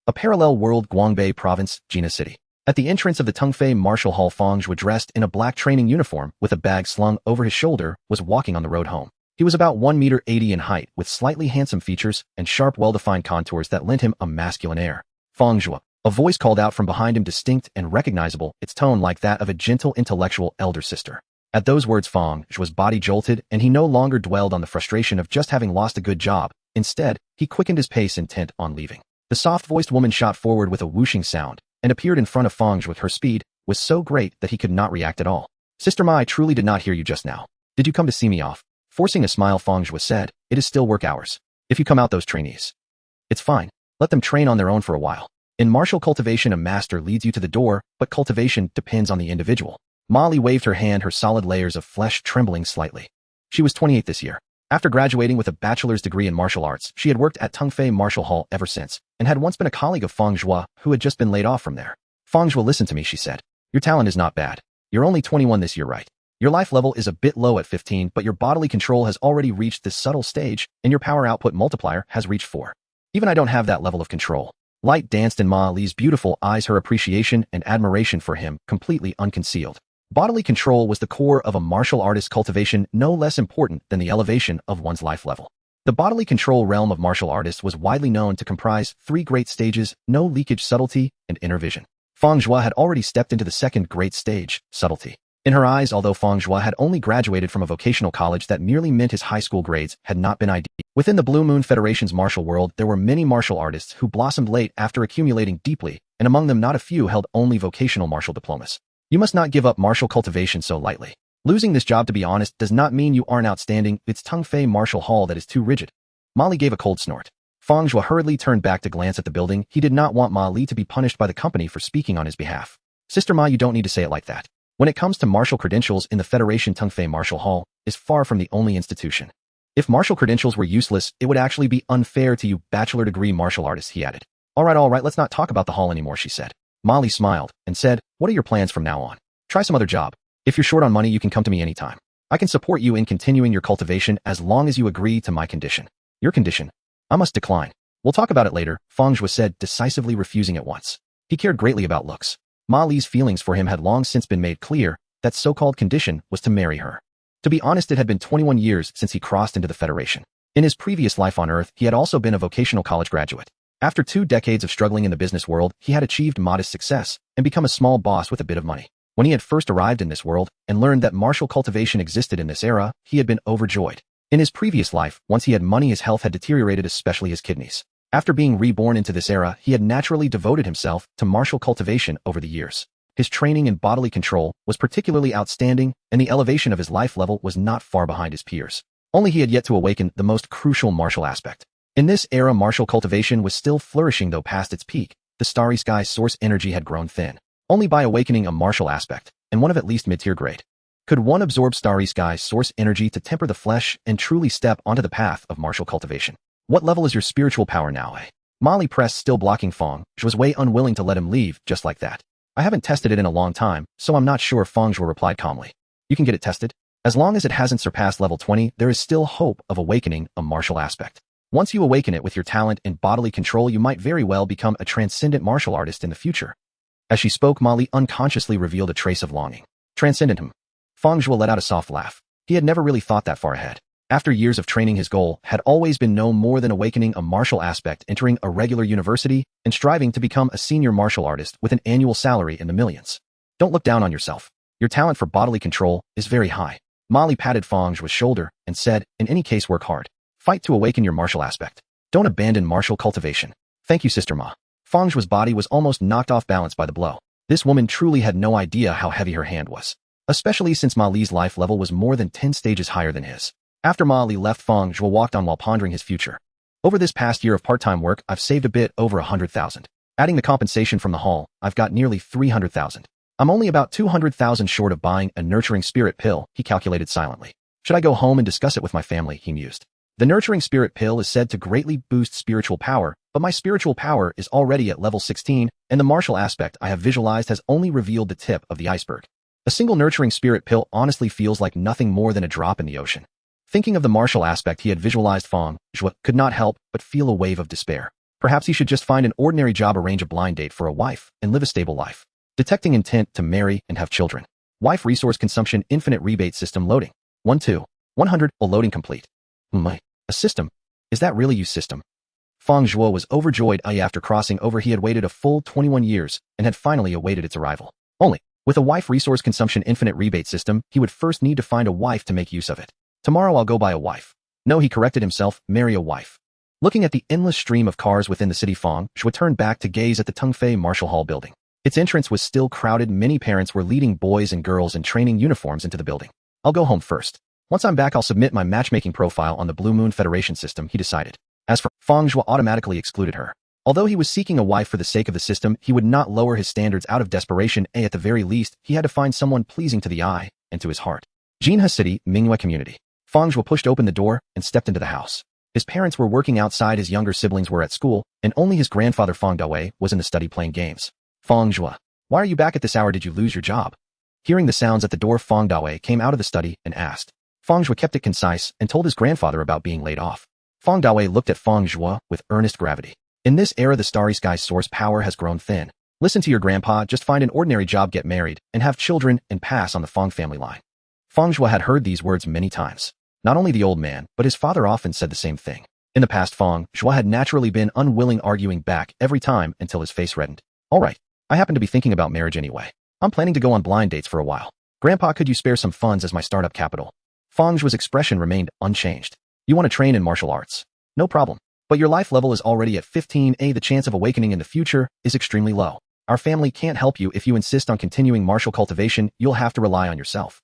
A parallel world, Guangbei Province, Jina City. At the entrance of the Tungfei Martial Hall, Fang Zhuo, dressed in a black training uniform with a bag slung over his shoulder, was walking on the road home. He was about 1 meter 80 in height, with slightly handsome features and sharp, well-defined contours that lent him a masculine air. Fang Zhuo. A voice called out from behind him, distinct and recognizable, its tone like that of a gentle, intellectual elder sister. At those words, Fang Zhuo's body jolted, and he no longer dwelled on the frustration of just having lost a good job. Instead, he quickened his pace, intent on leaving. The soft-voiced woman shot forward with a whooshing sound and appeared in front of Fang Zhuo. Her speed was so great that he could not react at all. Sister Ma, I truly did not hear you just now. Did you come to see me off? Forcing a smile, Fang Zhuo said, it is still work hours. If you come out those trainees, it's fine. Let them train on their own for a while. In martial cultivation, a master leads you to the door, but cultivation depends on the individual. Molly waved her hand, her solid layers of flesh trembling slightly. She was 28 this year. After graduating with a bachelor's degree in martial arts, she had worked at Tungfei Martial Hall ever since, and had once been a colleague of Fang Zhuo, who had just been laid off from there. Fang Zhuo, listen to me, she said. Your talent is not bad. You're only 21 this year, right? Your life level is a bit low at 15, but your bodily control has already reached this subtle stage, and your power output multiplier has reached 4. Even I don't have that level of control. Light danced in Ma Li's beautiful eyes, her appreciation and admiration for him completely unconcealed. Bodily control was the core of a martial artist's cultivation, no less important than the elevation of one's life level. The bodily control realm of martial artists was widely known to comprise 3 great stages: no leakage, subtlety, and inner vision. Fang Zhuo had already stepped into the second great stage, subtlety. In her eyes, although Fang Zhuo had only graduated from a vocational college that merely meant his high school grades had not been ideal. Within the Blue Moon Federation's martial world, there were many martial artists who blossomed late after accumulating deeply, and among them not a few held only vocational martial diplomas. You must not give up martial cultivation so lightly. Losing this job, to be honest, does not mean you aren't outstanding. It's Tungfei Martial Hall that is too rigid. Molly gave a cold snort. Fang Zhuo hurriedly turned back to glance at the building. He did not want Ma Li to be punished by the company for speaking on his behalf. Sister Ma, you don't need to say it like that. When it comes to martial credentials in the Federation, Tungfei Martial Hall is far from the only institution. If martial credentials were useless, it would actually be unfair to you bachelor degree martial artists, he added. All right, let's not talk about the hall anymore, she said. Molly smiled and said, what are your plans from now on? Try some other job. If you're short on money, you can come to me anytime. I can support you in continuing your cultivation as long as you agree to my condition. Your condition? I must decline. We'll talk about it later, Fang Zhuo said, decisively refusing at once. He cared greatly about looks. Ma Li's feelings for him had long since been made clear. That so-called condition was to marry her. To be honest, it had been 21 years since he crossed into the Federation. In his previous life on Earth, he had also been a vocational college graduate. After 2 decades of struggling in the business world, he had achieved modest success and become a small boss with a bit of money. When he had first arrived in this world and learned that martial cultivation existed in this era, he had been overjoyed. In his previous life, once he had money, his health had deteriorated, especially his kidneys. After being reborn into this era, he had naturally devoted himself to martial cultivation over the years. His training in bodily control was particularly outstanding, and the elevation of his life level was not far behind his peers. Only he had yet to awaken the most crucial martial aspect. In this era, martial cultivation was still flourishing, though past its peak. The starry sky source energy had grown thin. Only by awakening a martial aspect, and one of at least mid-tier grade, could one absorb starry sky source energy to temper the flesh and truly step onto the path of martial cultivation. What level is your spiritual power now, eh? Molly pressed, still blocking Fang. She was way unwilling to let him leave just like that. I haven't tested it in a long time, so I'm not sure, Fang Zhuo replied calmly. You can get it tested. As long as it hasn't surpassed level 20, there is still hope of awakening a martial aspect. Once you awaken it with your talent and bodily control, you might very well become a transcendent martial artist in the future. As she spoke, Molly unconsciously revealed a trace of longing. Transcendent him. Fang Zhuo let out a soft laugh. He had never really thought that far ahead. After years of training, his goal had always been no more than awakening a martial aspect, entering a regular university, and striving to become a senior martial artist with an annual salary in the millions. Don't look down on yourself. Your talent for bodily control is very high. Molly patted Fang Zhuo's shoulder and said, in any case, work hard. Fight to awaken your martial aspect. Don't abandon martial cultivation. Thank you, Sister Ma. Fang Zhuo's body was almost knocked off balance by the blow. This woman truly had no idea how heavy her hand was, especially since Ma Li's life level was more than 10 stages higher than his. After Ma Li left, Fang Zhuo walked on while pondering his future. Over this past year of part-time work, I've saved a bit over 100,000. Adding the compensation from the hall, I've got nearly 300,000. I'm only about 200,000 short of buying a nurturing spirit pill, he calculated silently. Should I go home and discuss it with my family, he mused. The nurturing spirit pill is said to greatly boost spiritual power, but my spiritual power is already at level 16, and the martial aspect I have visualized has only revealed the tip of the iceberg. A single nurturing spirit pill honestly feels like nothing more than a drop in the ocean. Thinking of the martial aspect he had visualized, Fang Zhuo could not help but feel a wave of despair. Perhaps he should just find an ordinary job, arrange a blind date for a wife, and live a stable life. Detecting intent to marry and have children. Wife resource consumption infinite rebate system loading. 100 loading complete. A system? Is that really you system? Fang Zhuo was overjoyed after crossing over. He had waited a full 21 years and had finally awaited its arrival. Only, with a wife resource consumption infinite rebate system, he would first need to find a wife to make use of it. Tomorrow I'll go buy a wife. No, he corrected himself, marry a wife. Looking at the endless stream of cars within the city, Fang Zhuo turned back to gaze at the Tungfei Martial Hall building. Its entrance was still crowded. Many parents were leading boys and girls in training uniforms into the building. I'll go home first. Once I'm back, I'll submit my matchmaking profile on the Blue Moon Federation system, he decided. As for Fang Zhuo, automatically excluded her. Although he was seeking a wife for the sake of the system, he would not lower his standards out of desperation. At the very least, he had to find someone pleasing to the eye and to his heart. Jinhe City, Mingyue Community. Fang Zhuo pushed open the door and stepped into the house. His parents were working outside, his younger siblings were at school, and only his grandfather Fang Dawei was in the study playing games. Fang Zhuo, why are you back at this hour? Did you lose your job? Hearing the sounds at the door, Fang Dawei came out of the study and asked. Fang Zhuo kept it concise and told his grandfather about being laid off. Fang Dawei looked at Fang Zhuo with earnest gravity. In this era, the starry sky source power has grown thin. Listen to your grandpa, just find an ordinary job, get married, and have children, and pass on the Fang family line. Fang Zhuo had heard these words many times. Not only the old man, but his father often said the same thing. In the past, Fang Zhuo had naturally been unwilling, arguing back every time until his face reddened. All right, I happen to be thinking about marriage anyway. I'm planning to go on blind dates for a while. Grandpa, could you spare some funds as my startup capital? Fang Zhuo's expression remained unchanged. You want to train in martial arts? No problem. But your life level is already at 15. The chance of awakening in the future is extremely low. Our family can't help you if you insist on continuing martial cultivation. You'll have to rely on yourself.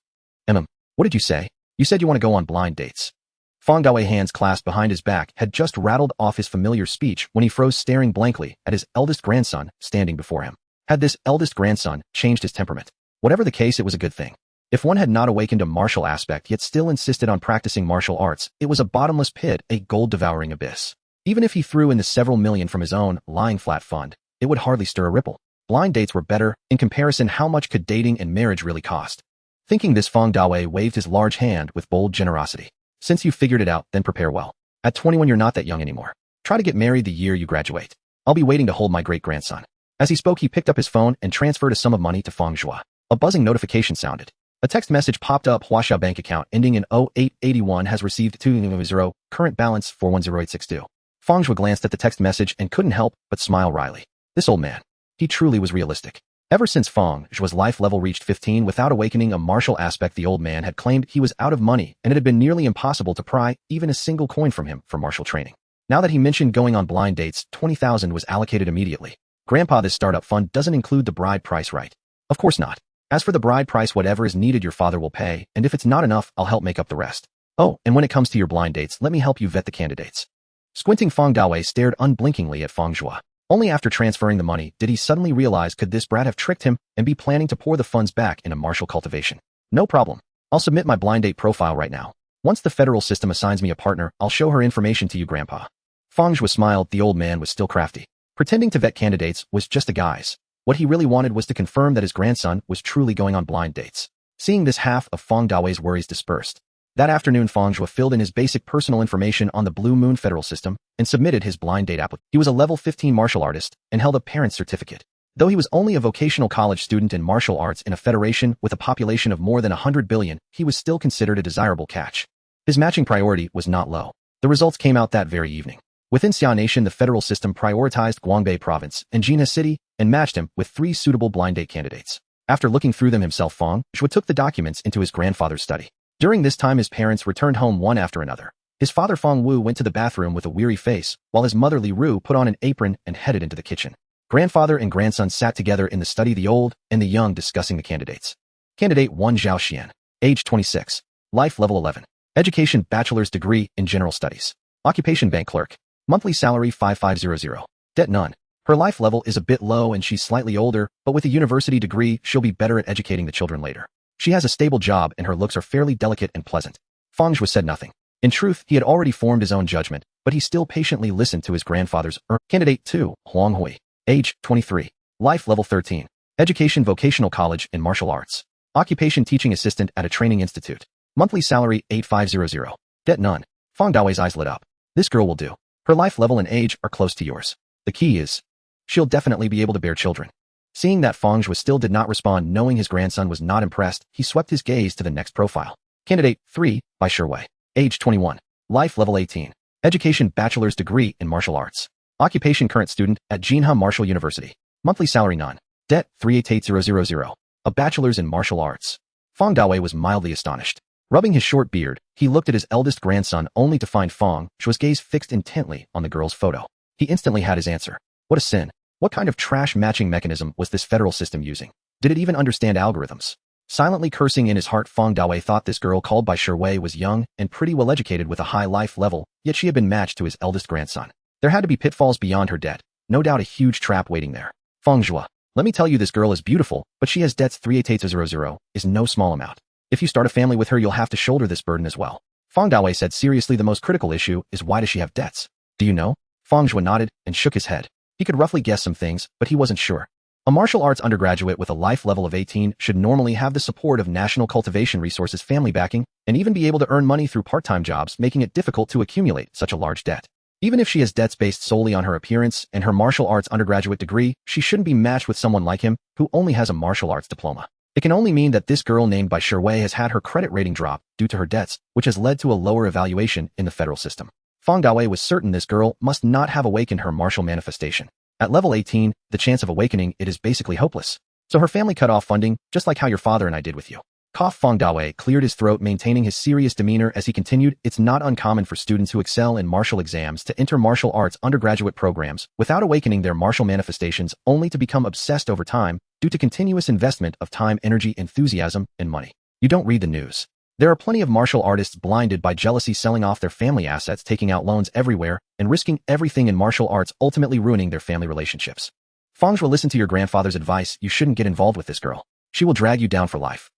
What did you say? You said you want to go on blind dates. Fang Dawei, hands clasped behind his back, had just rattled off his familiar speech when he froze, staring blankly at his eldest grandson standing before him. Had this eldest grandson changed his temperament? Whatever the case, it was a good thing. If one had not awakened a martial aspect yet still insisted on practicing martial arts, it was a bottomless pit, a gold-devouring abyss. Even if he threw in the several million from his own lying flat fund, it would hardly stir a ripple. Blind dates were better. In comparison, how much could dating and marriage really cost? Thinking this, Fang Dawei waved his large hand with bold generosity. Since you figured it out, then prepare well. At 21, you're not that young anymore. Try to get married the year you graduate. I'll be waiting to hold my great-grandson. As he spoke, he picked up his phone and transferred a sum of money to Fang Zhuo. A buzzing notification sounded. A text message popped up. Huaxia bank account ending in 0881 has received 200, current balance 410862. Fang Zhuo glanced at the text message and couldn't help but smile wryly. This old man. He truly was realistic. Ever since Fang Zhuo's life level reached 15 without awakening a martial aspect, the old man had claimed he was out of money, and it had been nearly impossible to pry even a single coin from him for martial training. Now that he mentioned going on blind dates, 20,000 was allocated immediately. Grandpa, this startup fund doesn't include the bride price, right? Of course not. As for the bride price, whatever is needed your father will pay, and if it's not enough, I'll help make up the rest. Oh, and when it comes to your blind dates, let me help you vet the candidates. Squinting, Fang Dawei stared unblinkingly at Fang Zhuo. Only after transferring the money did he suddenly realize, could this brat have tricked him and be planning to pour the funds back into martial cultivation? No problem. I'll submit my blind date profile right now. Once the federal system assigns me a partner, I'll show her information to you, Grandpa. Fang Zhuo smiled. The old man was still crafty. Pretending to vet candidates was just a guise. What he really wanted was to confirm that his grandson was truly going on blind dates. Seeing this, half of Fang Dawei's worries dispersed. That afternoon, Fang Zhuo filled in his basic personal information on the Blue Moon Federal System and submitted his blind date application. He was a level 15 martial artist and held a parent's certificate. Though he was only a vocational college student in martial arts in a federation with a population of more than 100 billion, he was still considered a desirable catch. His matching priority was not low. The results came out that very evening. Within Xia Nation, the federal system prioritized Guangbei Province and Jinhe City and matched him with 3 suitable blind date candidates. After looking through them himself, Fang Zhuo took the documents into his grandfather's study. During this time, his parents returned home one after another. His father Fang Wu went to the bathroom with a weary face, while his mother Li Ru put on an apron and headed into the kitchen. Grandfather and grandson sat together in the study, the old and the young discussing the candidates. Candidate 1, Zhao Xian. Age 26. Life level 11. Education, bachelor's degree in general studies. Occupation, bank clerk. Monthly salary 5500. Debt, none. Her life level is a bit low and she's slightly older, but with a university degree, she'll be better at educating the children later. She has a stable job and her looks are fairly delicate and pleasant. Fang Zhuo said nothing. In truth, he had already formed his own judgment, but he still patiently listened to his grandfather's. Candidate 2, Huang Hui. Age 23. Life level 13. Education, vocational college in martial arts. Occupation, teaching assistant at a training institute. Monthly salary 8500. Debt, none. Fang Dawei's eyes lit up. This girl will do. Her life level and age are close to yours. The key is, she'll definitely be able to bear children. Seeing that Fang Zhuo still did not respond, knowing his grandson was not impressed, he swept his gaze to the next profile. Candidate 3 by Sherway. Age 21. Life level 18. Education bachelor's degree in martial arts. Occupation current student at Jinhua Martial University. Monthly salary none. Debt 388000. A bachelor's in martial arts. Fang Dawei was mildly astonished. Rubbing his short beard, he looked at his eldest grandson only to find Fang Zhuo's gaze fixed intently on the girl's photo. He instantly had his answer. What a sin. What kind of trash matching mechanism was this federal system using? Did it even understand algorithms? Silently cursing in his heart, Fang Dawei thought this girl called by Sherway was young and pretty well educated with a high life level, yet she had been matched to his eldest grandson. There had to be pitfalls beyond her debt. No doubt a huge trap waiting there. Fang Zhuo, let me tell you, this girl is beautiful, but she has debts 388000 is no small amount. If you start a family with her, you'll have to shoulder this burden as well. Fang Dawei said seriously, the most critical issue is, why does she have debts? Do you know? Fang Zhuo nodded and shook his head. He could roughly guess some things, but he wasn't sure. A martial arts undergraduate with a life level of 18 should normally have the support of National Cultivation Resources family backing and even be able to earn money through part-time jobs, making it difficult to accumulate such a large debt. Even if she has debts based solely on her appearance and her martial arts undergraduate degree, she shouldn't be matched with someone like him who only has a martial arts diploma. It can only mean that this girl named by Sherway has had her credit rating drop due to her debts, which has led to a lower evaluation in the federal system. Fang Dawei was certain this girl must not have awakened her martial manifestation. At level 18, the chance of awakening it is basically hopeless. So her family cut off funding, just like how your father and I did with you. Cough. Fang Dawei cleared his throat, maintaining his serious demeanor as he continued. It's not uncommon for students who excel in martial exams to enter martial arts undergraduate programs without awakening their martial manifestations, only to become obsessed over time due to continuous investment of time, energy, enthusiasm, and money. You don't read the news. There are plenty of martial artists blinded by jealousy, selling off their family assets, taking out loans everywhere, and risking everything in martial arts, ultimately ruining their family relationships. Fang Zhuo, listen to your grandfather's advice. You shouldn't get involved with this girl. She will drag you down for life.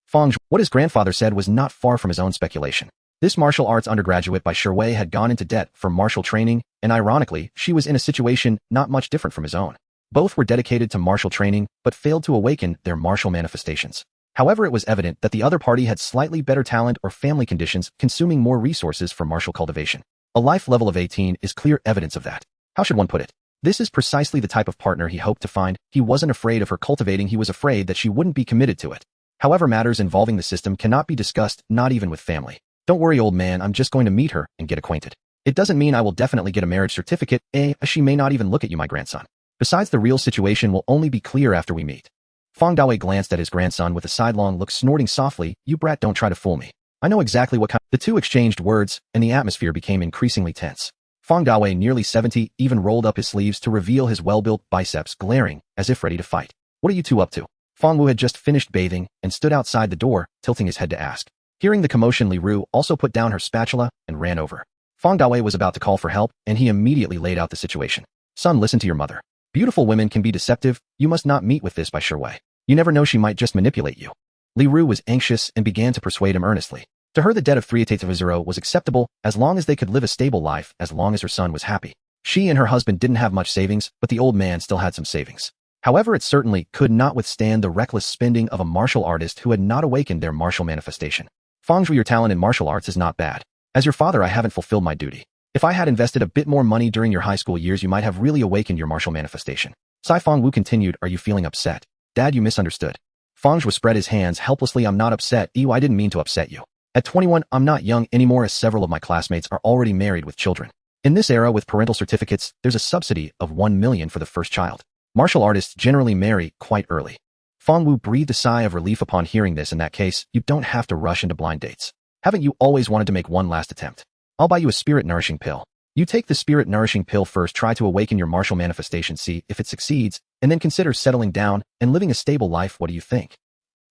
Fang Zhuo, what his grandfather said was not far from his own speculation. This martial arts undergraduate by Sherway had gone into debt for martial training, and ironically, she was in a situation not much different from his own. Both were dedicated to martial training, but failed to awaken their martial manifestations. However, it was evident that the other party had slightly better talent or family conditions, consuming more resources for martial cultivation. A life level of 18 is clear evidence of that. How should one put it? This is precisely the type of partner he hoped to find. He wasn't afraid of her cultivating, he was afraid that she wouldn't be committed to it. However, matters involving the system cannot be discussed, not even with family. Don't worry, old man, I'm just going to meet her and get acquainted. It doesn't mean I will definitely get a marriage certificate, she may not even look at you, my grandson. Besides, the real situation will only be clear after we meet. Fang Dawei glanced at his grandson with a sidelong look, snorting softly, you brat, don't try to fool me. I know exactly what kind. The two exchanged words, and the atmosphere became increasingly tense. Fang Dawei, nearly 70, even rolled up his sleeves to reveal his well-built biceps, glaring, as if ready to fight. What are you two up to? Fang Wu had just finished bathing and stood outside the door, tilting his head to ask. Hearing the commotion, Li Ru also put down her spatula and ran over. Fang Dawei was about to call for help, and he immediately laid out the situation. Son, listen to your mother. Beautiful women can be deceptive. You must not meet with this by Sherway. You never know, she might just manipulate you. Li Ru was anxious and began to persuade him earnestly. To her, the debt of 3880 was acceptable as long as they could live a stable life, as long as her son was happy. She and her husband didn't have much savings, but the old man still had some savings. However, it certainly could not withstand the reckless spending of a martial artist who had not awakened their martial manifestation. Fang Zhuo, your talent in martial arts is not bad. As your father, I haven't fulfilled my duty. If I had invested a bit more money during your high school years, you might have really awakened your martial manifestation. Fang Wu continued, are you feeling upset? Dad, you misunderstood. Fang Zhuo spread his hands helplessly. I'm not upset. I didn't mean to upset you. At 21, I'm not young anymore, as several of my classmates are already married with children. In this era with parental certificates, there's a subsidy of 1 million for the first child. Martial artists generally marry quite early. Fang Wu breathed a sigh of relief upon hearing this. In that case, you don't have to rush into blind dates. Haven't you always wanted to make one last attempt? I'll buy you a spirit-nourishing pill. You take the spirit-nourishing pill first, try to awaken your martial manifestation, see if it succeeds, and then consider settling down and living a stable life. What do you think?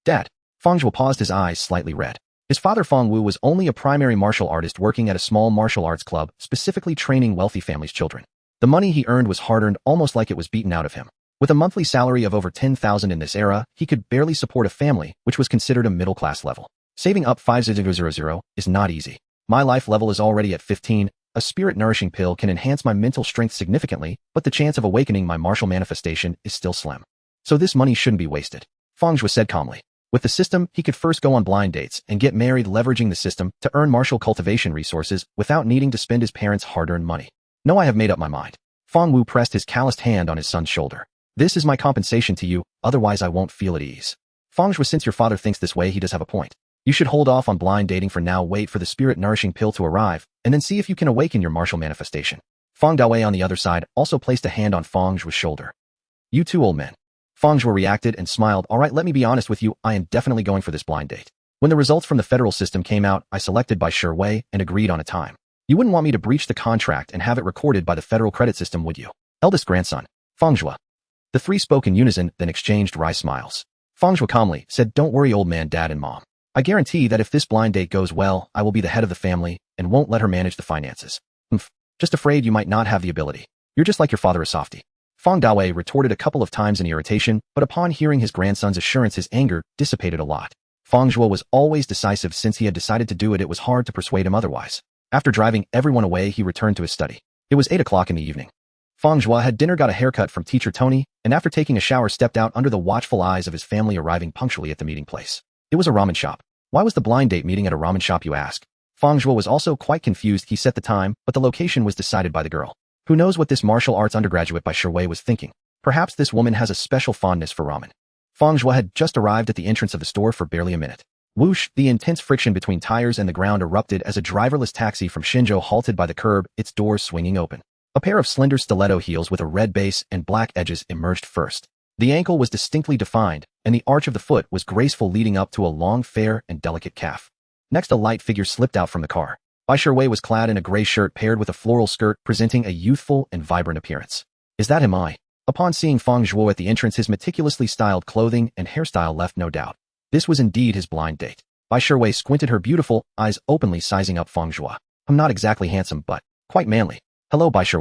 Dad. Fang Zhuo paused, his eyes slightly red. His father Fang Wu was only a primary martial artist working at a small martial arts club, specifically training wealthy families' children. The money he earned was hard-earned, almost like it was beaten out of him. With a monthly salary of over 10,000 in this era, he could barely support a family, which was considered a middle-class level. Saving up 5000 is not easy. My life level is already at 15. A spirit-nourishing pill can enhance my mental strength significantly, but the chance of awakening my martial manifestation is still slim. So this money shouldn't be wasted. Fang Zhuo said calmly. With the system, he could first go on blind dates and get married, leveraging the system to earn martial cultivation resources without needing to spend his parents' hard-earned money. No, I have made up my mind. Fang Wu pressed his calloused hand on his son's shoulder. This is my compensation to you, otherwise I won't feel at ease. Fang Zhuo, since your father thinks this way, he does have a point. You should hold off on blind dating for now, wait for the spirit-nourishing pill to arrive, and then see if you can awaken your martial manifestation. Fang Daowei on the other side also placed a hand on Fang Zhuo's shoulder. You too, old man. Fang Zhuo reacted and smiled. All right, let me be honest with you, I am definitely going for this blind date. When the results from the federal system came out, I selected by Shi Wei and agreed on a time. You wouldn't want me to breach the contract and have it recorded by the federal credit system, would you? Eldest grandson, Fang Zhuo. The three spoke in unison, then exchanged wry smiles. Fang Zhuo calmly said, don't worry, old man, dad and mom. I guarantee that if this blind date goes well, I will be the head of the family and won't let her manage the finances. Just afraid you might not have the ability. You're just like your father, a softie. Fang Daowei retorted a couple of times in irritation, but upon hearing his grandson's assurance, his anger dissipated a lot. Fang Zhuo was always decisive. Since he had decided to do it, it was hard to persuade him otherwise. After driving everyone away, he returned to his study. It was 8 o'clock in the evening. Fang Zhuo had dinner, got a haircut from teacher Tony, and after taking a shower stepped out under the watchful eyes of his family, arriving punctually at the meeting place. It was a ramen shop. Why was the blind date meeting at a ramen shop, you ask? Fang Zhuo was also quite confused. He set the time, but the location was decided by the girl. Who knows what this martial arts undergraduate by Shi Wei was thinking? Perhaps this woman has a special fondness for ramen. Fang Zhuo had just arrived at the entrance of the store for barely a minute. Whoosh! The intense friction between tires and the ground erupted as a driverless taxi from Shenzhou halted by the curb, its doors swinging open. A pair of slender stiletto heels with a red base and black edges emerged first. The ankle was distinctly defined, and the arch of the foot was graceful, leading up to a long, fair, and delicate calf. Next, a light figure slipped out from the car. Bai Shi was clad in a gray shirt paired with a floral skirt, presenting a youthful and vibrant appearance. Is that him? Upon seeing Fang Zhuo at the entrance, his meticulously styled clothing and hairstyle left no doubt. This was indeed his blind date. Bai Shi squinted her beautiful eyes openly, sizing up Fang Zhuo. I'm not exactly handsome, but quite manly. Hello, Bai Shi.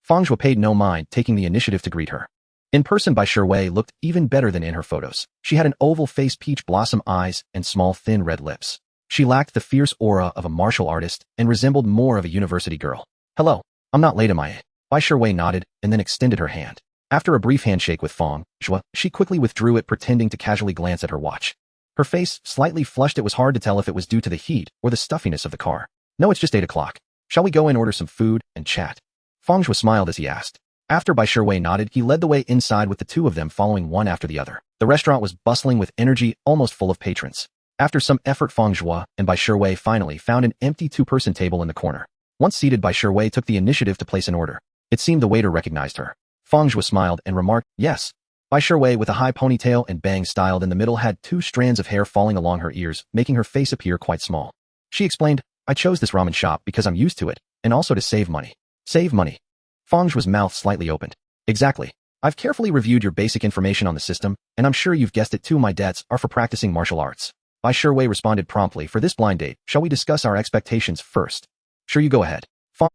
Fang Zhuo paid no mind, taking the initiative to greet her. In person, Bai Shi looked even better than in her photos. She had an oval face, peach blossom eyes, and small, thin red lips. She lacked the fierce aura of a martial artist and resembled more of a university girl. Hello, I'm not late, am I? Bai Shi nodded and then extended her hand. After a brief handshake with Fang Zhuo, she quickly withdrew it, pretending to casually glance at her watch. Her face slightly flushed. It was hard to tell if it was due to the heat or the stuffiness of the car. No, it's just 8 o'clock. Shall we go and order some food and chat? Fang Zhuo smiled as he asked. After Bai Shi nodded, he led the way inside with the two of them following one after the other. The restaurant was bustling with energy, almost full of patrons. After some effort, Fang Zhuo and Bai Shi finally found an empty two-person table in the corner. Once seated, Bai Shi took the initiative to place an order. It seemed the waiter recognized her. Fang Zhuo smiled and remarked, yes. Bai Shi, with a high ponytail and bangs styled in the middle, had 2 strands of hair falling along her ears, making her face appear quite small. She explained, I chose this ramen shop because I'm used to it, and also to save money. Save money? Fang Zhuo's mouth slightly opened. Exactly. I've carefully reviewed your basic information on the system, and I'm sure you've guessed it too, my debts are for practicing martial arts. Bai Shi responded promptly. For this blind date, shall we discuss our expectations first? Sure, you go ahead.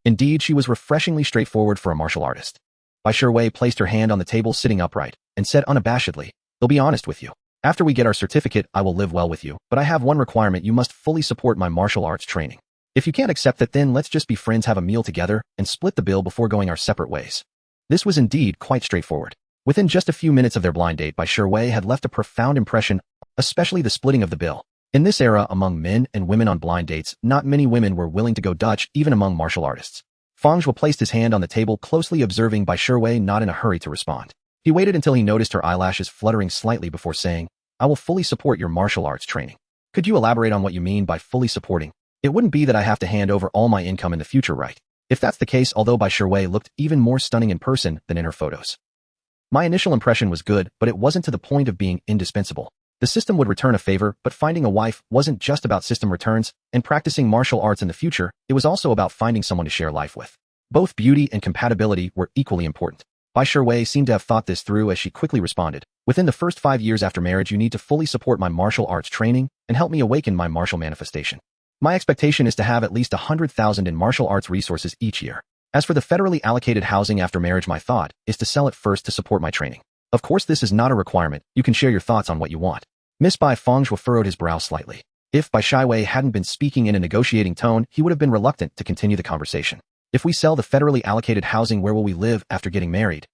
Indeed, she was refreshingly straightforward for a martial artist. Bai Shi placed her hand on the table, sitting upright, and said unabashedly, I'll be honest with you. After we get our certificate, I will live well with you, but I have one requirement: you must fully support my martial arts training. If you can't accept that, then let's just be friends, have a meal together, and split the bill before going our separate ways. This was indeed quite straightforward. Within just a few minutes of their blind date, Bai Shi had left a profound impression, especially the splitting of the bill. In this era, among men and women on blind dates, not many women were willing to go Dutch, even among martial artists. Fang Zhuo placed his hand on the table, closely observing Bai Shi, not in a hurry to respond. He waited until he noticed her eyelashes fluttering slightly before saying, I will fully support your martial arts training. Could you elaborate on what you mean by fully supporting? It wouldn't be that I have to hand over all my income in the future, right? If that's the case, although Bai Shi looked even more stunning in person than in her photos. My initial impression was good, but it wasn't to the point of being indispensable. The system would return a favor, but finding a wife wasn't just about system returns, and practicing martial arts in the future, it was also about finding someone to share life with. Both beauty and compatibility were equally important. Bai Shi seemed to have thought this through as she quickly responded. Within the first 5 years after marriage, you need to fully support my martial arts training and help me awaken my martial manifestation. My expectation is to have at least 100,000 in martial arts resources each year. As for the federally allocated housing after marriage, my thought is to sell it first to support my training. Of course, this is not a requirement. You can share your thoughts on what you want. Miss Bai. Fang Zhuo furrowed his brow slightly. If Bai Shi hadn't been speaking in a negotiating tone, he would have been reluctant to continue the conversation. If we sell the federally allocated housing, where will we live after getting married?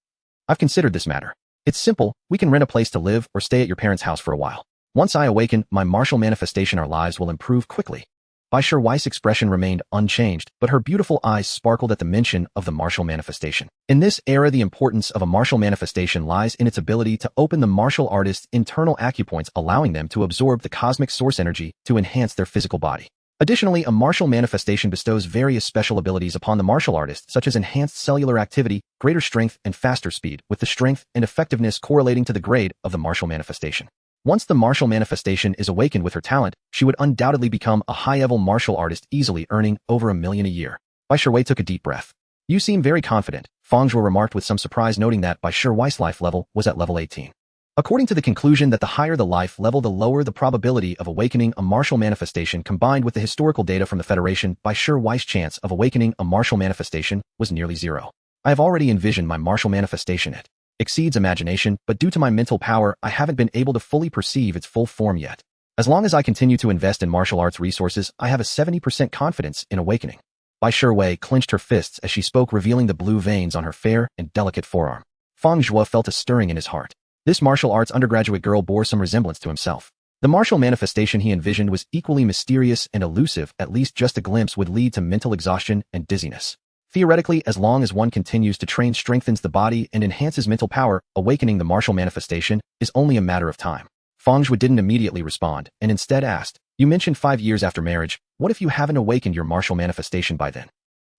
I've considered this matter. It's simple. We can rent a place to live or stay at your parents' house for a while. Once I awaken my martial manifestation, our lives will improve quickly. Bai Shiwei's expression remained unchanged, but her beautiful eyes sparkled at the mention of the martial manifestation. In this era, the importance of a martial manifestation lies in its ability to open the martial artist's internal acupoints, allowing them to absorb the cosmic source energy to enhance their physical body. Additionally, a martial manifestation bestows various special abilities upon the martial artist, such as enhanced cellular activity, greater strength, and faster speed, with the strength and effectiveness correlating to the grade of the martial manifestation. Once the martial manifestation is awakened with her talent, she would undoubtedly become a high-level martial artist, easily earning over $1 million a year. Bai Shiwei took a deep breath. "You seem very confident," Fang Zhuo remarked with some surprise, noting that Bai Shiwei's life level was at level 18. According to the conclusion that the higher the life level, the lower the probability of awakening a martial manifestation, combined with the historical data from the Federation, Bai Shiwei's chance of awakening a martial manifestation was nearly zero. "I have already envisioned my martial manifestation. It exceeds imagination, but due to my mental power, I haven't been able to fully perceive its full form yet. As long as I continue to invest in martial arts resources, I have a 70% confidence in awakening." Bai Shiwei clenched her fists as she spoke, revealing the blue veins on her fair and delicate forearm. Fang Zhuo felt a stirring in his heart. This martial arts undergraduate girl bore some resemblance to himself. The martial manifestation he envisioned was equally mysterious and elusive. At least just a glimpse would lead to mental exhaustion and dizziness. Theoretically, as long as one continues to train, strengthens the body, and enhances mental power, awakening the martial manifestation is only a matter of time. Fang Zhuo didn't immediately respond, and instead asked, "You mentioned 5 years after marriage. What if you haven't awakened your martial manifestation by then?"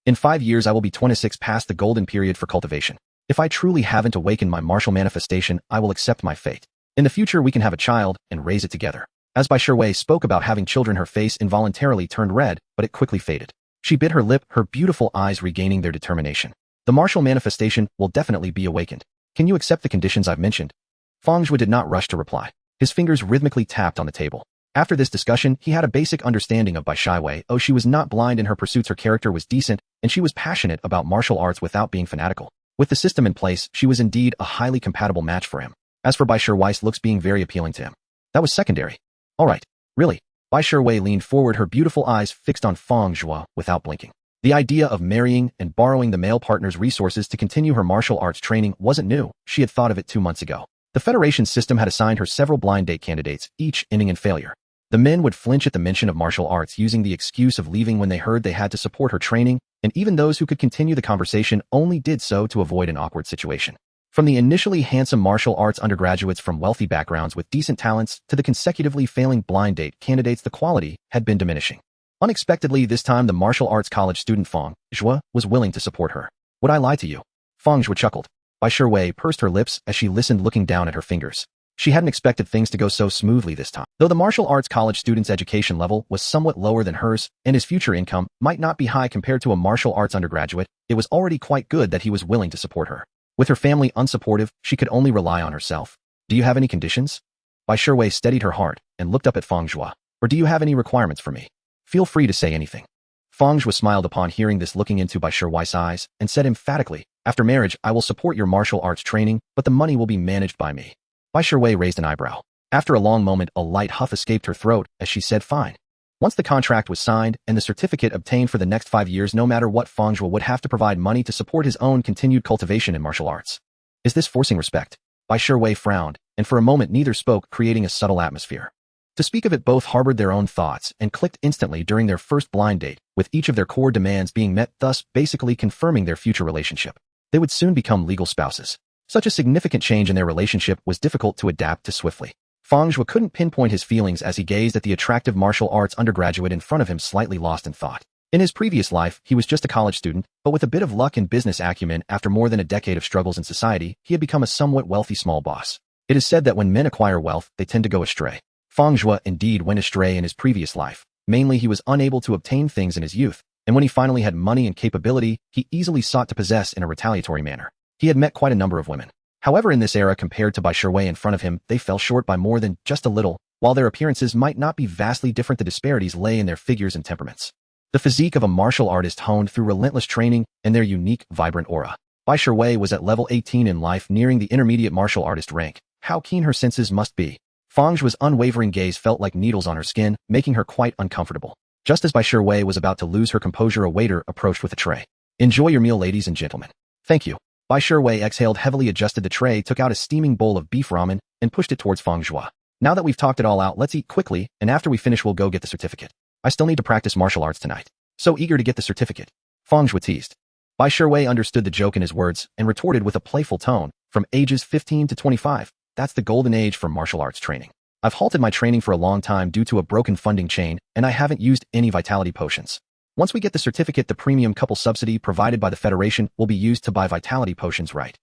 "In 5 years I will be 26, past the golden period for cultivation. If I truly haven't awakened my martial manifestation, I will accept my fate. In the future we can have a child and raise it together." As Bai Shiwei spoke about having children, her face involuntarily turned red, but it quickly faded. She bit her lip, her beautiful eyes regaining their determination. "The martial manifestation will definitely be awakened. Can you accept the conditions I've mentioned?" Fang Zhuo did not rush to reply. His fingers rhythmically tapped on the table. After this discussion, he had a basic understanding of Bai Shiwei. Oh, she was not blind in her pursuits, her character was decent, and she was passionate about martial arts without being fanatical. With the system in place, she was indeed a highly compatible match for him. As for Bai Shiwei's looks being very appealing to him, that was secondary. "All right, really?" Bai Shiwei leaned forward, her beautiful eyes fixed on Fang Zhuo without blinking. The idea of marrying and borrowing the male partner's resources to continue her martial arts training wasn't new. She had thought of it 2 months ago. The Federation system had assigned her several blind date candidates, each ending in failure. The men would flinch at the mention of martial arts, using the excuse of leaving when they heard they had to support her training, and even those who could continue the conversation only did so to avoid an awkward situation. From the initially handsome martial arts undergraduates from wealthy backgrounds with decent talents to the consecutively failing blind date candidates, the quality had been diminishing. Unexpectedly, this time the martial arts college student Fang Zhuo was willing to support her. "Would I lie to you?" Fang Zhuo chuckled. Bai Shiwei pursed her lips as she listened, looking down at her fingers. She hadn't expected things to go so smoothly this time. Though the martial arts college student's education level was somewhat lower than hers, and his future income might not be high compared to a martial arts undergraduate, it was already quite good that he was willing to support her. With her family unsupportive, she could only rely on herself. "Do you have any conditions?" Bai Shiwei steadied her heart and looked up at Fang Zhuo. "Or do you have any requirements for me? Feel free to say anything." Fang Zhuo smiled upon hearing this, looking into Bai Shiwei's eyes, and said emphatically, "After marriage, I will support your martial arts training, but the money will be managed by me." Bai Shiwei raised an eyebrow. After a long moment, a light huff escaped her throat as she said, "Fine." Once the contract was signed and the certificate obtained for the next 5 years, no matter what, Fang Zhuo would have to provide money to support his own continued cultivation in martial arts. Is this forcing respect? Bai Shiwei frowned, and for a moment neither spoke, creating a subtle atmosphere. To speak of it, both harbored their own thoughts and clicked instantly during their first blind date, with each of their core demands being met, thus basically confirming their future relationship. They would soon become legal spouses. Such a significant change in their relationship was difficult to adapt to swiftly. Fang Zhuo couldn't pinpoint his feelings as he gazed at the attractive martial arts undergraduate in front of him, slightly lost in thought. In his previous life, he was just a college student, but with a bit of luck and business acumen, after more than a decade of struggles in society, he had become a somewhat wealthy small boss. It is said that when men acquire wealth, they tend to go astray. Fang Zhuo indeed went astray in his previous life. Mainly, he was unable to obtain things in his youth, and when he finally had money and capability, he easily sought to possess in a retaliatory manner. He had met quite a number of women. However, in this era, compared to Bai Shiwei in front of him, they fell short by more than just a little. While their appearances might not be vastly different, the disparities lay in their figures and temperaments. The physique of a martial artist honed through relentless training and their unique, vibrant aura. Bai Shiwei was at level 18 in life, nearing the intermediate martial artist rank. How keen her senses must be. Fang Zhuo's unwavering gaze felt like needles on her skin, making her quite uncomfortable. Just as Bai Shiwei was about to lose her composure, a waiter approached with a tray. "Enjoy your meal, ladies and gentlemen." "Thank you." Bai Shiwei exhaled heavily, adjusted the tray, took out a steaming bowl of beef ramen, and pushed it towards Fang Zhuo. "Now that we've talked it all out, let's eat quickly, and after we finish we'll go get the certificate." I still need to practice martial arts tonight. So eager to get the certificate. Fang Zhuo teased. Bai Shiwei understood the joke in his words and retorted with a playful tone, from ages 15 to 25, that's the golden age for martial arts training. I've halted my training for a long time due to a broken funding chain, and I haven't used any vitality potions. Once we get the certificate, the premium couple subsidy provided by the Federation will be used to buy vitality potions, right?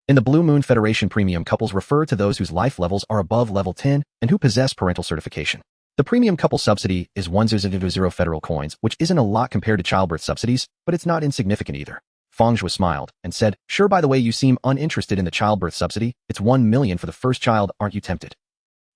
In the Blue Moon Federation, premium couples refer to those whose life levels are above level 10 and who possess parental certification. The premium couple subsidy is 1,000 federal coins, which isn't a lot compared to childbirth subsidies, but it's not insignificant either. Fang Zhuo smiled and said, sure, by the way, you seem uninterested in the childbirth subsidy. It's 1 million for the first child, aren't you tempted?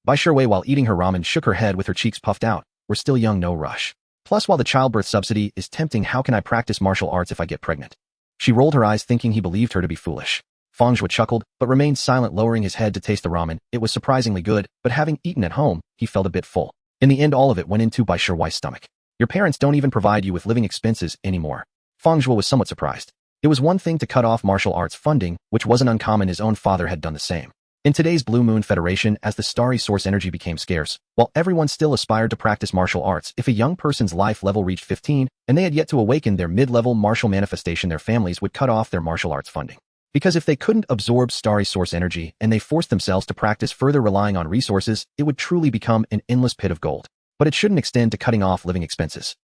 Bai Shiwei, while eating her ramen, shook her head with her cheeks puffed out. We're still young, no rush. Plus, while the childbirth subsidy is tempting, how can I practice martial arts if I get pregnant? She rolled her eyes, thinking he believed her to be foolish. Fang Zhuo chuckled, but remained silent, lowering his head to taste the ramen. It was surprisingly good, but having eaten at home, he felt a bit full. In the end, all of it went into Bai Shiwei's stomach. Your parents don't even provide you with living expenses anymore. Fang Zhuo was somewhat surprised. It was one thing to cut off martial arts funding, which wasn't uncommon. His own father had done the same. In today's Blue Moon Federation, as the starry source energy became scarce, while everyone still aspired to practice martial arts, if a young person's life level reached 15 and they had yet to awaken their mid-level martial manifestation, their families would cut off their martial arts funding. Because if they couldn't absorb starry source energy and they forced themselves to practice further relying on resources, it would truly become an endless pit of gold. But it shouldn't extend to cutting off living expenses.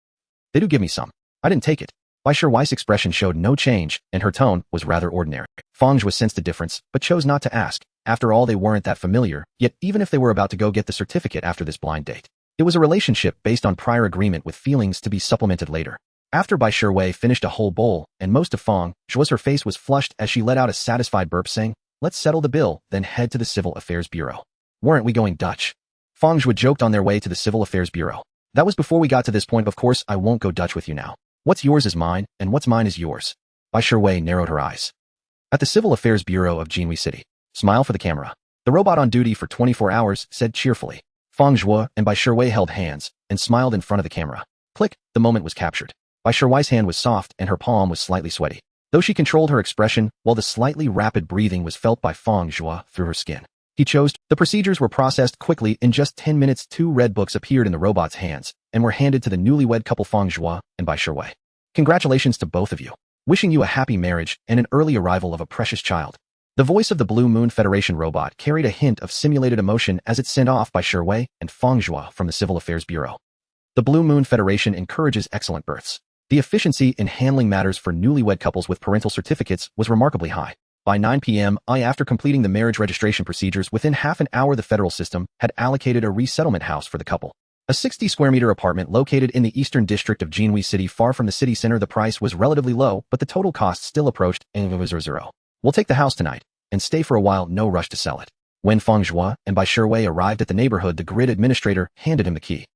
They do give me some. I didn't take it. Bai Shiwei's expression showed no change, and her tone was rather ordinary. Fang Zhuo sensed the difference, but chose not to ask. After all, they weren't that familiar, yet even if they were about to go get the certificate after this blind date, it was a relationship based on prior agreement with feelings to be supplemented later. After Bai Shiwei finished a whole bowl, and most of Fang Zhuo's, her face was flushed as she let out a satisfied burp, saying, let's settle the bill, then head to the Civil Affairs Bureau. Weren't we going Dutch? Fang Zhuo joked on their way to the Civil Affairs Bureau. That was before we got to this point. Of course, I won't go Dutch with you now. What's yours is mine, and what's mine is yours. Bai Shiwei narrowed her eyes. At the Civil Affairs Bureau of Jinhui City. Smile for the camera. The robot on duty for 24 hours said cheerfully. Fang Zhuo and Bai Shiwei held hands and smiled in front of the camera. Click, the moment was captured. Bai Shiwei's hand was soft and her palm was slightly sweaty. Though she controlled her expression, while the slightly rapid breathing was felt by Fang Zhuo through her skin. He chose. The procedures were processed quickly. In just 10 minutes, 2 red books appeared in the robot's hands and were handed to the newlywed couple Fang Zhuo and Bai Shiwei. Congratulations to both of you. Wishing you a happy marriage and an early arrival of a precious child. The voice of the Blue Moon Federation robot carried a hint of simulated emotion as it sent off Bai Shiwei and Fang Zhuo from the Civil Affairs Bureau. The Blue Moon Federation encourages excellent births. The efficiency in handling matters for newlywed couples with parental certificates was remarkably high. By 9 p.m., after completing the marriage registration procedures within half an hour, the federal system had allocated a resettlement house for the couple. A 60-square-meter apartment located in the eastern district of Jinhui City, far from the city center. The price was relatively low, but the total cost still approached 0. We'll take the house tonight and stay for a while, no rush to sell it. When Fang Zhuo and Bai Shiwei arrived at the neighborhood, the grid administrator handed him the key.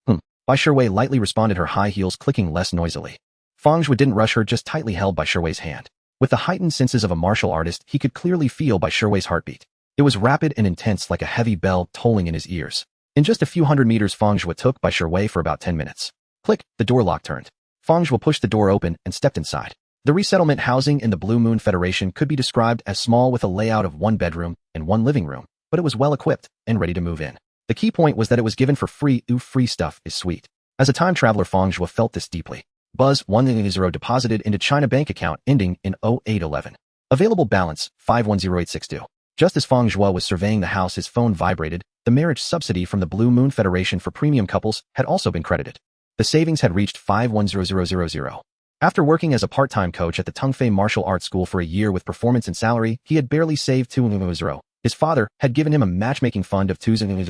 Bai Shiwei lightly responded, her high heels clicking less noisily. Fang Zhuo didn't rush her, just tightly held Bai Shiwei's hand. With the heightened senses of a martial artist, he could clearly feel Bai Shiwei's heartbeat. It was rapid and intense, like a heavy bell tolling in his ears. In just a few hundred meters, Fang Zhuo took Bai Shiwei for about 10 minutes. Click, the door lock turned. Fang Zhuo pushed the door open and stepped inside. The resettlement housing in the Blue Moon Federation could be described as small, with a layout of 1 bedroom and 1 living room, but it was well equipped and ready to move in. The key point was that it was given for free. Free stuff is sweet. As a time traveler, Fang Zhuo felt this deeply. Buzz 100 deposited into China bank account ending in 0811. Available balance 510862. Just as Fang Zhuo was surveying the house, his phone vibrated. The marriage subsidy from the Blue Moon Federation for premium couples had also been credited. The savings had reached 510000. After working as a part-time coach at the Tungfei Martial Arts School for a year with performance and salary, he had barely saved 200. His father had given him a matchmaking fund of 200,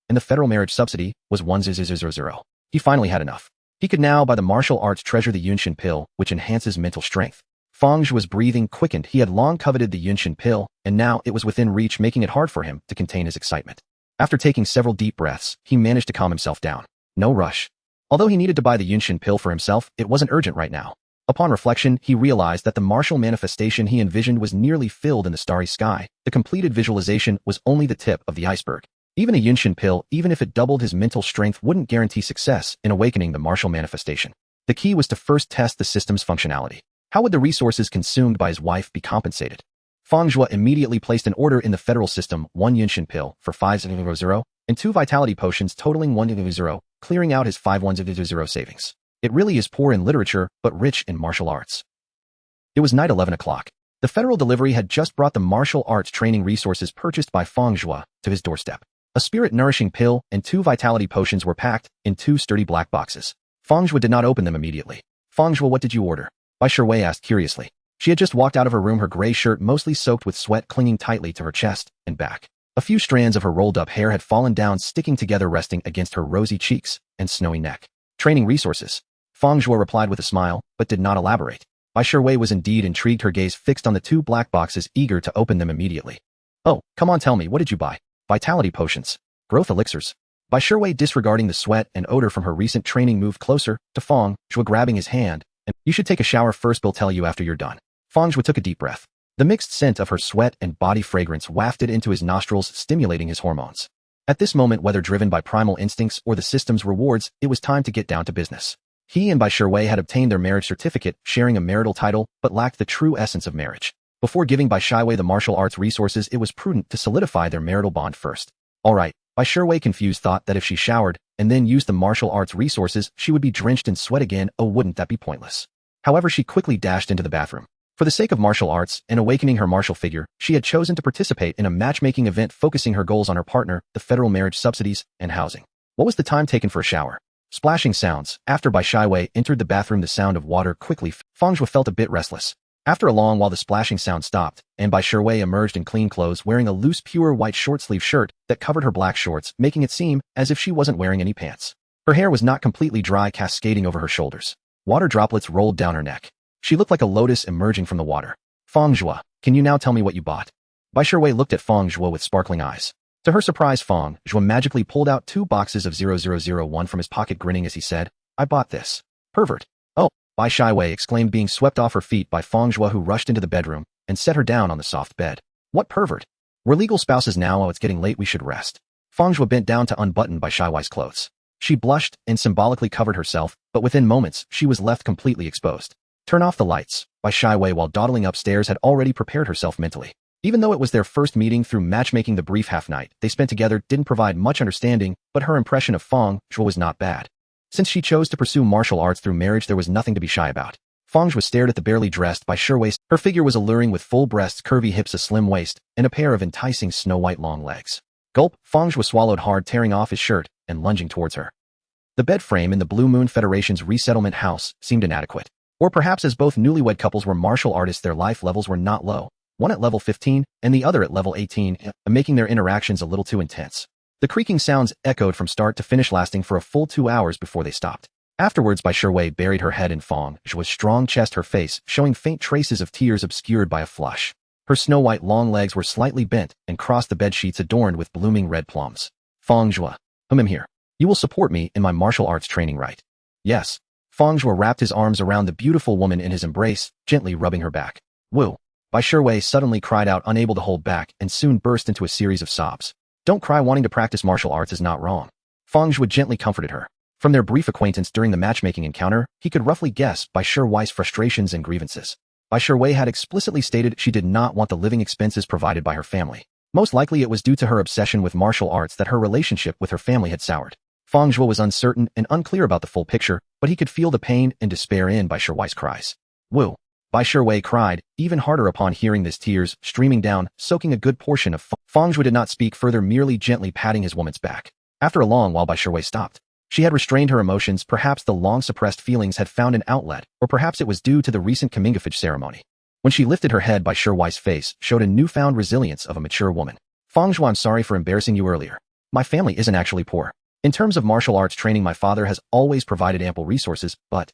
and the federal marriage subsidy was 1000. He finally had enough. He could now, by the martial arts, treasure the Yunshin pill, which enhances mental strength. Fang Zhuo's breathing quickened. He had long coveted the Yunshin pill, and now it was within reach, making it hard for him to contain his excitement. After taking several deep breaths, he managed to calm himself down. No rush. Although he needed to buy the Yunshin pill for himself, it wasn't urgent right now. Upon reflection, he realized that the martial manifestation he envisioned was nearly filled in the starry sky. The completed visualization was only the tip of the iceberg. Even a Yunshin pill, even if it doubled his mental strength, wouldn't guarantee success in awakening the martial manifestation. The key was to first test the system's functionality. How would the resources consumed by his wife be compensated? Fang Zhuo immediately placed an order in the federal system: 1 Yunshin pill for 500 and 2 vitality potions totaling 100. clearing out his 51000 savings. It really is poor in literature, but rich in martial arts. It was night 11 o'clock. The federal delivery had just brought the martial arts training resources purchased by Fang Zhuo to his doorstep. A spirit-nourishing pill and 2 vitality potions were packed in 2 sturdy black boxes. Fang Zhuo did not open them immediately. Fang Zhuo, what did you order? Bai Shiwei asked curiously. She had just walked out of her room, her gray shirt mostly soaked with sweat clinging tightly to her chest and back. A few strands of her rolled-up hair had fallen down, sticking together, resting against her rosy cheeks and snowy neck. Training resources. Fang Zhuo replied with a smile, but did not elaborate. Bai Shiwei was indeed intrigued, her gaze fixed on the 2 black boxes, eager to open them immediately. Oh, come on, tell me, what did you buy? Vitality potions. Growth elixirs. Bai Shiwei, disregarding the sweat and odor from her recent training, moved closer to Fang Zhuo, grabbing his hand. And you should take a shower first, we'll tell you after you're done. Fang Zhuo took a deep breath. The mixed scent of her sweat and body fragrance wafted into his nostrils, stimulating his hormones. At this moment, whether driven by primal instincts or the system's rewards, it was time to get down to business. He and Bai Shiwei had obtained their marriage certificate, sharing a marital title, but lacked the true essence of marriage. Before giving Bai Shiwei the martial arts resources, it was prudent to solidify their marital bond first. All right, Bai Shiwei, confused, thought that if she showered and then used the martial arts resources, she would be drenched in sweat again. Oh, wouldn't that be pointless? However, she quickly dashed into the bathroom. For the sake of martial arts and awakening her martial figure, she had chosen to participate in a matchmaking event, focusing her goals on her partner, the federal marriage subsidies, and housing. What was the time taken for a shower? Splashing sounds. After Bai Shiwei entered the bathroom, the sound of water quickly. Fang Zhuo felt a bit restless. After a long while, the splashing sound stopped, and Bai Shiwei emerged in clean clothes, wearing a loose, pure white short-sleeve shirt that covered her black shorts, making it seem as if she wasn't wearing any pants. Her hair was not completely dry, cascading over her shoulders. Water droplets rolled down her neck. She looked like a lotus emerging from the water. Fang Zhuo, can you now tell me what you bought? Bai Shiwei looked at Fang Zhuo with sparkling eyes. To her surprise, Fang Zhuo magically pulled out 2 boxes of 0001 from his pocket, grinning as he said, I bought this. Pervert. Oh, Bai Shiwei exclaimed, being swept off her feet by Fang Zhuo, who rushed into the bedroom and set her down on the soft bed. What pervert? We're legal spouses now. Oh, it's getting late, we should rest. Fang Zhuo bent down to unbutton Bai Shiwei's clothes. She blushed and symbolically covered herself, but within moments, she was left completely exposed. Turn off the lights. Bai Shiwei, while dawdling upstairs, had already prepared herself mentally. Even though it was their first meeting through matchmaking, the brief half-night they spent together didn't provide much understanding, but her impression of Fang Zhuo was not bad. Since she chose to pursue martial arts through marriage, there was nothing to be shy about. Fang Zhuo stared at the barely dressed Bai Shiwei. Her figure was alluring, with full breasts, curvy hips, a slim waist, and a pair of enticing snow-white long legs. Gulp. Fang Zhuo swallowed hard, tearing off his shirt and lunging towards her. The bed frame in the Blue Moon Federation's resettlement house seemed inadequate. Or perhaps, as both newlywed couples were martial artists, their life levels were not low. One at level 15 and the other at level 18, making their interactions a little too intense. The creaking sounds echoed from start to finish, lasting for a full 2 hours before they stopped. Afterwards, Bai Shiwei buried her head in Fang Zhuo's strong chest, her face showing faint traces of tears obscured by a flush. Her snow-white long legs were slightly bent and crossed the bed sheets adorned with blooming red plums. Fang Zhuo, I'm here. You will support me in my martial arts training, right? Yes. Fang Zhuo wrapped his arms around the beautiful woman in his embrace, gently rubbing her back. Woo! Bai Shiwei suddenly cried out, unable to hold back, and soon burst into a series of sobs. Don't cry, wanting to practice martial arts is not wrong. Fang Zhuo gently comforted her. From their brief acquaintance during the matchmaking encounter, he could roughly guess Bai Shiwei's frustrations and grievances. Bai Shiwei had explicitly stated she did not want the living expenses provided by her family. Most likely it was due to her obsession with martial arts that her relationship with her family had soured. Fang Zhuo was uncertain and unclear about the full picture, but he could feel the pain and despair in Bai Shiwei's cries. Woo! Bai Shiwei cried, even harder upon hearing this, tears streaming down, soaking a good portion of Fang Zhuo did not speak further, merely gently patting his woman's back. After a long while, Bai Shiwei stopped. She had restrained her emotions, perhaps the long-suppressed feelings had found an outlet, or perhaps it was due to the recent comingafage ceremony. When she lifted her head, Bai Shiwei's face showed a newfound resilience of a mature woman. Fang Zhuo, I'm sorry for embarrassing you earlier. My family isn't actually poor. In terms of martial arts training, my father has always provided ample resources, but...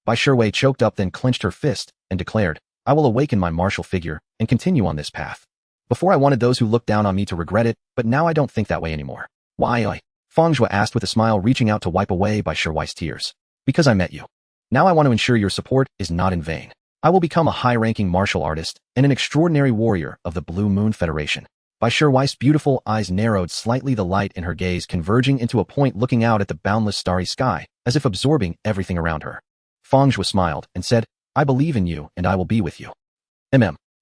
Bai Shiwei choked up, then clenched her fist and declared, I will awaken my martial figure and continue on this path. Before, I wanted those who looked down on me to regret it, but now I don't think that way anymore. Why? Fang Zhuo asked with a smile, reaching out to wipe away Bai Shiwei's tears. Because I met you. Now I want to ensure your support is not in vain. I will become a high-ranking martial artist and an extraordinary warrior of the Blue Moon Federation. Bai Shiwei's beautiful eyes narrowed slightly, the light in her gaze converging into a point, looking out at the boundless starry sky, as if absorbing everything around her. Fang Zhuo smiled and said, I believe in you and I will be with you.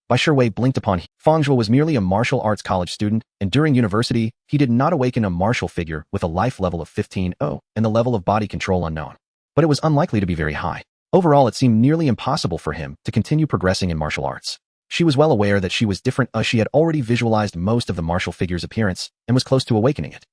Bai Shiwei blinked upon him. Fang Zhuo was merely a martial arts college student, and during university, he did not awaken a martial figure with a life level of 15-0 and the level of body control unknown. But it was unlikely to be very high. Overall, it seemed nearly impossible for him to continue progressing in martial arts. She was well aware that she was different as she had already visualized most of the martial figure's appearance and was close to awakening it.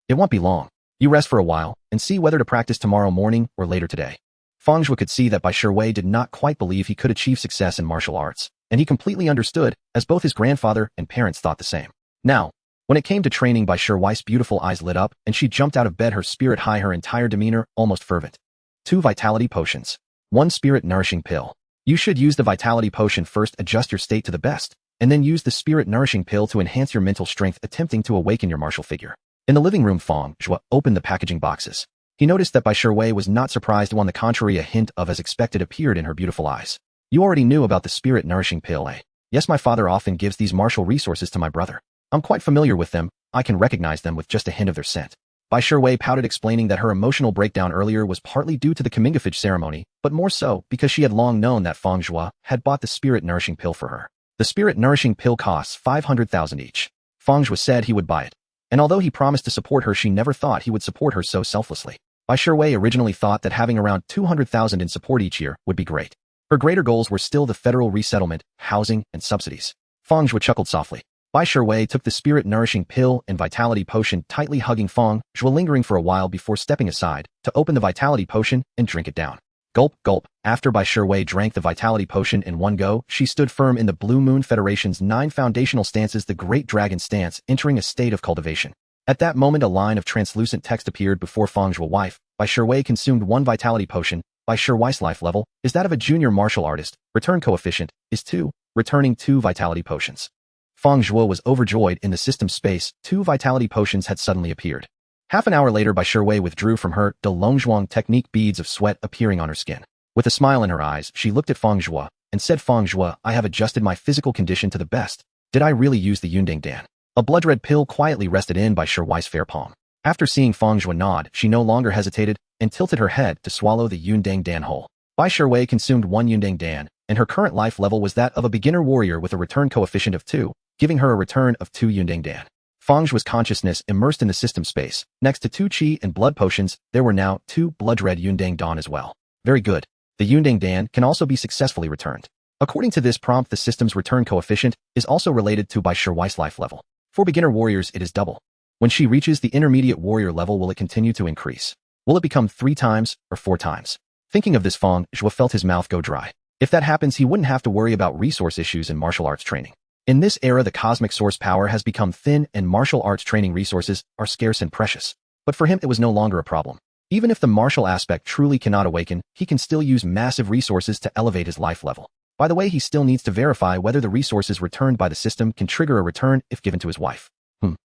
It won't be long. You rest for a while and see whether to practice tomorrow morning or later today. Fang Zhuo could see that Bai Shiwei did not quite believe he could achieve success in martial arts, and he completely understood, as both his grandfather and parents thought the same. Now, when it came to training, Bai Shiwei's beautiful eyes lit up, and she jumped out of bed, her spirit high, her entire demeanor almost fervent. 2 vitality potions. 1 spirit nourishing pill. You should use the vitality potion first, adjust your state to the best, and then use the spirit nourishing pill to enhance your mental strength, attempting to awaken your martial figure. In the living room, Fang Zhuo opened the packaging boxes. He noticed that Bai Shiwei was not surprised. On the contrary, a hint of as expected appeared in her beautiful eyes. You already knew about the spirit nourishing pill, eh? Yes, my father often gives these martial resources to my brother. I'm quite familiar with them. I can recognize them with just a hint of their scent. Bai Shiwei pouted, explaining that her emotional breakdown earlier was partly due to the comingafage ceremony, but more so because she had long known that Fang Zhuo had bought the spirit nourishing pill for her. The spirit nourishing pill costs 500,000 each. Fang Zhuo said he would buy it. And although he promised to support her, she never thought he would support her so selflessly. Bai Shiwei originally thought that having around 200,000 in support each year would be great. Her greater goals were still the federal resettlement, housing, and subsidies. Fang Zhuo chuckled softly. Bai Shiwei took the spirit-nourishing pill and vitality potion, tightly hugging Fang Zhuo, lingering for a while before stepping aside to open the vitality potion and drink it down. Gulp, gulp. After Bai Shiwei drank the vitality potion in one go, she stood firm in the Blue Moon Federation's 9 foundational stances, the Great Dragon Stance, entering a state of cultivation. At that moment, a line of translucent text appeared before Fang Zhuo. Wife, Bai Shiwei consumed 1 vitality potion. Bai Shiwei's life level is that of a junior martial artist. Return coefficient is 2, returning 2 vitality potions. Fang Zhuo was overjoyed. In the system space, 2 vitality potions had suddenly appeared. Half an hour later, Bai Shiwei withdrew from her De Longzhuang technique, beads of sweat appearing on her skin. With a smile in her eyes, she looked at Fang Zhuo and said, Fang Zhuo, I have adjusted my physical condition to the best. Did I really use the Yunding Dan? A blood-red pill quietly rested in Bai Shiwei's fair palm. After seeing Fang Zhuo nod, she no longer hesitated and tilted her head to swallow the Yunding Dan whole. Bai Shiwei consumed 1 Yunding Dan, and her current life level was that of a beginner warrior with a return coefficient of 2, giving her a return of 2 Yunding Dan. Fang Zhuo's consciousness immersed in the system space. Next to 2 qi and blood potions, there were now 2 blood-red Yunding Dan as well. Very good. The Yunding Dan can also be successfully returned. According to this prompt, the system's return coefficient is also related to Bai Shiwei's life level. For beginner warriors, it is double. When she reaches the intermediate warrior level, will it continue to increase? Will it become 3 times or 4 times? Thinking of this, Fang Zhuo felt his mouth go dry. If that happens, he wouldn't have to worry about resource issues in martial arts training. In this era, the cosmic source power has become thin and martial arts training resources are scarce and precious. But for him, it was no longer a problem. Even if the martial aspect truly cannot awaken, he can still use massive resources to elevate his life level. By the way, he still needs to verify whether the resources returned by the system can trigger a return if given to his wife.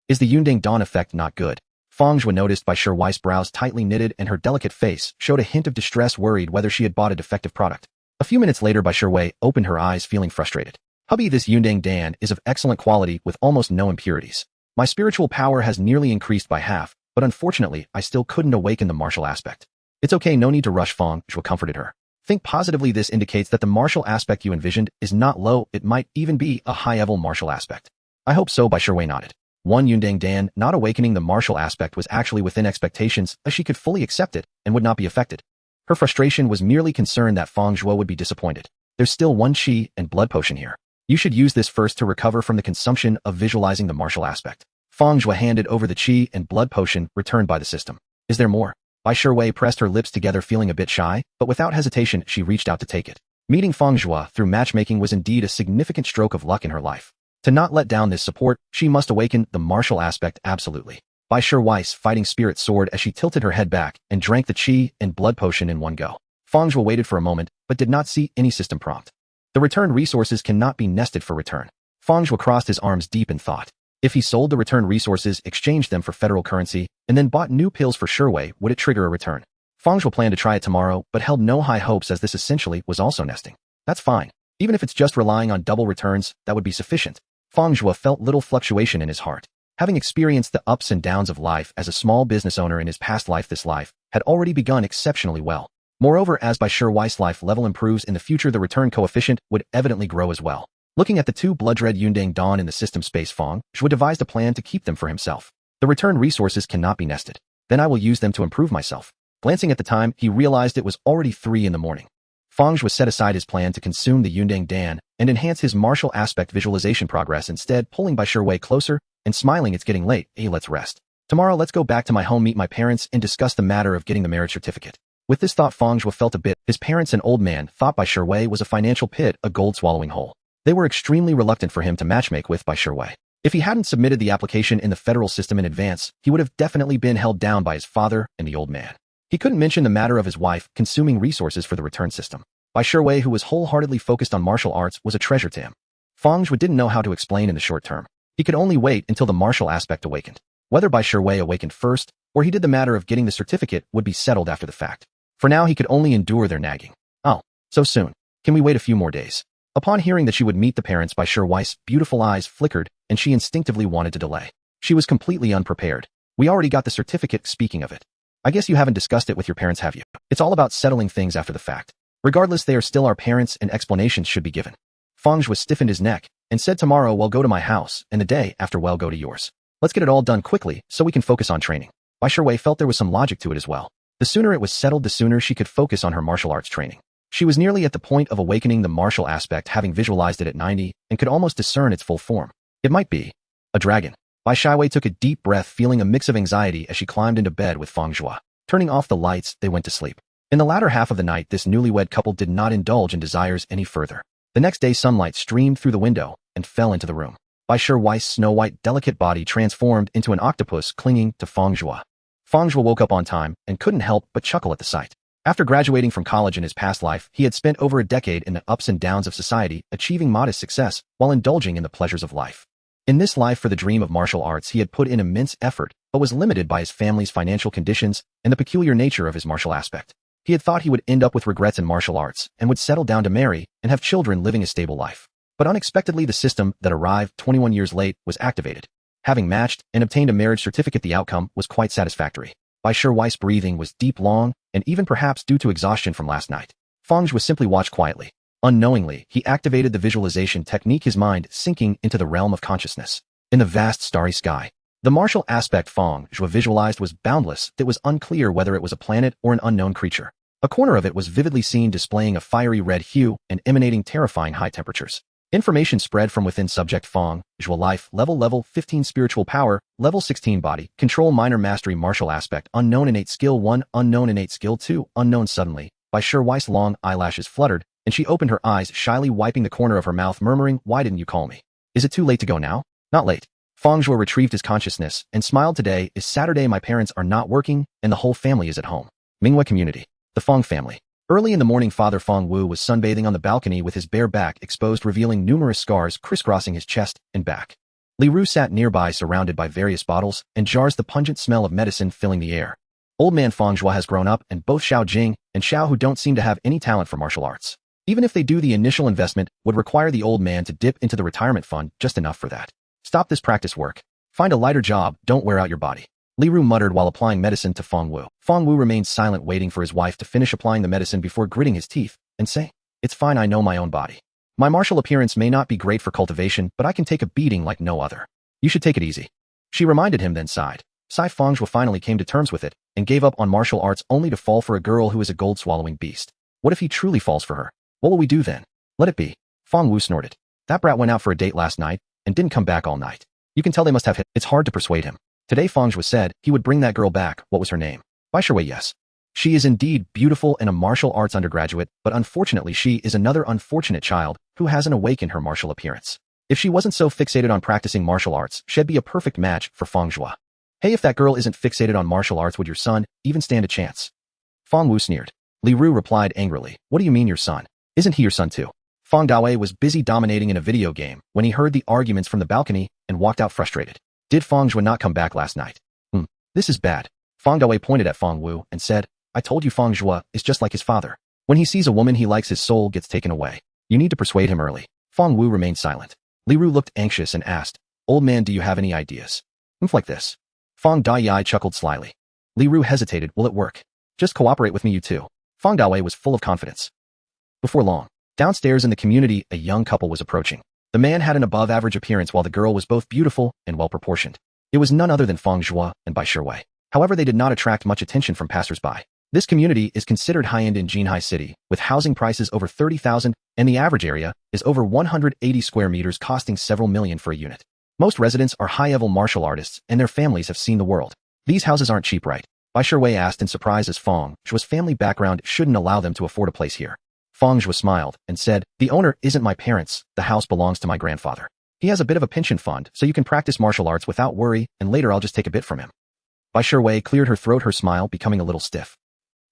Is the Yunding Dan effect not good? Fang Zhuo noticed Bai Shiwei's brows tightly knitted and her delicate face showed a hint of distress, worried whether she had bought a defective product. A few minutes later, Bai Shiwei opened her eyes, feeling frustrated. Hubby, this Yunding Dan is of excellent quality with almost no impurities. My spiritual power has nearly increased by half, but unfortunately, I still couldn't awaken the martial aspect. It's okay, no need to rush, Fang Zhuo comforted her. Think positively. This indicates that the martial aspect you envisioned is not low, it might even be a high-level martial aspect. I hope so, Bai Shiwei nodded. 1 Yunding Dan, not awakening the martial aspect, was actually within expectations, as she could fully accept it and would not be affected. Her frustration was merely concern that Fang Zhuo would be disappointed. There's still 1 qi and blood potion here. You should use this first to recover from the consumption of visualizing the martial aspect. Fang Zhuo handed over the qi and blood potion returned by the system. Is there more? Bai Shiwei pressed her lips together, feeling a bit shy, but without hesitation, she reached out to take it. Meeting Fang Zhuo through matchmaking was indeed a significant stroke of luck in her life. To not let down this support, she must awaken the martial aspect absolutely. Bai Shiwei's fighting spirit soared as she tilted her head back and drank the qi and blood potion in one go. Fang Zhuo waited for a moment, but did not see any system prompt. The returned resources cannot be nested for return. Fang Zhuo crossed his arms deep in thought. If he sold the returned resources, exchanged them for federal currency, and then bought new pills for Shiwei, would it trigger a return? Fang Zhuo planned to try it tomorrow, but held no high hopes, as this essentially was also nesting. That's fine. Even if it's just relying on double returns, that would be sufficient. Fang Zhuo felt little fluctuation in his heart. Having experienced the ups and downs of life as a small business owner in his past life, this life had already begun exceptionally well. Moreover, as Bai Shiwei's life level improves in the future, the return coefficient would evidently grow as well. Looking at the two blood-red Yundang dawn in the system space, Fang Zhuo devised a plan to keep them for himself. The returned resources cannot be nested. Then I will use them to improve myself. Glancing at the time, he realized it was already 3 in the morning. Fang Zhuo set aside his plan to consume the Yundang Dan and enhance his martial aspect visualization progress, instead pulling Bai Shiwei closer and smiling. It's getting late. Hey, let's rest. Tomorrow let's go back to my home, meet my parents, and discuss the matter of getting the marriage certificate. With this thought, Fang Zhuo felt a bit. His parents, an old man, thought Bai Shiwei was a financial pit, a gold-swallowing hole. They were extremely reluctant for him to matchmake with Bai Shiwei. If he hadn't submitted the application in the federal system in advance, he would have definitely been held down by his father and the old man. He couldn't mention the matter of his wife consuming resources for the return system. Bai Shiwei, who was wholeheartedly focused on martial arts, was a treasure to him. Fang Zhuo didn't know how to explain in the short term. He could only wait until the martial aspect awakened. Whether Bai Shiwei awakened first, or he did the matter of getting the certificate, would be settled after the fact. For now, he could only endure their nagging. Oh, so soon. Can we wait a few more days? Upon hearing that she would meet the parents, Bai Shiwei's beautiful eyes flickered, and she instinctively wanted to delay. She was completely unprepared. We already got the certificate. Speaking of it, I guess you haven't discussed it with your parents, have you? It's all about settling things after the fact. Regardless, they are still our parents and explanations should be given. Fang Zhuo stiffened his neck and said, tomorrow we'll go to my house, and the day after we'll go to yours. Let's get it all done quickly so we can focus on training. Bai Shiwei felt there was some logic to it as well. The sooner it was settled, the sooner she could focus on her martial arts training. She was nearly at the point of awakening the martial aspect, having visualized it at 90, and could almost discern its full form. It might be a dragon. Bai Shiwei took a deep breath, feeling a mix of anxiety as she climbed into bed with Fang Zhuo. Turning off the lights, they went to sleep. In the latter half of the night, this newlywed couple did not indulge in desires any further. The next day, sunlight streamed through the window and fell into the room. Bai Shiwei's snow-white, delicate body transformed into an octopus clinging to Fang Zhuo. Fang Zhuo woke up on time and couldn't help but chuckle at the sight. After graduating from college in his past life, he had spent over a decade in the ups and downs of society, achieving modest success while indulging in the pleasures of life. In this life for the dream of martial arts, he had put in immense effort, but was limited by his family's financial conditions and the peculiar nature of his martial aspect. He had thought he would end up with regrets in martial arts and would settle down to marry and have children, living a stable life. But unexpectedly, the system that arrived 21 years late was activated. Having matched and obtained a marriage certificate, the outcome was quite satisfactory. Bai Shiwei's breathing was deep, long, and even perhaps due to exhaustion from last night. Fang Zhuo simply watched quietly. Unknowingly, he activated the visualization technique, his mind sinking into the realm of consciousness. In the vast starry sky, the martial aspect Fang Zhuo visualized was boundless. It was unclear whether it was a planet or an unknown creature. A corner of it was vividly seen, displaying a fiery red hue and emanating terrifying high temperatures. Information spread from within. Subject: Fang Zhuo. Life level 15, spiritual power level 16, body control minor mastery, martial aspect unknown, innate skill 1, unknown, innate skill 2, unknown. Suddenly, Bai Shiwei's long eyelashes fluttered, and she opened her eyes shyly, wiping the corner of her mouth, murmuring, "Why didn't you call me? Is it too late to go now?" "Not late." Fang Zhuo retrieved his consciousness and smiled. "Today is Saturday. My parents are not working, and the whole family is at home." Mingwei community. The Fang family. Early in the morning, Father Fang Wu was sunbathing on the balcony with his bare back exposed, revealing numerous scars crisscrossing his chest and back. Li Ru sat nearby, surrounded by various bottles and jars, the pungent smell of medicine filling the air. Old man Fang Zhuo has grown up, and both Xiao Jing and Xiao Hu don't seem to have any talent for martial arts. Even if they do, the initial investment would require the old man to dip into the retirement fund just enough for that. Stop this practice work. Find a lighter job, don't wear out your body. Li Ru muttered while applying medicine to Fang Wu. Fang Wu remained silent, waiting for his wife to finish applying the medicine before gritting his teeth and say, "It's fine, I know my own body. My martial appearance may not be great for cultivation, but I can take a beating like no other. You should take it easy." She reminded him, then sighed. Fang Zhuo finally came to terms with it and gave up on martial arts, only to fall for a girl who is a gold-swallowing beast. What if he truly falls for her? What will we do then? Let it be. Fang Wu snorted. That brat went out for a date last night and didn't come back all night. You can tell they must have hit. It's hard to persuade him. Today Fang Zhuo said he would bring that girl back. What was her name? Bai Shiwei. Yes. She is indeed beautiful and a martial arts undergraduate, but unfortunately she is another unfortunate child who hasn't awakened her martial appearance. If she wasn't so fixated on practicing martial arts, she'd be a perfect match for Fang Zhuo. Hey, if that girl isn't fixated on martial arts, would your son even stand a chance? Fang Wu sneered. Li Ru replied angrily. What do you mean your son? Isn't he your son too? Fang Daowei was busy dominating in a video game when he heard the arguments from the balcony and walked out frustrated. Did Fang Zhuo not come back last night? This is bad. Fang Daowei pointed at Fang Wu and said, I told you Fang Zhuo is just like his father. When he sees a woman he likes, his soul gets taken away. You need to persuade him early. Fang Wu remained silent. Li Ru looked anxious and asked, Old man, do you have any ideas? Like this. Fang Daowei chuckled slyly. Li Ru hesitated. Will it work? Just cooperate with me, you two. Fang Daowei was full of confidence. Before long, downstairs in the community, a young couple was approaching. The man had an above-average appearance while the girl was both beautiful and well-proportioned. It was none other than Fang Zhuo and Bai Shiwei. However, they did not attract much attention from passers-by. This community is considered high-end in Jinhai City, with housing prices over 30,000, and the average area is over 180 square meters, costing several million for a unit. Most residents are high-level martial artists, and their families have seen the world. These houses aren't cheap, right? Bai Shiwei asked in surprise, as Fang Zhuo's family background shouldn't allow them to afford a place here. Fang Zhuo smiled and said, "The owner isn't my parents, the house belongs to my grandfather. He has a bit of a pension fund, so you can practice martial arts without worry, and later I'll just take a bit from him." Bai Shiwei cleared her throat, her smile becoming a little stiff.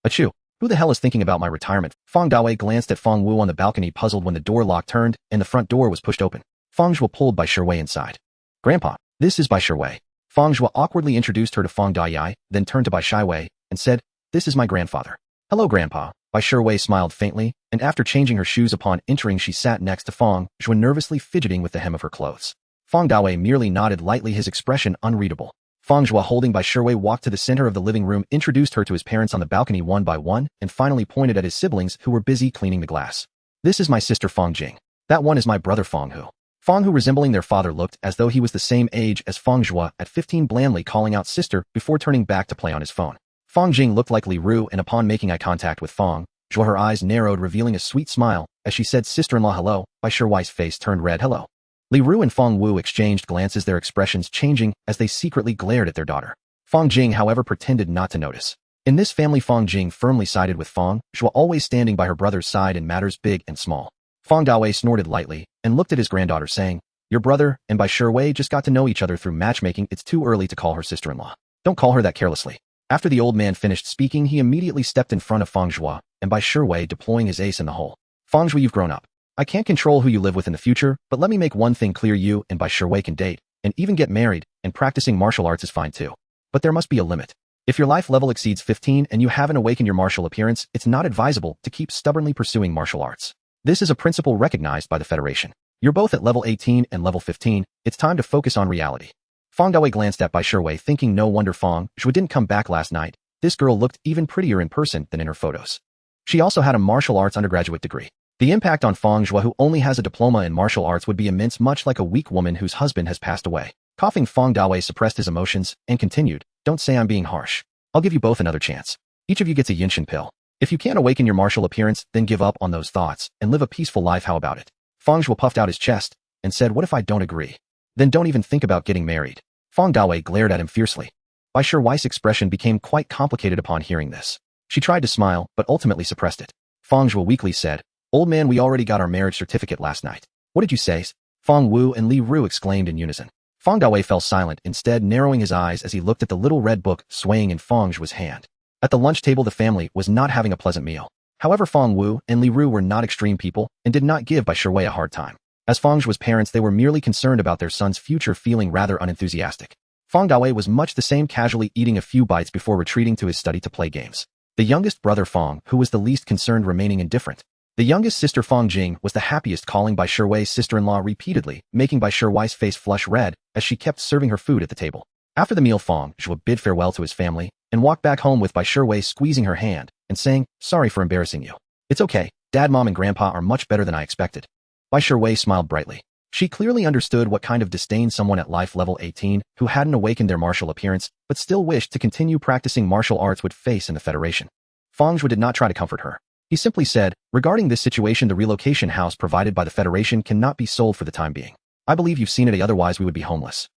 "Achoo, who the hell is thinking about my retirement?" Fang Dawei glanced at Fang Wu on the balcony, puzzled when the door lock turned and the front door was pushed open. Fang Zhuo pulled Bai Shiwei inside. "Grandpa, this is Bai Shiwei." Fang Zhuo awkwardly introduced her to Fang Dayai, then turned to Bai Shiwei and said, "This is my grandfather." "Hello, Grandpa." Bai Shiwei smiled faintly, and after changing her shoes upon entering, she sat next to Fang Zhuo, nervously fidgeting with the hem of her clothes. Fang Dawei merely nodded lightly, his expression unreadable. Fang Zhuo, holding Bai Shiwei, walked to the center of the living room, introduced her to his parents on the balcony one by one, and finally pointed at his siblings who were busy cleaning the glass. "This is my sister Fang Jing. That one is my brother Fang Hu." Fang Hu, resembling their father, looked as though he was the same age as Fang Zhuo at 15, blandly calling out "sister" before turning back to play on his phone. Fang Jing looked like Li Ru, and upon making eye contact with Fang Zhuo, her eyes narrowed, revealing a sweet smile as she said, "Sister-in-law, hello." Bai Shiwei's face turned red. "Hello." Li Ru and Fang Wu exchanged glances, their expressions changing as they secretly glared at their daughter. Fang Jing, however, pretended not to notice. In this family, Fang Jing firmly sided with Fang Zhuo, always standing by her brother's side in matters big and small. Fang Dawei snorted lightly and looked at his granddaughter, saying, "Your brother and Bai Shiwei just got to know each other through matchmaking. It's too early to call her sister-in-law. Don't call her that carelessly." After the old man finished speaking, he immediately stepped in front of Fang Zhuo and Bai Shiwei, deploying his ace in the hole. "Fang Zhuo, you've grown up. I can't control who you live with in the future, but let me make one thing clear: you and Bai Shiwei can date, and even get married, and practicing martial arts is fine too. But there must be a limit. If your life level exceeds 15 and you haven't awakened your martial appearance, it's not advisable to keep stubbornly pursuing martial arts. This is a principle recognized by the Federation. You're both at level 18 and level 15, it's time to focus on reality." Fang Dawei glanced at Bai Shiwei, thinking no wonder Fang Zhuo didn't come back last night. This girl looked even prettier in person than in her photos. She also had a martial arts undergraduate degree. The impact on Fang Zhuo, who only has a diploma in martial arts, would be immense, much like a weak woman whose husband has passed away. Coughing, Fang Dawei suppressed his emotions and continued, "Don't say I'm being harsh. I'll give you both another chance. Each of you gets a Yinshin pill. If you can't awaken your martial appearance, then give up on those thoughts and live a peaceful life. How about it?" Fang Zhuo puffed out his chest and said, "What if I don't agree? Then don't even think about getting married." Fang Dawei glared at him fiercely. Bai Shiwei's expression became quite complicated upon hearing this. She tried to smile, but ultimately suppressed it. Fang Zhuo weakly said, "Old man, we already got our marriage certificate last night." "What did you say?" Fang Wu and Li Ru exclaimed in unison. Fang Dawei fell silent, instead narrowing his eyes as he looked at the little red book swaying in Fang Zhuo's hand. At the lunch table, the family was not having a pleasant meal. However, Fang Wu and Li Ru were not extreme people and did not give Bai Shiwei a hard time. As Fang Zhuo's parents, they were merely concerned about their son's future, feeling rather unenthusiastic. Fang Dawei was much the same, casually eating a few bites before retreating to his study to play games. The youngest brother Fang, who was the least concerned, remaining indifferent. The youngest sister Fang Jing was the happiest, calling Bai Shiwei's sister-in-law repeatedly, making Bai Shiwei's face flush red as she kept serving her food at the table. After the meal, Fang Zhuo bid farewell to his family and walked back home with Bai Shiwei squeezing her hand and saying, "Sorry for embarrassing you. It's okay. Dad, Mom, and Grandpa are much better than I expected." Bai Shiwei smiled brightly. She clearly understood what kind of disdain someone at life level 18 who hadn't awakened their martial appearance but still wished to continue practicing martial arts would face in the Federation. Fang Zhuo did not try to comfort her. He simply said, "Regarding this situation, the relocation house provided by the Federation cannot be sold for the time being. I believe you've seen it, otherwise we would be homeless.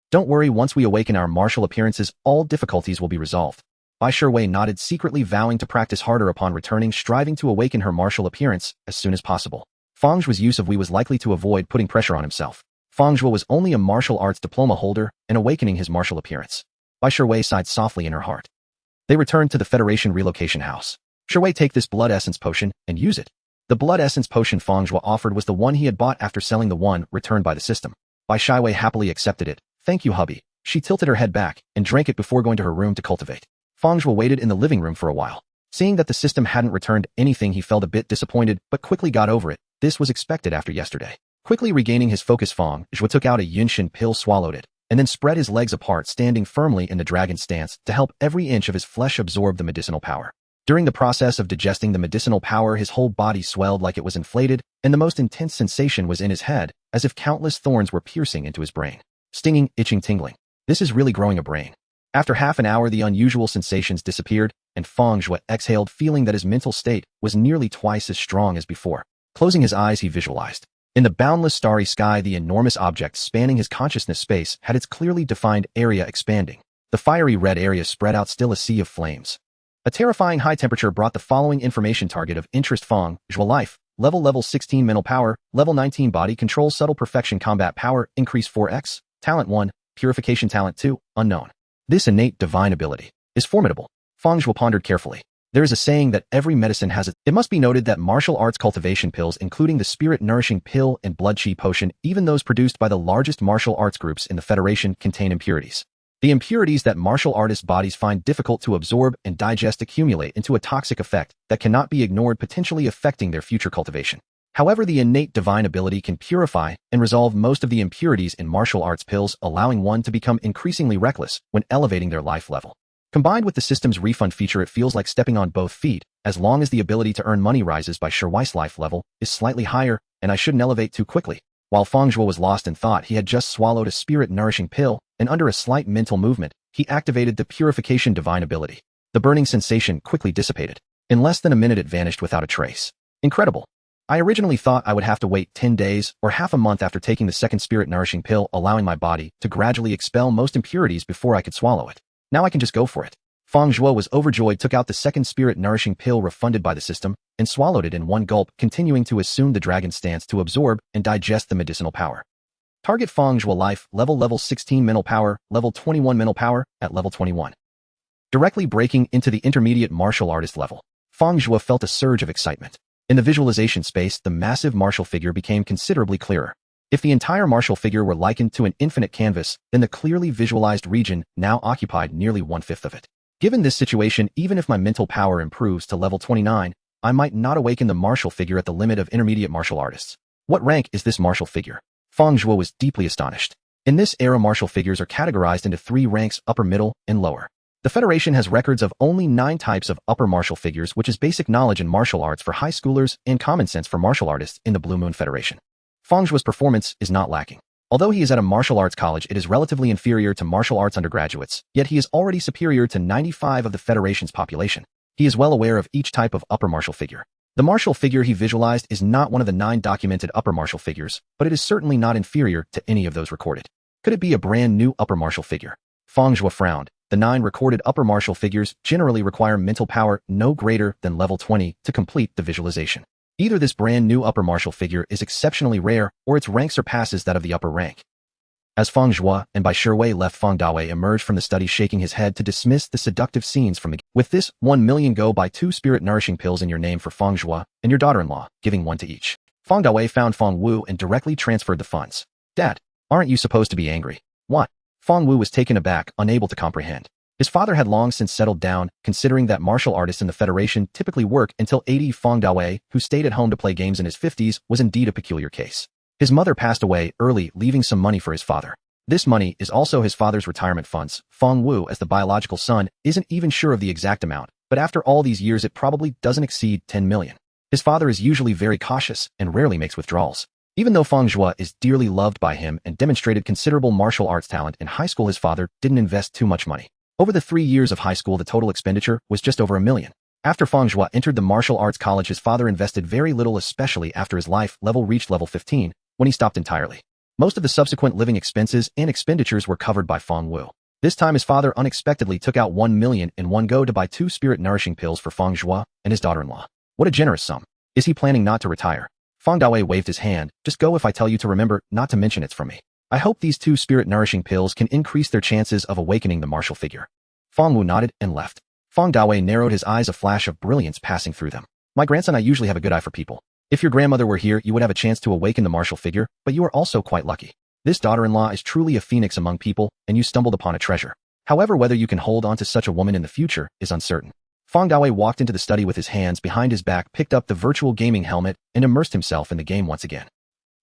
Don't worry, once we awaken our martial appearances, all difficulties will be resolved." Bai Shiwei nodded, secretly vowing to practice harder upon returning, striving to awaken her martial appearance as soon as possible. Fang Zhuo's use of "we" was likely to avoid putting pressure on himself. Fang Zhuo was only a martial arts diploma holder and awakening his martial appearance. Bai Shiwei sighed softly in her heart. They returned to the Federation relocation house. "Shiwei, take this blood essence potion and use it." The blood essence potion Fang Zhuo offered was the one he had bought after selling the one returned by the system. Bai Shiwei happily accepted it. "Thank you, hubby." She tilted her head back and drank it before going to her room to cultivate. Fang Zhuo waited in the living room for a while. Seeing that the system hadn't returned anything, he felt a bit disappointed, but quickly got over it. This was expected after yesterday. Quickly regaining his focus, Fang Zhuo took out a Yinshin pill, swallowed it, and then spread his legs apart, standing firmly in the dragon stance to help every inch of his flesh absorb the medicinal power. During the process of digesting the medicinal power, his whole body swelled like it was inflated, and the most intense sensation was in his head, as if countless thorns were piercing into his brain. Stinging, itching, tingling. This is really growing a brain. After half an hour, the unusual sensations disappeared, and Fang Zhuo exhaled, feeling that his mental state was nearly twice as strong as before. Closing his eyes, he visualized. In the boundless starry sky, the enormous object spanning his consciousness space had its clearly defined area expanding. The fiery red area spread out, still a sea of flames. A terrifying high temperature brought the following information: target of interest: Fang Zhuo, life, level 16 mental power, level 19 body control, subtle perfection, combat power, increase 4x, talent 1, purification, talent 2, unknown. This innate divine ability is formidable. Fang Zhuo pondered carefully. There is a saying that every medicine has it. It must be noted that martial arts cultivation pills, including the spirit-nourishing pill and blood chi potion, even those produced by the largest martial arts groups in the Federation, contain impurities. The impurities that martial artists' bodies find difficult to absorb and digest accumulate into a toxic effect that cannot be ignored, potentially affecting their future cultivation. However, the innate divine ability can purify and resolve most of the impurities in martial arts pills, allowing one to become increasingly reckless when elevating their life level. Combined with the system's refund feature, it feels like stepping on both feet, as long as the ability to earn money rises by Sharwei's life level is slightly higher, and I shouldn't elevate too quickly. While Fang Zhuo was lost in thought, he had just swallowed a spirit-nourishing pill, and under a slight mental movement, he activated the purification divine ability. The burning sensation quickly dissipated. In less than a minute, it vanished without a trace. Incredible. I originally thought I would have to wait 10 days or half a month after taking the second spirit-nourishing pill, allowing my body to gradually expel most impurities before I could swallow it. Now I can just go for it. Fang Zhuo was overjoyed, took out the second spirit-nourishing pill refunded by the system, and swallowed it in one gulp, continuing to assume the dragon stance to absorb and digest the medicinal power. Target: Fang Zhuo, life, level 16 mental power, level 21 mental power, at level 21. Directly breaking into the intermediate martial artist level, Fang Zhuo felt a surge of excitement. In the visualization space, the massive martial figure became considerably clearer. If the entire martial figure were likened to an infinite canvas, then the clearly visualized region now occupied nearly 1/5 of it. Given this situation, even if my mental power improves to level 29, I might not awaken the martial figure at the limit of intermediate martial artists. What rank is this martial figure? Fang Zhuo was deeply astonished. In this era, martial figures are categorized into 3 ranks: upper, middle, and lower. The Federation has records of only 9 types of upper martial figures, which is basic knowledge in martial arts for high schoolers and common sense for martial artists in the Blue Moon Federation. Fang Zhuo's performance is not lacking. Although he is at a martial arts college, it is relatively inferior to martial arts undergraduates, yet he is already superior to 95% of the Federation's population. He is well aware of each type of upper martial figure. The martial figure he visualized is not one of the 9 documented upper martial figures, but it is certainly not inferior to any of those recorded. Could it be a brand new upper martial figure? Fang Zhuo frowned. The 9 recorded upper martial figures generally require mental power no greater than level 20 to complete the visualization. Either this brand new upper martial figure is exceptionally rare, or its rank surpasses that of the upper rank. As Fang Zhuo and Bai Shiwei left, Fang Dawei emerged from the study, shaking his head to dismiss the seductive scenes from the game. With this, 1 million go buy 2 spirit-nourishing pills in your name for Fang Zhuo and your daughter-in-law, giving 1 to each. Fang Dawei found Fang Wu and directly transferred the funds. Dad, aren't you supposed to be angry? What? Fang Wu was taken aback, unable to comprehend. His father had long since settled down, considering that martial artists in the Federation typically work until 80. Fang Dawei, who stayed at home to play games in his 50s, was indeed a peculiar case. His mother passed away early, leaving some money for his father. This money is also his father's retirement funds. Fang Wu, as the biological son, isn't even sure of the exact amount, but after all these years it probably doesn't exceed 10 million. His father is usually very cautious and rarely makes withdrawals. Even though Fang Zhuo is dearly loved by him and demonstrated considerable martial arts talent in high school, his father didn't invest too much money. Over the 3 years of high school, the total expenditure was just over $1 million. After Fang Zhuo entered the martial arts college, his father invested very little, especially after his life level reached level 15, when he stopped entirely. Most of the subsequent living expenses and expenditures were covered by Fang Wu. This time his father unexpectedly took out 1 million in one go to buy 2 spirit-nourishing pills for Fang Zhuo and his daughter-in-law. What a generous sum. Is he planning not to retire? Fang Dawei waved his hand. Just go if I tell you to, remember not to mention it's from me. I hope these 2 spirit-nourishing pills can increase their chances of awakening the martial figure. Fang Wu nodded and left. Fang Dawei narrowed his eyes, a flash of brilliance passing through them. My grandson, I usually have a good eye for people. If your grandmother were here, you would have a chance to awaken the martial figure, but you are also quite lucky. This daughter-in-law is truly a phoenix among people, and you stumbled upon a treasure. However, whether you can hold on to such a woman in the future is uncertain. Fang Dawei walked into the study with his hands behind his back, picked up the virtual gaming helmet, and immersed himself in the game once again.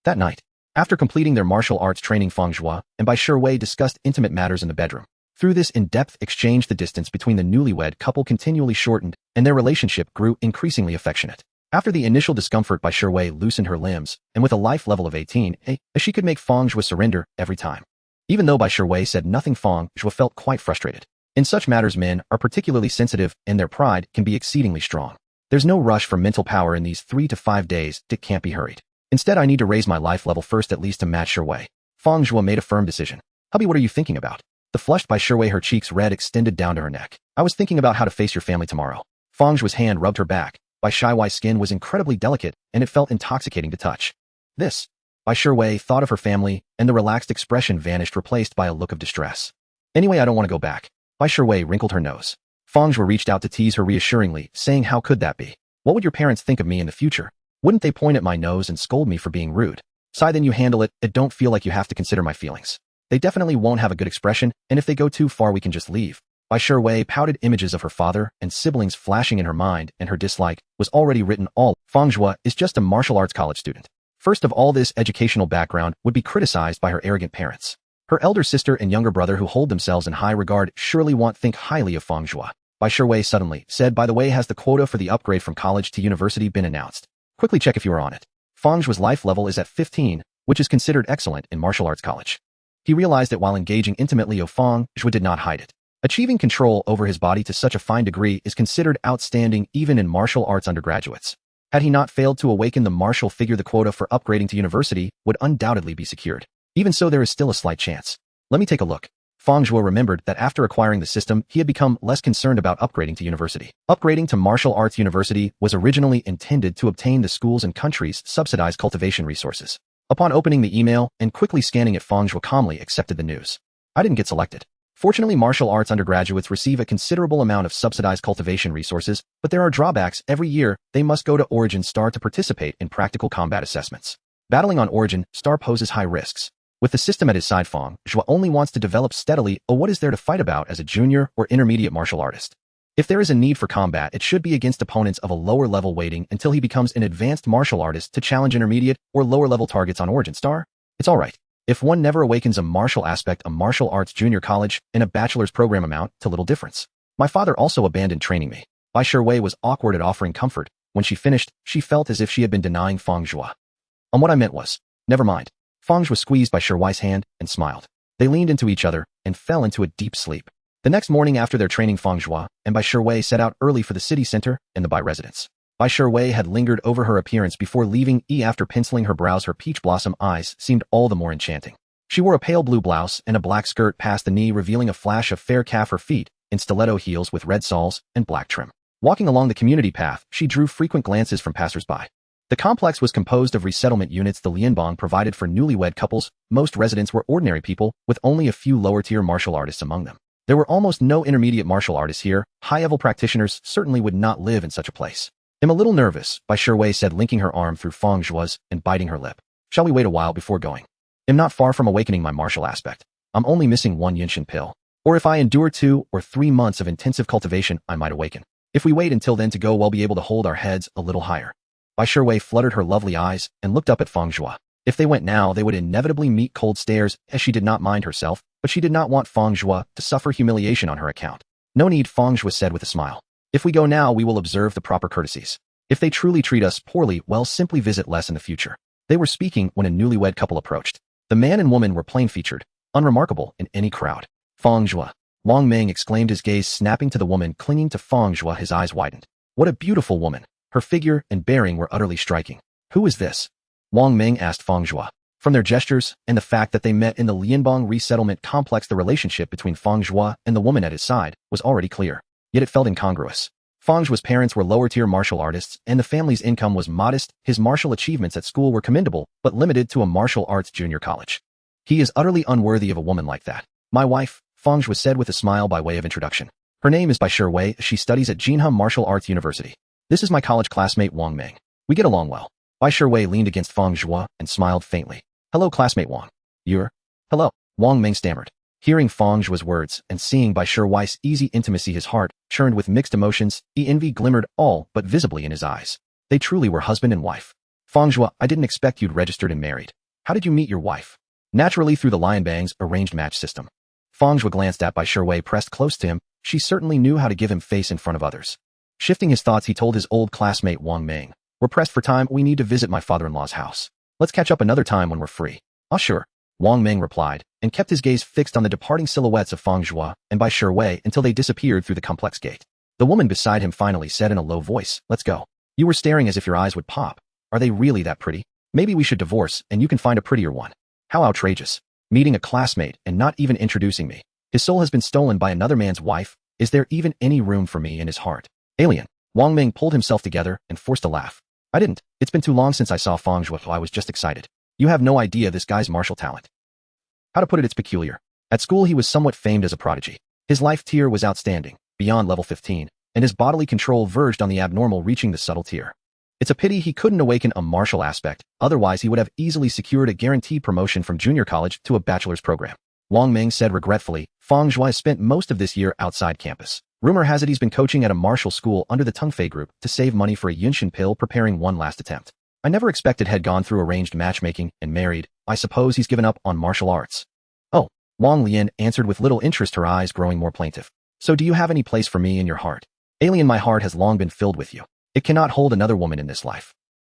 That night, after completing their martial arts training, Fang Zhuo and Bai Shiwei discussed intimate matters in the bedroom. Through this in-depth exchange, the distance between the newlywed couple continually shortened, and their relationship grew increasingly affectionate. After the initial discomfort, Bai Shiwei loosened her limbs, and with a life level of 18, she could make Fang Zhuo surrender every time. Even though Bai Shiwei said nothing, Fang Zhuo felt quite frustrated. In such matters, men are particularly sensitive, and their pride can be exceedingly strong. There's no rush for mental power in these 3 to 5 days. It can't be hurried. Instead, I need to raise my life level first, at least to match Shiwei. Fang Zhuo made a firm decision. Hubby, what are you thinking about? The flushed Bai Shiwei, her cheeks red, extended down to her neck. I was thinking about how to face your family tomorrow. Fang Zhuo's hand rubbed her back. Bai Shiwei's skin was incredibly delicate, and it felt intoxicating to touch. This. Bai Shiwei thought of her family, and the relaxed expression vanished, replaced by a look of distress. Anyway, I don't want to go back. Bai Shiwei wrinkled her nose. Fang Zhuo reached out to tease her reassuringly, saying, how could that be? What would your parents think of me in the future? Wouldn't they point at my nose and scold me for being rude? Sigh, then you handle it. It don't feel like you have to consider my feelings. They definitely won't have a good expression, and if they go too far, we can just leave. Bai Shiwei pouted, images of her father and siblings flashing in her mind, and her dislike was already written all. Fang Zhuo is just a martial arts college student. First of all, this educational background would be criticized by her arrogant parents. Her elder sister and younger brother, who hold themselves in high regard, surely won't think highly of Fang Zhuo. Bai Shiwei suddenly said, by the way, has the quota for the upgrade from college to university been announced? Quickly check if you are on it. Fang Zhuo's life level is at 15, which is considered excellent in martial arts college. He realized it while engaging intimately. Fang Zhuo did not hide it. Achieving control over his body to such a fine degree is considered outstanding even in martial arts undergraduates. Had he not failed to awaken the martial figure, the quota for upgrading to university would undoubtedly be secured. Even so, there is still a slight chance. Let me take a look. Fang Zhuo remembered that after acquiring the system, he had become less concerned about upgrading to university. Upgrading to martial arts university was originally intended to obtain the schools and countries' subsidized cultivation resources. Upon opening the email and quickly scanning it, Fang Zhuo calmly accepted the news. I didn't get selected. Fortunately, martial arts undergraduates receive a considerable amount of subsidized cultivation resources, but there are drawbacks. Every year, they must go to Origin Star to participate in practical combat assessments. Battling on Origin Star poses high risks. With the system at his side, Fang Zhuo only wants to develop steadily. What is there to fight about as a junior or intermediate martial artist? If there is a need for combat, it should be against opponents of a lower level, waiting until he becomes an advanced martial artist to challenge intermediate or lower level targets on Origin Star. It's alright. If one never awakens a martial aspect, a martial arts junior college and a bachelor's program amount to little difference. My father also abandoned training me. Bai Shiwei was awkward at offering comfort. When she finished, she felt as if she had been denying Fang Zhuo. What I meant was, never mind. Fang Zhuo squeezed Bai Shiwei's hand and smiled. They leaned into each other and fell into a deep sleep. The next morning after their training, Fang Zhuo and Bai Shiwei set out early for the city center and the Bai residence. Bai Shiwei had lingered over her appearance before leaving. After penciling her brows, her peach blossom eyes seemed all the more enchanting. She wore a pale blue blouse and a black skirt past the knee, revealing a flash of fair calf, her feet in stiletto heels with red soles and black trim. Walking along the community path, she drew frequent glances from passers-by. The complex was composed of resettlement units the Lianbang provided for newlywed couples. Most residents were ordinary people, with only a few lower-tier martial artists among them. There were almost no intermediate martial artists here. High-level practitioners certainly would not live in such a place. I'm a little nervous, Bai Shiwei said, linking her arm through Fang Zhuo's and biting her lip. Shall we wait a while before going? I'm not far from awakening my martial aspect. I'm only missing one Yinshin pill. Or if I endure 2 or 3 months of intensive cultivation, I might awaken. If we wait until then to go, we'll be able to hold our heads a little higher. Bai Shiwei fluttered her lovely eyes and looked up at Fang Zhuo. If they went now, they would inevitably meet cold stares, as she did not mind herself, but she did not want Fang Zhuo to suffer humiliation on her account. No need, Fang Zhuo said with a smile. If we go now, we will observe the proper courtesies. If they truly treat us poorly, well, simply visit less in the future. They were speaking when a newlywed couple approached. The man and woman were plain-featured, unremarkable in any crowd. Fang Zhuo. Wang Ming exclaimed, his gaze snapping to the woman clinging to Fang Zhuo. His eyes widened. What a beautiful woman. Her figure and bearing were utterly striking. Who is this? Wang Ming asked Fang Zhuo. From their gestures and the fact that they met in the Lianbang resettlement complex, the relationship between Fang Zhuo and the woman at his side was already clear. Yet it felt incongruous. Fang Zhuo's parents were lower-tier martial artists, and the family's income was modest. His martial achievements at school were commendable, but limited to a martial arts junior college. He is utterly unworthy of a woman like that. My wife, Fang Zhuo said with a smile by way of introduction. Her name is Bai Shiwei. She studies at Jinhua Martial Arts University. This is my college classmate Wang Ming. We get along well. Bai Shiwei leaned against Fang Zhuo and smiled faintly. Hello, classmate Wang. You're? Hello. Wang Ming stammered. Hearing Fang Zhuo's words and seeing Bai Shiwei's easy intimacy, his heart churned with mixed emotions. Envy glimmered all but visibly in his eyes. They truly were husband and wife. Fang Zhuo, I didn't expect you'd registered and married. How did you meet your wife? Naturally, through the Lianbang's arranged match system. Fang Zhuo glanced at Bai Shiwei pressed close to him. She certainly knew how to give him face in front of others. Shifting his thoughts, he told his old classmate Wang Ming, "We're pressed for time. We need to visit my father-in-law's house. Let's catch up another time when we're free." "Ah, sure," Wang Ming replied, and kept his gaze fixed on the departing silhouettes of Fang Zhuo and Bai Shiwei until they disappeared through the complex gate. The woman beside him finally said in a low voice, "Let's go. You were staring as if your eyes would pop. Are they really that pretty? Maybe we should divorce and you can find a prettier one." How outrageous. Meeting a classmate and not even introducing me. His soul has been stolen by another man's wife. Is there even any room for me in his heart? Alien. Wang Ming pulled himself together and forced a laugh. "I didn't. It's been too long since I saw Fang Zhuo. I was just excited. You have no idea this guy's martial talent. How to put it, it's peculiar. At school he was somewhat famed as a prodigy. His life tier was outstanding, beyond level 15, and his bodily control verged on the abnormal, reaching the subtle tier. It's a pity he couldn't awaken a martial aspect, otherwise he would have easily secured a guaranteed promotion from junior college to a bachelor's program." Wang Ming said regretfully, "Fang Zhuo has spent most of this year outside campus. Rumor has it he's been coaching at a martial school under the Tungfei group to save money for a Yunshin pill, preparing one last attempt. I never expected had gone through arranged matchmaking and married. I suppose he's given up on martial arts." "Oh," Wang Lian answered with little interest, her eyes growing more plaintive. "So do you have any place for me in your heart?" "Alien, my heart has long been filled with you. It cannot hold another woman in this life."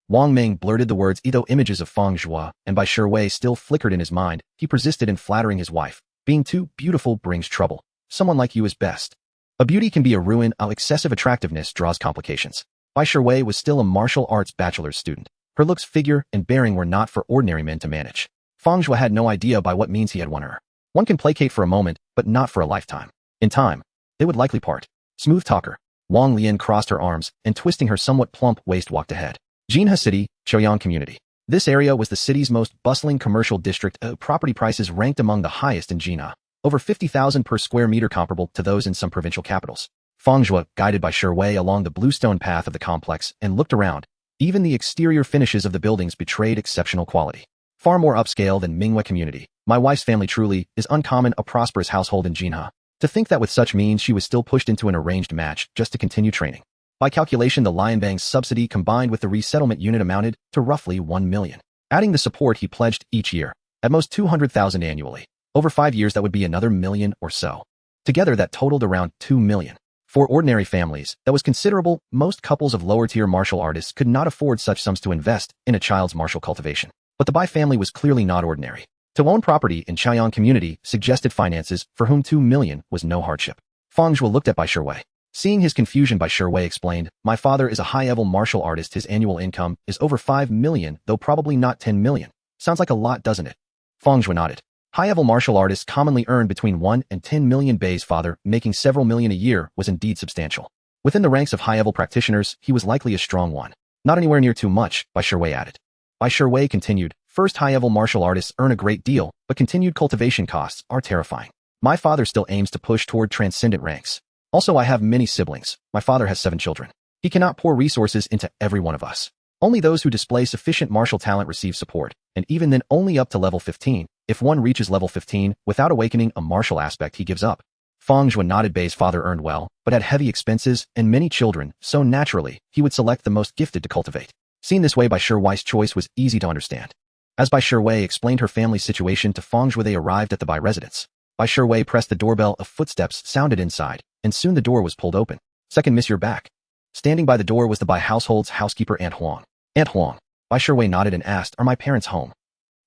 Wang Ming blurted the words, though images of Fang Zhuo and Bai Shiwei still flickered in his mind. He persisted in flattering his wife. "Being too beautiful brings trouble. Someone like you is best. A beauty can be a ruin. Our excessive attractiveness draws complications." Bai Shiwei was still a martial arts bachelor's student. Her looks, figure, and bearing were not for ordinary men to manage. Fang Zhuo had no idea by what means he had won her. One can placate for a moment, but not for a lifetime. In time, they would likely part. Smooth talker. Wang Lian crossed her arms and, twisting her somewhat plump waist, walked ahead. Jinhe City, Choyang Community. This area was the city's most bustling commercial district. Property prices ranked among the highest in Jinhe, over 50,000 per square meter, comparable to those in some provincial capitals. Fang Zhuo guided Bai Shiwei along the bluestone path of the complex and looked around. Even the exterior finishes of the buildings betrayed exceptional quality. Far more upscale than Mingwei Community. My wife's family truly is uncommon, a prosperous household in Jinhe. To think that with such means she was still pushed into an arranged match just to continue training. By calculation, the Lianbang's subsidy combined with the resettlement unit amounted to roughly 1 million. Adding the support he pledged each year, at most 200,000 annually. Over 5 years that would be another million or so. Together that totaled around 2 million. For ordinary families, that was considerable. Most couples of lower-tier martial artists could not afford such sums to invest in a child's martial cultivation. But the Bai family was clearly not ordinary. To own property in Chaoyang Community suggested finances for whom 2 million was no hardship. Fang Zhuo looked at Bai Shiwei. Seeing his confusion, Bai Shiwei explained, "My father is a high-level martial artist. His annual income is over 5 million, though probably not 10 million. Sounds like a lot, doesn't it?" Fang Zhuo nodded. High-level martial artists commonly earned between 1 and 10 million. Bai's father, making several million a year, was indeed substantial. Within the ranks of high-level practitioners, he was likely a strong one. Not anywhere near too much, Bai Shiwei added. Bai Shiwei continued, "First, high-level martial artists earn a great deal, but continued cultivation costs are terrifying. My father still aims to push toward transcendent ranks. Also, I have many siblings. My father has 7 children. He cannot pour resources into every one of us. Only those who display sufficient martial talent receive support, and even then only up to level 15. If one reaches level 15 without awakening a martial aspect, he gives up." Fang Zhuo nodded. Bai's father earned well, but had heavy expenses and many children, so naturally, he would select the most gifted to cultivate. Seen this way, Bai Shiwei's choice was easy to understand. As Bai Shiwei explained her family's situation to Fang Zhuo, they arrived at the Bai residence. Bai Shiwei pressed the doorbell. Of footsteps sounded inside, and soon the door was pulled open. "Second miss, you're back." Standing by the door was the Bai household's housekeeper, Aunt Huang. "Aunt Huang." Bai Shiwei nodded and asked, "Are my parents home?"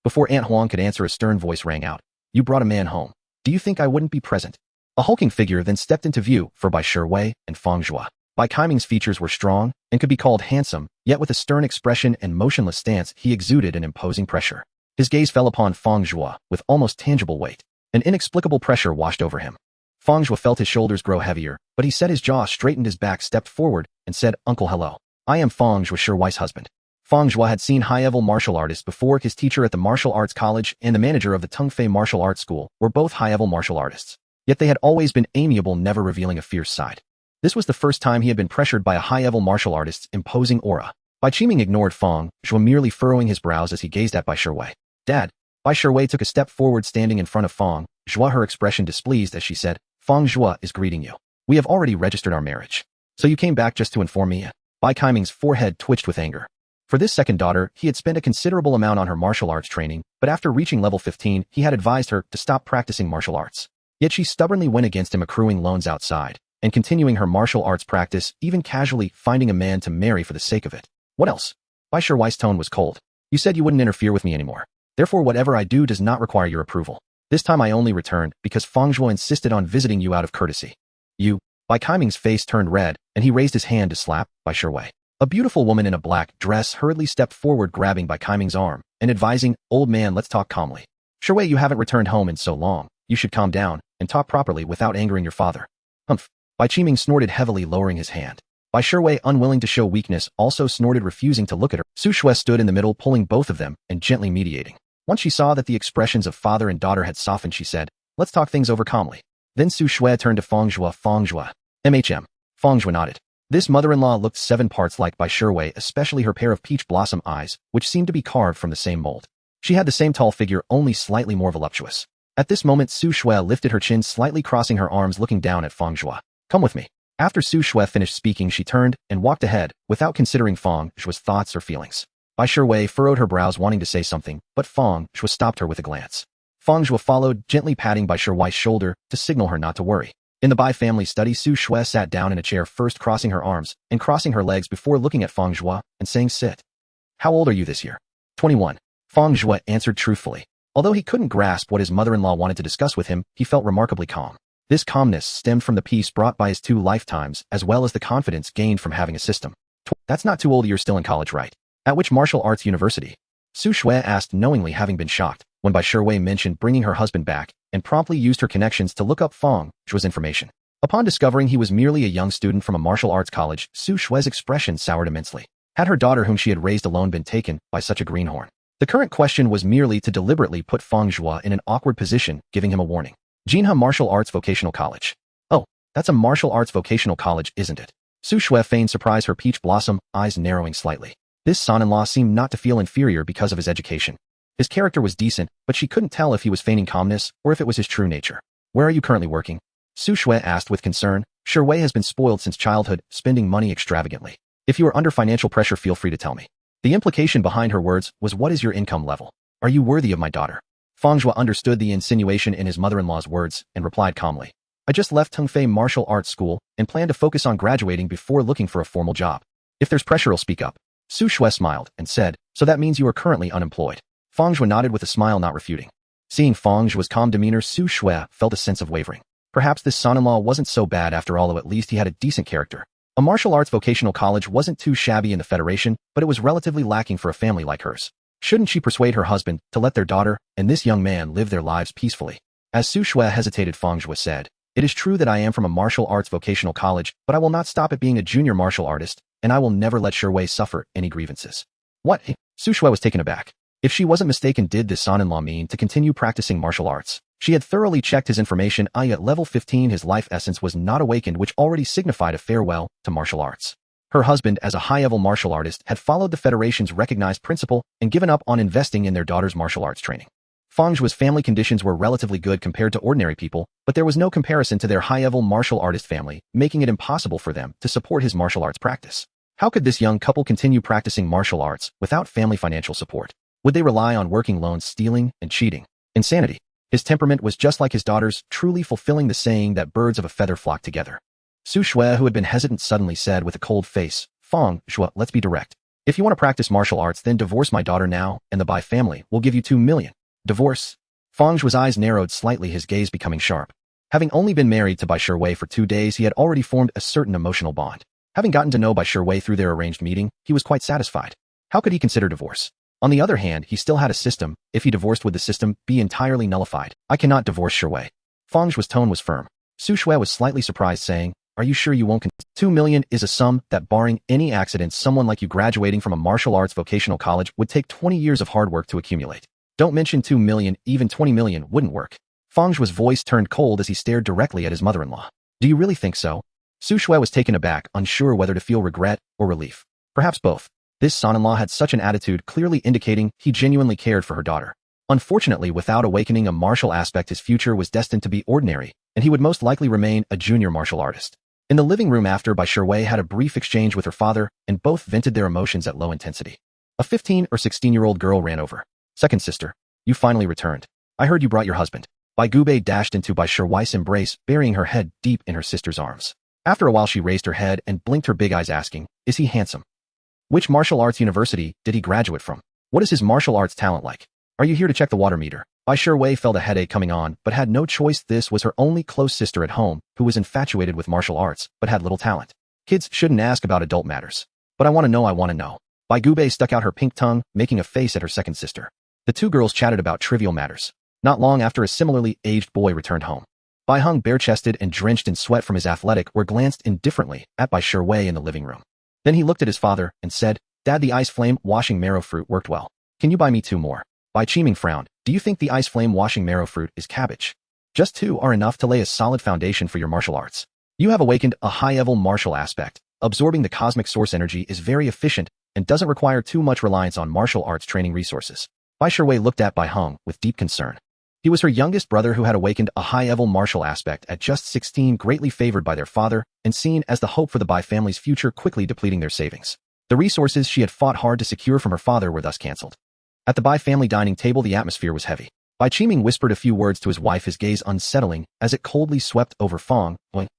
Before Aunt Huang could answer, a stern voice rang out. "You brought a man home. Do you think I wouldn't be present?" A hulking figure then stepped into view for Bai Shiwei and Fang Zhuo. Bai Kaiming's features were strong and could be called handsome, yet with a stern expression and motionless stance, he exuded an imposing pressure. His gaze fell upon Fang Zhuo with almost tangible weight. An inexplicable pressure washed over him. Fang Zhuo felt his shoulders grow heavier, but he set his jaw, straightened his back, stepped forward, and said, "Uncle, hello. I am Fang Zhuo, Shiwei's husband." Fang Zhuo had seen high-level martial artists before. His teacher at the martial arts college and the manager of the Tungfei martial arts school were both high-level martial artists. Yet they had always been amiable, never revealing a fierce side. This was the first time he had been pressured by a high-level martial artist's imposing aura. Bai Qiming ignored Fang Zhuo, merely furrowing his brows as he gazed at Bai Shiwei. "Dad." Bai Shiwei took a step forward, standing in front of Fang Zhuo, her expression displeased as she said, "Fang Zhuo is greeting you. We have already registered our marriage. So you came back just to inform me?" Bai Kaiming's forehead twitched with anger. For this second daughter, he had spent a considerable amount on her martial arts training, but after reaching level 15, he had advised her to stop practicing martial arts. Yet she stubbornly went against him, accruing loans outside and continuing her martial arts practice, even casually finding a man to marry for the sake of it. What else? Bai Shiwei's tone was cold. You said you wouldn't interfere with me anymore. Therefore, whatever I do does not require your approval. This time I only returned because Fang Zhuo insisted on visiting you out of courtesy. You. Bai Kaiming's face turned red, and he raised his hand to slap Bai Shiwei. A beautiful woman in a black dress hurriedly stepped forward, grabbing Bai Kaiming's arm and advising, "Old man, let's talk calmly. Shiwei, you haven't returned home in so long. You should calm down and talk properly without angering your father." Humph. Bai Qiming snorted heavily, lowering his hand. Bai Shiwei, unwilling to show weakness, also snorted, refusing to look at her. Su Shui stood in the middle, pulling both of them and gently mediating. Once she saw that the expressions of father and daughter had softened, she said, "Let's talk things over calmly." Then Su Shui turned to Fang Zhuo. "Fang Zhuo." "MHM." Fang Zhuo nodded. This mother-in-law looked 7 parts like Bai Shiwei, especially her pair of peach blossom eyes, which seemed to be carved from the same mold. She had the same tall figure, only slightly more voluptuous. At this moment, Su Shui lifted her chin slightly, crossing her arms, looking down at Fang Zhuo. "Come with me." After Su Shui finished speaking, she turned and walked ahead, without considering Fang Zhuo's thoughts or feelings. Bai Shiwei furrowed her brows, wanting to say something, but Fang Zhuo stopped her with a glance. Fang Zhuo followed, gently patting Bai Shiwei's shoulder to signal her not to worry. In the Bai family study, Su Shui sat down in a chair, first crossing her arms and crossing her legs before looking at Fang Zhuo and saying, "Sit." "How old are you this year?" 21. Fang Zhuo answered truthfully. Although he couldn't grasp what his mother-in-law wanted to discuss with him, he felt remarkably calm. This calmness stemmed from the peace brought by his 2 lifetimes, as well as the confidence gained from having a system. "That's not too old. You're still in college, right? At which martial arts university?" Su Shui asked, knowingly, having been shocked when Bai Shiwei mentioned bringing her husband back, and promptly used her connections to look up Fang Zhuo's information. Upon discovering he was merely a young student from a martial arts college, Su Shui's expression soured immensely. Had her daughter, whom she had raised alone, been taken by such a greenhorn? The current question was merely to deliberately put Fang Zhuo in an awkward position, giving him a warning. Jinha Martial Arts Vocational College. "Oh, that's a martial arts vocational college, isn't it?" Su Shui feigned surprise, her peach blossom eyes narrowing slightly. This son-in-law seemed not to feel inferior because of his education. His character was decent, but she couldn't tell if he was feigning calmness or if it was his true nature. "Where are you currently working?" Su Shui asked with concern. "Shiwei has been spoiled since childhood, spending money extravagantly. If you are under financial pressure, feel free to tell me." The implication behind her words was, "What is your income level? Are you worthy of my daughter?" Fang Zhuo understood the insinuation in his mother-in-law's words and replied calmly, "I just left Tongfei Martial Arts School and plan to focus on graduating before looking for a formal job. If there's pressure, I'll speak up." Su Shui smiled and said, "So that means you are currently unemployed?" Fang Zhuo nodded with a smile, not refuting. Seeing Fang Zhuo's calm demeanor, Su Shui felt a sense of wavering. Perhaps this son-in-law wasn't so bad after all, though at least he had a decent character. A martial arts vocational college wasn't too shabby in the Federation, but it was relatively lacking for a family like hers. Shouldn't she persuade her husband to let their daughter and this young man live their lives peacefully? As Su Shui hesitated, Fang Zhuo said, "It is true that I am from a martial arts vocational college, but I will not stop at being a junior martial artist, and I will never let Shiwei suffer any grievances." "What?" Su Shui was taken aback. If she wasn't mistaken, did this son-in-law mean to continue practicing martial arts? She had thoroughly checked his information, i.e. at level 15 his life essence was not awakened, which already signified a farewell to martial arts. Her husband, as a high-level martial artist, had followed the Federation's recognized principle and given up on investing in their daughter's martial arts training. Fang Zhuo's family conditions were relatively good compared to ordinary people, but there was no comparison to their high-level martial artist family, making it impossible for them to support his martial arts practice. How could this young couple continue practicing martial arts without family financial support? Would they rely on working loans, stealing, and cheating? Insanity. His temperament was just like his daughter's, truly fulfilling the saying that birds of a feather flock together. Su Shui, who had been hesitant, suddenly said with a cold face, "Fang Zhuo, let's be direct. If you want to practice martial arts, then divorce my daughter now, and the Bai family will give you 2 million. Divorce?" Fang Zhuo's eyes narrowed slightly, his gaze becoming sharp. Having only been married to Bai Shiwei for 2 days, he had already formed a certain emotional bond. Having gotten to know Bai Shiwei through their arranged meeting, he was quite satisfied. How could he consider divorce? On the other hand, he still had a system. If he divorced, would the system be entirely nullified? "I cannot divorce Shiwei." Fang Zhuo's tone was firm. Su Shui was slightly surprised, saying, "Are you sure you won't 2 million is a sum that, barring any accidents, someone like you graduating from a martial arts vocational college would take 20 years of hard work to accumulate. Don't mention 2 million, even 20 million wouldn't work." Fang Zhuo's voice turned cold as he stared directly at his mother-in-law. "Do you really think so?" Su Shui was taken aback, unsure whether to feel regret or relief. Perhaps both. This son-in-law had such an attitude, clearly indicating he genuinely cared for her daughter. Unfortunately, without awakening a martial aspect, his future was destined to be ordinary, and he would most likely remain a junior martial artist. In the living room after, Bai Shiwei had a brief exchange with her father, and both vented their emotions at low intensity. A 15 or 16-year-old girl ran over. "Second sister, you finally returned. I heard you brought your husband." Bai Gubei dashed into Bai Shiwei's embrace, burying her head deep in her sister's arms. After a while she raised her head and blinked her big eyes asking, "Is he handsome? Which martial arts university did he graduate from? What is his martial arts talent like? Are you here to check the water meter?" Bai Shiwei felt a headache coming on, but had no choice. This was her only close sister at home, who was infatuated with martial arts, but had little talent. Kids shouldn't ask about adult matters. But I want to know. Bai Gubei stuck out her pink tongue, making a face at her second sister. The two girls chatted about trivial matters. Not long after, a similarly aged boy returned home. Bai Hung, bare-chested and drenched in sweat from his athletic, glanced indifferently at Bai Shiwei in the living room. Then he looked at his father and said, "Dad, the ice flame washing marrow fruit worked well. Can you buy me 2 more? Bai Qiming frowned. "Do you think the ice flame washing marrow fruit is cabbage? Just 2 are enough to lay a solid foundation for your martial arts. You have awakened a high-level martial aspect. Absorbing the cosmic source energy is very efficient and doesn't require too much reliance on martial arts training resources." Bai Shiwei looked at Bai Hung with deep concern. He was her youngest brother who had awakened a high-level martial aspect at just 16, greatly favored by their father and seen as the hope for the Bai family's future, quickly depleting their savings. The resources she had fought hard to secure from her father were thus cancelled. At the Bai family dining table, the atmosphere was heavy. Bai Qiming whispered a few words to his wife, his gaze unsettling as it coldly swept over Fang,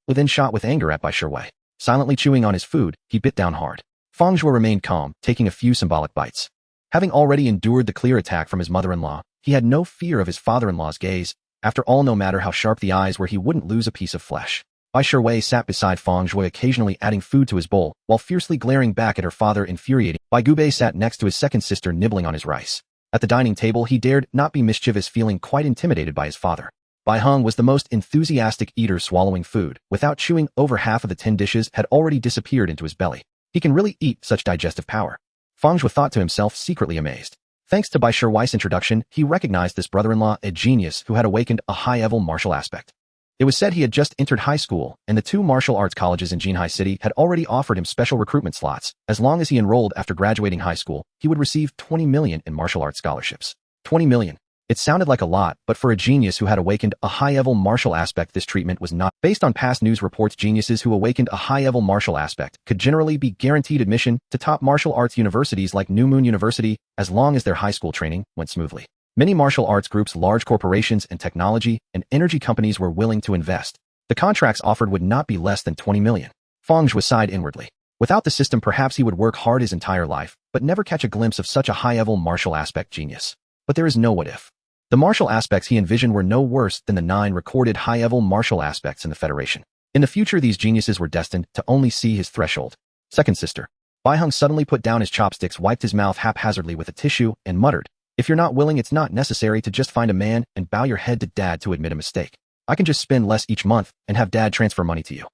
within shot with anger at Bai Shiwei. Silently chewing on his food, he bit down hard. Fang Zhuo remained calm, taking a few symbolic bites. Having already endured the clear attack from his mother-in-law, he had no fear of his father-in-law's gaze. After all, no matter how sharp the eyes were, he wouldn't lose a piece of flesh. Bai Shiwei sat beside Fang Zhuo, occasionally adding food to his bowl, while fiercely glaring back at her father, infuriating. Bai Gubei sat next to his second sister, nibbling on his rice. At the dining table, he dared not be mischievous, feeling quite intimidated by his father. Bai Hung was the most enthusiastic eater, swallowing food without chewing. Over half of the 10 dishes had already disappeared into his belly. He can really eat, such digestive power. Fang Zhuo thought to himself, secretly amazed. Thanks to Bai Shiwei's introduction, he recognized this brother-in-law, a genius who had awakened a high-level martial aspect. It was said he had just entered high school, and the 2 martial arts colleges in Jinhai City had already offered him special recruitment slots. As long as he enrolled after graduating high school, he would receive 20 million in martial arts scholarships. 20 million. It sounded like a lot, but for a genius who had awakened a high-level martial aspect, this treatment was not. Based on past news reports, geniuses who awakened a high-level martial aspect could generally be guaranteed admission to top martial arts universities like New Moon University, as long as their high school training went smoothly. Many martial arts groups, large corporations, and technology and energy companies were willing to invest. The contracts offered would not be less than 20 million. Fang Zhuo sighed inwardly. Without the system, perhaps he would work hard his entire life, but never catch a glimpse of such a high-level martial aspect genius. But there is no what if. The martial aspects he envisioned were no worse than the 9 recorded high-level martial aspects in the Federation. In the future, these geniuses were destined to only see his threshold. Second sister. Bai Hung suddenly put down his chopsticks, wiped his mouth haphazardly with a tissue, and muttered, "If you're not willing, it's not necessary to just find a man and bow your head to Dad to admit a mistake. I can just spend less each month and have Dad transfer money to you.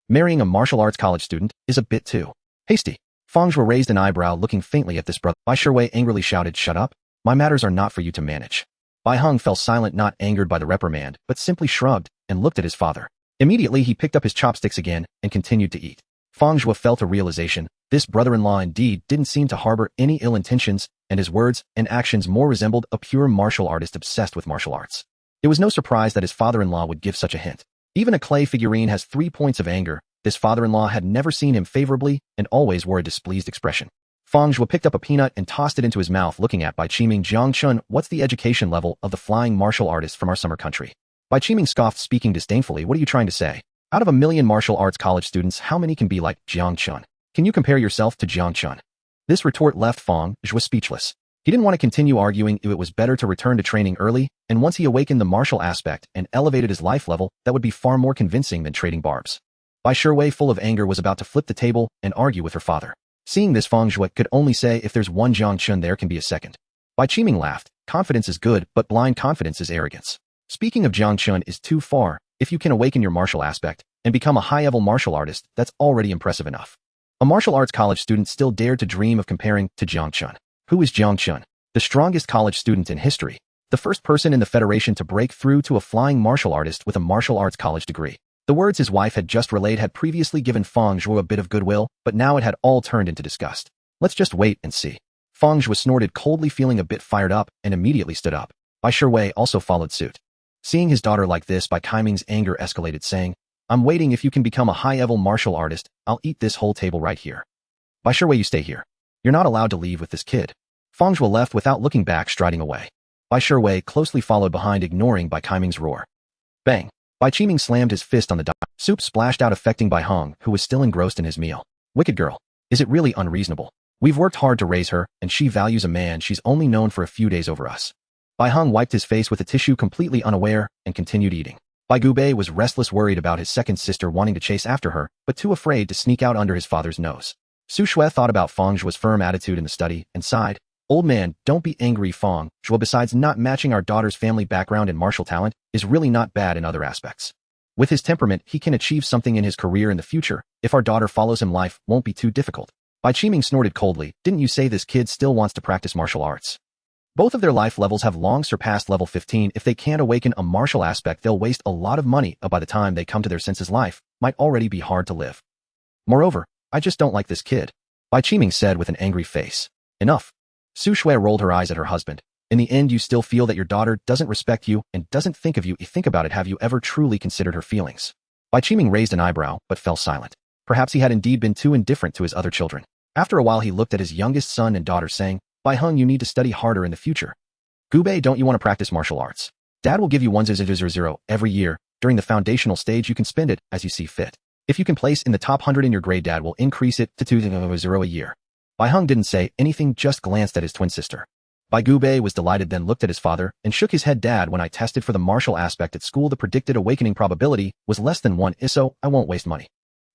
Marrying a martial arts college student is a bit too hasty." Fang Zhuo raised an eyebrow, looking faintly at this brother. Bai Shiwei angrily shouted, "Shut up. My matters are not for you to manage." Bai Hung fell silent, not angered by the reprimand, but simply shrugged and looked at his father. Immediately he picked up his chopsticks again and continued to eat. Fang Zhuo felt a realization. This brother-in-law indeed didn't seem to harbor any ill intentions, and his words and actions more resembled a pure martial artist obsessed with martial arts. It was no surprise that his father-in-law would give such a hint. Even a clay figurine has 3 points of anger. This father-in-law had never seen him favorably and always wore a displeased expression. Fang Zhuo picked up a peanut and tossed it into his mouth, looking at Bai Qiming. "Jiang Chun, what's the education level of the flying martial artist from our summer country?" Bai Qiming scoffed, speaking disdainfully. "What are you trying to say? Out of 1 million martial arts college students, how many can be like Jiang Chun? Can you compare yourself to Jiang Chun?" This retort left Fang Zhuo speechless. He didn't want to continue arguing. It was better to return to training early, and once he awakened the martial aspect and elevated his life level, that would be far more convincing than trading barbs. Bai Shiwei, full of anger, was about to flip the table and argue with her father. Seeing this, Fang Zhuo could only say, "If there's one Jiang Chun, there can be a second." Bai Qiming laughed. "Confidence is good, but blind confidence is arrogance. Speaking of Jiang Chun is too far. If you can awaken your martial aspect and become a high-level martial artist, that's already impressive enough." A martial arts college student still dared to dream of comparing to Jiang Chun. Who is Jiang Chun? The strongest college student in history. The first person in the Federation to break through to a flying martial artist with a martial arts college degree. The words his wife had just relayed had previously given Fang Zhuo a bit of goodwill, but now it had all turned into disgust. "Let's just wait and see." Fang Zhuo snorted coldly, feeling a bit fired up, and immediately stood up. Bai Shiwei also followed suit. Seeing his daughter like this, Bai Qiming's anger escalated, saying, "I'm waiting. If you can become a high-level martial artist, I'll eat this whole table right here. Bai Shiwei, you stay here. You're not allowed to leave with this kid." Fang Zhuo left without looking back, striding away. Bai Shiwei closely followed behind, ignoring Bai Qiming's roar. Bang! Bai Qiming slammed his fist on the dining. Soup splashed out, affecting Bai Hong, who was still engrossed in his meal. Wicked girl. Is it really unreasonable? We've worked hard to raise her, and she values a man she's only known for a few days over us. Bai Hong wiped his face with a tissue, completely unaware, and continued eating. Bai Gubei was restless, worried about his second sister wanting to chase after her, but too afraid to sneak out under his father's nose. Su Shui thought about Fang Zhuo's firm attitude in the study and sighed. Old man, don't be angry. Fang Zhuo, besides not matching our daughter's family background and martial talent, is really not bad in other aspects. With his temperament, he can achieve something in his career in the future. If our daughter follows him, life won't be too difficult. Bai Qiming snorted coldly. Didn't you say this kid still wants to practice martial arts? Both of their life levels have long surpassed level 15. If they can't awaken a martial aspect, they'll waste a lot of money. By the time they come to their senses, life might already be hard to live. Moreover, I just don't like this kid, Bai Qiming said with an angry face. Enough. Su Shui rolled her eyes at her husband. In the end, you still feel that your daughter doesn't respect you and doesn't think of you. Think about it. Have you ever truly considered her feelings? Bai Qiming raised an eyebrow, but fell silent. Perhaps he had indeed been too indifferent to his other children. After a while, he looked at his youngest son and daughter, saying, Bai Hong, you need to study harder in the future. Gubei, don't you want to practice martial arts? Dad will give you 100 every year. During the foundational stage, you can spend it as you see fit. If you can place in the top 100 in your grade, Dad will increase it to 200 a year. Bai Hong didn't say anything, just glanced at his twin sister. Bai Gubei was delighted, then looked at his father and shook his head. Dad, when I tested for the martial aspect at school, the predicted awakening probability was less than 1, so I won't waste money.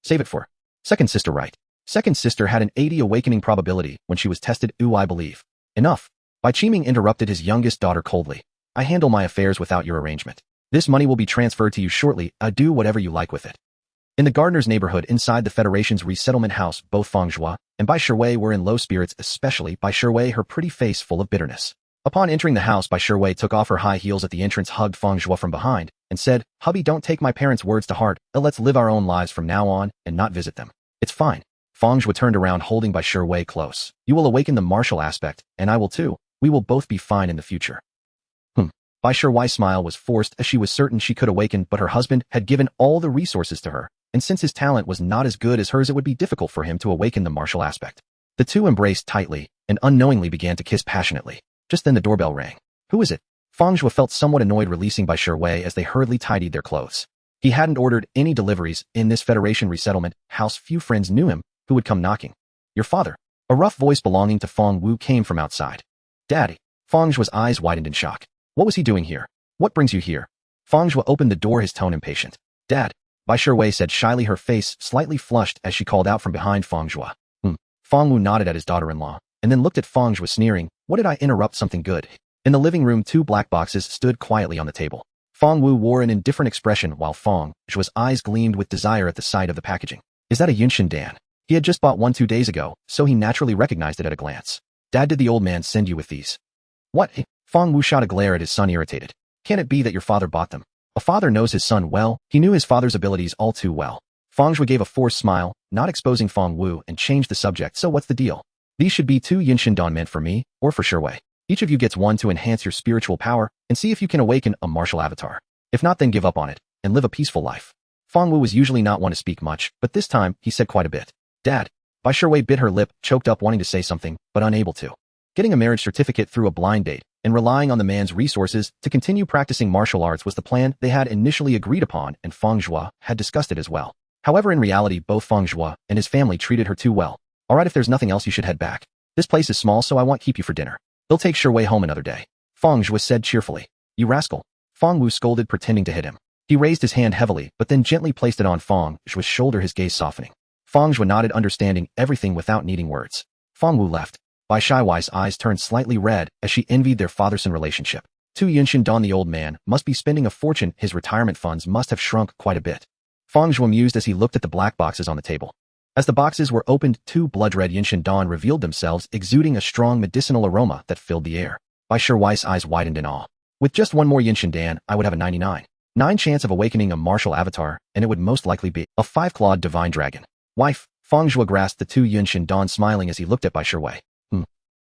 Save it for second sister, right? Second sister had an 80 awakening probability when she was tested. I believe. Enough. Bai Qiming interrupted his youngest daughter coldly. I handle my affairs without your arrangement. This money will be transferred to you shortly. Do whatever you like with it. In the gardener's neighborhood inside the Federation's resettlement house, both Fang Zhuo and Bai Shiwei were in low spirits, especially Bai Shiwei, her pretty face full of bitterness. Upon entering the house, Bai Shiwei took off her high heels at the entrance, hugged Fang Zhuo from behind, and said, Hubby, don't take my parents' words to heart. Let's live our own lives from now on and not visit them. It's fine. Fang Zhuo turned around, holding Bai Shiwei close. You will awaken the martial aspect, and I will too. We will both be fine in the future. Bai Shiwei's smile was forced, as she was certain she could awaken, but her husband had given all the resources to her, and since his talent was not as good as hers, it would be difficult for him to awaken the martial aspect. The two embraced tightly and unknowingly began to kiss passionately. Just then the doorbell rang. Who is it? Fang Zhuo felt somewhat annoyed, releasing Bai Shiwei as they hurriedly tidied their clothes. He hadn't ordered any deliveries in this Federation resettlement house. Few friends knew him who would come knocking. Your father. A rough voice belonging to Fang Wu came from outside. Daddy. Fang Zhuo's eyes widened in shock. What was he doing here? What brings you here? Fang Zhuo opened the door, his tone impatient. Dad. Bai Shiwei said shyly, her face slightly flushed as she called out from behind Fang Zhuo. Fang Wu nodded at his daughter-in-law, and then looked at Fang Zhuo, sneering. What did I interrupt? Something good. In the living room, 2 black boxes stood quietly on the table. Fang Wu wore an indifferent expression, while Fang Zhuo's eyes gleamed with desire at the sight of the packaging. Is that a Yunshin Dan? He had just bought one 2 days ago, so he naturally recognized it at a glance. Dad, did the old man send you with these? What? Fang Wu shot a glare at his son, irritated. Can it be that your father bought them? A father knows his son well. He knew his father's abilities all too well. Fang Zhuo gave a forced smile, not exposing Fang Wu, and changed the subject. So what's the deal? These should be 2 Yunshin Dan, meant for me, or for Shiwei. Each of you gets one to enhance your spiritual power and see if you can awaken a martial avatar. If not, then give up on it and live a peaceful life. Fang Wu was usually not one to speak much, but this time he said quite a bit. Dad. Bai Shiwei bit her lip, choked up, wanting to say something, but unable to. Getting a marriage certificate through a blind date and relying on the man's resources to continue practicing martial arts was the plan they had initially agreed upon, and Fang Zhuo had discussed it as well. However, in reality, both Fang Zhuo and his family treated her too well. Alright, if there's nothing else, you should head back. This place is small, so I won't keep you for dinner. They'll take Shiwei home another day. Fang Zhuo said cheerfully. You rascal. Fang Wu scolded, pretending to hit him. He raised his hand heavily, but then gently placed it on Fang Zhuo's shoulder, his gaze softening. Fang Zhuo nodded, understanding everything without needing words. Fang Wu left. Bai Shiwei's eyes turned slightly red as she envied their father-son relationship. 2 Yunshin Dan, the old man must be spending a fortune. His retirement funds must have shrunk quite a bit. Fang Zhuo mused as he looked at the black boxes on the table. As the boxes were opened, 2 blood-red Yunshin Dan revealed themselves, exuding a strong medicinal aroma that filled the air. Bai Shiwei's eyes widened in awe. With just one more Yunshin Dan, I would have a 99.9 chance of awakening a martial avatar, and it would most likely be a 5-clawed divine dragon. Wife. Fang Zhuo grasped the 2 Yunshin Dan, smiling as he looked at Bai Shiwei.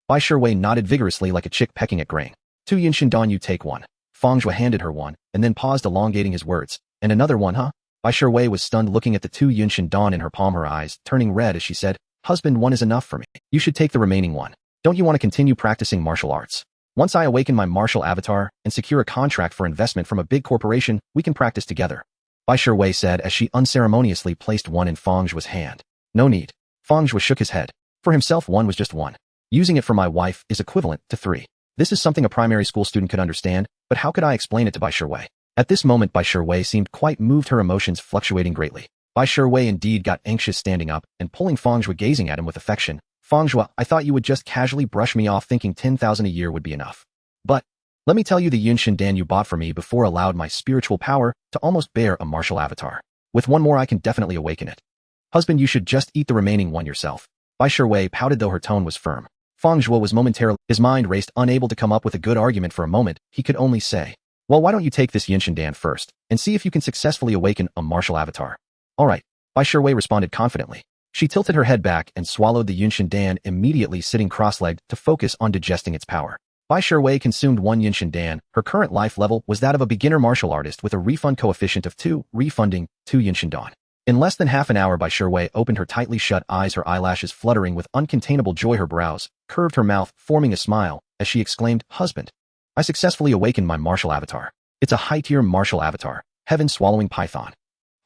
Bai Shiwei nodded vigorously like a chick pecking at grain. 2 Yunshin Dan, you take one. Fang Zhuo handed her one, and then paused, elongating his words. And another one, huh? Bai Shiwei was stunned, looking at the 2 Yunshin Dan in her palm, her eyes turning red as she said, Husband, one is enough for me. You should take the remaining one. Don't you want to continue practicing martial arts? Once I awaken my martial avatar and secure a contract for investment from a big corporation, we can practice together. Bai Shiwei said as she unceremoniously placed one in Fang Zhuo's hand. No need. Fang Zhuo shook his head. For himself, one was just one. Using it for my wife is equivalent to 3. This is something a primary school student could understand, but how could I explain it to Bai Shiwei? At this moment, Bai Shiwei seemed quite moved, her emotions fluctuating greatly. Bai Shiwei indeed got anxious, standing up and pulling Fang Zhuo, gazing at him with affection. Fang Zhuo, I thought you would just casually brush me off, thinking 10,000 a year would be enough. But let me tell you, the Yunshin Dan you bought for me before allowed my spiritual power to almost bear a martial avatar. With one more, I can definitely awaken it. Husband, you should just eat the remaining one yourself. Bai Shiwei pouted, though her tone was firm. Fang Zhuo was momentarily, his mind raced, unable to come up with a good argument. For a moment, he could only say, well, why don't you take this Yunshin Dan first, and see if you can successfully awaken a martial avatar? All right, Bai Shiwei responded confidently. She tilted her head back and swallowed the Yunshin Dan, immediately sitting cross-legged to focus on digesting its power. Bai Shiwei consumed one Yunshin Dan. Her current life level was that of a beginner martial artist with a refund coefficient of 2, refunding 2 Yunshin Dan. In less than half an hour, Bai Shiwei opened her tightly shut eyes, her eyelashes fluttering with uncontainable joy. Her brows curved, her mouth forming a smile as she exclaimed, Husband, I successfully awakened my martial avatar. It's a high-tier martial avatar, heaven-swallowing python.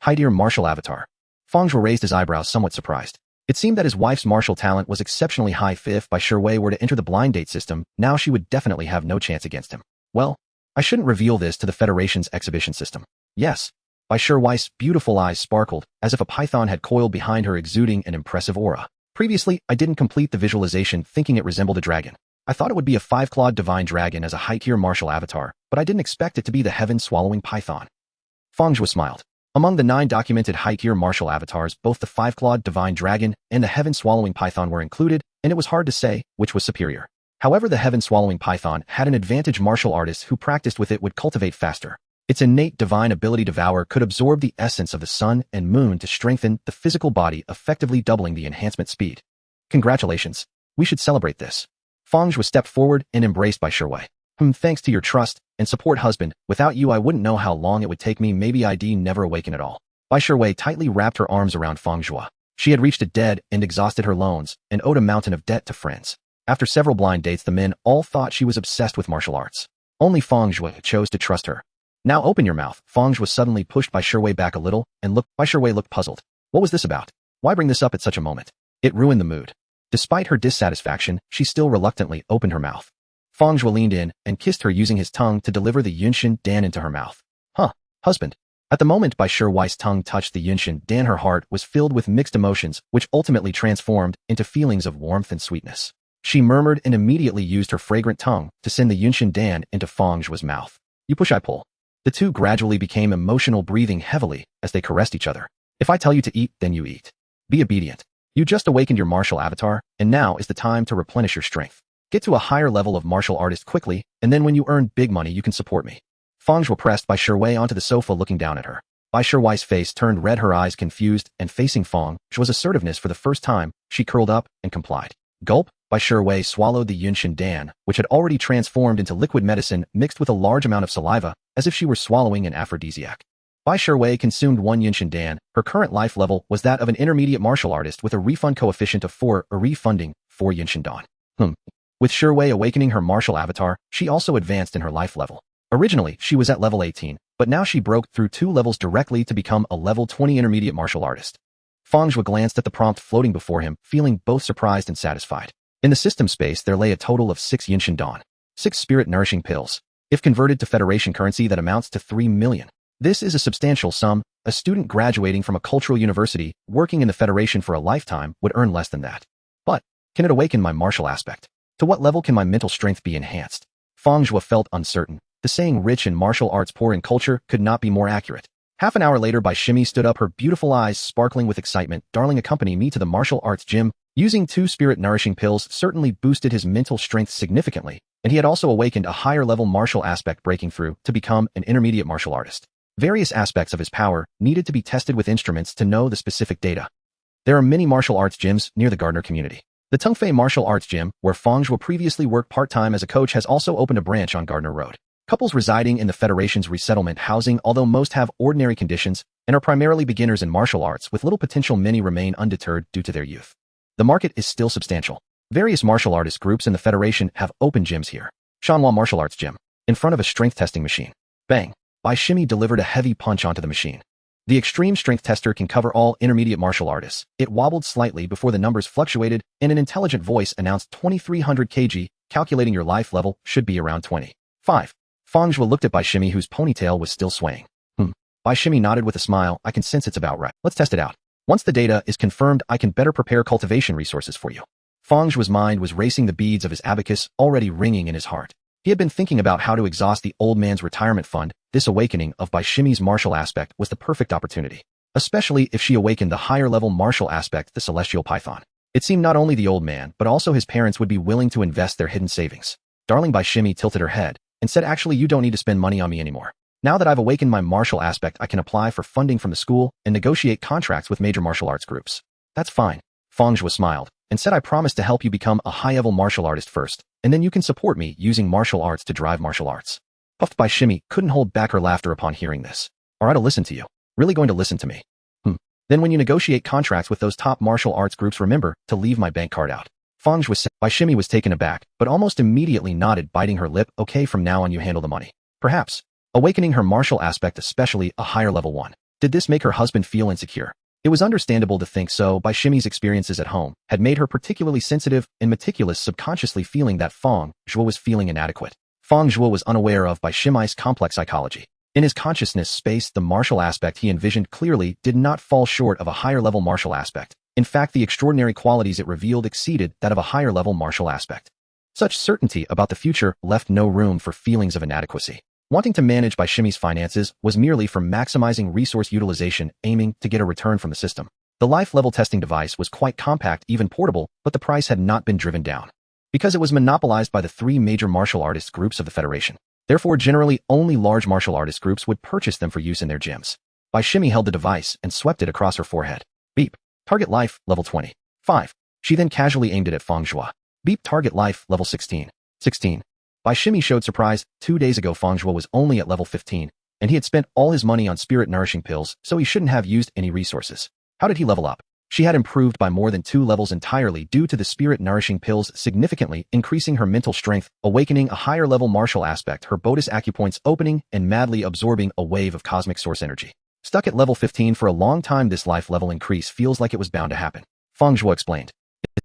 High-tier martial avatar. Fang Zhuo raised his eyebrows, somewhat surprised. It seemed that his wife's martial talent was exceptionally high. If Bai Shiwei were to enter the blind date system, now she would definitely have no chance against him. Well, I shouldn't reveal this to the Federation's exhibition system. Yes. Bai Shiwei's beautiful eyes sparkled, as if a python had coiled behind her, exuding an impressive aura. Previously, I didn't complete the visualization, thinking it resembled a dragon. I thought it would be a 5-clawed divine dragon as a high-tier martial avatar, but I didn't expect it to be the heaven-swallowing python. Fang Zhuo smiled. Among the 9 documented high-tier martial avatars, both the 5-clawed divine dragon and the heaven-swallowing python were included, and it was hard to say which was superior. However, the heaven-swallowing python had an advantage. Martial artists who practiced with it would cultivate faster. Its innate divine ability to devour could absorb the essence of the sun and moon to strengthen the physical body, effectively doubling the enhancement speed. Congratulations. We should celebrate this. Fang Zhuo stepped forward and embraced Bai Shiwei. Thanks to your trust and support, husband. Without you, I wouldn't know how long it would take me. Maybe I'd never awaken at all. Bai Shiwei tightly wrapped her arms around Fang Zhuo. She had reached a dead and exhausted her loans and owed a mountain of debt to friends. After several blind dates, the men all thought she was obsessed with martial arts. Only Fang Zhuo chose to trust her. Now open your mouth. Fang Zhuo suddenly pushed Bai Shiwei back a little and Bai Shiwei looked puzzled. What was this about? Why bring this up at such a moment? It ruined the mood. Despite her dissatisfaction, she still reluctantly opened her mouth. Fang Zhuo leaned in and kissed her, using his tongue to deliver the Yunshin Dan into her mouth. Husband. At the moment Bai Shiwei's tongue touched the Yunshin Dan, her heart was filled with mixed emotions, which ultimately transformed into feelings of warmth and sweetness. She murmured and immediately used her fragrant tongue to send the Yunshin Dan into Fang Zhuo's mouth. You push, I pull. The two gradually became emotional, breathing heavily as they caressed each other. If I tell you to eat, then you eat. Be obedient. You just awakened your martial avatar, and now is the time to replenish your strength. Get to a higher level of martial artist quickly, and then when you earn big money, you can support me. Fang Zhuo pressed Bai Shiwei onto the sofa, looking down at her. Bai Shiwei's face turned red, her eyes confused, and facing Fang Zhuo's assertiveness for the first time, she curled up and complied. Gulp. Bai Shiwei swallowed the Yunshin Dan, which had already transformed into liquid medicine mixed with a large amount of saliva, as if she were swallowing an aphrodisiac. Bai Shiwei consumed one Yunshin Dan. Her current life level was that of an intermediate martial artist with a refund coefficient of 4, a refunding 4 Yunshin Dan. With Shiwei awakening her martial avatar, she also advanced in her life level. Originally, she was at level 18, but now she broke through 2 levels directly to become a level 20 intermediate martial artist. Fang Zhuo glanced at the prompt floating before him, feeling both surprised and satisfied. In the system space, there lay a total of 6 Yunshin Dan, 6 spirit-nourishing pills. If converted to Federation currency, that amounts to 3 million. This is a substantial sum. A student graduating from a cultural university, working in the Federation for a lifetime, would earn less than that. But, can it awaken my martial aspect? To what level can my mental strength be enhanced? Fang Zhuo felt uncertain. The saying rich in martial arts, poor in culture could not be more accurate. Half an hour later, Bai Shimi stood up, her beautiful eyes sparkling with excitement. Darling, accompany me to the martial arts gym. Using 2 spirit-nourishing pills certainly boosted his mental strength significantly, and he had also awakened a higher-level martial aspect, breaking through to become an intermediate martial artist. Various aspects of his power needed to be tested with instruments to know the specific data. There are many martial arts gyms near the Gardner community. The Tungfei Martial Arts Gym, where Fang Zhuo previously worked part-time as a coach, has also opened a branch on Gardner Road. Couples residing in the Federation's resettlement housing, although most have ordinary conditions and are primarily beginners in martial arts with little potential, many remain undeterred due to their youth. The market is still substantial. Various martial artist groups in the Federation have open gyms here. Shanhua Martial Arts Gym. In front of a strength testing machine. Bang. Bai Shimi delivered a heavy punch onto the machine. The extreme strength tester can cover all intermediate martial artists. It wobbled slightly before the numbers fluctuated, and an intelligent voice announced 2300 kg, calculating your life level should be around 25. Fang Zhuo looked at Bai Shimi, whose ponytail was still swaying. Bai Shimi nodded with a smile. I can sense it's about right. Let's test it out. Once the data is confirmed, I can better prepare cultivation resources for you. Fang Zhuo's mind was racing, the beads of his abacus already ringing in his heart. He had been thinking about how to exhaust the old man's retirement fund. This awakening of Bai Shimi's martial aspect was the perfect opportunity, especially if she awakened the higher-level martial aspect, the celestial python. It seemed not only the old man, but also his parents would be willing to invest their hidden savings. Darling Bai Shimi tilted her head and said, actually, you don't need to spend money on me anymore. Now that I've awakened my martial aspect, I can apply for funding from the school and negotiate contracts with major martial arts groups. That's fine. Fang Zhuo smiled and said, I promise to help you become a high-level martial artist first, and then you can support me using martial arts to drive martial arts. Puffed Bai Shimi couldn't hold back her laughter upon hearing this. All right, I'll listen to you. Really going to listen to me? Then when you negotiate contracts with those top martial arts groups, remember to leave my bank card out. Fang Zhuo said. Bai Shimi was taken aback, but almost immediately nodded, biting her lip. Okay, from now on you handle the money. Perhaps. Awakening her martial aspect, especially a higher level one. Did this make her husband feel insecure? It was understandable to think so. Bai Shimi's experiences at home had made her particularly sensitive and meticulous, subconsciously feeling that Fang Zhuo was feeling inadequate. Fang Zhuo was unaware of Bai Shimi's complex psychology. In his consciousness space, the martial aspect he envisioned clearly did not fall short of a higher-level martial aspect. In fact, the extraordinary qualities it revealed exceeded that of a higher-level martial aspect. Such certainty about the future left no room for feelings of inadequacy. Wanting to manage Bai Shimi's finances was merely for maximizing resource utilization, aiming to get a return from the system. The life-level testing device was quite compact, even portable, but the price had not been driven down, because it was monopolized by the three major martial artist groups of the Federation. Therefore, generally, only large martial artist groups would purchase them for use in their gyms. Bai Shimi held the device and swept it across her forehead. Beep. Target life, level 25. She then casually aimed it at Fang Zhuo. Beep. Target life, level 16. 16. Bai Shimi showed surprise. 2 days ago, Fang Zhuo was only at level 15, and he had spent all his money on spirit-nourishing pills, so he shouldn't have used any resources. How did he level up? She had improved by more than 2 levels entirely due to the spirit-nourishing pills, significantly increasing her mental strength, awakening a higher-level martial aspect, her bodus acupoints opening and madly absorbing a wave of cosmic source energy. Stuck at level 15 for a long time, this life level increase feels like it was bound to happen. Fang Zhuo explained.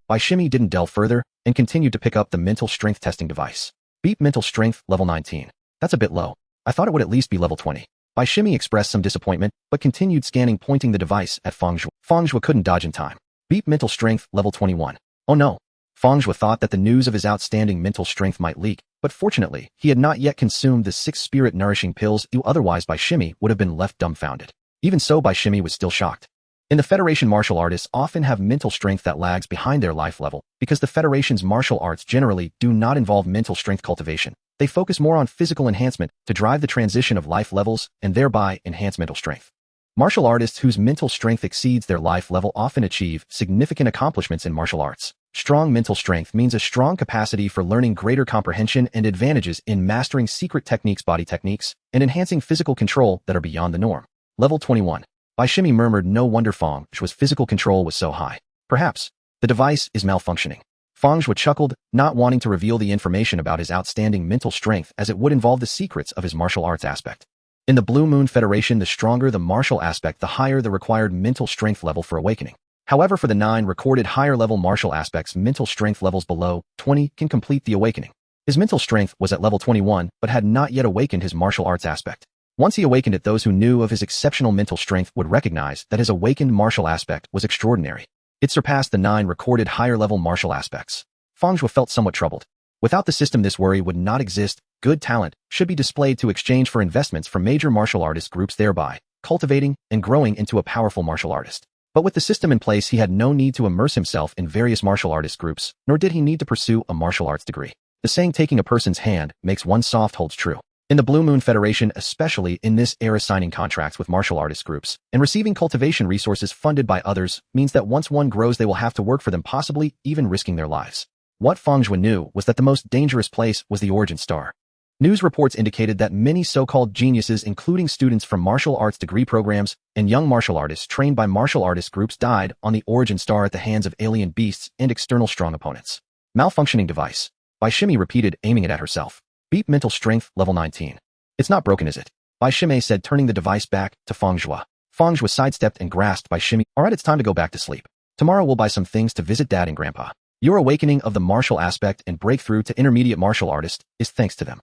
Bai Shimi didn't delve further and continued to pick up the mental strength testing device. Beep. Mental strength, level 19. That's a bit low. I thought it would at least be level 20. Bai Shimi expressed some disappointment, but continued scanning, pointing the device at Fang Zhuo. Fang Zhuo couldn't dodge in time. Beep. Mental strength, level 21. Oh no. Fang Zhuo thought that the news of his outstanding mental strength might leak, but fortunately, he had not yet consumed the 6 spirit-nourishing pills, otherwise Bai Shimi would have been left dumbfounded. Even so, Bai Shimi was still shocked. In the Federation, martial artists often have mental strength that lags behind their life level, because the Federation's martial arts generally do not involve mental strength cultivation. They focus more on physical enhancement to drive the transition of life levels and thereby enhance mental strength. Martial artists whose mental strength exceeds their life level often achieve significant accomplishments in martial arts. Strong mental strength means a strong capacity for learning, greater comprehension and advantages in mastering secret techniques, body techniques, and enhancing physical control that are beyond the norm. Level 21. Bai Shimi murmured, no wonder Fang Zhuo's physical control was so high. Perhaps the device is malfunctioning. Fang Zhuo chuckled, not wanting to reveal the information about his outstanding mental strength as it would involve the secrets of his martial arts aspect. In the Blue Moon Federation, the stronger the martial aspect, the higher the required mental strength level for awakening. However, for the 9 recorded higher-level martial aspects, mental strength levels below 20 can complete the awakening. His mental strength was at level 21, but had not yet awakened his martial arts aspect. Once he awakened it, those who knew of his exceptional mental strength would recognize that his awakened martial aspect was extraordinary. It surpassed the 9 recorded higher-level martial aspects. Fang Zhuo felt somewhat troubled. Without the system, this worry would not exist. Good talent should be displayed to exchange for investments from major martial artist groups, thereby cultivating and growing into a powerful martial artist. But with the system in place, he had no need to immerse himself in various martial artist groups, nor did he need to pursue a martial arts degree. The saying, taking a person's hand makes one soft, holds true. In the Blue Moon Federation, especially in this era, signing contracts with martial artist groups and receiving cultivation resources funded by others means that once one grows, they will have to work for them, possibly even risking their lives. What Fang Zhuo knew was that the most dangerous place was the origin star. News reports indicated that many so-called geniuses, including students from martial arts degree programs and young martial artists trained by martial artist groups, died on the origin star at the hands of alien beasts and external strong opponents. Malfunctioning device. Bai Shimi repeated, aiming it at herself. Beep mental strength, level 19. It's not broken, is it? Bai Shimei said, turning the device back to Fang Zhuo. Fang Zhuo sidestepped and grasped Bai Shimei. Alright, it's time to go back to sleep. Tomorrow we'll buy some things to visit Dad and Grandpa. Your awakening of the martial aspect and breakthrough to intermediate martial artist is thanks to them.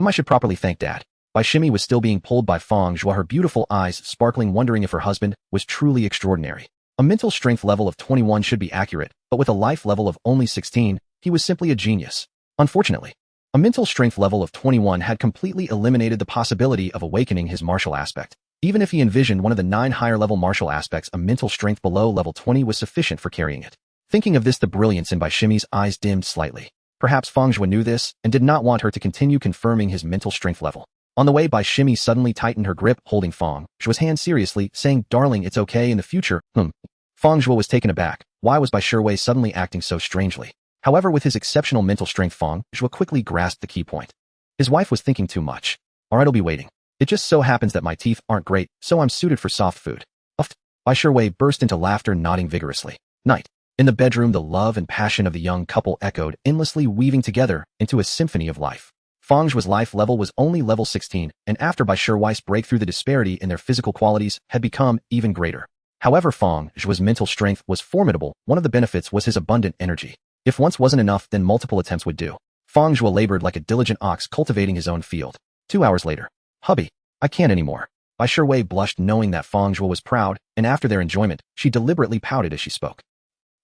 I should properly thank Dad. Bai Shimei was still being pulled by Fang Zhuo, her beautiful eyes sparkling, wondering if her husband was truly extraordinary. A mental strength level of 21 should be accurate, but with a life level of only 16, he was simply a genius. Unfortunately, a mental strength level of 21 had completely eliminated the possibility of awakening his martial aspect. Even if he envisioned one of the 9 higher-level martial aspects, a mental strength below level 20 was sufficient for carrying it. Thinking of this, the brilliance in Bai Shimei's eyes dimmed slightly. Perhaps Fang Zhuo knew this and did not want her to continue confirming his mental strength level. On the way, Bai Shimei suddenly tightened her grip, holding Fang Zhuo's hand seriously, saying, "Darling, it's okay in the future." Fang Zhuo was taken aback. Why was Bai Shimei suddenly acting so strangely? However, with his exceptional mental strength, Fang Zhuo quickly grasped the key point. His wife was thinking too much. Alright, I'll be waiting. It just so happens that my teeth aren't great, so I'm suited for soft food. Uffed. Bai Shimei burst into laughter, nodding vigorously. Night. In the bedroom, the love and passion of the young couple echoed, endlessly weaving together into a symphony of life. Fang Zhuo's life level was only level 16, and after Bai Shimei's breakthrough, the disparity in their physical qualities had become even greater. However, Fang Zhuo's mental strength was formidable. One of the benefits was his abundant energy. If once wasn't enough, then multiple attempts would do. Fang Zhuo labored like a diligent ox, cultivating his own field. 2 hours later. Hubby, I can't anymore. Bai Shimei blushed, knowing that Fang Zhuo was proud, and after their enjoyment, she deliberately pouted as she spoke.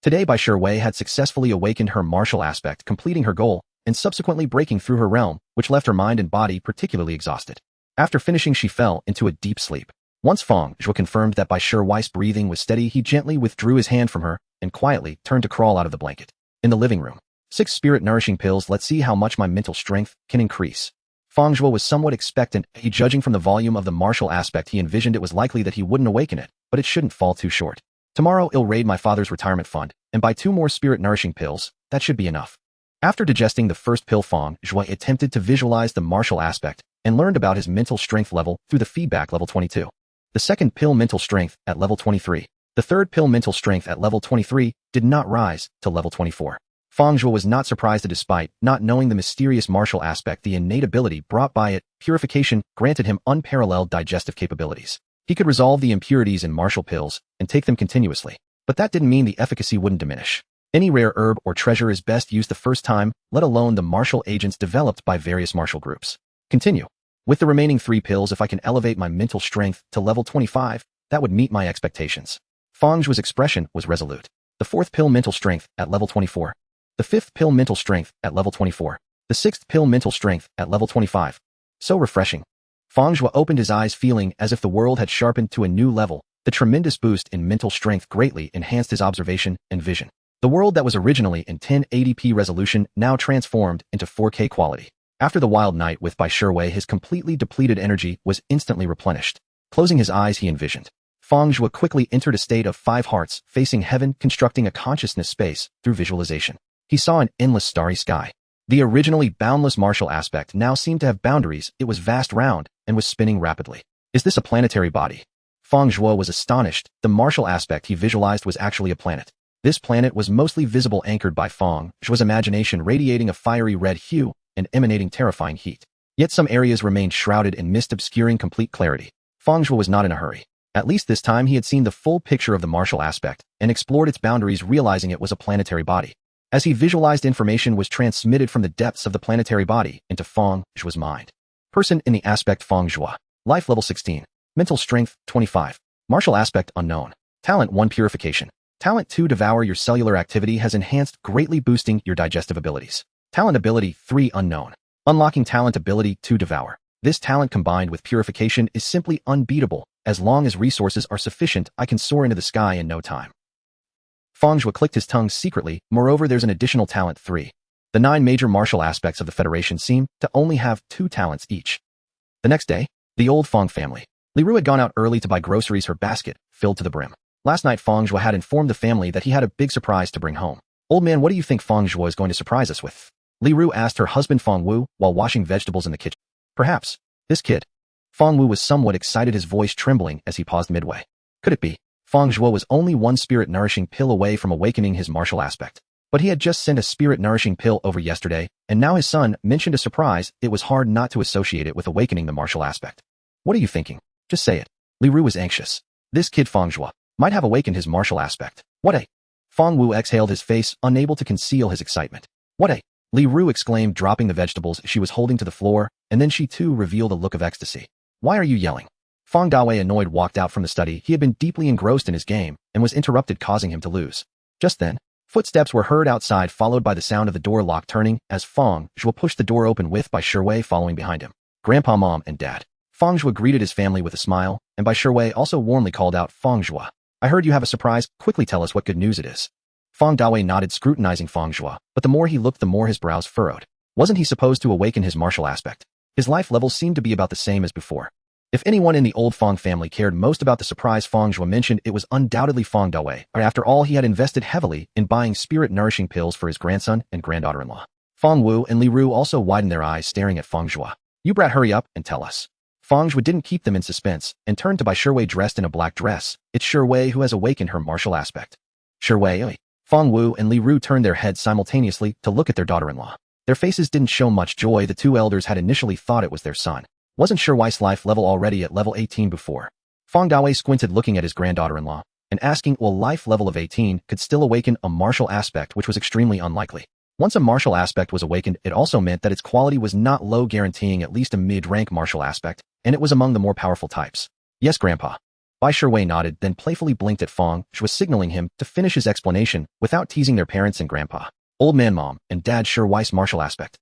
Today, Bai Shimei had successfully awakened her martial aspect, completing her goal, and subsequently breaking through her realm, which left her mind and body particularly exhausted. After finishing, she fell into a deep sleep. Once Fang Zhuo confirmed that Bai Shimei's breathing was steady, he gently withdrew his hand from her and quietly turned to crawl out of the blanket. In the living room. 6 spirit-nourishing pills. Let's see how much my mental strength can increase. Fang Zhuo was somewhat expectant. Judging from the volume of the martial aspect, he envisioned it was likely that he wouldn't awaken it, but it shouldn't fall too short. Tomorrow, I'll raid my father's retirement fund and buy 2 more spirit-nourishing pills. That should be enough. After digesting the first pill, Fang Zhuo attempted to visualize the martial aspect and learned about his mental strength level through the feedback, level 22. The second pill, mental strength, at level 23. The third pill, mental strength, at level 23, did not rise to level 24. Fang Zhuo was not surprised that despite not knowing the mysterious martial aspect, the innate ability brought by it, purification, granted him unparalleled digestive capabilities. He could resolve the impurities in martial pills and take them continuously. But that didn't mean the efficacy wouldn't diminish. Any rare herb or treasure is best used the first time, let alone the martial agents developed by various martial groups. Continue. With the remaining 3 pills, if I can elevate my mental strength to level 25, that would meet my expectations. Fang Zhuo's expression was resolute. The 4th pill, mental strength, at level 24. The 5th pill, mental strength, at level 24. The 6th pill, mental strength, at level 25. So refreshing. Fang Zhuo opened his eyes, feeling as if the world had sharpened to a new level. The tremendous boost in mental strength greatly enhanced his observation and vision. The world that was originally in 1080p resolution now transformed into 4K quality. After the wild night with Bai Shimei, his completely depleted energy was instantly replenished. Closing his eyes, he envisioned. Fang Zhuo quickly entered a state of 5 hearts, facing heaven, constructing a consciousness space through visualization. He saw an endless starry sky. The originally boundless martial aspect now seemed to have boundaries. It was vast, round, and was spinning rapidly. Is this a planetary body? Fang Zhuo was astonished. The martial aspect he visualized was actually a planet. This planet was mostly visible, anchored by Fang Zhuo's imagination, radiating a fiery red hue and emanating terrifying heat. Yet some areas remained shrouded in mist, obscuring complete clarity. Fang Zhuo was not in a hurry. At least this time he had seen the full picture of the martial aspect and explored its boundaries, realizing it was a planetary body. As he visualized, information was transmitted from the depths of the planetary body into Fang Zhuo's mind. Person in the aspect, Fang Zhuo. Life level 16. Mental strength, 25. Martial aspect, unknown. Talent 1, purification. Talent 2, devour. Your cellular activity has enhanced, greatly boosting your digestive abilities. Talent ability 3, unknown. Unlocking talent ability 2, devour. This talent combined with purification is simply unbeatable. As long as resources are sufficient, I can soar into the sky in no time. Fang Zhuo clicked his tongue secretly. Moreover, there's an additional talent 3. The 9 major martial aspects of the Federation seem to only have 2 talents each. The next day, the old Fang family. Li Ru had gone out early to buy groceries, her basket filled to the brim. Last night, Fang Zhuo had informed the family that he had a big surprise to bring home. Old man, what do you think Fang Zhuo is going to surprise us with? Li Ru asked her husband Fang Wu while washing vegetables in the kitchen. Perhaps this kid. Fang Wu was somewhat excited, his voice trembling as he paused midway. Could it be? Fang Zhuo was only 1 spirit-nourishing pill away from awakening his martial aspect. But he had just sent a spirit-nourishing pill over yesterday, and now his son mentioned a surprise. It was hard not to associate it with awakening the martial aspect. What are you thinking? Just say it. Li Ru was anxious. This kid Fang Zhuo might have awakened his martial aspect. What a... Fang Wu exhaled his face, unable to conceal his excitement. What a... Li Ru exclaimed, dropping the vegetables she was holding to the floor, and then she too revealed a look of ecstasy. Why are you yelling? Fang Dawei, annoyed, walked out from the study. He had been deeply engrossed in his game and was interrupted, causing him to lose. Just then, footsteps were heard outside, followed by the sound of the door lock turning as Fang Zhuo pushed the door open with Bai Shiwei following behind him. Grandpa, Mom, and Dad. Fang Zhuo greeted his family with a smile, and Bai Shiwei also warmly called out, Fang Zhuo, I heard you have a surprise. Quickly tell us what good news it is. Fang Dawei nodded, scrutinizing Fang Zhuo, but the more he looked, the more his brows furrowed. Wasn't he supposed to awaken his martial aspect? His life level seemed to be about the same as before. If anyone in the old Fang family cared most about the surprise Fang Zhuo mentioned, it was undoubtedly Fang Dawei. After all, he had invested heavily in buying spirit-nourishing pills for his grandson and granddaughter-in-law. Fang Wu and Li Ru also widened their eyes, staring at Fang Zhuo. You brat, hurry up and tell us. Fang Zhuo didn't keep them in suspense and turned to Bai Shiwei, dressed in a black dress. It's Shiwei who has awakened her martial aspect. Shiwei. Fang Wu and Li Ru turned their heads simultaneously to look at their daughter-in-law. Their faces didn't show much joy. The two elders had initially thought it was their son. Wasn't Shiwei's life level already at level 18 before? Fang Dawei squinted, looking at his granddaughter-in-law and asking, well, life level of 18 could still awaken a martial aspect, which was extremely unlikely. Once a martial aspect was awakened, it also meant that its quality was not low, guaranteeing at least a mid-rank martial aspect, and it was among the more powerful types. Yes, Grandpa. Bai Shiwei nodded, then playfully blinked at Fang Zhuo, signaling him to finish his explanation without teasing their parents and Grandpa. Old man, Mom, and Dad, Shiwei's martial aspect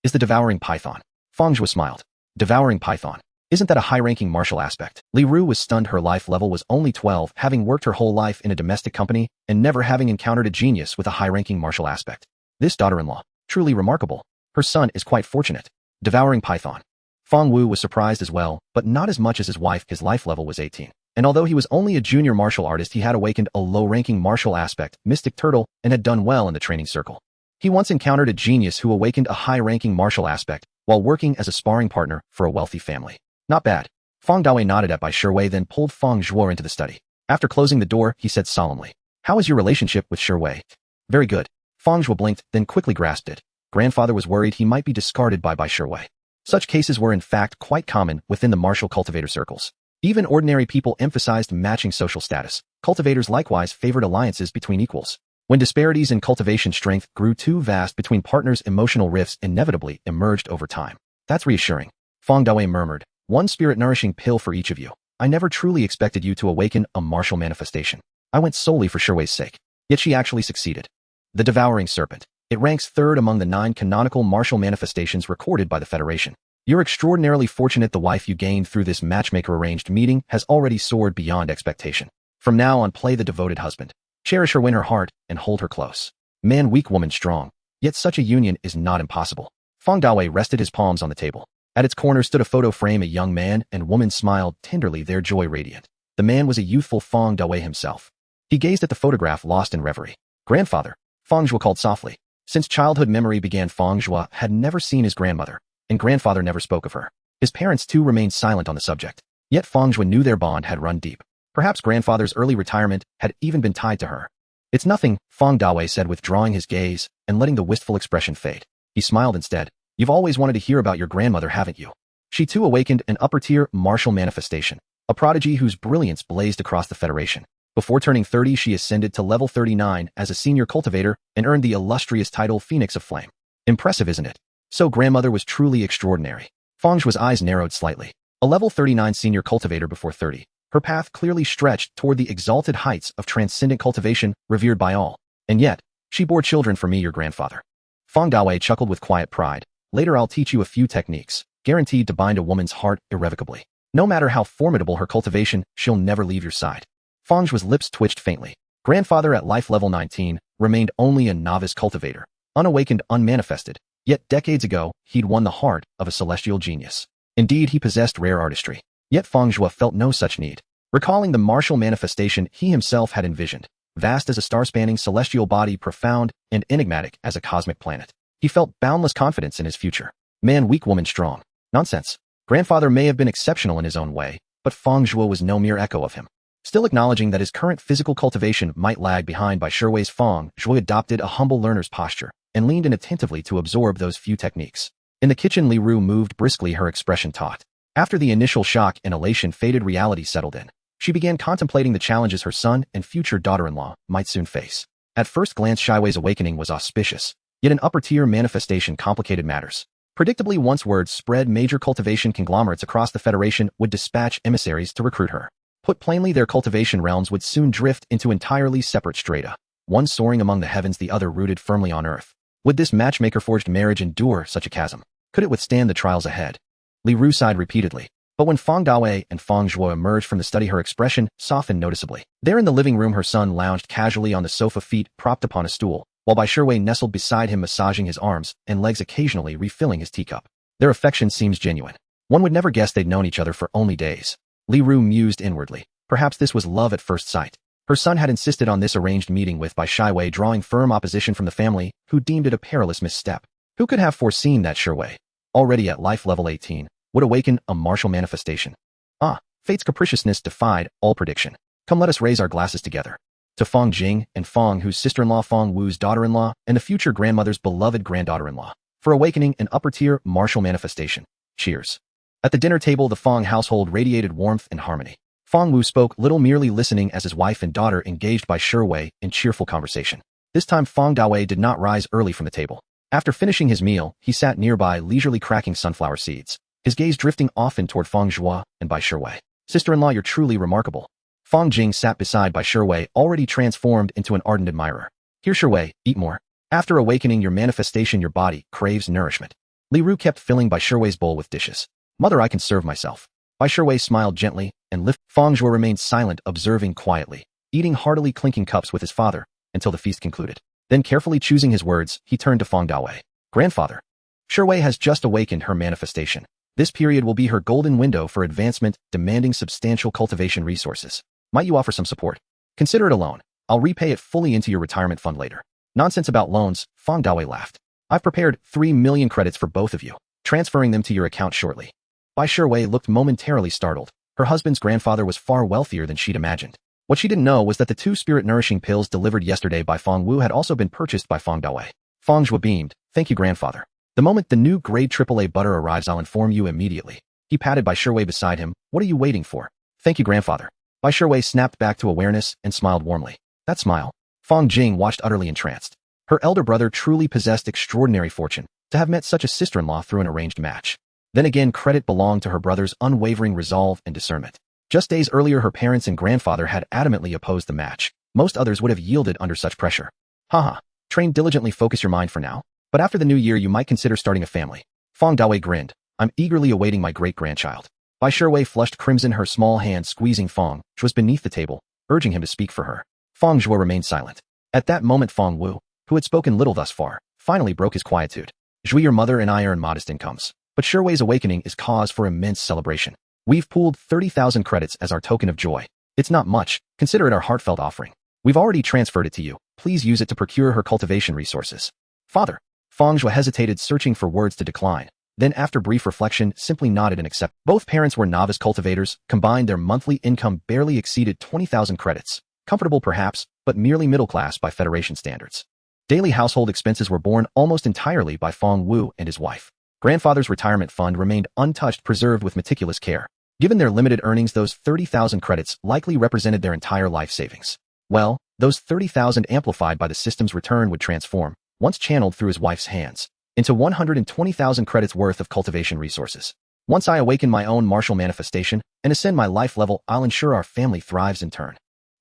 is the devouring python. Fang Zhuo smiled. Devouring python. Isn't that a high-ranking martial aspect? Li Ru was stunned. Her life level was only 12, having worked her whole life in a domestic company and never having encountered a genius with a high-ranking martial aspect. This daughter-in-law, truly remarkable. Her son is quite fortunate. Devouring python. Fang Wu was surprised as well, but not as much as his wife. His life level was 18. And although he was only a junior martial artist, he had awakened a low-ranking martial aspect, Mystic Turtle, and had done well in the training circle. He once encountered a genius who awakened a high-ranking martial aspect while working as a sparring partner for a wealthy family. Not bad. Fang Dawei nodded at Bai Shiwei, then pulled Fang Zhuo into the study. After closing the door, he said solemnly, how is your relationship with Shiwei? Very good. Fang Zhuo blinked, then quickly grasped it. Grandfather was worried he might be discarded by Bai Shiwei. Such cases were in fact quite common within the martial cultivator circles. Even ordinary people emphasized matching social status. Cultivators likewise favored alliances between equals. When disparities in cultivation strength grew too vast between partners, emotional rifts inevitably emerged over time. That's reassuring. Fang Dawei murmured, one spirit-nourishing pill for each of you. I never truly expected you to awaken a martial manifestation. I went solely for Shiwei's sake. Yet she actually succeeded. The Devouring Serpent. It ranks third among the 9 canonical martial manifestations recorded by the Federation. You're extraordinarily fortunate. The wife you gained through this matchmaker-arranged meeting has already soared beyond expectation. From now on, play the devoted husband. Cherish her, win her heart, and hold her close. Man weak, woman strong. Yet such a union is not impossible. Fang Dawei rested his palms on the table. At its corner stood a photo frame. A young man and woman smiled tenderly, their joy radiant. The man was a youthful Fang Dawei himself. He gazed at the photograph, lost in reverie. Grandfather, Fang Zhuo called softly. Since childhood memory began, Fang Zhuo had never seen his grandmother, and grandfather never spoke of her. His parents too remained silent on the subject. Yet Fang Zhuo knew their bond had run deep. Perhaps grandfather's early retirement had even been tied to her. It's nothing, Fang Dawei said, withdrawing his gaze and letting the wistful expression fade. He smiled instead. You've always wanted to hear about your grandmother, haven't you? She too awakened an upper-tier martial manifestation, a prodigy whose brilliance blazed across the Federation. Before turning 30, she ascended to level 39 as a senior cultivator and earned the illustrious title Phoenix of Flame. Impressive, isn't it? So grandmother was truly extraordinary. Fang Zhuo's eyes narrowed slightly. A level 39 senior cultivator before 30. Her path clearly stretched toward the exalted heights of transcendent cultivation, revered by all. And yet, she bore children for me, your grandfather. Fang Dawei chuckled with quiet pride. Later I'll teach you a few techniques, guaranteed to bind a woman's heart irrevocably. No matter how formidable her cultivation, she'll never leave your side. Fang Zhuo's lips twitched faintly. Grandfather at life level 19 remained only a novice cultivator, unawakened, unmanifested. Yet decades ago, he'd won the heart of a celestial genius. Indeed, he possessed rare artistry. Yet Fang Zhuo felt no such need. Recalling the martial manifestation he himself had envisioned, vast as a star-spanning celestial body, profound and enigmatic as a cosmic planet, he felt boundless confidence in his future. Man weak, woman strong. Nonsense. Grandfather may have been exceptional in his own way, but Fang Zhuo was no mere echo of him. Still acknowledging that his current physical cultivation might lag behind by Shiwei's, Fang Zhuo adopted a humble learner's posture and leaned in attentively to absorb those few techniques. In the kitchen, Li Ru moved briskly, her expression taut. After the initial shock and elation faded, reality settled in. She began contemplating the challenges her son and future daughter-in-law might soon face. At first glance, Shiwei's awakening was auspicious, yet an upper-tier manifestation complicated matters. Predictably, once word spread, major cultivation conglomerates across the Federation would dispatch emissaries to recruit her. Put plainly, their cultivation realms would soon drift into entirely separate strata, one soaring among the heavens, the other rooted firmly on earth. Would this matchmaker-forged marriage endure such a chasm? Could it withstand the trials ahead? Li Ru sighed repeatedly. But when Fang Dawei and Fang Zhuo emerged from the study, her expression softened noticeably. There in the living room, her son lounged casually on the sofa, feet propped upon a stool, while Bai Shiwei nestled beside him, massaging his arms and legs, occasionally refilling his teacup. Their affection seems genuine. One would never guess they'd known each other for only days. Li Ru mused inwardly. Perhaps this was love at first sight. Her son had insisted on this arranged meeting with Bai Shiwei, drawing firm opposition from the family, who deemed it a perilous misstep. Who could have foreseen that Shiwei, already at life level 18, would awaken a martial manifestation? Ah, fate's capriciousness defied all prediction. Come, let us raise our glasses together. To Fang Jing and Fang Hu's sister-in-law, Fang Wu's daughter-in-law, and the future grandmother's beloved granddaughter-in-law, for awakening an upper-tier martial manifestation. Cheers. At the dinner table, the Fang household radiated warmth and harmony. Fang Wu spoke little, merely listening as his wife and daughter engaged Bai Shiwei in cheerful conversation. This time, Fang Dawei did not rise early from the table. After finishing his meal, he sat nearby, leisurely cracking sunflower seeds, his gaze drifting often toward Fang Zhuo and Bai Shiwei. Sister-in-law, you're truly remarkable. Fang Jing sat beside Bai Shiwei, already transformed into an ardent admirer. Here, Shiwei, eat more. After awakening your manifestation, your body craves nourishment. Li Ru kept filling Bai Shiwei's bowl with dishes. Mother, I can serve myself. Bai Shiwei smiled gently and lifted. Fang Zhuo remained silent, observing quietly, eating heartily, clinking cups with his father, until the feast concluded. Then, carefully choosing his words, he turned to Fang Dawei. Grandfather, Shiwei has just awakened her manifestation. This period will be her golden window for advancement, demanding substantial cultivation resources. Might you offer some support? Consider it a loan. I'll repay it fully into your retirement fund later. Nonsense about loans, Fang Dawei laughed. I've prepared 3 million credits for both of you, transferring them to your account shortly. Bai Shiwei looked momentarily startled. Her husband's grandfather was far wealthier than she'd imagined. What she didn't know was that the 2 spirit-nourishing pills delivered yesterday by Fang Wu had also been purchased by Fang Dawei. Fang Zhuo beamed. Thank you, grandfather. The moment the new grade AAA butter arrives, I'll inform you immediately. He patted Bai Shiwei beside him. What are you waiting for? Thank you, grandfather. Bai Shiwei snapped back to awareness and smiled warmly. That smile. Fang Jing watched, utterly entranced. Her elder brother truly possessed extraordinary fortune to have met such a sister-in-law through an arranged match. Then again, credit belonged to her brother's unwavering resolve and discernment. Just days earlier, her parents and grandfather had adamantly opposed the match. Most others would have yielded under such pressure. Haha. Train diligently, focus your mind for now. But after the new year, you might consider starting a family. Fang Dawei grinned. I'm eagerly awaiting my great-grandchild. Bai Shiwei flushed crimson, her small hand squeezing Fang Zhuo's beneath the table, urging him to speak for her. Fang Zhuo remained silent. At that moment, Fang Wu, who had spoken little thus far, finally broke his quietude. Zhui, your mother and I earn modest incomes, but Shiwei's awakening is cause for immense celebration. We've pooled 30,000 credits as our token of joy. It's not much. Consider it our heartfelt offering. We've already transferred it to you. Please use it to procure her cultivation resources. Father. Fang Zhuo hesitated, searching for words to decline. Then, after brief reflection, simply nodded and accepted. Both parents were novice cultivators. Combined, their monthly income barely exceeded 20,000 credits. Comfortable perhaps, but merely middle class by Federation standards. Daily household expenses were borne almost entirely by Fang Wu and his wife. Grandfather's retirement fund remained untouched, preserved with meticulous care. Given their limited earnings, those 30,000 credits likely represented their entire life savings. Well, those 30,000 amplified by the system's return would transform, once channeled through his wife's hands, into 120,000 credits worth of cultivation resources. Once I awaken my own martial manifestation and ascend my life level, I'll ensure our family thrives in turn.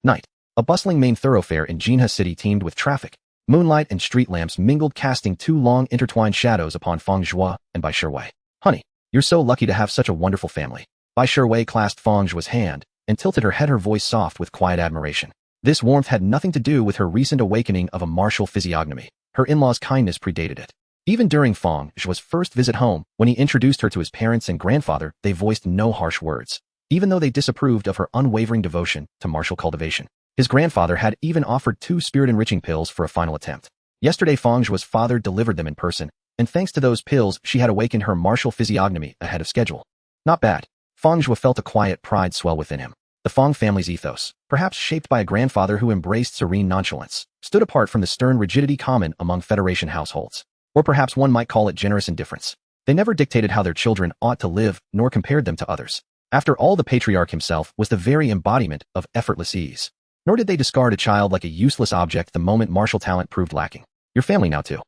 Night. A bustling main thoroughfare in Jinha City teemed with traffic. Moonlight and street lamps mingled, casting 2 long intertwined shadows upon Fang Zhuo and Bai Shiwei. Honey, you're so lucky to have such a wonderful family. Bai Shiwei clasped Fang Zhuo's hand and tilted her head, her voice soft with quiet admiration. This warmth had nothing to do with her recent awakening of a martial physiognomy. Her in-laws' kindness predated it. Even during Fang Zhuo's first visit home, when he introduced her to his parents and grandfather, they voiced no harsh words, even though they disapproved of her unwavering devotion to martial cultivation. His grandfather had even offered 2 spirit-enriching pills for a final attempt. Yesterday, Fang Zhuo's father delivered them in person, and thanks to those pills, she had awakened her martial physiognomy ahead of schedule. Not bad. Fang Zhuo felt a quiet pride swell within him. The Fang family's ethos, perhaps shaped by a grandfather who embraced serene nonchalance, stood apart from the stern rigidity common among Federation households. Or perhaps one might call it generous indifference. They never dictated how their children ought to live, nor compared them to others. After all, the patriarch himself was the very embodiment of effortless ease. Nor did they discard a child like a useless object the moment martial talent proved lacking. Your family now too.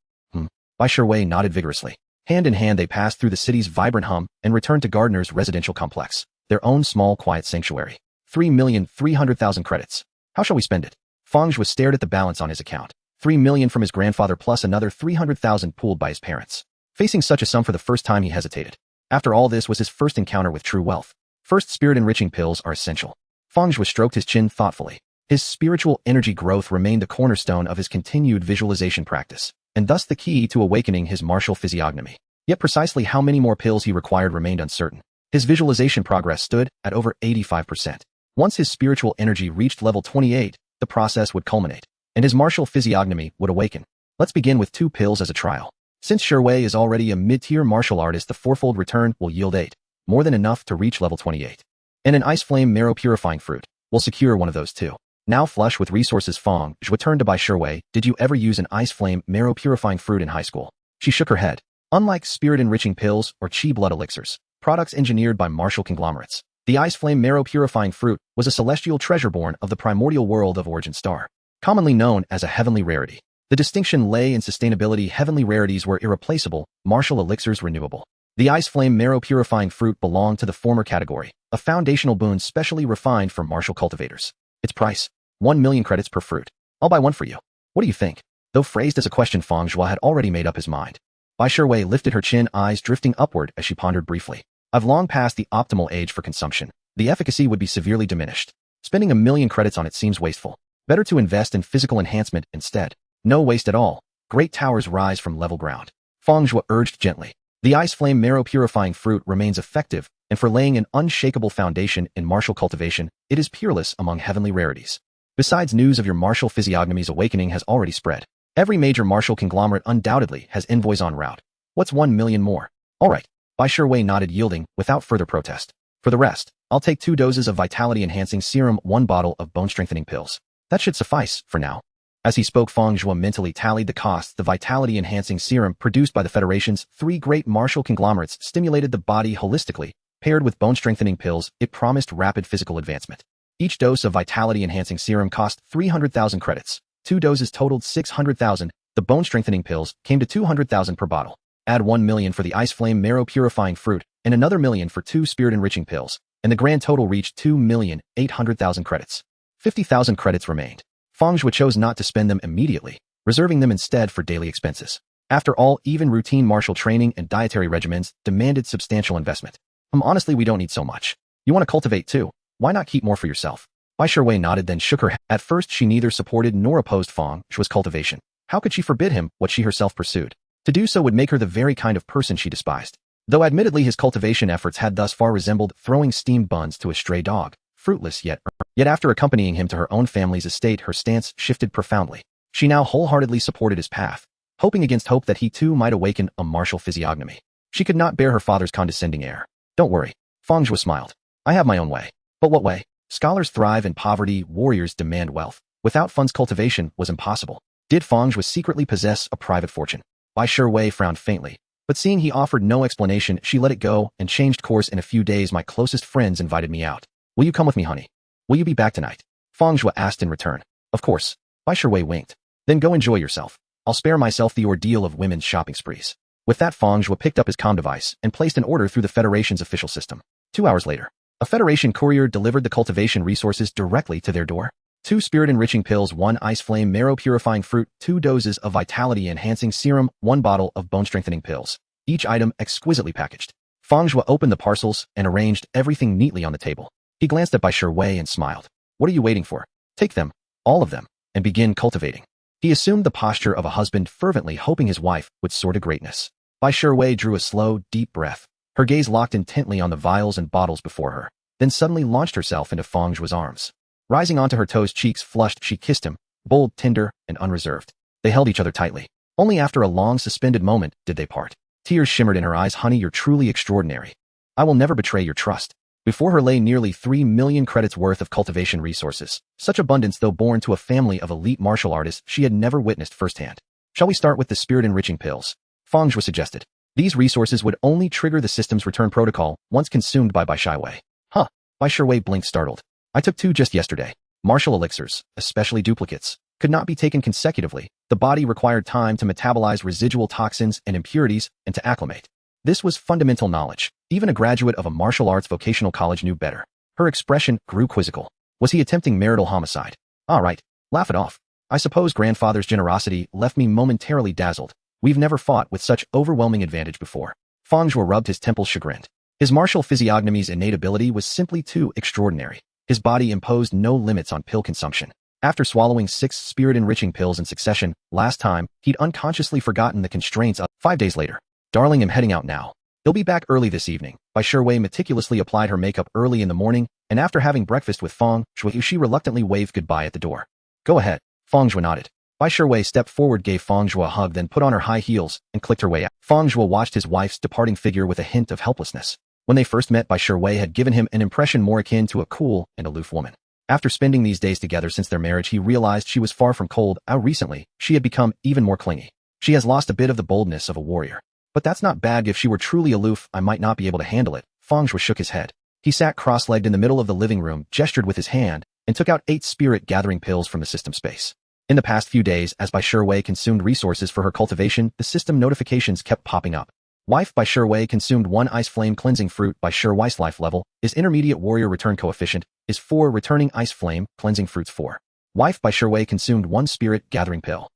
Bai Shiwei nodded vigorously. Hand in hand they passed through the city's vibrant hum and returned to Gardner's residential complex, their own small quiet sanctuary. 3,300,000 credits. How shall we spend it? Fang Zhuo stared at the balance on his account. 3 million from his grandfather plus another 300,000 pooled by his parents. Facing such a sum for the first time he hesitated. After all, this was his first encounter with true wealth. First, spirit-enriching pills are essential. Fang Zhuo stroked his chin thoughtfully. His spiritual energy growth remained the cornerstone of his continued visualization practice, and thus the key to awakening his martial physiognomy. Yet precisely how many more pills he required remained uncertain. His visualization progress stood at over 85%. Once his spiritual energy reached level 28, the process would culminate, and his martial physiognomy would awaken. Let's begin with 2 pills as a trial. Since Shiwei is already a mid-tier martial artist, the fourfold return will yield 8, more than enough to reach level 28. And an ice flame marrow purifying fruit will secure one of those 2. Now flush with resources, Fang Zhuo turned to Bai Shiwei. Did you ever use an ice flame marrow purifying fruit in high school? She shook her head. Unlike spirit-enriching pills or chi blood elixirs, products engineered by martial conglomerates, the ice flame marrow purifying fruit was a celestial treasure born of the primordial world of Origin Star, commonly known as a heavenly rarity. The distinction lay in sustainability. Heavenly rarities were irreplaceable, martial elixirs renewable. The ice flame marrow purifying fruit belonged to the former category, a foundational boon specially refined for martial cultivators. Its price, 1 million credits per fruit. I'll buy one for you. What do you think? Though phrased as a question, Fang Zhuo had already made up his mind. Bai Shiwei lifted her chin, eyes drifting upward as she pondered briefly. I've long passed the optimal age for consumption. The efficacy would be severely diminished. Spending 1 million credits on it seems wasteful. Better to invest in physical enhancement instead. No waste at all. Great towers rise from level ground. Fang Zhuo urged gently. The ice flame marrow purifying fruit remains effective, and for laying an unshakable foundation in martial cultivation, it is peerless among heavenly rarities. Besides, news of your martial physiognomy's awakening has already spread. Every major martial conglomerate undoubtedly has envoys en route. What's 1 million more? All right. Bai Shiwei nodded, yielding without further protest. For the rest, I'll take 2 doses of vitality-enhancing serum, 1 bottle of bone-strengthening pills. That should suffice, for now. As he spoke, Fang Zhuo mentally tallied the costs. The vitality-enhancing serum produced by the Federation's 3 great martial conglomerates stimulated the body holistically. Paired with bone-strengthening pills, it promised rapid physical advancement. Each dose of vitality-enhancing serum cost 300,000 credits. 2 doses totaled 600,000. The bone-strengthening pills came to 200,000 per bottle. Add 1 million for the ice flame marrow purifying fruit, and another 1 million for 2 spirit-enriching pills, and the grand total reached 2,800,000 credits. 50,000 credits remained. Fang Zhuo chose not to spend them immediately, reserving them instead for daily expenses. After all, even routine martial training and dietary regimens demanded substantial investment. Honestly, we don't need so much. You want to cultivate too? Why not keep more for yourself? Bai Shiwei nodded, then shook her head. At first, she neither supported nor opposed Fang Zhuo's cultivation. How could she forbid him what she herself pursued? To do so would make her the very kind of person she despised. Though admittedly his cultivation efforts had thus far resembled throwing steamed buns to a stray dog, fruitless yet after accompanying him to her own family's estate, her stance shifted profoundly. She now wholeheartedly supported his path, hoping against hope that he too might awaken a martial physiognomy. She could not bear her father's condescending air. Don't worry. Fang Zhuo smiled. I have my own way. But what way? Scholars thrive in poverty, warriors demand wealth. Without funds, cultivation was impossible. Did Fang Zhuo secretly possess a private fortune? Bai Shiwei frowned faintly, but seeing he offered no explanation, she let it go and changed course. In a few days, my closest friends invited me out. Will you come with me, honey? Will you be back tonight? Fang Zhuo asked in return. Of course. Bai Shiwei winked. Then go enjoy yourself. I'll spare myself the ordeal of women's shopping sprees. With that, Fang Zhuo picked up his comm device and placed an order through the Federation's official system. 2 hours later, a Federation courier delivered the cultivation resources directly to their door. 2 spirit-enriching pills, 1 ice flame marrow purifying fruit, 2 doses of vitality-enhancing serum, 1 bottle of bone-strengthening pills. Each item exquisitely packaged. Fang Zhuo opened the parcels and arranged everything neatly on the table. He glanced at Bai Shiwei and smiled. What are you waiting for? Take them, all of them, and begin cultivating. He assumed the posture of a husband, fervently hoping his wife would soar to greatness. Bai Shiwei drew a slow, deep breath. Her gaze locked intently on the vials and bottles before her, then suddenly launched herself into Fang Zhuo's arms. Rising onto her toes, cheeks flushed, she kissed him, bold, tender, and unreserved. They held each other tightly. Only after a long, suspended moment did they part. Tears shimmered in her eyes. Honey, you're truly extraordinary. I will never betray your trust. Before her lay nearly 3 million credits worth of cultivation resources, such abundance though born to a family of elite martial artists she had never witnessed firsthand. Shall we start with the spirit-enriching pills? Fang Zhuo suggested. These resources would only trigger the system's return protocol once consumed by Bai Shiwei. Huh, Bai Shiwei blinked startled. I took 2 just yesterday. Martial elixirs, especially duplicates, could not be taken consecutively. The body required time to metabolize residual toxins and impurities and to acclimate. This was fundamental knowledge. Even a graduate of a martial arts vocational college knew better. Her expression grew quizzical. Was he attempting marital homicide? All right, laugh it off. I suppose grandfather's generosity left me momentarily dazzled. We've never fought with such overwhelming advantage before. Fang Zhuo rubbed his temples chagrined. His martial physiognomy's innate ability was simply too extraordinary. His body imposed no limits on pill consumption. After swallowing 6 spirit-enriching pills in succession, last time, he'd unconsciously forgotten the constraints of 5 days later. Darling, I'm heading out now. He'll be back early this evening. Bai Shiwei meticulously applied her makeup early in the morning, and after having breakfast with Fang Zhuo, she reluctantly waved goodbye at the door. Go ahead. Fang Zhuo nodded. Bai Shiwei stepped forward, gave Fang Zhuo a hug, then put on her high heels and clicked her way out. Fang Zhuo watched his wife's departing figure with a hint of helplessness. When they first met, Bai Shiwei had given him an impression more akin to a cool and aloof woman. After spending these days together since their marriage, he realized she was far from cold. How recently, she had become even more clingy. She has lost a bit of the boldness of a warrior. But that's not bad. If she were truly aloof, I might not be able to handle it. Fang Zhuo shook his head. He sat cross-legged in the middle of the living room, gestured with his hand, and took out 8 spirit-gathering pills from the system space. In the past few days, as Bai Shiwei consumed resources for her cultivation, the system notifications kept popping up. Wife Bai Shiwei consumed 1 ice flame cleansing fruit. Bai Shiwei's life level is intermediate warrior return coefficient is 4 returning ice flame cleansing fruits 4. Wife Bai Shiwei consumed 1 spirit gathering pill.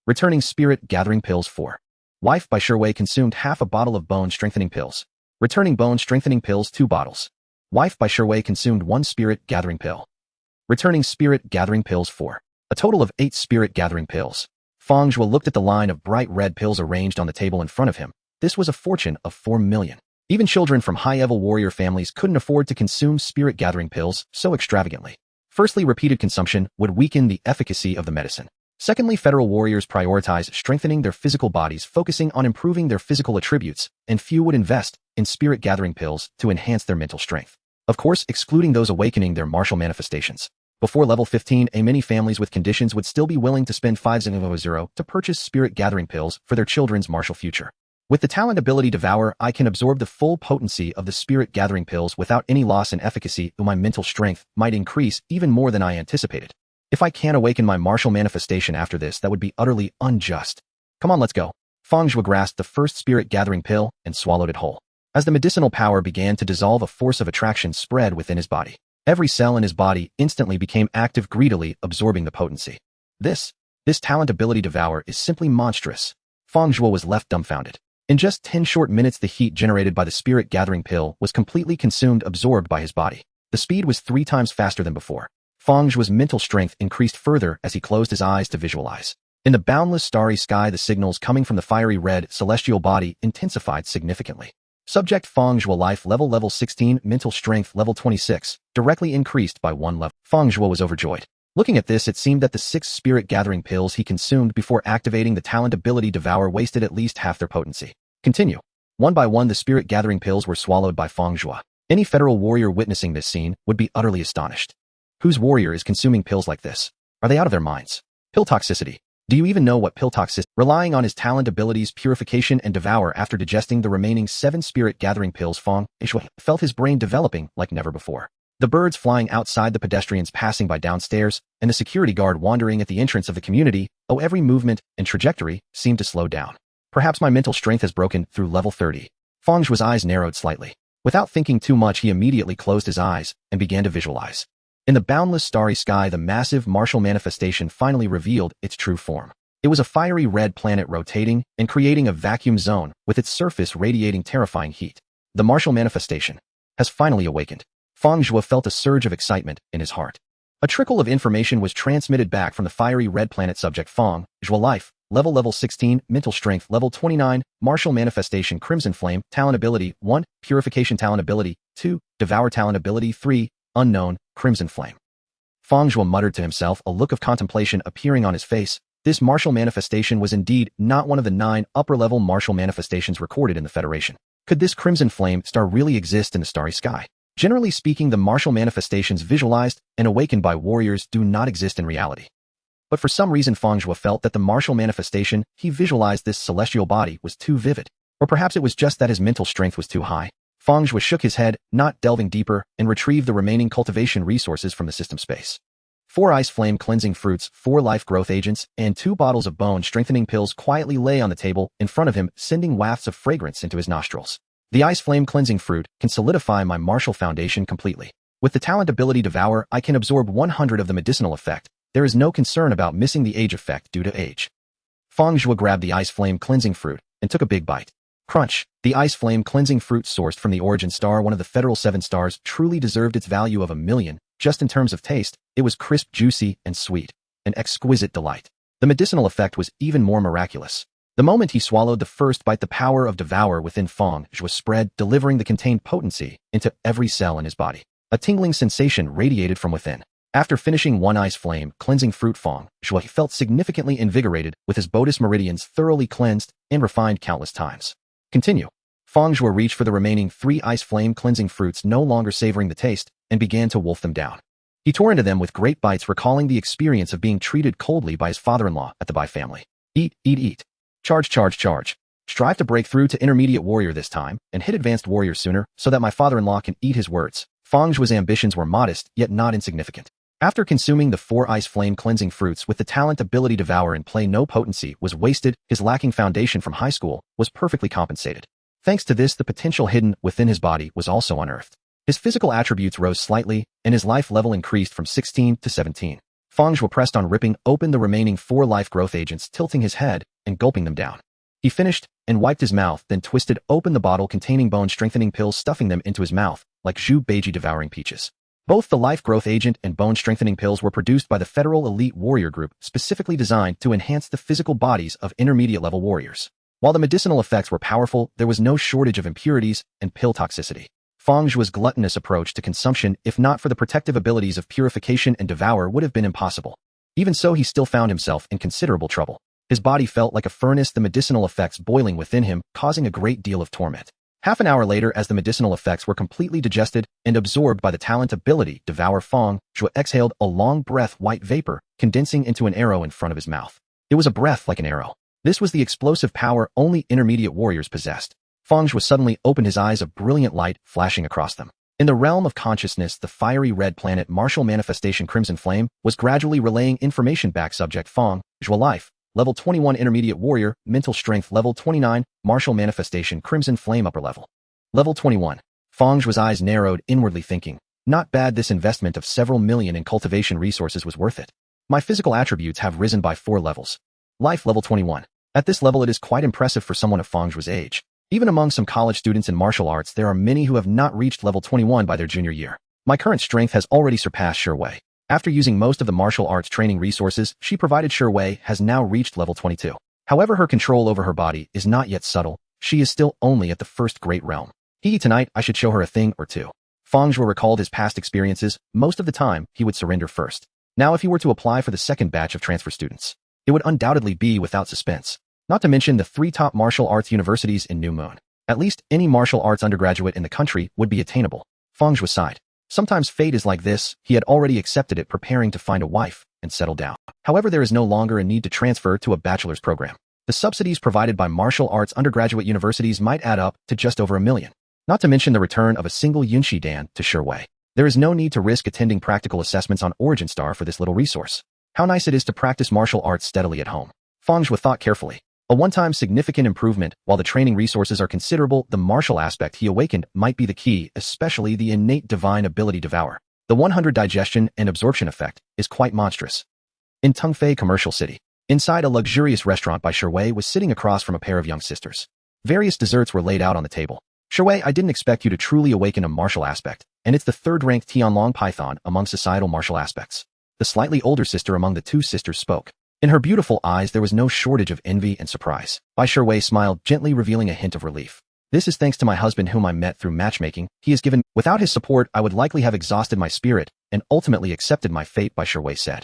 Returning spirit gathering pills 4. Wife Bai Shiwei consumed half a bottle of bone strengthening pills. Returning bone strengthening pills 2 bottles. Wife Bai Shiwei consumed 1 spirit gathering pill. Returning spirit gathering pills 4. A total of 8 spirit gathering pills. Fang Zhuo looked at the line of bright red pills arranged on the table in front of him. This was a fortune of 4 million. Even children from high-level warrior families couldn't afford to consume spirit-gathering pills so extravagantly. Firstly, repeated consumption would weaken the efficacy of the medicine. Secondly, federal warriors prioritize strengthening their physical bodies, focusing on improving their physical attributes, and few would invest in spirit-gathering pills to enhance their mental strength. Of course, excluding those awakening their martial manifestations. Before level 15, many families with conditions would still be willing to spend 500 to purchase spirit-gathering pills for their children's martial future. With the talent ability Devour, I can absorb the full potency of the spirit-gathering pills without any loss in efficacy, though my mental strength might increase even more than I anticipated. If I can't awaken my martial manifestation after this, that would be utterly unjust. Come on, let's go. Fang Zhuo grasped the first spirit-gathering pill and swallowed it whole. As the medicinal power began to dissolve, a force of attraction spread within his body. Every cell in his body instantly became active, greedily absorbing the potency. This talent ability Devour is simply monstrous. Fang Zhuo was left dumbfounded. In just 10 short minutes, the heat generated by the spirit-gathering pill was completely consumed, absorbed by his body. The speed was 3 times faster than before. Fang Zhuo's mental strength increased further as he closed his eyes to visualize. In the boundless starry sky, the signals coming from the fiery red celestial body intensified significantly. Subject Fang Zhuo life level 16, mental strength level 26, directly increased by 1 level. Fang Zhuo was overjoyed. Looking at this, it seemed that the 6 spirit-gathering pills he consumed before activating the talent ability Devour wasted at least half their potency. Continue. One by one, the spirit-gathering pills were swallowed by Fang Zhuo. Any federal warrior witnessing this scene would be utterly astonished. Whose warrior is consuming pills like this? Are they out of their minds? Pill toxicity. Do you even know what pill toxicity? Relying on his talent abilities Purification and Devour after digesting the remaining 7 spirit-gathering pills, Fang Zhuo felt his brain developing like never before. The birds flying outside, the pedestrians passing by downstairs, and the security guard wandering at the entrance of the community, every movement and trajectory seemed to slow down. Perhaps my mental strength has broken through level 30. Fang Zhuo's eyes narrowed slightly. Without thinking too much, he immediately closed his eyes and began to visualize. In the boundless starry sky, the massive martial manifestation finally revealed its true form. It was a fiery red planet rotating and creating a vacuum zone with its surface radiating terrifying heat. The martial manifestation has finally awakened. Fang Zhuo felt a surge of excitement in his heart. A trickle of information was transmitted back from the fiery red planet. Subject Fang Zhuo life level 16, mental strength level 29, martial manifestation Crimson Flame, talent ability 1, Purification talent ability 2, Devour talent ability 3, unknown, Crimson Flame. Fang Zhuo muttered to himself, a look of contemplation appearing on his face. This martial manifestation was indeed not one of the 9 upper-level martial manifestations recorded in the Federation. Could this Crimson Flame star really exist in the starry sky? Generally speaking, the martial manifestations visualized and awakened by warriors do not exist in reality. But for some reason Fang Zhuo felt that the martial manifestation he visualized this celestial body was too vivid. Or perhaps it was just that his mental strength was too high. Fang Zhuo shook his head, not delving deeper, and retrieved the remaining cultivation resources from the system space. 4 ice flame cleansing fruits, 4 life growth agents, and 2 bottles of bone strengthening pills quietly lay on the table in front of him, sending wafts of fragrance into his nostrils. The ice flame cleansing fruit can solidify my martial foundation completely. With the talent ability Devour, I can absorb 100 of the medicinal effect. There is no concern about missing the age effect due to age. Fang Zhuo grabbed the ice flame cleansing fruit and took a big bite. Crunch. The ice flame cleansing fruit sourced from the Origin Star, one of the Federal 7 stars, truly deserved its value of $1 million. Just in terms of taste, it was crisp, juicy, and sweet. An exquisite delight. The medicinal effect was even more miraculous. The moment he swallowed the first bite, the power of Devour within Fang Zhuo spread, delivering the contained potency into every cell in his body. A tingling sensation radiated from within. After finishing 1 ice flame cleansing fruit, Fang Zhuo felt significantly invigorated, with his bodous meridians thoroughly cleansed and refined countless times. Continue. Fang Zhuo reached for the remaining 3 ice flame cleansing fruits, no longer savoring the taste, and began to wolf them down. He tore into them with great bites, recalling the experience of being treated coldly by his father-in-law at the Bai family. Eat, eat, eat. Charge, charge, charge. Strive to break through to intermediate warrior this time, and hit advanced warrior sooner, so that my father-in-law can eat his words. Fang Zhuo's ambitions were modest, yet not insignificant. After consuming the 4 ice flame cleansing fruits with the talent ability Devour and play, no potency was wasted. His lacking foundation from high school was perfectly compensated. Thanks to this, the potential hidden within his body was also unearthed. His physical attributes rose slightly, and his life level increased from 16 to 17. Fang Zhuo pressed on, ripping open the remaining 4 life growth agents, tilting his head and gulping them down. He finished and wiped his mouth, then twisted open the bottle containing bone strengthening pills, stuffing them into his mouth like Zhu Beiji devouring peaches. Both the life growth agent and bone strengthening pills were produced by the Federal Elite Warrior Group, specifically designed to enhance the physical bodies of intermediate level warriors. While the medicinal effects were powerful, there was no shortage of impurities and pill toxicity. Fang Zhuo's gluttonous approach to consumption, if not for the protective abilities of purification and Devour, would have been impossible. Even so, he still found himself in considerable trouble. His body felt like a furnace, the medicinal effects boiling within him, causing a great deal of torment. Half an hour later, as the medicinal effects were completely digested and absorbed by the talent ability Devour, Fang Zhuo exhaled a long breath, white vapor, condensing into an arrow in front of his mouth. It was a breath like an arrow. This was the explosive power only intermediate warriors possessed. Fang Zhuo suddenly opened his eyes, a brilliant light flashing across them. In the realm of consciousness, the fiery red planet Martial Manifestation Crimson Flame was gradually relaying information back. Subject: Fang Zhuo, life level 21, intermediate warrior, mental strength level 29, Martial Manifestation Crimson Flame upper level. Level 21. Fang Zhuo's eyes narrowed inwardly, thinking, not bad, this investment of several million in cultivation resources was worth it. My physical attributes have risen by 4 levels. Life level 21. At this level, it is quite impressive for someone of Fang Zhuo's age. Even among some college students in martial arts, there are many who have not reached level 21 by their junior year. My current strength has already surpassed Shi Wei. After using most of the martial arts training resources she provided, Shi Wei has now reached level 22. However, her control over her body is not yet subtle. She is still only at the first great realm. Tonight I should show her a thing or two. Fang Zhuo recalled his past experiences. Most of the time, he would surrender first. Now, if he were to apply for the second batch of transfer students, it would undoubtedly be without suspense. Not to mention the 3 top martial arts universities in New Moon. At least any martial arts undergraduate in the country would be attainable. Fang Zhuo sighed. Sometimes fate is like this. He had already accepted it, preparing to find a wife and settle down. However, there is no longer a need to transfer to a bachelor's program. The subsidies provided by martial arts undergraduate universities might add up to just over $1 million. Not to mention the return of a single Yunshi Dan to Shi Wei. There is no need to risk attending practical assessments on Origin Star for this little resource. How nice it is to practice martial arts steadily at home. Fang Zhuo thought carefully. A one-time significant improvement. While the training resources are considerable, the martial aspect he awakened might be the key, especially the innate divine ability Devour. The 100 digestion and absorption effect is quite monstrous. In Tungfei Commercial City, inside a luxurious restaurant, Shi Wei was sitting across from a pair of young sisters. Various desserts were laid out on the table. Shi Wei, I didn't expect you to truly awaken a martial aspect, and it's the 3rd-ranked Tianlong Python among societal martial aspects. The slightly older sister among the 2 sisters spoke. In her beautiful eyes there was no shortage of envy and surprise. Shi Wei smiled, gently revealing a hint of relief. This is thanks to my husband, whom I met through matchmaking. He has given. Without his support, I would likely have exhausted my spirit and ultimately accepted my fate, Shi Wei said.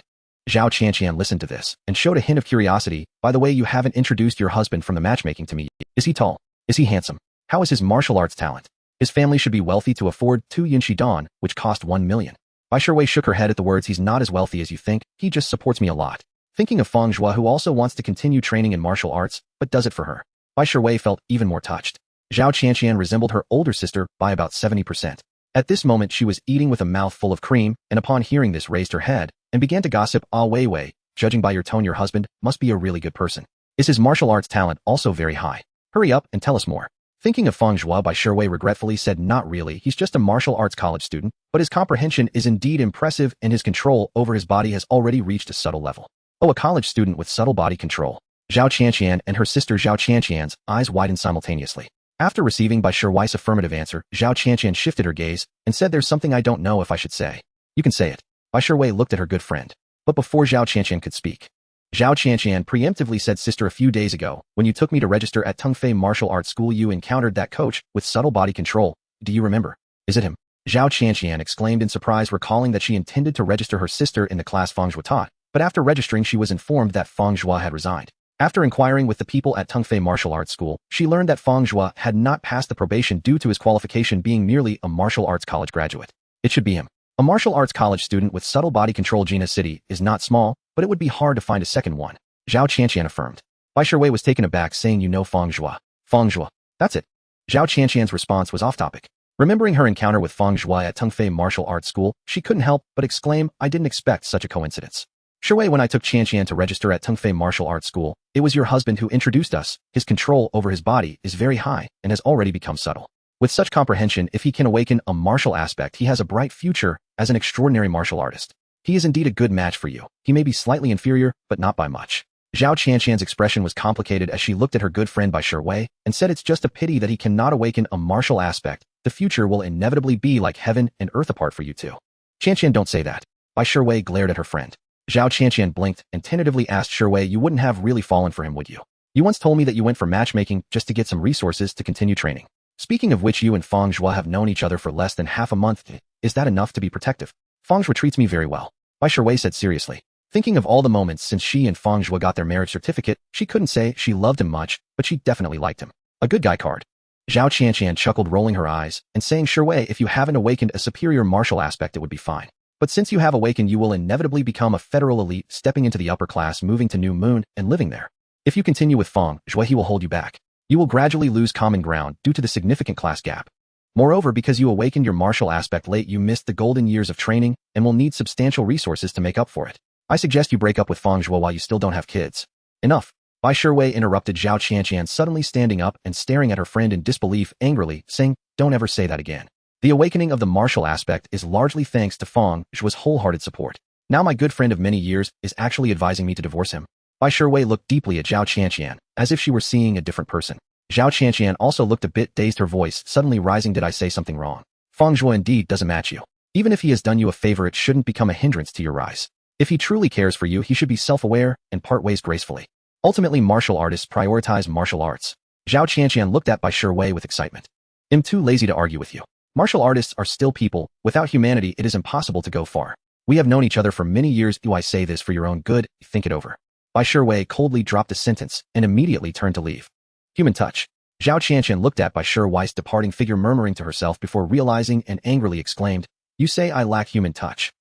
Zhao Qianqian listened to this and showed a hint of curiosity. By the way, you haven't introduced your husband from the matchmaking to me. Is he tall? Is he handsome? How is his martial arts talent? His family should be wealthy to afford 2 Yinshi Dan, which cost 1 million. Bai Shiwei shook her head at the words. He's not as wealthy as you think, he just supports me a lot. Thinking of Fang Zhuo, who also wants to continue training in martial arts, but does it for her. Bai Shiwei felt even more touched. Zhao Qianqian resembled her older sister by about 70%. At this moment she was eating with a mouth full of cream, and upon hearing this raised her head, and began to gossip. Ah Weiwei, judging by your tone your husband must be a really good person. Is his martial arts talent also very high? Hurry up and tell us more. Thinking of Fang Zhuo, Bai Shiwei regretfully said not really, he's just a martial arts college student, but his comprehension is indeed impressive and his control over his body has already reached a subtle level. Oh, a college student with subtle body control. Zhao Qianqian and her sister Zhao Qianqian's eyes widened simultaneously. After receiving Bai Shiwei's affirmative answer, Zhao Qianqian shifted her gaze and said there's something I don't know if I should say. You can say it. Bai Shiwei looked at her good friend. But before Zhao Qianqian could speak, Zhao Qianqian preemptively said, sister, a few days ago, when you took me to register at Tungfei Martial Arts School you encountered that coach with subtle body control. Do you remember? Is it him? Zhao Qianqian exclaimed in surprise, recalling that she intended to register her sister in the class Fang Zhuo taught, but after registering she was informed that Fang Zhuo had resigned. After inquiring with the people at Tungfei Martial Arts School, she learned that Fang Zhuo had not passed the probation due to his qualification being merely a martial arts college graduate. It should be him. A martial arts college student with subtle body control. Jina City is not small, but it would be hard to find a second one. Zhao Qianqian affirmed. Bai Shiwei was taken aback, saying, you know Fang Zhuo. Fang Zhuo. That's it. Zhao Qianqian's response was off topic. Remembering her encounter with Fang Zhuo at Tungfei Martial Arts School, she couldn't help but exclaim, I didn't expect such a coincidence. Shiwei, when I took Qianqian to register at Tungfei Martial Arts School, it was your husband who introduced us. His control over his body is very high and has already become subtle. With such comprehension, if he can awaken a martial aspect, he has a bright future as an extraordinary martial artist. He is indeed a good match for you. He may be slightly inferior, but not by much. Zhao Qianqian's expression was complicated as she looked at her good friend Bai Shiwei and said, it's just a pity that he cannot awaken a martial aspect. The future will inevitably be like heaven and earth apart for you two. Qianqian, don't say that. Bai Shiwei glared at her friend. Zhao Qianqian blinked and tentatively asked, Shiwei, you wouldn't have really fallen for him, would you? You once told me that you went for matchmaking just to get some resources to continue training. Speaking of which, you and Fang Zhuo have known each other for less than half a month. Is that enough to be protective? Fang Zhuo treats me very well. Bai Shiwei said seriously. Thinking of all the moments since she and Fang Zhuo got their marriage certificate, she couldn't say she loved him much, but she definitely liked him. A good guy card. Zhao Qianqian chuckled, rolling her eyes and saying, Shiwei, if you haven't awakened a superior martial aspect, it would be fine. But since you have awakened, you will inevitably become a federal elite, stepping into the upper class, moving to New Moon, and living there. If you continue with Fang Zhuo, he will hold you back. You will gradually lose common ground due to the significant class gap. Moreover, because you awakened your martial aspect late, you missed the golden years of training and will need substantial resources to make up for it. I suggest you break up with Fang Zhuo while you still don't have kids. Enough. Bai Shiwei interrupted Zhao Qianqian, suddenly standing up and staring at her friend in disbelief, angrily, saying, don't ever say that again. The awakening of the martial aspect is largely thanks to Fang Zhuo's wholehearted support. Now my good friend of many years is actually advising me to divorce him. Bai Shiwei looked deeply at Zhao Qianqian, as if she were seeing a different person. Zhao Qianqian also looked a bit dazed, her voice suddenly rising. Did I say something wrong? Fang Zhuo indeed doesn't match you. Even if he has done you a favor, it shouldn't become a hindrance to your rise. If he truly cares for you, he should be self-aware and part ways gracefully. Ultimately, martial artists prioritize martial arts. Zhao Qianqian looked at Bai Shiwei with excitement. I'm too lazy to argue with you. Martial artists are still people. Without humanity, it is impossible to go far. We have known each other for many years. Do I say this for your own good? Think it over. Bai Shiwei coldly dropped a sentence and immediately turned to leave. Human touch. Zhao Qianqian looked at Bai Shiwei's departing figure, murmuring to herself before realizing, and angrily exclaimed, you say I lack human touch?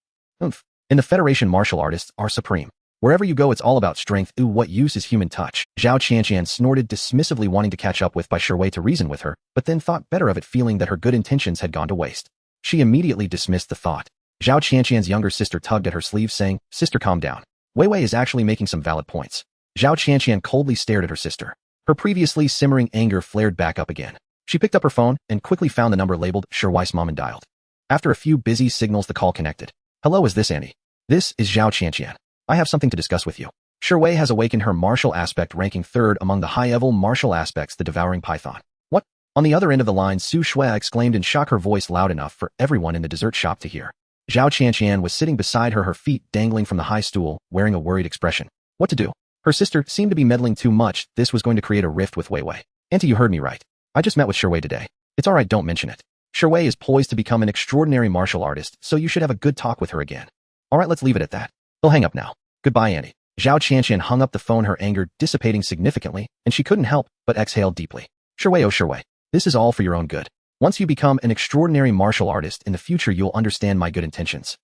Oomph. In the Federation, martial artists are supreme. Wherever you go, it's all about strength. Ooh, what use is human touch? Zhao Qianqian snorted dismissively, wanting to catch up with Bai Shiwei to reason with her, but then thought better of it, feeling that her good intentions had gone to waste. She immediately dismissed the thought. Zhao Qianqian's younger sister tugged at her sleeve, saying, sister, calm down. Weiwei is actually making some valid points. Zhao Qianqian coldly stared at her sister. Her previously simmering anger flared back up again. She picked up her phone and quickly found the number labeled Shiwei's mom and dialed. After a few busy signals, the call connected. Hello, is this Annie? This is Zhao Qianqian. I have something to discuss with you. Shiwei has awakened her martial aspect, ranking 3rd among the high-level martial aspects, the devouring python. What? On the other end of the line, Su Shui exclaimed in shock, her voice loud enough for everyone in the dessert shop to hear. Zhao Qianqian was sitting beside her, her feet dangling from the high stool, wearing a worried expression. What to do? Her sister seemed to be meddling too much. This was going to create a rift with Weiwei. Auntie, you heard me right. I just met with Shiwei today. It's alright, don't mention it. Shiwei is poised to become an extraordinary martial artist, so you should have a good talk with her again. Alright, let's leave it at that. He'll hang up now. Goodbye, Annie. Zhao Qianqian hung up the phone, her anger dissipating significantly, and she couldn't help but exhale deeply. Shiwei, oh Shiwei, this is all for your own good. Once you become an extraordinary martial artist in the future, you'll understand my good intentions.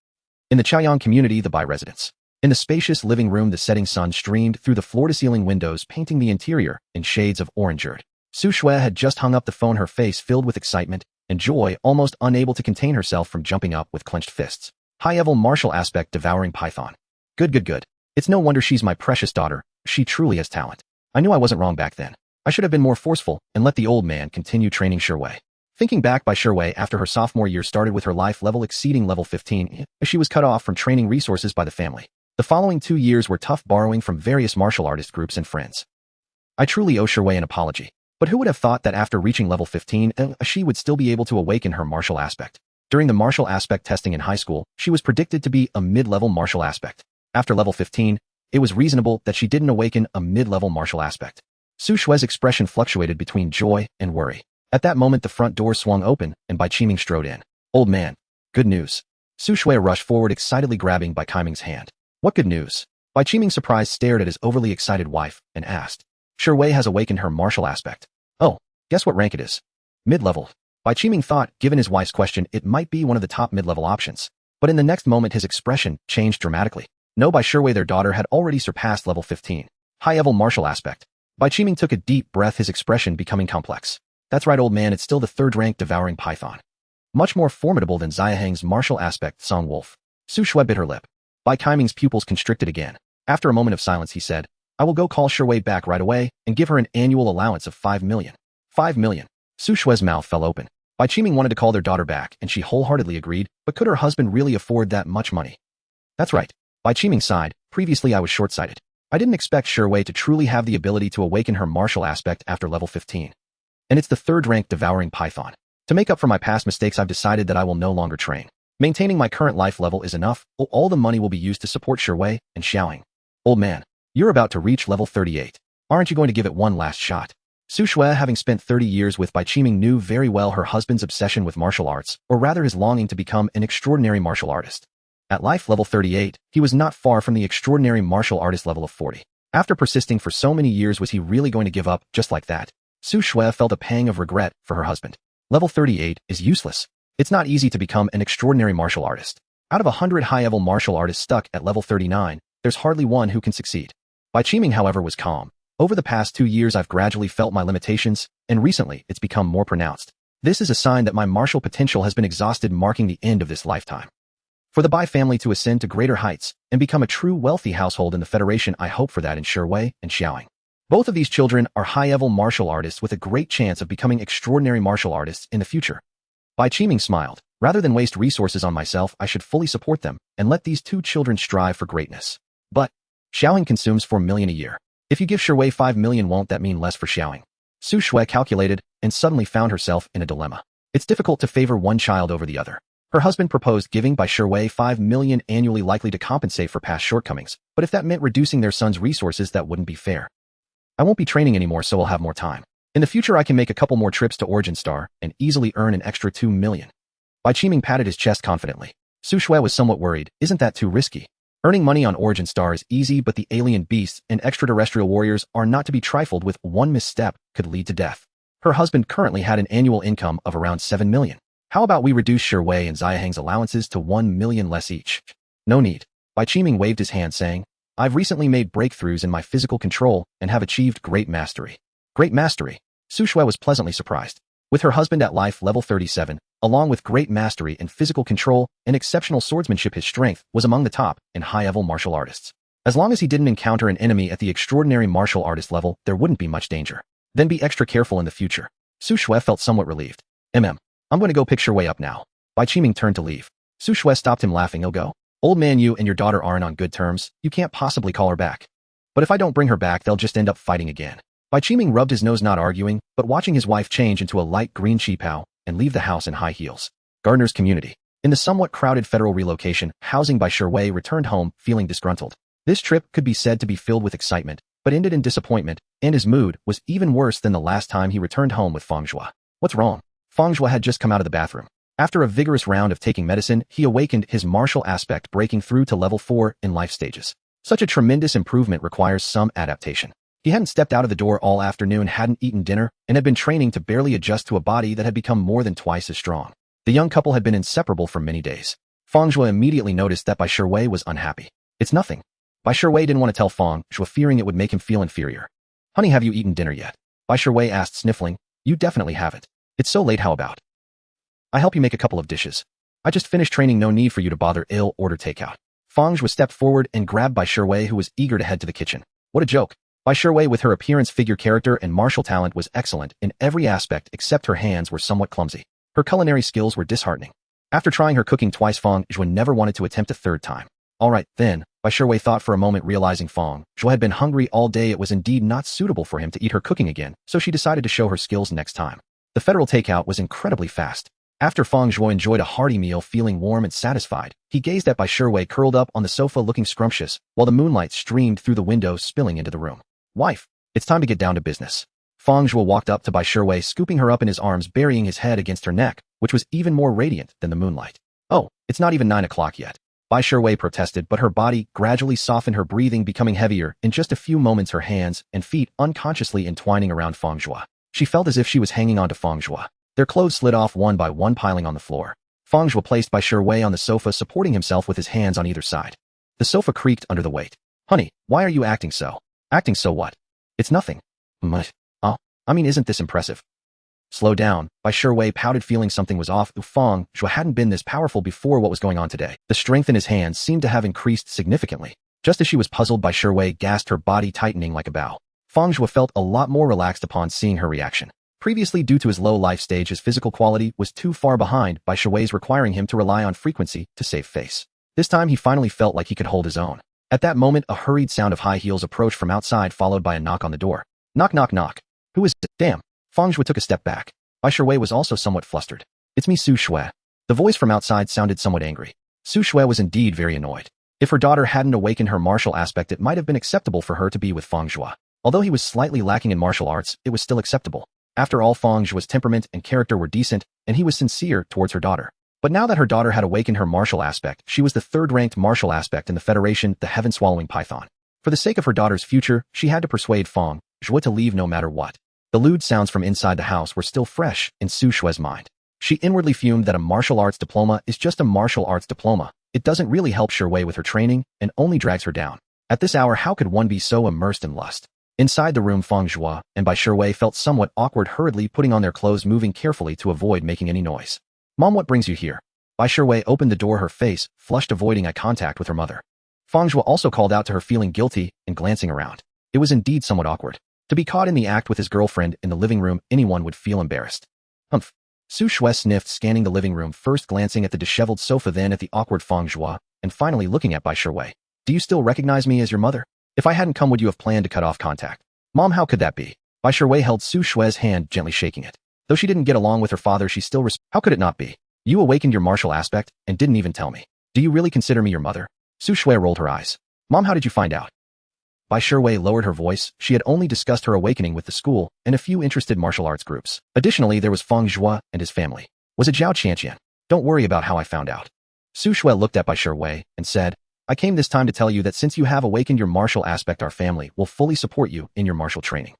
In the Chaoyang community, the Bai residence. In the spacious living room, the setting sun streamed through the floor-to-ceiling windows, painting the interior in shades of orange-red. Su Shui had just hung up the phone, her face filled with excitement and joy, almost unable to contain herself from jumping up with clenched fists. High-level martial aspect devouring python. Good. It's no wonder she's my precious daughter. She truly has talent. I knew I wasn't wrong back then. I should have been more forceful and let the old man continue training Shui. Thinking back, Bai Shui, after her sophomore year, started with her life level exceeding level 15, as she was cut off from training resources by the family. The following 2 years were tough, borrowing from various martial artist groups and friends. I truly owe Shui an apology. But who would have thought that after reaching level 15, she would still be able to awaken her martial aspect? During the martial aspect testing in high school, she was predicted to be a mid-level martial aspect. After level 15, it was reasonable that she didn't awaken a mid-level martial aspect. Su Shui's expression fluctuated between joy and worry. At that moment, the front door swung open and Bai Qiming strode in. Old man. Good news. Su Shui rushed forward, excitedly grabbing Bai Qiming's hand. What good news? Bai Qiming, surprised, stared at his overly excited wife and asked. Shui has awakened her martial aspect. Oh, guess what rank it is? Mid-level. Bai Qiming thought, given his wife's question, it might be one of the top mid-level options. But in the next moment, his expression changed dramatically. No, Bai Shui, their daughter, had already surpassed level 15. High-level martial aspect. Bai Qiming took a deep breath, his expression becoming complex. That's right, old man, it's still the third-rank devouring python. Much more formidable than Xiahang's martial aspect Song Wolf. Su Shui bit her lip. Bai Qiming's pupils constricted again. After a moment of silence, he said, I will go call Shui back right away and give her an annual allowance of 5 million. 5 million. Su Shui's mouth fell open. Bai Qiming wanted to call their daughter back, and she wholeheartedly agreed, but could her husband really afford that much money? That's right. Bai Qiming sighed. Previously, I was short-sighted. I didn't expect Shui to truly have the ability to awaken her martial aspect after level 15. And it's the third-rank devouring python. To make up for my past mistakes, I've decided that I will no longer train. Maintaining my current life level is enough. All the money will be used to support Shui and Xiaoying. Old man, you're about to reach level 38. Aren't you going to give it one last shot? Su Shui, having spent 30 years with Bai Qiming, knew very well her husband's obsession with martial arts, or rather his longing to become an extraordinary martial artist. At life level 38, he was not far from the extraordinary martial artist level of 40. After persisting for so many years, was he really going to give up just like that? Su Shui felt a pang of regret for her husband. Level 38 is useless. It's not easy to become an extraordinary martial artist. Out of 100 high-level martial artists stuck at level 39, there's hardly one who can succeed. Bai Qiming, however, was calm. Over the past 2 years, I've gradually felt my limitations, and recently, it's become more pronounced. This is a sign that my martial potential has been exhausted, marking the end of this lifetime. For the Bai family to ascend to greater heights and become a true wealthy household in the Federation, I hope for that in Shui and Xiaoying. Both of these children are high-level martial artists with a great chance of becoming extraordinary martial artists in the future. Bai Qiming smiled. Rather than waste resources on myself, I should fully support them and let these 2 children strive for greatness. But Xiaoying consumes 4 million a year. If you give Shui 5 million, won't that mean less for Xiaoying? Su Shui calculated and suddenly found herself in a dilemma. It's difficult to favor one child over the other. Her husband proposed giving Bai Shui 5 million annually, likely to compensate for past shortcomings, but if that meant reducing their son's resources, that wouldn't be fair. I won't be training anymore, so I'll have more time. In the future, I can make a couple more trips to Origin Star and easily earn an extra 2 million. Bai Qiming patted his chest confidently. Su Shui was somewhat worried. Isn't that too risky? Earning money on Origin Star is easy, but the alien beasts and extraterrestrial warriors are not to be trifled with. One misstep could lead to death. Her husband currently had an annual income of around 7 million. How about we reduce Shui and Xiahang's allowances to 1 million less each? No need. Bai Qiming waved his hand, saying, I've recently made breakthroughs in my physical control and have achieved great mastery. Great mastery? Su Shui was pleasantly surprised. With her husband at life level 37, along with great mastery in physical control and exceptional swordsmanship, his strength was among the top in high-level martial artists. As long as he didn't encounter an enemy at the extraordinary martial artist level, there wouldn't be much danger. Then be extra careful in the future. Su Shui felt somewhat relieved. I'm going to go pick Shui up now. Bai Qiming turned to leave. Su Shui stopped him, laughing. Oh, go. Old man, you and your daughter aren't on good terms. You can't possibly call her back. But if I don't bring her back, they'll just end up fighting again. Bai Qiming rubbed his nose, not arguing, but watching his wife change into a light green qipao and leave the house in high heels. Gardener's community. In the somewhat crowded federal relocation housing, Bai Shui returned home feeling disgruntled. This trip could be said to be filled with excitement, but ended in disappointment, and his mood was even worse than the last time he returned home with Fang Zhuo. What's wrong? Fang Zhuo had just come out of the bathroom. After a vigorous round of taking medicine, he awakened his martial aspect, breaking through to level 4 in life stages. Such a tremendous improvement requires some adaptation. He hadn't stepped out of the door all afternoon, hadn't eaten dinner, and had been training to barely adjust to a body that had become more than twice as strong. The young couple had been inseparable for many days. Fang Zhuo immediately noticed that Bai Shiwei was unhappy. It's nothing. Bai Shiwei didn't want to tell Fang Zhuo, fearing it would make him feel inferior. Honey, have you eaten dinner yet? Bai Shiwei asked, sniffling. You definitely haven't. It's so late, how about? I help you make a couple of dishes. I just finished training, no need for you to bother. Ill order takeout. Fang Zhuo stepped forward and grabbed Bai Shiwei, who was eager to head to the kitchen. What a joke. Bai Shiwei, with her appearance, figure, character, and martial talent, was excellent in every aspect except her hands were somewhat clumsy. Her culinary skills were disheartening. After trying her cooking twice, Fang Zhuo never wanted to attempt a third time. All right, then, Bai Shiwei thought for a moment, realizing Fang Zhuo had been hungry all day. It was indeed not suitable for him to eat her cooking again, so she decided to show her skills next time. The federal takeout was incredibly fast. After Fang Zhuo enjoyed a hearty meal, feeling warm and satisfied, he gazed at Bai Shiwei curled up on the sofa looking scrumptious, while the moonlight streamed through the window, spilling into the room. Wife, it's time to get down to business. Fang Zhuo walked up to Bai Shiwei, scooping her up in his arms, burying his head against her neck, which was even more radiant than the moonlight. Oh, it's not even 9 o'clock yet. Bai Shiwei protested, but her body gradually softened, her breathing becoming heavier. In just a few moments, her hands and feet unconsciously entwining around Fang Zhuo. She felt as if she was hanging onto Fang Zhuo. Their clothes slid off one by one, piling on the floor. Fang Zhuo placed Bai Shiwei on the sofa, supporting himself with his hands on either side. The sofa creaked under the weight. Honey, why are you acting so? Acting so what? It's nothing. Isn't this impressive? Slow down. Bai Shiwei pouted, feeling something was off. Fang Zhuo hadn't been this powerful before. What was going on today? The strength in his hands seemed to have increased significantly. Just as she was puzzled, Bai Shiwei gasped, her body tightening like a bow. Fang Zhuo felt a lot more relaxed upon seeing her reaction. Previously, due to his low life stage, his physical quality was too far behind Bai Shiwei's, requiring him to rely on frequency to save face. This time, he finally felt like he could hold his own. At that moment, a hurried sound of high heels approached from outside, followed by a knock on the door. Knock, knock, knock. Who is it? Damn. Fang Zhuo took a step back. Bai Shiwei was also somewhat flustered. It's me, Su Shui. The voice from outside sounded somewhat angry. Su Shui was indeed very annoyed. If her daughter hadn't awakened her martial aspect, it might have been acceptable for her to be with Fang Zhuo. Although he was slightly lacking in martial arts, it was still acceptable. After all, Fang Zhuo's temperament and character were decent, and he was sincere towards her daughter. But now that her daughter had awakened her martial aspect, she was the third-ranked martial aspect in the Federation, the heaven-swallowing python. For the sake of her daughter's future, she had to persuade Fang Zhuo to leave no matter what. The lewd sounds from inside the house were still fresh in Su Shui's mind. She inwardly fumed that a martial arts diploma is just a martial arts diploma. It doesn't really help Shiwei with her training and only drags her down. At this hour, how could one be so immersed in lust? Inside the room, Fang Zhuo and Bai Shiwei felt somewhat awkward, hurriedly putting on their clothes, moving carefully to avoid making any noise. Mom, what brings you here? Bai Shiwei opened the door, her face flushed, avoiding eye contact with her mother. Fang Zhuo also called out to her, feeling guilty and glancing around. It was indeed somewhat awkward. To be caught in the act with his girlfriend in the living room, anyone would feel embarrassed. Humph. Su Shui sniffed, scanning the living room, first glancing at the disheveled sofa, then at the awkward Fang Zhuo, and finally looking at Bai Shiwei. Do you still recognize me as your mother? If I hadn't come, would you have planned to cut off contact? Mom, how could that be? Bai Shiwei held Su Shui's hand, gently shaking it. Though she didn't get along with her father, she still How could it not be? You awakened your martial aspect and didn't even tell me. Do you really consider me your mother? Su Shui rolled her eyes. Mom, how did you find out? Bai Shiwei lowered her voice. She had only discussed her awakening with the school and a few interested martial arts groups. Additionally, there was Fang Zhuo and his family. Was it Zhao Qianqian? Don't worry about how I found out. Su Shui looked at Bai Shiwei and said, I came this time to tell you that since you have awakened your martial aspect, our family will fully support you in your martial training.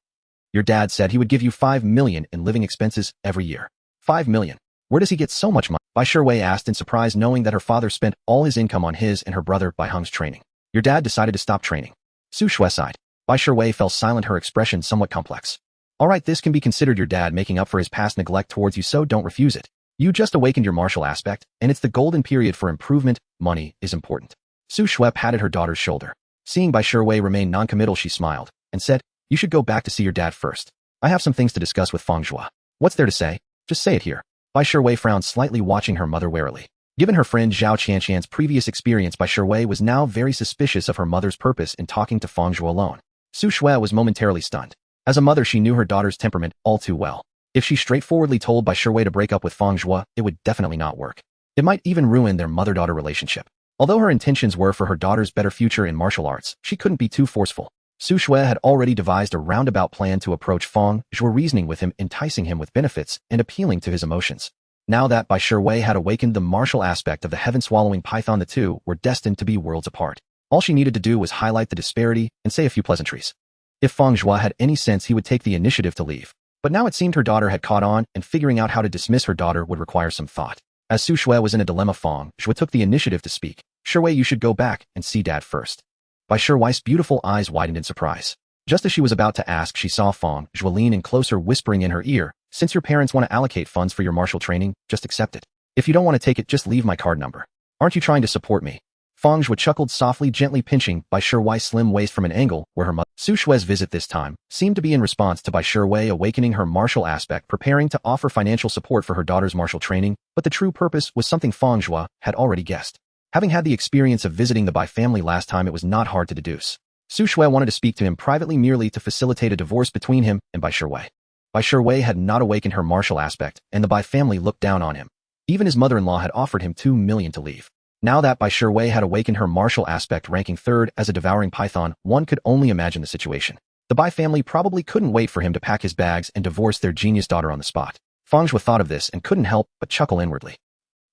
Your dad said he would give you 5 million in living expenses every year. 5 million? Where does he get so much money? Bai Shiwei asked in surprise, knowing that her father spent all his income on his and her brother Bai Heng's training. Your dad decided to stop training. Su Shui sighed. Bai Shiwei fell silent, her expression somewhat complex. All right, this can be considered your dad making up for his past neglect towards you, so don't refuse it. You just awakened your martial aspect, and it's the golden period for improvement. Money is important. Su Shui patted her daughter's shoulder. Seeing Bai Shiwei remain noncommittal, she smiled and said, You should go back to see your dad first. I have some things to discuss with Fang Zhuo. What's there to say? Just say it here. Bai Shiwei frowned slightly, watching her mother warily. Given her friend Zhao Qianqian's previous experience, Bai Shiwei was now very suspicious of her mother's purpose in talking to Fang Zhuo alone. Su Shui was momentarily stunned. As a mother, she knew her daughter's temperament all too well. If she straightforwardly told Bai Shiwei to break up with Fang Zhuo, it would definitely not work. It might even ruin their mother-daughter relationship. Although her intentions were for her daughter's better future in martial arts, she couldn't be too forceful. Su Shui had already devised a roundabout plan to approach Fang Zhuo, reasoning with him, enticing him with benefits, and appealing to his emotions. Now that Bai Shiwei had awakened the martial aspect of the heaven-swallowing python, the two were destined to be worlds apart. All she needed to do was highlight the disparity and say a few pleasantries. If Fang Zhuo had any sense, he would take the initiative to leave. But now it seemed her daughter had caught on, and figuring out how to dismiss her daughter would require some thought. As Su Shui was in a dilemma, Fang Zhuo took the initiative to speak. Shuwei, you should go back and see Dad first. Bai Shuwei's beautiful eyes widened in surprise. Just as she was about to ask, she saw Fang Zhuo lean in closer, whispering in her ear, since your parents want to allocate funds for your martial training, just accept it. If you don't want to take it, just leave my card number. Aren't you trying to support me? Fang Zhuo chuckled softly, gently pinching Bai Shuwei's slim waist from an angle where her mother. Su Shui's visit this time seemed to be in response to Bai Shuwei awakening her martial aspect, preparing to offer financial support for her daughter's martial training, but the true purpose was something Fang Zhuo had already guessed. Having had the experience of visiting the Bai family last time, it was not hard to deduce. Su Shui wanted to speak to him privately merely to facilitate a divorce between him and Bai Shuwei. Bai Shuwei had not awakened her martial aspect, and the Bai family looked down on him. Even his mother-in-law had offered him 2 million to leave. Now that Bai Shuwei had awakened her martial aspect, ranking third as a devouring python, one could only imagine the situation. The Bai family probably couldn't wait for him to pack his bags and divorce their genius daughter on the spot. Fang Zhuo thought of this and couldn't help but chuckle inwardly.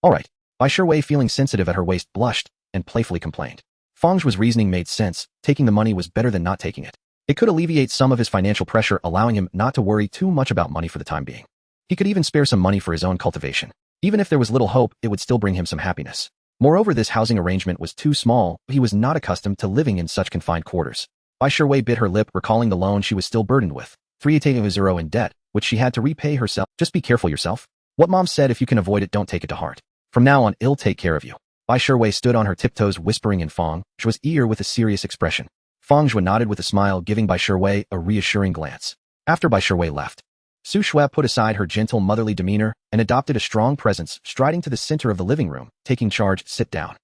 All right. Bai Shuwei, feeling sensitive at her waist, blushed and playfully complained. Fang Zhuo's reasoning made sense. Taking the money was better than not taking it. It could alleviate some of his financial pressure, allowing him not to worry too much about money for the time being. He could even spare some money for his own cultivation. Even if there was little hope, it would still bring him some happiness. Moreover, this housing arrangement was too small. He was not accustomed to living in such confined quarters. Bai Shuwei bit her lip, recalling the loan she was still burdened with. 380 in debt, which she had to repay herself. Just be careful yourself. What Mom said, if you can avoid it, don't take it to heart. From now on, I'll take care of you. Bai Shuwei stood on her tiptoes, whispering in Fang Zhuo's ear with a serious expression. Fang Zhuo nodded with a smile, giving Bai Shuwei a reassuring glance. After Bai Shuwei left, Su Shui put aside her gentle motherly demeanor and adopted a strong presence, striding to the center of the living room, taking charge. Sit down.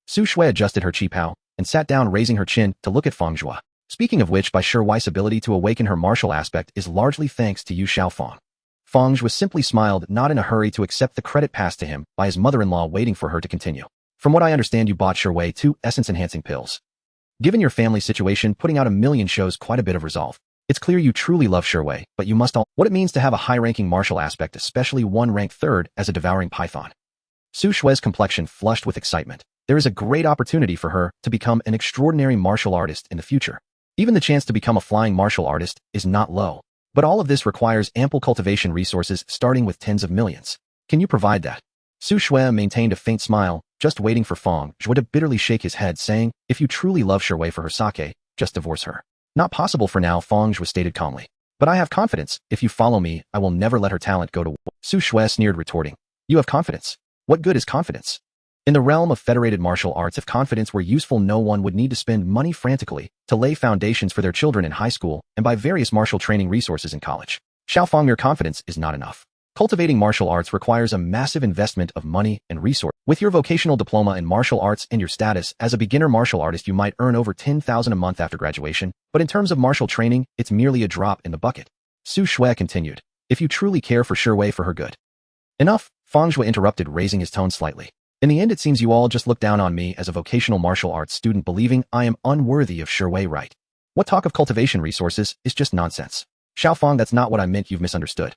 Su Shui adjusted her qipao and sat down, raising her chin to look at Fang Zhuo. Speaking of which, Bai Shuwei's ability to awaken her martial aspect is largely thanks to you, Xiaofang. Fang Zhuo simply smiled, not in a hurry to accept the credit passed to him by his mother-in-law, waiting for her to continue. From what I understand, you bought Shuwei 2 essence-enhancing pills. Given your family situation, putting out 1 million shows quite a bit of resolve. It's clear you truly love Shuwei, but you must all what it means to have a high-ranking martial aspect, especially one ranked third as a devouring python. Su Shui's complexion flushed with excitement. There is a great opportunity for her to become an extraordinary martial artist in the future. Even the chance to become a flying martial artist is not low. But all of this requires ample cultivation resources, starting with tens of millions. Can you provide that? Su Shui maintained a faint smile, just waiting for Fang Zhuo to bitterly shake his head, saying, if you truly love Shuwei for her sake, just divorce her. Not possible for now, Fang Zhuo stated calmly. But I have confidence. If you follow me, I will never let her talent go to waste. Su Shui sneered, retorting. You have confidence? What good is confidence? In the realm of federated martial arts, if confidence were useful, no one would need to spend money frantically to lay foundations for their children in high school and buy various martial training resources in college. Xiaofang, mere confidence is not enough. Cultivating martial arts requires a massive investment of money and resources. With your vocational diploma in martial arts and your status as a beginner martial artist, you might earn over 10,000 a month after graduation, but in terms of martial training, it's merely a drop in the bucket. Su Shui continued. If you truly care for Shuwei for her good. Enough, Fang Zhuo interrupted, raising his tone slightly. In the end, it seems you all just look down on me as a vocational martial arts student, believing I am unworthy of Shuwei, right? What talk of cultivation resources is just nonsense. Xiaofang, that's not what I meant, you've misunderstood.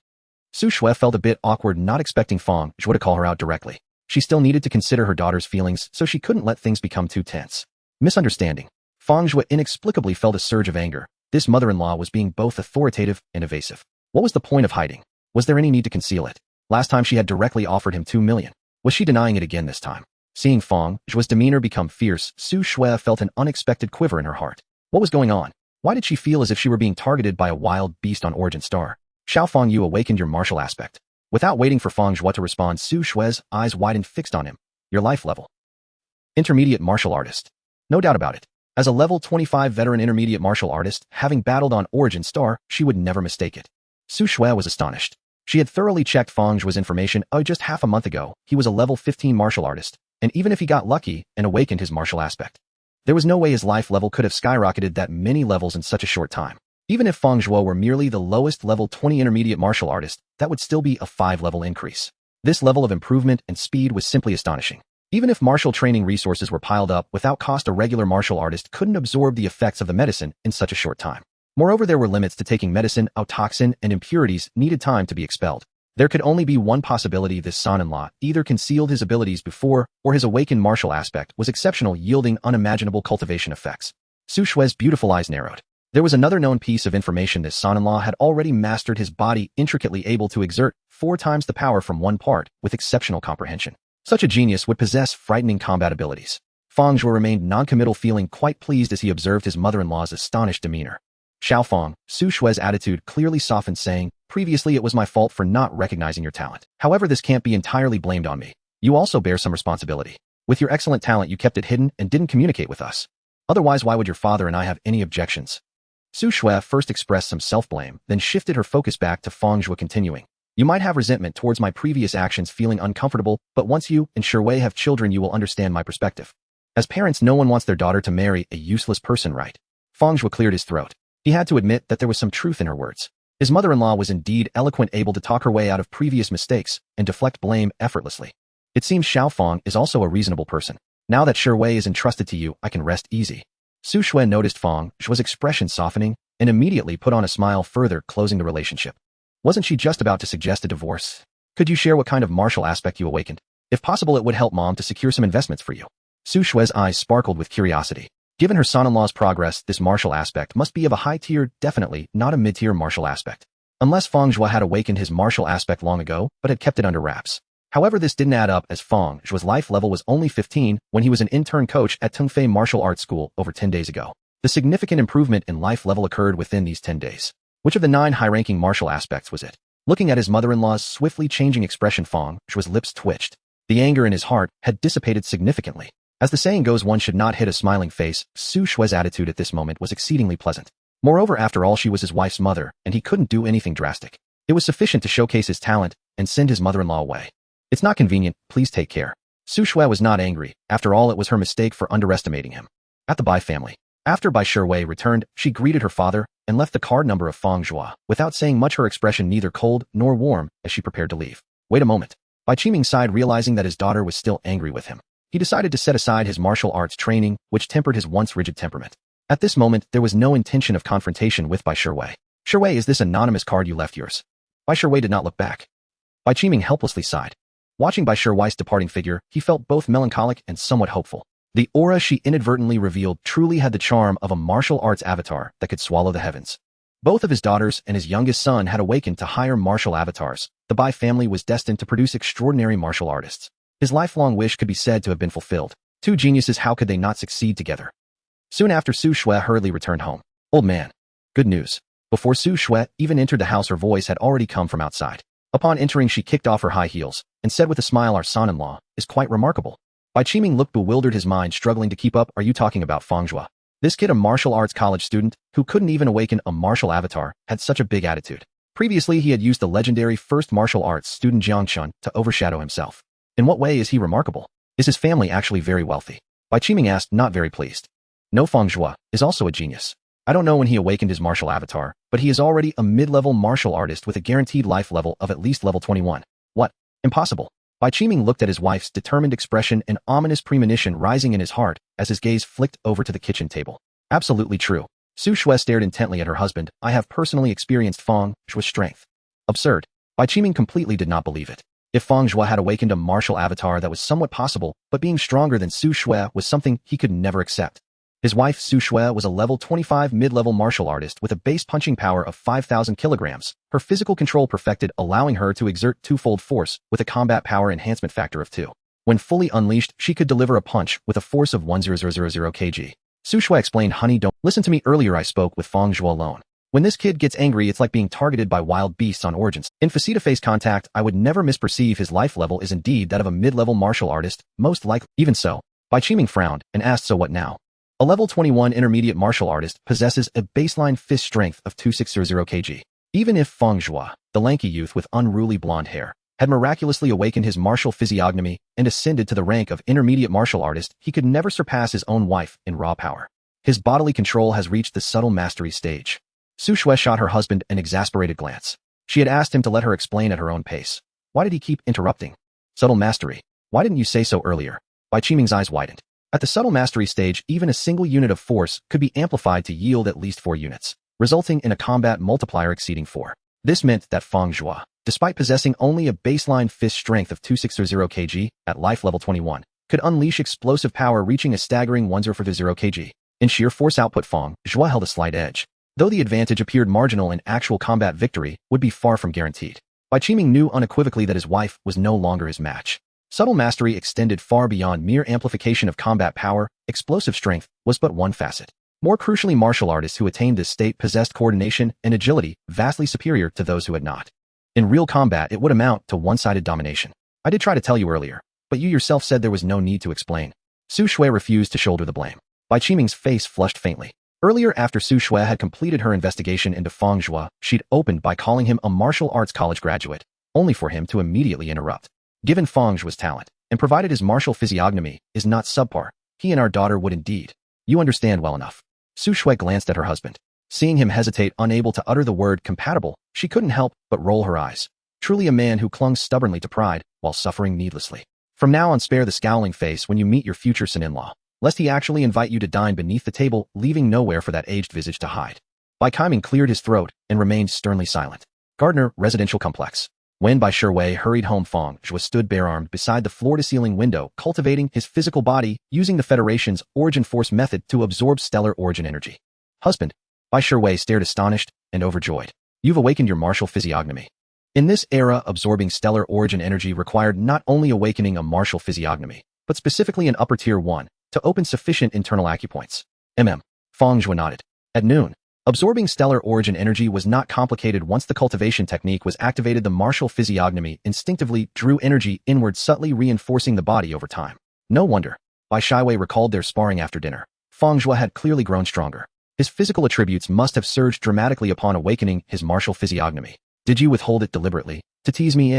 Su Shui felt a bit awkward, not expecting Fang Zhuo to call her out directly. She still needed to consider her daughter's feelings, so she couldn't let things become too tense. Misunderstanding. Fang Zhuo inexplicably felt a surge of anger. This mother-in-law was being both authoritative and evasive. What was the point of hiding? Was there any need to conceal it? Last time she had directly offered him 2 million. Was she denying it again this time? Seeing Fang Zhuo's demeanor become fierce, Su Shui felt an unexpected quiver in her heart. What was going on? Why did she feel as if she were being targeted by a wild beast on Origin Star? Xiaofang, you awakened your martial aspect. Without waiting for Fang Zhuo to respond, Su Shui's eyes widened, fixed on him. Your life level. Intermediate martial artist. No doubt about it. As a level 25 veteran intermediate martial artist, having battled on Origin Star, she would never mistake it. Su Shui was astonished. She had thoroughly checked Fang Zhuo's information. Just half a month ago, he was a level 15 martial artist, and even if he got lucky and awakened his martial aspect, there was no way his life level could have skyrocketed that many levels in such a short time. Even if Fang Zhuo were merely the lowest level 20 intermediate martial artist, that would still be a 5-level increase. This level of improvement and speed was simply astonishing. Even if martial training resources were piled up without cost, a regular martial artist couldn't absorb the effects of the medicine in such a short time. Moreover, there were limits to taking medicine. Toxin and impurities needed time to be expelled. There could only be one possibility: this son-in-law either concealed his abilities before, or his awakened martial aspect was exceptional, yielding unimaginable cultivation effects. Su Shui's beautiful eyes narrowed. There was another known piece of information: this son-in-law had already mastered his body, intricately able to exert 4 times the power from one part with exceptional comprehension. Such a genius would possess frightening combat abilities. Fang Zhuo remained non-committal, feeling quite pleased as he observed his mother-in-law's astonished demeanor. Xiaofang, Su Shue's attitude clearly softened, saying, "Previously it was my fault for not recognizing your talent. However, this can't be entirely blamed on me. You also bear some responsibility. With your excellent talent, you kept it hidden and didn't communicate with us. Otherwise, why would your father and I have any objections?" Su Shui first expressed some self-blame, then shifted her focus back to Fang Zhuo, continuing, "You might have resentment towards my previous actions, feeling uncomfortable, but once you and Shuwei have children, you will understand my perspective. As parents, no one wants their daughter to marry a useless person, right?" Fang Zhuo cleared his throat. He had to admit that there was some truth in her words. His mother-in-law was indeed eloquent, able to talk her way out of previous mistakes and deflect blame effortlessly. It seems Xiaofang is also a reasonable person. Now that Shuwei is entrusted to you, I can rest easy. Su Shui noticed Fang Zhuo's expression softening and immediately put on a smile, further closing the relationship. Wasn't she just about to suggest a divorce? "Could you share what kind of martial aspect you awakened? If possible, it would help Mom to secure some investments for you." Su Shui's eyes sparkled with curiosity. Given her son-in-law's progress, this martial aspect must be of a high tier, definitely not a mid-tier martial aspect. Unless Fang Zhuo had awakened his martial aspect long ago, but had kept it under wraps. However, this didn't add up, as Fang Zhuo's life level was only 15 when he was an intern coach at Tongfei Martial Arts School over 10 days ago. The significant improvement in life level occurred within these 10 days. Which of the 9 high-ranking martial aspects was it? Looking at his mother-in-law's swiftly changing expression, Fang Zhuo's lips twitched. The anger in his heart had dissipated significantly. As the saying goes, one should not hit a smiling face. Su Shui's attitude at this moment was exceedingly pleasant. Moreover, after all, she was his wife's mother, and he couldn't do anything drastic. It was sufficient to showcase his talent and send his mother-in-law away. "It's not convenient, please take care." Su Shui was not angry. After all, it was her mistake for underestimating him. At the Bai family. After Bai Shuwei returned, she greeted her father and left the card number of Fang Zhuo. Without saying much, her expression neither cold nor warm as she prepared to leave. Wait a moment. Bai Qiming sighed, realizing that his daughter was still angry with him. He decided to set aside his martial arts training, which tempered his once rigid temperament. At this moment, there was no intention of confrontation with Bai Shuwei. "Shuwei, is this anonymous card you left yours?" Bai Shuwei did not look back. Bai Qiming helplessly sighed. Watching Bai Shuwei's departing figure, he felt both melancholic and somewhat hopeful. The aura she inadvertently revealed truly had the charm of a martial arts avatar that could swallow the heavens. Both of his daughters and his youngest son had awakened to higher martial avatars. The Bai family was destined to produce extraordinary martial artists. His lifelong wish could be said to have been fulfilled. Two geniuses, how could they not succeed together? Soon after, Su Shui hurriedly returned home. "Old man. Good news." Before Su Shui even entered the house, her voice had already come from outside. Upon entering, she kicked off her high heels and said with a smile, "Our son-in-law is quite remarkable." Bai Qiming looked bewildered, his mind struggling to keep up. "Are you talking about Fang Zhuo? This kid, a martial arts college student who couldn't even awaken a martial avatar, had such a big attitude. Previously, he had used the legendary first martial arts student Jiang Chun to overshadow himself. In what way is he remarkable? Is his family actually very wealthy?" Bai Qiming asked, not very pleased. "No, Fang Zhuo is also a genius. I don't know when he awakened his martial avatar, but he is already a mid-level martial artist with a guaranteed life level of at least level 21. What? Impossible." Bai Qiming looked at his wife's determined expression, an ominous premonition rising in his heart as his gaze flicked over to the kitchen table. "Absolutely true." Su Shui stared intently at her husband. "I have personally experienced Fang Zhuo's strength." Absurd. Bai Qiming completely did not believe it. If Fang Zhuo had awakened a martial avatar, that was somewhat possible, but being stronger than Su Shui was something he could never accept. His wife, Su Shui, was a level 25 mid-level martial artist with a base punching power of 5,000 kilograms. Her physical control perfected, allowing her to exert twofold force with a combat power enhancement factor of 2. When fully unleashed, she could deliver a punch with a force of 1,000 kg. Su Shui explained, "Honey, don't listen to me. Earlier I spoke with Fang Zhuo alone. When this kid gets angry, it's like being targeted by wild beasts on Origins. In face-to-face contact, I would never misperceive his life level is indeed that of a mid-level martial artist, most likely." Even so, Bai Qiming frowned and asked, "So what now?" A level 21 intermediate martial artist possesses a baseline fist strength of 2,600 kg. Even if Fang Zhuo, the lanky youth with unruly blonde hair, had miraculously awakened his martial physiognomy and ascended to the rank of intermediate martial artist, he could never surpass his own wife in raw power. His bodily control has reached the subtle mastery stage. Su Shui shot her husband an exasperated glance. She had asked him to let her explain at her own pace. Why did he keep interrupting? Subtle mastery. Why didn't you say so earlier? Bai Qiming's eyes widened. At the subtle mastery stage, even a single unit of force could be amplified to yield at least 4 units, resulting in a combat multiplier exceeding 4. This meant that Fang Zhuo, despite possessing only a baseline fist strength of 2,600 kg at life level 21, could unleash explosive power reaching a staggering 1,040 kg. In sheer force output, Fang Zhuo held a slight edge. Though the advantage appeared marginal in actual combat, victory would be far from guaranteed. Bai Qiming knew unequivocally that his wife was no longer his match. Subtle mastery extended far beyond mere amplification of combat power. Explosive strength was but one facet. More crucially, martial artists who attained this state possessed coordination and agility vastly superior to those who had not. In real combat, it would amount to one-sided domination. I did try to tell you earlier, but you yourself said there was no need to explain. Su Shui refused to shoulder the blame. Bai Qiming's face flushed faintly. Earlier, after Su Shui had completed her investigation into Fang Zhuo, she'd opened by calling him a martial arts college graduate, only for him to immediately interrupt. Given Fang Zhuo's talent, and provided his martial physiognomy is not subpar, he and our daughter would indeed. You understand well enough. Su Shui glanced at her husband. Seeing him hesitate, unable to utter the word compatible, she couldn't help but roll her eyes. Truly a man who clung stubbornly to pride while suffering needlessly. From now on, spare the scowling face when you meet your future son-in-law, lest he actually invite you to dine beneath the table, leaving nowhere for that aged visage to hide. Bai Qiming cleared his throat and remained sternly silent. Gardner Residential Complex. When Bai Shiwei hurried home, Fang Zhuo stood bare-armed beside the floor-to-ceiling window, cultivating his physical body using the Federation's origin force method to absorb stellar origin energy. Husband, Bai Shiwei stared astonished and overjoyed. You've awakened your martial physiognomy. In this era, absorbing stellar origin energy required not only awakening a martial physiognomy, but specifically an upper tier 1, to open sufficient internal acupoints. Fang Zhuo nodded. At noon, absorbing stellar origin energy was not complicated. Once the cultivation technique was activated, the martial physiognomy instinctively drew energy inward, subtly reinforcing the body over time. No wonder. Bai Shiwei recalled their sparring after dinner. Fang Zhuo had clearly grown stronger. His physical attributes must have surged dramatically upon awakening his martial physiognomy. Did you withhold it deliberately? To tease me,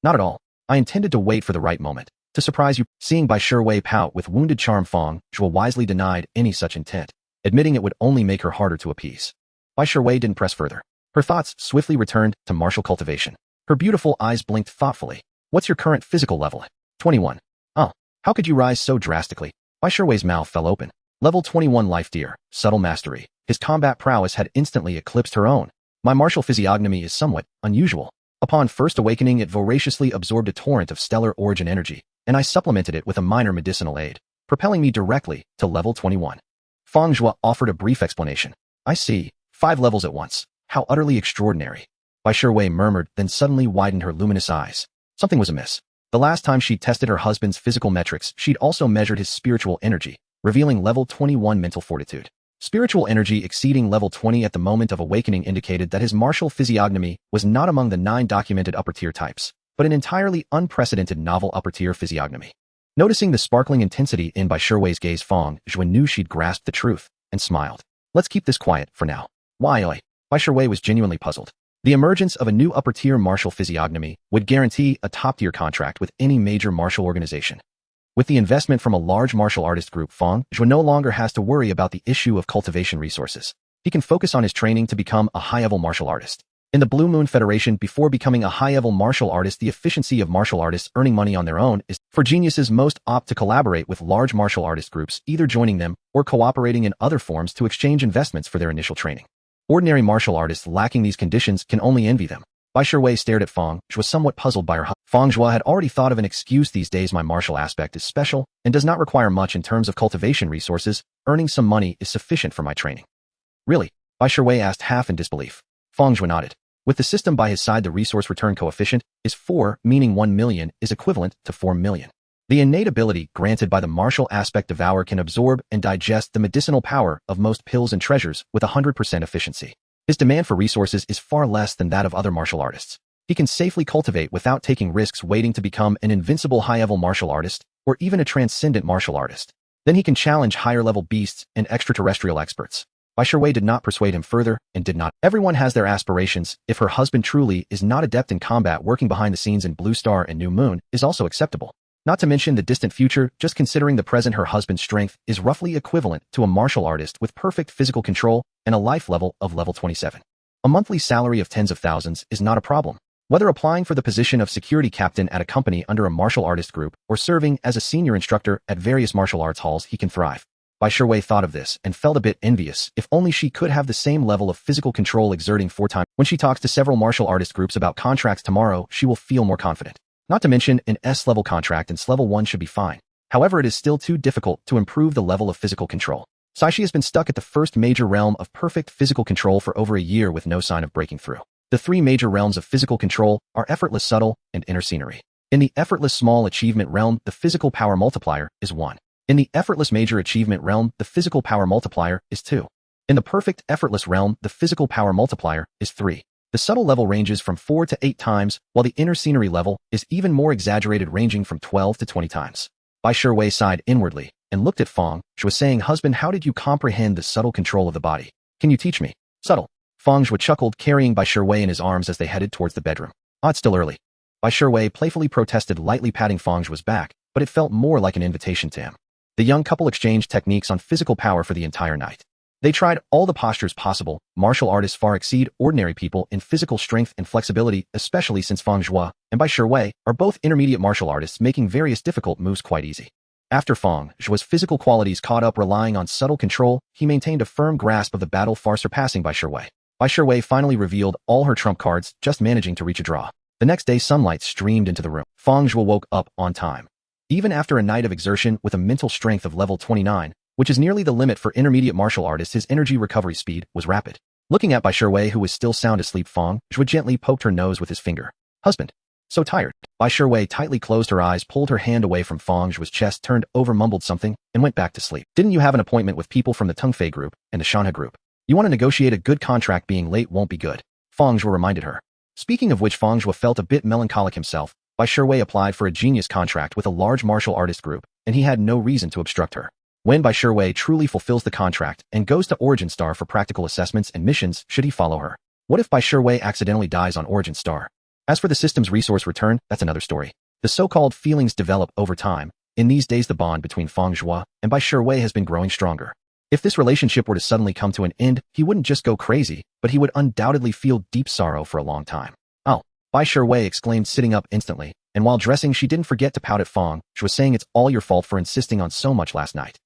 Not at all. I intended to wait for the right moment. To surprise you. Seeing Bai Shiwei pout with wounded charm, Fang Zhuo wisely denied any such intent, admitting it would only make her harder to appease. Bai Shiwei didn't press further. Her thoughts swiftly returned to martial cultivation. Her beautiful eyes blinked thoughtfully. What's your current physical level? 21. Oh, how could you rise so drastically? Bai Shiwei's mouth fell open. Level 21 life deer, subtle mastery. His combat prowess had instantly eclipsed her own. My martial physiognomy is somewhat unusual. Upon first awakening, it voraciously absorbed a torrent of stellar origin energy, and I supplemented it with a minor medicinal aid, propelling me directly to level 21. Fang Zhuo offered a brief explanation. I see. 5 levels at once. How utterly extraordinary. Bai Shiwei murmured, then suddenly widened her luminous eyes. Something was amiss. The last time she'd tested her husband's physical metrics, she'd also measured his spiritual energy, revealing level 21 mental fortitude. Spiritual energy exceeding level 20 at the moment of awakening indicated that his martial physiognomy was not among the 9 documented upper-tier types, but an entirely unprecedented novel upper-tier physiognomy. Noticing the sparkling intensity in Bai Shiwei's gaze, Fang Zhuo knew she'd grasped the truth, and smiled. Let's keep this quiet for now. Why, Bai Shiwei was genuinely puzzled. The emergence of a new upper-tier martial physiognomy would guarantee a top-tier contract with any major martial organization. With the investment from a large martial artist group, Fang Zhuo no longer has to worry about the issue of cultivation resources. He can focus on his training to become a high-level martial artist. In the Blue Moon Federation, before becoming a high-level martial artist, the efficiency of martial artists earning money on their own is for geniuses most opt to collaborate with large martial artist groups, either joining them or cooperating in other forms to exchange investments for their initial training. Ordinary martial artists lacking these conditions can only envy them. Bai Shiwei stared at Fang Zhuo, somewhat puzzled by her. Fang Zhuo had already thought of an excuse these days. My martial aspect is special and does not require much in terms of cultivation resources. Earning some money is sufficient for my training. Really? Bai Shiwei asked, half in disbelief. Fang Zhuo nodded. With the system by his side, the resource return coefficient is 4, meaning 1 million is equivalent to 4 million. The innate ability granted by the martial aspect Devour can absorb and digest the medicinal power of most pills and treasures with 100% efficiency. His demand for resources is far less than that of other martial artists. He can safely cultivate without taking risks waiting to become an invincible high-level martial artist or even a transcendent martial artist. Then he can challenge higher-level beasts and extraterrestrial experts. Bai Shiwei did not persuade him further and did not. Everyone has their aspirations. If her husband truly is not adept in combat, working behind the scenes in Blue Star and New Moon is also acceptable. Not to mention the distant future. Just considering the present, her husband's strength is roughly equivalent to a martial artist with perfect physical control and a life level of level 27. A monthly salary of tens of thousands is not a problem. Whether applying for the position of security captain at a company under a martial artist group or serving as a senior instructor at various martial arts halls, he can thrive. Bai Shiwei thought of this and felt a bit envious. If only she could have the same level of physical control exerting 4 times. When she talks to several martial artist groups about contracts tomorrow, she will feel more confident. Not to mention, an S-level contract and S-level 1 should be fine. However, it is still too difficult to improve the level of physical control. Saishi has been stuck at the first major realm of perfect physical control for over a year with no sign of breaking through. The three major realms of physical control are effortless subtle and inner scenery. In the effortless small achievement realm, the physical power multiplier is 1. In the effortless major achievement realm, the physical power multiplier is 2. In the perfect effortless realm, the physical power multiplier is 3. The subtle level ranges from 4 to 8 times, while the inner scenery level is even more exaggerated, ranging from 12 to 20 times. Bai Shiwei sighed inwardly and looked at Fang Zhuo, saying, "Husband, how did you comprehend the subtle control of the body? Can you teach me?" "Subtle." Fang Zhuo chuckled, carrying Bai Shiwei in his arms as they headed towards the bedroom. It's still early." Bai Shiwei playfully protested, lightly patting Fang Zhuo's back, but it felt more like an invitation to him. The young couple exchanged techniques on physical power for the entire night. They tried all the postures possible. Martial artists far exceed ordinary people in physical strength and flexibility, especially since Fang Zhuo and Bai Shiwei are both intermediate martial artists, making various difficult moves quite easy. After Fang Zhuo's physical qualities caught up, relying on subtle control, he maintained a firm grasp of the battle, far surpassing Bai Shiwei. Bai Shiwei finally revealed all her trump cards, just managing to reach a draw. The next day, sunlight streamed into the room. Fang Zhuo woke up on time. Even after a night of exertion with a mental strength of level 29, which is nearly the limit for intermediate martial artists, his energy recovery speed was rapid. Looking at Bai Shiwei, who was still sound asleep, Fang Zhuo gently poked her nose with his finger. "Husband, so tired." Bai Shiwei tightly closed her eyes, pulled her hand away from Fang Zhuo's chest, turned over, mumbled something, and went back to sleep. "Didn't you have an appointment with people from the Tungfei group and the Shanhe group? You want to negotiate a good contract. Being late won't be good," Fang Zhuo reminded her. Speaking of which, Fang Zhuo felt a bit melancholic himself. Bai Shiwei applied for a genius contract with a large martial artist group, and he had no reason to obstruct her. When Bai Shiwei truly fulfills the contract and goes to Origin Star for practical assessments and missions, should he follow her? What if Bai Shiwei accidentally dies on Origin Star? As for the system's resource return, that's another story. The so-called feelings develop over time. In these days, the bond between Fang Zhuo and Bai Shiwei has been growing stronger. If this relationship were to suddenly come to an end, he wouldn't just go crazy, but he would undoubtedly feel deep sorrow for a long time. "Oh," Bai Shiwei exclaimed, sitting up instantly, and while dressing she didn't forget to pout at Fang Zhuo, saying, "It's all your fault for insisting on so much last night."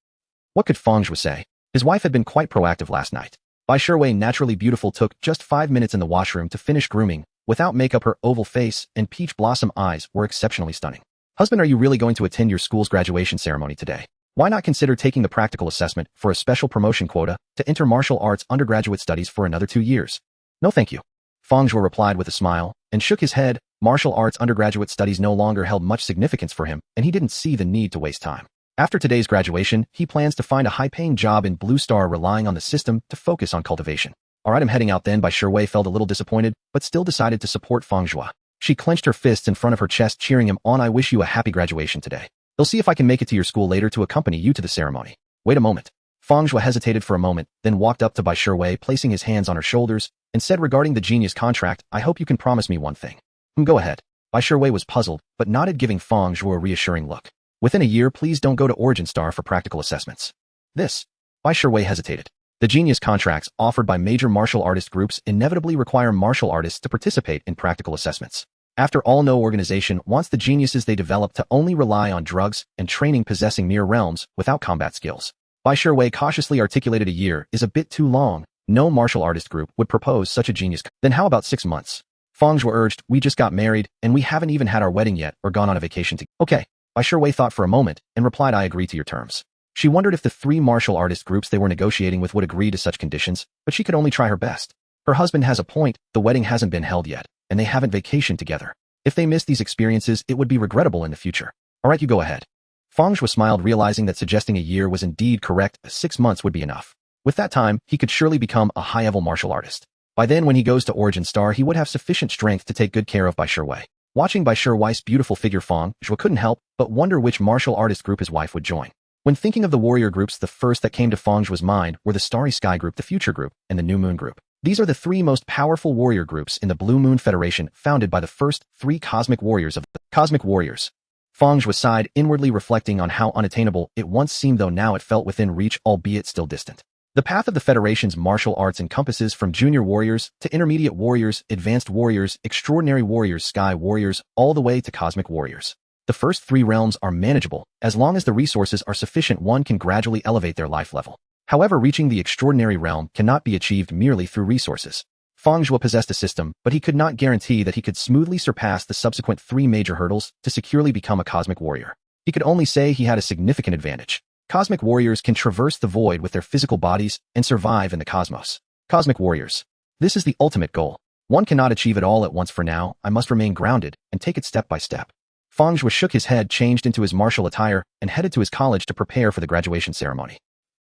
What could Fang Zhuo say? His wife had been quite proactive last night. Bai Shiwei, naturally beautiful, took just 5 minutes in the washroom to finish grooming. Without makeup, her oval face and peach blossom eyes were exceptionally stunning. "Husband, are you really going to attend your school's graduation ceremony today? Why not consider taking the practical assessment for a special promotion quota to enter martial arts undergraduate studies for another 2 years?" "No thank you," Fang Zhuo replied with a smile, and shook his head. Martial arts undergraduate studies no longer held much significance for him, and he didn't see the need to waste time. After today's graduation, he plans to find a high-paying job in Blue Star, relying on the system to focus on cultivation. "Alright, I'm heading out then." Bai Shiwei felt a little disappointed, but still decided to support Fang Zhuo. She clenched her fists in front of her chest, cheering him on. "I wish you a happy graduation today. They'll see if I can make it to your school later to accompany you to the ceremony." "Wait a moment." Fang Zhuo hesitated for a moment, then walked up to Bai Shiwei, placing his hands on her shoulders, and said, "Regarding the genius contract, I hope you can promise me one thing." Go ahead." Bai Shiwei was puzzled, but nodded, giving Fang Zhuo a reassuring look. "Within a year, please don't go to Origin Star for practical assessments." "This?" Bai Shiwei hesitated. The genius contracts offered by major martial artist groups inevitably require martial artists to participate in practical assessments. After all, no organization wants the geniuses they develop to only rely on drugs and training, possessing mere realms without combat skills. Bai Shiwei cautiously articulated, "A year is a bit too long. No martial artist group would propose such a genius." "Then how about 6 months?" Fang Zhuo urged. "We just got married, and we haven't even had our wedding yet or gone on a vacation together." "Okay." Bai Shiwei thought for a moment and replied, "I agree to your terms." She wondered if the 3 martial artist groups they were negotiating with would agree to such conditions, but she could only try her best. Her husband has a point. The wedding hasn't been held yet, and they haven't vacationed together. If they miss these experiences, it would be regrettable in the future. "Alright, you go ahead." Fang Zhuo smiled, realizing that suggesting a year was indeed correct. 6 months would be enough. With that time, he could surely become a high-level martial artist. By then, when he goes to Origin Star, he would have sufficient strength to take good care of Bai Shiwei. Watching Bai Shiwei's beautiful figure, Fang Zhuo couldn't help but wonder which martial artist group his wife would join. When thinking of the warrior groups, the first that came to Fang Zhuo's mind were the Starry Sky group, the Future group, and the New Moon group. These are the 3 most powerful warrior groups in the Blue Moon Federation, founded by the first 3 cosmic warriors of the Cosmic Warriors. Fang Zhuo sighed, inwardly reflecting on how unattainable it once seemed, though now it felt within reach, albeit still distant. The path of the Federation's martial arts encompasses from junior warriors to intermediate warriors, advanced warriors, extraordinary warriors, sky warriors, all the way to cosmic warriors. The first 3 realms are manageable. As long as the resources are sufficient, one can gradually elevate their life level. However, reaching the extraordinary realm cannot be achieved merely through resources. Fang Zhuo possessed a system, but he could not guarantee that he could smoothly surpass the subsequent 3 major hurdles to securely become a cosmic warrior. He could only say he had a significant advantage. Cosmic warriors can traverse the void with their physical bodies and survive in the cosmos. Cosmic warriors. This is the ultimate goal. One cannot achieve it all at once for now. I must remain grounded and take it step by step. Fang Zhuo shook his head, changed into his martial attire, and headed to his college to prepare for the graduation ceremony.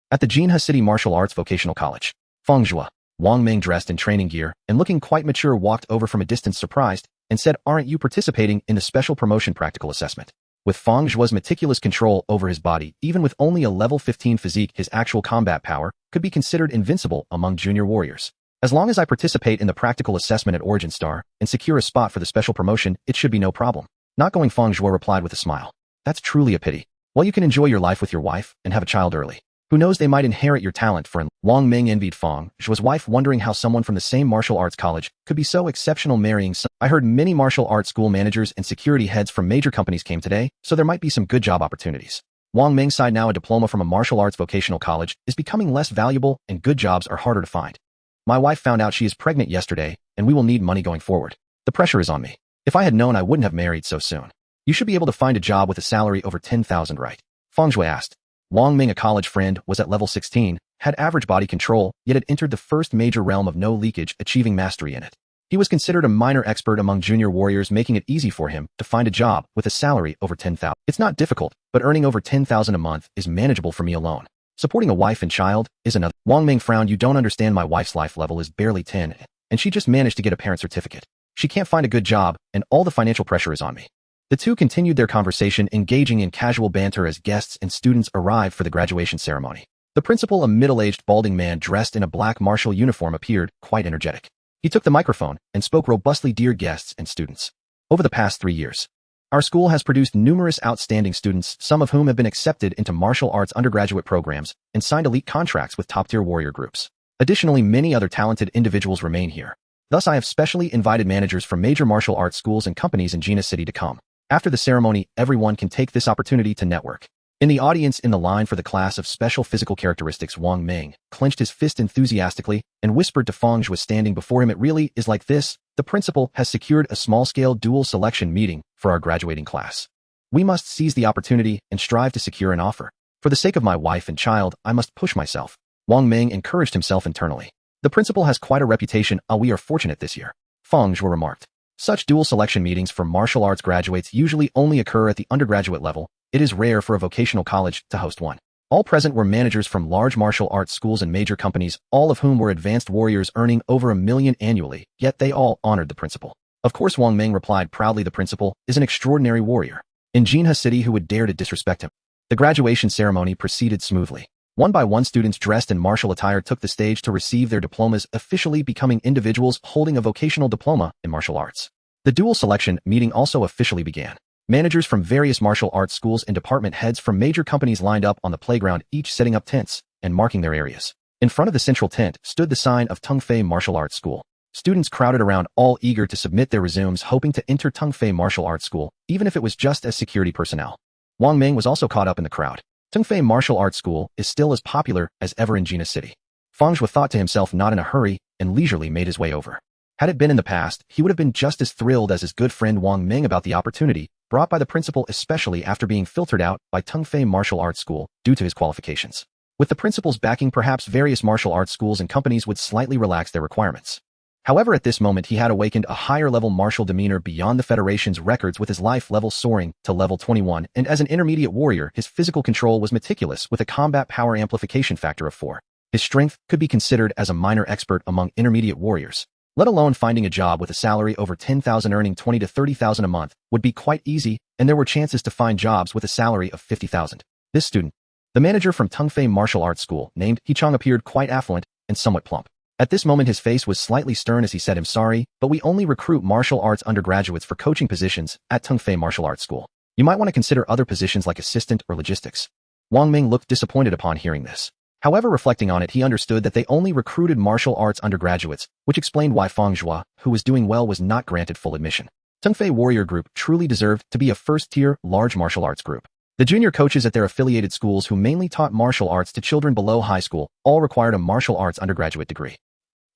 At the Jinha City Martial Arts Vocational College, Fang Zhuo, Wang Ming dressed in training gear and looking quite mature walked over from a distance surprised and said, "Aren't you participating in the special promotion practical assessment?" With Fang Zhuo's meticulous control over his body, even with only a level 15 physique, his actual combat power could be considered invincible among junior warriors. As long as I participate in the practical assessment at Origin Star and secure a spot for the special promotion, it should be no problem. Not going, Fang Zhuo replied with a smile. That's truly a pity. Well, you can enjoy your life with your wife and have a child early. Who knows, they might inherit your talent for Wang Ming envied Fang Zhuo's wife, wondering how someone from the same martial arts college could be so exceptional marrying some. I heard many martial arts school managers and security heads from major companies came today, so there might be some good job opportunities. Wang Ming sighed. Now a diploma from a martial arts vocational college is becoming less valuable and good jobs are harder to find. My wife found out she is pregnant yesterday and we will need money going forward. The pressure is on me. If I had known, I wouldn't have married so soon. You should be able to find a job with a salary over 10,000, right? Fang Zhuo asked. Wang Ming, a college friend, was at level 16, had average body control, yet had entered the first major realm of no leakage, achieving mastery in it. He was considered a minor expert among junior warriors, making it easy for him to find a job with a salary over 10,000. It's not difficult, but earning over 10,000 a month is manageable for me alone. Supporting a wife and child is another. Wang Ming frowned. You don't understand, my wife's life level is barely 10, and she just managed to get a parent certificate. She can't find a good job, and all the financial pressure is on me. The two continued their conversation, engaging in casual banter as guests and students arrived for the graduation ceremony. The principal, a middle-aged balding man dressed in a black martial uniform, appeared quite energetic. He took the microphone and spoke robustly. Dear guests and students, over the past 3 years, our school has produced numerous outstanding students, some of whom have been accepted into martial arts undergraduate programs and signed elite contracts with top-tier warrior groups. Additionally, many other talented individuals remain here. Thus, I have specially invited managers from major martial arts schools and companies in Jinha City to come. After the ceremony, everyone can take this opportunity to network. In the audience in the line for the class of special physical characteristics, Wang Ming clenched his fist enthusiastically and whispered to Fang Zhuo standing before him, "It really is like this. The principal has secured a small-scale dual selection meeting for our graduating class. We must seize the opportunity and strive to secure an offer. For the sake of my wife and child, I must push myself." Wang Ming encouraged himself internally. The principal has quite a reputation. We are fortunate this year, Fang Zhuo remarked. Such dual selection meetings for martial arts graduates usually only occur at the undergraduate level. It is rare for a vocational college to host one. All present were managers from large martial arts schools and major companies, all of whom were advanced warriors earning over $1 million annually, yet they all honored the principal. Of course, Wang Ming replied proudly. The principal is an extraordinary warrior in Jinha City. Who would dare to disrespect him? The graduation ceremony proceeded smoothly. One by one, students dressed in martial attire took the stage to receive their diplomas, officially becoming individuals holding a vocational diploma in martial arts. The dual selection meeting also officially began. Managers from various martial arts schools and department heads from major companies lined up on the playground, each setting up tents and marking their areas. In front of the central tent stood the sign of Tongfei Martial Arts School. Students crowded around, all eager to submit their resumes, hoping to enter Tongfei Martial Arts School, even if it was just as security personnel. Wang Ming was also caught up in the crowd. Tongfei Martial Arts School is still as popular as ever in Jinha City. Fang Zhuo thought to himself, not in a hurry, and leisurely made his way over. Had it been in the past, he would have been just as thrilled as his good friend Wang Ming about the opportunity brought by the principal, especially after being filtered out by Tongfei Martial Arts School due to his qualifications. With the principal's backing, perhaps various martial arts schools and companies would slightly relax their requirements. However, at this moment he had awakened a higher-level martial demeanor beyond the Federation's records, with his life level soaring to level 21, and as an intermediate warrior, his physical control was meticulous with a combat power amplification factor of 4. His strength could be considered as a minor expert among intermediate warriors. Let alone finding a job with a salary over 10,000, earning 20 to 30,000 a month would be quite easy, and there were chances to find jobs with a salary of 50,000. This student, the manager from Tongfei Martial Arts School, named He-Chong, appeared quite affluent and somewhat plump. At this moment his face was slightly stern as he said, "I'm sorry, but we only recruit martial arts undergraduates for coaching positions at Tongfei Martial Arts School. You might want to consider other positions like assistant or logistics." Wang Ming looked disappointed upon hearing this. However, reflecting on it, he understood that they only recruited martial arts undergraduates, which explained why Fang Zhuo, who was doing well, was not granted full admission. Tongfei Warrior Group truly deserved to be a first-tier, large martial arts group. The junior coaches at their affiliated schools, who mainly taught martial arts to children below high school, all required a martial arts undergraduate degree.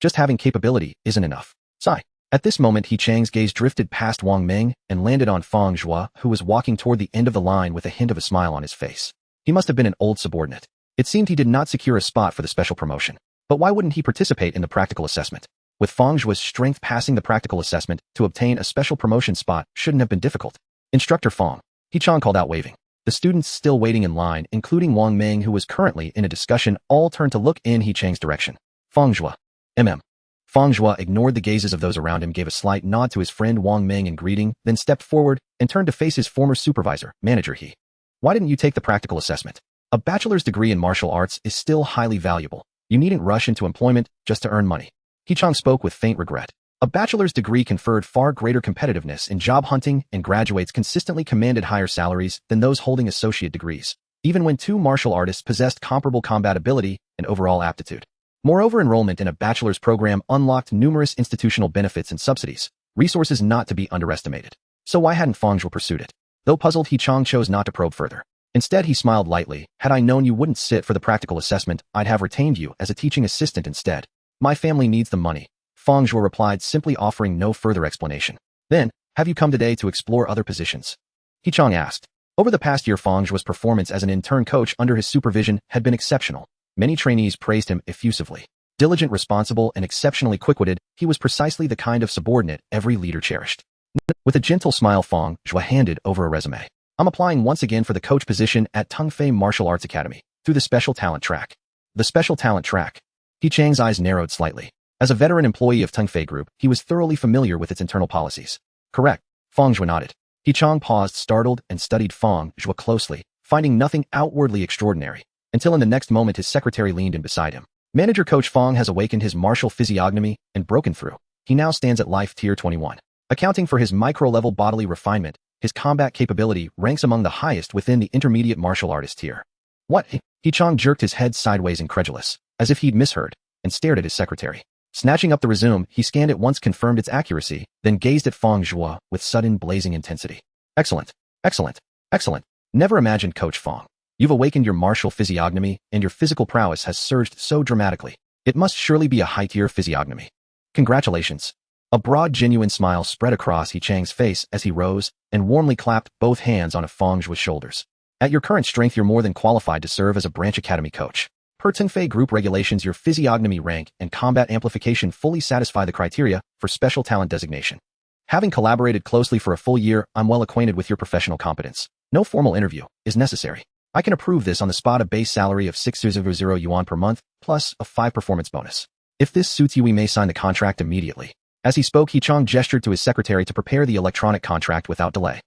Just having capability isn't enough. Sigh. At this moment, He Chang's gaze drifted past Wang Ming and landed on Fang Zhuo, who was walking toward the end of the line with a hint of a smile on his face. He must have been an old subordinate. It seemed he did not secure a spot for the special promotion. But why wouldn't he participate in the practical assessment? With Fang Zhuo's strength, passing the practical assessment to obtain a special promotion spot shouldn't have been difficult. Instructor Fang, He-chang called out, waving. The students still waiting in line, including Wang Ming, who was currently in a discussion, all turned to look in He-chang's direction. Fang Zhuo. Fang Zhuo ignored the gazes of those around him, gave a slight nod to his friend Wang Ming in greeting, then stepped forward and turned to face his former supervisor, manager He. Why didn't you take the practical assessment? A bachelor's degree in martial arts is still highly valuable. You needn't rush into employment just to earn money. He-chang spoke with faint regret. A bachelor's degree conferred far greater competitiveness in job hunting, and graduates consistently commanded higher salaries than those holding associate degrees, even when two martial artists possessed comparable combat ability and overall aptitude. Moreover, enrollment in a bachelor's program unlocked numerous institutional benefits and subsidies, resources not to be underestimated. So why hadn't Fang Zhuo pursued it? Though puzzled, He-chang chose not to probe further. Instead, he smiled lightly. Had I known you wouldn't sit for the practical assessment, I'd have retained you as a teaching assistant instead. My family needs the money, Fang Zhuo replied, simply offering no further explanation. Then, have you come today to explore other positions? He-chang asked. Over the past year, Fang Zhuo's performance as an intern coach under his supervision had been exceptional. Many trainees praised him effusively. Diligent, responsible, and exceptionally quick-witted, he was precisely the kind of subordinate every leader cherished. With a gentle smile, Fang Zhuo handed over a resume. I'm applying once again for the coach position at Tongfei Martial Arts Academy, through the special talent track. The special talent track. He-chang's eyes narrowed slightly. As a veteran employee of Tongfei Group, he was thoroughly familiar with its internal policies. Correct. Fang Zhuo nodded. He-chang paused, startled, and studied Fang Zhuo closely, finding nothing outwardly extraordinary, until in the next moment his secretary leaned in beside him. Manager Coach Fang has awakened his martial physiognomy and broken through. He now stands at Life Tier 21. Accounting for his micro-level bodily refinement, his combat capability ranks among the highest within the intermediate martial artist tier. What? He-chang jerked his head sideways, incredulous, as if he'd misheard, and stared at his secretary. Snatching up the resume, he scanned it once, confirmed its accuracy, then gazed at Fang Zhuo with sudden blazing intensity. Excellent. Excellent. Excellent. Never imagined, Coach Fang. You've awakened your martial physiognomy, and your physical prowess has surged so dramatically. It must surely be a high-tier physiognomy. Congratulations. A broad, genuine smile spread across He-chang's face as he rose and warmly clapped both hands on Fang Zhuo's shoulders. At your current strength, you're more than qualified to serve as a branch academy coach. Per Tongfei Group regulations, your physiognomy rank and combat amplification fully satisfy the criteria for special talent designation. Having collaborated closely for a full year, I'm well acquainted with your professional competence. No formal interview is necessary. I can approve this on the spot, a base salary of 600 yuan per month, plus a 5 performance bonus. If this suits you, we may sign the contract immediately. As he spoke, He-chang gestured to his secretary to prepare the electronic contract without delay.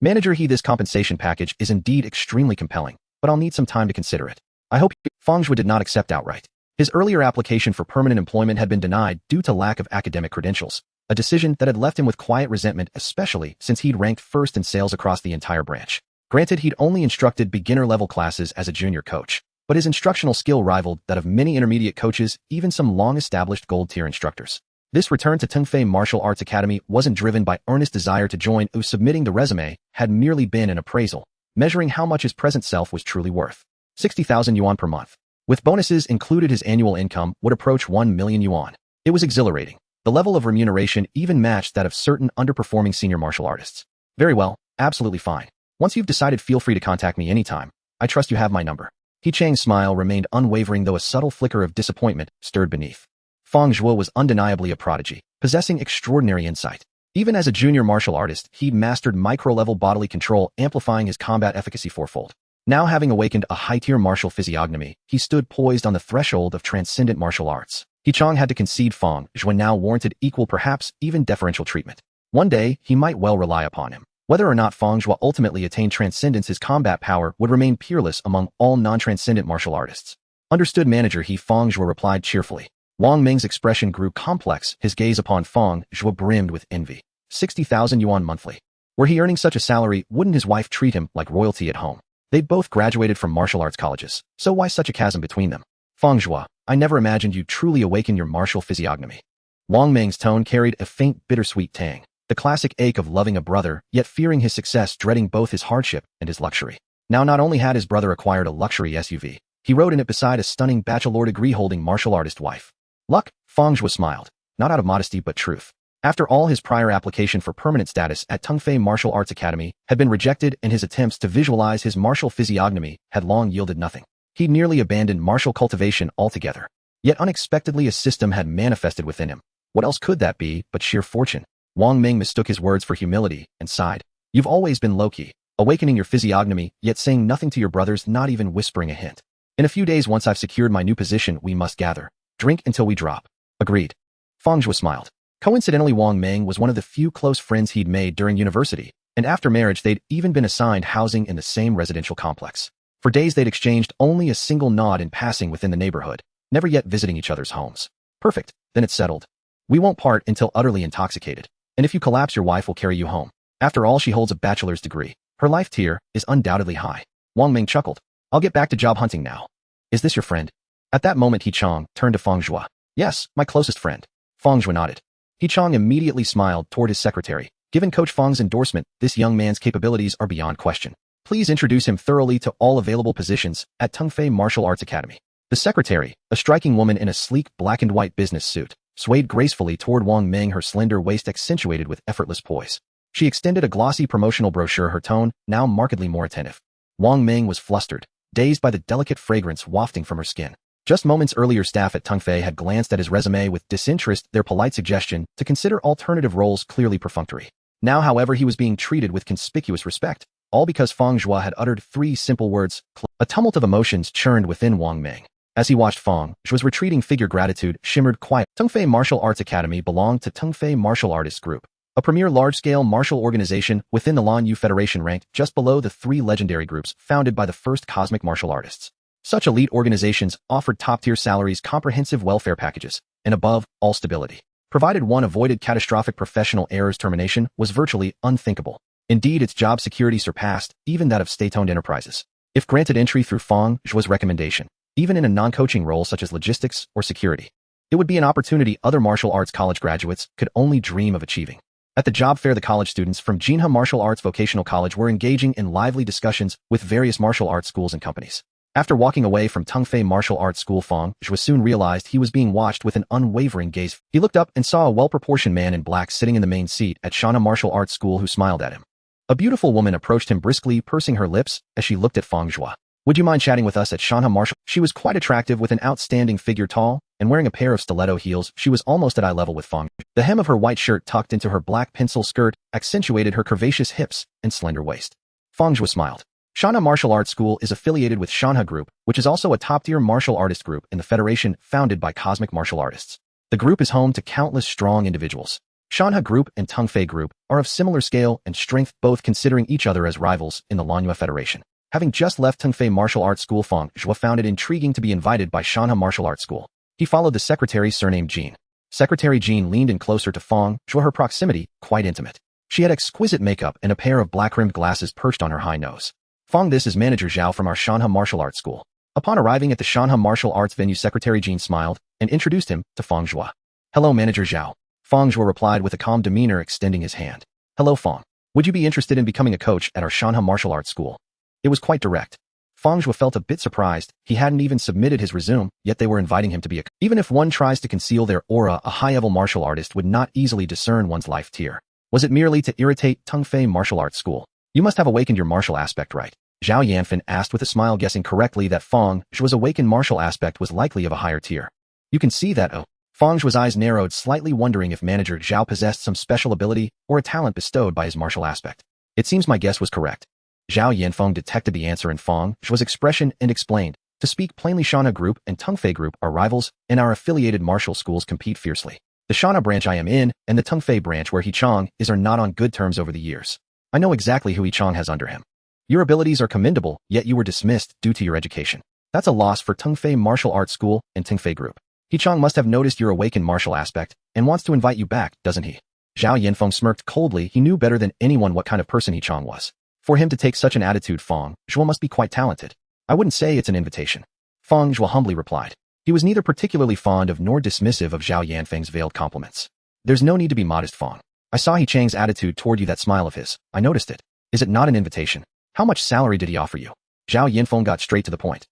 Manager He, this compensation package is indeed extremely compelling, but I'll need some time to consider it. I hope. Fang Zhuo did not accept outright. His earlier application for permanent employment had been denied due to lack of academic credentials, a decision that had left him with quiet resentment, especially since he'd ranked first in sales across the entire branch. Granted, he'd only instructed beginner-level classes as a junior coach, but his instructional skill rivaled that of many intermediate coaches, even some long-established gold-tier instructors. This return to Tongfei Martial Arts Academy wasn't driven by earnest desire to join, submitting the resume had merely been an appraisal, measuring how much his present self was truly worth. 60,000 yuan per month. With bonuses included, his annual income would approach 1 million yuan. It was exhilarating. The level of remuneration even matched that of certain underperforming senior martial artists. Very well, absolutely fine. Once you've decided, feel free to contact me anytime. I trust you have my number. He-chang's smile remained unwavering, though a subtle flicker of disappointment stirred beneath. Fang Zhuo was undeniably a prodigy, possessing extraordinary insight. Even as a junior martial artist, he'd mastered micro-level bodily control, amplifying his combat efficacy fourfold. Now, having awakened a high-tier martial physiognomy, he stood poised on the threshold of transcendent martial arts. He-chang had to concede Fang Zhuo now warranted equal, perhaps even deferential treatment. One day, he might well rely upon him. Whether or not Fang Zhuo ultimately attained transcendence, his combat power would remain peerless among all non-transcendent martial artists. Understood, Manager He, Fang Zhuo replied cheerfully. Wang Ming's expression grew complex, his gaze upon Fang Zhuo brimmed with envy. 60,000 yuan monthly. Were he earning such a salary, wouldn't his wife treat him like royalty at home? They'd both graduated from martial arts colleges, so why such a chasm between them? Fang Zhuo, I never imagined you'd truly awaken your martial physiognomy. Wang Ming's tone carried a faint, bittersweet tang, the classic ache of loving a brother, yet fearing his success, dreading both his hardship and his luxury. Now, not only had his brother acquired a luxury SUV, he rode in it beside a stunning bachelor degree-holding martial artist wife. Luck? Fang Zhuo smiled, not out of modesty but truth. After all, his prior application for permanent status at Tungfei Martial Arts Academy had been rejected and his attempts to visualize his martial physiognomy had long yielded nothing. He'd nearly abandoned martial cultivation altogether. Yet unexpectedly a system had manifested within him. What else could that be but sheer fortune? Wang Ming mistook his words for humility and sighed. You've always been low-key, awakening your physiognomy, yet saying nothing to your brothers, not even whispering a hint. In a few days, once I've secured my new position, we must gather. Drink until we drop. Agreed. Fang Zhuo smiled. Coincidentally, Wang Ming was one of the few close friends he'd made during university, and after marriage they'd even been assigned housing in the same residential complex. For days they'd exchanged only a single nod in passing within the neighborhood, never yet visiting each other's homes. Perfect, then it's settled. We won't part until utterly intoxicated, and if you collapse your wife will carry you home. After all, she holds a bachelor's degree. Her life tier is undoubtedly high. Wang Ming chuckled. I'll get back to job hunting now. Is this your friend? At that moment He Chong turned to Fang Zhuo. Yes, my closest friend. Fang Zhuo nodded. He Chong immediately smiled toward his secretary. Given Coach Fang's endorsement, this young man's capabilities are beyond question. Please introduce him thoroughly to all available positions at Tungfei Martial Arts Academy. The secretary, a striking woman in a sleek black and white business suit, swayed gracefully toward Wang Ming, her slender waist accentuated with effortless poise. She extended a glossy promotional brochure, her tone now markedly more attentive. Wang Ming was flustered, dazed by the delicate fragrance wafting from her skin. Just moments earlier, staff at Tungfei had glanced at his resume with disinterest, their polite suggestion to consider alternative roles clearly perfunctory. Now, however, he was being treated with conspicuous respect, all because Fang Zhuo had uttered 3 simple words. A tumult of emotions churned within Wang Ming. As he watched Fang Zhuo's retreating figure, gratitude shimmered quiet. Tungfei Martial Arts Academy belonged to Tungfei Martial Artists Group, a premier large-scale martial organization within the Lan Yu Federation, ranked just below the 3 legendary groups founded by the first cosmic martial artists. Such elite organizations offered top-tier salaries, comprehensive welfare packages, and above all stability. Provided one avoided catastrophic professional errors, termination was virtually unthinkable. Indeed, its job security surpassed even that of state-owned enterprises. If granted entry through Fang Zhuo's recommendation, even in a non-coaching role such as logistics or security, it would be an opportunity other martial arts college graduates could only dream of achieving. At the job fair, the college students from Jinhe Martial Arts Vocational College were engaging in lively discussions with various martial arts schools and companies. After walking away from Tungfei Martial Arts School, Fang Zhuo soon realized he was being watched with an unwavering gaze. He looked up and saw a well-proportioned man in black sitting in the main seat at Shanha Martial Arts School who smiled at him. A beautiful woman approached him briskly, pursing her lips as she looked at Fang Zhuo. Would you mind chatting with us at Shanha Martial? She was quite attractive with an outstanding figure, tall, and wearing a pair of stiletto heels. She was almost at eye level with Fang. The hem of her white shirt tucked into her black pencil skirt accentuated her curvaceous hips and slender waist. Fang Zhuo smiled. Shanha Martial Arts School is affiliated with Shanha Group, which is also a top-tier martial artist group in the Federation founded by cosmic martial artists. The group is home to countless strong individuals. Shanha Group and Tungfei Group are of similar scale and strength, both considering each other as rivals in the Lan Yu Federation. Having just left Tungfei Martial Arts School, Fang Zhuo found it intriguing to be invited by Shanha Martial Arts School. He followed the secretary, surnamed Jean. Secretary Jean leaned in closer to Fang Zhuo, her proximity quite intimate. She had exquisite makeup and a pair of black-rimmed glasses perched on her high nose. Fang, this is Manager Zhao from our Shanha Martial Arts School. Upon arriving at the Shanha Martial Arts venue, Secretary Jean smiled and introduced him to Fang Zhuo. Hello, Manager Zhao. Fang Zhuo replied with a calm demeanor, extending his hand. Hello, Fang. Would you be interested in becoming a coach at our Shanha Martial Arts School? It was quite direct. Fang Zhuo felt a bit surprised. He hadn't even submitted his resume, yet they were inviting him to be a coach. Even if one tries to conceal their aura, a high-level martial artist would not easily discern one's life tier. Was it merely to irritate Tungfei Martial Arts School? You must have awakened your martial aspect, right? Zhao Yanfan asked with a smile, guessing correctly that Fang Zhuo's awakened martial aspect was likely of a higher tier. You can see that, oh. Fang Zhuo's eyes narrowed, slightly wondering if Manager Zhao possessed some special ability or a talent bestowed by his martial aspect. It seems my guess was correct. Zhao Yanfeng detected the answer in Fang Zhuo's expression and explained. To speak plainly, Shanha Group and Tungfei Group are rivals, and our affiliated martial schools compete fiercely. The Shanha branch I am in and the Tungfei branch where He Chong is are not on good terms over the years. I know exactly who He Chong has under him. Your abilities are commendable, yet you were dismissed due to your education. That's a loss for Tungfei Martial Arts School and Tungfei Group. He Chong must have noticed your awakened martial aspect and wants to invite you back, doesn't he? Zhao Yanfeng smirked coldly. He knew better than anyone what kind of person He Chong was. For him to take such an attitude, Fang Zhuo must be quite talented. I wouldn't say it's an invitation. Fang Zhuo humbly replied. He was neither particularly fond of nor dismissive of Zhao Yanfeng's veiled compliments. There's no need to be modest, Fang. I saw He Chang's attitude toward you, that smile of his. I noticed it. Is it not an invitation? How much salary did he offer you? Zhao Yanfeng got straight to the point.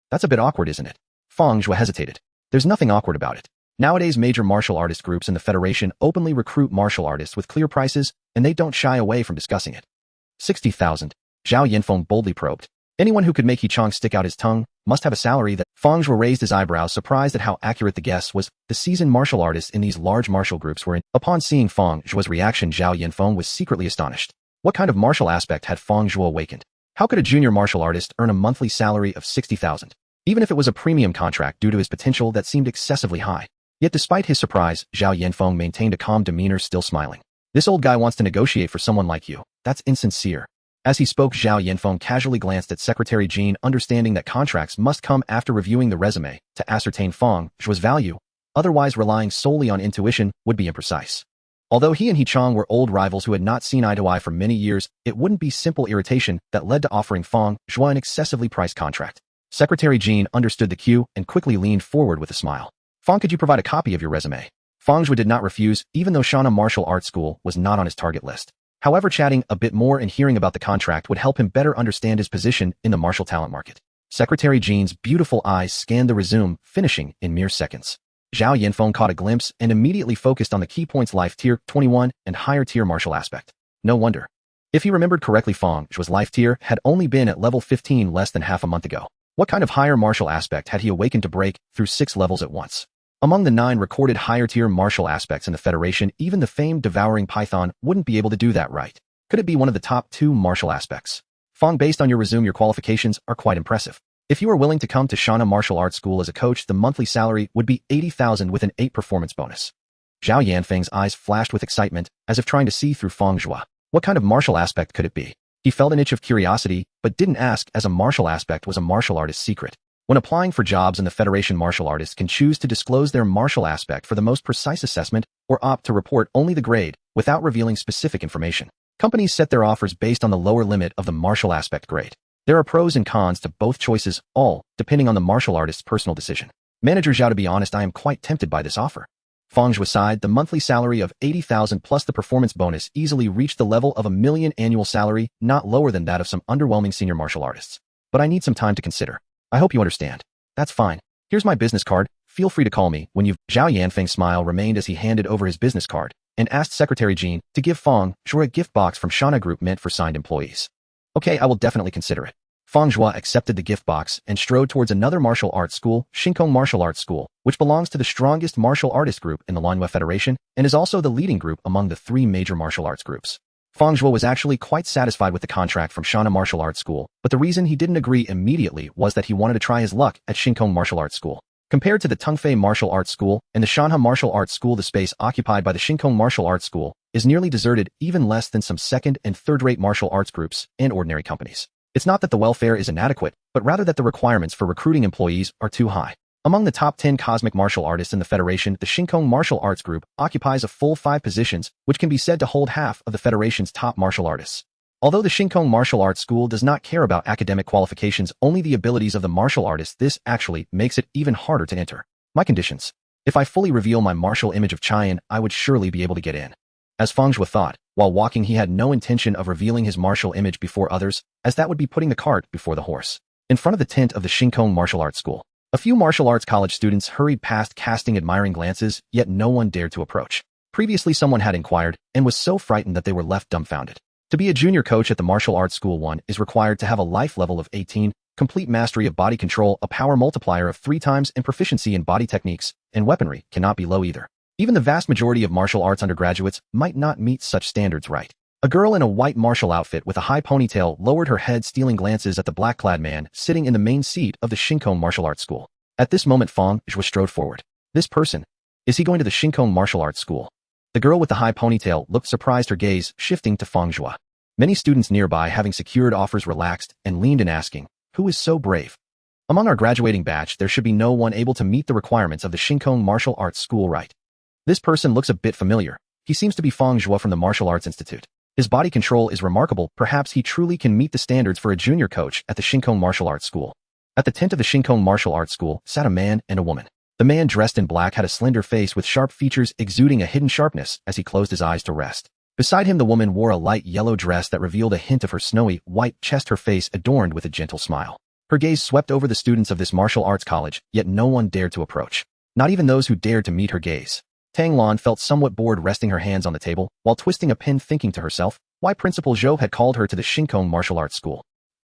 That's a bit awkward, isn't it? Fang Zhuo hesitated. There's nothing awkward about it. Nowadays, major martial artist groups in the Federation openly recruit martial artists with clear prices, and they don't shy away from discussing it. 60,000. Zhao Yanfeng boldly probed. Anyone who could make He Chong stick out his tongue must have a salary that. Fang Zhuo raised his eyebrows, surprised at how accurate the guess was. The seasoned martial artists in these large martial groups were in. Upon seeing Fang Zhuo's reaction, Zhao Yanfeng was secretly astonished. What kind of martial aspect had Fang Zhuo awakened? How could a junior martial artist earn a monthly salary of 60,000? Even if it was a premium contract due to his potential that seemed excessively high. Yet despite his surprise, Zhao Yanfeng maintained a calm demeanor, still smiling. This old guy wants to negotiate for someone like you. That's insincere. As he spoke, Zhao Yanfeng casually glanced at Secretary Jean, understanding that contracts must come after reviewing the resume to ascertain Fang Zhuo's value. Otherwise, relying solely on intuition would be imprecise. Although he and He Chong were old rivals who had not seen eye to eye for many years, it wouldn't be simple irritation that led to offering Fang Zhuo an excessively priced contract. Secretary Jean understood the cue and quickly leaned forward with a smile. Fang, could you provide a copy of your resume? Fang Zhuo did not refuse, even though Shana Martial Arts School was not on his target list. However, chatting a bit more and hearing about the contract would help him better understand his position in the martial talent market. Secretary Jean's beautiful eyes scanned the resume, finishing in mere seconds. Zhao Yanfeng caught a glimpse and immediately focused on the key points: life tier 21 and higher tier martial aspect. No wonder. If he remembered correctly, Fang Zhuo's life tier had only been at level 15 less than half a month ago. What kind of higher martial aspect had he awakened to break through 6 levels at once? Among the 9 recorded higher-tier martial aspects in the Federation, even the famed devouring python wouldn't be able to do that right. Could it be one of the top 2 martial aspects? Fang, based on your resume, your qualifications are quite impressive. If you are willing to come to Shana Martial Arts School as a coach, the monthly salary would be 80,000 with an 8 performance bonus. Zhao Yanfeng's eyes flashed with excitement, as if trying to see through Fang Zhuo. What kind of martial aspect could it be? He felt an itch of curiosity, but didn't ask, as a martial aspect was a martial artist's secret. When applying for jobs in the Federation, martial artists can choose to disclose their martial aspect for the most precise assessment or opt to report only the grade without revealing specific information. Companies set their offers based on the lower limit of the martial aspect grade. There are pros and cons to both choices, all depending on the martial artist's personal decision. Manager Zhao, to be honest, I am quite tempted by this offer. Fang Zhuo sighed. The monthly salary of 80,000 plus the performance bonus easily reached the level of $1 million annual salary, not lower than that of some underwhelming senior martial artists. But I need some time to consider. I hope you understand. That's fine. Here's my business card. Feel free to call me when you've. Zhao Yanfeng's smile remained as he handed over his business card and asked Secretary Jean to give Fang Zhuo a gift box from Shana Group meant for signed employees. Okay, I will definitely consider it. Fang Zhuo accepted the gift box and strode towards another martial arts school, Shinkong Martial Arts School, which belongs to the strongest martial artist group in the Lanhua Federation and is also the leading group among the 3 major martial arts groups. Fang Zhuo was actually quite satisfied with the contract from Shana Martial Arts School, but the reason he didn't agree immediately was that he wanted to try his luck at Shinkong Martial Arts School. Compared to the Tungfei Martial Arts School and the Shanha Martial Arts School, the space occupied by the Shinkong Martial Arts School is nearly deserted, even less than some second- and third-rate martial arts groups and ordinary companies. It's not that the welfare is inadequate, but rather that the requirements for recruiting employees are too high. Among the top 10 cosmic martial artists in the Federation, the Shinkong Martial Arts Group occupies a full 5 positions, which can be said to hold half of the Federation's top martial artists. Although the Shinkong Martial Arts School does not care about academic qualifications, only the abilities of the martial artist, this actually makes it even harder to enter. My conditions. If I fully reveal my martial image of Qian, I would surely be able to get in. As Fang Zhuo thought, while walking, he had no intention of revealing his martial image before others, as that would be putting the cart before the horse. In front of the tent of the Shinkong Martial Arts School, a few martial arts college students hurried past, casting admiring glances, yet no one dared to approach. Previously, someone had inquired and was so frightened that they were left dumbfounded. To be a junior coach at the Martial Arts School, one is required to have a life level of 18, complete mastery of body control, a power multiplier of 3 times, and proficiency in body techniques and weaponry cannot be low either. Even the vast majority of martial arts undergraduates might not meet such standards, right? A girl in a white martial outfit with a high ponytail lowered her head, stealing glances at the black-clad man sitting in the main seat of the Shinkong Martial Arts School. At this moment, Fang Zhuo strode forward. This person, is he going to the Shinkong Martial Arts School? The girl with the high ponytail looked surprised, her gaze shifting to Fang Zhuo. Many students nearby, having secured offers, relaxed and leaned in, asking, who is so brave? Among our graduating batch, there should be no one able to meet the requirements of the Shinkong Martial Arts School, right? This person looks a bit familiar. He seems to be Fang Zhuo from the Martial Arts Institute. His body control is remarkable. Perhaps he truly can meet the standards for a junior coach at the Shinkong Martial Arts School. At the tent of the Shinkong Martial Arts School sat a man and a woman. The man, dressed in black, had a slender face with sharp features exuding a hidden sharpness as he closed his eyes to rest. Beside him, the woman wore a light yellow dress that revealed a hint of her snowy white chest, her face adorned with a gentle smile. Her gaze swept over the students of this martial arts college, yet no one dared to approach. not even those who dared to meet her gaze. Tang Lan felt somewhat bored resting her hands on the table while twisting a pin, thinking to herself why Principal Zhuo had called her to the Shinkong martial arts school.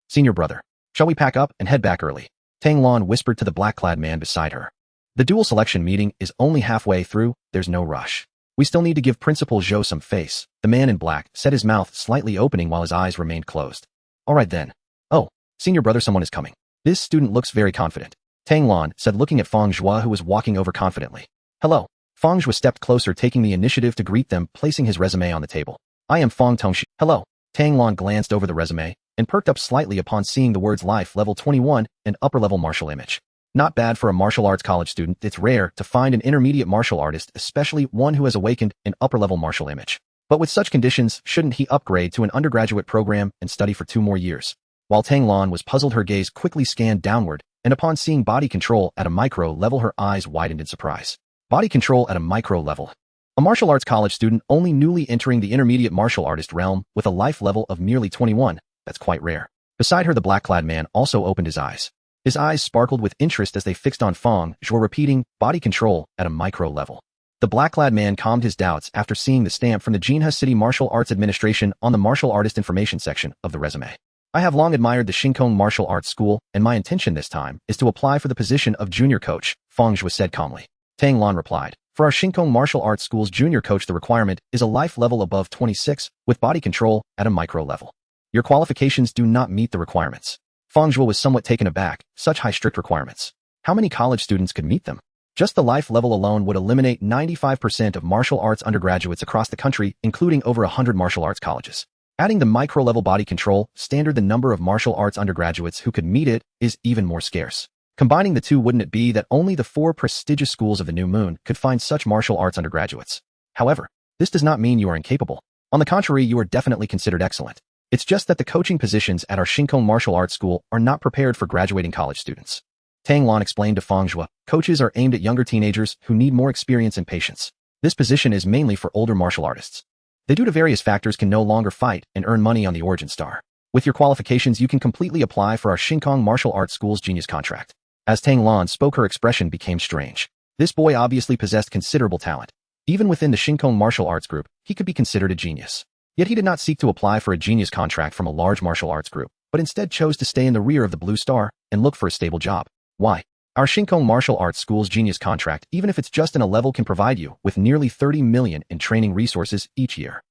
Senior brother, shall we pack up and head back early? Tang Lan whispered to the black-clad man beside her. The dual selection meeting is only halfway through, there's no rush. We still need to give Principal Zhuo some face. The man in black set his mouth slightly opening while his eyes remained closed. All right then. Oh, senior brother, someone is coming. This student looks very confident. Tang Lan said, looking at Fang Zhuo, who was walking over confidently. Hello. Fang Zhuo stepped closer, taking the initiative to greet them, placing his resume on the table. I am Fang Tongxi. Hello. Tang Lan glanced over the resume and perked up slightly upon seeing the words Life Level 21 and Upper Level Martial Image. Not bad for a martial arts college student. It's rare to find an intermediate martial artist, especially one who has awakened an upper-level martial image. But with such conditions, shouldn't he upgrade to an undergraduate program and study for 2 more years? While Tang Lan was puzzled, her gaze quickly scanned downward, and upon seeing body control at a micro level, her eyes widened in surprise. Body control at a micro level. A martial arts college student only newly entering the intermediate martial artist realm with a life level of merely 21. That's quite rare. Beside her, the black-clad man also opened his eyes. His eyes sparkled with interest as they fixed on Fang Zhuo, repeating, body control at a micro level. The black-clad man calmed his doubts after seeing the stamp from the Jinhe City Martial Arts Administration on the martial artist information section of the resume. I have long admired the Shinkong Martial Arts School, and my intention this time is to apply for the position of junior coach, Fang Zhuo said calmly. Tang Lan replied, for our Shinkong Martial Arts School's junior coach, the requirement is a life level above 26, with body control at a micro level. Your qualifications do not meet the requirements. Fang Zhuo was somewhat taken aback. Such high strict requirements. How many college students could meet them? Just the life level alone would eliminate 95% of martial arts undergraduates across the country, including over 100 martial arts colleges. Adding the micro-level body control standard, the number of martial arts undergraduates who could meet it is even more scarce. Combining the two, wouldn't it be that only the 4 prestigious schools of the New Moon could find such martial arts undergraduates? However, this does not mean you are incapable. On the contrary, you are definitely considered excellent. It's just that the coaching positions at our Shinkong Martial Arts School are not prepared for graduating college students. Tang Lan explained to Fang Zhuo, coaches are aimed at younger teenagers who need more experience and patience. This position is mainly for older martial artists. They, due to various factors, can no longer fight and earn money on the Origin Star. With your qualifications, you can completely apply for our Shinkong Martial Arts School's genius contract. As Tang Lan spoke, her expression became strange. This boy obviously possessed considerable talent. Even within the Shinkong Martial Arts Group, he could be considered a genius. Yet he did not seek to apply for a genius contract from a large martial arts group, but instead chose to stay in the rear of the Blue Star and look for a stable job. Why? Our Shinkong Martial Arts School's genius contract, even if it's just in a level, can provide you with nearly 30 million in training resources each year.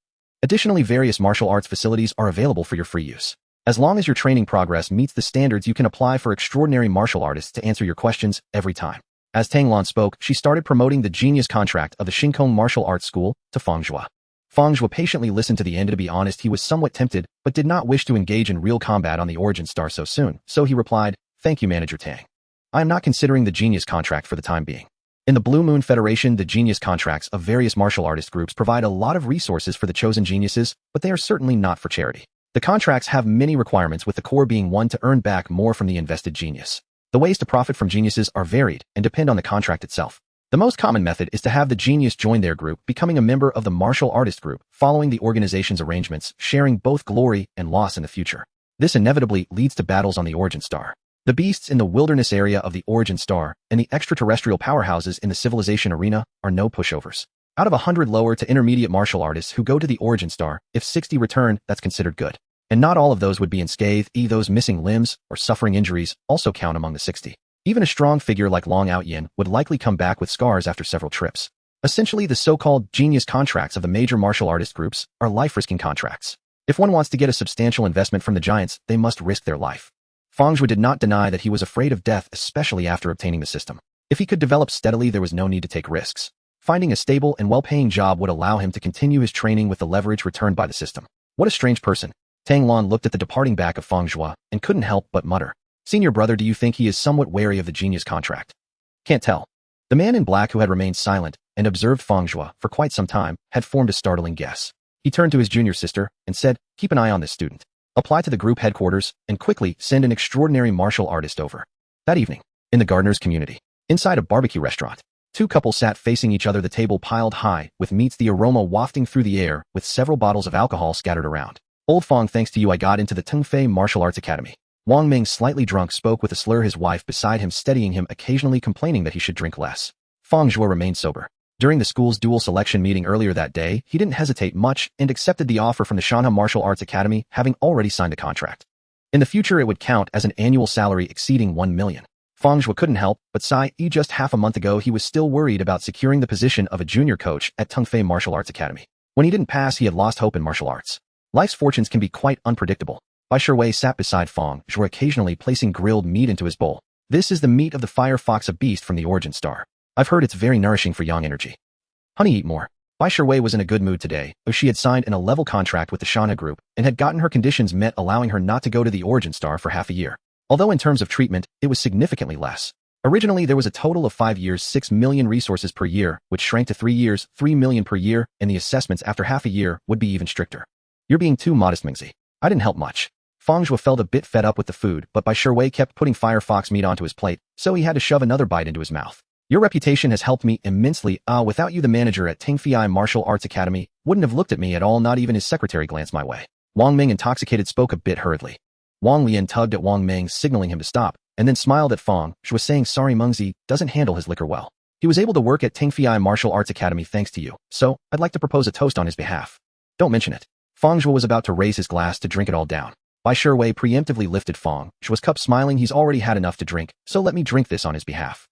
Additionally, various martial arts facilities are available for your free use. As long as your training progress meets the standards, you can apply for extraordinary martial artists to answer your questions every time. As Tang Lan spoke, she started promoting the genius contract of the Shinkong Martial Arts School to Fang Zhuo. Fang Zhuo patiently listened to the end. To be honest, he was somewhat tempted, but did not wish to engage in real combat on the Origin Star so soon, so he replied, thank you, Manager Tang. I am not considering the genius contract for the time being. In the Blue Moon Federation, the genius contracts of various martial artist groups provide a lot of resources for the chosen geniuses, but they are certainly not for charity. The contracts have many requirements, with the core being one, to earn back more from the invested genius. The ways to profit from geniuses are varied and depend on the contract itself. The most common method is to have the genius join their group, becoming a member of the martial artist group, following the organization's arrangements, sharing both glory and loss in the future. This inevitably leads to battles on the Origin Star. The beasts in the wilderness area of the Origin Star and the extraterrestrial powerhouses in the civilization arena are no pushovers. Out of 100 lower to intermediate martial artists who go to the Origin Star, if 60 return, that's considered good. And not all of those would be unscathed. Those missing limbs or suffering injuries also count among the 60. Even a strong figure like Long Out Yin would likely come back with scars after several trips. Essentially, the so-called genius contracts of the major martial artist groups are life-risking contracts. If one wants to get a substantial investment from the giants, they must risk their life. Fang Zhuo did not deny that he was afraid of death, especially after obtaining the system. If he could develop steadily, there was no need to take risks. Finding a stable and well-paying job would allow him to continue his training with the leverage returned by the system. What a strange person. Tang Lan looked at the departing back of Fang Zhuo and couldn't help but mutter. Senior brother, do you think he is somewhat wary of the genius contract? Can't tell. The man in black, who had remained silent and observed Fang Zhuo for quite some time, had formed a startling guess. He turned to his junior sister and said, keep an eye on this student. Apply to the group headquarters and quickly send an extraordinary martial artist over. That evening, in the gardener's community, inside a barbecue restaurant, 2 couples sat facing each other, the table piled high with meats, the aroma wafting through the air, with several bottles of alcohol scattered around. Old Fang, thanks to you I got into the Tungfei Martial Arts Academy. Wang Ming, slightly drunk, spoke with a slur, his wife beside him steadying him, occasionally complaining that he should drink less. Fang Zhuo remained sober. During the school's dual selection meeting earlier that day, he didn't hesitate much and accepted the offer from the Shanha Martial Arts Academy, having already signed a contract. In the future, it would count as an annual salary exceeding 1 million. Fang Zhuo couldn't help but sigh. Just half a month ago, he was still worried about securing the position of a junior coach at Tongfei Martial Arts Academy. When he didn't pass, he had lost hope in martial arts. Life's fortunes can be quite unpredictable. Bai Shiwei sat beside Fang Zhuo, occasionally placing grilled meat into his bowl. This is the meat of the fire fox, a beast from the origin star. I've heard it's very nourishing for yang energy. Honey, eat more. Bai Shiwei was in a good mood today, as she had signed a level contract with the Shanha group and had gotten her conditions met, allowing her not to go to the origin star for half a year. Although in terms of treatment, it was significantly less. Originally, there was a total of 5 years, 6 million resources per year, which shrank to 3 years, 3 million per year, and the assessments after half a year would be even stricter. You're being too modest, Mingzi. I didn't help much. Fang Zhuo felt a bit fed up with the food, but Bai Shiwei kept putting fire fox meat onto his plate, so he had to shove another bite into his mouth. Your reputation has helped me immensely. Without you, the manager at Tongfei Martial Arts Academy wouldn't have looked at me at all, not even his secretary glanced my way. Wang Ming, intoxicated, spoke a bit hurriedly. Wang Lian tugged at Wang Ming, signaling him to stop, and then smiled at Fang Zhuo, saying, sorry, Mengzi doesn't handle his liquor well. He was able to work at Tongfei Martial Arts Academy thanks to you, so I'd like to propose a toast on his behalf. Don't mention it. Fang Zhuo was about to raise his glass to drink it all down. Bai Shiwei preemptively lifted Fang Zhuo's cup, smiling, he's already had enough to drink, so let me drink this on his behalf.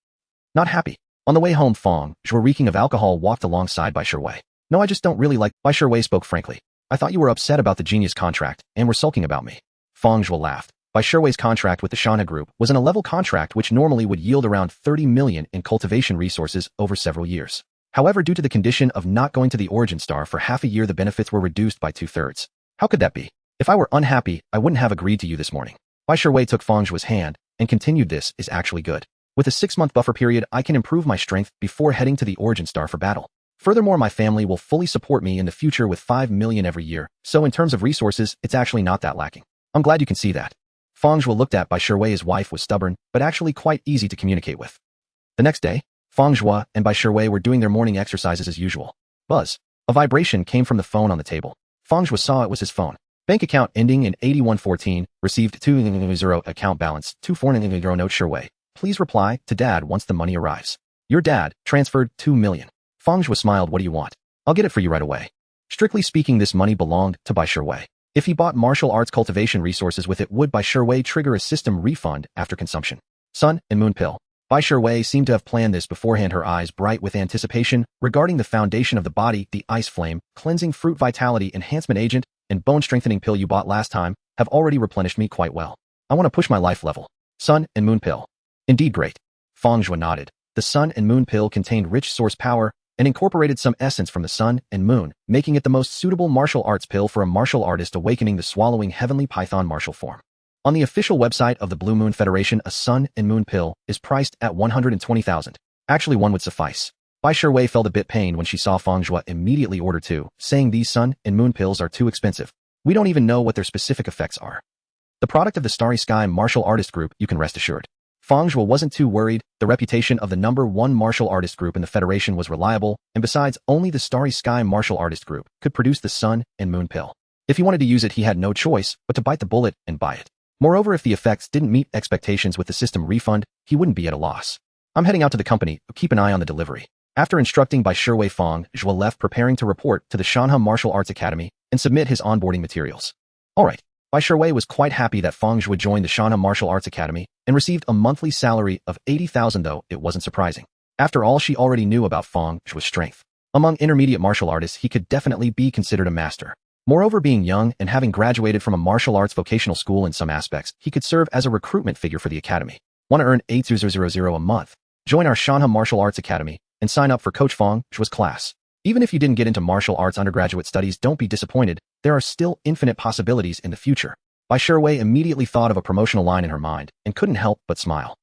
Not happy. On the way home, Fang Zhuo, reeking of alcohol, walked alongside Bai Shiwei. No, I just don't really like. Bai Shiwei spoke frankly. I thought you were upset about the genius contract and were sulking about me. Fang Zhuo laughed. Bai Shiwei's contract with the Shanha group was a level contract which normally would yield around 30 million in cultivation resources over several years. However, due to the condition of not going to the origin star for half a year, the benefits were reduced by 2/3. How could that be? If I were unhappy, I wouldn't have agreed to you this morning. Bai Shiwei took Fang Zhuo's hand and continued, this is actually good. With a 6-month buffer period, I can improve my strength before heading to the origin star for battle. Furthermore, my family will fully support me in the future with 5 million every year, so in terms of resources, it's actually not that lacking. I'm glad you can see that. Fang Zhuo looked at Bai Shiwei. His wife was stubborn, but actually quite easy to communicate with. The next day, Fang Zhuo and Bai Shiwei were doing their morning exercises as usual. Buzz. A vibration came from the phone on the table. Fang Zhuo saw it was his phone. Bank account ending in 8114, received 200 account balance, 2400 note Shiwei. Please reply to Dad once the money arrives. Your dad transferred 2 million. Fang Zhuo smiled. What do you want? I'll get it for you right away. Strictly speaking, this money belonged to Bai Shiwei. If he bought martial arts cultivation resources with it, would Bai Shiwei trigger a system refund after consumption? Sun and Moon Pill. Bai Shiwei seemed to have planned this beforehand, her eyes bright with anticipation regarding the foundation of the body. The Ice Flame, Cleansing Fruit Vitality Enhancement Agent, and Bone Strengthening Pill you bought last time have already replenished me quite well. I want to push my life level. Sun and Moon Pill. Indeed, great. Fang Zhuo nodded. The Sun and Moon Pill contained rich source power and incorporated some essence from the sun and moon, making it the most suitable martial arts pill for a martial artist awakening the swallowing heavenly python martial form. On the official website of the Blue Moon Federation, a Sun and Moon Pill is priced at 120,000. Actually, one would suffice. Bai Shiwei felt a bit pained when she saw Fang Zhuo immediately order 2, saying these Sun and Moon Pills are too expensive. We don't even know what their specific effects are. The product of the Starry Sky Martial Artist Group, you can rest assured. Fang Zhuo wasn't too worried. The reputation of the #1 martial artist group in the Federation was reliable, and besides, only the Starry Sky Martial Artist Group could produce the Sun and Moon Pill. If he wanted to use it, he had no choice but to bite the bullet and buy it. Moreover, if the effects didn't meet expectations with the system refund, he wouldn't be at a loss. I'm heading out to the company, keep an eye on the delivery. After instructing Bai Shiwei, Fang Zhuo left, preparing to report to the Shanha Martial Arts Academy and submit his onboarding materials. Alright. Bai Shiwei was quite happy that Fang Zhuo joined the Shanha Martial Arts Academy and received a monthly salary of 80,000, though it wasn't surprising. After all, she already knew about Fang Zhuo's strength. Among intermediate martial artists, he could definitely be considered a master. Moreover, being young and having graduated from a martial arts vocational school in some aspects, he could serve as a recruitment figure for the academy. Want to earn 8,000 a month? Join our Shanha Martial Arts Academy and sign up for Coach Fang Zhuo's class. Even if you didn't get into martial arts undergraduate studies, don't be disappointed. There are still infinite possibilities in the future. Bai Shiwei immediately thought of a promotional line in her mind and couldn't help but smile.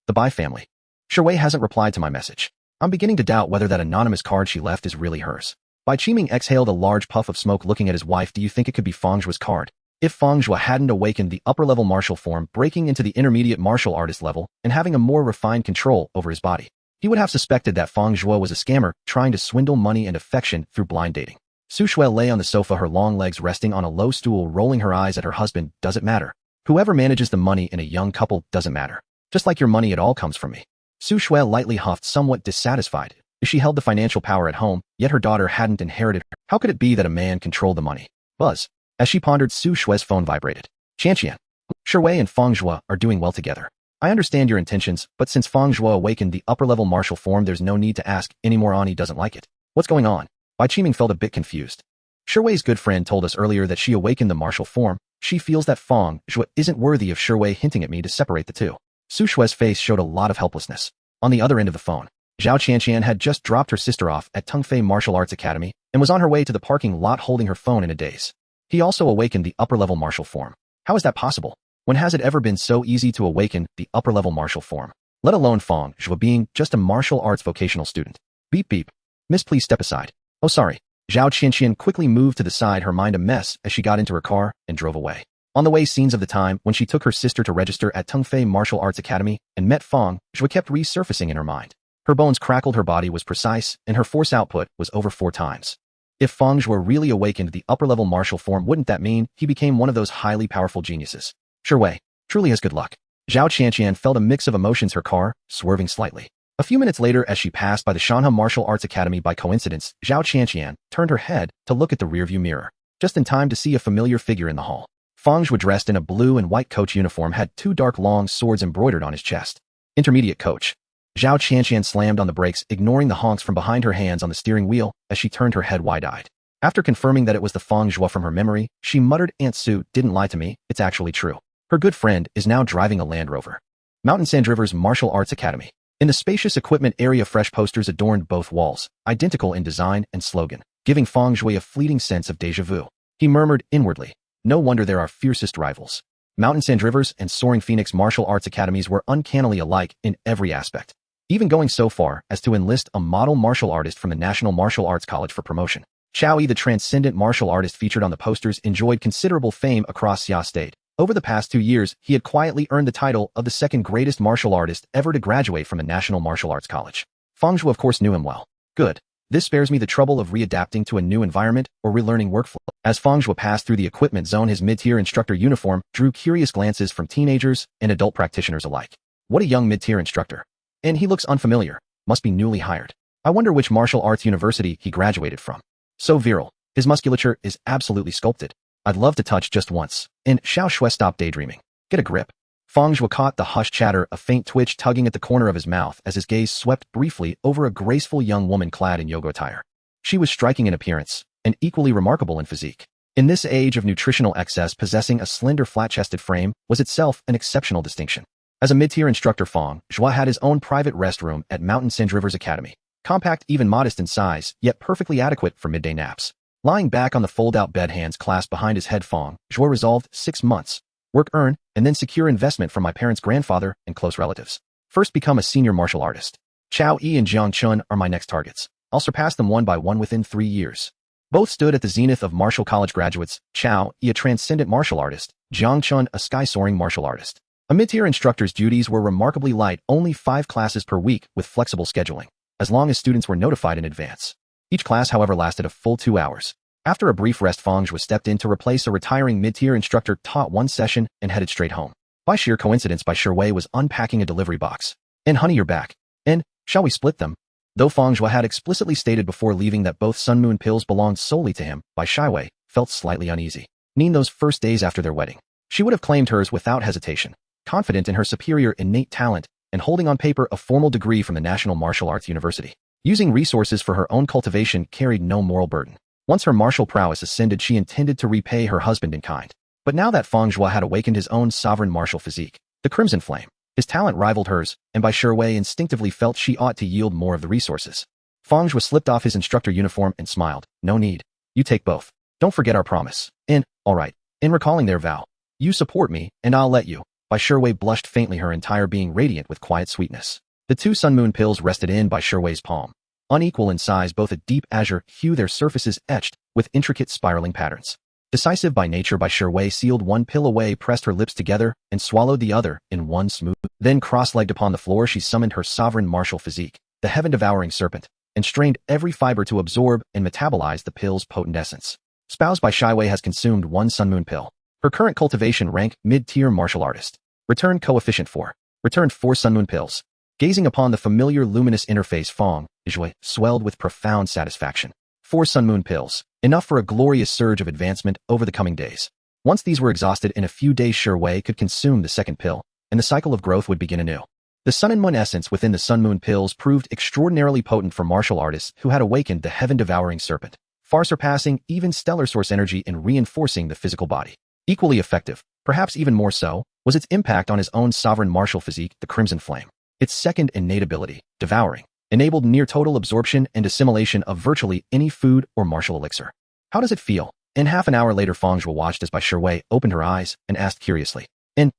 The Bai family. Shiwei hasn't replied to my message. I'm beginning to doubt whether that anonymous card she left is really hers. Bai Qiming exhaled a large puff of smoke, looking at his wife. Do you think it could be Fang Zhuo's card? If Fang Zhuo hadn't awakened the upper-level martial form, breaking into the intermediate martial artist level, and having a more refined control over his body, he would have suspected that Fang Zhuo was a scammer trying to swindle money and affection through blind dating. Su Shui lay on the sofa, her long legs resting on a low stool, rolling her eyes at her husband. Does it matter? Whoever manages the money in a young couple doesn't matter. Just like your money, it all comes from me. Su Shui lightly huffed, somewhat dissatisfied. She held the financial power at home, yet her daughter hadn't inherited her. How could it be that a man controlled the money? Buzz. As she pondered, Su Shui's phone vibrated. Qianqian. Shui and Fang Zhuo are doing well together. I understand your intentions, but since Fang Zhuo awakened the upper-level martial form, there's no need to ask anymore. Ani doesn't like it. What's going on? Bai Qiming felt a bit confused. Shui's good friend told us earlier that she awakened the martial form. She feels that Fang Zhuo isn't worthy of Shui, hinting at me to separate the two. Su Shui's face showed a lot of helplessness. On the other end of the phone, Zhao Qianqian had just dropped her sister off at Tungfei Martial Arts Academy and was on her way to the parking lot holding her phone in a daze. He also awakened the upper-level martial form. How is that possible? When has it ever been so easy to awaken the upper-level martial form? Let alone Fang Zhuo being just a martial arts vocational student. Beep beep. Miss, please step aside. Oh, sorry. Zhao Qianqian quickly moved to the side, her mind a mess as she got into her car and drove away. On the way, scenes of the time when she took her sister to register at Tungfei Martial Arts Academy and met Fang Zhuo kept resurfacing in her mind. Her bones crackled, her body was precise, and her force output was over 4 times. If Fang Zhuo really awakened the upper-level martial form, wouldn't that mean he became one of those highly powerful geniuses? Shui truly has good luck. Zhao Qianqian felt a mix of emotions, her car swerving slightly. A few minutes later, as she passed by the Shanha Martial Arts Academy by coincidence, Zhao Qianqian turned her head to look at the rearview mirror, just in time to see a familiar figure in the hall. Fang Zhuo, dressed in a blue and white coach uniform, had 2 dark long swords embroidered on his chest. Intermediate coach. Zhao Qianqian slammed on the brakes, ignoring the honks from behind her, hands on the steering wheel as she turned her head wide-eyed. After confirming that it was the Fang Zhuo from her memory, she muttered, Aunt Su didn't lie to me, it's actually true. Her good friend is now driving a Land Rover. Mountain Sand River's Martial Arts Academy. In the spacious equipment area, fresh posters adorned both walls, identical in design and slogan, giving Fang Zhuo a fleeting sense of déjà vu. He murmured inwardly, no wonder there are fiercest rivals. Mountain Sand Rivers and Soaring Phoenix Martial Arts Academies were uncannily alike in every aspect, even going so far as to enlist a model martial artist from the National Martial Arts College for promotion. Chao Yi, the transcendent martial artist featured on the posters, enjoyed considerable fame across Xia State. Over the past 2 years, he had quietly earned the title of the 2nd greatest martial artist ever to graduate from the National Martial Arts College. Fang Zhuo, of course, knew him well. Good. This spares me the trouble of readapting to a new environment or relearning workflow. As Fang Zhuo passed through the equipment zone, his mid-tier instructor uniform drew curious glances from teenagers and adult practitioners alike. What a young mid-tier instructor. And he looks unfamiliar. Must be newly hired. I wonder which martial arts university he graduated from. So virile. His musculature is absolutely sculpted. I'd love to touch just once. And Xiao Shui stopped daydreaming. Get a grip. Fang Zhuo caught the hushed chatter, a faint twitch tugging at the corner of his mouth as his gaze swept briefly over a graceful young woman clad in yoga attire. She was striking in appearance, and equally remarkable in physique. In this age of nutritional excess, possessing a slender, flat-chested frame was itself an exceptional distinction. As a mid-tier instructor, Fang Zhuo had his own private restroom at Mountain Sand Rivers Academy. Compact, even modest in size, yet perfectly adequate for midday naps. Lying back on the fold-out bed, hands clasped behind his head, Fang Zhuo resolved, 6 months. Work, earn, and then secure investment from my parents' grandfather and close relatives. First, become a senior martial artist. Chao Yi and Jiang Chun are my next targets. I'll surpass them one by one within 3 years. Both stood at the zenith of martial college graduates, Chao Yi a transcendent martial artist, Jiang Chun a sky-soaring martial artist. A mid-tier instructor's duties were remarkably light, only 5 classes per week with flexible scheduling, as long as students were notified in advance. Each class, however, lasted a full 2 hours. After a brief rest, Fang Zhuo stepped in to replace a retiring mid-tier instructor, taught 1 session, and headed straight home. By sheer coincidence, Bai Shui was unpacking a delivery box. And honey, you're back. And, shall we split them? Though Fang Zhuo had explicitly stated before leaving that both Sun Moon pills belonged solely to him, Bai Shui felt slightly uneasy. Those first days after their wedding, she would have claimed hers without hesitation, confident in her superior innate talent and holding on paper a formal degree from the National Martial Arts University. Using resources for her own cultivation carried no moral burden. Once her martial prowess ascended, she intended to repay her husband in kind. But now that Fang Zhuo had awakened his own sovereign martial physique, the Crimson Flame, his talent rivaled hers, and Bai Shui instinctively felt she ought to yield more of the resources. Fang Zhuo slipped off his instructor uniform and smiled. No need. You take both. Don't forget our promise. And, all right. In recalling their vow, you support me, and I'll let you. Bai Shui blushed faintly, her entire being radiant with quiet sweetness. The 2 Sun Moon pills rested in Bai Shui's palm. Unequal in size, both a deep azure hue, their surfaces etched with intricate spiraling patterns. Decisive by nature, Bai Shui sealed 1 pill away, pressed her lips together, and swallowed the other in one smooth. Then, cross-legged upon the floor, she summoned her sovereign martial physique, the heaven-devouring serpent, and strained every fiber to absorb and metabolize the pill's potent essence. Spouse Bai Shui has consumed 1 Sun Moon pill. Her current cultivation rank, mid-tier martial artist. Return coefficient 4. Returned 4 Sun Moon pills. Gazing upon the familiar luminous interface, Fang Zhuo swelled with profound satisfaction. 4 sun moon pills, enough for a glorious surge of advancement over the coming days. Once these were exhausted in a few days, Wei could consume the second pill, and the cycle of growth would begin anew. The sun and moon essence within the sun moon pills proved extraordinarily potent for martial artists who had awakened the heaven-devouring serpent, far surpassing even stellar source energy in reinforcing the physical body. Equally effective, perhaps even more so, was its impact on his own sovereign martial physique, the Crimson Flame. Its second innate ability, devouring, enabled near-total absorption and assimilation of virtually any food or martial elixir. How does it feel? And half an hour later, Fang Zhuo watched as Wei opened her eyes and asked curiously,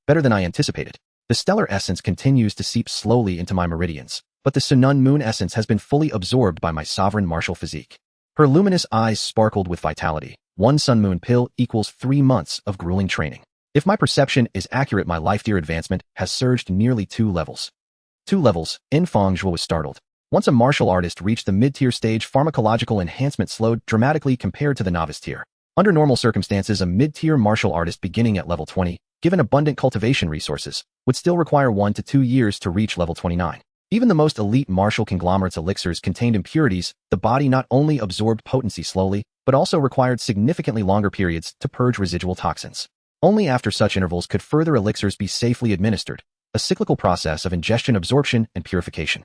better than I anticipated. The stellar essence continues to seep slowly into my meridians, but the Sunun moon essence has been fully absorbed by my sovereign martial physique. Her luminous eyes sparkled with vitality. 1 sun moon pill equals 3 months of grueling training. If my perception is accurate, my life tier advancement has surged nearly 2 levels. 2 levels, Fang Zhuo was startled. Once a martial artist reached the mid-tier stage, pharmacological enhancement slowed dramatically compared to the novice tier. Under normal circumstances, a mid-tier martial artist beginning at level 20, given abundant cultivation resources, would still require 1 to 2 years to reach level 29. Even the most elite martial conglomerates' elixirs contained impurities. The body not only absorbed potency slowly, but also required significantly longer periods to purge residual toxins. Only after such intervals could further elixirs be safely administered, a cyclical process of ingestion, absorption, and purification.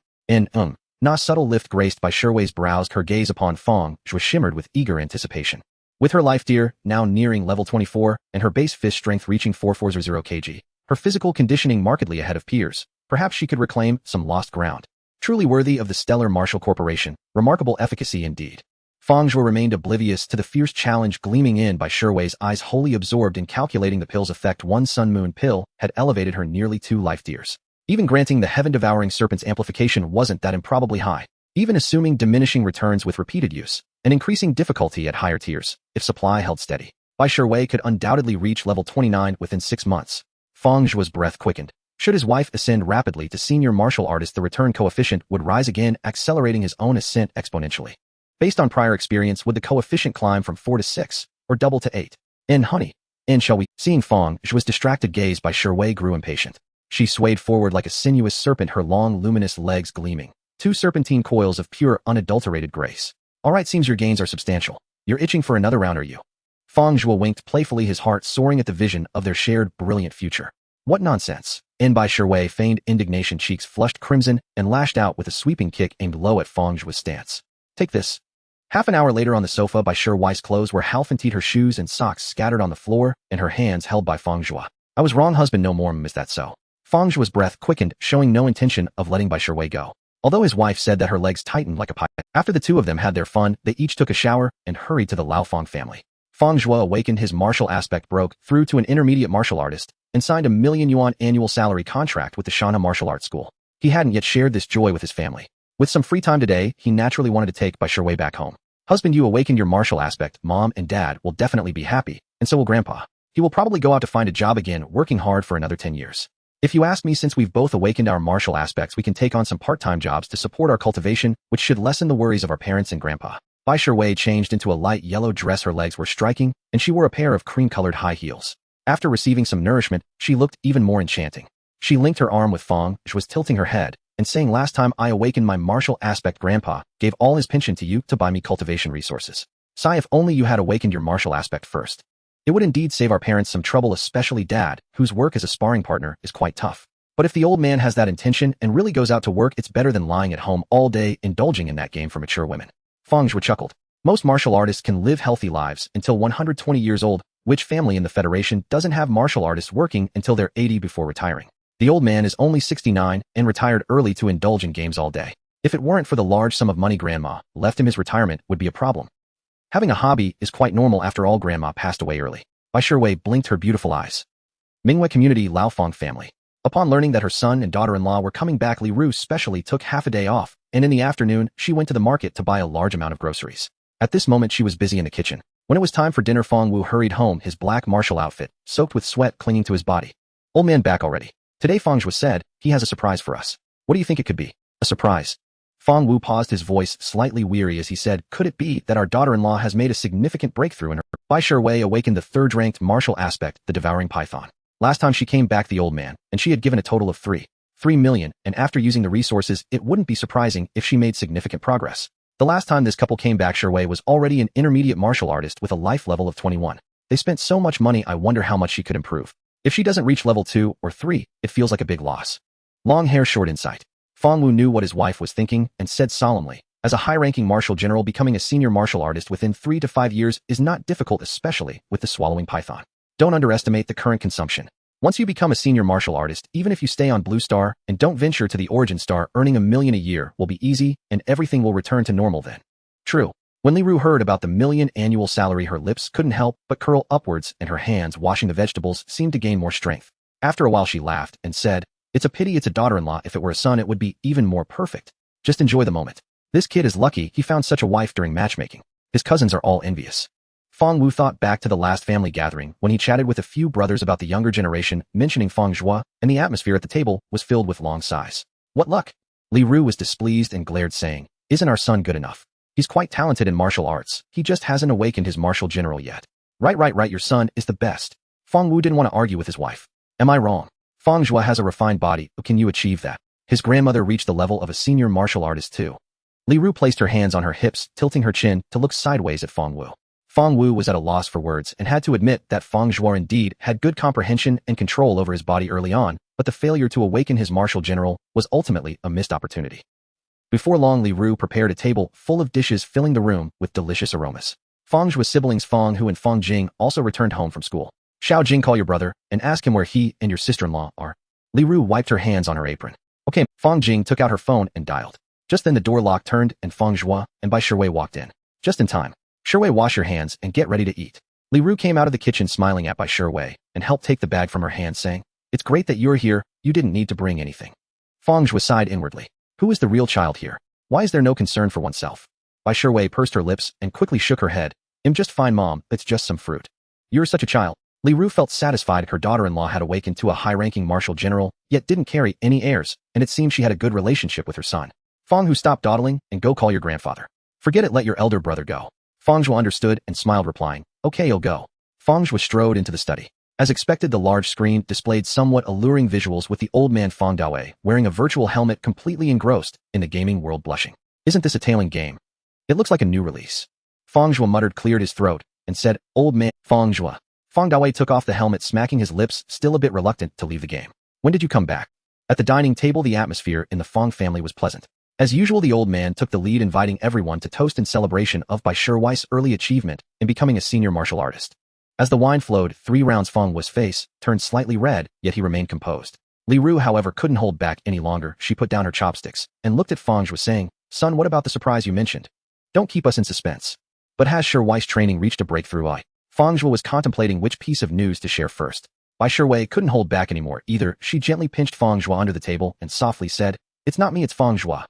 Na subtle lift graced by Wei's brows, her gaze upon Fang Zhuo shimmered with eager anticipation. With her life tier now nearing level 24 and her base fist strength reaching 4400 kg, her physical conditioning markedly ahead of peers, perhaps she could reclaim some lost ground. Truly worthy of the stellar martial corporation, remarkable efficacy indeed. Fang Zhuo remained oblivious to the fierce challenge gleaming in by Wei's eyes, wholly absorbed in calculating the pill's effect. 1 sun moon pill had elevated her nearly 2 life tiers. Even granting the heaven-devouring serpent's amplification wasn't that improbably high. Even assuming diminishing returns with repeated use, and increasing difficulty at higher tiers, if supply held steady, Wei could undoubtedly reach level 29 within 6 months. Fang Zhuo's breath quickened. Should his wife ascend rapidly to senior martial artist, the return coefficient would rise again, accelerating his own ascent exponentially. Based on prior experience, would the coefficient climb from 4 to 6, or double to 8? Honey, shall we? Seeing Fang Zhuo's distracted gaze, Wei grew impatient. She swayed forward like a sinuous serpent, her long, luminous legs gleaming. 2 serpentine coils of pure, unadulterated grace. All right, seems your gains are substantial. You're itching for another round, are you? Fang Zhuo winked playfully, his heart soaring at the vision of their shared, brilliant future. What nonsense. Wei feigned indignation, cheeks flushed crimson, and lashed out with a sweeping kick aimed low at Fang Zhuo's stance. Take this. Half an hour later on the sofa, Wei's clothes were half emptied, her shoes and socks scattered on the floor, and her hands held by Fang Zhuo. I was wrong, husband, no more, is that so? Fang Zhuo's breath quickened, showing no intention of letting Wei go. Although his wife said that her legs tightened like a pie. After the two of them had their fun, they each took a shower and hurried to the Laofeng family. Fang Zhuo awakened, his martial aspect broke through to an intermediate martial artist, and signed a $1 million annual salary contract with the Shana Martial Arts School. He hadn't yet shared this joy with his family. With some free time today, he naturally wanted to take Wei back home. Husband, you awakened your martial aspect. Mom and Dad will definitely be happy, and so will Grandpa. He will probably go out to find a job again, working hard for another 10 years. If you ask me, since we've both awakened our martial aspects, we can take on some part-time jobs to support our cultivation, which should lessen the worries of our parents and Grandpa. Wei changed into a light yellow dress. Her legs were striking, and she wore a pair of cream-colored high heels. After receiving some nourishment, she looked even more enchanting. She linked her arm with Fang, which was tilting her head, and saying, last time I awakened my martial aspect, Grandpa gave all his pension to you to buy me cultivation resources. Sigh, if only you had awakened your martial aspect first. It would indeed save our parents some trouble, especially Dad, whose work as a sparring partner is quite tough. But if the old man has that intention and really goes out to work, it's better than lying at home all day indulging in that game for mature women. Fang Zhuo chuckled. Most martial artists can live healthy lives until 120 years old. Which family in the Federation doesn't have martial artists working until they're 80 before retiring? The old man is only 69 and retired early to indulge in games all day. If it weren't for the large sum of money Grandma left him, his retirement would be a problem. Having a hobby is quite normal, after all. Grandma passed away early. Wei blinked her beautiful eyes. Mingwei Community Laofeng family. Upon learning that her son and daughter-in-law were coming back, Li Ru specially took half a day off, and in the afternoon, she went to the market to buy a large amount of groceries. At this moment, she was busy in the kitchen. When it was time for dinner, Fang Wu hurried home, his black martial outfit soaked with sweat clinging to his body. Old man back already. Today, Fang Zhuo said, he has a surprise for us. What do you think it could be? A surprise? Fang Wu paused, his voice slightly weary as he said, could it be that our daughter-in-law has made a significant breakthrough in her? Wei awakened the third-ranked martial aspect, the devouring python. Last time she came back, the old man, and she had given a total of 3. 3 million, and after using the resources, it wouldn't be surprising if she made significant progress. The last time this couple came back, Shui was already an intermediate martial artist with a life level of 21. They spent so much money, I wonder how much she could improve. If she doesn't reach level 2 or 3, it feels like a big loss. Long hair, short insight. Fang Wu knew what his wife was thinking and said solemnly, as a high-ranking martial general, becoming a senior martial artist within 3 to 5 years is not difficult, especially with the swallowing python. Don't underestimate the current consumption. Once you become a senior martial artist, even if you stay on Blue Star and don't venture to the Origin Star, earning $1 million a year will be easy and everything will return to normal then. True. When Li Ru heard about the $1 million annual salary, her lips couldn't help but curl upwards and her hands washing the vegetables seemed to gain more strength. After a while she laughed and said, "It's a pity it's a daughter-in-law. If it were a son, it would be even more perfect. Just enjoy the moment. This kid is lucky he found such a wife during matchmaking. His cousins are all envious." Fang Wu thought back to the last family gathering when he chatted with a few brothers about the younger generation, mentioning Fang Zhuo, and the atmosphere at the table was filled with long sighs. What luck! Li Ru was displeased and glared, saying, "Isn't our son good enough? He's quite talented in martial arts. He just hasn't awakened his martial general yet." Right, your son is the best. Fang Wu didn't want to argue with his wife. Am I wrong? Fang Zhuo has a refined body. Can you achieve that? His grandmother reached the level of a senior martial artist too. Li Ru placed her hands on her hips, tilting her chin to look sideways at Fang Wu. Fang Wu was at a loss for words and had to admit that Fang Zhuo indeed had good comprehension and control over his body early on, but the failure to awaken his martial general was ultimately a missed opportunity. Before long, Li Ru prepared a table full of dishes, filling the room with delicious aromas. Fang Zhuo's siblings Fang Hu and Fang Jing also returned home from school. "Xiao Jing, call your brother and ask him where he and your sister-in-law are." Li Ru wiped her hands on her apron. "Okay." Fang Jing took out her phone and dialed. Just then the door lock turned and Fang Zhuo and Bai Shui walked in. Just in time. "Shui, wash your hands and get ready to eat." Li Ru came out of the kitchen smiling at Bai Shui and helped take the bag from her hand, saying, "It's great that you're here. You didn't need to bring anything." Fang Zhuo sighed inwardly. Who is the real child here? Why is there no concern for oneself? Bai Shui pursed her lips and quickly shook her head. "I'm just fine, Mom. It's just some fruit." "You're such a child." Li Ru felt satisfied her daughter-in-law had awakened to a high-ranking martial general, yet didn't carry any heirs, and it seemed she had a good relationship with her son. Fang Hu, stop dawdling and go call your grandfather. Forget it, let your elder brother go. Fang Zhuo understood and smiled, replying, "Okay, you'll go." Fang Zhuo strode into the study. As expected, the large screen displayed somewhat alluring visuals with the old man Fang Dawei wearing a virtual helmet, completely engrossed in the gaming world, blushing. "Isn't this a tailing game? It looks like a new release." Fang Zhuo muttered, cleared his throat, and said, "Old man, Fang Zhuo." Fang Dawei took off the helmet, smacking his lips, still a bit reluctant to leave the game. "When did you come back?" At the dining table, the atmosphere in the Fang family was pleasant. As usual, the old man took the lead, inviting everyone to toast in celebration of Bai Shui's early achievement in becoming a senior martial artist. As the wine flowed 3 rounds, Fang Wu's face turned slightly red, yet he remained composed. Li Ru, however, couldn't hold back any longer. She put down her chopsticks and looked at Fang Zhuo, saying, "Son, what about the surprise you mentioned? Don't keep us in suspense." But has Shui's training reached a breakthrough? Fang Zhuo was contemplating which piece of news to share first. Bai Shui couldn't hold back anymore either. She gently pinched Fang Zhuo under the table and softly said, "It's not me, it's Fang Zhuo."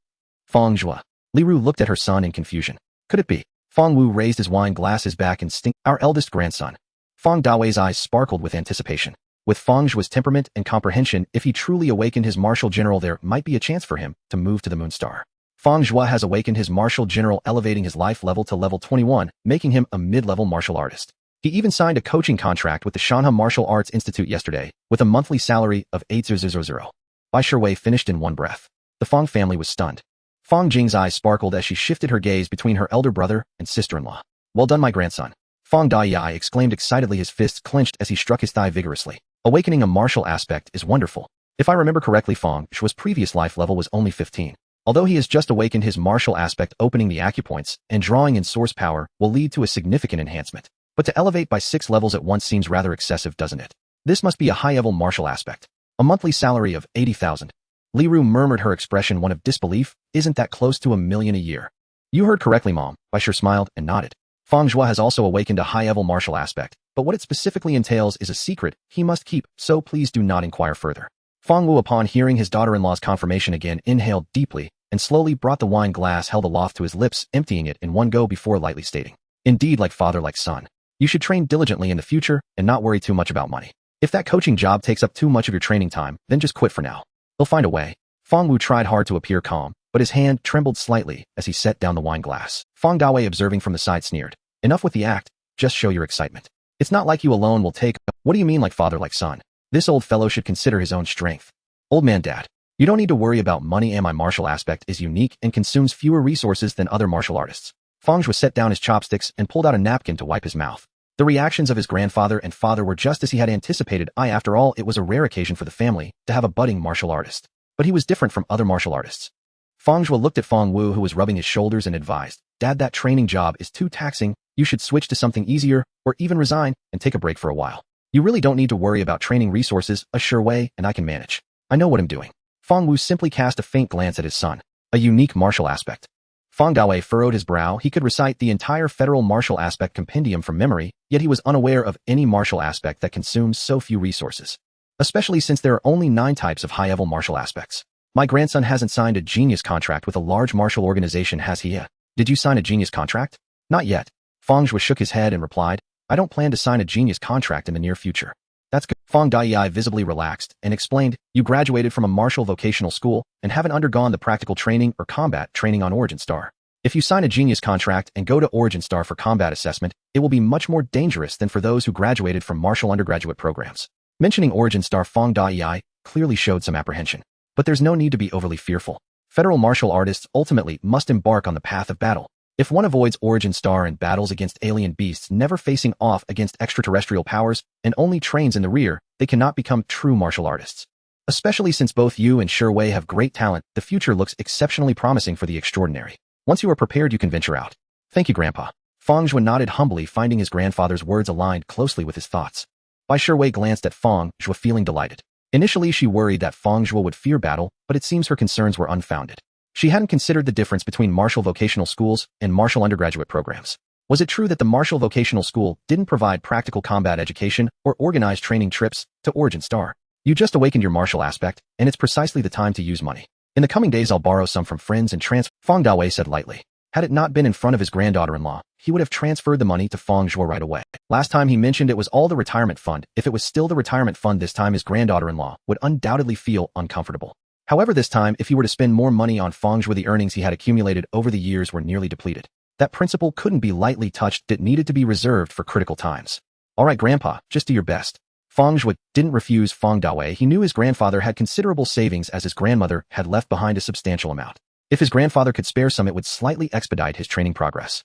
Fang Zhuo. Li Ru looked at her son in confusion. Could it be? Fang Wu raised his wine glasses back and stinked. Our eldest grandson. Fang Dawei's eyes sparkled with anticipation. With Fang Zhuo's temperament and comprehension, if he truly awakened his martial general, there might be a chance for him to move to the Moon Star. Fang Zhuo has awakened his martial general, elevating his life level to level 21, making him a mid-level martial artist. He even signed a coaching contract with the Shanghai Martial Arts Institute yesterday, with a monthly salary of 8,000. Bai Shui finished in one breath. The Fang family was stunned. Fang Jing's eyes sparkled as she shifted her gaze between her elder brother and sister-in-law. "Well done, my grandson." Fang Dawei exclaimed excitedly, his fists clenched as he struck his thigh vigorously. "Awakening a martial aspect is wonderful. If I remember correctly, Fang Zhuo's previous life level was only 15. Although he has just awakened his martial aspect, opening the acupoints and drawing in source power will lead to a significant enhancement. But to elevate by 6 levels at once seems rather excessive, doesn't it? This must be a high-level martial aspect. A monthly salary of 80,000. Li Ru murmured, her expression one of disbelief. "Isn't that close to $1 million a year?" "You heard correctly, Mom." Bai Shui smiled and nodded. Fang Zhuo has also awakened a high-level martial aspect, but what it specifically entails is a secret he must keep, so please do not inquire further. Fang Wu, upon hearing his daughter-in-law's confirmation again, inhaled deeply and slowly brought the wine glass held aloft to his lips, emptying it in one go before lightly stating, "Indeed, like father, like son. You should train diligently in the future and not worry too much about money. If that coaching job takes up too much of your training time, then just quit for now. He'll find a way." Fang Wu tried hard to appear calm, but his hand trembled slightly as he set down the wine glass. Fang Dawei, observing from the side, sneered, "Enough with the act, just show your excitement. It's not like you alone will take." "What do you mean like father, like son? This old fellow should consider his own strength." "Old man, Dad." You don't need to worry about money, and my martial aspect is unique and consumes fewer resources than other martial artists. Fang Zhuo set down his chopsticks and pulled out a napkin to wipe his mouth. The reactions of his grandfather and father were just as he had anticipated. After all, it was a rare occasion for the family to have a budding martial artist. But he was different from other martial artists. Fang Zhuo looked at Fang Wu, who was rubbing his shoulders, and advised, "Dad, that training job is too taxing. You should switch to something easier, or even resign and take a break for a while. You really don't need to worry about training resources, a sure way, and I can manage. I know what I'm doing." Fang Wu simply cast a faint glance at his son. A unique martial aspect. Fang Zhuo furrowed his brow. He could recite the entire federal martial aspect compendium from memory, yet he was unaware of any martial aspect that consumes so few resources. Especially since there are only 9 types of high-level martial aspects. My grandson hasn't signed a genius contract with a large martial organization, has he yet? Did you sign a genius contract? Not yet. Fang Zhuo shook his head and replied, I don't plan to sign a genius contract in the near future. That's good. Fang Zhuo visibly relaxed and explained, you graduated from a martial vocational school and haven't undergone the practical training or combat training on Origin Star. If you sign a genius contract and go to Origin Star for combat assessment, it will be much more dangerous than for those who graduated from martial undergraduate programs. Mentioning Origin Star, Fang Zhuo clearly showed some apprehension. But there's no need to be overly fearful. Federal martial artists ultimately must embark on the path of battle. If one avoids Origin Star and battles against alien beasts, never facing off against extraterrestrial powers, and only trains in the rear, they cannot become true martial artists. Especially since both you and Sure Wei have great talent, the future looks exceptionally promising for the extraordinary. Once you are prepared, you can venture out. Thank you, Grandpa. Fang Zhuo nodded humbly, finding his grandfather's words aligned closely with his thoughts. Bai Sure Wei glanced at Fang Zhuo, feeling delighted. Initially, she worried that Fang Zhuo would fear battle, but it seems her concerns were unfounded. She hadn't considered the difference between martial vocational schools and martial undergraduate programs. Was it true that the martial vocational school didn't provide practical combat education or organized training trips to Origin Star? You just awakened your martial aspect, and it's precisely the time to use money. In the coming days, I'll borrow some from friends and Fang Zhuo said lightly. Had it not been in front of his granddaughter-in-law, he would have transferred the money to Fang Zhuo right away. Last time he mentioned it was all the retirement fund. If it was still the retirement fund this time, his granddaughter-in-law would undoubtedly feel uncomfortable. However, this time, if he were to spend more money on Fang Zhuo, the earnings he had accumulated over the years were nearly depleted. That principle couldn't be lightly touched. It needed to be reserved for critical times. All right, Grandpa, just do your best. Fang Zhuo didn't refuse Fang Zhuo. He knew his grandfather had considerable savings, as his grandmother had left behind a substantial amount. If his grandfather could spare some, it would slightly expedite his training progress.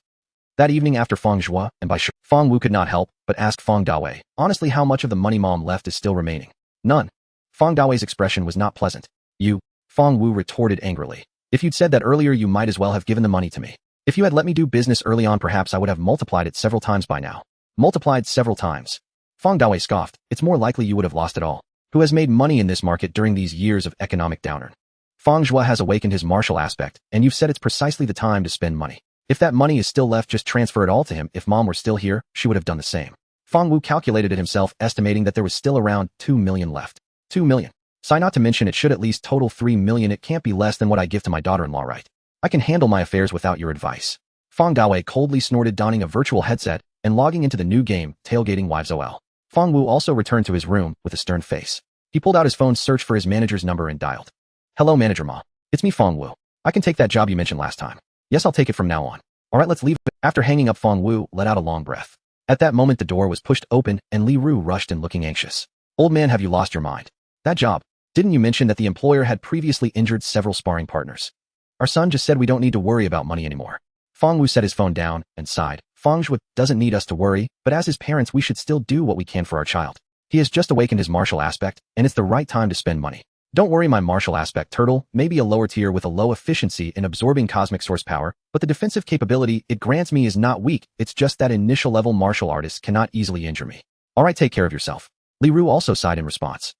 That evening, after Fang Zhuo and Bai Sure, Fang Wu could not help but ask Fang Zhuo, honestly, how much of the money Mom left is still remaining? None. Fang Zhuo's expression was not pleasant. You, Fang Wu retorted angrily. If you'd said that earlier, you might as well have given the money to me. If you had let me do business early on, perhaps I would have multiplied it several times by now. Multiplied several times. Fang Zhuo scoffed. It's more likely you would have lost it all. Who has made money in this market during these years of economic downturn? Fang Zhuo has awakened his martial aspect, and you've said it's precisely the time to spend money. If that money is still left, just transfer it all to him. If Mom were still here, she would have done the same. Fang Wu calculated it himself, estimating that there was still around 2 million left. 2 million. Not to mention it should at least total 3 million. It can't be less than what I give to my daughter-in-law, right? I can handle my affairs without your advice. Fang Zhuo coldly snorted, donning a virtual headset and logging into the new game, Tailgating Wives OL. Fang Wu also returned to his room with a stern face. He pulled out his phone, searched for his manager's number, and dialed. Hello, Manager Ma. It's me, Fang Wu. I can take that job you mentioned last time. Yes, I'll take it from now on. All right, let's leave. After hanging up, Fang Wu let out a long breath. At that moment, the door was pushed open, and Li Ru rushed in, looking anxious. Old man, have you lost your mind? That job. Didn't you mention that the employer had previously injured several sparring partners? Our son just said we don't need to worry about money anymore. Fang Wu set his phone down and sighed. Fang Zhuo doesn't need us to worry, but as his parents, we should still do what we can for our child. He has just awakened his martial aspect, and it's the right time to spend money. Don't worry, my martial aspect turtle may be a lower tier with a low efficiency in absorbing cosmic source power, but the defensive capability it grants me is not weak. It's just that initial level martial artists cannot easily injure me. All right, take care of yourself. Li Ru also sighed in response.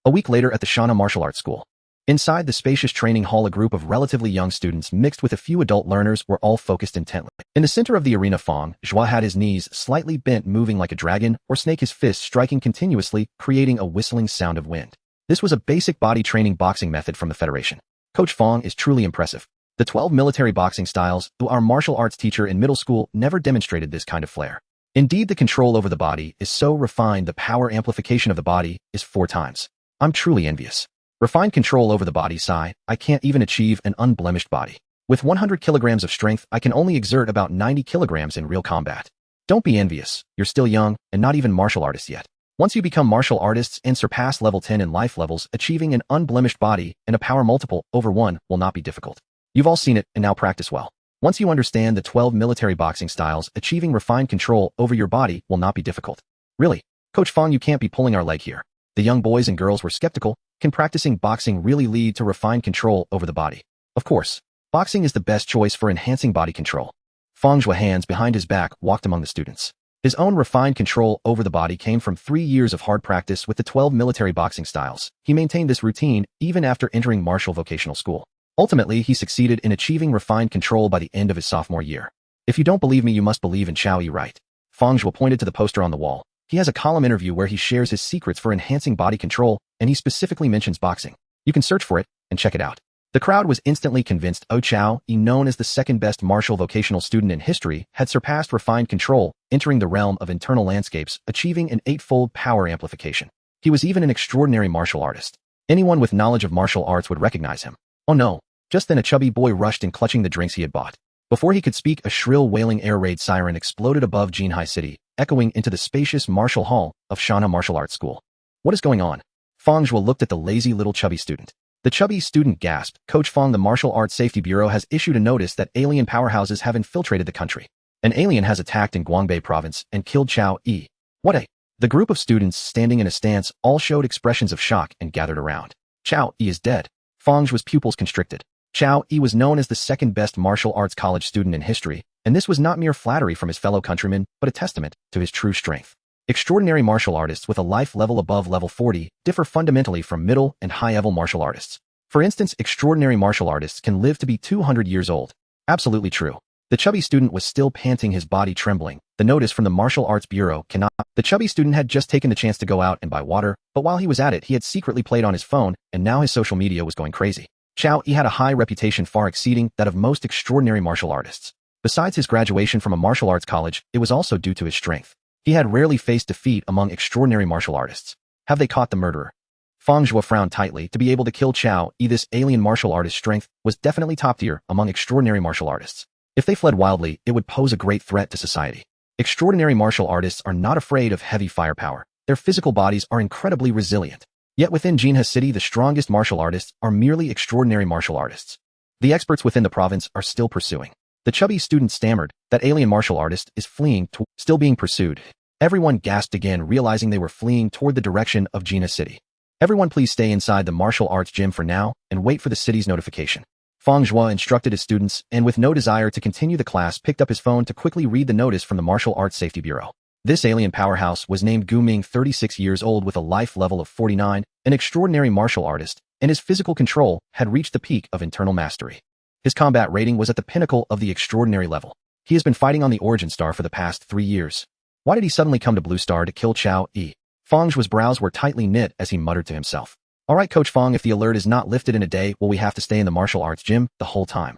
A week later at the Shana Martial Arts School. Inside the spacious training hall, a group of relatively young students mixed with a few adult learners were all focused intently. In the center of the arena, Fang Zhuo had his knees slightly bent, moving like a dragon or snake, his fists striking continuously, creating a whistling sound of wind. This was a basic body training boxing method from the Federation. Coach Fang is truly impressive. The 12 military boxing styles, though our martial arts teacher in middle school never demonstrated this kind of flair. Indeed, the control over the body is so refined, the power amplification of the body is 4 times. I'm truly envious. Refined control over the body, sigh, I can't even achieve an unblemished body. With 100 kilograms of strength, I can only exert about 90 kilograms in real combat. Don't be envious, you're still young, and not even martial artist yet. Once you become martial artists and surpass level 10 in life levels, achieving an unblemished body and a power multiple over 1 will not be difficult. You've all seen it and now practice well. Once you understand the 12 military boxing styles, achieving refined control over your body will not be difficult. Really? Coach Fang, you can't be pulling our leg here. The young boys and girls were skeptical. Can practicing boxing really lead to refined control over the body? Of course. Boxing is the best choice for enhancing body control. Fang Zhuo, hands behind his back, walked among the students. His own refined control over the body came from 3 years of hard practice with the 12 military boxing styles. He maintained this routine even after entering martial vocational school. Ultimately, he succeeded in achieving refined control by the end of his sophomore year. If you don't believe me, you must believe in Chao Yi, right? Fang Zhuo pointed to the poster on the wall. He has a column interview where he shares his secrets for enhancing body control, and he specifically mentions boxing. You can search for it and check it out. The crowd was instantly convinced Chao Yi, known as the second best martial vocational student in history, had surpassed refined control, entering the realm of internal landscapes, achieving an 8-fold power amplification. He was even an extraordinary martial artist. Anyone with knowledge of martial arts would recognize him. Oh no. Just then a chubby boy rushed in, clutching the drinks he had bought. Before he could speak, a shrill wailing air raid siren exploded above Jinhai City, echoing into the spacious martial hall of Shana Martial Arts School. What is going on? Fang Zhuo looked at the lazy little chubby student. The chubby student gasped. Coach Fang, the Martial Arts Safety Bureau has issued a notice that alien powerhouses have infiltrated the country. An alien has attacked in Guangbei province and killed Chao Yi. What a... The group of students standing in a stance all showed expressions of shock and gathered around. Chao Yi is dead. Fang Zhuo's pupils constricted. Chao Yi was known as the second best martial arts college student in history, and this was not mere flattery from his fellow countrymen, but a testament to his true strength. Extraordinary martial artists with a life level above level 40 differ fundamentally from middle and high-level martial artists. For instance, extraordinary martial artists can live to be 200 years old. Absolutely true. The chubby student was still panting, his body trembling. The notice from the Martial Arts Bureau cannot... The chubby student had just taken the chance to go out and buy water, but while he was at it, he had secretly played on his phone, and now his social media was going crazy. Chao Yi had a high reputation far exceeding that of most extraordinary martial artists. Besides his graduation from a martial arts college, it was also due to his strength. He had rarely faced defeat among extraordinary martial artists. Have they caught the murderer? Fang Zhuo frowned tightly. To be able to kill Chao Yi, this alien martial artist's strength was definitely top tier among extraordinary martial artists. If they fled wildly, it would pose a great threat to society. Extraordinary martial artists are not afraid of heavy firepower. Their physical bodies are incredibly resilient. Yet within Jinhai City, the strongest martial artists are merely extraordinary martial artists. The experts within the province are still pursuing. The chubby student stammered. That alien martial artist is fleeing, still being pursued. Everyone gasped again, realizing they were fleeing toward the direction of Jinhai City. Everyone please stay inside the martial arts gym for now and wait for the city's notification. Fang Zhuo instructed his students, and with no desire to continue the class, picked up his phone to quickly read the notice from the Martial Arts Safety Bureau. This alien powerhouse was named Gu Ming, 36 years old with a life level of 49, an extraordinary martial artist, and his physical control had reached the peak of internal mastery. His combat rating was at the pinnacle of the extraordinary level. He has been fighting on the Origin Star for the past 3 years. Why did he suddenly come to Blue Star to kill Chao Yi? Fang Zhuo's brows were tightly knit as he muttered to himself. Alright, Coach Fang, if the alert is not lifted in a day, will we have to stay in the martial arts gym the whole time?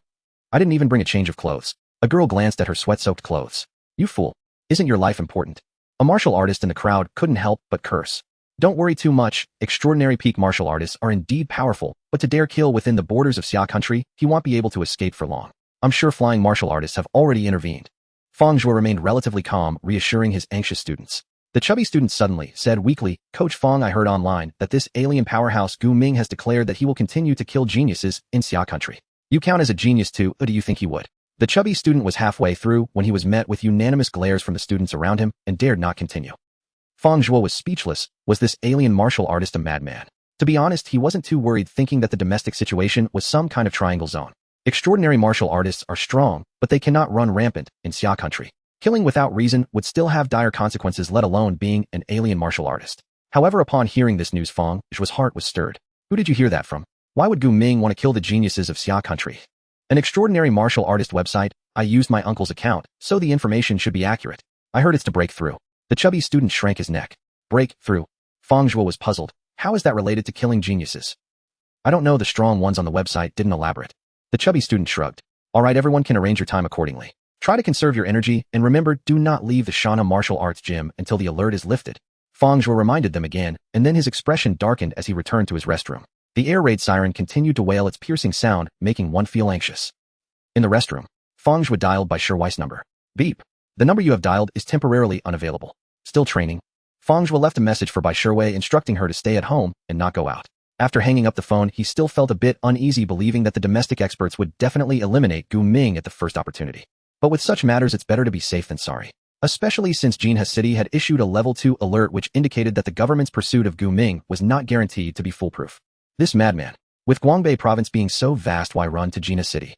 I didn't even bring a change of clothes. A girl glanced at her sweat-soaked clothes. You fool. Isn't your life important? A martial artist in the crowd couldn't help but curse. Don't worry too much. Extraordinary peak martial artists are indeed powerful, but to dare kill within the borders of Xia country, he won't be able to escape for long. I'm sure flying martial artists have already intervened. Fang Zhuo remained relatively calm, reassuring his anxious students. The chubby student suddenly said weakly, Coach Fang, I heard online that this alien powerhouse Gu Ming has declared that he will continue to kill geniuses in Xia country. You count as a genius too, or do you think he would? The chubby student was halfway through when he was met with unanimous glares from the students around him and dared not continue. Fang Zhuo was speechless. Was this alien martial artist a madman? To be honest, he wasn't too worried, thinking that the domestic situation was some kind of triangle zone. Extraordinary martial artists are strong, but they cannot run rampant in Xia country. Killing without reason would still have dire consequences, let alone being an alien martial artist. However, upon hearing this news, Fang Zhuo's heart was stirred. Who did you hear that from? Why would Gu Ming want to kill the geniuses of Xia country? An extraordinary martial artist website. I used my uncle's account, so the information should be accurate. I heard it's to break through. The chubby student shrank his neck. Break through. Fang Zhuo was puzzled. How is that related to killing geniuses? I don't know, the strong ones on the website didn't elaborate. The chubby student shrugged. Alright, everyone can arrange your time accordingly. Try to conserve your energy, and remember, do not leave the Shana Martial Arts Gym until the alert is lifted. Fang Zhuo reminded them again, and then his expression darkened as he returned to his restroom. The air raid siren continued to wail its piercing sound, making one feel anxious. In the restroom, Fang Zhuo dialed by Sherweiss number. Beep. The number you have dialed is temporarily unavailable. Still training. Fang Zhuo left a message for Bai Shiwei instructing her to stay at home and not go out. After hanging up the phone, he still felt a bit uneasy, believing that the domestic experts would definitely eliminate Gu Ming at the first opportunity. But with such matters, it's better to be safe than sorry. Especially since Jinhe City had issued a level 2 alert which indicated that the government's pursuit of Gu Ming was not guaranteed to be foolproof. This madman. With Guangbei province being so vast, why run to Jinhe City?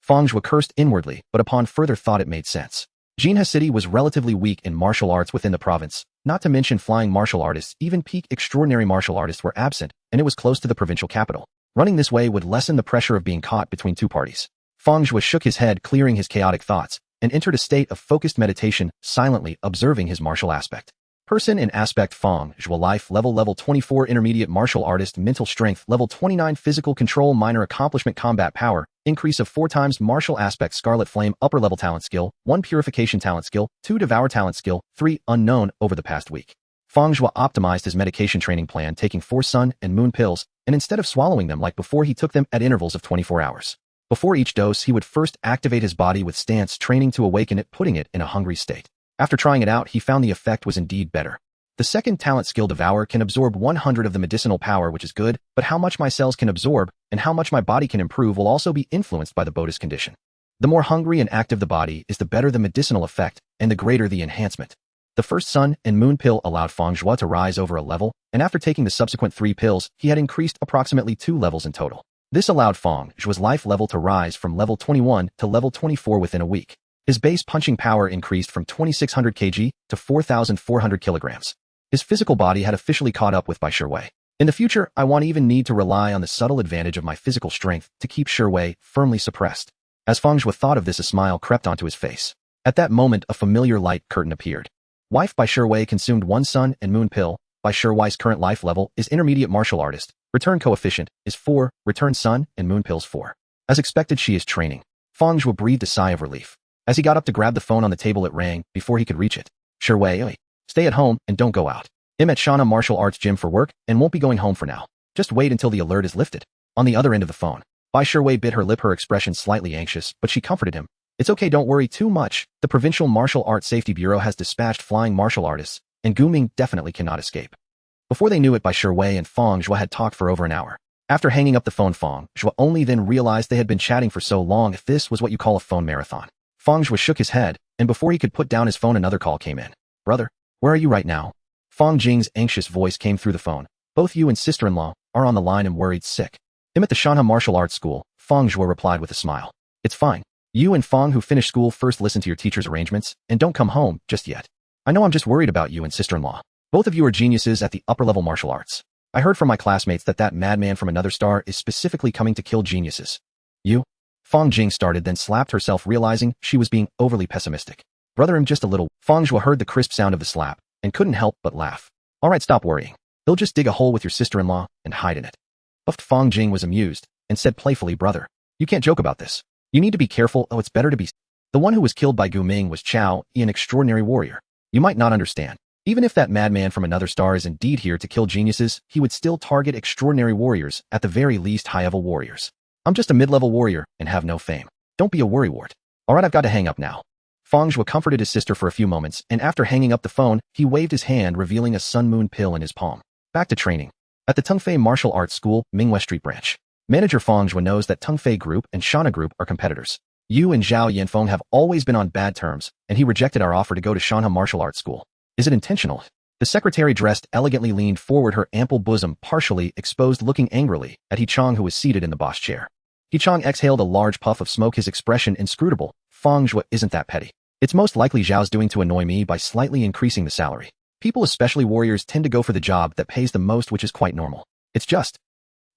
Fang Zhuo cursed inwardly, but upon further thought it made sense. Jinhe City was relatively weak in martial arts within the province, not to mention flying martial artists, even peak extraordinary martial artists were absent, and it was close to the provincial capital. Running this way would lessen the pressure of being caught between two parties. Fang Zhuo shook his head, clearing his chaotic thoughts, and entered a state of focused meditation, silently observing his martial aspect. Person in aspect: Fang Zhuo. Life level 24 intermediate martial artist. Mental strength level 29 physical control minor accomplishment combat power increase of 4 times martial aspect. Scarlet flame upper level talent skill 1 purification talent skill 2 devour talent skill 3 unknown. Over the past week, Fang Zhuo optimized his medication training plan, taking 4 sun and moon pills, and instead of swallowing them like before, he took them at intervals of 24 hours. Before each dose, he would first activate his body with stance training to awaken it, putting it in a hungry state. After trying it out, he found the effect was indeed better. The second talent skill, Devour, can absorb 100 of the medicinal power, which is good, but how much my cells can absorb and how much my body can improve will also be influenced by the bodhi's condition. The more hungry and active the body is, the better the medicinal effect and the greater the enhancement. The first sun and moon pill allowed Fang Zhuo to rise over a level, and after taking the subsequent 3 pills, he had increased approximately 2 levels in total. This allowed Fang Zhuo's life level to rise from level 21 to level 24 within a week. His base punching power increased from 2,600 kg to 4,400 kilograms. His physical body had officially caught up with Bai Shiwei. In the future, I won't even need to rely on the subtle advantage of my physical strength to keep Shiwei firmly suppressed. As Fang Zhuo thought of this, a smile crept onto his face. At that moment, a familiar light curtain appeared. Wife Bai Shiwei consumed 1 sun and moon pill. Bai Shiwei's current life level is intermediate martial artist. Return coefficient is 4, return sun and moon pills 4. As expected, she is training. Fang Zhuo breathed a sigh of relief. As he got up to grab the phone on the table, it rang before he could reach it. Shiwei, stay at home and don't go out. I'm at Shana Martial Arts Gym for work and won't be going home for now. Just wait until the alert is lifted. On the other end of the phone, Bai Shiwei bit her lip, her expression slightly anxious, but she comforted him. It's okay, don't worry too much. The Provincial Martial Arts Safety Bureau has dispatched flying martial artists, and Gu Ming definitely cannot escape. Before they knew it, Bai Shiwei and Fang Zhuo had talked for over an hour. After hanging up the phone, Fang Zhuo only then realized they had been chatting for so long. If this was what you call a phone marathon. Fang Zhuo shook his head, and before he could put down his phone, another call came in. Brother, where are you right now? Fang Jing's anxious voice came through the phone. Both you and sister-in-law are on the line and worried sick. I'm at the Shanha Martial Arts School, Fang Zhuo replied with a smile. It's fine. You and Fang, who finished school first, listen to your teacher's arrangements and don't come home just yet. I know I'm just worried about you and sister-in-law. Both of you are geniuses at the upper-level martial arts. I heard from my classmates that madman from another star is specifically coming to kill geniuses. You? Fang Jing started, then slapped herself, realizing she was being overly pessimistic. Brother, I'm just a little. Fang Zhuo heard the crisp sound of the slap and couldn't help but laugh. Alright, stop worrying. He'll just dig a hole with your sister-in-law and hide in it. Buffed Fang Jing was amused and said playfully, brother, you can't joke about this. You need to be careful. Oh, it's better to be. The one who was killed by Gu Ming was Chao, an extraordinary warrior. You might not understand. Even if that madman from another star is indeed here to kill geniuses, he would still target extraordinary warriors, at the very least high-level warriors. I'm just a mid-level warrior and have no fame. Don't be a worrywart. Alright, I've got to hang up now. Fang Zhuo comforted his sister for a few moments, and after hanging up the phone, he waved his hand, revealing a sun-moon pill in his palm. Back to training. At the Tungfei Martial Arts School, Mingwei Street Branch. Manager Fang Zhuo knows that Tungfei Group and Shana Group are competitors. You and Zhao Yanfeng have always been on bad terms, and he rejected our offer to go to Shanha Martial Arts School. Is it intentional? The secretary, dressed elegantly, leaned forward, her ample bosom partially exposed, looking angrily at He Chong, who was seated in the boss chair. He Chong exhaled a large puff of smoke, his expression inscrutable. Fang Zhuo isn't that petty. It's most likely Zhao's doing to annoy me by slightly increasing the salary. People, especially warriors, tend to go for the job that pays the most, which is quite normal. It's just.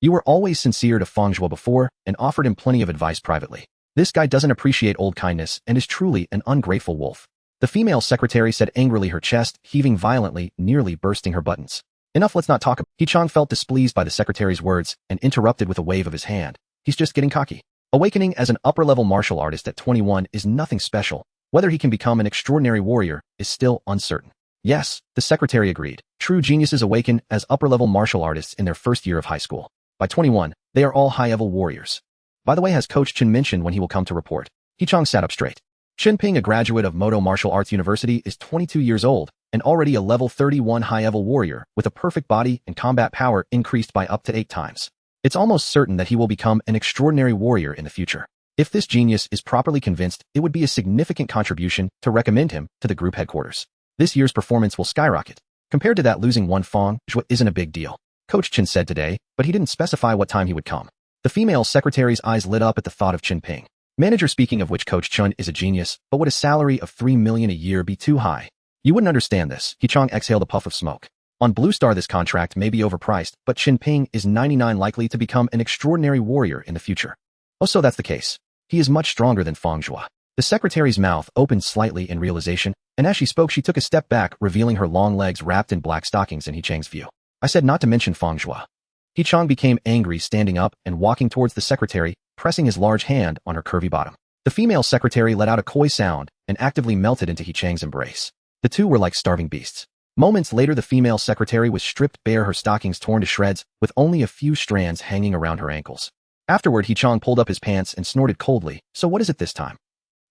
You were always sincere to Fang Zhuo before and offered him plenty of advice privately. This guy doesn't appreciate old kindness and is truly an ungrateful wolf. The female secretary said angrily, her chest heaving violently, nearly bursting her buttons. Enough, let's not talk. He Chong felt displeased by the secretary's words and interrupted with a wave of his hand. He's just getting cocky. Awakening as an upper-level martial artist at 21 is nothing special. Whether he can become an extraordinary warrior is still uncertain. Yes, the secretary agreed. True geniuses awaken as upper-level martial artists in their first year of high school. By 21, they are all high-level warriors. By the way, has Coach Chen mentioned when he will come to report? He Chong sat up straight. Chen Ping, a graduate of Moto Martial Arts University, is 22 years old, and already a level 31 high-level warrior with a perfect body and combat power increased by up to 8 times. It's almost certain that he will become an extraordinary warrior in the future. If this genius is properly convinced, it would be a significant contribution to recommend him to the group headquarters. This year's performance will skyrocket. Compared to that, losing one Fang Zhuo isn't a big deal, Coach Chen said today, but he didn't specify what time he would come. The female secretary's eyes lit up at the thought of Chen Ping. Manager, speaking of which, Coach Chen is a genius, but would a salary of 3 million a year be too high? You wouldn't understand this. He Chong exhaled a puff of smoke. On Blue Star, this contract may be overpriced, but Chen Ping is 99 likely to become an extraordinary warrior in the future. Oh, so that's the case. He is much stronger than Fang Zhuo. The secretary's mouth opened slightly in realization, and as she spoke, she took a step back, revealing her long legs wrapped in black stockings in He Chang's view. I said not to mention Fang Zhuo. He Chong became angry, standing up and walking towards the secretary, pressing his large hand on her curvy bottom. The female secretary let out a coy sound and actively melted into He Chang's embrace. The two were like starving beasts. Moments later, the female secretary was stripped bare, her stockings torn to shreds, with only a few strands hanging around her ankles. Afterward, He Chong pulled up his pants and snorted coldly. So what is it this time?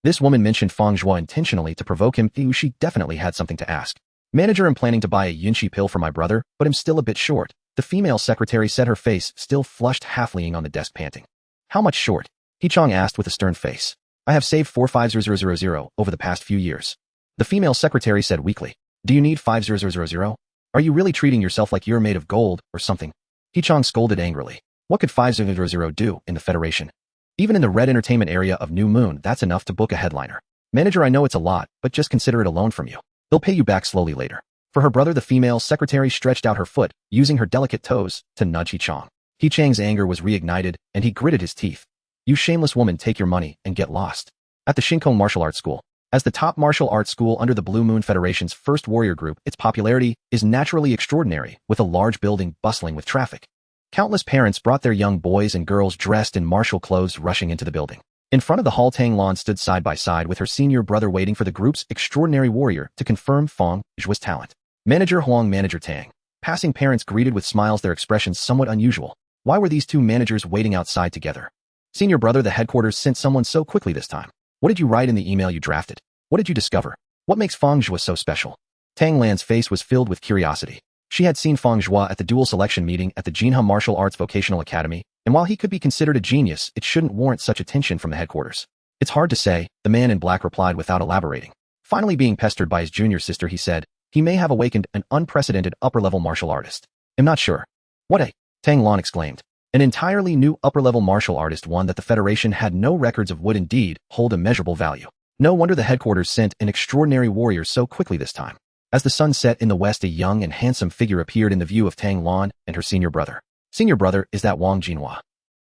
This woman mentioned Fang Zhuo intentionally to provoke him. She definitely had something to ask. Manager, I'm planning to buy a Yinshi pill for my brother, but I'm still a bit short. The female secretary said, her face still flushed, half leaning on the desk, panting. How much short? He Chong asked with a stern face. I have saved 450,000 over the past few years. The female secretary said weakly. Do you need 50,000? Are you really treating yourself like you're made of gold or something? He Chong scolded angrily. What could 50,000 do in the Federation? Even in the red entertainment area of New Moon, that's enough to book a headliner. Manager, I know it's a lot, but just consider it a loan from you. They'll pay you back slowly later. For her brother, the female secretary stretched out her foot, using her delicate toes to nudge He Chong. He Chang's anger was reignited, and he gritted his teeth. You shameless woman, take your money and get lost. At the Shinkong Martial Arts School. As the top martial arts school under the Blue Moon Federation's first warrior group, its popularity is naturally extraordinary, with a large building bustling with traffic. Countless parents brought their young boys and girls dressed in martial clothes rushing into the building. In front of the hall, Tang Lan stood side by side with her senior brother, waiting for the group's extraordinary warrior to confirm Fang Zhuo's talent. Manager Huang, Manager Tang. Passing parents greeted with smiles, their expressions somewhat unusual. Why were these two managers waiting outside together? Senior brother, the headquarters sent someone so quickly this time. What did you write in the email you drafted? What did you discover? What makes Fang Zhuo so special? Tang Lan's face was filled with curiosity. She had seen Fang Zhuo at the dual selection meeting at the Jinhe Martial Arts Vocational Academy, and while he could be considered a genius, it shouldn't warrant such attention from the headquarters. It's hard to say, the man in black replied without elaborating. Finally, being pestered by his junior sister, he said, he may have awakened an unprecedented upper-level martial artist. I'm not sure. What a... Tang Lan exclaimed. An entirely new upper-level martial artist, one that the Federation had no records of, would indeed hold immeasurable value. No wonder the headquarters sent an extraordinary warrior so quickly this time. As the sun set in the west, a young and handsome figure appeared in the view of Tang Lan and her senior brother. Senior brother, is that Wang Jinhua?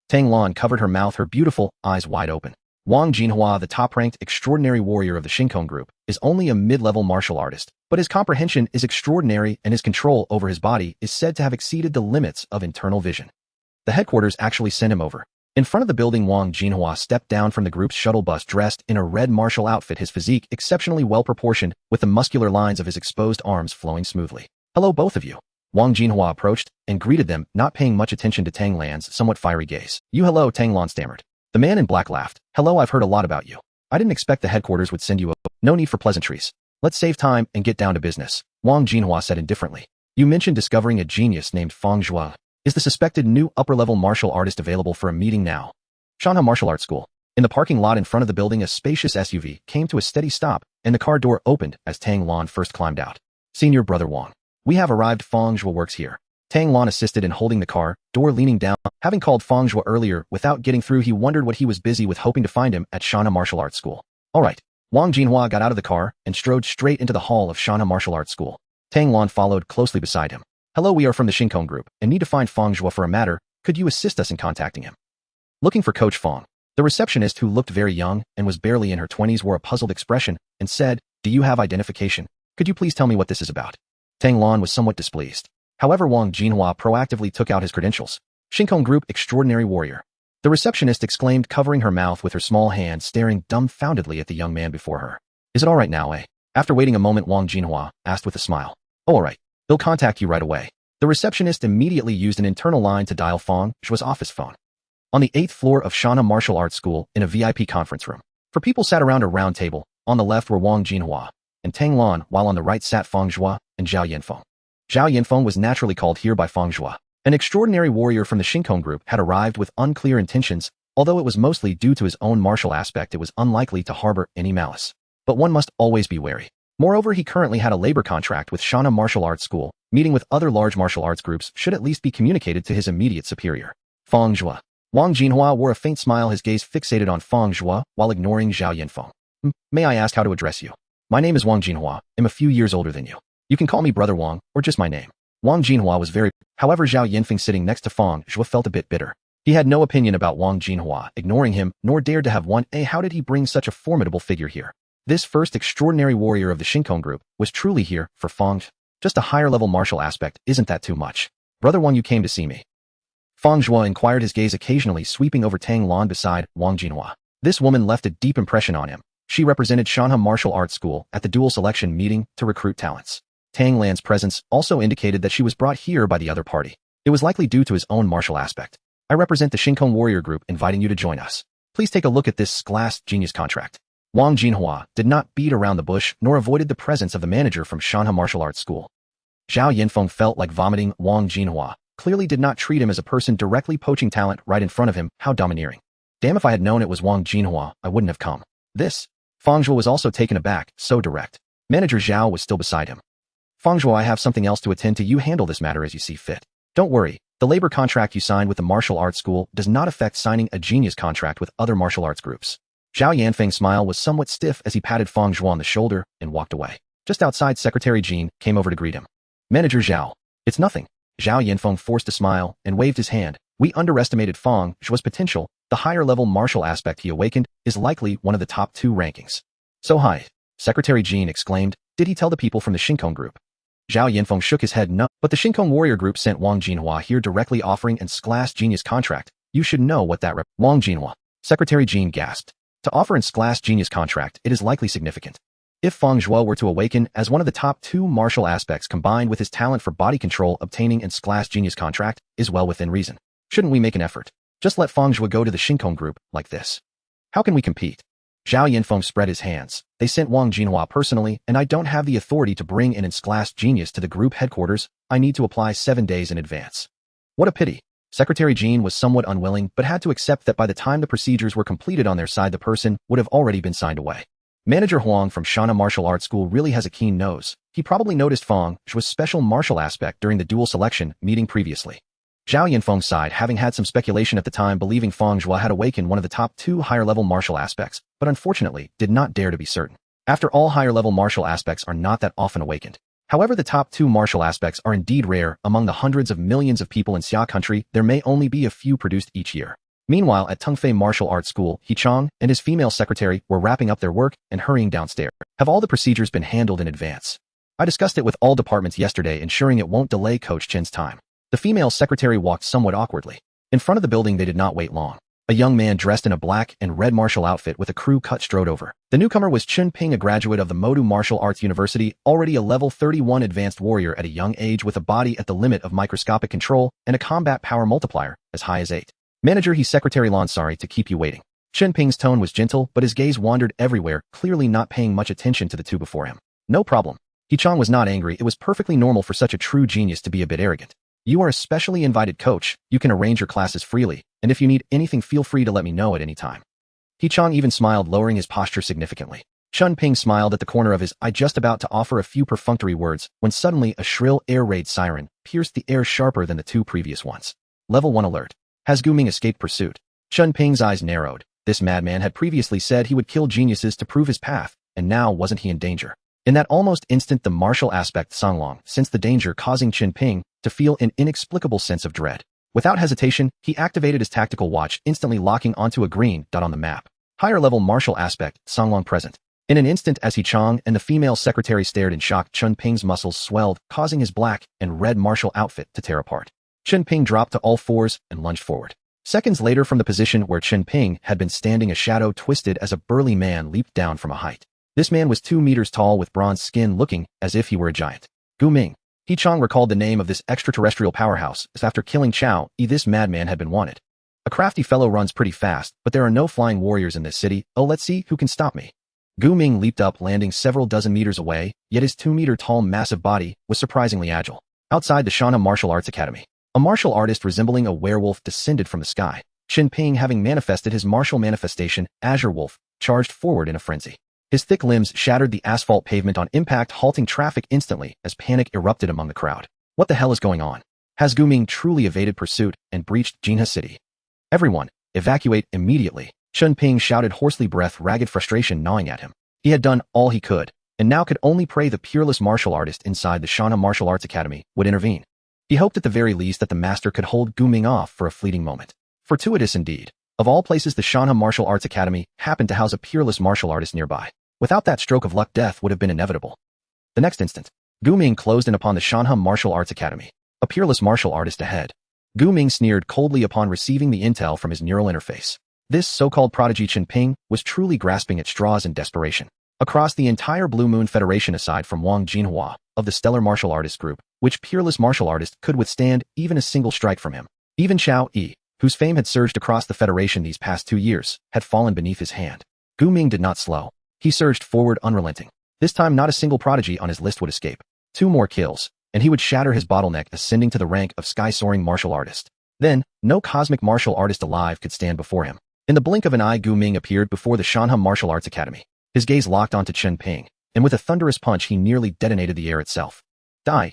Tang Lan covered her mouth, her beautiful eyes wide open. Wang Jinhua, the top-ranked extraordinary warrior of the Shinkong group, is only a mid-level martial artist, but his comprehension is extraordinary and his control over his body is said to have exceeded the limits of internal vision. The headquarters actually sent him over. In front of the building, Wang Jinhua stepped down from the group's shuttle bus dressed in a red martial outfit, his physique exceptionally well-proportioned, with the muscular lines of his exposed arms flowing smoothly. Hello, both of you. Wang Jinhua approached and greeted them, not paying much attention to Tang Lan's somewhat fiery gaze. You hello, Tang Lan stammered. The man in black laughed. Hello, I've heard a lot about you. I didn't expect the headquarters would send you over. No need for pleasantries. Let's save time and get down to business, Wang Jinhua said indifferently. You mentioned discovering a genius named Fang Zhuo. Is the suspected new upper-level martial artist available for a meeting now? Shanha Martial Arts School. In the parking lot in front of the building, a spacious SUV came to a steady stop, and the car door opened as Tang Lan first climbed out. Senior brother Wang. We have arrived. Fang Zhuo works here. Tang Lan assisted in holding the car door, leaning down. Having called Fang Zhuo earlier without getting through, he wondered what he was busy with, hoping to find him at Shanha Martial Arts School. All right. Wang Jinhua got out of the car and strode straight into the hall of Shanha Martial Arts School. Tang Lan followed closely beside him. Hello, we are from the Shinkong group and need to find Fang Zhuo for a matter. Could you assist us in contacting him? Looking for Coach Fang. The receptionist, who looked very young and was barely in her 20s, wore a puzzled expression and said, Do you have identification? Could you please tell me what this is about? Tang Lan was somewhat displeased. However, Wang Jinhua proactively took out his credentials. Shinkong Group Extraordinary Warrior. The receptionist exclaimed, covering her mouth with her small hand, staring dumbfoundedly at the young man before her. Is it all right now, eh? After waiting a moment, Wang Jinhua asked with a smile. Oh, all right. They'll contact you right away. The receptionist immediately used an internal line to dial Fang Zhuo's office phone. On the 8th floor of Shanha Martial Arts School, in a VIP conference room. For people sat around a round table, on the left were Wang Jinhua, and Tang Lan, while on the right sat Fang Zhuo and Zhao Yanfeng. Zhao Yanfeng was naturally called here by Fang Zhuo. An extraordinary warrior from the Shinkong group had arrived with unclear intentions. Although it was mostly due to his own martial aspect, it was unlikely to harbor any malice. But one must always be wary. Moreover, he currently had a labor contract with Shana Martial Arts School. Meeting with other large martial arts groups should at least be communicated to his immediate superior. Fang Zhuo. Wang Jinhua wore a faint smile, his gaze fixated on Fang Zhuo while ignoring Zhao Yanfeng. May I ask how to address you? My name is Wang Jinhua. I'm a few years older than you. You can call me Brother Wang, or just my name. Wang Jinhua was very... However, Zhao Yanfeng sitting next to Fang Zhuo felt a bit bitter. He had no opinion about Wang Jinhua, ignoring him, nor dared to have one. How did he bring such a formidable figure here? This first extraordinary warrior of the Shinkong group was truly here for Fang Zhuo. Just a higher-level martial aspect, isn't that too much? Brother Wang, you came to see me. Fang Zhuo inquired, his gaze occasionally sweeping over Tang Lan beside Wang Jinhua. This woman left a deep impression on him. She represented Shanha Martial Arts School at the dual selection meeting to recruit talents. Tang Lan's presence also indicated that she was brought here by the other party. It was likely due to his own martial aspect. I represent the Shinkong warrior group, inviting you to join us. Please take a look at this scarce genius contract. Wang Jinhua did not beat around the bush nor avoided the presence of the manager from Shanha Martial Arts School. Zhao Yanfeng felt like vomiting. Wang Jinhua clearly did not treat him as a person directly poaching talent right in front of him. How domineering. Damn, if I had known it was Wang Jinhua, I wouldn't have come. This. Fang Zhuo was also taken aback, so direct. Manager Zhao was still beside him. Fang Zhuo, I have something else to attend to. You handle this matter as you see fit. Don't worry. The labor contract you signed with the martial arts school does not affect signing a genius contract with other martial arts groups. Zhao Yanfeng's smile was somewhat stiff as he patted Fang Zhuo on the shoulder and walked away. Just outside, Secretary Jean came over to greet him. Manager Zhao. It's nothing. Zhao Yanfeng forced a smile and waved his hand. We underestimated Fang Zhuo's potential. The higher-level martial aspect he awakened is likely one of the top 2 rankings. So high. Secretary Jean exclaimed. Did he tell the people from the Shinkong group? Zhao Yanfeng shook his head. No, but the Shinkong warrior group sent Wang Jinhua here directly offering an scarce genius contract. You should know what that Wang Jinhua. Secretary Jean gasped. To offer an scarce genius contract, it is likely significant. If Fang Zhuo were to awaken as one of the top 2 martial aspects combined with his talent for body control, obtaining an scarce genius contract is well within reason. Shouldn't we make an effort? Just let Fang Zhuo go to the Shinkong group like this. How can we compete? Zhao Yanfeng spread his hands. They sent Wang Jinhua personally, and I don't have the authority to bring in an scarce genius to the group headquarters. I need to apply 7 days in advance. What a pity. Secretary Jean was somewhat unwilling, but had to accept that by the time the procedures were completed on their side, the person would have already been signed away. Manager Huang from Shanha Martial Arts School really has a keen nose. He probably noticed Fang Zhuo's special martial aspect during the dual selection meeting previously. Zhao Yanfeng sighed, having had some speculation at the time, believing Fang Zhuo had awakened one of the top 2 higher-level martial aspects, but unfortunately did not dare to be certain. After all, higher-level martial aspects are not that often awakened. However, the top 2 martial aspects are indeed rare. Among the hundreds of millions of people in Xia country, there may only be a few produced each year. Meanwhile, at Tungfei Martial Arts School, He Chang and his female secretary were wrapping up their work and hurrying downstairs. Have all the procedures been handled in advance? I discussed it with all departments yesterday, ensuring it won't delay Coach Chen's time. The female secretary walked somewhat awkwardly. In front of the building, they did not wait long. A young man dressed in a black and red martial outfit with a crew cut strode over. The newcomer was Chen Ping, a graduate of the Modu Martial Arts University, already a level 31 advanced warrior at a young age with a body at the limit of microscopic control and a combat power multiplier as high as 8. Manager, he's Secretary Lan, sorry to keep you waiting. Chen Ping's tone was gentle, but his gaze wandered everywhere, clearly not paying much attention to the 2 before him. No problem. He Chang was not angry. It was perfectly normal for such a true genius to be a bit arrogant. You are a specially invited coach. You can arrange your classes freely, and if you need anything, feel free to let me know at any time. He Chang even smiled, lowering his posture significantly. Chen Ping smiled at the corner of his eye, just about to offer a few perfunctory words, when suddenly a shrill air raid siren pierced the air sharper than the 2 previous ones. Level 1 alert. Has Guming escaped pursuit? Chen Ping's eyes narrowed. This madman had previously said he would kill geniuses to prove his path, and now wasn't he in danger? In that almost instant, the martial aspect Songlong sensed the danger, causing Chen Ping to feel an inexplicable sense of dread. Without hesitation, he activated his tactical watch, instantly locking onto a green dot on the map. Higher-level martial aspect, Songlong present. In an instant, as He Chang and the female secretary stared in shock, Chen Ping's muscles swelled, causing his black and red martial outfit to tear apart. Chen Ping dropped to all fours and lunged forward. Seconds later, from the position where Chen Ping had been standing, a shadow twisted as a burly man leaped down from a height. This man was 2 meters tall with bronze skin, looking as if he were a giant. Gu Ming. He Chang recalled the name of this extraterrestrial powerhouse, as after killing Chao Yi, this madman had been wanted. A crafty fellow, runs pretty fast, but there are no flying warriors in this city. Oh, let's see who can stop me. Gu Ming leaped up, landing several dozen meters away, yet his 2-meter-tall massive body was surprisingly agile. Outside the Shana Martial Arts Academy, a martial artist resembling a werewolf descended from the sky. Chen Ping, having manifested his martial manifestation, Azure Wolf, charged forward in a frenzy. His thick limbs shattered the asphalt pavement on impact, halting traffic instantly as panic erupted among the crowd. What the hell is going on? Has Gu Ming truly evaded pursuit and breached Jinha City? Everyone, evacuate immediately. Chen Ping shouted hoarsely, breath ragged frustration gnawing at him. He had done all he could, and now could only pray the peerless martial artist inside the Shana Martial Arts Academy would intervene. He hoped at the very least that the master could hold Gu Ming off for a fleeting moment. Fortuitous indeed. Of all places, the Shana Martial Arts Academy happened to house a peerless martial artist nearby. Without that stroke of luck, death would have been inevitable. The next instant, Gu Ming closed in upon the Shanha Martial Arts Academy. A peerless martial artist ahead. Gu Ming sneered coldly upon receiving the intel from his neural interface. This so-called prodigy Chen Ping was truly grasping at straws in desperation. Across the entire Blue Moon Federation, aside from Wang Jinhua of the Stellar Martial Artist Group, which peerless martial artist could withstand even a single strike from him? Even Xiao Yi, whose fame had surged across the Federation these past 2 years, had fallen beneath his hand. Gu Ming did not slow. He surged forward unrelenting. This time not a single prodigy on his list would escape. 2 more kills, and he would shatter his bottleneck, ascending to the rank of sky-soaring martial artist. Then, no cosmic martial artist alive could stand before him. In the blink of an eye, Gu Ming appeared before the Shanha Martial Arts Academy. His gaze locked onto Chen Ping, and with a thunderous punch he nearly detonated the air itself. Die.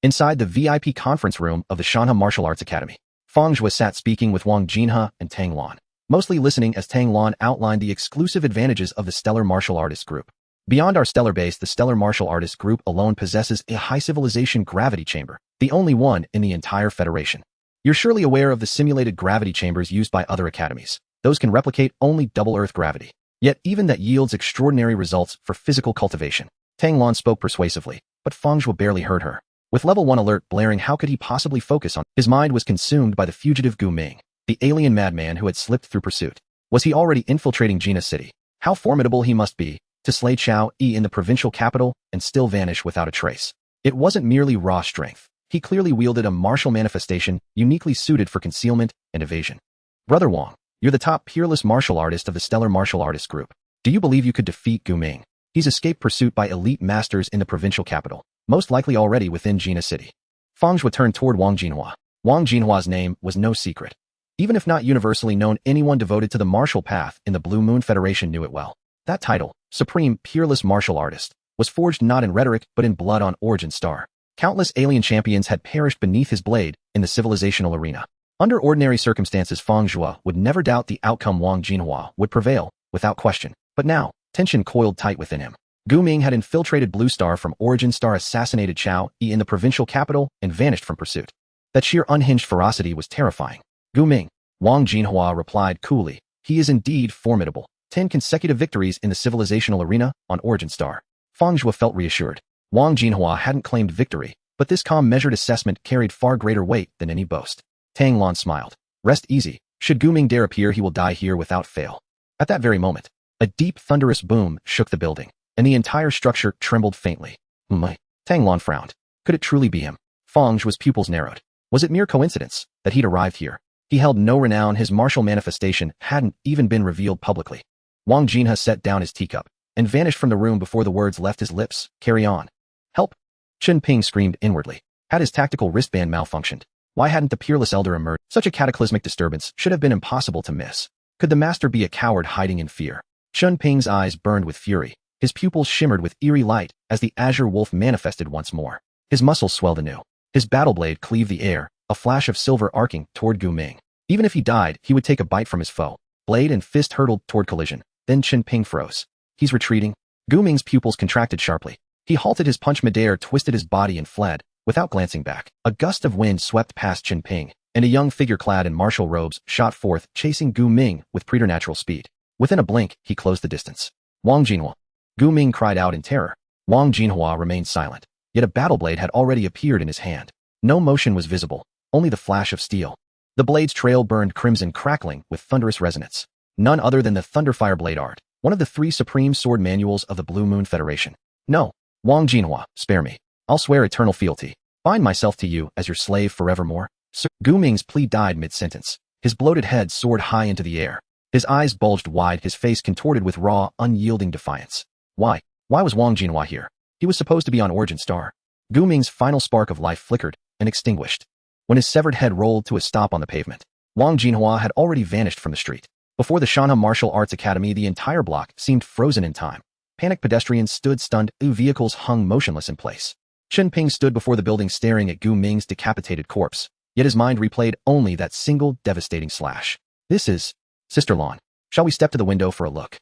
Inside the VIP conference room of the Shanha Martial Arts Academy, Fang Zhuo sat speaking with Wang Jinhe and Tang Lan, mostly listening as Tang Lan outlined the exclusive advantages of the Stellar Martial Artist Group. Beyond our stellar base, the Stellar Martial Artist Group alone possesses a high civilization gravity chamber, the only one in the entire Federation. You're surely aware of the simulated gravity chambers used by other academies. Those can replicate only double Earth gravity. Yet even that yields extraordinary results for physical cultivation. Tang Lan spoke persuasively, but Fang Zhuo barely heard her. With level 1 alert blaring, how could he possibly focus on? His mind was consumed by the fugitive Gu Ming, the alien madman who had slipped through pursuit. Was he already infiltrating Jinha City? How formidable he must be to slay Xiao Yi in the provincial capital and still vanish without a trace. It wasn't merely raw strength. He clearly wielded a martial manifestation uniquely suited for concealment and evasion. Brother Wang, you're the top peerless martial artist of the Stellar Martial Artist Group. Do you believe you could defeat Gu Ming? He's escaped pursuit by elite masters in the provincial capital, most likely already within Jinha City. Fang Zhuo turned toward Wang Jinhua. Wang Jinhua's name was no secret. Even if not universally known, anyone devoted to the martial path in the Blue Moon Federation knew it well. That title, Supreme Peerless Martial Artist, was forged not in rhetoric but in blood on Origin Star. Countless alien champions had perished beneath his blade in the civilizational arena. Under ordinary circumstances, Fang Zhuo would never doubt the outcome. Wang Jinhua would prevail, without question. But now, tension coiled tight within him. Gu Ming had infiltrated Blue Star from Origin Star, assassinated Xiao Yi in the provincial capital, and vanished from pursuit. That sheer unhinged ferocity was terrifying. Gu Ming, Wang Jinhua replied coolly. He is indeed formidable. 10 consecutive victories in the civilizational arena on Origin Star. Fang Zhuo felt reassured. Wang Jinhua hadn't claimed victory, but this calm, measured assessment carried far greater weight than any boast. Tang Lan smiled. Rest easy. Should Gu Ming dare appear, he will die here without fail. At that very moment, a deep, thunderous boom shook the building, and the entire structure trembled faintly. Tang Lan frowned. Could it truly be him? Fang Zhuo's pupils narrowed. Was it mere coincidence that he'd arrived here? He held no renown. His martial manifestation hadn't even been revealed publicly. Wang Jinhe set down his teacup and vanished from the room before the words left his lips. Carry on. Help! Chen Ping screamed inwardly. Had his tactical wristband malfunctioned? Why hadn't the peerless elder emerged? Such a cataclysmic disturbance should have been impossible to miss. Could the master be a coward hiding in fear? Chen Ping's eyes burned with fury. His pupils shimmered with eerie light as the Azure Wolf manifested once more. His muscles swelled anew. His battle blade cleaved the air, a flash of silver arcing toward Gu Ming. Even if he died, he would take a bite from his foe. Blade and fist hurtled toward collision. Then Chen Ping froze. He's retreating. Gu Ming's pupils contracted sharply. He halted his punch midair, twisted his body, and fled. Without glancing back, a gust of wind swept past Chen Ping, and a young figure clad in martial robes shot forth, chasing Gu Ming with preternatural speed. Within a blink, he closed the distance. Wang Jinhua. Gu Ming cried out in terror. Wang Jinhua remained silent, yet a battle blade had already appeared in his hand. No motion was visible, only the flash of steel. The blade's trail burned crimson, crackling with thunderous resonance. None other than the Thunderfire Blade Art, one of the 3 supreme sword manuals of the Blue Moon Federation. No, Wang Jinhua, spare me. I'll swear eternal fealty. Bind myself to you as your slave forevermore. Sir. Gu Ming's plea died mid-sentence. His bloated head soared high into the air. His eyes bulged wide, his face contorted with raw, unyielding defiance. Why? Why was Wang Jinhua here? He was supposed to be on Origin Star. Gu Ming's final spark of life flickered and extinguished. When his severed head rolled to a stop on the pavement, Wang Jinhua had already vanished from the street. Before the Shanha Martial Arts Academy, the entire block seemed frozen in time. Panicked pedestrians stood stunned, vehicles hung motionless in place. Chen Ping stood before the building staring at Gu Ming's decapitated corpse, yet his mind replayed only that single devastating slash. This is Sister Lan. Shall we step to the window for a look?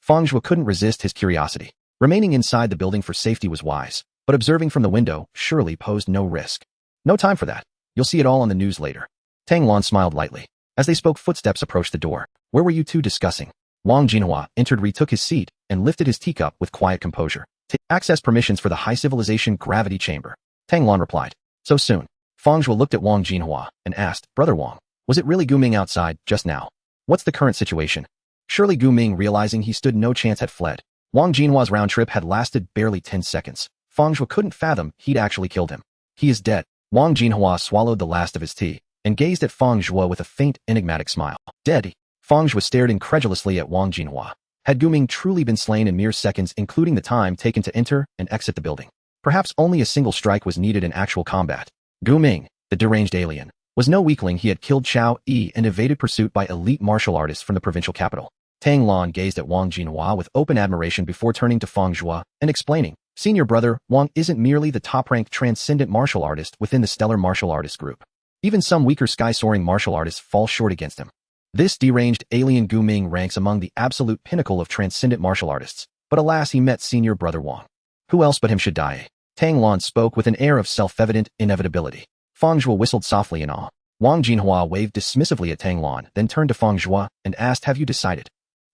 Fang Zhuo couldn't resist his curiosity. Remaining inside the building for safety was wise, but observing from the window surely posed no risk. No time for that. You'll see it all on the news later. Tang Lan smiled lightly. As they spoke, footsteps approached the door. Where were you two discussing? Wang Jinhua entered, retook his seat, and lifted his teacup with quiet composure. Access permissions for the High Civilization Gravity Chamber. Tang Lan replied. So soon. Fang Zhuo looked at Wang Jinhua and asked, Brother Wang, was it really Gu Ming outside just now? What's the current situation? Surely Gu Ming, realizing he stood no chance, had fled. Wang Jinhua's round trip had lasted barely 10 seconds. Fang Zhuo couldn't fathom he'd actually killed him. He is dead. Wang Jinhua swallowed the last of his tea and gazed at Fang Zhuo with a faint, enigmatic smile. Dead? Fang Zhuo stared incredulously at Wang Jinhua. Had Gu Ming truly been slain in mere seconds, including the time taken to enter and exit the building? Perhaps only a single strike was needed in actual combat. Gu Ming, the deranged alien, was no weakling. He had killed Xiao Yi and evaded pursuit by elite martial artists from the provincial capital. Tang Lan gazed at Wang Jinhua with open admiration before turning to Fang Zhuo and explaining, Senior brother, Wang isn't merely the top-ranked transcendent martial artist within the stellar martial artist group. Even some weaker sky-soaring martial artists fall short against him. This deranged alien Gu Ming ranks among the absolute pinnacle of transcendent martial artists, but alas, he met senior brother Wang. Who else but him should die? Tang Lan spoke with an air of self-evident inevitability. Fang Zhuo whistled softly in awe. Wang Jinhua waved dismissively at Tang Lan, then turned to Fang Zhuo and asked, Have you decided?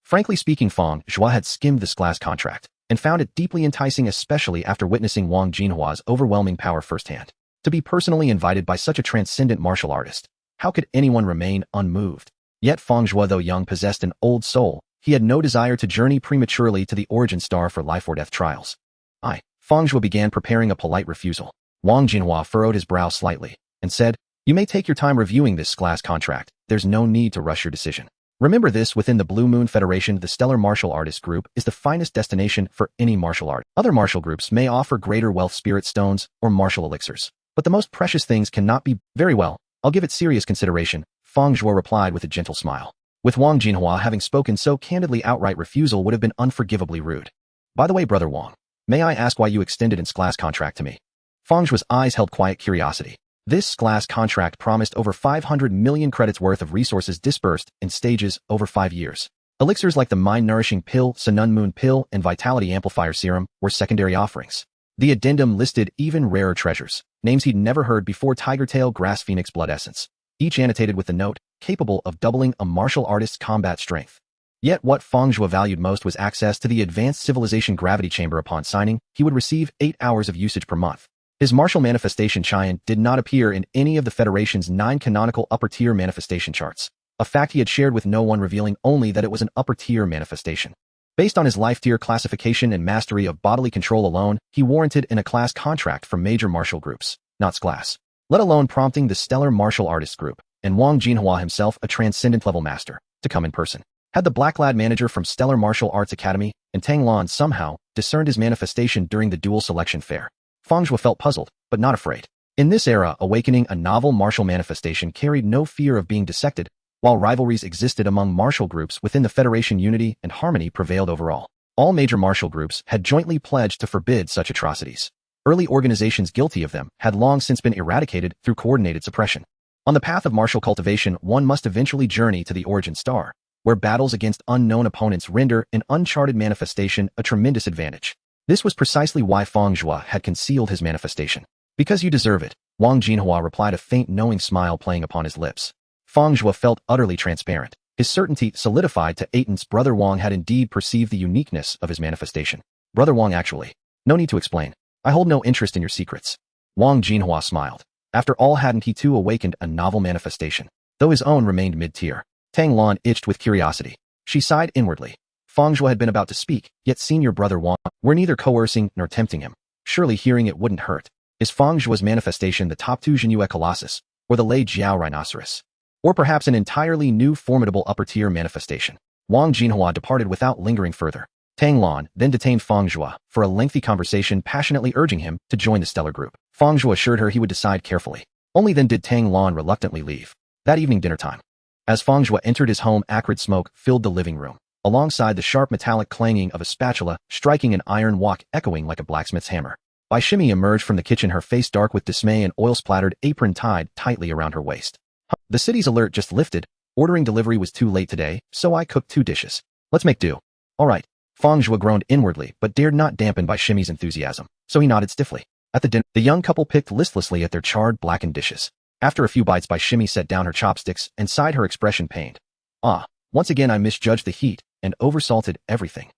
Frankly speaking, Fang Zhuo had skimmed this glass contract and found it deeply enticing, especially after witnessing Wang Jinhua's overwhelming power firsthand. To be personally invited by such a transcendent martial artist, how could anyone remain unmoved? Yet Fang Zhuo, though young, possessed an old soul. He had no desire to journey prematurely to the Origin Star for life or death trials. Fang Zhuo began preparing a polite refusal. Wang Jinhua furrowed his brow slightly and said, You may take your time reviewing this glass contract. There's no need to rush your decision. Remember this, within the Blue Moon Federation, the Stellar Martial Artist Group is the finest destination for any martial art. Other martial groups may offer greater wealth, spirit stones, or martial elixirs, but the most precious things cannot be. Very well, I'll give it serious consideration, Fang Zhuo replied with a gentle smile. With Wang Jinhua having spoken so candidly, outright refusal would have been unforgivably rude. By the way, brother Wang, may I ask why you extended this glass contract to me? Fang Zhuo's eyes held quiet curiosity. This glass contract promised over 500 million credits worth of resources dispersed in stages over 5 years. Elixirs like the mind-nourishing pill, Sun Moon pill, and vitality amplifier serum were secondary offerings. The addendum listed even rarer treasures, names he'd never heard before: Tiger Tail, Grass Phoenix, Blood Essence, each annotated with the note, capable of doubling a martial artist's combat strength. Yet what Fang Zhuo valued most was access to the advanced civilization gravity chamber. Upon signing, he would receive 8 hours of usage per month. His martial manifestation Qian did not appear in any of the Federation's 9 canonical upper-tier manifestation charts, a fact he had shared with no one, revealing only that it was an upper-tier manifestation. Based on his life-tier classification and mastery of bodily control alone, he warranted in a class contract for major martial groups, not class, let alone prompting the Stellar Martial Artists Group, and Wang Jinhua himself, a transcendent-level master, to come in person. Had the black-clad manager from Stellar Martial Arts Academy and Tang Lan somehow discerned his manifestation during the dual selection fair? Fang Zhuo felt puzzled, but not afraid. In this era, awakening a novel martial manifestation carried no fear of being dissected, while rivalries existed among martial groups within the Federation. Unity and harmony prevailed overall. All major martial groups had jointly pledged to forbid such atrocities. Early organizations guilty of them had long since been eradicated through coordinated suppression. On the path of martial cultivation, one must eventually journey to the Origin Star, where battles against unknown opponents render an uncharted manifestation a tremendous advantage. This was precisely why Fang Zhuo had concealed his manifestation. Because you deserve it, Wang Jinhua replied, a faint knowing smile playing upon his lips. Fang Zhuo felt utterly transparent. His certainty solidified to Aiton's brother Wang had indeed perceived the uniqueness of his manifestation. Brother Wang, actually, no need to explain. I hold no interest in your secrets. Wang Jinhua smiled. After all, hadn't he too awakened a novel manifestation? Though his own remained mid-tier. Tang Lan itched with curiosity. She sighed inwardly. Fang Zhuo had been about to speak, yet senior brother Wang were neither coercing nor tempting him. Surely hearing it wouldn't hurt. Is Fang Zhuo's manifestation the top 2 Jinyue Colossus, or the Lei Jiao Rhinoceros? Or perhaps an entirely new formidable upper-tier manifestation. Wang Jinhua departed without lingering further. Tang Lan then detained Fang Zhuo for a lengthy conversation, passionately urging him to join the stellar group. Fang Zhuo assured her he would decide carefully. Only then did Tang Lan reluctantly leave. That evening dinner time. As Fang Zhuo entered his home, acrid smoke filled the living room, alongside the sharp metallic clanging of a spatula striking an iron wok echoing like a blacksmith's hammer. Bai Shimi emerged from the kitchen, her face dark with dismay, an oil-splattered apron tied tightly around her waist. The city's alert just lifted. Ordering delivery was too late today, so I cooked 2 dishes. Let's make do. All right. Fang Zhuo groaned inwardly, but dared not dampen Bai Shimi's enthusiasm, so he nodded stiffly. At the dinner, the young couple picked listlessly at their charred, blackened dishes. After a few bites, Bai Shimi set down her chopsticks and sighed, her expression pained. Once again I misjudged the heat and oversalted everything.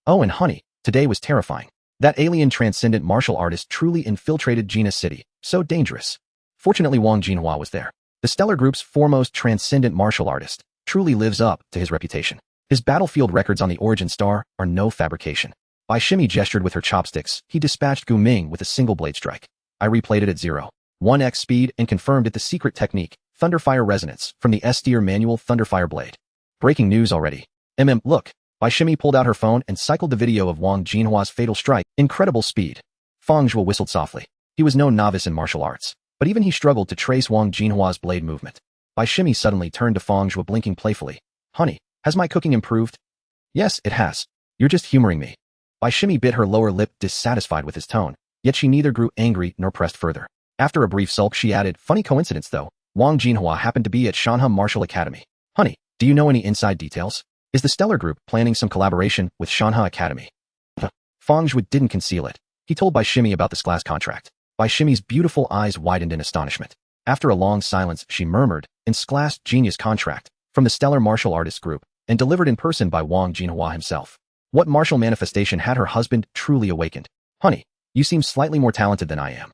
Oh, and honey, today was terrifying. That alien transcendent martial artist truly infiltrated Gina City. So dangerous. Fortunately, Wang Jinhua was there. The stellar group's foremost transcendent martial artist truly lives up to his reputation. His battlefield records on the Origin Star are no fabrication. Bai Shimi gestured with her chopsticks. He dispatched Gu Ming with a single blade strike. I replayed it at 0.1x speed and confirmed it, the secret technique, Thunderfire Resonance, from the S-tier manual Thunderfire Blade. Breaking news already. Look. Bai Shimi pulled out her phone and cycled the video of Wang Jinhua's fatal strike. Incredible speed. Fang Zhuo whistled softly. He was no novice in martial arts, but even he struggled to trace Wang Jinhua's blade movement. Bai Shimi suddenly turned to Fang Zhuo, blinking playfully. Honey, has my cooking improved? Yes, it has. You're just humoring me. Bai Shimi bit her lower lip, dissatisfied with his tone, yet she neither grew angry nor pressed further. After a brief sulk, she added, funny coincidence though, Wang Jinhua happened to be at Shanha Martial Academy. Honey, do you know any inside details? Is the Stellar Group planning some collaboration with Shanha Academy? Fang Zhuo didn't conceal it. He told Bai Shimi about the class contract. Bai Shimi's beautiful eyes widened in astonishment. After a long silence, she murmured, "Class genius contract from the Stellar Martial Artists Group, and delivered in person by Wang Jinhua himself." What martial manifestation had her husband truly awakened? Honey, you seem slightly more talented than I am.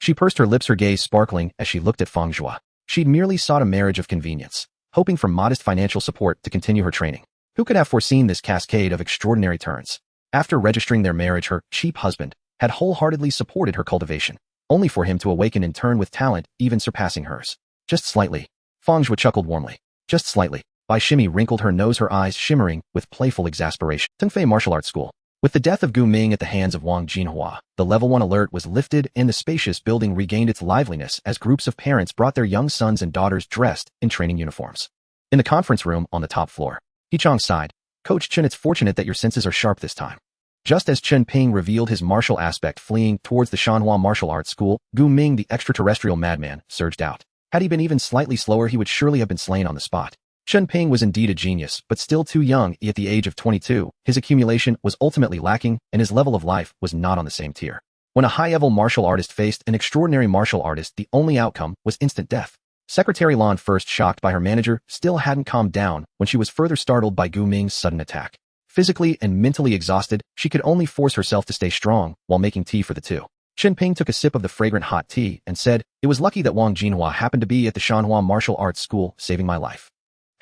She pursed her lips, her gaze sparkling as she looked at Fang Zhuo. She'd merely sought a marriage of convenience, hoping for modest financial support to continue her training. Who could have foreseen this cascade of extraordinary turns? After registering their marriage, her cheap husband had wholeheartedly supported her cultivation, only for him to awaken in turn with talent even surpassing hers. Just slightly. Fang Zhuo chuckled warmly. Just slightly. Bai Shimi wrinkled her nose, her eyes shimmering with playful exasperation. Tongfei Martial Arts School. With the death of Gu Ming at the hands of Wang Jinhua, the Level 1 alert was lifted and the spacious building regained its liveliness as groups of parents brought their young sons and daughters dressed in training uniforms. In the conference room on the top floor, Hichong sighed. Coach Chen, it's fortunate that your senses are sharp this time. Just as Chen Ping revealed his martial aspect fleeing towards the Shanhua Martial Arts School, Gu Ming, the extraterrestrial madman, surged out. Had he been even slightly slower, he would surely have been slain on the spot. Chen Ping was indeed a genius, but still too young. At the age of 22, his accumulation was ultimately lacking, and his level of life was not on the same tier. When a high-level martial artist faced an extraordinary martial artist, the only outcome was instant death. Secretary Lan, first shocked by her manager, still hadn't calmed down when she was further startled by Gu Ming's sudden attack. Physically and mentally exhausted, she could only force herself to stay strong while making tea for the two. Chen Ping took a sip of the fragrant hot tea and said, "It was lucky that Wang Jinhua happened to be at the Shanhua Martial Arts School, saving my life.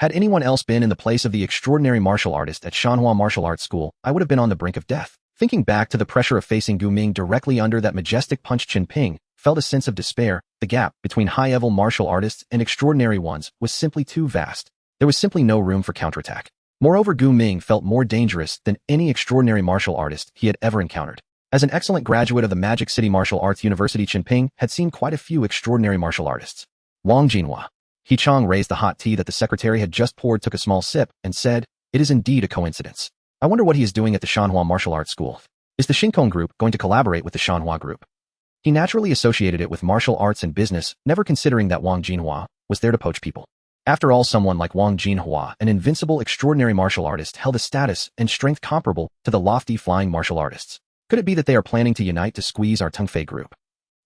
Had anyone else been in the place of the extraordinary martial artist at Shanhua Martial Arts School, I would have been on the brink of death." Thinking back to the pressure of facing Gu Ming directly under that majestic punch, Chen Ping felt a sense of despair. The gap between high-level martial artists and extraordinary ones was simply too vast. There was simply no room for counterattack. Moreover, Gu Ming felt more dangerous than any extraordinary martial artist he had ever encountered. As an excellent graduate of the Magic City Martial Arts University, Chen Ping had seen quite a few extraordinary martial artists. Wang Jinhua. He Chong raised the hot tea that the secretary had just poured, took a small sip, and said, "It is indeed a coincidence. I wonder what he is doing at the Shanhua Martial Arts School. Is the Shinkong Group going to collaborate with the Shanhua Group?" He naturally associated it with martial arts and business, never considering that Wang Jinhua was there to poach people. After all, someone like Wang Jinhua, an invincible extraordinary martial artist, held a status and strength comparable to the lofty flying martial artists. Could it be that they are planning to unite to squeeze our Tongfei group?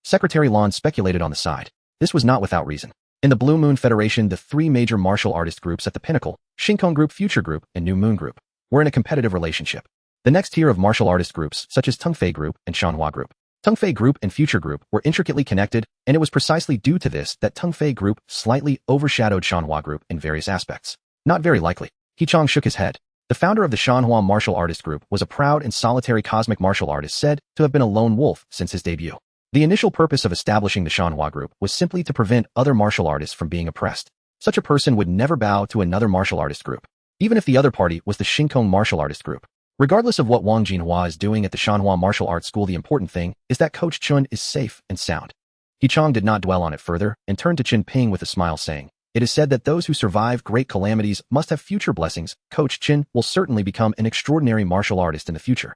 Secretary Lan speculated on the side. This was not without reason. In the Blue Moon Federation, the three major martial artist groups at the pinnacle, Shinkong Group, Future Group, and New Moon Group, were in a competitive relationship. The next tier of martial artist groups, such as Tongfei Group and Shanhua Group, Tongfei Group and Future Group, were intricately connected, and it was precisely due to this that Tongfei Group slightly overshadowed Shanhua Group in various aspects. Not very likely. He Chong shook his head. The founder of the Shanhua Martial Artist Group was a proud and solitary cosmic martial artist, said to have been a lone wolf since his debut. The initial purpose of establishing the Shanhua Group was simply to prevent other martial artists from being oppressed. Such a person would never bow to another martial artist group, even if the other party was the Shinkong martial artist group. Regardless of what Wang Jinhua is doing at the Shanhua Martial Arts School, the important thing is that Coach Chun is safe and sound. He Chong did not dwell on it further and turned to Qin Ping with a smile saying, "It is said that those who survive great calamities must have future blessings. Coach Qin will certainly become an extraordinary martial artist in the future."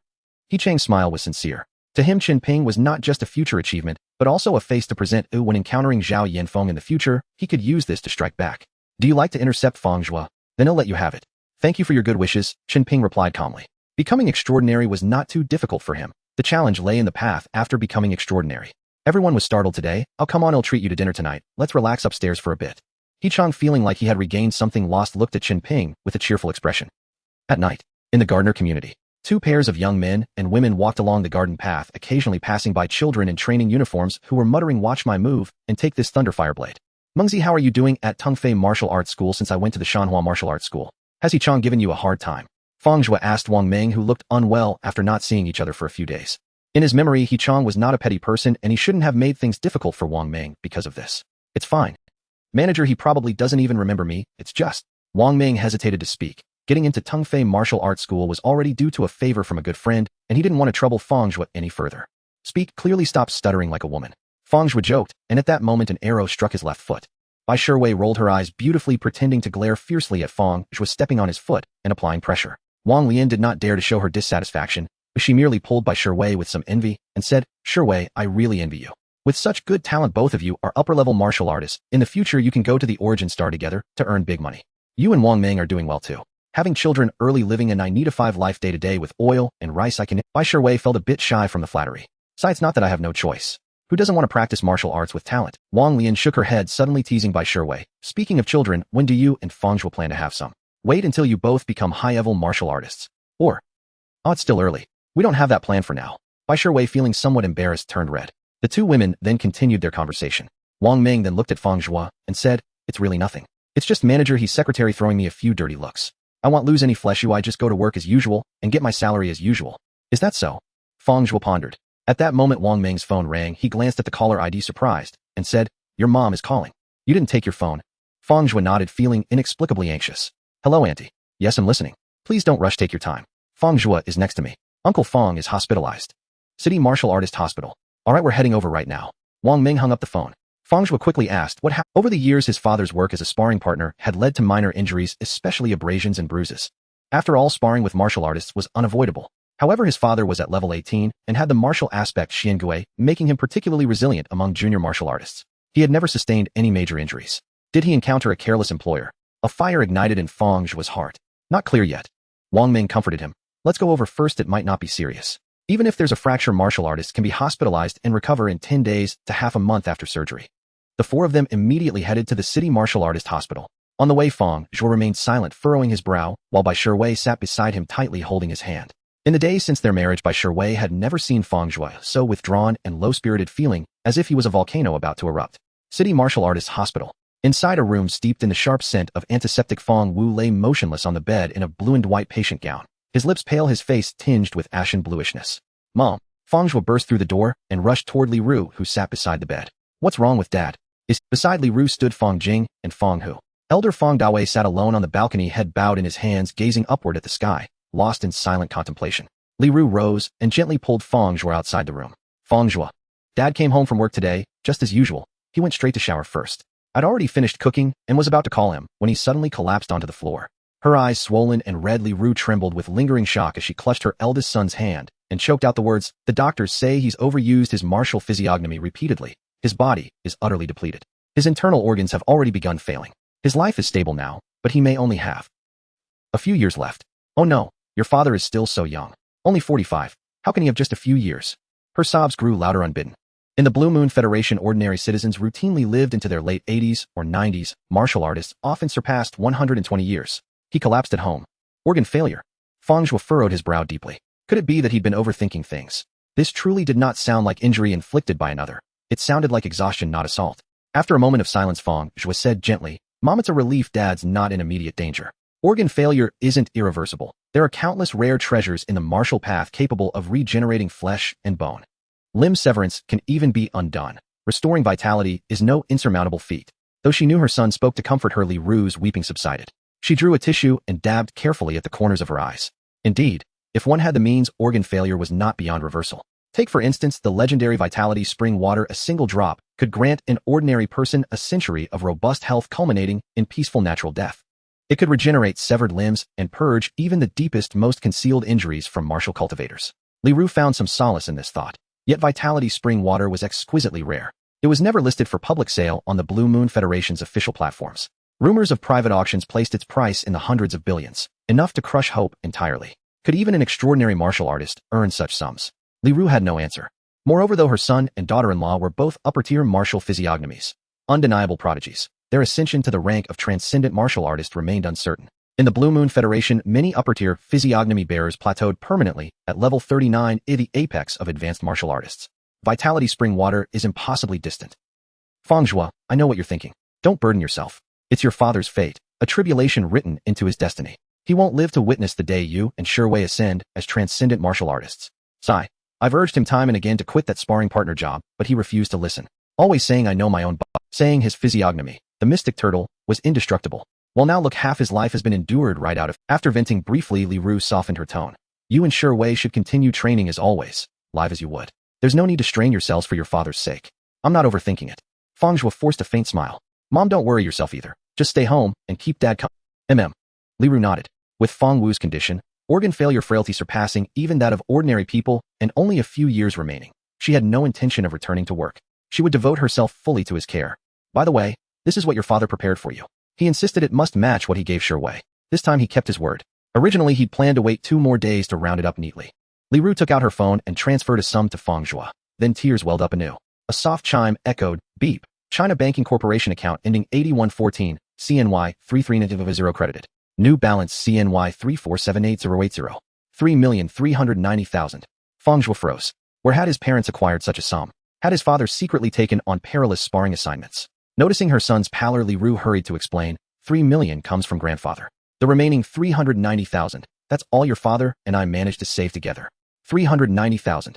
He Chang's smile was sincere. To him, Qin Ping was not just a future achievement, but also a face to present when encountering Zhao Yanfeng in the future. He could use this to strike back. "Do you like to intercept Fang Zhuo? Then I'll let you have it." "Thank you for your good wishes," Qin Ping replied calmly. Becoming extraordinary was not too difficult for him. The challenge lay in the path after becoming extraordinary. Everyone was startled today. "Oh, come on, I'll treat you to dinner tonight. Let's relax upstairs for a bit." He Chong, feeling like he had regained something lost, looked at Qin Ping with a cheerful expression. At night, in the gardener community, two pairs of young men and women walked along the garden path, occasionally passing by children in training uniforms who were muttering, "Watch my move and take this thunderfire blade." "Mengzi, how are you doing at Tongfei Martial Arts School since I went to the Shanhua Martial Arts School? Has He Chong given you a hard time?" Fang Zhuo asked Wang Meng, who looked unwell after not seeing each other for a few days. In his memory, He Chong was not a petty person and he shouldn't have made things difficult for Wang Meng because of this. "It's fine. Manager, he probably doesn't even remember me. It's just..." Wang Meng hesitated to speak. Getting into Tongfei Martial Arts School was already due to a favor from a good friend, and he didn't want to trouble Fang Zhuo any further. "Speak clearly, stop stuttering like a woman." Fang Zhuo joked, and at that moment an arrow struck his left foot. Bai Shiwei rolled her eyes beautifully, pretending to glare fiercely at Fang Zhuo, stepping on his foot and applying pressure. Wang Lian did not dare to show her dissatisfaction, but she merely pulled Bai Shiwei with some envy and said, "Shiwei, I really envy you. With such good talent, both of you are upper-level martial artists. In the future, you can go to the Origin Star together to earn big money. You and Wang Meng are doing well too. Having children early, living a 9-to-5 life day-to-day with oil and rice, I can..." Bai Shiwei felt a bit shy from the flattery. "Besides, not that I have no choice. Who doesn't want to practice martial arts with talent?" Wang Lian shook her head, suddenly teasing Bai Shiwei. "Speaking of children, when do you and Fang Zhuo plan to have some?" "Wait until you both become high-level martial artists. Or..." "Oh, it's still early. We don't have that plan for now." Bai Shiwei, feeling somewhat embarrassed, turned red. The two women then continued their conversation. Wang Meng then looked at Fang Zhuo and said, "It's really nothing. It's just manager, he's secretary throwing me a few dirty looks. I won't lose any flesh. I just go to work as usual and get my salary as usual." "Is that so?" Fang Zhuo pondered. At that moment, Wang Meng's phone rang. He glanced at the caller ID, surprised, and said, "Your mom is calling. You didn't take your phone?" Fang Zhuo nodded, feeling inexplicably anxious. "Hello, auntie." "Yes, I'm listening. Please don't rush, take your time. Fang Zhuo is next to me. Uncle Fang is hospitalized. City Martial Artist Hospital. All right, we're heading over right now." Wang Meng hung up the phone. Fang Zhuo quickly asked what happened. Over the years, his father's work as a sparring partner had led to minor injuries, especially abrasions and bruises. After all, sparring with martial artists was unavoidable. However, his father was at level 18 and had the martial aspect Xiangui, making him particularly resilient among junior martial artists. He had never sustained any major injuries. Did he encounter a careless employer? A fire ignited in Fang Zhuo's heart. "Not clear yet." Wang Meng comforted him. "Let's go over first. It might not be serious. Even if there's a fracture, martial artists can be hospitalized and recover in 10 days to half a month after surgery." The four of them immediately headed to the City Martial Artist Hospital. On the way, Fang Zhuo remained silent, furrowing his brow, while Bai Shiwei sat beside him, tightly holding his hand. In the days since their marriage, Bai Shiwei had never seen Fang Zhuo so withdrawn and low-spirited, feeling as if he was a volcano about to erupt. City Martial Artist Hospital. Inside a room steeped in the sharp scent of antiseptic, Fang Wu lay motionless on the bed in a blue and white patient gown. His lips pale, his face tinged with ashen bluishness. "Mom." Fang Zhuo burst through the door and rushed toward Li Ru, who sat beside the bed. "What's wrong with Dad?" Beside Li Ru stood Fang Jing and Fang Hu. Elder Fang Dawei sat alone on the balcony, head bowed in his hands, gazing upward at the sky, lost in silent contemplation. Li Ru rose and gently pulled Fang Zhuo outside the room. "Fang Zhuo, Dad came home from work today, just as usual. He went straight to shower first. I'd already finished cooking and was about to call him when he suddenly collapsed onto the floor." Her eyes swollen and red, Li Ru trembled with lingering shock as she clutched her eldest son's hand and choked out the words, "The doctors say he's overused his martial physiognomy repeatedly. His body is utterly depleted. His internal organs have already begun failing. His life is stable now, but he may only have a few years left." "Oh no, your father is still so young. Only 45. How can he have just a few years?" Her sobs grew louder, unbidden. In the Blue Moon Federation, ordinary citizens routinely lived into their late 80s or 90s. Martial artists often surpassed 120 years. He collapsed at home. Organ failure. Fang Zhuo furrowed his brow deeply. Could it be that he'd been overthinking things? This truly did not sound like injury inflicted by another. It sounded like exhaustion, not assault. After a moment of silence, Fang Zhuo said gently, "Mom, it's a relief Dad's not in immediate danger. Organ failure isn't irreversible. There are countless rare treasures in the martial path capable of regenerating flesh and bone. Limb severance can even be undone. Restoring vitality is no insurmountable feat. Though she knew her son spoke to comfort her, Li Ru's weeping subsided. She drew a tissue and dabbed carefully at the corners of her eyes. Indeed, if one had the means, organ failure was not beyond reversal. Take for instance the legendary Vitality Spring Water. A single drop could grant an ordinary person a century of robust health culminating in peaceful natural death. It could regenerate severed limbs and purge even the deepest, most concealed injuries from martial cultivators. Li Ru found some solace in this thought. Yet Vitality Spring Water was exquisitely rare. It was never listed for public sale on the Blue Moon Federation's official platforms. Rumors of private auctions placed its price in the hundreds of billions, enough to crush hope entirely. Could even an extraordinary martial artist earn such sums? Li Ru had no answer. Moreover, though her son and daughter-in-law were both upper-tier martial physiognomies, undeniable prodigies, their ascension to the rank of transcendent martial artist remained uncertain. In the Blue Moon Federation, many upper-tier physiognomy bearers plateaued permanently at level 39, the apex of advanced martial artists. Vitality Spring Water is impossibly distant. Fang Zhuo, I know what you're thinking. Don't burden yourself. It's your father's fate, a tribulation written into his destiny. He won't live to witness the day you and Shuwei ascend as transcendent martial artists. Sigh. I've urged him time and again to quit that sparring partner job, but he refused to listen. Always saying I know my own saying his physiognomy, the mystic turtle, was indestructible. Well, now look, half his life has been endured right out of. After venting briefly, Li Ru softened her tone. You and Shuwei should continue training as always, live as you would. There's no need to strain yourselves for your father's sake. I'm not overthinking it. Fang Zhuo forced a faint smile. Mom, don't worry yourself either. Just stay home and keep dad Li Ru nodded. With Fang Wu's condition, organ failure frailty surpassing even that of ordinary people, and only a few years remaining, she had no intention of returning to work. She would devote herself fully to his care. By the way, this is what your father prepared for you. He insisted it must match what he gave Shuwei. This time he kept his word. Originally he'd planned to wait 2 more days to round it up neatly. Li Ru took out her phone and transferred a sum to Fang Zhuo. Then tears welled up anew. A soft chime echoed, beep. China Banking Corporation account ending 8114, CNY 3390 credited. New balance CNY 3478080. 3,390,000. Fang Zhuo froze. Where had his parents acquired such a sum? Had his father secretly taken on perilous sparring assignments? Noticing her son's pallor, Li Ru hurried to explain, 3 million comes from grandfather. The remaining 390,000, that's all your father and I managed to save together. 390,000.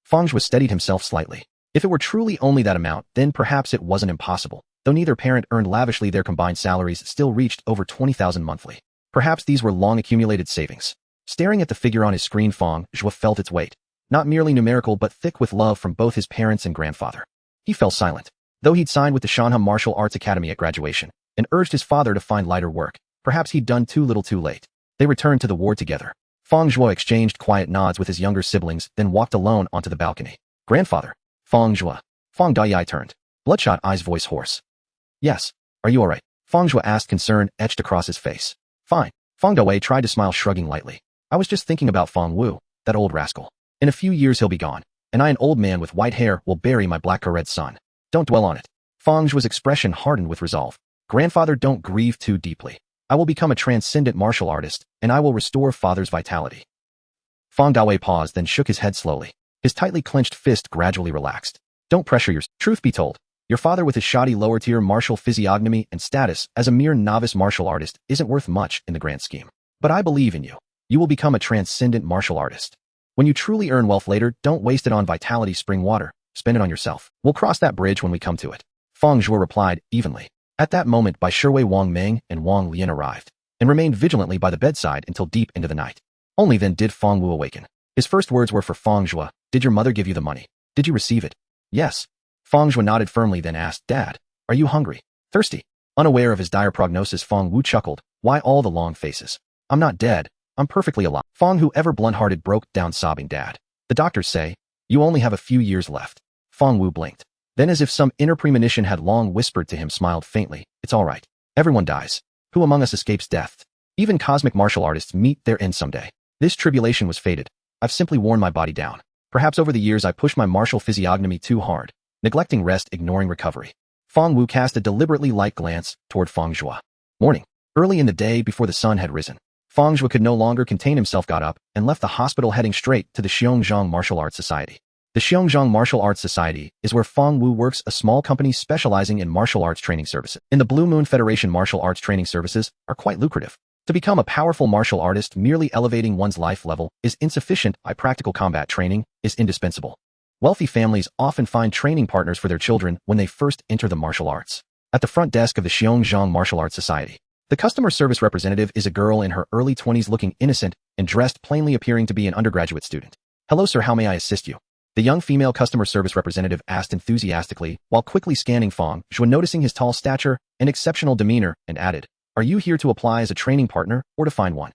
Fang Zhuo steadied himself slightly. If it were truly only that amount, then perhaps it wasn't impossible. Though neither parent earned lavishly, their combined salaries still reached over 20,000 monthly. Perhaps these were long-accumulated savings. Staring at the figure on his screen, Fang Zhuo felt its weight. Not merely numerical, but thick with love from both his parents and grandfather. He fell silent. Though he'd signed with the Shanghai Martial Arts Academy at graduation and urged his father to find lighter work, perhaps he'd done too little too late. They returned to the ward together. Fang Zhuo exchanged quiet nods with his younger siblings, then walked alone onto the balcony. Grandfather. Fang Zhuo. Fang Daiyai turned. Bloodshot eyes, voice hoarse. Yes. Are you alright? Fang Zhuo asked, concern etched across his face. Fine. Fang Daiyai tried to smile, shrugging lightly. I was just thinking about Fang Wu, that old rascal. In a few years he'll be gone, and I, an old man with white hair, will bury my black-red son. Don't dwell on it. Fang Zhuo's expression hardened with resolve. Grandfather, don't grieve too deeply. I will become a transcendent martial artist, and I will restore father's vitality. Fang Daiyai paused, then shook his head slowly. His tightly clenched fist gradually relaxed. Don't pressure yourself. Truth be told, your father with his shoddy lower-tier martial physiognomy and status as a mere novice martial artist isn't worth much in the grand scheme. But I believe in you. You will become a transcendent martial artist. When you truly earn wealth later, don't waste it on Vitality Spring Water. Spend it on yourself. We'll cross that bridge when we come to it. Fang Zhuo replied evenly. At that moment, Bai Shuwei, Wang Meng, and Wang Lian arrived, and remained vigilantly by the bedside until deep into the night. Only then did Fang Wu awaken. His first words were for Fang Zhuo. Did your mother give you the money? Did you receive it? Yes. Fang Zhuo nodded firmly, then asked, Dad, are you hungry? Thirsty? Unaware of his dire prognosis, Fang Wu chuckled. Why all the long faces? I'm not dead. I'm perfectly alive. Fang, who ever blunt-hearted, broke down sobbing. Dad, the doctors say you only have a few years left. Fang Wu blinked. Then, as if some inner premonition had long whispered to him, smiled faintly. It's all right. Everyone dies. Who among us escapes death? Even cosmic martial artists meet their end someday. This tribulation was fated. I've simply worn my body down. Perhaps over the years I pushed my martial physiognomy too hard, neglecting rest, ignoring recovery. Fang Wu cast a deliberately light glance toward Fang Zhuo. Morning. Early in the day, before the sun had risen, Fang Zhuo could no longer contain himself, got up, and left the hospital, heading straight to the Xiongzhang Martial Arts Society. The Xiongzhang Martial Arts Society is where Fang Wu works, a small company specializing in martial arts training services. In the Blue Moon Federation, martial arts training services are quite lucrative. To become a powerful martial artist, merely elevating one's life level is insufficient. Practical combat training is indispensable. Wealthy families often find training partners for their children when they first enter the martial arts. At the front desk of the Xiongzhang Martial Arts Society. The customer service representative is a girl in her early 20s looking innocent and dressed plainly appearing to be an undergraduate student. "Hello sir, how may I assist you?" The young female customer service representative asked enthusiastically while quickly scanning Fang Zhuo, noticing his tall stature and exceptional demeanor, and added, "Are you here to apply as a training partner or to find one?"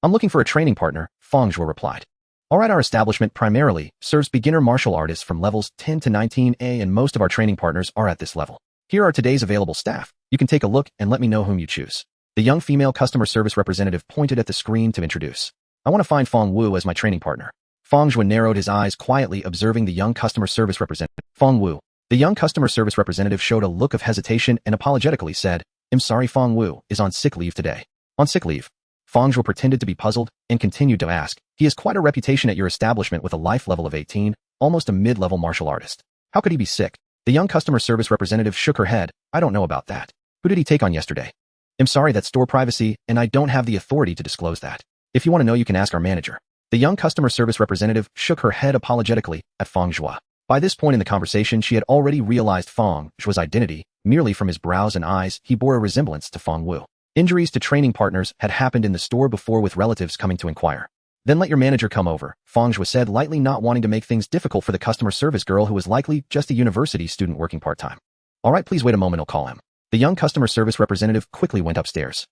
"I'm looking for a training partner," Fang Zhuo replied. "Alright, our establishment primarily serves beginner martial artists from levels 10 to 19A, and most of our training partners are at this level. Here are today's available staff. You can take a look and let me know whom you choose." The young female customer service representative pointed at the screen to introduce. "I want to find Fang Wu as my training partner." Fang Zhuo narrowed his eyes quietly, observing the young customer service representative. "Fang Wu." The young customer service representative showed a look of hesitation and apologetically said, "I'm sorry, Fang Wu is on sick leave today." "On sick leave?" Fang Zhuo pretended to be puzzled and continued to ask, "He has quite a reputation at your establishment with a life level of 18, almost a mid-level martial artist. How could he be sick?" The young customer service representative shook her head. "I don't know about that. Who did he take on yesterday?" "I'm sorry, that's store privacy, and I don't have the authority to disclose that. If you want to know, you can ask our manager." The young customer service representative shook her head apologetically at Fang Zhuo. By this point in the conversation, she had already realized Fang Zhuo's identity. Merely from his brows and eyes, he bore a resemblance to Fang Wu. Injuries to training partners had happened in the store before, with relatives coming to inquire. "Then let your manager come over," Fang Zhuo said, lightly, not wanting to make things difficult for the customer service girl who was likely just a university student working part-time. "Alright, please wait a moment, I'll call him." The young customer service representative quickly went upstairs.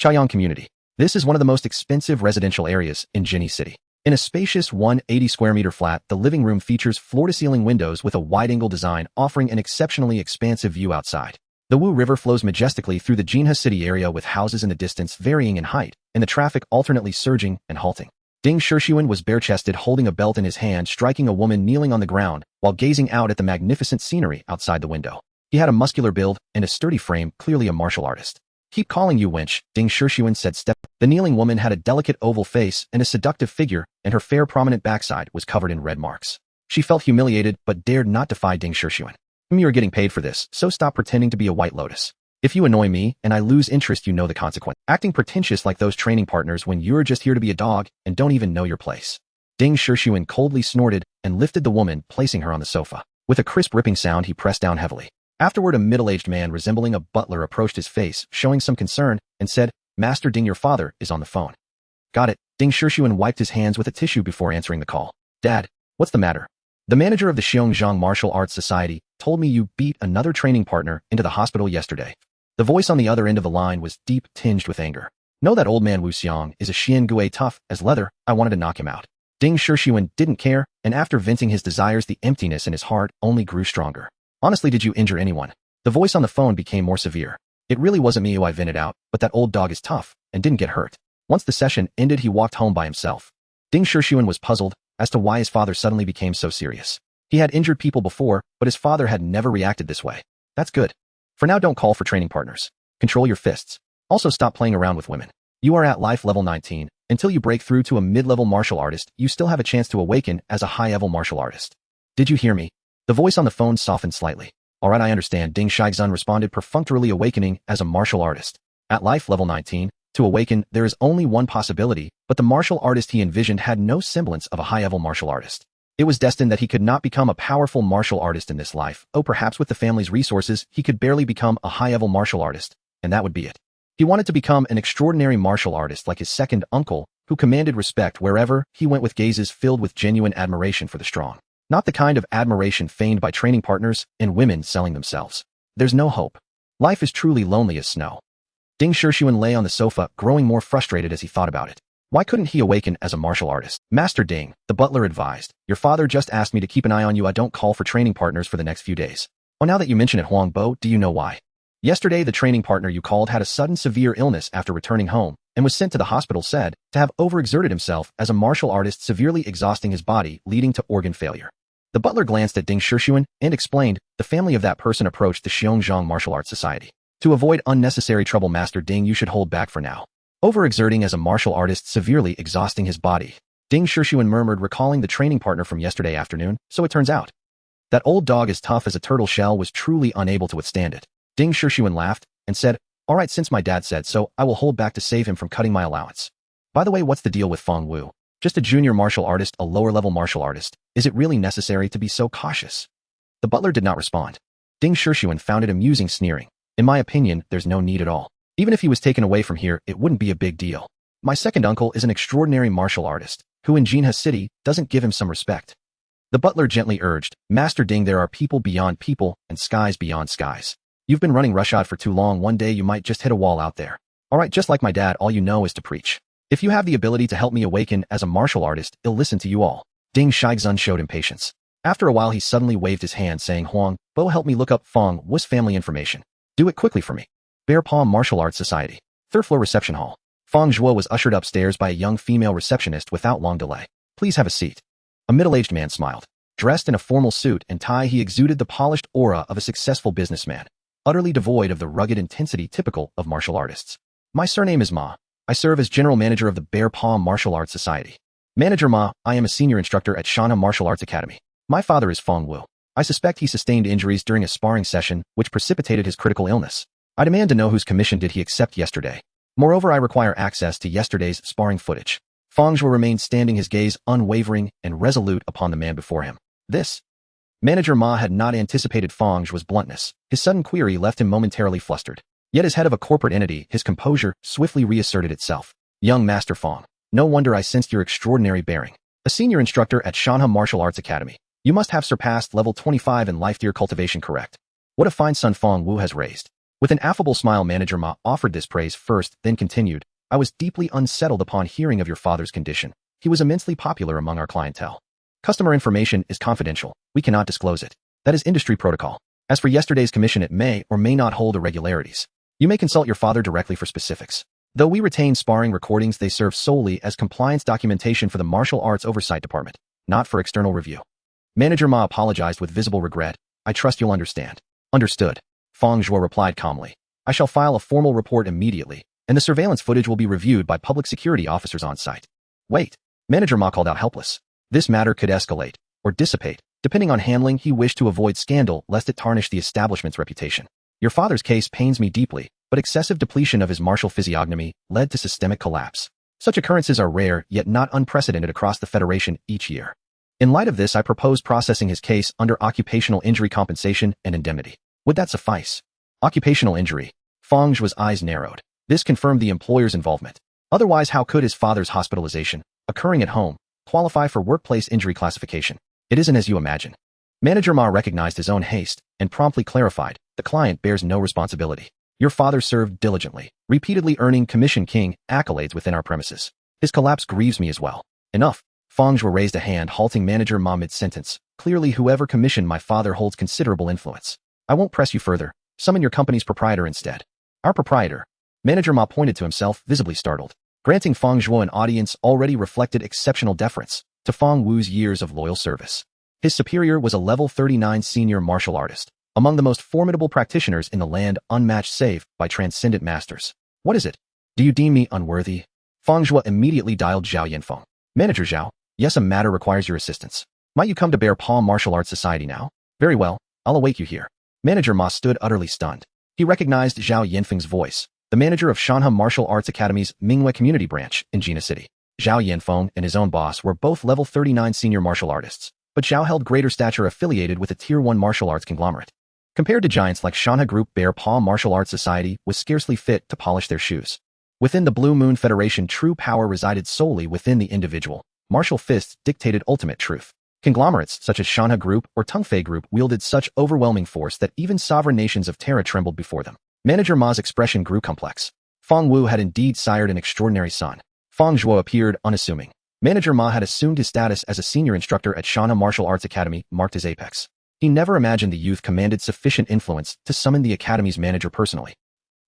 Chaoyang Community. This is one of the most expensive residential areas in Jinyi City. In a spacious 180 square meter flat, the living room features floor-to-ceiling windows with a wide-angle design offering an exceptionally expansive view outside. The Wu River flows majestically through the Jinhe City area, with houses in the distance varying in height, and the traffic alternately surging and halting. Ding Shixuan was bare-chested, holding a belt in his hand, striking a woman kneeling on the ground while gazing out at the magnificent scenery outside the window. He had a muscular build and a sturdy frame, clearly a martial artist. "Keep calling you wench," Ding Shixuan said. The kneeling woman had a delicate oval face and a seductive figure, and her fair prominent backside was covered in red marks. She felt humiliated but dared not defy Ding Shixuan. "You are getting paid for this, so stop pretending to be a white lotus. If you annoy me and I lose interest, you know the consequence. Acting pretentious like those training partners when you're just here to be a dog and don't even know your place." Ding Shixuan coldly snorted and lifted the woman, placing her on the sofa. With a crisp ripping sound, he pressed down heavily. Afterward, a middle-aged man resembling a butler approached his face, showing some concern, and said, "Master Ding, your father is on the phone." "Got it." Ding Shixuan wiped his hands with a tissue before answering the call. "Dad, what's the matter?" "The manager of the Xiongzhang Martial Arts Society told me you beat another training partner into the hospital yesterday." The voice on the other end of the line was deep, tinged with anger. "Know that old man Wu Xiang is a Xian Gui, tough as leather. I wanted to knock him out." Ding Shixuan didn't care, and after venting his desires, the emptiness in his heart only grew stronger. "Honestly, did you injure anyone?" The voice on the phone became more severe. "It really wasn't me who I vented out, but that old dog is tough and didn't get hurt." Once the session ended, he walked home by himself. Ding Shixuan was puzzled as to why his father suddenly became so serious. He had injured people before, but his father had never reacted this way. "That's good. For now, don't call for training partners. Control your fists. Also, stop playing around with women. You are at life level 19. Until you break through to a mid-level martial artist, you still have a chance to awaken as a high-level martial artist. Did you hear me?" The voice on the phone softened slightly. "Alright, I understand," Ding Shixuan responded, perfunctorily, awakening as a martial artist. At life level 19, to awaken, there is only one possibility, but the martial artist he envisioned had no semblance of a high-level martial artist. It was destined that he could not become a powerful martial artist in this life. Oh, perhaps with the family's resources, he could barely become a high-level martial artist, and that would be it. He wanted to become an extraordinary martial artist like his second uncle, who commanded respect wherever he went, with gazes filled with genuine admiration for the strong. Not the kind of admiration feigned by training partners and women selling themselves. There's no hope. Life is truly lonely as snow. Ding Shixuan lay on the sofa, growing more frustrated as he thought about it. Why couldn't he awaken as a martial artist? "Master Ding," the butler advised, "your father just asked me to keep an eye on you. I don't call for training partners for the next few days." "Oh, now that you mention it, Huang Bo, do you know why?" "Yesterday, the training partner you called had a sudden severe illness after returning home, and was sent to the hospital, said to have overexerted himself as a martial artist, severely exhausting his body, leading to organ failure." The butler glanced at Ding Shixuan and explained, "The family of that person approached the Xiongzhang Martial Arts Society. To avoid unnecessary trouble, Master Ding, you should hold back for now." Overexerting as a martial artist, severely exhausting his body. Ding Shixuan murmured, recalling the training partner from yesterday afternoon. So it turns out that old dog, as tough as a turtle shell, was truly unable to withstand it. Ding Shixuan laughed and said, "Alright, since my dad said so, I will hold back to save him from cutting my allowance. By the way, what's the deal with Fang Wu? Just a junior martial artist, a lower-level martial artist. Is it really necessary to be so cautious?" The butler did not respond. Ding Shixuan found it amusing, sneering. In my opinion, there's no need at all. Even if he was taken away from here, it wouldn't be a big deal. My second uncle is an extraordinary martial artist, who in Jinha City doesn't give him some respect. The butler gently urged, Master Ding, there are people beyond people and skies beyond skies. You've been running roughshod for too long. One day you might just hit a wall out there. Alright, just like my dad, all you know is to preach. If you have the ability to help me awaken as a martial artist, I'll listen to you all. Ding Shizun showed impatience. After a while he suddenly waved his hand saying, Huang, Bo, help me look up Fang Zhuo's family information. Do it quickly for me. Bear Paw Martial Arts Society. Third floor reception hall. Fang Zhuo was ushered upstairs by a young female receptionist without long delay. Please have a seat. A middle-aged man smiled. Dressed in a formal suit and tie, he exuded the polished aura of a successful businessman, utterly devoid of the rugged intensity typical of martial artists. My surname is Ma. I serve as general manager of the Bear Paw Martial Arts Society. Manager Ma, I am a senior instructor at Shanha Martial Arts Academy. My father is Fang Zhuo. I suspect he sustained injuries during a sparring session, which precipitated his critical illness. I demand to know whose commission did he accept yesterday. Moreover, I require access to yesterday's sparring footage. Fang Zhuo remained standing, his gaze unwavering and resolute upon the man before him. This? Manager Ma had not anticipated Fang Zhuo's bluntness. His sudden query left him momentarily flustered. Yet as head of a corporate entity, his composure swiftly reasserted itself. Young Master Fang, no wonder I sensed your extraordinary bearing. A senior instructor at Shanha Martial Arts Academy. You must have surpassed level 25 in life-tier cultivation, correct? What a fine son Fang Zhuo has raised. With an affable smile, Manager Ma offered this praise first, then continued, I was deeply unsettled upon hearing of your father's condition. He was immensely popular among our clientele. Customer information is confidential. We cannot disclose it. That is industry protocol. As for yesterday's commission, it may or may not hold irregularities. You may consult your father directly for specifics. Though we retain sparring recordings, they serve solely as compliance documentation for the Martial Arts Oversight Department, not for external review. Manager Ma apologized with visible regret. I trust you'll understand. Understood. Fang Zhuo replied calmly. I shall file a formal report immediately, and the surveillance footage will be reviewed by public security officers on site. Wait. Manager Ma called out helpless. This matter could escalate, or dissipate, depending on handling. He wished to avoid scandal lest it tarnish the establishment's reputation. Your father's case pains me deeply, but excessive depletion of his martial physiognomy led to systemic collapse. Such occurrences are rare, yet not unprecedented across the Federation each year. In light of this, I propose processing his case under occupational injury compensation and indemnity. Would that suffice? Occupational injury. Fang Zhuo's eyes narrowed. This confirmed the employer's involvement. Otherwise, how could his father's hospitalization, occurring at home, qualify for workplace injury classification? It isn't as you imagine. Manager Ma recognized his own haste and promptly clarified, the client bears no responsibility. Your father served diligently, repeatedly earning Commission King accolades within our premises. His collapse grieves me as well. Enough. Fang Zhuo raised a hand, halting Manager Ma mid-sentence. Clearly, whoever commissioned my father holds considerable influence. I won't press you further. Summon your company's proprietor instead. Our proprietor. Manager Ma pointed to himself, visibly startled. Granting Fang Zhuo an audience already reflected exceptional deference to Fang Wu's years of loyal service. His superior was a level 39 senior martial artist, among the most formidable practitioners in the land, unmatched save by transcendent masters. What is it? Do you deem me unworthy? Fang Zhuo immediately dialed Zhao Yanfeng. Manager Zhao. Yes, a matter requires your assistance. Might you come to Bear Paw Martial Arts Society now? Very well, I'll await you here. Manager Ma stood utterly stunned. He recognized Zhao Yanfeng's voice, the manager of Shanha Martial Arts Academy's Mingwei Community Branch in Jinha City. Zhao Yanfeng and his own boss were both level 39 senior martial artists, but Zhao held greater stature affiliated with a Tier 1 martial arts conglomerate. Compared to giants like Shanha Group, Bear Paw Martial Arts Society was scarcely fit to polish their shoes. Within the Blue Moon Federation, true power resided solely within the individual. Martial fists dictated ultimate truth. Conglomerates such as Shanha Group or Tungfei Group wielded such overwhelming force that even sovereign nations of Terra trembled before them. Manager Ma's expression grew complex. Fang Wu had indeed sired an extraordinary son. Fang Zhuo appeared unassuming. Manager Ma had assumed his status as a senior instructor at Shanha Martial Arts Academy, marked his apex. He never imagined the youth commanded sufficient influence to summon the academy's manager personally.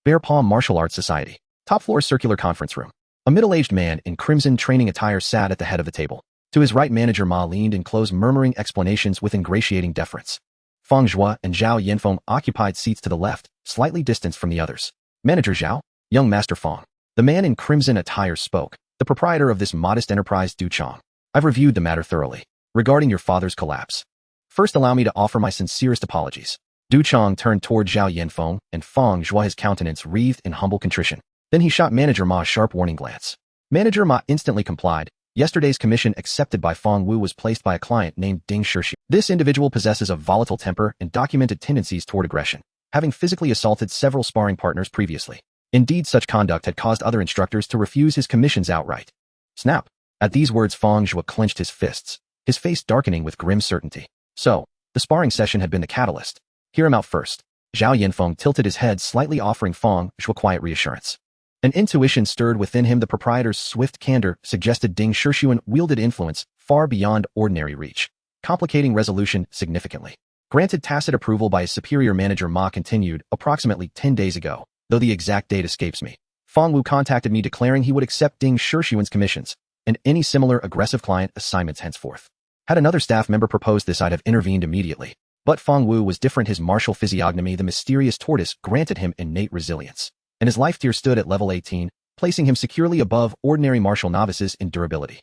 Bear Paw Martial Arts Society. Top floor circular conference room. A middle-aged man in crimson training attire sat at the head of the table. To his right, Manager Ma leaned in close, murmuring explanations with ingratiating deference. Fang Zhuo and Zhao Yanfeng occupied seats to the left, slightly distanced from the others. Manager Zhao, young Master Fang. The man in crimson attire spoke, the proprietor of this modest enterprise, Du Chong. I've reviewed the matter thoroughly. Regarding your father's collapse. First, allow me to offer my sincerest apologies. Du Chong turned toward Zhao Yanfeng and Fang Zhuo, his countenance wreathed in humble contrition. Then he shot Manager Ma a sharp warning glance. Manager Ma instantly complied. Yesterday's commission accepted by Fang Wu was placed by a client named Ding Shixi. This individual possesses a volatile temper and documented tendencies toward aggression. having physically assaulted several sparring partners previously. Indeed, such conduct had caused other instructors to refuse his commissions outright. Snap! At these words, Fang Zhuo clenched his fists, his face darkening with grim certainty. So, the sparring session had been the catalyst. Hear him out first. Zhao Yanfeng tilted his head slightly, offering Fang Zhuo quiet reassurance. An intuition stirred within him. The proprietor's swift candor suggested Ding Shixuan wielded influence far beyond ordinary reach, complicating resolution significantly. Granted tacit approval by his superior manager Ma continued approximately 10 days ago, though the exact date escapes me. Fang Wu contacted me declaring he would accept Ding Shixuan's commissions and any similar aggressive client assignments henceforth. Had another staff member proposed this, I'd have intervened immediately. But Fang Wu was different. His martial physiognomy, the mysterious tortoise, granted him innate resilience, and his life tier stood at level 18, placing him securely above ordinary martial novices in durability.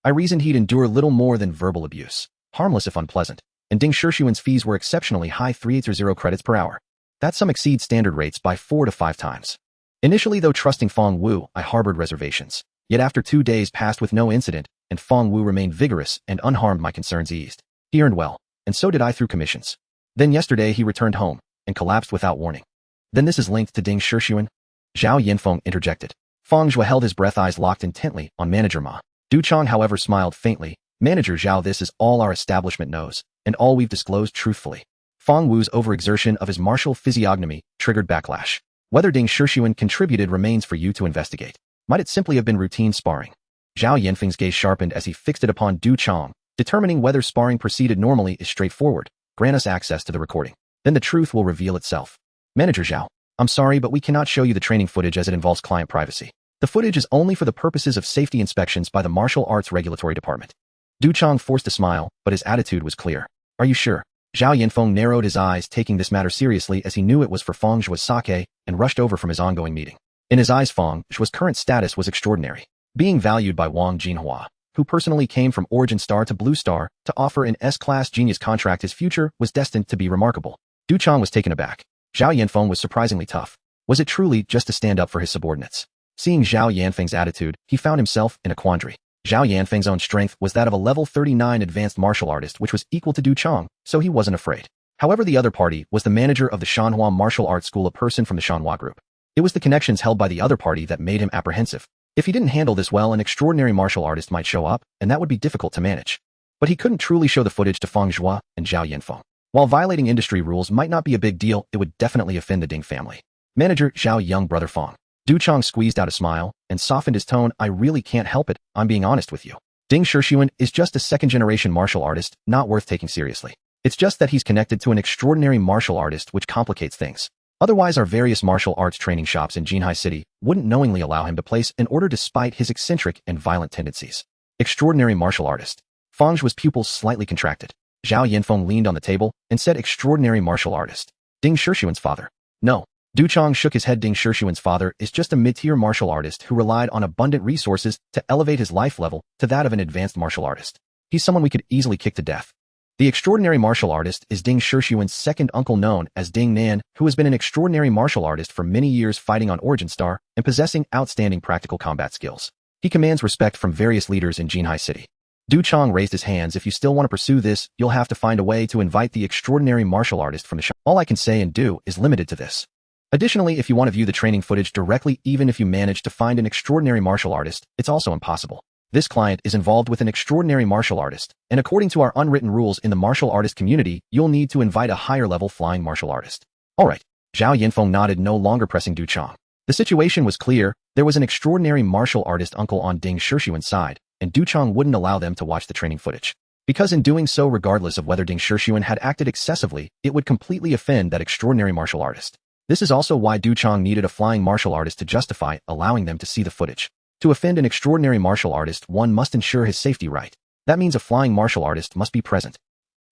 I reasoned he'd endure little more than verbal abuse, harmless if unpleasant, and Ding Shixuan's fees were exceptionally high, 380 credits per hour. That sum exceeds standard rates by 4 to 5 times. Initially, though trusting Fang Wu, I harbored reservations. Yet after 2 days passed with no incident, and Fang Wu remained vigorous and unharmed, my concerns eased. He earned well, and so did I through commissions. Then yesterday he returned home, and collapsed without warning. Then this is linked to Ding Shixuan? Zhao Yanfeng interjected. Fang Zhuo held his breath, eyes locked intently on Manager Ma. Du Chong, however, smiled faintly. Manager Zhao, this is all our establishment knows, and all we've disclosed truthfully. Fang Wu's overexertion of his martial physiognomy triggered backlash. Whether Ding Shixuan contributed remains for you to investigate. Might it simply have been routine sparring? Zhao Yanfeng's gaze sharpened as he fixed it upon Du Chong. Determining whether sparring proceeded normally is straightforward. Grant us access to the recording. Then the truth will reveal itself. Manager Zhao, I'm sorry, but we cannot show you the training footage as it involves client privacy. The footage is only for the purposes of safety inspections by the Martial Arts Regulatory Department. Du Chong forced a smile, but his attitude was clear. Are you sure? Zhao Yanfeng narrowed his eyes, taking this matter seriously as he knew it was for Fang Zhuo's sake, and rushed over from his ongoing meeting. In his eyes, Fang Zhuo's current status was extraordinary. Being valued by Wang Jinhua, who personally came from Origin Star to Blue Star to offer an S-class genius contract, his future was destined to be remarkable. Du Chong was taken aback. Zhao Yanfeng was surprisingly tough. Was it truly just to stand up for his subordinates? Seeing Zhao Yanfeng's attitude, he found himself in a quandary. Zhao Yanfeng's own strength was that of a level 39 advanced martial artist, which was equal to Du Chong, so he wasn't afraid. However, the other party was the manager of the Shanhua Martial Arts School, a person from the Shanhua group. It was the connections held by the other party that made him apprehensive. If he didn't handle this well, an extraordinary martial artist might show up, and that would be difficult to manage. But he couldn't truly show the footage to Fang Zhuo and Zhao Yanfeng. While violating industry rules might not be a big deal, it would definitely offend the Ding family. Manager Zhao, young brother Fang. Du Chong squeezed out a smile and softened his tone. I really can't help it, I'm being honest with you. Ding Shixuan is just a second-generation martial artist, not worth taking seriously. It's just that he's connected to an extraordinary martial artist, which complicates things. Otherwise, our various martial arts training shops in Jinhai City wouldn't knowingly allow him to place an order despite his eccentric and violent tendencies. Extraordinary martial artist. Fang Zhuo's pupils slightly contracted. Zhao Yanfeng leaned on the table and said, extraordinary martial artist. Ding Shixuan's father. No. Du Chong shook his head. Ding Shixuan's father is just a mid-tier martial artist who relied on abundant resources to elevate his life level to that of an advanced martial artist. He's someone we could easily kick to death. The extraordinary martial artist is Ding Shixuan's second uncle, known as Ding Nan, who has been an extraordinary martial artist for many years, fighting on Origin Star and possessing outstanding practical combat skills. He commands respect from various leaders in Jinhai City. Du Chong raised his hands. If you still want to pursue this, you'll have to find a way to invite the extraordinary martial artist from the shop. All I can say and do is limited to this. Additionally, if you want to view the training footage directly, even if you manage to find an extraordinary martial artist, it's also impossible. This client is involved with an extraordinary martial artist, and according to our unwritten rules in the martial artist community, you'll need to invite a higher-level flying martial artist. All right. Zhao Yanfeng nodded, no longer pressing Du Chong. The situation was clear. There was an extraordinary martial artist uncle on Ding Shixuan's side, and Du Chong wouldn't allow them to watch the training footage. Because in doing so, regardless of whether Ding Shixuan had acted excessively, it would completely offend that extraordinary martial artist. This is also why Du Chong needed a flying martial artist to justify allowing them to see the footage. To offend an extraordinary martial artist, one must ensure his safety right. That means a flying martial artist must be present.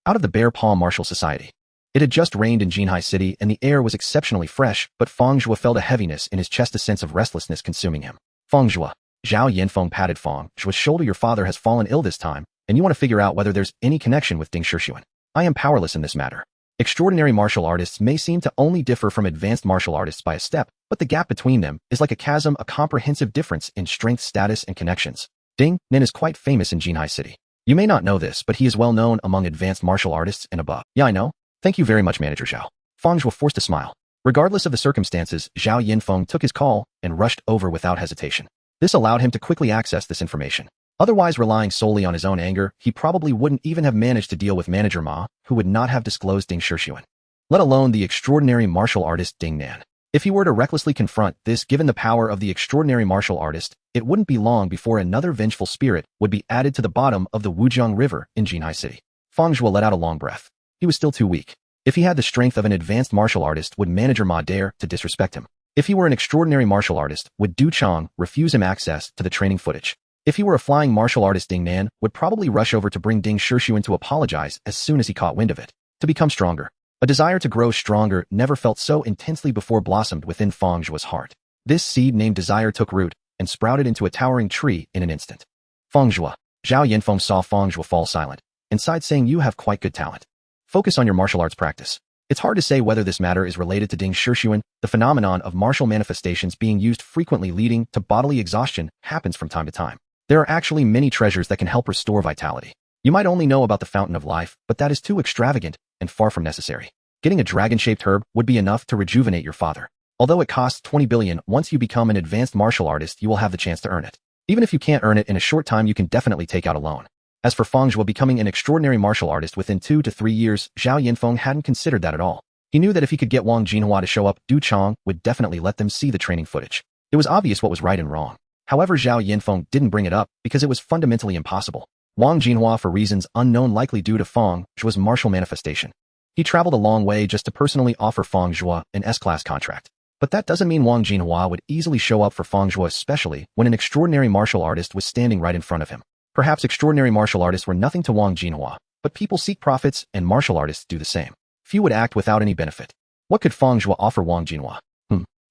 Out of the Bear Paw Martial Society. It had just rained in Jinhai City and the air was exceptionally fresh, but Fang Zhuo felt a heaviness in his chest, a sense of restlessness consuming him. Fang Zhuo. Zhao Yanfeng patted Fang Zhuo's shoulder. Your father has fallen ill this time, and you want to figure out whether there's any connection with Ding Shixuan. I am powerless in this matter. Extraordinary martial artists may seem to only differ from advanced martial artists by a step, but the gap between them is like a chasm, a comprehensive difference in strength, status, and connections. Ding Nan is quite famous in Jinhai City. You may not know this, but he is well known among advanced martial artists and above. Yeah, I know. Thank you very much, Manager Zhao. Fang Zhuo forced a smile. Regardless of the circumstances, Zhao Yinfeng took his call and rushed over without hesitation. This allowed him to quickly access this information. Otherwise, relying solely on his own anger, he probably wouldn't even have managed to deal with Manager Ma, who would not have disclosed Ding Shixuan, let alone the extraordinary martial artist Ding Nan. If he were to recklessly confront this, given the power of the extraordinary martial artist, it wouldn't be long before another vengeful spirit would be added to the bottom of the Wujiang River in Jinhai City. Fang Zhuo let out a long breath. He was still too weak. If he had the strength of an advanced martial artist, would Manager Ma dare to disrespect him? If he were an extraordinary martial artist, would Du Chang refuse him access to the training footage? If he were a flying martial artist, Ding Nan would probably rush over to bring Ding Shixuan to apologize as soon as he caught wind of it. To become stronger. A desire to grow stronger never felt so intensely before blossomed within Fang Zhuo's heart. This seed named desire took root and sprouted into a towering tree in an instant. Fang Zhuo. Zhao Yinfeng saw Fang Zhuo fall silent, inside saying, "You have quite good talent. Focus on your martial arts practice." It's hard to say whether this matter is related to Ding Shixuan. The phenomenon of martial manifestations being used frequently leading to bodily exhaustion happens from time to time. There are actually many treasures that can help restore vitality. You might only know about the fountain of life, but that is too extravagant and far from necessary. Getting a dragon-shaped herb would be enough to rejuvenate your father. Although it costs 20 billion, once you become an advanced martial artist, you will have the chance to earn it. Even if you can't earn it in a short time, you can definitely take out a loan. As for Fang Zhuo becoming an extraordinary martial artist within 2 to 3 years, Zhao Yinfeng hadn't considered that at all. He knew that if he could get Wang Jinhua to show up, Du Chang would definitely let them see the training footage. It was obvious what was right and wrong. However, Zhao Yinfeng didn't bring it up because it was fundamentally impossible. Wang Jinhua, for reasons unknown likely due to Fang Zhuo's martial manifestation. He traveled a long way just to personally offer Fang Zhuo an S-class contract. But that doesn't mean Wang Jinhua would easily show up for Fang Zhuo, especially when an extraordinary martial artist was standing right in front of him. Perhaps extraordinary martial artists were nothing to Wang Jinhua, but people seek profits and martial artists do the same. Few would act without any benefit. What could Fang Zhuo offer Wang Jinhua?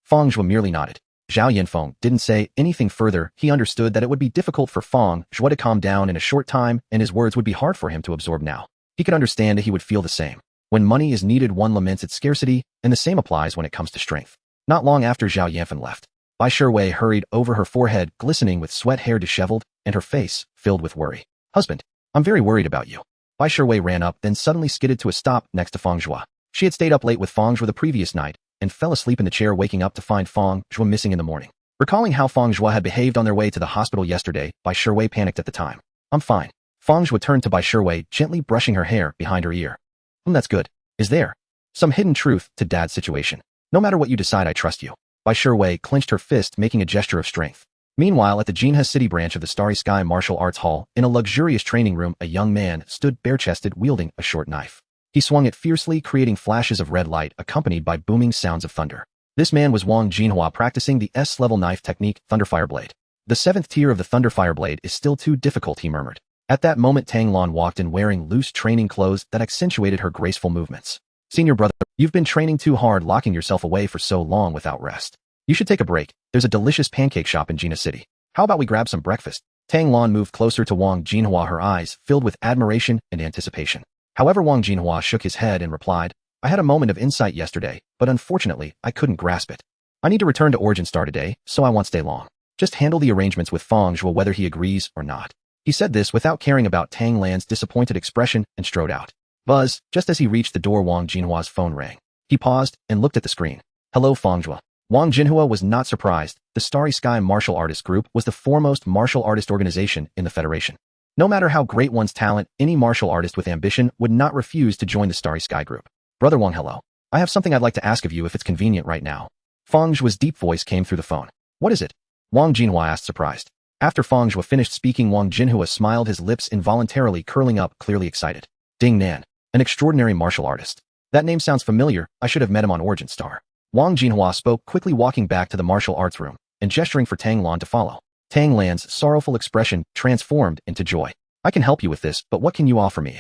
Fang Zhuo merely nodded. Zhao Yinfeng didn't say anything further. He understood that it would be difficult for Fang Zhuo to calm down in a short time, and his words would be hard for him to absorb now. He could understand that he would feel the same. When money is needed, one laments its scarcity, and the same applies when it comes to strength. Not long after Zhao Yanfen left, Bai Shiwei hurried over, her forehead glistening with sweat, hair disheveled, and her face filled with worry. "Husband, I'm very worried about you." Bai Shiwei ran up, then suddenly skidded to a stop next to Fang Zhuo. She had stayed up late with Fang Zhuo the previous night and fell asleep in the chair, waking up to find Fang Zhuo missing in the morning. Recalling how Fang Zhuo had behaved on their way to the hospital yesterday, Bai Shiwei panicked at the time. "I'm fine." Fang Zhuo turned to Bai Shiwei, gently brushing her hair behind her ear. That's good. Is there some hidden truth to Dad's situation? No matter what you decide, I trust you." Bai Shiwei clenched her fist, making a gesture of strength. Meanwhile, at the Jinha City branch of the Starry Sky Martial Arts Hall, in a luxurious training room, a young man stood bare-chested, wielding a short knife. He swung it fiercely, creating flashes of red light accompanied by booming sounds of thunder. This man was Wang Jinhua, practicing the S-level knife technique, Thunderfire Blade. "The 7th tier of the Thunderfire Blade is still too difficult," he murmured. At that moment, Tang Lan walked in, wearing loose training clothes that accentuated her graceful movements. "Senior brother, you've been training too hard, locking yourself away for so long without rest. You should take a break. There's a delicious pancake shop in Jinha City. How about we grab some breakfast?" Tang Lan moved closer to Wang Jinhua, her eyes filled with admiration and anticipation. However, Wang Jinhua shook his head and replied, "I had a moment of insight yesterday, but unfortunately, I couldn't grasp it. I need to return to Origin Star today, so I won't stay long. Just handle the arrangements with Fang Zhuo whether he agrees or not." He said this without caring about Tang Lan's disappointed expression and strode out. Buzz, just as he reached the door, Wang Jinhua's phone rang. He paused and looked at the screen. "Hello, Fang Zhuo." Wang Jinhua was not surprised. The Starry Sky Martial Artist Group was the foremost martial artist organization in the Federation. No matter how great one's talent, any martial artist with ambition would not refuse to join the Starry Sky Group. "Brother Wang, hello. I have something I'd like to ask of you if it's convenient right now." Fang Zhuo's deep voice came through the phone. "What is it?" Wang Jinhua asked, surprised. After Fang Zhuo finished speaking, Wang Jinhua smiled, his lips involuntarily curling up, clearly excited. "Ding Nan, an extraordinary martial artist. That name sounds familiar. I should have met him on Origin Star." Wang Jinhua spoke, quickly walking back to the martial arts room and gesturing for Tang Lan to follow. Tang Lan's sorrowful expression transformed into joy. "I can help you with this, but what can you offer me?"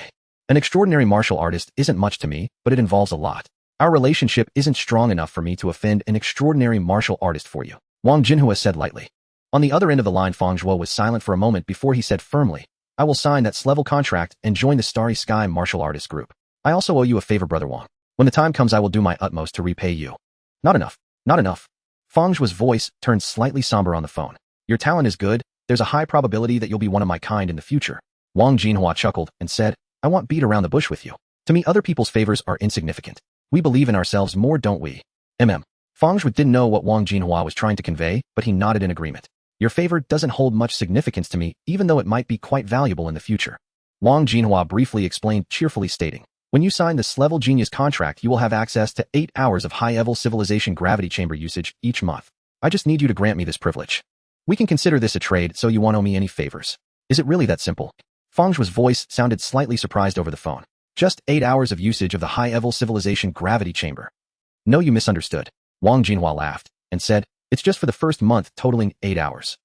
"An extraordinary martial artist isn't much to me, but it involves a lot. Our relationship isn't strong enough for me to offend an extraordinary martial artist for you," Wang Jinhua said lightly. On the other end of the line, Fang Zhuo was silent for a moment before he said firmly, "I will sign that S-level contract and join the Starry Sky Martial Artist Group. I also owe you a favor, Brother Wang. When the time comes, I will do my utmost to repay you." "Not enough. Not enough." Fang Zhuo's voice turned slightly somber on the phone. "Your talent is good. There's a high probability that you'll be one of my kind in the future." Wang Jinhua chuckled and said, "I won't beat around the bush with you. To me, other people's favors are insignificant. We believe in ourselves more, don't we? Fang Zhuo didn't know what Wang Jinhua was trying to convey, but he nodded in agreement. Your favor doesn't hold much significance to me, even though it might be quite valuable in the future. Wang Jinhua briefly explained, cheerfully stating, when you sign this level genius contract, you will have access to 8 hours of high-level civilization gravity chamber usage each month. I just need you to grant me this privilege. We can consider this a trade, so you won't owe me any favors. Is it really that simple? Fang Zhuo's voice sounded slightly surprised over the phone. Just 8 hours of usage of the high-level civilization gravity chamber. No, you misunderstood. Wang Jinhua laughed and said, it's just for the first month, totaling 8 hours.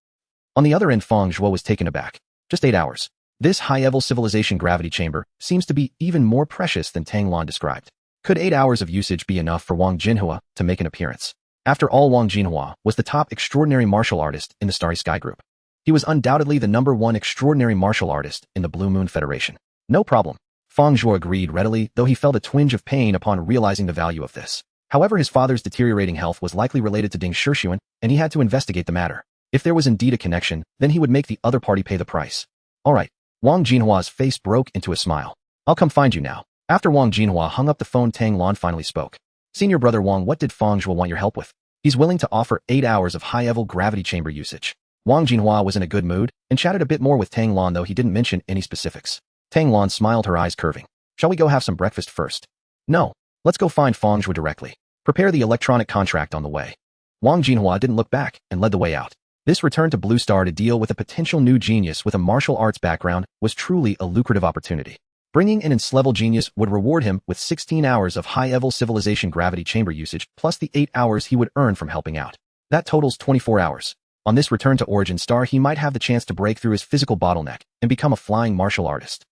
On the other end, Fang Zhuo was taken aback. Just 8 hours. This high-level civilization gravity chamber seems to be even more precious than Tang Lan described. Could 8 hours of usage be enough for Wang Jinhua to make an appearance? After all, Wang Jinhua was the top extraordinary martial artist in the Starry Sky Group. He was undoubtedly the #1 extraordinary martial artist in the Blue Moon Federation. No problem. Fang Zhuo agreed readily, though he felt a twinge of pain upon realizing the value of this. However, his father's deteriorating health was likely related to Ding Shixuan, and he had to investigate the matter. If there was indeed a connection, then he would make the other party pay the price. All right. Wang Jinhua's face broke into a smile. I'll come find you now. After Wang Jinhua hung up the phone, Tang Lan finally spoke. Senior brother Wang, what did Fang Zhuo want your help with? He's willing to offer 8 hours of high-level gravity chamber usage. Wang Jinhua was in a good mood and chatted a bit more with Tang Lan, though he didn't mention any specifics. Tang Lan smiled, her eyes curving. Shall we go have some breakfast first? No. Let's go find Fang Zhuo directly. Prepare the electronic contract on the way. Wang Jinhua didn't look back and led the way out. This return to Blue Star to deal with a potential new genius with a martial arts background was truly a lucrative opportunity. Bringing in an level genius would reward him with 16 hours of high-level civilization gravity chamber usage plus the 8 hours he would earn from helping out. That totals 24 hours. On this return to Origin Star, he might have the chance to break through his physical bottleneck and become a flying martial artist.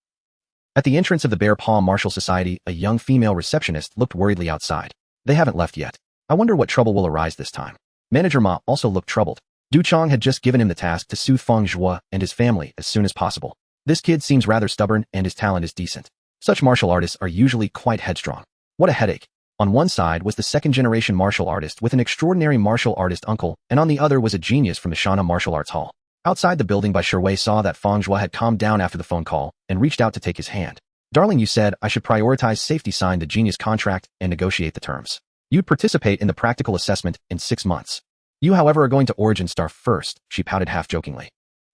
At the entrance of the Bear Paw Martial Society, a young female receptionist looked worriedly outside. They haven't left yet. I wonder what trouble will arise this time. Manager Ma also looked troubled. Du Chong had just given him the task to soothe Fang Zhuo and his family as soon as possible. This kid seems rather stubborn and his talent is decent. Such martial artists are usually quite headstrong. What a headache. On one side was the second-generation martial artist with an extraordinary martial artist uncle, and on the other was a genius from the Shana Martial Arts Hall. Outside the building, Bai Shiwei saw that Fang Zhuo had calmed down after the phone call and reached out to take his hand. Darling, you said I should prioritize safety, sign the genius contract, and negotiate the terms. You'd participate in the practical assessment in 6 months. You, however, are going to Origin Star first, she pouted half-jokingly.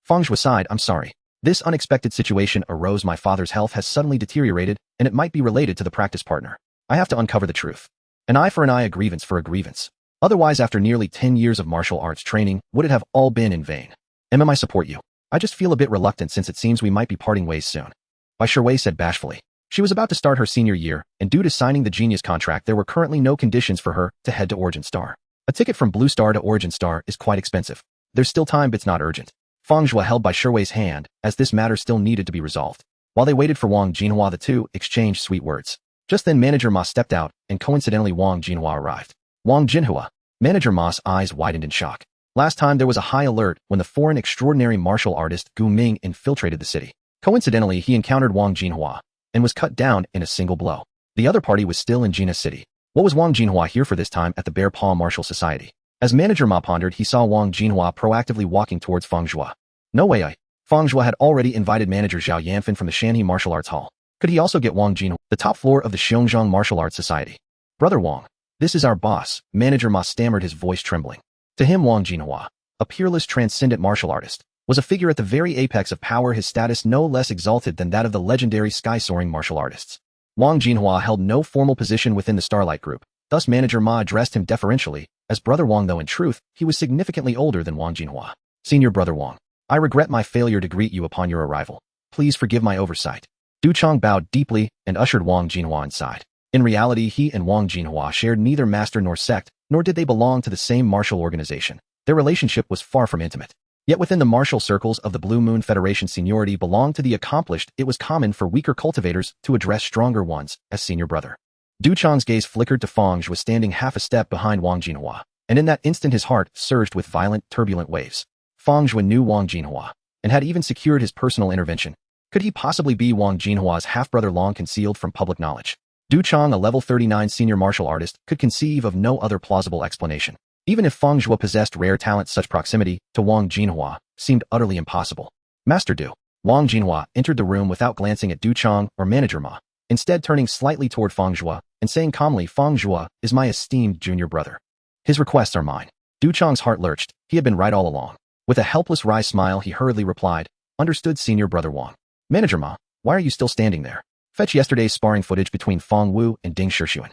Fang Zhuo sighed, I'm sorry. This unexpected situation arose. My father's health has suddenly deteriorated, and it might be related to the practice partner. I have to uncover the truth. An eye for an eye, a grievance for a grievance. Otherwise, after nearly 10 years of martial arts training, would it have all been in vain? I support you. I just feel a bit reluctant since it seems we might be parting ways soon. Bai Shiwei said bashfully. She was about to start her senior year, and due to signing the genius contract, there were currently no conditions for her to head to Origin Star. A ticket from Blue Star to Origin Star is quite expensive. There's still time, but it's not urgent. Fang Zhuo held Bai Shiwei's hand, as this matter still needed to be resolved. While they waited for Wang Jinhua, the two exchanged sweet words. Just then Manager Ma stepped out, and coincidentally Wang Jinhua arrived. Wang Jinhua. Manager Ma's eyes widened in shock. Last time there was a high alert when the foreign extraordinary martial artist Gu Ming infiltrated the city. Coincidentally, he encountered Wang Jinhua and was cut down in a single blow. The other party was still in Jina City. What was Wang Jinhua here for this time at the Bear Paw Martial Society? As Manager Ma pondered, he saw Wang Jinhua proactively walking towards Fang Zhuo. No way. Fang Zhuo had already invited Manager Zhao Yanfan from the Shanhe Martial Arts Hall. Could he also get Wang Jinhua, the top floor of the Xiongzhang Martial Arts Society? Brother Wang, this is our boss, Manager Ma stammered, his voice trembling. To him, Wang Jinhua, a peerless transcendent martial artist, was a figure at the very apex of power, his status no less exalted than that of the legendary sky-soaring martial artists. Wang Jinhua held no formal position within the Starlight Group, thus Manager Ma addressed him deferentially as Brother Wang, though in truth, he was significantly older than Wang Jinhua. Senior Brother Wang, I regret my failure to greet you upon your arrival. Please forgive my oversight. Du Chong bowed deeply and ushered Wang Jinhua inside. In reality, he and Wang Jinhua shared neither master nor sect, nor did they belong to the same martial organization. Their relationship was far from intimate. Yet within the martial circles of the Blue Moon Federation, seniority belonged to the accomplished. It was common for weaker cultivators to address stronger ones as senior brother. Du Chong's gaze flickered to Fang Zhuo standing half a step behind Wang Jinhua, and in that instant his heart surged with violent, turbulent waves. Fang Zhuo knew Wang Jinhua, and had even secured his personal intervention. Could he possibly be Wang Jinhua's half-brother, long concealed from public knowledge? Du Chong, a level 39 senior martial artist, could conceive of no other plausible explanation. Even if Fang Zhuo possessed rare talent, such proximity to Wang Jinhua seemed utterly impossible. Master Du. Wang Jinhua entered the room without glancing at Du Chong or Manager Ma, instead turning slightly toward Fang Zhuo and saying calmly, Fang Zhuo is my esteemed junior brother. His requests are mine. Du Chang's heart lurched. He had been right all along. With a helpless wry smile, he hurriedly replied, "Understood, Senior Brother Wang. Manager Ma, why are you still standing there? Fetch yesterday's sparring footage between Fang Wu and Ding Shixuan."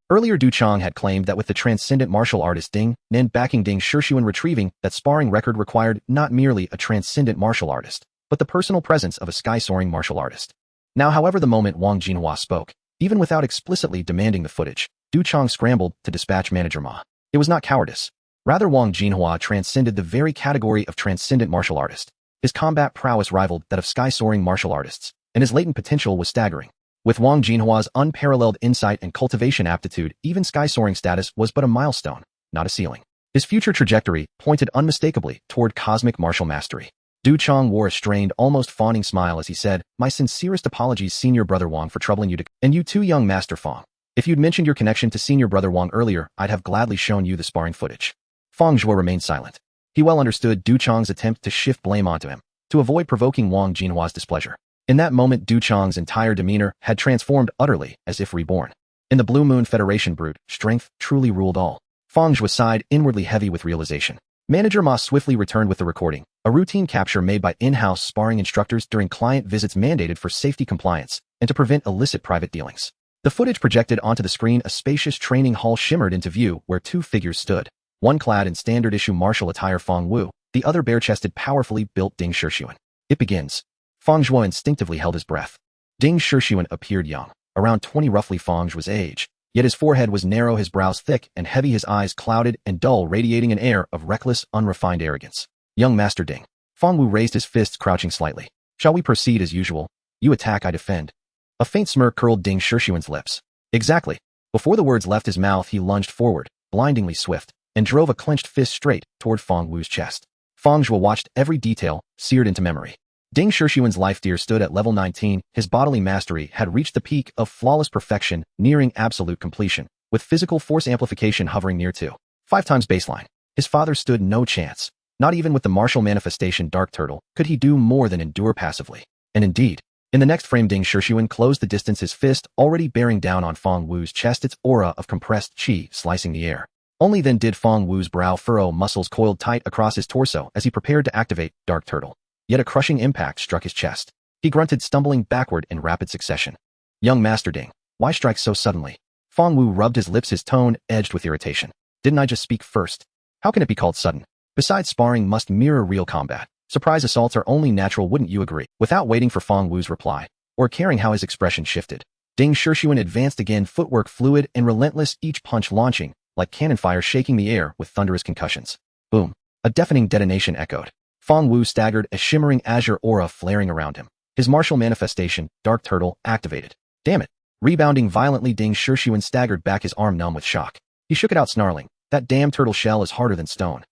Earlier, Du Chang had claimed that with the transcendent martial artist Ding Nen backing Ding Shixuan, retrieving that sparring record required not merely a transcendent martial artist, but the personal presence of a sky-soaring martial artist. Now, however, the moment Wang Jinhua spoke, even without explicitly demanding the footage, Du Chang scrambled to dispatch Manager Ma. It was not cowardice. Rather, Wang Jinhua transcended the very category of transcendent martial artist. His combat prowess rivaled that of sky-soaring martial artists, and his latent potential was staggering. With Wang Jinhua's unparalleled insight and cultivation aptitude, even sky-soaring status was but a milestone, not a ceiling. His future trajectory pointed unmistakably toward cosmic martial mastery. Du Chang wore a strained, almost fawning smile as he said, "My sincerest apologies, Senior Brother Wang, for troubling you and you too, young Master Fang. If you'd mentioned your connection to Senior Brother Wang earlier, I'd have gladly shown you the sparring footage." Fang Zhuo remained silent. He well understood Du Chang's attempt to shift blame onto him, to avoid provoking Wang Jinhua's displeasure. In that moment, Du Chang's entire demeanor had transformed utterly, as if reborn. In the Blue Moon Federation brute, strength truly ruled all. Fang Zhuo sighed, inwardly heavy with realization. Manager Ma swiftly returned with the recording, a routine capture made by in-house sparring instructors during client visits mandated for safety compliance and to prevent illicit private dealings. The footage projected onto the screen, a spacious training hall shimmered into view where two figures stood, one clad in standard-issue martial attire Fang Wu, the other bare-chested, powerfully built Ding Shixuan. It begins. Fang Zhuo instinctively held his breath. Ding Shixuan appeared young, around 20 roughly Fang Zhuo's age, yet his forehead was narrow, his brows thick and heavy, his eyes clouded and dull, radiating an air of reckless, unrefined arrogance. "Young Master Ding." Fang Wu raised his fists, crouching slightly. "Shall we proceed as usual? You attack, I defend." A faint smirk curled Ding Shixuan's lips. "Exactly." Before the words left his mouth, he lunged forward, blindingly swift, and drove a clenched fist straight toward Fang Wu's chest. Fang Zhuo watched every detail, seared into memory. Ding Shixuan's life tier stood at level 19, his bodily mastery had reached the peak of flawless perfection, nearing absolute completion, with physical force amplification hovering near 2.5 times baseline. His father stood no chance. Not even with the martial manifestation Dark Turtle could he do more than endure passively. And indeed, in the next frame, Ding Shixuan closed the distance, his fist already bearing down on Fang Wu's chest, its aura of compressed qi slicing the air. Only then did Fang Wu's brow furrow, muscles coiled tight across his torso as he prepared to activate Dark Turtle. Yet a crushing impact struck his chest. He grunted, stumbling backward in rapid succession. "Young Master Ding, why strike so suddenly?" Fang Wu rubbed his lips, his tone edged with irritation. "Didn't I just speak first? How can it be called sudden? Besides, sparring must mirror real combat. Surprise assaults are only natural, wouldn't you agree?" Without waiting for Fang Wu's reply, or caring how his expression shifted, Ding Shixuan advanced again, footwork fluid and relentless, each punch launching like cannon fire, shaking the air with thunderous concussions. Boom! A deafening detonation echoed. Fang Wu staggered, a shimmering azure aura flaring around him. His martial manifestation, Dark Turtle, activated. Damn it! Rebounding violently, Ding Shixuan staggered back, his arm numb with shock. He shook it out, snarling, "That damn turtle shell is harder than stone."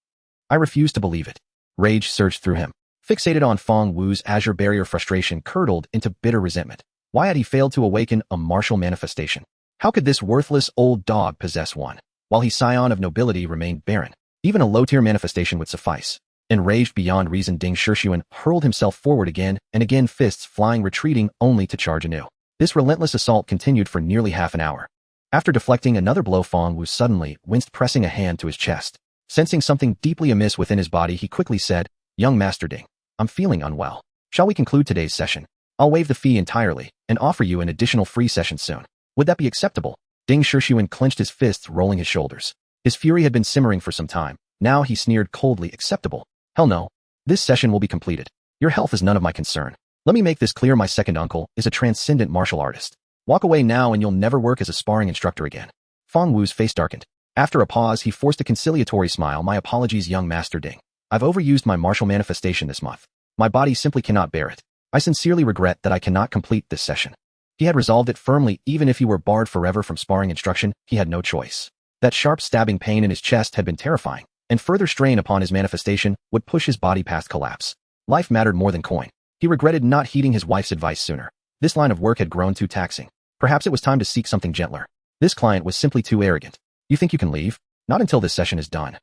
I refuse to believe it. Rage surged through him. Fixated on Fang Wu's azure barrier, frustration curdled into bitter resentment. Why had he failed to awaken a martial manifestation? How could this worthless old dog possess one, while his scion of nobility remained barren? Even a low-tier manifestation would suffice. Enraged beyond reason, Ding Shixuan hurled himself forward again and again, fists flying, retreating only to charge anew. This relentless assault continued for nearly half an hour. After deflecting another blow, Fang Wu suddenly winced, pressing a hand to his chest. Sensing something deeply amiss within his body, he quickly said, "Young Master Ding, I'm feeling unwell. Shall we conclude today's session? I'll waive the fee entirely and offer you an additional free session soon. Would that be acceptable?" Ding Shixuan clenched his fists, rolling his shoulders. His fury had been simmering for some time. Now he sneered coldly, "Acceptable? Hell no. This session will be completed. Your health is none of my concern. Let me make this clear, my second uncle is a transcendent martial artist. Walk away now and you'll never work as a sparring instructor again." Fang Wu's face darkened. After a pause, he forced a conciliatory smile. "My apologies, young Master Ding. I've overused my martial manifestation this month. My body simply cannot bear it. I sincerely regret that I cannot complete this session." He had resolved it firmly. Even if he were barred forever from sparring instruction, he had no choice. That sharp stabbing pain in his chest had been terrifying, and further strain upon his manifestation would push his body past collapse. Life mattered more than coin. He regretted not heeding his wife's advice sooner. This line of work had grown too taxing. Perhaps it was time to seek something gentler. This client was simply too arrogant. "You think you can leave? Not until this session is done."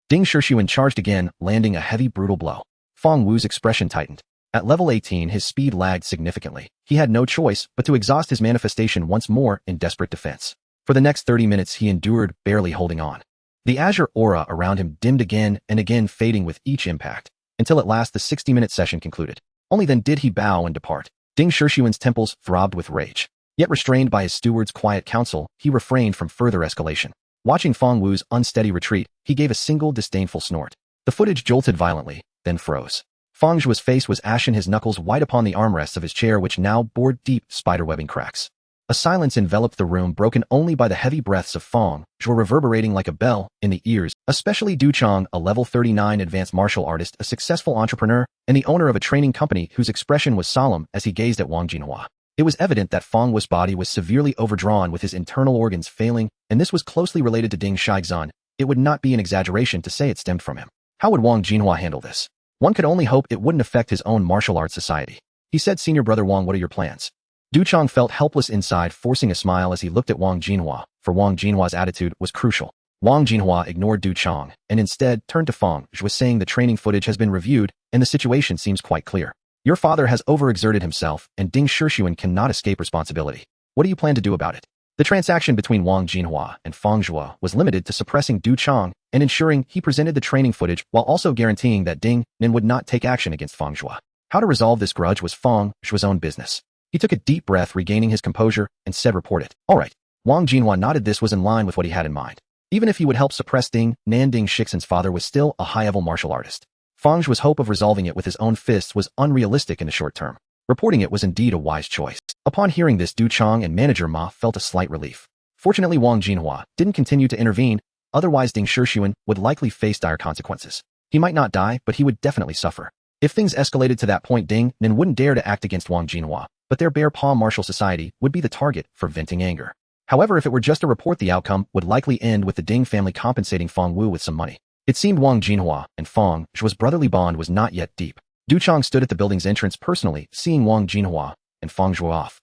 Ding Shixuan charged again, landing a heavy, brutal blow. Fang Wu's expression tightened. At level 18, his speed lagged significantly. He had no choice but to exhaust his manifestation once more in desperate defense. For the next 30 minutes, he endured, barely holding on. The azure aura around him dimmed again and again, fading with each impact, until at last the 60-minute session concluded. Only then did he bow and depart. Ding Shixuan's temples throbbed with rage. Yet restrained by his steward's quiet counsel, he refrained from further escalation. Watching Fang Wu's unsteady retreat, he gave a single disdainful snort. The footage jolted violently, then froze. Fang Zhuo's face was ashen, his knuckles white upon the armrests of his chair, which now bored deep spiderwebbing cracks. A silence enveloped the room, broken only by the heavy breaths of Fang Zhuo reverberating like a bell in the ears, especially Du Chang, a level 39 advanced martial artist, a successful entrepreneur, and the owner of a training company whose expression was solemn as he gazed at Wang Jinhua. It was evident that Fang Wu's body was severely overdrawn, with his internal organs failing, and this was closely related to Ding Shixuan. It would not be an exaggeration to say it stemmed from him. How would Wang Jinhua handle this? One could only hope it wouldn't affect his own martial arts society. He said, "Senior brother Wang, what are your plans?" Du Chang felt helpless inside, forcing a smile as he looked at Wang Jinhua, for Wang Jinhua's attitude was crucial. Wang Jinhua ignored Du Chang and instead turned to Fang Zhuo, saying, "The training footage has been reviewed, and the situation seems quite clear. Your father has overexerted himself, and Ding Shixuan cannot escape responsibility. What do you plan to do about it?" The transaction between Wang Jinhua and Fang Zhuo was limited to suppressing Du Chang and ensuring he presented the training footage while also guaranteeing that Ding Nin would not take action against Fang Zhuo. How to resolve this grudge was Fang Zhuo's own business. He took a deep breath, regaining his composure, and said, "Report it." "All right." Wang Jinhua nodded. This was in line with what he had in mind. Even if he would help suppress Ding Nan, Ding Shixuan's father was still a high-level martial artist. Fang Zhuo's hope of resolving it with his own fists was unrealistic in the short term. Reporting it was indeed a wise choice. Upon hearing this, Du Chang and manager Ma felt a slight relief. Fortunately, Wang Jinhua didn't continue to intervene, otherwise Ding Shixuan would likely face dire consequences. He might not die, but he would definitely suffer. If things escalated to that point, Ding Nin wouldn't dare to act against Wang Jinhua, but their bare paw martial society would be the target for venting anger. However, if it were just a report, the outcome would likely end with the Ding family compensating Fang Wu with some money. It seemed Wang Jinhua and Fang Zhuo's brotherly bond was not yet deep. Du Chang stood at the building's entrance personally, seeing Wang Jinhua and Fang Zhuo off.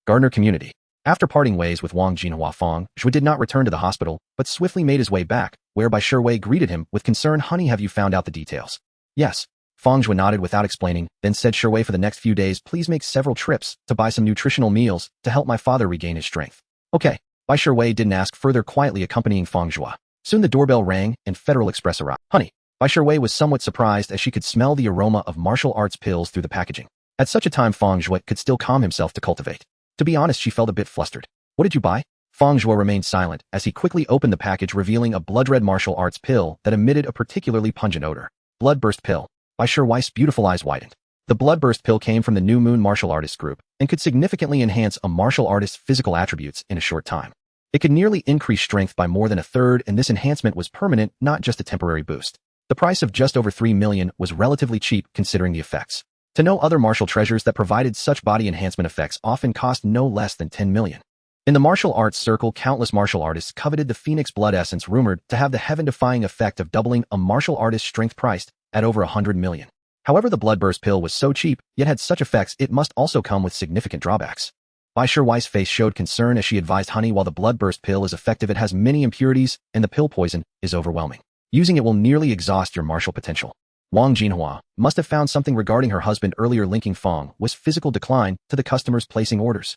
Gardener community. After parting ways with Wang Jinhua, Fang Zhuo did not return to the hospital, but swiftly made his way back, whereby Shi greeted him with concern. "Honey, have you found out the details?" "Yes." Fang Zhuo nodded without explaining, then said, "Shi, for the next few days, please make several trips to buy some nutritional meals to help my father regain his strength." "Okay." Bai Shi didn't ask further, quietly accompanying Fang Zhuo. Soon the doorbell rang and Federal Express arrived. "Honey." Bai Shi was somewhat surprised as she could smell the aroma of martial arts pills through the packaging. At such a time, Fang Zhuo could still calm himself to cultivate. To be honest, she felt a bit flustered. "What did you buy?" Fang Zhuo remained silent as he quickly opened the package, revealing a blood-red martial arts pill that emitted a particularly pungent odor. "Bloodburst pill." Bai Shi's beautiful eyes widened. The Bloodburst pill came from the New Moon Martial Artists Group and could significantly enhance a martial artist's physical attributes in a short time. It could nearly increase strength by more than a third, and this enhancement was permanent, not just a temporary boost. The price of just over 3 million was relatively cheap considering the effects. To know other martial treasures that provided such body enhancement effects often cost no less than 10 million. In the martial arts circle, countless martial artists coveted the Phoenix Blood Essence, rumored to have the heaven-defying effect of doubling a martial artist's strength, priced at over 100 million. However, the Bloodburst pill was so cheap, yet had such effects, it must also come with significant drawbacks. Bai Shi's face showed concern as she advised, "Honey, while the Bloodburst pill is effective, it has many impurities, and the pill poison is overwhelming. Using it will nearly exhaust your martial potential." Wang Jinhua must have found something regarding her husband earlier, linking Fang Wu's physical decline to the customers placing orders.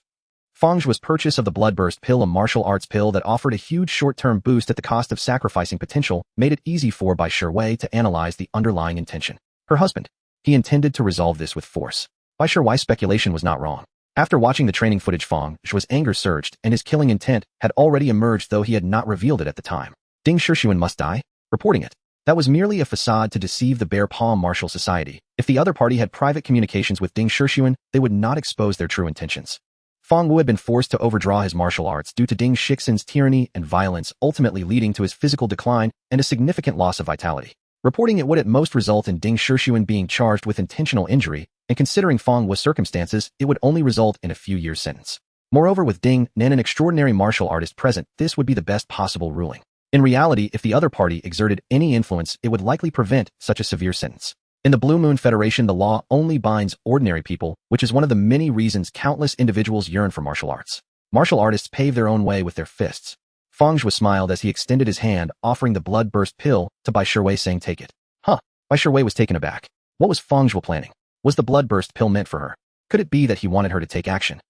Fang Zhuo's purchase of the Bloodburst pill, a martial arts pill that offered a huge short-term boost at the cost of sacrificing potential, made it easy for Bai Shi to analyze the underlying intention. Her husband. He intended to resolve this with force. Bai Shi's speculation was not wrong. After watching the training footage, Fang Zhuo's anger surged, and his killing intent had already emerged, though he had not revealed it at the time. Ding Shixuan must die? Reporting it. That was merely a facade to deceive the Bare Paw Martial Society. If the other party had private communications with Ding Shixuan, they would not expose their true intentions. Fang Wu had been forced to overdraw his martial arts due to Ding Shixuan's tyranny and violence, ultimately leading to his physical decline and a significant loss of vitality. Reporting it would at most result in Ding Shixuan being charged with intentional injury, and considering Fang Wu's circumstances, it would only result in a few years' sentence. Moreover, with Ding Nan, an extraordinary martial artist, present, this would be the best possible ruling. In reality, if the other party exerted any influence, it would likely prevent such a severe sentence. In the Blue Moon Federation, the law only binds ordinary people, which is one of the many reasons countless individuals yearn for martial arts. Martial artists pave their own way with their fists. Fang Zhuo smiled as he extended his hand, offering the Bloodburst pill to Bai Shi, saying, "Take it." Huh? Bai Shi was taken aback. What was Fang Zhuo planning? Was the Bloodburst pill meant for her? Could it be that he wanted her to take action?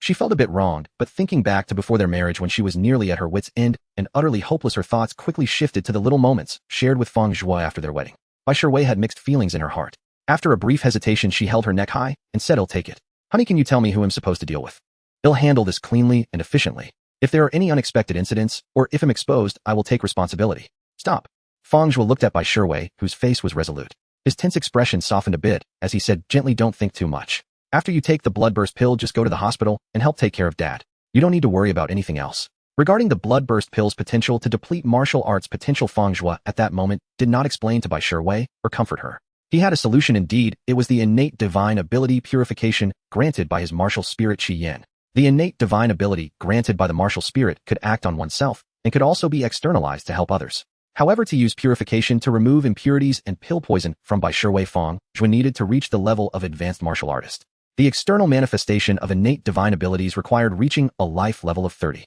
She felt a bit wronged, but thinking back to before their marriage when she was nearly at her wit's end and utterly hopeless, her thoughts quickly shifted to the little moments shared with Fang Zhuo after their wedding. Bai Shiwei had mixed feelings in her heart. After a brief hesitation, she held her neck high and said, "I'll take it. Honey, can you tell me who I'm supposed to deal with? I'll handle this cleanly and efficiently. If there are any unexpected incidents, or if I'm exposed, I will take responsibility." "Stop." Fang Zhuo looked at Bai Shiwei, whose face was resolute. His tense expression softened a bit as he said gently, "Don't think too much. After you take the bloodburst pill, just go to the hospital and help take care of Dad. You don't need to worry about anything else." Regarding the bloodburst pill's potential to deplete martial arts potential, Fang Zhuo at that moment did not explain to Bai Shiwei or comfort her. He had a solution indeed. It was the innate divine ability purification granted by his martial spirit Qi Yan. The innate divine ability granted by the martial spirit could act on oneself and could also be externalized to help others. However, to use purification to remove impurities and pill poison from Bai Shiwei, Fang Zhuo needed to reach the level of advanced martial artist. The external manifestation of innate divine abilities required reaching a life level of 30.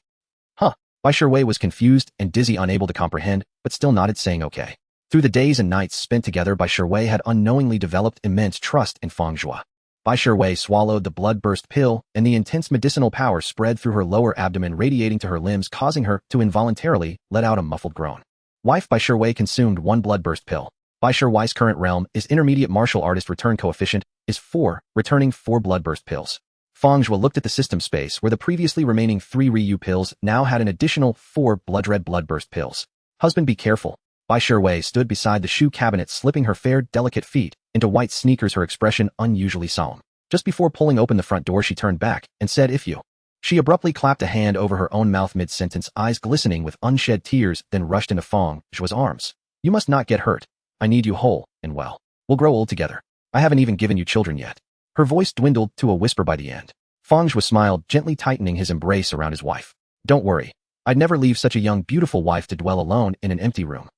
Bai Shiwei was confused and dizzy, unable to comprehend, but still nodded, saying okay. Through the days and nights spent together, Bai Shiwei had unknowingly developed immense trust in Fang Zhuo. Bai Shiwei swallowed the bloodburst pill, and the intense medicinal power spread through her lower abdomen, radiating to her limbs, causing her to involuntarily let out a muffled groan. Wife Bai Shiwei consumed one bloodburst pill. Bai Shiwei's current realm is intermediate martial artist. Return coefficient is 4, returning 4 bloodburst pills. Fang Zhuo looked at the system space where the previously remaining 3 Ryu pills now had an additional 4 blood-red bloodburst pills. "Husband, be careful." Bai Shiwei stood beside the shoe cabinet, slipping her fair, delicate feet into white sneakers, her expression unusually solemn. Just before pulling open the front door, she turned back and said, "If you..." She abruptly clapped a hand over her own mouth mid-sentence, eyes glistening with unshed tears, then rushed into Fang Zhuo's arms. "You must not get hurt. I need you whole and well. We'll grow old together. I haven't even given you children yet." Her voice dwindled to a whisper by the end. Fang Zhuo smiled, gently tightening his embrace around his wife. "Don't worry. I'd never leave such a young, beautiful wife to dwell alone in an empty room."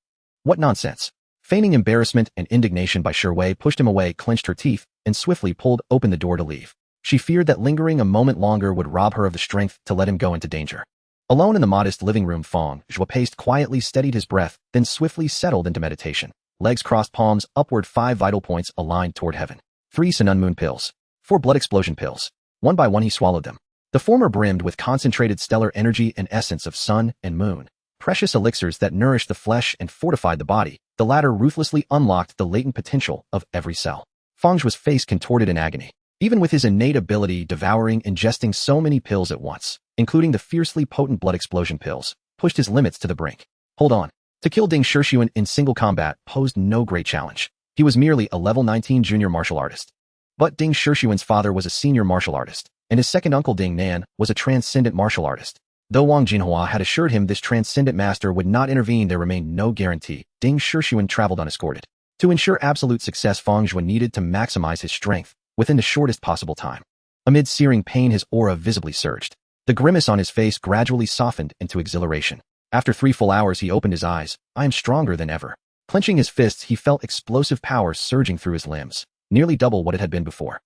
"What nonsense." Feigning embarrassment and indignation, Bai Shiwei pushed him away, clenched her teeth, and swiftly pulled open the door to leave. She feared that lingering a moment longer would rob her of the strength to let him go into danger. Alone in the modest living room, Fang Zhuo paced quietly, steadied his breath, then swiftly settled into meditation. Legs crossed, palms upward, 5 vital points aligned toward heaven. 3 Sun Moon pills. 4 blood explosion pills. One by one he swallowed them. The former brimmed with concentrated stellar energy and essence of sun and moon, precious elixirs that nourished the flesh and fortified the body. The latter ruthlessly unlocked the latent potential of every cell. Fang Zhuo's face contorted in agony. Even with his innate ability, devouring, ingesting so many pills at once, including the fiercely potent blood explosion pills, pushed his limits to the brink. Hold on. To kill Ding Shixuan in single combat posed no great challenge. He was merely a level 19 junior martial artist. But Ding Shixuan's father was a senior martial artist, and his second uncle Ding Nan was a transcendent martial artist. Though Wang Jinhua had assured him this transcendent master would not intervene, there remained no guarantee. Ding Shixuan traveled unescorted. To ensure absolute success, Fang Zhuo needed to maximize his strength within the shortest possible time. Amid searing pain, his aura visibly surged. The grimace on his face gradually softened into exhilaration. After 3 full hours, he opened his eyes. "I am stronger than ever." Clenching his fists, he felt explosive power surging through his limbs, nearly double what it had been before.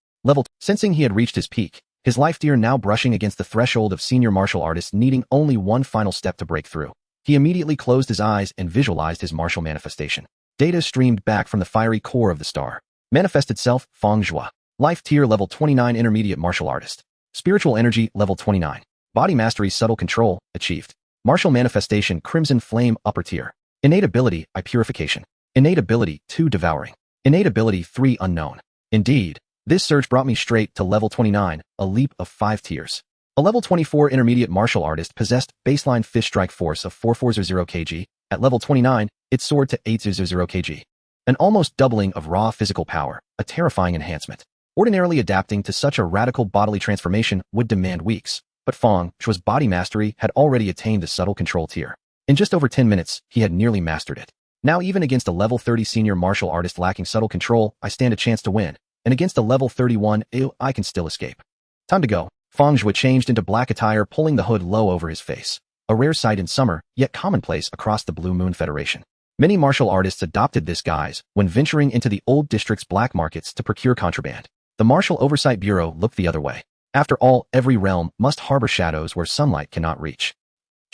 Sensing he had reached his peak, his life deer now brushing against the threshold of senior martial artist, needing only one final step to break through, he immediately closed his eyes and visualized his martial manifestation. Data streamed back from the fiery core of the star. Manifested self, Fang Zhuo. Life tier level 29, intermediate martial artist. Spiritual energy level 29. Body mastery, subtle control achieved. Martial manifestation, crimson flame, upper tier. Innate ability, I purification. Innate ability, 2 devouring. Innate ability, 3 unknown. Indeed, this surge brought me straight to level 29, a leap of 5 tiers. A level 24 intermediate martial artist possessed baseline fist strike force of 4400 kg. At level 29, it soared to 800 kg. An almost doubling of raw physical power, a terrifying enhancement. Ordinarily, adapting to such a radical bodily transformation would demand weeks, but Fang Zhuo's body mastery had already attained the subtle control tier. In just over 10 minutes, he had nearly mastered it. Now, even against a level 30 senior martial artist lacking subtle control, I stand a chance to win, and against a level 31, I can still escape. Time to go. Fang Zhuo changed into black attire, pulling the hood low over his face. A rare sight in summer, yet commonplace across the Blue Moon Federation. Many martial artists adopted this guise when venturing into the old district's black markets to procure contraband. The Martial Oversight Bureau looked the other way. After all, every realm must harbor shadows where sunlight cannot reach.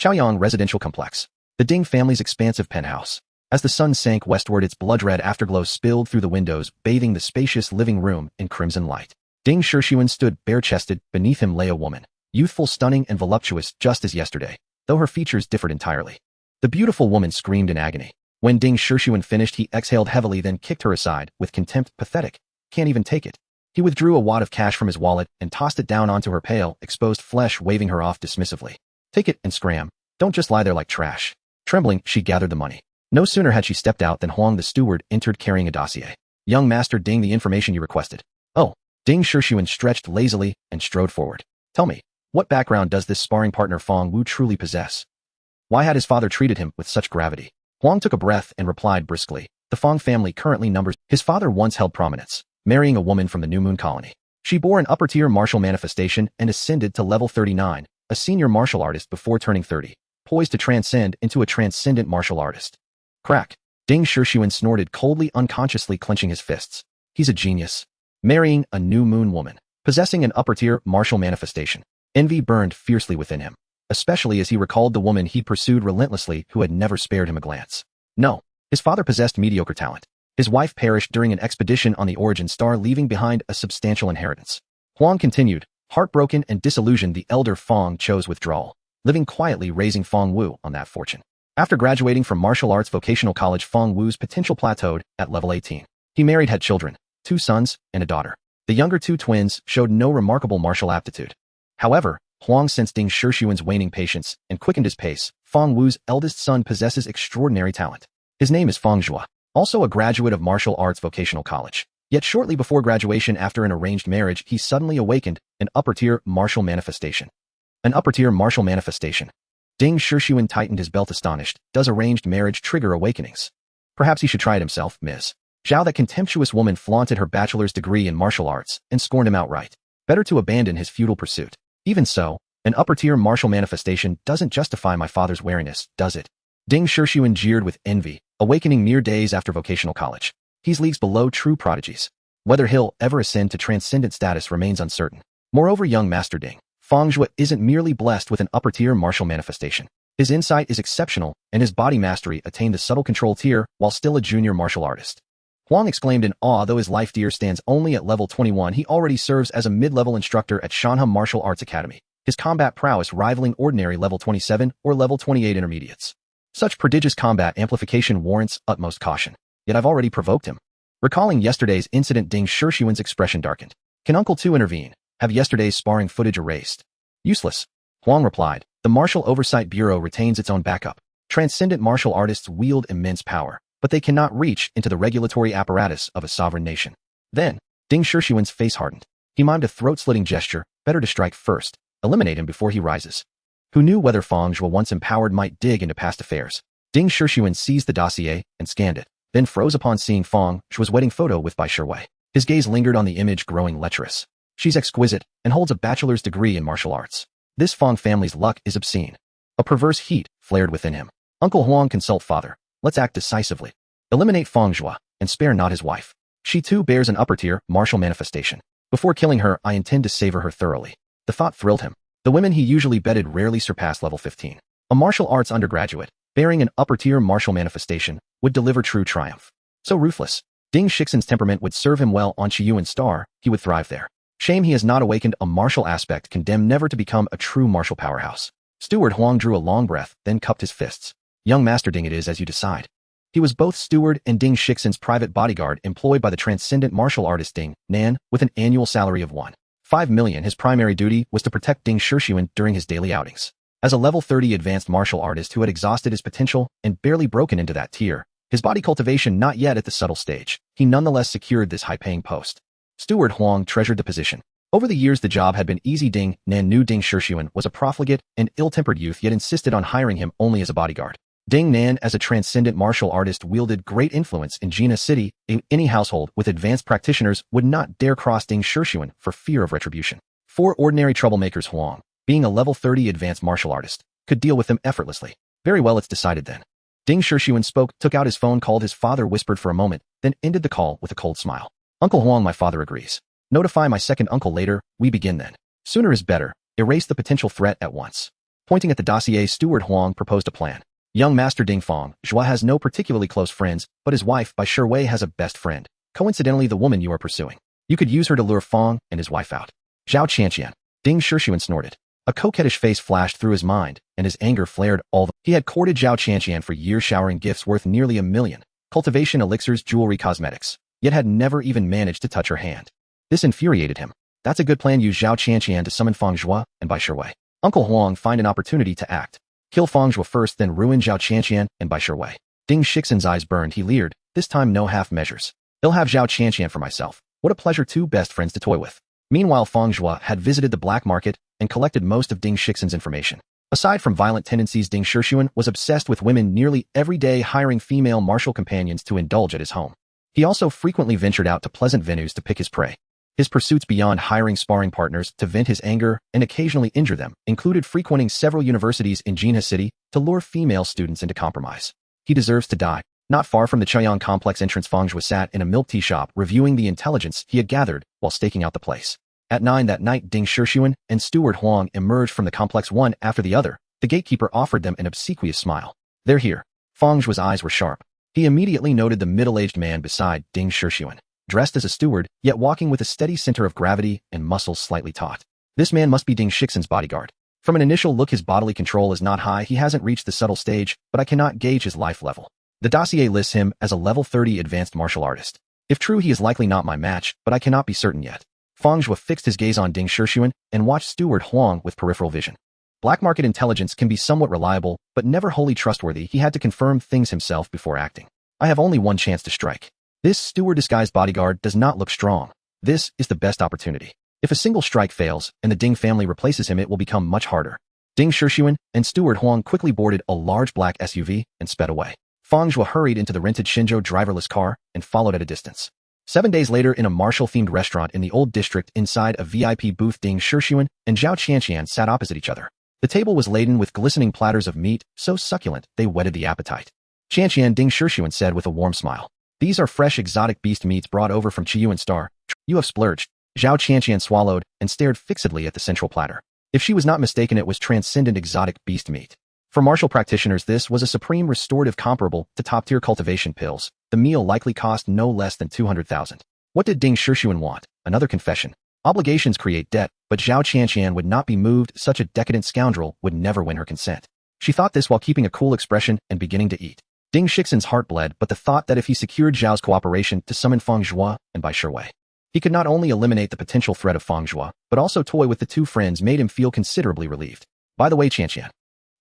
Chaoyang Residential Complex. The Ding family's expansive penthouse. As the sun sank westward, its blood-red afterglow spilled through the windows, bathing the spacious living room in crimson light. Ding Shixuan stood bare-chested. Beneath him lay a woman, youthful, stunning, and voluptuous just as yesterday, though her features differed entirely. The beautiful woman screamed in agony. When Ding Shixuan finished, he exhaled heavily, then kicked her aside with contempt. Pathetic. Can't even take it. He withdrew a wad of cash from his wallet and tossed it down onto her pale, exposed flesh, waving her off dismissively. Take it and scram. Don't just lie there like trash. Trembling, she gathered the money. No sooner had she stepped out than Huang the steward entered carrying a dossier. Young Master Ding, the information you requested. Oh. Ding Shixuan stretched lazily and strode forward. Tell me, what background does this sparring partner Fang Wu truly possess? Why had his father treated him with such gravity? Huang took a breath and replied briskly. The Fang family currently numbers. His father once held prominence, marrying a woman from the New Moon colony. She bore an upper-tier martial manifestation and ascended to level 39, a senior martial artist before turning 30, poised to transcend into a transcendent martial artist. Crack. Ding Shixuan snorted coldly, unconsciously clenching his fists. He's a genius. Marrying a New Moon woman, possessing an upper-tier martial manifestation. Envy burned fiercely within him, especially as he recalled the woman he pursued relentlessly who had never spared him a glance. No, his father possessed mediocre talent. His wife perished during an expedition on the Origin Star, leaving behind a substantial inheritance. Huang continued. Heartbroken and disillusioned, the elder Fang chose withdrawal, living quietly, raising Fang Wu on that fortune. After graduating from Martial Arts Vocational College, Fang Wu's potential plateaued at level 18. He married, had children, 2 sons and a daughter. The younger 2 twins showed no remarkable martial aptitude. However, Huang sensed Ding Shixuan's waning patience and quickened his pace. Fang Wu's eldest son possesses extraordinary talent. His name is Fang Zhuo, also a graduate of Martial Arts Vocational College. Yet shortly before graduation, after an arranged marriage, he suddenly awakened an upper-tier martial manifestation. An upper-tier martial manifestation. Ding Shixuan tightened his belt, astonished. Does arranged marriage trigger awakenings? Perhaps he should try it himself. Ms. Zhao, that contemptuous woman, flaunted her bachelor's degree in martial arts and scorned him outright. Better to abandon his futile pursuit. Even so, an upper-tier martial manifestation doesn't justify my father's wariness, does it? Ding Shixuan jeered with envy, awakening mere days after vocational college. He's leagues below true prodigies. Whether he'll ever ascend to transcendent status remains uncertain. Moreover, young Master Ding, Fang Zhuo isn't merely blessed with an upper-tier martial manifestation. His insight is exceptional, and his body mastery attained the subtle control tier while still a junior martial artist. Huang exclaimed in awe. Though his life tier stands only at level 21, he already serves as a mid-level instructor at Shanham Martial Arts Academy, his combat prowess rivaling ordinary level 27 or level 28 intermediates. Such prodigious combat amplification warrants utmost caution. Yet I've already provoked him. Recalling yesterday's incident, Ding Shixuan's expression darkened. Can Uncle Tu intervene? Have yesterday's sparring footage erased? Useless. Huang replied. The Martial Oversight Bureau retains its own backup. Transcendent martial artists wield immense power, but they cannot reach into the regulatory apparatus of a sovereign nation. Then, Ding Shixuan's face hardened. He mimed a throat-slitting gesture. Better to strike first. Eliminate him before he rises. Who knew whether Fang Zhuo, once empowered, might dig into past affairs? Ding Shixuan seized the dossier and scanned it, then froze upon seeing Fang Zhuo's wedding photo with Bai Shiwei. His gaze lingered on the image, growing lecherous. She's exquisite and holds a bachelor's degree in martial arts. This Fang family's luck is obscene. A perverse heat flared within him. Uncle Huang, consult father. Let's act decisively. Eliminate Fang Zhuo and spare not his wife. She too bears an upper-tier martial manifestation. Before killing her, I intend to savor her thoroughly. The thought thrilled him. The women he usually bedded rarely surpassed level 15. A martial arts undergraduate, bearing an upper-tier martial manifestation, would deliver true triumph. So ruthless. Ding Shixuan's temperament would serve him well on Qiyuan Star. He would thrive there. Shame he has not awakened a martial aspect, condemned never to become a true martial powerhouse. Steward Huang drew a long breath, then cupped his fists. Young Master Ding, it is as you decide. He was both steward and Ding Shixuan's private bodyguard, employed by the transcendent martial artist Ding Nan, with an annual salary of 1.5 million. His primary duty was to protect Ding Shixuan during his daily outings. As a level 30 advanced martial artist who had exhausted his potential and barely broken into that tier, his body cultivation not yet at the subtle stage, he nonetheless secured this high-paying post. Steward Huang treasured the position. Over the years the job had been easy. Ding Nan knew Ding Shixuan was a profligate and ill-tempered youth, yet insisted on hiring him only as a bodyguard. Ding Nan, as a transcendent martial artist, wielded great influence in Jina City. Any household with advanced practitioners would not dare cross Ding Shixuan for fear of retribution. 4 ordinary troublemakers, Huang, being a level 30 advanced martial artist, could deal with them effortlessly. Very well, it's decided then. Ding Shixuan spoke, took out his phone, called his father, whispered for a moment, then ended the call with a cold smile. Uncle Huang, my father agrees. Notify my second uncle later. We begin then. Sooner is better. Erase the potential threat at once. Pointing at the dossier, Steward Huang proposed a plan. Young Master Ding, Fang Zhuo has no particularly close friends, but his wife, Bai Shiwei, has a best friend. Coincidentally, the woman you are pursuing. You could use her to lure Fang and his wife out. Zhao Qianqian. Ding Shixuan snorted. A coquettish face flashed through his mind, and his anger flared all the— He had courted Zhao Qianqian for years, showering gifts worth nearly 1 million, cultivation elixirs, jewelry, cosmetics, yet had never even managed to touch her hand. This infuriated him. That's a good plan. Use Zhao Qianqian to summon Fang Zhuo, and by sure way, Uncle Huang find an opportunity to act. Kill Fang Zhuo first, then ruin Zhao Qianqian, and by sure way. Ding Shixin's eyes burned. He leered, this time no half measures. I'll have Zhao Qianqian for myself. What a pleasure, two best friends to toy with. Meanwhile, Fang Zhuo had visited the black market and collected most of Ding Shixin's information. Aside from violent tendencies, Ding Shixin was obsessed with women, nearly every day hiring female martial companions to indulge at his home. He also frequently ventured out to pleasant venues to pick his prey. His pursuits beyond hiring sparring partners to vent his anger and occasionally injure them included frequenting several universities in Jinha City to lure female students into compromise. He deserves to die. Not far from the Chaoyang complex entrance, Fang Zhuo sat in a milk tea shop reviewing the intelligence he had gathered while staking out the place. At 9 that night, Ding Shixin and Steward Huang emerged from the complex one after the other. The gatekeeper offered them an obsequious smile. They're here. Fang Zhuo's eyes were sharp. He immediately noted the middle-aged man beside Ding Shixin, dressed as a steward, yet walking with a steady center of gravity and muscles slightly taut. This man must be Ding Shixin's bodyguard. From an initial look, his bodily control is not high. He hasn't reached the subtle stage, but I cannot gauge his life level. The dossier lists him as a level 30 advanced martial artist. If true, he is likely not my match, but I cannot be certain yet. Fang Zhuo fixed his gaze on Ding Shixin and watched Steward Huang with peripheral vision. Black market intelligence can be somewhat reliable, but never wholly trustworthy. He had to confirm things himself before acting. I have only one chance to strike. This steward-disguised bodyguard does not look strong. This is the best opportunity. If a single strike fails and the Ding family replaces him, it will become much harder. Ding Shixin and Steward Huang quickly boarded a large black SUV and sped away. Fang Zhuo hurried into the rented Shenzhou driverless car and followed at a distance. 7 days later, in a martial-themed restaurant in the old district inside a VIP booth, Ding Shixin and Zhao Qianqian sat opposite each other. The table was laden with glistening platters of meat, so succulent they whetted the appetite. Qianqian, Ding Shixin said with a warm smile. These are fresh exotic beast meats brought over from Qiyuan Star. You have splurged. Zhao Qianqian swallowed and stared fixedly at the central platter. If she was not mistaken, it was transcendent exotic beast meat. For martial practitioners, this was a supreme restorative comparable to top-tier cultivation pills. The meal likely cost no less than 200,000. What did Ding Shixin want? Another confession. Obligations create debt, but Zhao Qianqian would not be moved. Such a decadent scoundrel would never win her consent. She thought this while keeping a cool expression and beginning to eat. Ding Shixin's heart bled, but the thought that if he secured Zhao's cooperation to summon Fang Zhuo, and by sure way, he could not only eliminate the potential threat of Fang Zhuo, but also toy with the two friends, made him feel considerably relieved. By the way, Qianqian.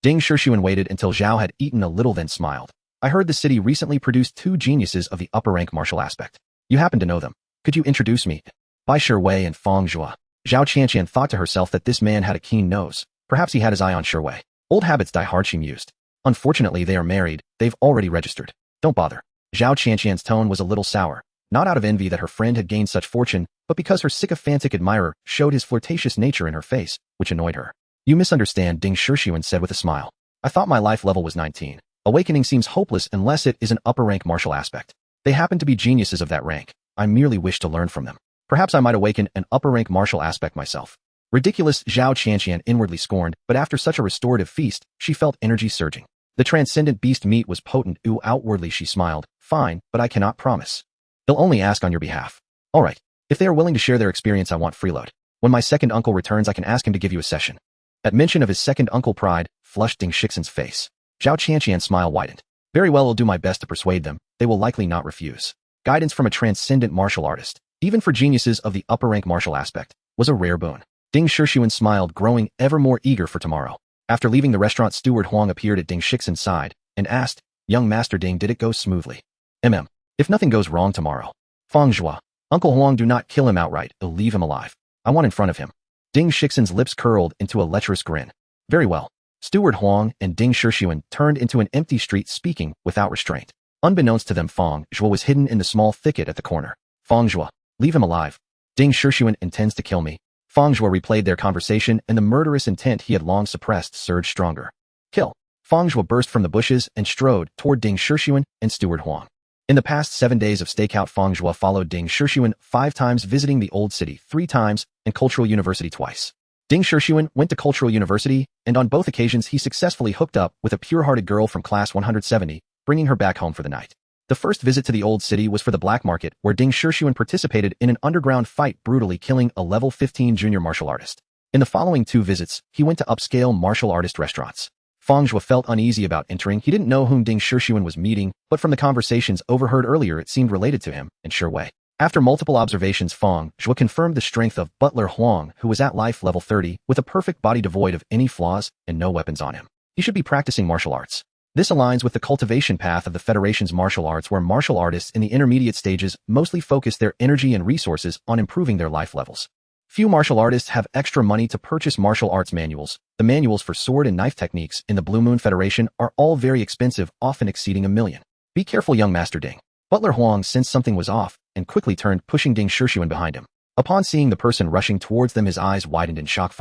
Ding Shixin waited until Zhao had eaten a little, then smiled. I heard the city recently produced 2 geniuses of the upper-rank martial aspect. You happen to know them. Could you introduce me? Bai Shiwei and Fang Zhuo. Zhao Qianqian thought to herself that this man had a keen nose. Perhaps he had his eye on Shiwei. Old habits die hard, she mused. Unfortunately, they are married. They've already registered. Don't bother. Zhao Qianqian's tone was a little sour, not out of envy that her friend had gained such fortune, but because her sycophantic admirer showed his flirtatious nature in her face, which annoyed her. You misunderstand, Ding Shixin said with a smile. I thought my life level was 19. Awakening seems hopeless unless it is an upper-rank martial aspect. They happen to be geniuses of that rank. I merely wish to learn from them. Perhaps I might awaken an upper-rank martial aspect myself. Ridiculous, Zhao Qianqian inwardly scorned, but after such a restorative feast, she felt energy surging. The transcendent beast meat was potent. Outwardly she smiled. Fine, but I cannot promise. They'll only ask on your behalf. All right. If they are willing to share their experience, I want freeload. When my second uncle returns, I can ask him to give you a session. At mention of his second uncle, pride flushed Ding Shixin's face. Zhao Qianqian's smile widened. Very well, I'll do my best to persuade them. They will likely not refuse. Guidance from a transcendent martial artist, even for geniuses of the upper-rank martial aspect, was a rare boon. Ding Shixin smiled, growing ever more eager for tomorrow. After leaving the restaurant, Steward Huang appeared at Ding Shixin's side and asked, Young Master Ding, did it go smoothly? If nothing goes wrong tomorrow. Fang Zhuo. Uncle Huang, do not kill him outright. Leave him alive. I want in front of him. Ding Shixin's lips curled into a lecherous grin. Very well. Steward Huang and Ding Shixin turned into an empty street, speaking without restraint. Unbeknownst to them, Fang Zhuo was hidden in the small thicket at the corner. Fang Zhuo. Leave him alive. Ding Shixin intends to kill me. Fang Zhuo replayed their conversation, and the murderous intent he had long suppressed surged stronger. Kill. Fang Zhuo burst from the bushes and strode toward Ding Shixin and Steward Huang. In the past 7 days of stakeout, Fang Zhuo followed Ding Shixin 5 times, visiting the Old City 3 times and Cultural University twice. Ding Shixin went to Cultural University, and on both occasions he successfully hooked up with a pure-hearted girl from class 170, bringing her back home for the night. The first visit to the Old City was for the black market, where Ding Shixin participated in an underground fight, brutally killing a level 15 junior martial artist. In the following 2 visits, he went to upscale martial artist restaurants. Fang Zhuo felt uneasy about entering. He didn't know whom Ding Shixuan was meeting, but from the conversations overheard earlier it seemed related to him, in sure way. After multiple observations, Fang Zhuo confirmed the strength of Butler Huang, who was at life level 30, with a perfect body devoid of any flaws and no weapons on him. He should be practicing martial arts. This aligns with the cultivation path of the Federation's martial arts, where martial artists in the intermediate stages mostly focus their energy and resources on improving their life levels. Few martial artists have extra money to purchase martial arts manuals. The manuals for sword and knife techniques in the Blue Moon Federation are all very expensive, often exceeding $1 million. Be careful, young Master Ding. Butler Huang sensed something was off and quickly turned, pushing Ding Shixuan behind him. Upon seeing the person rushing towards them, his eyes widened in shock.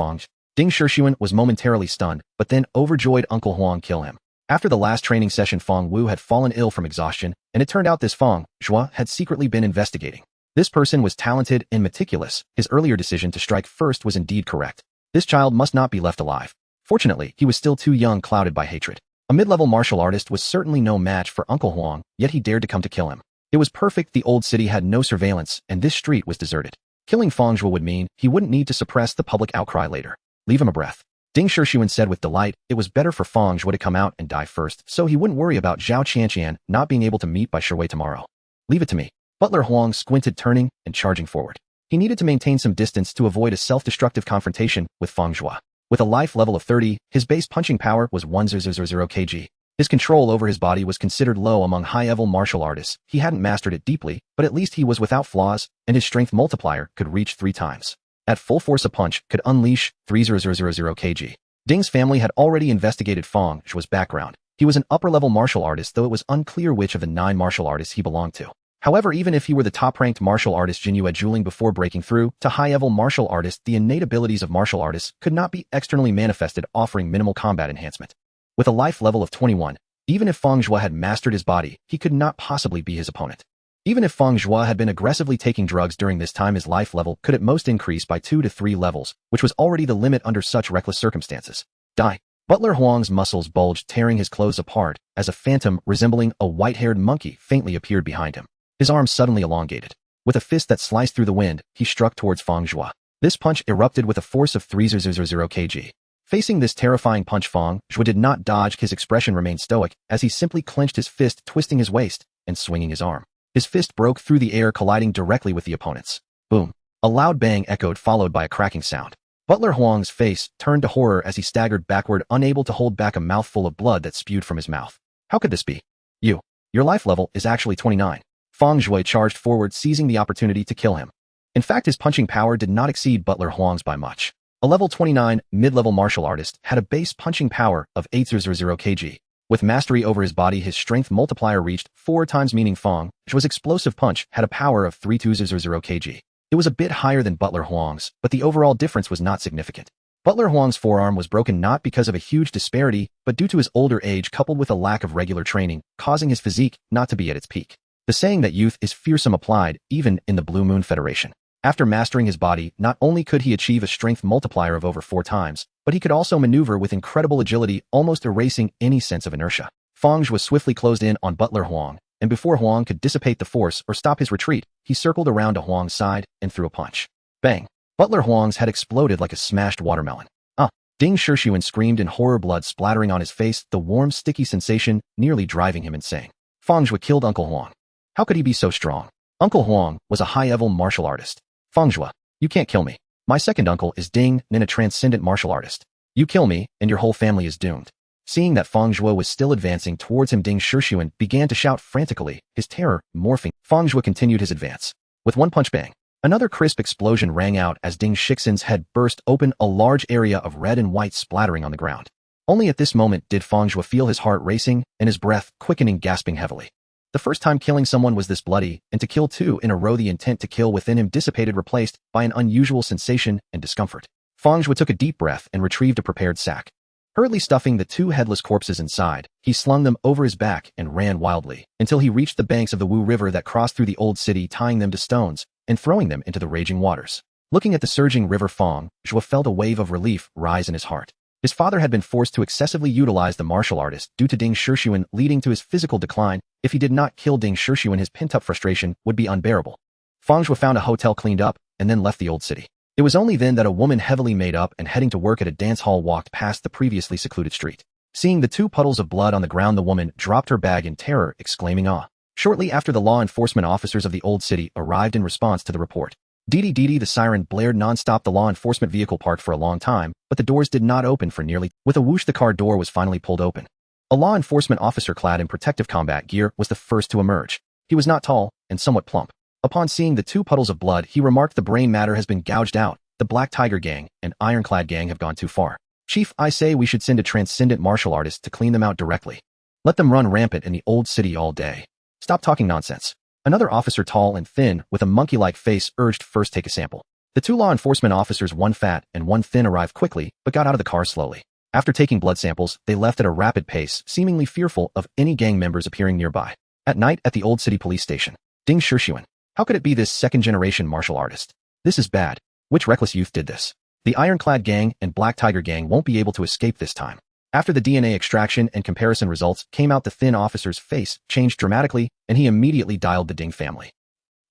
Ding Shixuan was momentarily stunned, but then overjoyed. Uncle Huang kill him. After the last training session, Fang Wu had fallen ill from exhaustion, and it turned out this Fang Zhuo had secretly been investigating. This person was talented and meticulous. His earlier decision to strike first was indeed correct. This child must not be left alive. Fortunately, he was still too young, clouded by hatred. A mid-level martial artist was certainly no match for Uncle Huang, yet he dared to come to kill him. It was perfect. The old city had no surveillance, and this street was deserted. Killing Fang Zhuo would mean he wouldn't need to suppress the public outcry later. Leave him a breath. Ding Shixuan said with delight. It was better for Fang Zhuo to come out and die first, so he wouldn't worry about Zhao Qianqian not being able to meet by Sherwei tomorrow. Leave it to me. Butler Huang squinted, turning and charging forward. He needed to maintain some distance to avoid a self-destructive confrontation with Fang Zhuo. With a life level of 30, his base punching power was 1000 kg. His control over his body was considered low among high-level martial artists. He hadn't mastered it deeply, but at least he was without flaws, and his strength multiplier could reach 3 times. At full force, a punch could unleash 3000 kg. Ding's family had already investigated Fang Zhuo's background. He was an upper-level martial artist, though it was unclear which of the 9 martial artists he belonged to. However, even if he were the top-ranked martial artist Jinyue Juling before breaking through to high-level martial artist, the innate abilities of martial artists could not be externally manifested, offering minimal combat enhancement. With a life level of 21, even if Fang Zhuo had mastered his body, he could not possibly be his opponent. Even if Fang Zhuo had been aggressively taking drugs during this time, his life level could at most increase by 2 to 3 levels, which was already the limit under such reckless circumstances. Die. Butler Huang's muscles bulged, tearing his clothes apart, as a phantom resembling a white-haired monkey faintly appeared behind him. His arms suddenly elongated. With a fist that sliced through the wind, he struck towards Fang Zhuo. This punch erupted with a force of 3000 kg. Facing this terrifying punch, Fang Zhuo did not dodge. His expression remained stoic, as he simply clenched his fist, twisting his waist and swinging his arm. His fist broke through the air, colliding directly with the opponent's. Boom. A loud bang echoed, followed by a cracking sound. Butler Huang's face turned to horror as he staggered backward, unable to hold back a mouthful of blood that spewed from his mouth. How could this be? Your life level is actually 29. Fang Zhuo charged forward, seizing the opportunity to kill him. In fact, his punching power did not exceed Butler Huang's by much. A level 29 mid-level martial artist had a base punching power of 800 kg. With mastery over his body, his strength multiplier reached 4 times, meaning Fang Zhuo's explosive punch had a power of 3000 kg. It was a bit higher than Butler Huang's, but the overall difference was not significant. Butler Huang's forearm was broken not because of a huge disparity, but due to his older age coupled with a lack of regular training, causing his physique not to be at its peak. The saying that youth is fearsome applied even in the Blue Moon Federation. After mastering his body, not only could he achieve a strength multiplier of over 4 times, but he could also maneuver with incredible agility, almost erasing any sense of inertia. Fang Zhuo swiftly closed in on Butler Huang, and before Huang could dissipate the force or stop his retreat, he circled around to Huang's side and threw a punch. Bang! Butler Huang's head exploded like a smashed watermelon. Ding Shixuan screamed in horror, blood splattering on his face, the warm, sticky sensation nearly driving him insane. Fang Zhuo killed Uncle Huang. How could he be so strong? Uncle Huang was a high-level martial artist. Fang Zhuo, you can't kill me. My second uncle is Ding Nin, a transcendent martial artist. You kill me, and your whole family is doomed. Seeing that Fang Zhuo was still advancing towards him, Ding Shixuan began to shout frantically, his terror morphing. Fang Zhuo continued his advance. With one punch, bang! Another crisp explosion rang out as Ding Shixuan's head burst open, a large area of red and white splattering on the ground. Only at this moment did Fang Zhuo feel his heart racing and his breath quickening, gasping heavily. The first time killing someone was this bloody, and to kill 2 in a row, the intent to kill within him dissipated, replaced by an unusual sensation and discomfort. Fang Zhuo took a deep breath and retrieved a prepared sack. Hurriedly stuffing the 2 headless corpses inside, he slung them over his back and ran wildly until he reached the banks of the Wu River that crossed through the old city, tying them to stones and throwing them into the raging waters. Looking at the surging river, Fang Zhuo felt a wave of relief rise in his heart. His father had been forced to excessively utilize the martial artist due to Ding Shixuan, leading to his physical decline. If he did not kill Ding Shixuan, his pent-up frustration would be unbearable. Fang Zhuo found a hotel, cleaned up, and then left the old city. It was only then that a woman heavily made up and heading to work at a dance hall walked past the previously secluded street. Seeing the 2 puddles of blood on the ground, the woman dropped her bag in terror, exclaiming "Ah!" Shortly after, the law enforcement officers of the old city arrived in response to the report. Dee, the siren blared non-stop. The law enforcement vehicle parked for a long time, but the doors did not open for nearly. With a whoosh, the car door was finally pulled open. A law enforcement officer clad in protective combat gear was the first to emerge. He was not tall and somewhat plump. Upon seeing the 2 puddles of blood, he remarked, "The brain matter has been gouged out. The Black Tiger Gang and Ironclad Gang have gone too far. Chief, I say we should send a transcendent martial artist to clean them out directly. Let them run rampant in the old city all day. Stop talking nonsense." Another officer, tall and thin, with a monkey-like face, urged, "First take a sample." The 2 law enforcement officers, one fat and one thin, arrived quickly, but got out of the car slowly. After taking blood samples, they left at a rapid pace, seemingly fearful of any gang members appearing nearby. At night, at the old city police station, Ding Shixuan. How could it be this second-generation martial artist? This is bad. Which reckless youth did this? The Ironclad Gang and Black Tiger Gang won't be able to escape this time. After the DNA extraction and comparison results came out, the thin officer's face changed dramatically, and he immediately dialed the Ding family.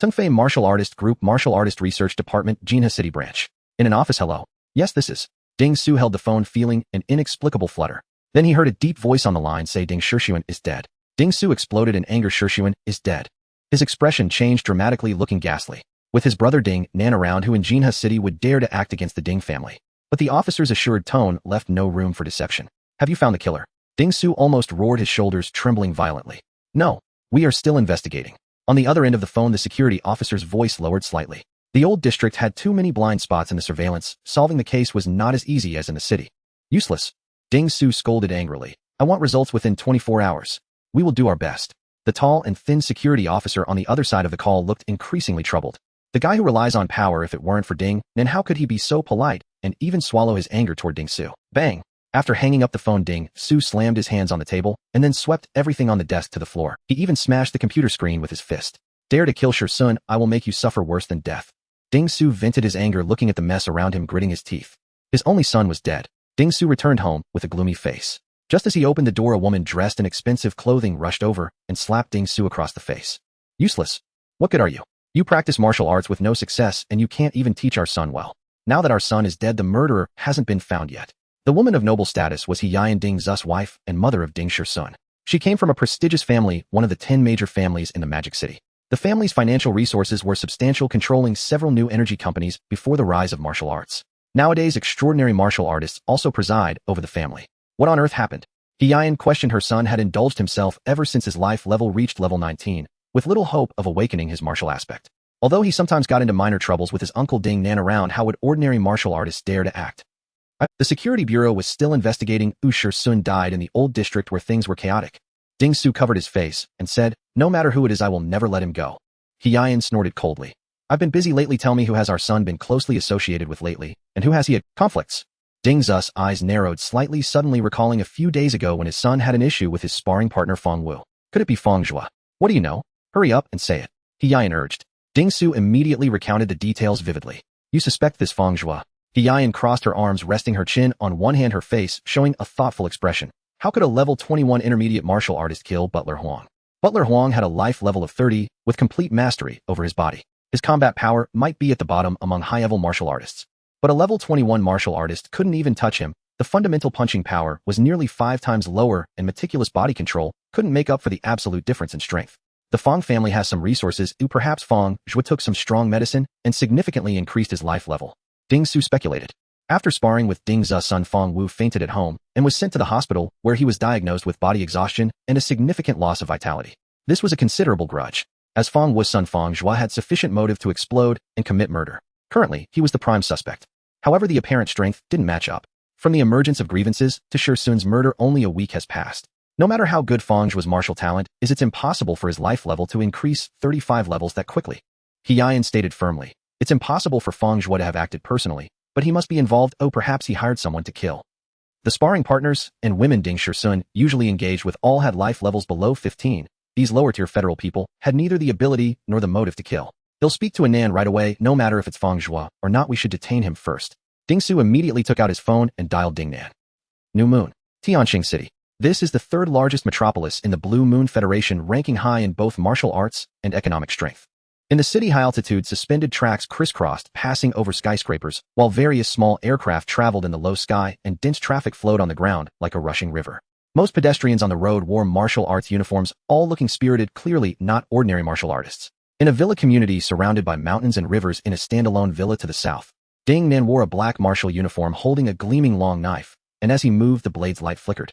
Tungfei Martial Artist Group, Martial Artist Research Department, Jinha City Branch. In an office. "Hello. Yes, this is." Ding Su held the phone, feeling an inexplicable flutter. Then he heard a deep voice on the line say, "Ding Shixuan is dead." Ding Su exploded in anger. "Shixuan is dead." His expression changed dramatically, looking ghastly. With his brother Ding Nan around, who in Jinha City would dare to act against the Ding family? But the officer's assured tone left no room for deception. "Have you found the killer?" Ding Su almost roared, his shoulders trembling violently. "No. We are still investigating." On the other end of the phone, the security officer's voice lowered slightly. The old district had too many blind spots in the surveillance. Solving the case was not as easy as in the city. "Useless." Ding Su scolded angrily. "I want results within 24 hours. We will do our best." The tall and thin security officer on the other side of the call looked increasingly troubled. The guy who relies on power. If it weren't for Ding, then how could he be so polite and even swallow his anger toward Ding Su? Bang! After hanging up the phone, Ding Su slammed his hands on the table and then swept everything on the desk to the floor. He even smashed the computer screen with his fist. "Dare to kill Shixuan, I will make you suffer worse than death." Ding Su vented his anger, looking at the mess around him, gritting his teeth. His only son was dead. Ding Su returned home with a gloomy face. Just as he opened the door, a woman dressed in expensive clothing rushed over and slapped Ding Su across the face. "Useless. What good are you? You practice martial arts with no success, and you can't even teach our son well. Now that our son is dead, the murderer hasn't been found yet." The woman of noble status was Hiyan Ding Zu's wife and mother of Ding Shixuan. She came from a prestigious family, one of the 10 major families in the Magic City. The family's financial resources were substantial, controlling several new energy companies before the rise of martial arts. Nowadays, extraordinary martial artists also preside over the family. What on earth happened? Hiyan questioned. Her son had indulged himself ever since his life level reached level 19, with little hope of awakening his martial aspect. Although he sometimes got into minor troubles with his uncle Ding Nan around, how would ordinary martial artists dare to act? The security bureau was still investigating. Shixuan died in the old district where things were chaotic. Ding Su covered his face and said, "No matter who it is, I will never let him go." Hiyan snorted coldly. "I've been busy lately. Tell me, who has our son been closely associated with lately, and who has he had conflicts?" Ding Zu's eyes narrowed slightly, suddenly recalling a few days ago when his son had an issue with his sparring partner Fang Zhuo. Could it be Fang Zhuo? "What do you know? Hurry up and say it," Hiyan urged. Ding Su immediately recounted the details vividly. "You suspect this Fang Zhuo?" Hiyan crossed her arms, resting her chin on one hand, her face showing a thoughtful expression. "How could a level 21 intermediate martial artist kill Butler Huang?" Butler Huang had a life level of 30, with complete mastery over his body. His combat power might be at the bottom among high-level martial artists. But a level 21 martial artist couldn't even touch him. The fundamental punching power was nearly 5 times lower, and meticulous body control couldn't make up for the absolute difference in strength. The Fang family has some resources. Perhaps Fang Zhuo took some strong medicine and significantly increased his life level. Ding Su speculated. After sparring with Ding Zu's son, Fang Wu fainted at home and was sent to the hospital, where he was diagnosed with body exhaustion and a significant loss of vitality. This was a considerable grudge, as Fang Wu's son Fang Zhuo had sufficient motive to explode and commit murder. Currently, he was the prime suspect. However, the apparent strength didn't match up. From the emergence of grievances to Shixuan's murder, only a week has passed. No matter how good Fang Zhuo's martial talent is, it's impossible for his life level to increase 35 levels that quickly. Hiyan stated firmly. It's impossible for Fang Zhuo to have acted personally, but he must be involved. Perhaps he hired someone to kill. The sparring partners and women Ding Shixuan usually engaged with all had life levels below 15. These lower-tier federal people had neither the ability nor the motive to kill. They'll speak to a Nan right away, no matter if it's Fang Zhuo or not. We should detain him first. Ding Su immediately took out his phone and dialed Ding Nan. New Moon, Tianqing City. This is the third largest metropolis in the Blue Moon Federation, ranking high in both martial arts and economic strength. In the city, high-altitude suspended tracks crisscrossed, passing over skyscrapers, while various small aircraft traveled in the low sky and dense traffic flowed on the ground like a rushing river. Most pedestrians on the road wore martial arts uniforms, all looking spirited, clearly not ordinary martial artists. In a villa community surrounded by mountains and rivers in a standalone villa to the south, Ding Nan wore a black martial uniform holding a gleaming long knife, and as he moved the blade's light flickered.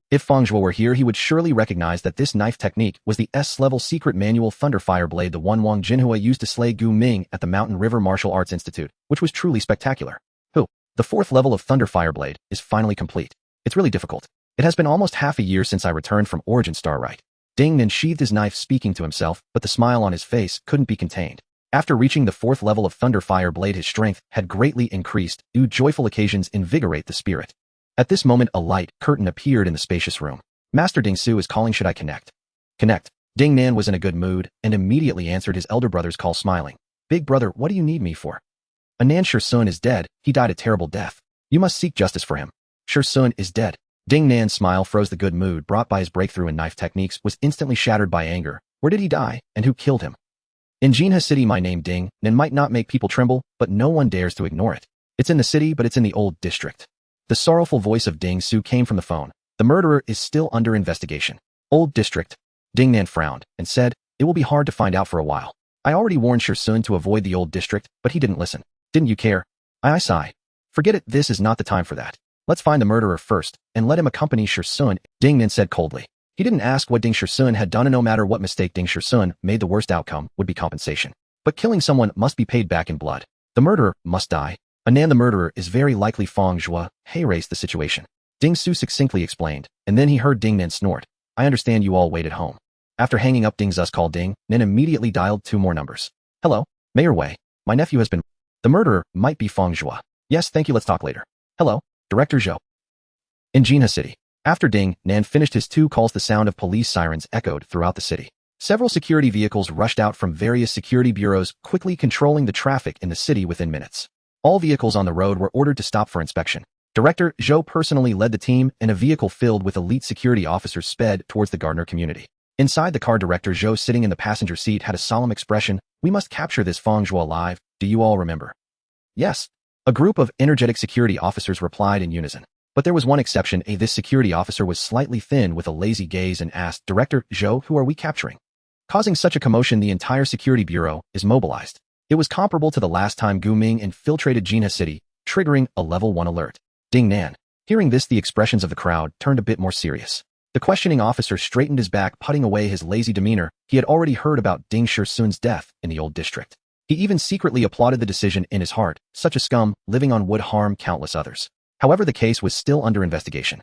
If Fang Zhuo were here, he would surely recognize that this knife technique was the S-level secret manual Thunderfire blade the one Wang Jinhua used to slay Gu Ming at the Mountain River Martial Arts Institute, which was truly spectacular. The 4th level of Thunderfire blade is finally complete. It's really difficult. It has been almost half a year since I returned from Origin Star Right. Ding Nan sheathed his knife speaking to himself, but the smile on his face couldn't be contained. After reaching the 4th level of Thunderfire blade, his strength had greatly increased. Joyful occasions invigorate the spirit. At this moment, a light curtain appeared in the spacious room. Master Ding Su is calling. Should I connect? Connect. Ding Nan was in a good mood and immediately answered his elder brother's call, smiling. Big brother, what do you need me for? Anan Shursun is dead. He died a terrible death. You must seek justice for him. Shursun is dead. Ding Nan's smile froze. The good mood brought by his breakthrough in knife techniques was instantly shattered by anger. Where did he die, and who killed him? In Jinha City, my name Ding Nan might not make people tremble, but no one dares to ignore it. It's in the city, but it's in the old district. The sorrowful voice of Ding Su came from the phone. The murderer is still under investigation. Old district. Ding Nan frowned and said, it will be hard to find out for a while. I already warned Shursun to avoid the old district, but he didn't listen. Didn't you care? I sigh. Forget it, this is not the time for that. Let's find the murderer first, and let him accompany Shursun, Ding Nan said coldly. He didn't ask what Ding Shursun had done, and no matter what mistake Ding Shursun made, the worst outcome would be compensation. But killing someone must be paid back in blood. The murderer must die. Anan, the murderer, is very likely Fang Zhuo. Hey, race the situation. Ding Su succinctly explained, and then he heard Ding Nan snort. I understand you all wait at home. After hanging up Ding Zu's call, Ding Nan immediately dialed 2 more numbers. Hello, Mayor Wei. My nephew has been... The murderer might be Fang Zhuo. Yes, thank you, let's talk later. Hello, Director Zhou. In Jinha City. After Ding Nan finished his 2 calls, the sound of police sirens echoed throughout the city. Several security vehicles rushed out from various security bureaus, quickly controlling the traffic in the city within minutes. All vehicles on the road were ordered to stop for inspection. Director Zhou personally led the team, and a vehicle filled with elite security officers sped towards the Gardner community. Inside the car, Director Zhou, sitting in the passenger seat, had a solemn expression. We must capture this Fang Zhuo alive. Do you all remember? Yes. A group of energetic security officers replied in unison. But there was one exception. This security officer was slightly thin with a lazy gaze and asked, Director Zhou, who are we capturing? Causing such a commotion, the entire security bureau is mobilized. It was comparable to the last time Gu Ming infiltrated Jinha City, triggering a level 1 alert. Ding Nan. Hearing this, the expressions of the crowd turned a bit more serious. The questioning officer straightened his back, putting away his lazy demeanor. He had already heard about Ding Shursun's death in the old district. He even secretly applauded the decision in his heart. Such a scum living on would harm countless others. However, the case was still under investigation.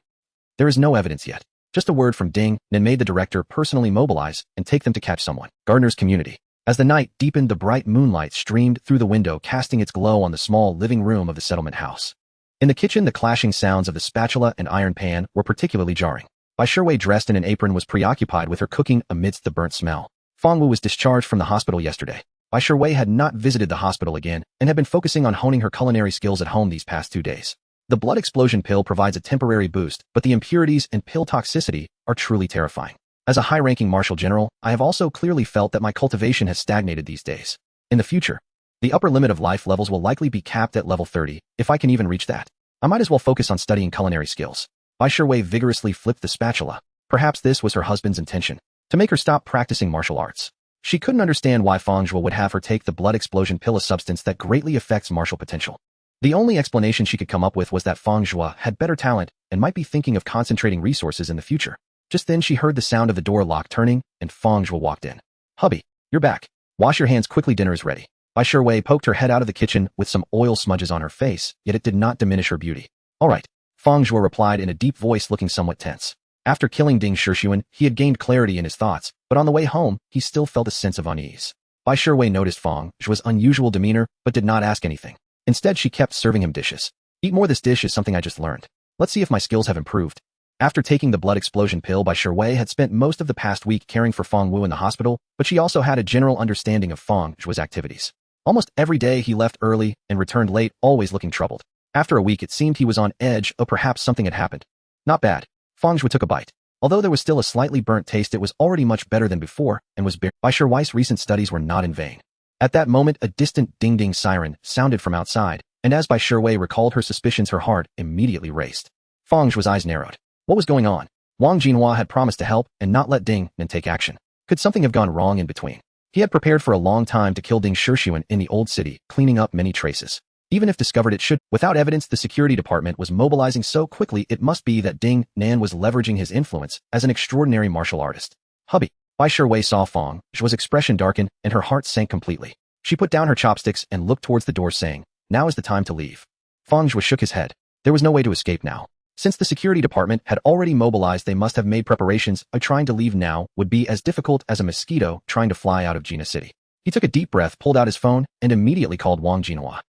There is no evidence yet. Just a word from Ding Nan made the director personally mobilize and take them to catch someone. Gardner's community. As the night deepened, the bright moonlight streamed through the window, casting its glow on the small living room of the settlement house. In the kitchen, the clashing sounds of the spatula and iron pan were particularly jarring. Bai Shiwei, dressed in an apron, was preoccupied with her cooking amidst the burnt smell. Fang Wu was discharged from the hospital yesterday. Bai Shiwei had not visited the hospital again and had been focusing on honing her culinary skills at home these past 2 days. The blood explosion pill provides a temporary boost, but the impurities and pill toxicity are truly terrifying. As a high-ranking martial general, I have also clearly felt that my cultivation has stagnated these days. In the future, the upper limit of life levels will likely be capped at level 30, if I can even reach that. I might as well focus on studying culinary skills. Bai Shiwei vigorously flipped the spatula. Perhaps this was her husband's intention, to make her stop practicing martial arts. She couldn't understand why Fang Zhuo would have her take the blood explosion pill, a substance that greatly affects martial potential. The only explanation she could come up with was that Fang Zhuo had better talent and might be thinking of concentrating resources in the future. Just then she heard the sound of the door lock turning, and Fang Zhuo walked in. Hubby, you're back. Wash your hands quickly, dinner is ready. Bai Shiwei poked her head out of the kitchen with some oil smudges on her face, yet it did not diminish her beauty. All right, Fang Zhuo replied in a deep voice, looking somewhat tense. After killing Ding Shurxuan, he had gained clarity in his thoughts, but on the way home, he still felt a sense of unease. Bai Shiwei noticed Fang Zhuo's unusual demeanor, but did not ask anything. Instead, she kept serving him dishes. Eat more, this dish is something I just learned. Let's see if my skills have improved. After taking the blood explosion pill, Bai Shiwei had spent most of the past week caring for Fang Wu in the hospital, but she also had a general understanding of Fang Zhuo's activities. Almost every day he left early and returned late, always looking troubled. After a week, it seemed he was on edge, or perhaps something had happened. Not bad. Fang Zhuo took a bite. Although there was still a slightly burnt taste, it was already much better than before and was Bai Shiwei's recent studies were not in vain. At that moment, a distant ding-ding siren sounded from outside, and as Bai Shiwei recalled her suspicions, her heart immediately raced. Fang Zhuo's eyes narrowed. What was going on? Wang Jinhua had promised to help and not let Ding Nan take action. Could something have gone wrong in between? He had prepared for a long time to kill Ding Shixuan in the old city, cleaning up many traces. Even if discovered it should, without evidence, the security department was mobilizing so quickly, it must be that Ding Nan was leveraging his influence as an extraordinary martial artist. Hubby. Bai Shiwei saw Fang Zhuo's expression darken and her heart sank completely. She put down her chopsticks and looked towards the door, saying, "Now is the time to leave." Fang Zhuo shook his head. There was no way to escape now. Since the security department had already mobilized, they must have made preparations. Trying to leave now would be as difficult as a mosquito trying to fly out of Jina City. He took a deep breath, pulled out his phone, and immediately called Wang Jinhua.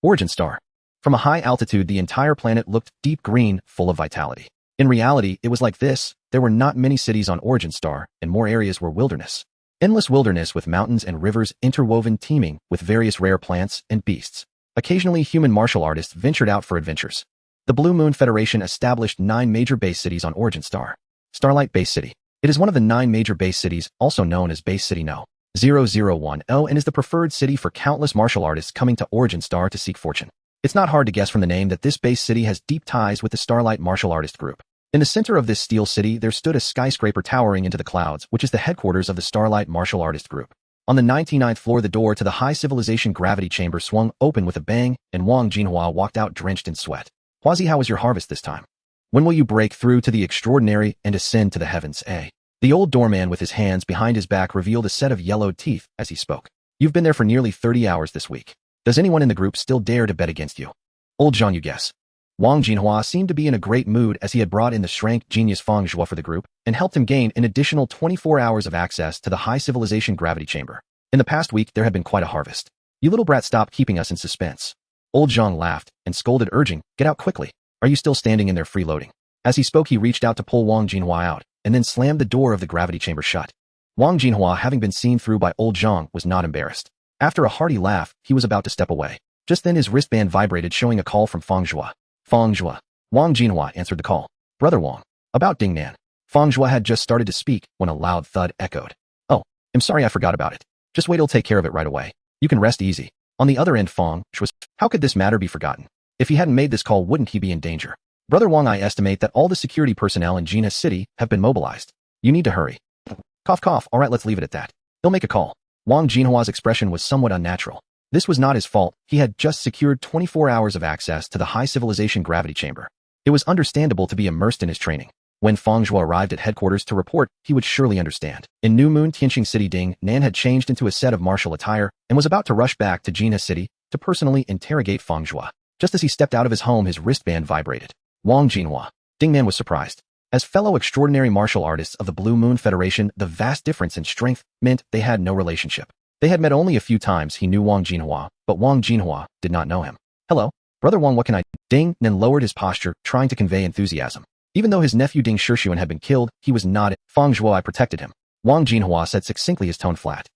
Origin star. From a high altitude, the entire planet looked deep green, full of vitality. In reality, it was like this. There were not many cities on Origin Star, and more areas were wilderness. Endless wilderness with mountains and rivers interwoven, teeming with various rare plants and beasts. Occasionally, human martial artists ventured out for adventures. The Blue Moon Federation established 9 major base cities on Origin Star. Starlight Base City. It is one of the 9 major base cities, also known as Base City No. 001 and is the preferred city for countless martial artists coming to Origin Star to seek fortune. It's not hard to guess from the name that this base city has deep ties with the Starlight Martial Artist Group. In the center of this steel city, there stood a skyscraper towering into the clouds, which is the headquarters of the Starlight Martial Artist Group. On the 99th floor, the door to the High Civilization Gravity Chamber swung open with a bang, and Wang Jinhua walked out drenched in sweat. Huazi, how was your harvest this time? When will you break through to the extraordinary and ascend to the heavens, eh? The old doorman with his hands behind his back revealed a set of yellowed teeth as he spoke. You've been there for nearly 30 hours this week. Does anyone in the group still dare to bet against you? Old Zhang, you guess. Wang Jinhua seemed to be in a great mood as he had brought in the shrank genius Fang Zhuo for the group and helped him gain an additional 24 hours of access to the High Civilization Gravity Chamber. In the past week, there had been quite a harvest. You little brat, stop keeping us in suspense. Old Zhang laughed and scolded, urging, get out quickly. Are you still standing in there freeloading? As he spoke, he reached out to pull Wang Jinhua out and then slammed the door of the gravity chamber shut. Wang Jinhua, having been seen through by Old Zhang, was not embarrassed. After a hearty laugh, he was about to step away. Just then his wristband vibrated, showing a call from Fang Zhuo. Fang Zhuo. Wang Jinhua answered the call. Brother Wang. About Ding Nan. Fang Zhuo had just started to speak when a loud thud echoed. Oh, I'm sorry, I forgot about it. Just wait, I'll take care of it right away. You can rest easy. On the other end, Fang Zhuo was, how could this matter be forgotten? If he hadn't made this call, wouldn't he be in danger? Brother Wang, I estimate that all the security personnel in Jina City have been mobilized. You need to hurry. Cough, cough. All right, let's leave it at that. He'll make a call. Wang Jinhua's expression was somewhat unnatural. This was not his fault. He had just secured 24 hours of access to the High Civilization Gravity Chamber. It was understandable to be immersed in his training. When Fang Zhuo arrived at headquarters to report, he would surely understand. In New Moon Tianqing City, Ding Nan had changed into a set of martial attire and was about to rush back to Jina City to personally interrogate Fang Zhuo. Just as he stepped out of his home, his wristband vibrated. Wang Jinhua. Ding Nan was surprised. As fellow extraordinary martial artists of the Blue Moon Federation, the vast difference in strength meant they had no relationship. They had met only a few times. He knew Wang Jinhua, but Wang Jinhua did not know him. Hello, Brother Wang, what can I do? Ding Nan lowered his posture, trying to convey enthusiasm. Even though his nephew Ding Shixuan had been killed, he was not. Fang Zhuo, I protected him. Wang Jinhua said succinctly, his tone flat.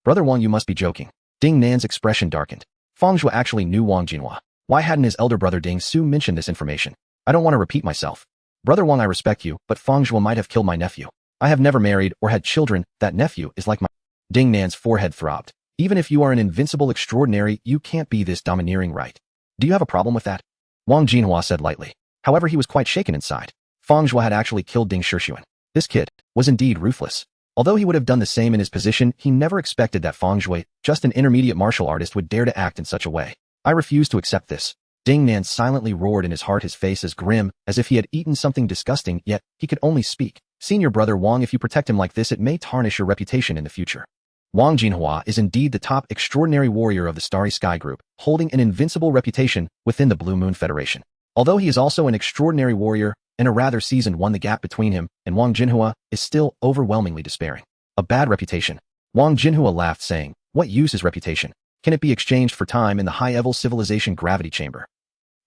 Brother Wang, you must be joking. Ding Nan's expression darkened. Fang Zhuo actually knew Wang Jinhua. Why hadn't his elder brother Ding Su mentioned this information? I don't want to repeat myself. Brother Wang, I respect you, but Fang Zhuo might have killed my nephew. I have never married or had children. That nephew is like my... Ding Nan's forehead throbbed. Even if you are an invincible extraordinary, you can't be this domineering, right? Do you have a problem with that? Wang Jinhua said lightly. However, he was quite shaken inside. Fang Zhuo had actually killed Ding Shixuan. This kid was indeed ruthless. Although he would have done the same in his position, he never expected that Fang Zhuo, just an intermediate martial artist, would dare to act in such a way. I refuse to accept this. Ding Nan silently roared in his heart, his face as grim as if he had eaten something disgusting, yet he could only speak. Senior brother Wang, if you protect him like this, it may tarnish your reputation in the future. Wang Jinhua is indeed the top extraordinary warrior of the Starry Sky Group, holding an invincible reputation within the Blue Moon Federation. Although he is also an extraordinary warrior and a rather seasoned one, the gap between him and Wang Jinhua is still overwhelmingly despairing. A bad reputation. Wang Jinhua laughed, saying, what use is reputation? Can it be exchanged for time in the high-level civilization gravity chamber?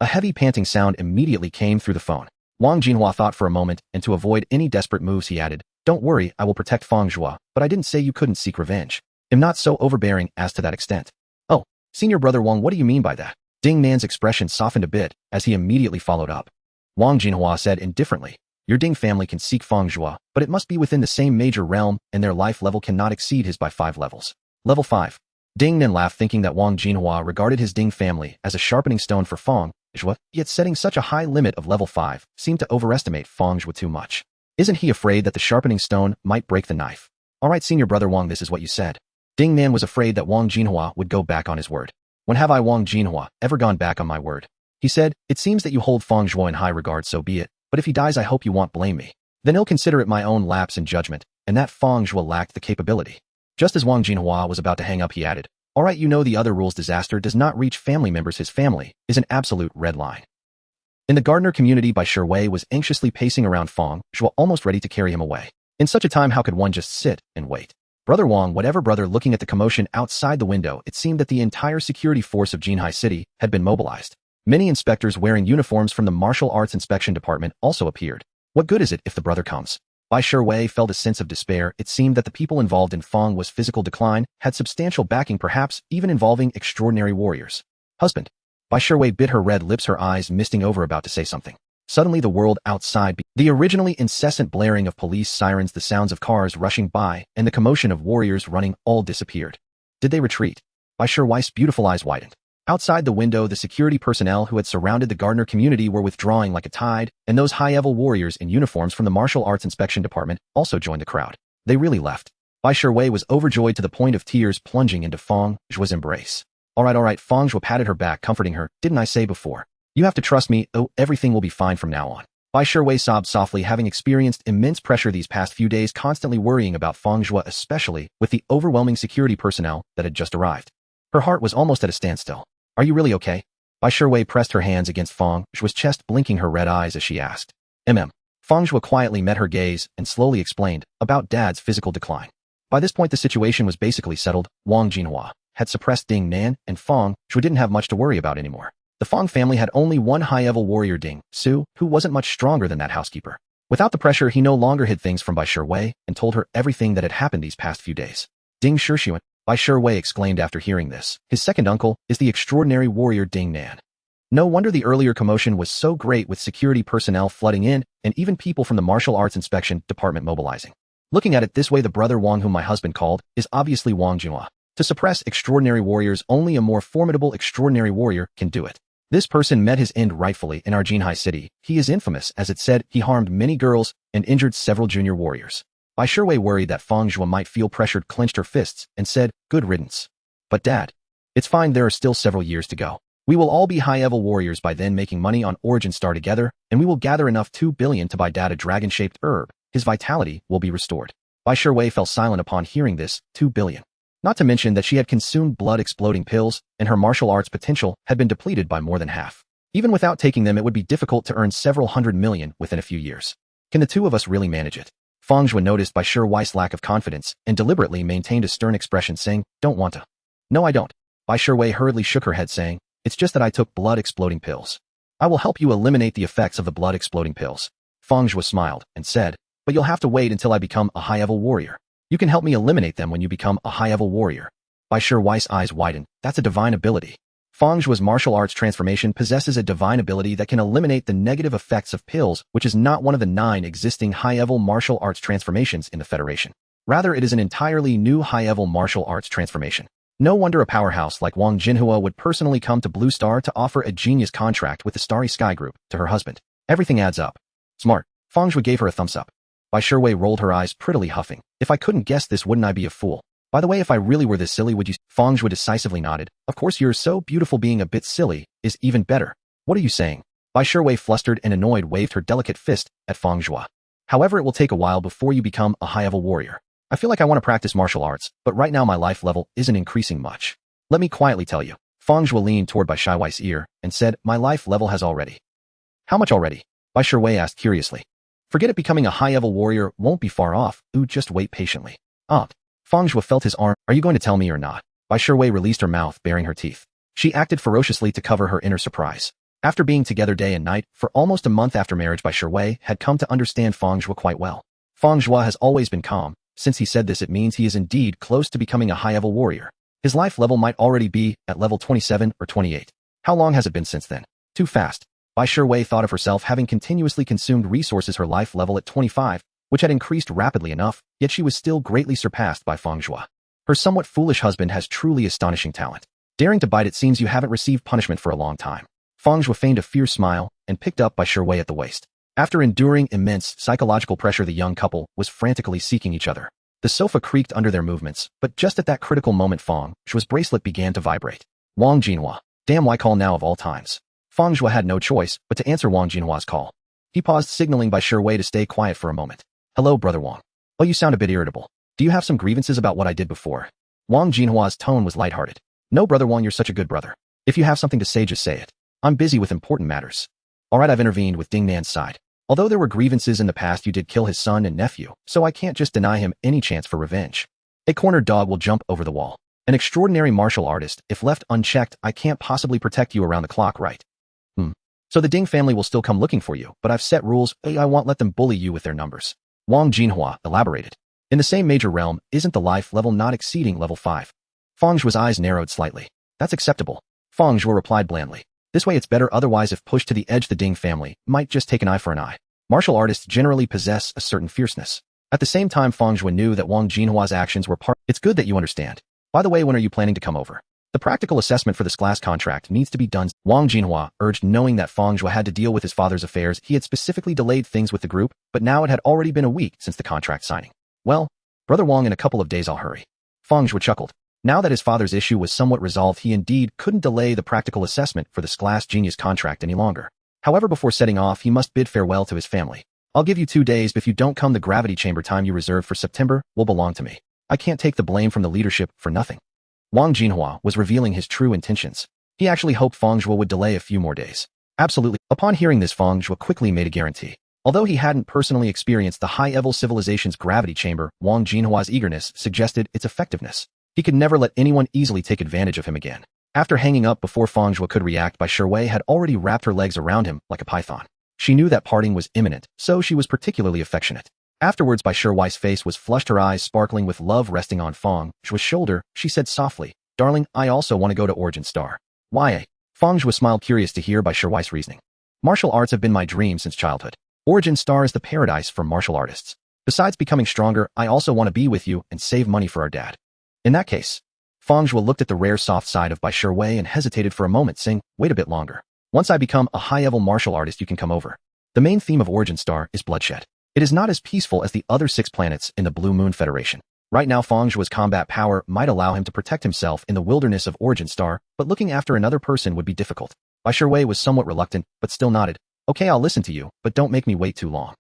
A heavy panting sound immediately came through the phone. Wang Jinhua thought for a moment, and to avoid any desperate moves, he added, don't worry, I will protect Fang Zhuo, but I didn't say you couldn't seek revenge. I'm not so overbearing as to that extent. Oh, senior brother Wang, what do you mean by that? Ding Nan's expression softened a bit as he immediately followed up. Wang Jinhua said indifferently, your Ding family can seek Fang Zhuo, but it must be within the same major realm, and their life level cannot exceed his by 5 levels. Level 5. Ding Nan laughed, thinking that Wang Jinhua regarded his Ding family as a sharpening stone for Fang Zhuo, yet setting such a high limit of level 5 seemed to overestimate Fang Zhuo too much. Isn't he afraid that the sharpening stone might break the knife? Alright, senior brother Wang, this is what you said. Ding Nan was afraid that Wang Jinhua would go back on his word. When have I, Wang Jinhua, ever gone back on my word? He said, it seems that you hold Fang Zhuo in high regard, so be it, but if he dies I hope you won't blame me. Then he'll consider it my own lapse in judgment, and that Fang Zhuo lacked the capability. Just as Wang Jinhua was about to hang up, he added, alright, you know the other rules. Disaster does not reach family members. His family is an absolute red line. In the gardener community, Bai Shiwei was anxiously pacing around Fang Zhuo, almost ready to carry him away. In such a time, how could one just sit and wait? Brother Wang, whatever brother, looking at the commotion outside the window, it seemed that the entire security force of Jinhai City had been mobilized. Many inspectors wearing uniforms from the Martial Arts Inspection Department also appeared. What good is it if the brother comes? Bai Shiwei felt a sense of despair. It seemed that the people involved in Fang Zhuo's physical decline had substantial backing, perhaps even involving extraordinary warriors. Husband. Bai Shiwei bit her red lips, her eyes misting over, about to say something. Suddenly the world outside, the originally incessant blaring of police sirens, the sounds of cars rushing by, and the commotion of warriors running, all disappeared. Did they retreat? Bai Shiwei's beautiful eyes widened. Outside the window, the security personnel who had surrounded the gardener community were withdrawing like a tide, and those high-level warriors in uniforms from the Martial Arts Inspection Department also joined the crowd. They really left. Bai Shiwei was overjoyed to the point of tears plunging into Fang Zhuo's embrace. Alright, Fang Zhuo patted her back, comforting her. Didn't I say before? You have to trust me. Oh, everything will be fine from now on. Bai Shiwei sobbed softly, having experienced immense pressure these past few days, constantly worrying about Fang Zhuo, especially with the overwhelming security personnel that had just arrived. Her heart was almost at a standstill. Are you really okay? Bai Shiwei pressed her hands against Fang Zhuo's chest, blinking her red eyes as she asked. Fang Zhuo quietly met her gaze and slowly explained about Dad's physical decline. By this point, the situation was basically settled. Wang Jinhua had suppressed Ding Nan, and Fang Zhuo didn't have much to worry about anymore. The Fang family had only one high-level warrior, Ding Su, who wasn't much stronger than that housekeeper. Without the pressure, he no longer hid things from Bai Shiwei and told her everything that had happened these past few days. Ding Shixuan, Bai Shiwei exclaimed after hearing this. His second uncle is the extraordinary warrior Ding Nan. No wonder the earlier commotion was so great, with security personnel flooding in and even people from the Martial Arts Inspection Department mobilizing. Looking at it this way, the brother Wang whom my husband called is obviously Wang Jinhua. To suppress extraordinary warriors, only a more formidable extraordinary warrior can do it. This person met his end rightfully in our Jinhai City. He is infamous, as it said, he harmed many girls and injured several junior warriors. Bai Shiwei, worried that Fang Zhuo might feel pressured, clenched her fists and said, good riddance. But Dad, it's fine, there are still several years to go. We will all be high-level warriors by then, making money on Origin Star together, and we will gather enough 2 billion to buy Dad a dragon-shaped herb. His vitality will be restored. Bai Shiwei fell silent upon hearing this. 2 billion. Not to mention that she had consumed blood-exploding pills, and her martial arts potential had been depleted by more than half. Even without taking them, it would be difficult to earn several hundred million within a few years. Can the two of us really manage it? Fang Zhuo noticed Bai Shiwei's lack of confidence and deliberately maintained a stern expression, saying, don't want to. No, I don't. Bai Shiwei hurriedly shook her head, saying, it's just that I took blood-exploding pills. I will help you eliminate the effects of the blood-exploding pills. Fang Zhuo smiled and said, but you'll have to wait until I become a high-level warrior. You can help me eliminate them when you become a high-level warrior. Bai Shiwei's eyes widened. That's a divine ability. Fang Zhuo's martial arts transformation possesses a divine ability that can eliminate the negative effects of pills, which is not one of the 9 existing high-level martial arts transformations in the Federation. Rather, it is an entirely new high-level martial arts transformation. No wonder a powerhouse like Wang Jinhua would personally come to Blue Star to offer a genius contract with the Starry Sky Group to her husband. Everything adds up. Smart. Fang Zhuo gave her a thumbs up. Bai Shiwei rolled her eyes, prettily huffing. If I couldn't guess this, wouldn't I be a fool? By the way, if I really were this silly, would you? Fang Zhuo decisively nodded. Of course, you're so beautiful, being a bit silly is even better. What are you saying? Bai Shiwei, flustered and annoyed, waved her delicate fist at Fang Zhuo. However, it will take a while before you become a high-level warrior. I feel like I want to practice martial arts, but right now my life level isn't increasing much. Let me quietly tell you. Fang Zhuo leaned toward Bai Shiwei's ear and said, my life level has already. How much already? Bai Shiwei asked curiously. Forget it, becoming a high-level warrior won't be far off. Ooh, just wait patiently. Fang Zhuo felt his arm. Are you going to tell me or not? Bai Shiwei released her mouth, baring her teeth. She acted ferociously to cover her inner surprise. After being together day and night for almost a month after marriage, Bai Shiwei had come to understand Fang Zhuo quite well. Fang Zhuo has always been calm. Since he said this, it means he is indeed close to becoming a high-level warrior. His life level might already be at level 27 or 28. How long has it been since then? Too fast. Bai Shiwei thought of herself having continuously consumed resources, her life level at 25, which had increased rapidly enough, yet she was still greatly surpassed by Fang Zhuo. Her somewhat foolish husband has truly astonishing talent. Daring to bite, it seems you haven't received punishment for a long time. Fang Zhuo feigned a fierce smile and picked up by Wei at the waist. After enduring immense psychological pressure, the young couple was frantically seeking each other. The sofa creaked under their movements, but just at that critical moment Fang Zhuo's bracelet began to vibrate. Wang Jinhua. Damn, why call now of all times? Fang Zhuo had no choice but to answer Wang Jinhua's call. He paused, signaling by Wei to stay quiet for a moment. Hello, Brother Wang. Oh, you sound a bit irritable. Do you have some grievances about what I did before? Wang Jinhua's tone was lighthearted. No, Brother Wang, you're such a good brother. If you have something to say, just say it. I'm busy with important matters. Alright, I've intervened with Ding Nan's side. Although there were grievances in the past, you did kill his son and nephew, so I can't just deny him any chance for revenge. A cornered dog will jump over the wall. An extraordinary martial artist, if left unchecked, I can't possibly protect you around the clock, right? So the Ding family will still come looking for you, but I've set rules. I won't let them bully you with their numbers. Wang Jinhua elaborated. In the same major realm, isn't the life level not exceeding level 5? Fang Zhuo's eyes narrowed slightly. That's acceptable. Fang Zhuo replied blandly. This way it's better, otherwise if pushed to the edge the Ding family might just take an eye for an eye. Martial artists generally possess a certain fierceness. At the same time, Fang Zhuo knew that Wang Jinhua's actions were part. It's good that you understand. By the way, when are you planning to come over? The practical assessment for this class contract needs to be done. Wang Jinhua urged, knowing that Fang Zhuo had to deal with his father's affairs. He had specifically delayed things with the group, but now it had already been a week since the contract signing. Well, Brother Wang, in a couple of days I'll hurry. Fang Zhuo chuckled. Now that his father's issue was somewhat resolved, he indeed couldn't delay the practical assessment for this class genius contract any longer. However, before setting off, he must bid farewell to his family. I'll give you 2 days, but if you don't come, the gravity chamber time you reserved for September will belong to me. I can't take the blame from the leadership for nothing. Wang Jinhua was revealing his true intentions. He actually hoped Fang Zhuo would delay a few more days. Absolutely. Upon hearing this, Fang Zhuo quickly made a guarantee. Although he hadn't personally experienced the high-level civilization's gravity chamber, Wang Jinhua's eagerness suggested its effectiveness. He could never let anyone easily take advantage of him again. After hanging up before Fang Zhuo could react, Bai Wei had already wrapped her legs around him like a python. She knew that parting was imminent, so she was particularly affectionate. Afterwards, Bai Wei's face was flushed, her eyes sparkling with love resting on Fang Zhuo's shoulder. She said softly, Darling, I also want to go to Origin Star. Why? Fang Zhuo smiled, curious to hear Bai Wei's reasoning. Martial arts have been my dream since childhood. Origin Star is the paradise for martial artists. Besides becoming stronger, I also want to be with you and save money for our dad. In that case, Fang Zhuo looked at the rare soft side of Bai Wei and hesitated for a moment, saying, wait a bit longer. Once I become a high-level martial artist, you can come over. The main theme of Origin Star is bloodshed. It is not as peaceful as the other 6 planets in the Blue Moon Federation. Right now, Fang Zhuo's combat power might allow him to protect himself in the wilderness of Origin Star, but looking after another person would be difficult. Bai Wei was somewhat reluctant, but still nodded. Okay, I'll listen to you, but don't make me wait too long.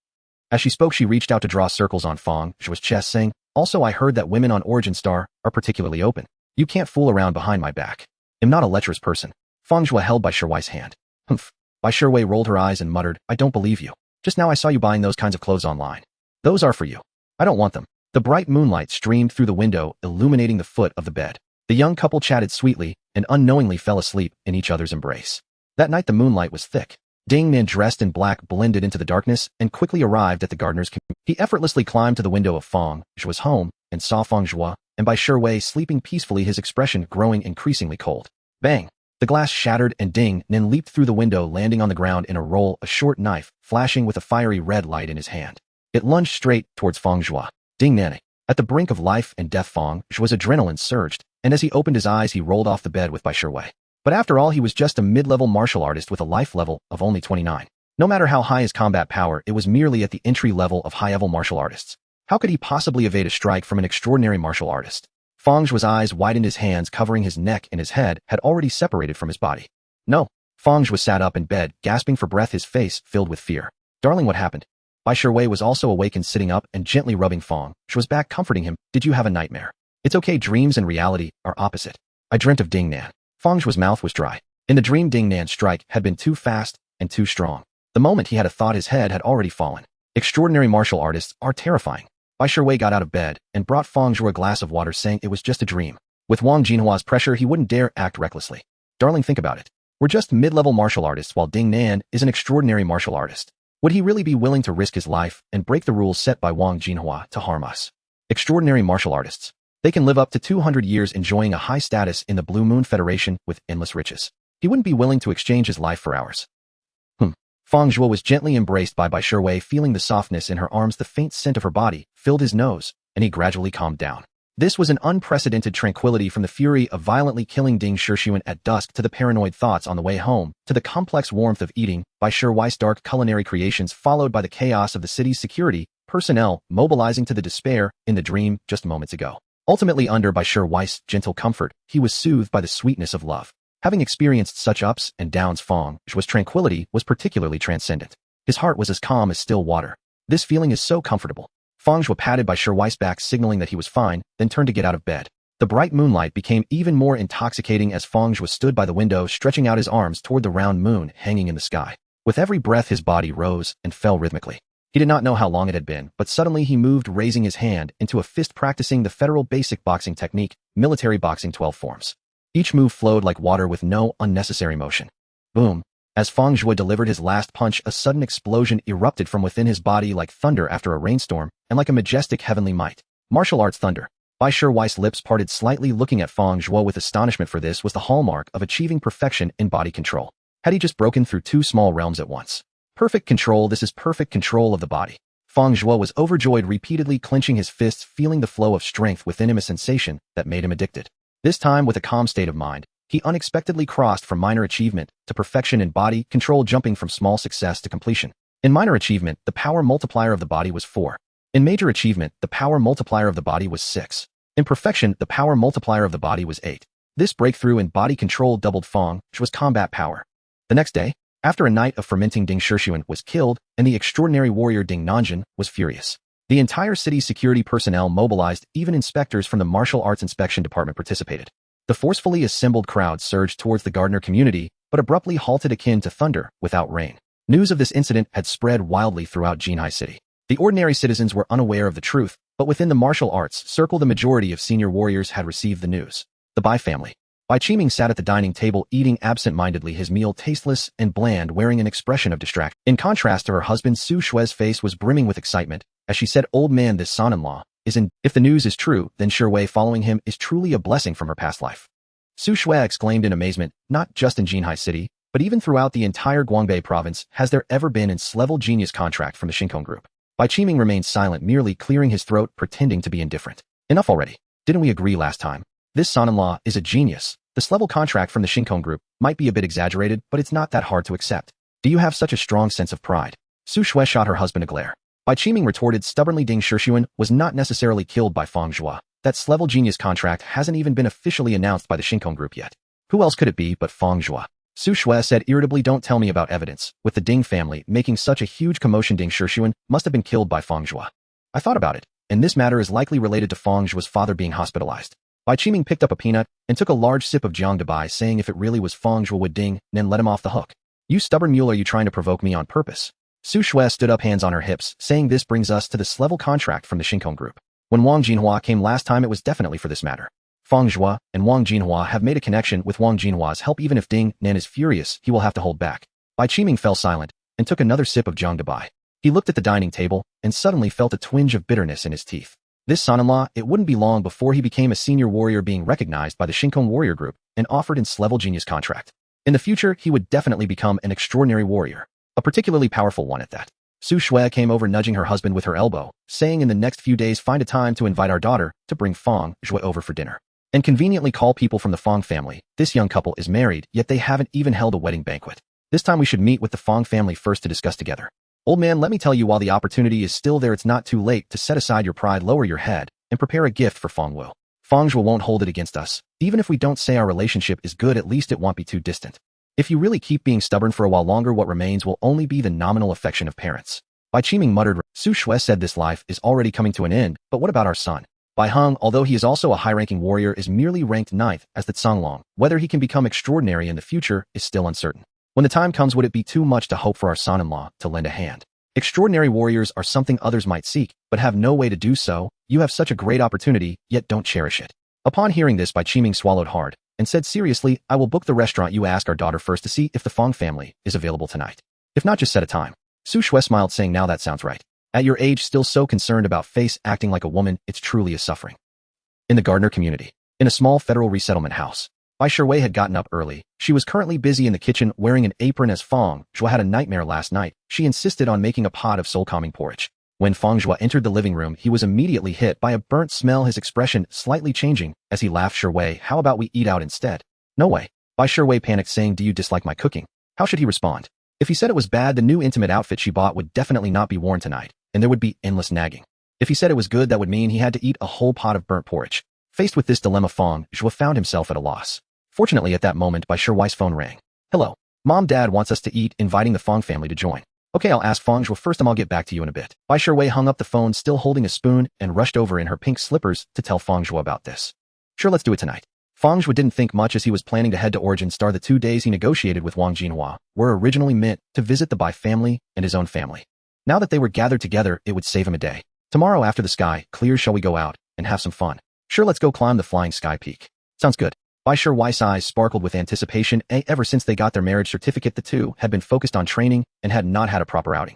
As she spoke, she reached out to draw circles on Fang Zhuo's chest, saying, also, I heard that women on Origin Star are particularly open. You can't fool around behind my back. I'm not a lecherous person. Fang Zhuo held Bai Wei's hand. Humph. Bai Wei rolled her eyes and muttered, I don't believe you. Just now I saw you buying those kinds of clothes online. Those are for you. I don't want them. The bright moonlight streamed through the window, illuminating the foot of the bed. The young couple chatted sweetly and unknowingly fell asleep in each other's embrace. That night the moonlight was thick. Ding Nan, dressed in black, blended into the darkness and quickly arrived at the gardener's community. He effortlessly climbed to the window of Fang Zhuo's home and saw Fang Zhuo and Bai Wei sleeping peacefully, his expression growing increasingly cold. Bang! The glass shattered and Ding Nan leaped through the window, landing on the ground in a roll, a short knife flashing with a fiery red light in his hand. It lunged straight towards Fang Zhuo. Ding Nan. At the brink of life and death, Fang Zhuo's adrenaline surged, and as he opened his eyes, he rolled off the bed with Bai Wei. But after all, he was just a mid-level martial artist with a life level of only 29. No matter how high his combat power, it was merely at the entry level of high-level martial artists. How could he possibly evade a strike from an extraordinary martial artist? Fang Zhuo's eyes widened, his hands covering his neck and his head had already separated from his body. No. Fang Zhuo sat up in bed, gasping for breath, his face filled with fear. Darling, what happened? Bai Wei was also awake and sitting up and gently rubbing Fang Zhuo's back, comforting him. Did you have a nightmare? It's okay, dreams and reality are opposite. I dreamt of Ding Nan. Fang Zhuo's mouth was dry. In the dream, Ding Nan's strike had been too fast and too strong. The moment he had a thought, his head had already fallen. Extraordinary martial artists are terrifying. Bai Wei got out of bed and brought Fang Zhuo a glass of water, saying it was just a dream. With Wang Jinhua's pressure, he wouldn't dare act recklessly. Darling, think about it. We're just mid-level martial artists while Ding Nan is an extraordinary martial artist. Would he really be willing to risk his life and break the rules set by Wang Jinhua to harm us? Extraordinary martial artists. They can live up to 200 years enjoying a high status in the Blue Moon Federation with endless riches. He wouldn't be willing to exchange his life for ours. Fang Zhuo was gently embraced by Bai Wei, feeling the softness in her arms. The faint scent of her body filled his nose, and he gradually calmed down. This was an unprecedented tranquility from the fury of violently killing Ding Shixuan at dusk to the paranoid thoughts on the way home, to the complex warmth of eating by Weiss' dark culinary creations followed by the chaos of the city's security personnel mobilizing to the despair in the dream just moments ago. Ultimately under by Weiss' gentle comfort, he was soothed by the sweetness of love. Having experienced such ups and downs, Fang Zhuo's tranquility was particularly transcendent. His heart was as calm as still water. This feeling is so comfortable. Fang Zhuo patted by Weiss' back signaling that he was fine, then turned to get out of bed. The bright moonlight became even more intoxicating as Fang Zhuo stood by the window stretching out his arms toward the round moon hanging in the sky. With every breath his body rose and fell rhythmically. He did not know how long it had been, but suddenly he moved, raising his hand into a fist, practicing the federal basic boxing technique, military boxing 12 forms. Each move flowed like water with no unnecessary motion. Boom. As Fang Zhuo delivered his last punch, a sudden explosion erupted from within his body like thunder after a rainstorm, and like a majestic heavenly might. Martial arts thunder. Weiss' lips parted slightly, looking at Fang Zhuo with astonishment, for this was the hallmark of achieving perfection in body control. Had he just broken through two small realms at once? Perfect control, this is perfect control of the body. Fang Zhuo was overjoyed, repeatedly clenching his fists, feeling the flow of strength within him, a sensation that made him addicted. This time, with a calm state of mind, he unexpectedly crossed from minor achievement to perfection in body control, jumping from small success to completion. In minor achievement, the power multiplier of the body was 4. In major achievement, the power multiplier of the body was 6. In perfection, the power multiplier of the body was 8. This breakthrough in body control doubled Fang Zhuo's combat power. The next day, after a night of fermenting, Ding Shixuan was killed, and the extraordinary warrior Ding Nanjun was furious. The entire city's security personnel mobilized, even inspectors from the Martial Arts Inspection Department participated. The forcefully assembled crowd surged towards the gardener community, but abruptly halted, akin to thunder without rain. News of this incident had spread wildly throughout Jinhai City. The ordinary citizens were unaware of the truth, but within the martial arts circle the majority of senior warriors had received the news. The Bai family. Bai Qiming sat at the dining table eating absent-mindedly, his meal tasteless and bland, wearing an expression of distraction. In contrast to her husband, Su Shue's face was brimming with excitement, as she said, "Old man, this son-in-law is in. If the news is true, then Wei following him is truly a blessing from her past life." Su Shui exclaimed in amazement, "Not just in Jinhai City, but even throughout the entire Guangbei province has there ever been an S-level genius contract from the Shinkong group." Bai Qiming remained silent, merely clearing his throat, pretending to be indifferent. "Enough already. Didn't we agree last time? This son-in-law is a genius. The S-level contract from the Shinkong group might be a bit exaggerated, but it's not that hard to accept. Do you have such a strong sense of pride?" Su Shui shot her husband a glare. Bai Qiming retorted stubbornly, "Ding Shixuan was not necessarily killed by Fang Zhuo. That S-level genius contract hasn't even been officially announced by the Shinkong group yet. Who else could it be but Fang Zhuo?" Su Shui said irritably, "Don't tell me about evidence. With the Ding family making such a huge commotion, Ding Shixuan must have been killed by Fang Zhuo. I thought about it, and this matter is likely related to Fang Zhuo's father being hospitalized." Bai Qiming picked up a peanut and took a large sip of Jiang Dabai, saying if it really was Fang Zhuo, would Ding then let him off the hook. "You stubborn mule, are you trying to provoke me on purpose?" Su Shui stood up, hands on her hips, saying, "This brings us to the S-level contract from the Shinkong group. When Wang Jinhua came last time, it was definitely for this matter. Fang Zhuo and Wang Jinhua have made a connection with Wang Jinhua's help. Even if Ding Nan is furious, he will have to hold back." Bai Qiming fell silent and took another sip of Jiang Dabai. He looked at the dining table and suddenly felt a twinge of bitterness in his teeth. This son-in-law, it wouldn't be long before he became a senior warrior, being recognized by the Shinkong warrior group and offered an S-level genius contract. In the future, he would definitely become an extraordinary warrior, a particularly powerful one at that. Su Shui came over, nudging her husband with her elbow, saying, "In the next few days, find a time to invite our daughter to bring Fang Zhuo over for dinner. And conveniently call people from the Fang family. This young couple is married, yet they haven't even held a wedding banquet. This time we should meet with the Fang family first to discuss together. Old man, let me tell you, while the opportunity is still there, it's not too late to set aside your pride, lower your head, and prepare a gift for Fang Wu. Fang Zhuo won't hold it against us. Even if we don't say our relationship is good, at least it won't be too distant. If you really keep being stubborn for a while longer, what remains will only be the nominal affection of parents." Bai Qiming muttered. Su Shui said, "This life is already coming to an end, but what about our son? Bai Heng, although he is also a high-ranking warrior, is merely ranked 9th as the Canglong. Whether he can become extraordinary in the future is still uncertain. When the time comes, would it be too much to hope for our son-in-law to lend a hand? Extraordinary warriors are something others might seek, but have no way to do so. You have such a great opportunity, yet don't cherish it." Upon hearing this, Bai Qiming swallowed hard and said seriously, "I will book the restaurant. You ask our daughter first to see if the Fang family is available tonight. If not, just set a time." Su Shui smiled, saying, "Now that sounds right. At your age, still so concerned about face, acting like a woman, it's truly a suffering." In the gardener community, in a small federal resettlement house, Bai Wei had gotten up early. She was currently busy in the kitchen wearing an apron. As Fang Zhuo had a nightmare last night, she insisted on making a pot of soul-calming porridge. When Fang Zhuo entered the living room, he was immediately hit by a burnt smell, his expression slightly changing as he laughed. Sure Wei, how about we eat out instead? No way. Bai Sure Wei panicked, saying, do you dislike my cooking? How should he respond? If he said it was bad, the new intimate outfit she bought would definitely not be worn tonight, and there would be endless nagging. If he said it was good, that would mean he had to eat a whole pot of burnt porridge. Faced with this dilemma, Fang Zhuo found himself at a loss. Fortunately, at that moment, Bai Sure Wei's phone rang. Hello. Mom, Dad wants us to eat, inviting the Fang family to join. Okay, I'll ask Fang Zhuo first. I'll get back to you in a bit. Bai Sure Wei hung up the phone, still holding a spoon, and rushed over in her pink slippers to tell Fang Zhuo about this. Sure, let's do it tonight. Fang Zhuo didn't think much as he was planning to head to Origin Star. The 2 days he negotiated with Wang Jinhua were originally meant to visit the Bai family and his own family. Now that they were gathered together, it would save him a day. Tomorrow after the sky clears, shall we go out and have some fun? Sure, let's go climb the flying sky peak. Sounds good. Bai Sure Wei's eyes sparkled with anticipation. Ever since they got their marriage certificate, the two had been focused on training and had not had a proper outing.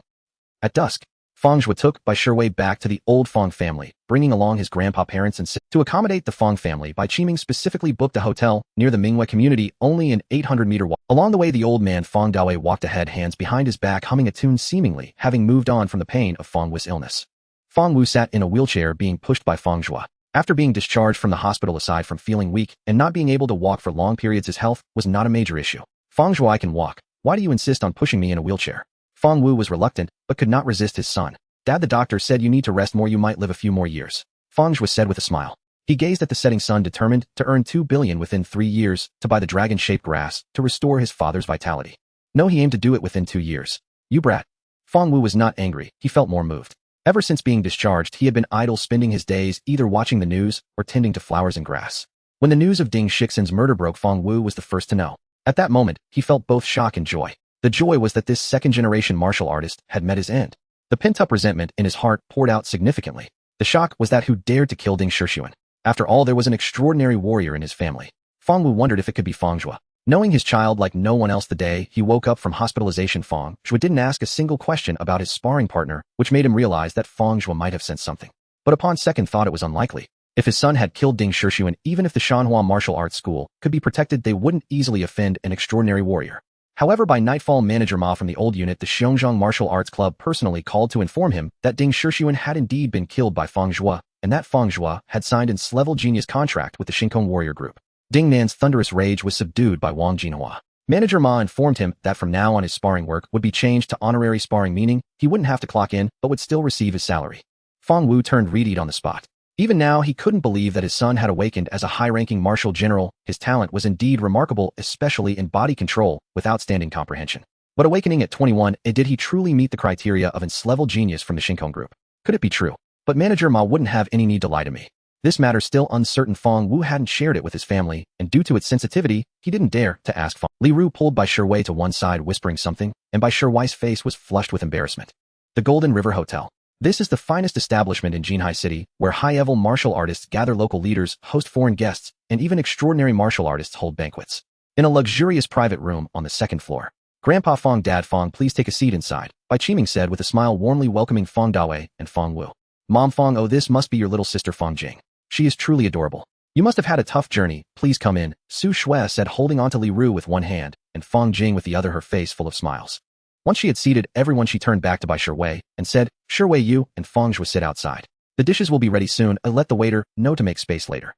At dusk, Fang Zhuo took Bai Sure Wei back to the old Fang family, bringing along his grandpa, parents, and to accommodate the Fang family. Bai Qiming specifically booked a hotel near the Mingwei community, only an 800-meter walk. Along the way, the old man Fang Dawei walked ahead, hands behind his back, humming a tune, seemingly having moved on from the pain of Fang Wu's illness. Fang Wu sat in a wheelchair being pushed by Fang Zhuo. After being discharged from the hospital, aside from feeling weak and not being able to walk for long periods, his health was not a major issue. Fang Zhuo, I can walk. Why do you insist on pushing me in a wheelchair? Fang Wu was reluctant, but could not resist his son. Dad, the doctor said you need to rest more, you might live a few more years. Fang Zhuo said with a smile. He gazed at the setting sun, determined to earn 2 billion within 3 years to buy the dragon-shaped grass to restore his father's vitality. No, he aimed to do it within 2 years. You brat. Fang Wu was not angry, he felt more moved. Ever since being discharged, he had been idle, spending his days either watching the news or tending to flowers and grass. When the news of Ding Shixin's murder broke, Fang Wu was the first to know. At that moment, he felt both shock and joy. The joy was that this second-generation martial artist had met his end. The pent-up resentment in his heart poured out significantly. The shock was that who dared to kill Ding Shixin? After all, there was an extraordinary warrior in his family. Fang Wu wondered if it could be Fang Zhuo. Knowing his child like no one else, the day he woke up from hospitalization, Fang Zhuo didn't ask a single question about his sparring partner, which made him realize that Fang Zhuo might have sensed something. But upon second thought, it was unlikely. If his son had killed Ding Shixin, even if the Shanhua Martial Arts School could be protected, they wouldn't easily offend an extraordinary warrior. However, by nightfall, manager Ma from the old unit, the Xiongzhong Martial Arts Club, personally called to inform him that Ding Shixin had indeed been killed by Fang Zhuo, and that Fang Zhuo had signed an level genius contract with the Shinkong warrior group. Ding Nan's thunderous rage was subdued by Wang Jinhua. Manager Ma informed him that from now on his sparring work would be changed to honorary sparring, meaning he wouldn't have to clock in but would still receive his salary. Fang Wu turned reedy on the spot. Even now, he couldn't believe that his son had awakened as a high-ranking martial general. His talent was indeed remarkable, especially in body control, with outstanding comprehension. But awakening at 21, did he truly meet the criteria of an level genius from the Shinkong group? Could it be true? But Manager Ma wouldn't have any need to lie to me. This matter still uncertain. Fang Wu hadn't shared it with his family, and due to its sensitivity, he didn't dare to ask Fang. Li Ru pulled Bai Sure Wei to one side, whispering something, and Bai Sure Wei's face was flushed with embarrassment. The Golden River Hotel. This is the finest establishment in Jinhai City, where high-level martial artists gather, local leaders host foreign guests, and even extraordinary martial artists hold banquets. In a luxurious private room on the second floor. Grandpa Fang, Dad Fang, please take a seat inside, Bai Qiming said with a smile, warmly welcoming Fang Dawei and Fang Wu. Mom Fang, oh, this must be your little sister Fang Jing. She is truly adorable. You must have had a tough journey, please come in, Su Shui said, holding onto Li Ru with one hand, and Fang Jing with the other, her face full of smiles. Once she had seated everyone, she turned back to Bai Sure Wei and said, Sure Wei, you and Fang Zhuo sit outside. The dishes will be ready soon, let the waiter know to make space later.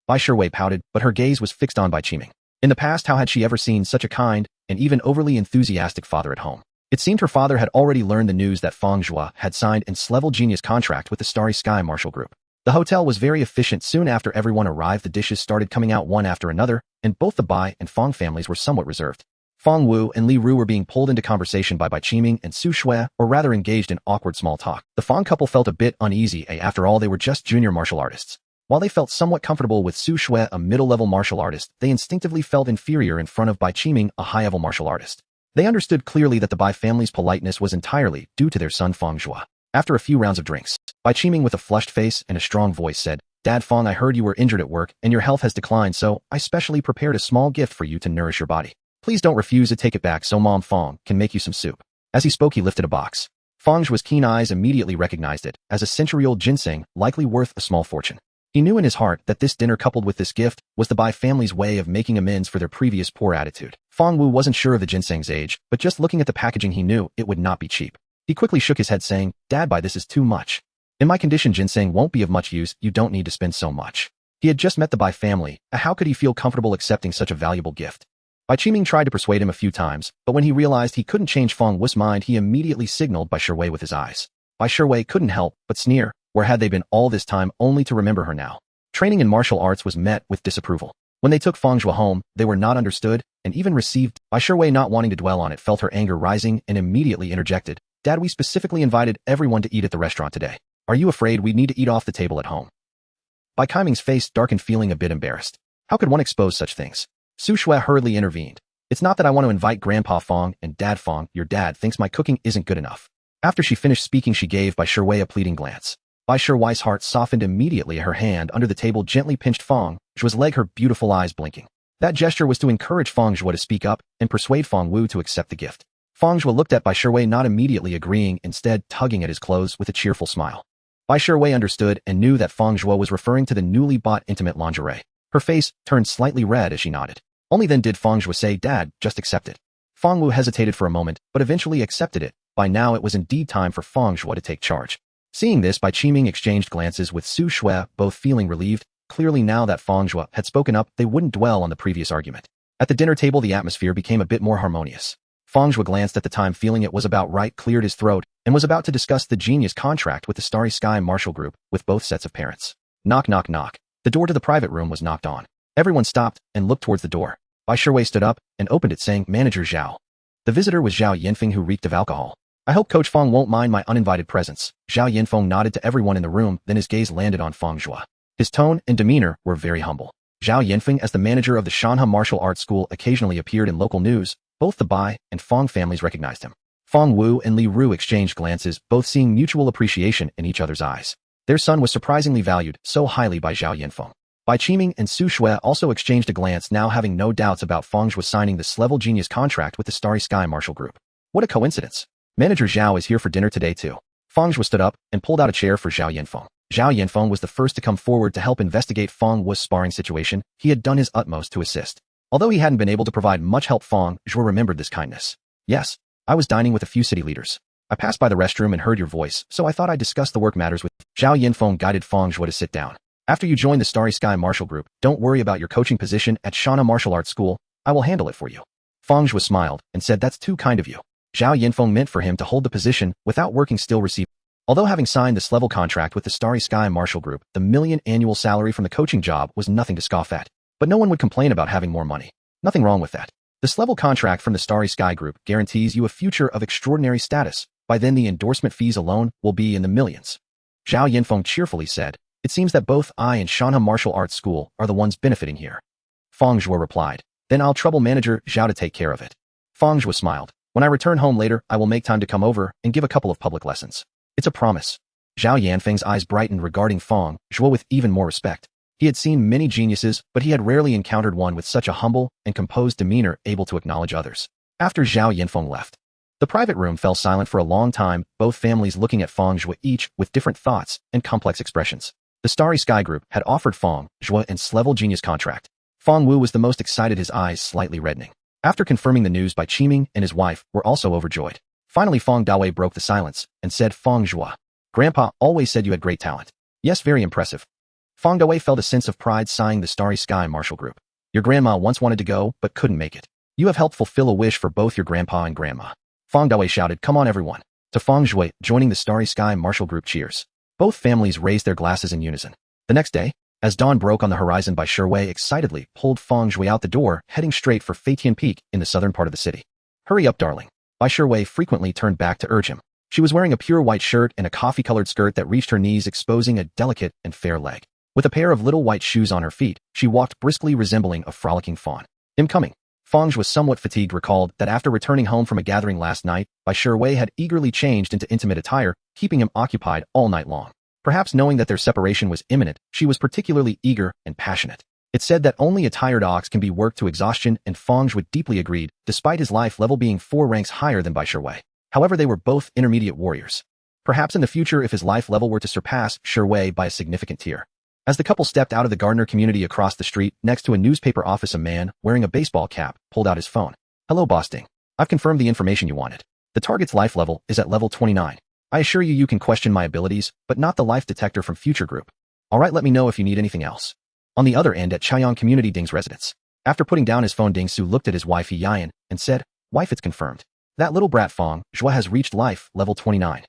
Bai Sure Wei pouted, but her gaze was fixed on Bai Qiming. In the past, how had she ever seen such a kind, and even overly enthusiastic father at home? It seemed her father had already learned the news that Fang Zhuo had signed an level genius contract with the Starry Sky Martial Group. The hotel was very efficient. Soon after everyone arrived, the dishes started coming out one after another, and both the Bai and Fang families were somewhat reserved. Fang Wu and Li Ru were being pulled into conversation by Bai Qiming and Su Shui, or rather engaged in awkward small talk. The Fang couple felt a bit uneasy, after all they were just junior martial artists. While they felt somewhat comfortable with Su Shui, a middle-level martial artist, they instinctively felt inferior in front of Bai Qiming, a high-level martial artist. They understood clearly that the Bai family's politeness was entirely due to their son Fang Zhuo. After a few rounds of drinks, Bai Qiming with a flushed face and a strong voice said, Dad Fang, I heard you were injured at work and your health has declined, so I specially prepared a small gift for you to nourish your body. Please don't refuse to take it back so Mom Fang can make you some soup. As he spoke, he lifted a box. Fang Zhuo's keen eyes immediately recognized it as a century-old ginseng, likely worth a small fortune. He knew in his heart that this dinner coupled with this gift was the Bai family's way of making amends for their previous poor attitude. Fang Wu wasn't sure of the ginseng's age, but just looking at the packaging he knew it would not be cheap. He quickly shook his head saying, Dad, this is too much. In my condition, ginseng won't be of much use, you don't need to spend so much. He had just met the Bai family, how could he feel comfortable accepting such a valuable gift? Bai Qiming tried to persuade him a few times, but when he realized he couldn't change Fang Wu's mind, he immediately signaled Bai Shiwei with his eyes. Bai Shiwei couldn't help but sneer, where had they been all this time only to remember her now? Training in martial arts was met with disapproval. When they took Fang Zhuo home, they were not understood, and even received. Bai Shiwei, not wanting to dwell on it, felt her anger rising and immediately interjected, Dad, we specifically invited everyone to eat at the restaurant today. Are you afraid we'd need to eat off the table at home? Bai Qiming's face darkened, feeling a bit embarrassed. How could one expose such things? Su Shui hurriedly intervened. It's not that I want to invite Grandpa Fang and Dad Fang, your dad thinks my cooking isn't good enough. After she finished speaking, she gave Bai Shiwei a pleading glance. Bai Shiwei's heart softened immediately. Her hand under the table gently pinched Fang Zhuo's leg, her beautiful eyes blinking. That gesture was to encourage Fang Zhuo to speak up and persuade Fang Wu to accept the gift. Fang Zhuo looked at Bai Shiwei, not immediately agreeing, instead tugging at his clothes with a cheerful smile. Bai Shiwei understood and knew that Fang Zhuo was referring to the newly bought intimate lingerie. Her face turned slightly red as she nodded. Only then did Fang Zhuo say, Dad, just accept it. Fang Wu hesitated for a moment, but eventually accepted it. By now it was indeed time for Fang Zhuo to take charge. Seeing this, Bai Qiming exchanged glances with Su Shui, both feeling relieved. Clearly now that Fang Zhuo had spoken up, they wouldn't dwell on the previous argument. At the dinner table, the atmosphere became a bit more harmonious. Fang Zhuo glanced at the time, feeling it was about right, cleared his throat, and was about to discuss the genius contract with the Starry Sky Martial Group with both sets of parents. Knock, knock, knock. The door to the private room was knocked on. Everyone stopped and looked towards the door. Bai Shiwei stood up and opened it, saying, Manager Zhao. The visitor was Zhao Yanfeng, who reeked of alcohol. I hope Coach Fang won't mind my uninvited presence. Zhao Yanfeng nodded to everyone in the room, then his gaze landed on Fang Zhuo. His tone and demeanor were very humble. Zhao Yanfeng, as the manager of the Shanhe Martial Arts School, occasionally appeared in local news. Both the Bai and Fang families recognized him. Fang Wu and Li Ru exchanged glances, both seeing mutual appreciation in each other's eyes. Their son was surprisingly valued so highly by Zhao Yanfeng. Bai Qiming and Su Shui also exchanged a glance, now having no doubts about Fang Zhuo signing this level genius contract with the Starry Sky Martial Group. What a coincidence. Manager Zhao is here for dinner today too. Fang Zhuo stood up and pulled out a chair for Zhao Yanfeng. Zhao Yanfeng was the first to come forward to help investigate Fang Wu's sparring situation. He had done his utmost to assist. Although he hadn't been able to provide much help, Fang Zhuo remembered this kindness. Yes, I was dining with a few city leaders. I passed by the restroom and heard your voice, so I thought I'd discuss the work matters with you. Zhao Yanfeng guided Fang Zhuo to sit down. After you join the Starry Sky Martial Group, don't worry about your coaching position at Shanhe Martial Arts School. I will handle it for you. Fang Zhuo smiled and said, That's too kind of you. Zhao Yanfeng meant for him to hold the position without working, still receive. Although having signed this level contract with the Starry Sky Martial Group, the $1 million annual salary from the coaching job was nothing to scoff at. But no one would complain about having more money. Nothing wrong with that. This level contract from the Starry Sky Group guarantees you a future of extraordinary status. By then the endorsement fees alone will be in the millions. Zhao Yanfeng cheerfully said, It seems that both I and Shanhe Martial Arts School are the ones benefiting here. Fang Zhuo replied, Then I'll trouble Manager Zhao to take care of it. Fang Zhuo smiled. When I return home later, I will make time to come over and give a couple of public lessons. It's a promise. Zhao Yanfeng's eyes brightened regarding Fang Zhuo with even more respect. He had seen many geniuses, but he had rarely encountered one with such a humble and composed demeanor, able to acknowledge others. After Zhao Yanfeng left, the private room fell silent for a long time, both families looking at Fang Zhuo, each with different thoughts and complex expressions. The Starry Sky Group had offered Fang Zhuo an S-level genius contract. Fang Wu was the most excited, his eyes slightly reddening. After confirming the news, Bai Qiming and his wife were also overjoyed. Finally, Fang Dawei broke the silence and said, Fang Zhuo, Grandpa always said you had great talent. Yes, very impressive. Fang Dawei felt a sense of pride, sighing, the Starry Sky Martial Group. Your grandma once wanted to go, but couldn't make it. You have helped fulfill a wish for both your grandpa and grandma. Fang Dawei shouted, Come on everyone. To Fang Zhuo joining the Starry Sky Martial Group, cheers. Both families raised their glasses in unison. The next day, as dawn broke on the horizon, Bai Shiwei excitedly pulled Fang Zhuo out the door, heading straight for Feitian Peak in the southern part of the city. Hurry up, darling. Bai Shiwei frequently turned back to urge him. She was wearing a pure white shirt and a coffee-colored skirt that reached her knees, exposing a delicate and fair leg. With a pair of little white shoes on her feet, she walked briskly, resembling a frolicking fawn. Incoming. Fang Zhuo was somewhat fatigued, recalled that after returning home from a gathering last night, Bai Shiwei had eagerly changed into intimate attire, keeping him occupied all night long. Perhaps knowing that their separation was imminent, she was particularly eager and passionate. It's said that only a tired ox can be worked to exhaustion, and Fang Zhuo deeply agreed, despite his life level being 4 ranks higher than Bai Shiwei. However, they were both intermediate warriors. Perhaps in the future, if his life level were to surpass Shiwei by a significant tier. As the couple stepped out of the gardener community across the street, next to a newspaper office, a man wearing a baseball cap pulled out his phone. Hello, Boss Ding. I've confirmed the information you wanted. The target's life level is at level 29. I assure you can question my abilities, but not the life detector from Future Group. Alright, let me know if you need anything else. On the other end at Chaoyang Community, Ding's residence. After putting down his phone, Ding Su looked at his wife Yiyan and said, "Wife, it's confirmed. That little brat Fang Zhuo has reached life level 29.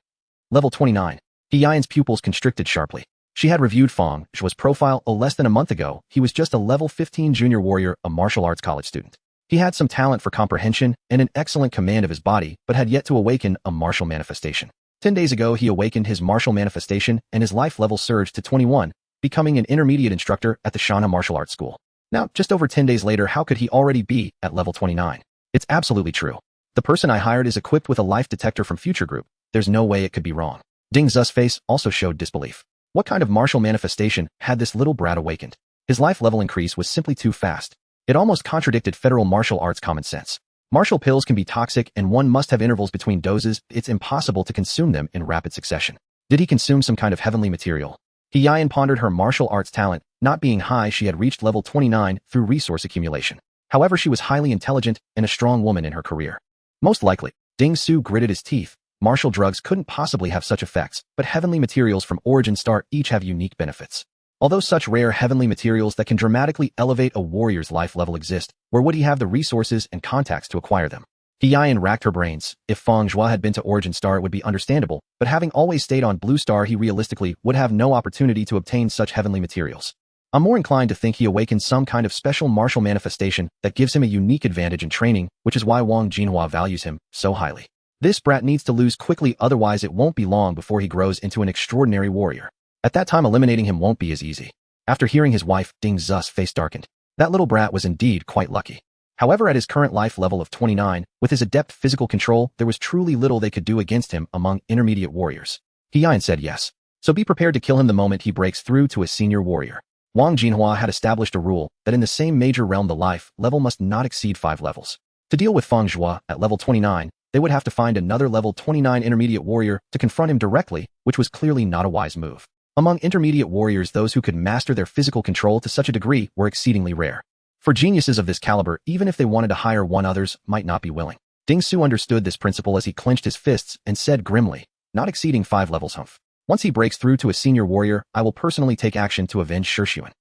Level 29. Yiyan's pupils constricted sharply. She had reviewed Fang Zhuo's profile less than a month ago. He was just a level 15 junior warrior, a martial arts college student. He had some talent for comprehension and an excellent command of his body, but had yet to awaken a martial manifestation. 10 days ago, he awakened his martial manifestation and his life level surged to 21, becoming an intermediate instructor at the Shana Martial Arts School. Now, just over 10 days later, how could he already be at level 29? It's absolutely true. The person I hired is equipped with a life detector from Future Group. There's no way it could be wrong. Ding Zu's face also showed disbelief. What kind of martial manifestation had this little brat awakened? His life level increase was simply too fast. It almost contradicted federal martial arts common sense. Martial pills can be toxic and one must have intervals between doses. It's impossible to consume them in rapid succession. Did he consume some kind of heavenly material? Yiyan pondered her martial arts talent. Not being high, she had reached level 29 through resource accumulation. However, she was highly intelligent and a strong woman in her career. Most likely, Ding Su gritted his teeth. Martial drugs couldn't possibly have such effects, but heavenly materials from Origin Star each have unique benefits. Although such rare heavenly materials that can dramatically elevate a warrior's life level exist, where would he have the resources and contacts to acquire them? Yiyan racked her brains. If Fang Zhuo had been to Origin Star, it would be understandable, but having always stayed on Blue Star, he realistically would have no opportunity to obtain such heavenly materials. I'm more inclined to think he awakened some kind of special martial manifestation that gives him a unique advantage in training, which is why Wang Jinhua values him so highly. This brat needs to lose quickly, otherwise it won't be long before he grows into an extraordinary warrior. At that time, eliminating him won't be as easy. After hearing his wife, Ding Zu's face darkened. That little brat was indeed quite lucky. However, at his current life level of 29, with his adept physical control, there was truly little they could do against him among intermediate warriors. Yiyan said yes. So be prepared to kill him the moment he breaks through to a senior warrior. Wang Jinhua had established a rule that in the same major realm the life level must not exceed 5 levels. To deal with Fang Zhuo at level 29, they would have to find another level 29 intermediate warrior to confront him directly, which was clearly not a wise move. Among intermediate warriors, those who could master their physical control to such a degree were exceedingly rare. For geniuses of this caliber, even if they wanted to hire one, others might not be willing. Ding Su understood this principle as he clenched his fists and said grimly, "Not exceeding 5 levels, humph. Once he breaks through to a senior warrior, I will personally take action to avenge Shishuan."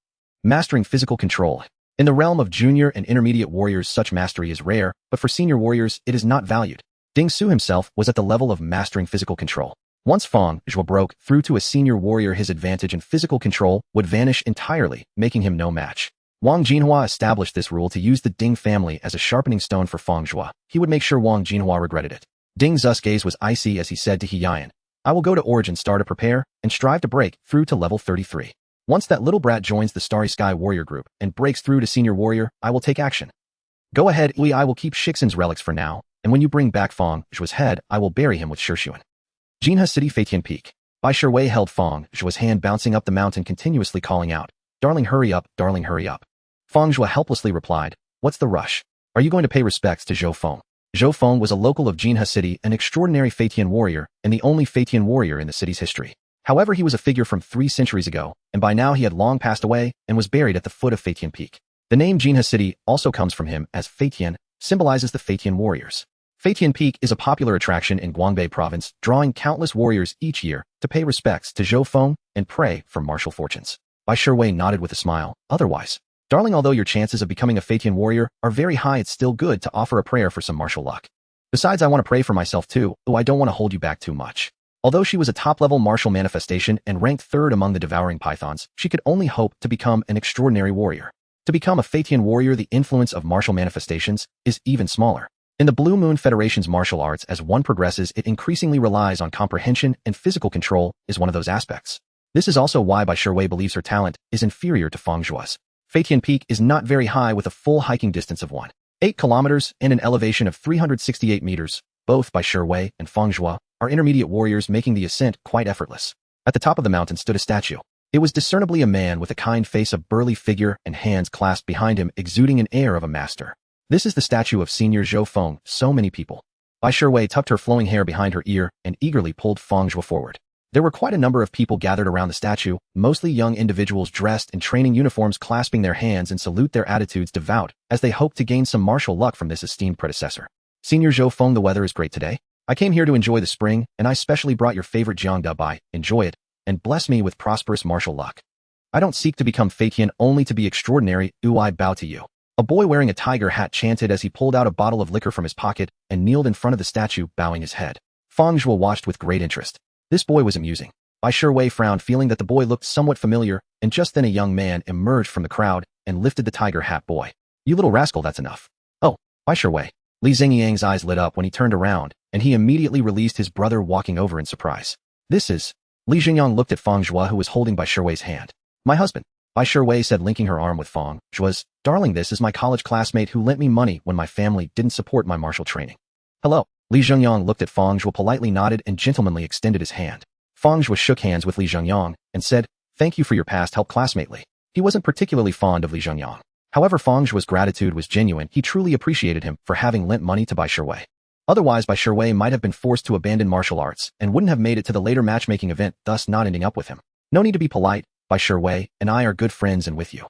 Mastering physical control. In the realm of junior and intermediate warriors, such mastery is rare, but for senior warriors, it is not valued. Ding Su himself was at the level of mastering physical control. Once Fang Zhuo broke through to a senior warrior, his advantage in physical control would vanish entirely, making him no match. Wang Jinhua established this rule to use the Ding family as a sharpening stone for Fang Zhuo. He would make sure Wang Jinhua regretted it. Ding Zu's gaze was icy as he said to Yiyan, "I will go to Origin Star to prepare and strive to break through to level 33. Once that little brat joins the Starry Sky Warrior group and breaks through to senior warrior, I will take action. Go ahead, I will keep Shixin's relics for now, and when you bring back Fang Zhuo's head, I will bury him with Shishuan." Jinha City, Feitian Peak. Bai Shui held Fang Zhuo's hand, bouncing up the mountain, continuously calling out, "Darling, hurry up, darling, hurry up." Fang Zhuo helplessly replied, "What's the rush? Are you going to pay respects to Zhou Feng?" Zhou Feng was a local of Jinha City, an extraordinary Feitian warrior, and the only Feitian warrior in the city's history. However, he was a figure from 3 centuries ago, and by now he had long passed away and was buried at the foot of Feitian Peak. The name Jinha City also comes from him, as Feitian symbolizes the Feitian warriors. Feitian Peak is a popular attraction in Guangbei province, drawing countless warriors each year to pay respects to Zhou Feng and pray for martial fortunes. Bai Shui nodded with a smile. "Otherwise, darling, although your chances of becoming a Feitian warrior are very high, it's still good to offer a prayer for some martial luck. Besides, I want to pray for myself too, though I don't want to hold you back too much." Although she was a top-level martial manifestation and ranked 3rd among the devouring pythons, she could only hope to become an extraordinary warrior. To become a Feitian warrior, the influence of martial manifestations is even smaller. In the Blue Moon Federation's martial arts, as one progresses, it increasingly relies on comprehension, and physical control is one of those aspects. This is also why Bai Shui believes her talent is inferior to Fang Zhuo's. Feitian Peak is not very high, with a full hiking distance of 1.8 kilometers and an elevation of 368 meters. Both Bai Shui and Fang Zhuo are intermediate warriors, making the ascent quite effortless. At the top of the mountain stood a statue. It was discernibly a man with a kind face, a burly figure, and hands clasped behind him, exuding an air of a master. This is the statue of Senior Zhou Feng. So many people. Bai Shui tucked her flowing hair behind her ear and eagerly pulled Fang Zhuo forward. There were quite a number of people gathered around the statue, mostly young individuals dressed in training uniforms, clasping their hands and salute, their attitudes devout, as they hoped to gain some martial luck from this esteemed predecessor. "Senior Zhou Feng, the weather is great today. I came here to enjoy the spring, and I specially brought your favorite Jiangda Bai. Enjoy it, and bless me with prosperous martial luck. I don't seek to become Fakian, only to be extraordinary. I bow to you. A boy wearing a tiger hat chanted as he pulled out a bottle of liquor from his pocket and kneeled in front of the statue, bowing his head. Fang Zhuo watched with great interest. This boy was amusing. Bai Shiwei frowned, feeling that the boy looked somewhat familiar, and just then a young man emerged from the crowd and lifted the tiger hat. Boy, you little rascal, that's enough. Oh, Bai Shiwei. Li Xingyang's eyes lit up when he turned around, and he immediately released his brother, walking over in surprise. This is... Li Xingyang looked at Fang Zhuo, who was holding Bai Shiwei's hand. My husband, Bai Shiwei said, linking her arm with Fang Zhuo's. Darling, this is my college classmate who lent me money when my family didn't support my martial training. Hello. Li Xingyang looked at Fang Zhuo, politely nodded, and gentlemanly extended his hand. Fang Zhuo shook hands with Li Xingyang and said, thank you for your past help, classmate Li. He wasn't particularly fond of Li Xingyang. However, Fang Zhuo's gratitude was genuine. He truly appreciated him for having lent money to Bai Shiwei. Otherwise, Bai Shiwei might have been forced to abandon martial arts and wouldn't have made it to the later matchmaking event, thus not ending up with him. No need to be polite. Bai Shiwei and I are good friends and with you.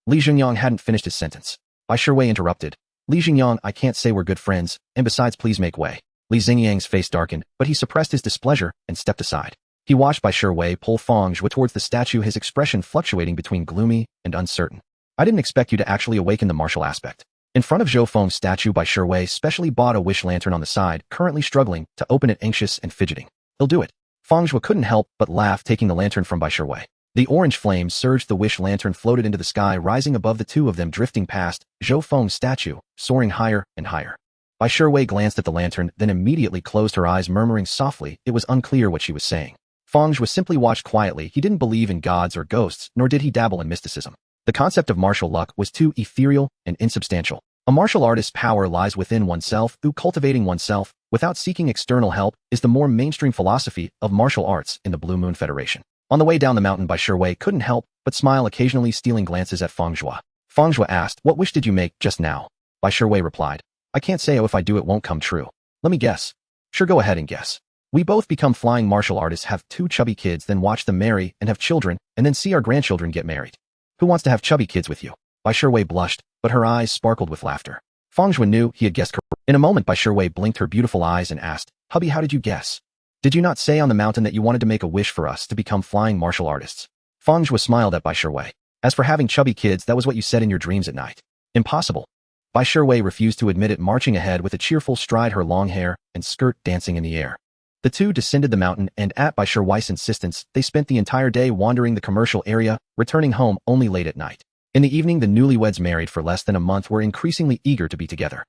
Li Xingyang hadn't finished his sentence. Bai Shiwei interrupted. Li Xingyang, I can't say we're good friends, and besides, please make way. Li Xingyang's face darkened, but he suppressed his displeasure and stepped aside. He watched Bai Shiwei pull Fang Zhuo towards the statue, his expression fluctuating between gloomy and uncertain. I didn't expect you to actually awaken the martial aspect. In front of Zhou Feng's statue, Bai Shiwei specially bought a wish lantern on the side, currently struggling to open it, anxious and fidgeting. He'll do it. Fang Zhuo couldn't help but laugh, taking the lantern from Bai Shiwei. The orange flames surged, the wish lantern floated into the sky, rising above the two of them, drifting past Zhou Feng's statue, soaring higher and higher. Bai Shiwei glanced at the lantern, then immediately closed her eyes, murmuring softly. It was unclear what she was saying. Fang Zhuo simply watched quietly. He didn't believe in gods or ghosts, nor did he dabble in mysticism. The concept of martial luck was too ethereal and insubstantial. A martial artist's power lies within oneself, through cultivating oneself, without seeking external help, is the more mainstream philosophy of martial arts in the Blue Moon Federation. On the way down the mountain, Bai Shiwei couldn't help but smile, occasionally stealing glances at Fang Zhuo. Fang Zhuo asked, what wish did you make just now? Bai Shiwei replied, I can't say, if I do it won't come true. Let me guess. Sure, go ahead and guess. We both become flying martial artists, have 2 chubby kids, then watch them marry and have children, and then see our grandchildren get married. Who wants to have chubby kids with you? Bai Shiwei blushed, but her eyes sparkled with laughter. Fang Zhuo knew he had guessed correctly. In a moment, Bai Shiwei blinked her beautiful eyes and asked, hubby, how did you guess? Did you not say on the mountain that you wanted to make a wish for us to become flying martial artists? Fang Zhuo smiled at Bai Shiwei. As for having chubby kids, that was what you said in your dreams at night. Impossible. Bai Shiwei refused to admit it, marching ahead with a cheerful stride, her long hair and skirt dancing in the air. The two descended the mountain, and at Bai Shiwei's insistence, they spent the entire day wandering the commercial area, returning home only late at night. In the evening, the newlyweds, married for less than a month, were increasingly eager to be together.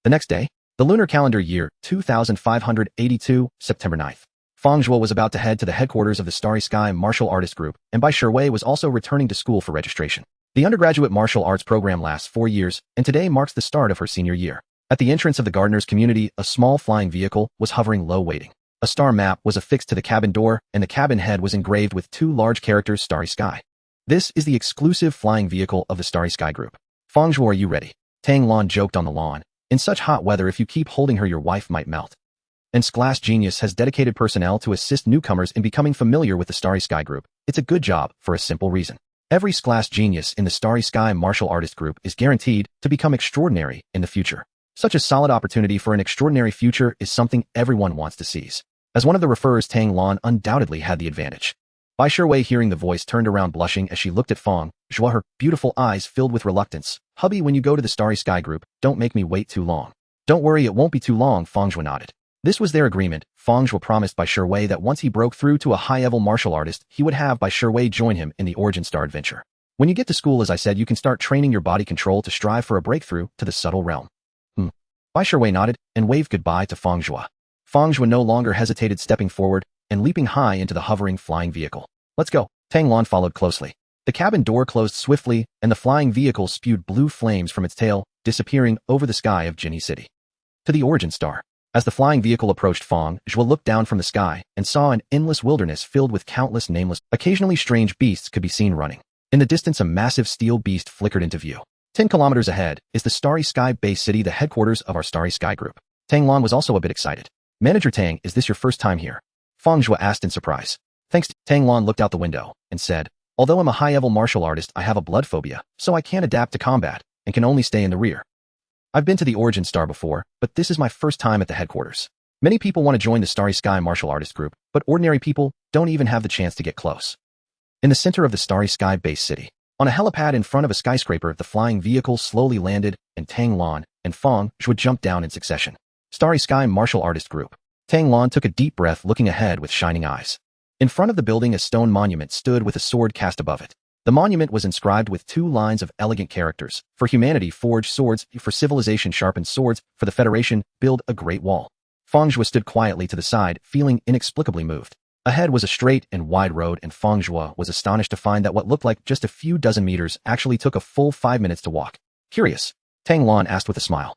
The next day, the lunar calendar year 2582, September 9th. Fang Zhuo was about to head to the headquarters of the Starry Sky Martial Artist Group, and Bai Shiwei was also returning to school for registration. The undergraduate martial arts program lasts 4 years, and today marks the start of her senior year. At the entrance of the gardener's community, a small flying vehicle was hovering low, waiting. A star map was affixed to the cabin door, and the cabin head was engraved with 2 large characters, Starry Sky. This is the exclusive flying vehicle of the Starry Sky Group. Fang Zhuo, are you ready? Tang Lan joked on the lawn. In such hot weather, if you keep holding her, your wife might melt. And Scarce Genius has dedicated personnel to assist newcomers in becoming familiar with the Starry Sky Group. It's a good job for a simple reason. Every Scarce Genius in the Starry Sky Martial Artist Group is guaranteed to become extraordinary in the future. Such a solid opportunity for an extraordinary future is something everyone wants to seize. As one of the referrers, Tang Lan undoubtedly had the advantage. Bai Shiwei, hearing the voice, turned around blushing as she looked at Fang Zhuo, her beautiful eyes filled with reluctance. Hubby, when you go to the Starry Sky Group, don't make me wait too long. Don't worry, it won't be too long, Fang Zhuo nodded. This was their agreement. Fang Zhuo promised Bai Shiwei that once he broke through to a high-level martial artist, he would have Bai Shiwei join him in the Origin Star adventure. When you get to school, as I said, you can start training your body control to strive for a breakthrough to the subtle realm. Bai Shiwei nodded and waved goodbye to Fang Zhuo. Fang Zhuo no longer hesitated, stepping forward and leaping high into the hovering flying vehicle. Let's go. Tang Lan followed closely. The cabin door closed swiftly, and the flying vehicle spewed blue flames from its tail, disappearing over the sky of Jinni City. To the Origin Star. As the flying vehicle approached, Fang Zhuo looked down from the sky and saw an endless wilderness filled with countless nameless, occasionally strange beasts could be seen running. In the distance, a massive steel beast flickered into view. 10 kilometers ahead is the Starry Sky Base City, the headquarters of our Starry Sky Group. Tang Lan was also a bit excited. Manager Tang, is this your first time here? Fang Zhuo asked in surprise. Thanks. Tang Lan looked out the window and said, although I'm a high-level martial artist, I have a blood phobia, so I can't adapt to combat and can only stay in the rear. I've been to the Origin Star before, but this is my first time at the headquarters. Many people want to join the Starry Sky martial artist group, but ordinary people don't even have the chance to get close. In the center of the Starry Sky base city, on a helipad in front of a skyscraper, the flying vehicle slowly landed, and Tang Lan and Fang Zhuo jumped down in succession. Starry Sky martial artist group. Tang Lan took a deep breath, looking ahead with shining eyes. In front of the building, a stone monument stood with a sword cast above it. The monument was inscribed with 2 lines of elegant characters. For humanity, forge swords. For civilization, sharpen swords. For the Federation, build a great wall. Fang Zhuo stood quietly to the side, feeling inexplicably moved. Ahead was a straight and wide road, and Fang Zhuo was astonished to find that what looked like just a few dozen meters actually took a full 5 minutes to walk. Curious? Tang Lan asked with a smile.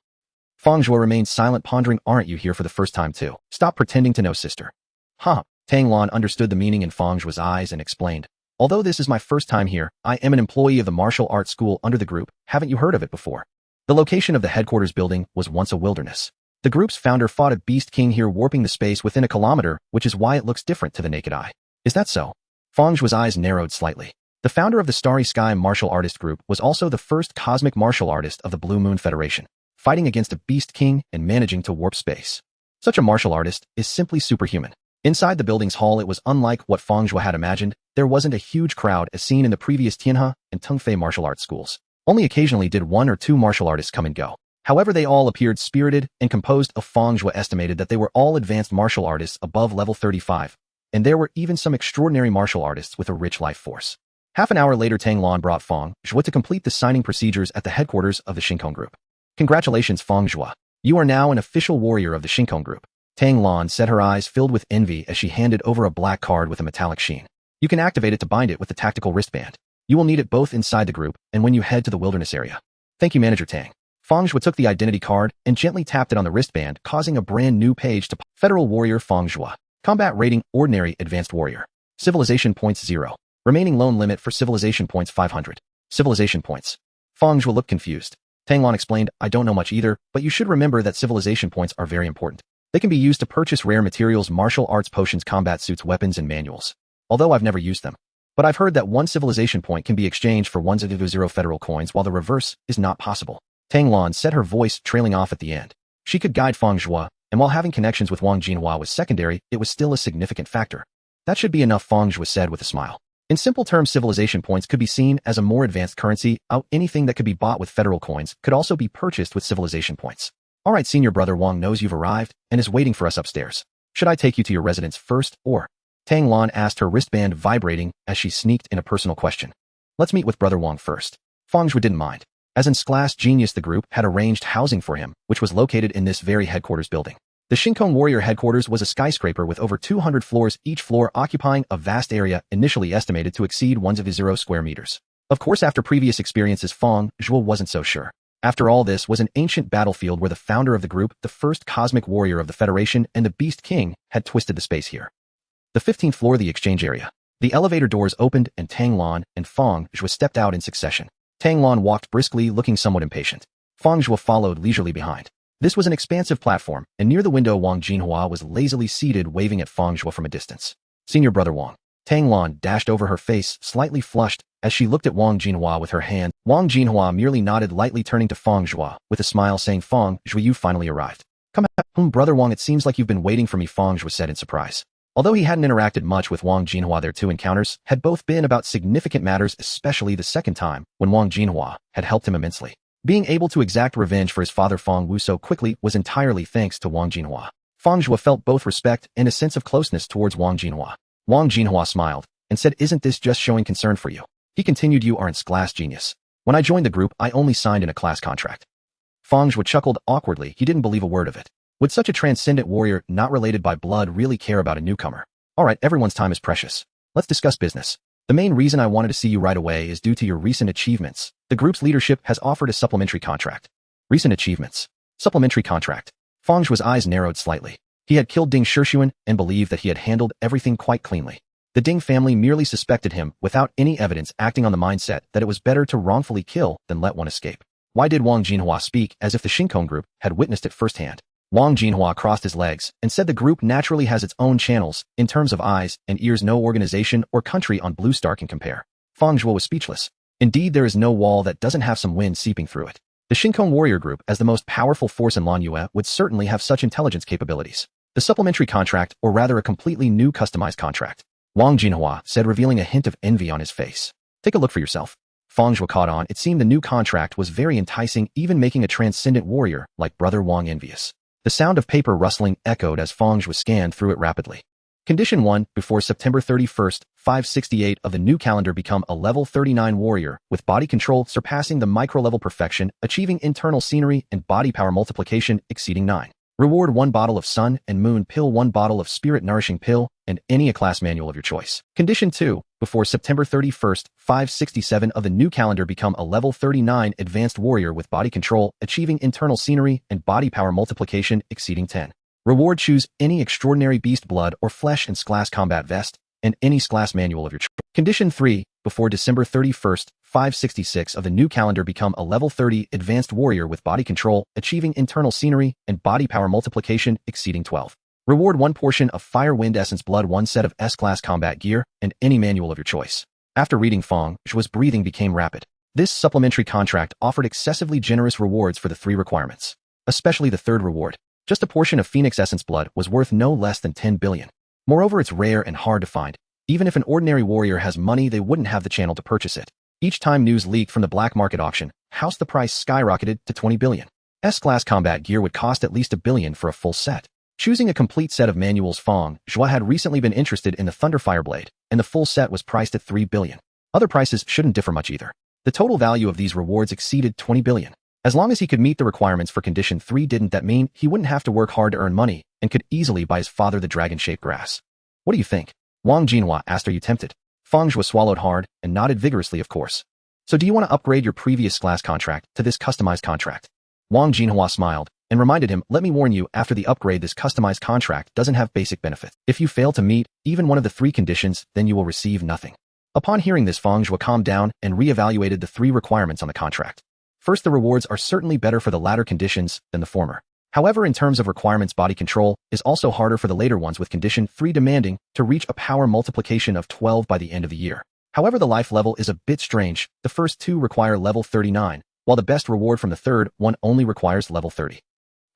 Fang Zhuo remained silent, pondering. Aren't you here for the first time too? Stop pretending to know, sister. Huh. Tang Lan understood the meaning in Fang Zhuo's eyes and explained. Although this is my first time here, I am an employee of the martial arts school under the group. Haven't you heard of it before? The location of the headquarters building was once a wilderness. The group's founder fought a beast king here, warping the space within a kilometer, which is why it looks different to the naked eye. Is that so? Fang Zhuo's eyes narrowed slightly. The founder of the Starry Sky martial artist group was also the first cosmic martial artist of the Blue Moon Federation, fighting against a beast king and managing to warp space. Such a martial artist is simply superhuman. Inside the building's hall, it was unlike what Fang Zhuo had imagined. There wasn't a huge crowd as seen in the previous Tianhe and Tungfei martial arts schools. Only occasionally did 1 or 2 martial artists come and go. However, they all appeared spirited and composed. Fang Zhuo estimated that they were all advanced martial artists above level 35, and there were even some extraordinary martial artists with a rich life force. Half an hour later, Tang Lan brought Fang Zhuo to complete the signing procedures at the headquarters of the Shinkong group. Congratulations, Fang Zhuo. You are now an official warrior of the Shinkong group. Tang Lan said, her eyes filled with envy as she handed over a black card with a metallic sheen. You can activate it to bind it with the tactical wristband. You will need it both inside the group and when you head to the wilderness area. Thank you, Manager Tang. Fang Zhuo took the identity card and gently tapped it on the wristband, causing a brand new page to pop. Federal Warrior Fang Zhuo. Combat rating, Ordinary Advanced Warrior. Civilization points 0. Remaining loan limit for civilization points 500. Civilization points. Fang Zhuo looked confused. Tang Lan explained, I don't know much either, but you should remember that civilization points are very important. They can be used to purchase rare materials, martial arts potions, combat suits, weapons, and manuals. Although I've never used them. But I've heard that 1 civilization point can be exchanged for 1 federal coins, while the reverse is not possible. Tang Lan said, her voice trailing off at the end. She could guide Fang Zhuo, and while having connections with Wang Jinhua was secondary, it was still a significant factor. That should be enough, Fang Zhuo said with a smile. In simple terms, civilization points could be seen as a more advanced currency. Anything that could be bought with federal coins could also be purchased with civilization points. All right, senior brother Wang knows you've arrived and is waiting for us upstairs. Should I take you to your residence first, or? Tang Lan asked, her wristband vibrating as she sneaked in a personal question. Let's meet with brother Wang first. Fang Zhuo didn't mind. As in class genius, the group had arranged housing for him, which was located in this very headquarters building. The Shinkong Warrior headquarters was a skyscraper with over 200 floors, each floor occupying a vast area initially estimated to exceed 1,000 square meters. Of course, after previous experiences, Fang Zhuo wasn't so sure. After all, this was an ancient battlefield where the founder of the group, the first cosmic warrior of the Federation, and the Beast King had twisted the space here. The 15th floor, the exchange area. The elevator doors opened and Tang Lan and Fang Zhuo stepped out in succession. Tang Lan walked briskly, looking somewhat impatient. Fang Zhuo followed leisurely behind. This was an expansive platform, and near the window Wang Jinhua was lazily seated, waving at Fang Zhuo from a distance. Senior brother Wang. Tang Lan dashed over her face, slightly flushed, as she looked at Wang Jinhua with her hand. Wang Jinhua merely nodded lightly, turning to Fang Zhuo with a smile, saying, Fang Zhuo, you finally arrived. Come home, brother Wang, it seems like you've been waiting for me, Fang Zhuo said in surprise. Although he hadn't interacted much with Wang Jinhua, their 2 encounters had both been about significant matters, especially the second time, when Wang Jinhua had helped him immensely. Being able to exact revenge for his father Fang Wu so quickly was entirely thanks to Wang Jinhua. Fang Zhuo felt both respect and a sense of closeness towards Wang Jinhua. Wang Jinhua smiled and said, isn't this just showing concern for you? He continued, you aren't class genius. When I joined the group, I only signed in a class contract. Fang Zhuo chuckled awkwardly. He didn't believe a word of it. Would such a transcendent warrior, not related by blood, really care about a newcomer? All right, everyone's time is precious. Let's discuss business. The main reason I wanted to see you right away is due to your recent achievements. The group's leadership has offered a supplementary contract. Recent achievements. Supplementary contract. Fang Zhuo's eyes narrowed slightly. He had killed Ding Shixuan and believed that he had handled everything quite cleanly. The Ding family merely suspected him without any evidence, acting on the mindset that it was better to wrongfully kill than let one escape. Why did Wang Jinhua speak as if the Shinkong group had witnessed it firsthand? Wang Jinhua crossed his legs and said the group naturally has its own channels. In terms of eyes and ears, no organization or country on Blue Star can compare. Fang Zhuo was speechless. Indeed, there is no wall that doesn't have some wind seeping through it. The Shinkong warrior group, as the most powerful force in Lanyue, would certainly have such intelligence capabilities. The supplementary contract, or rather a completely new customized contract. Wang Jinhua said, revealing a hint of envy on his face. Take a look for yourself. Fang Zhuo caught on. It seemed the new contract was very enticing, even making a transcendent warrior like Brother Wang envious. The sound of paper rustling echoed as Fang Zhuo scanned through it rapidly. Condition 1. Before September 31st, 568 of the new calendar become a level 39 warrior, with body control surpassing the micro-level perfection, achieving internal scenery and body power multiplication exceeding 9. Reward 1 bottle of Sun and Moon Pill, 1 bottle of Spirit Nourishing Pill, and any A-class manual of your choice. Condition 2. Before September 31st, 567 of the new calendar become a level 39 advanced warrior with body control, achieving internal scenery and body power multiplication exceeding 10. Reward: choose any extraordinary beast blood or flesh and scarce combat vest, and any scarce manual of your choice. Condition 3. Before December 31st, 566 of the new calendar become a level 30 advanced warrior with body control, achieving internal scenery and body power multiplication exceeding 12. Reward: 1 portion of Fire Wind Essence Blood, 1 set of S-class combat gear, and any manual of your choice. After reading, Fang Zhuo's breathing became rapid. This supplementary contract offered excessively generous rewards for the 3 requirements. Especially the third reward. Just a portion of Phoenix Essence Blood was worth no less than 10 billion. Moreover, it's rare and hard to find. Even if an ordinary warrior has money, they wouldn't have the channel to purchase it. Each time news leaked from the black market auction, the price skyrocketed to 20 billion. S-class combat gear would cost at least 1 billion for a full set. Choosing a complete set of manuals, Fang Zhuo had recently been interested in the Thunderfire Blade, and the full set was priced at 3 billion. Other prices shouldn't differ much either. The total value of these rewards exceeded 20 billion. As long as he could meet the requirements for Condition 3, didn't that mean he wouldn't have to work hard to earn money and could easily buy his father the dragon-shaped grass? What do you think? Wang Jinhua asked. Are you tempted? Fang Zhuo swallowed hard and nodded vigorously. Of course. So do you want to upgrade your previous class contract to this customized contract? Wang Jinhua smiled and reminded him, let me warn you, after the upgrade, this customized contract doesn't have basic benefits. If you fail to meet even one of the 3 conditions, then you will receive nothing. Upon hearing this, Fang Zhuo calmed down and re-evaluated the 3 requirements on the contract. First, the rewards are certainly better for the latter conditions than the former. However, in terms of requirements, body control is also harder for the later ones, with Condition 3 demanding to reach a power multiplication of 12 by the end of the year. However, the life level is a bit strange. The first 2 require level 39, while the best reward from the third one only requires level 30.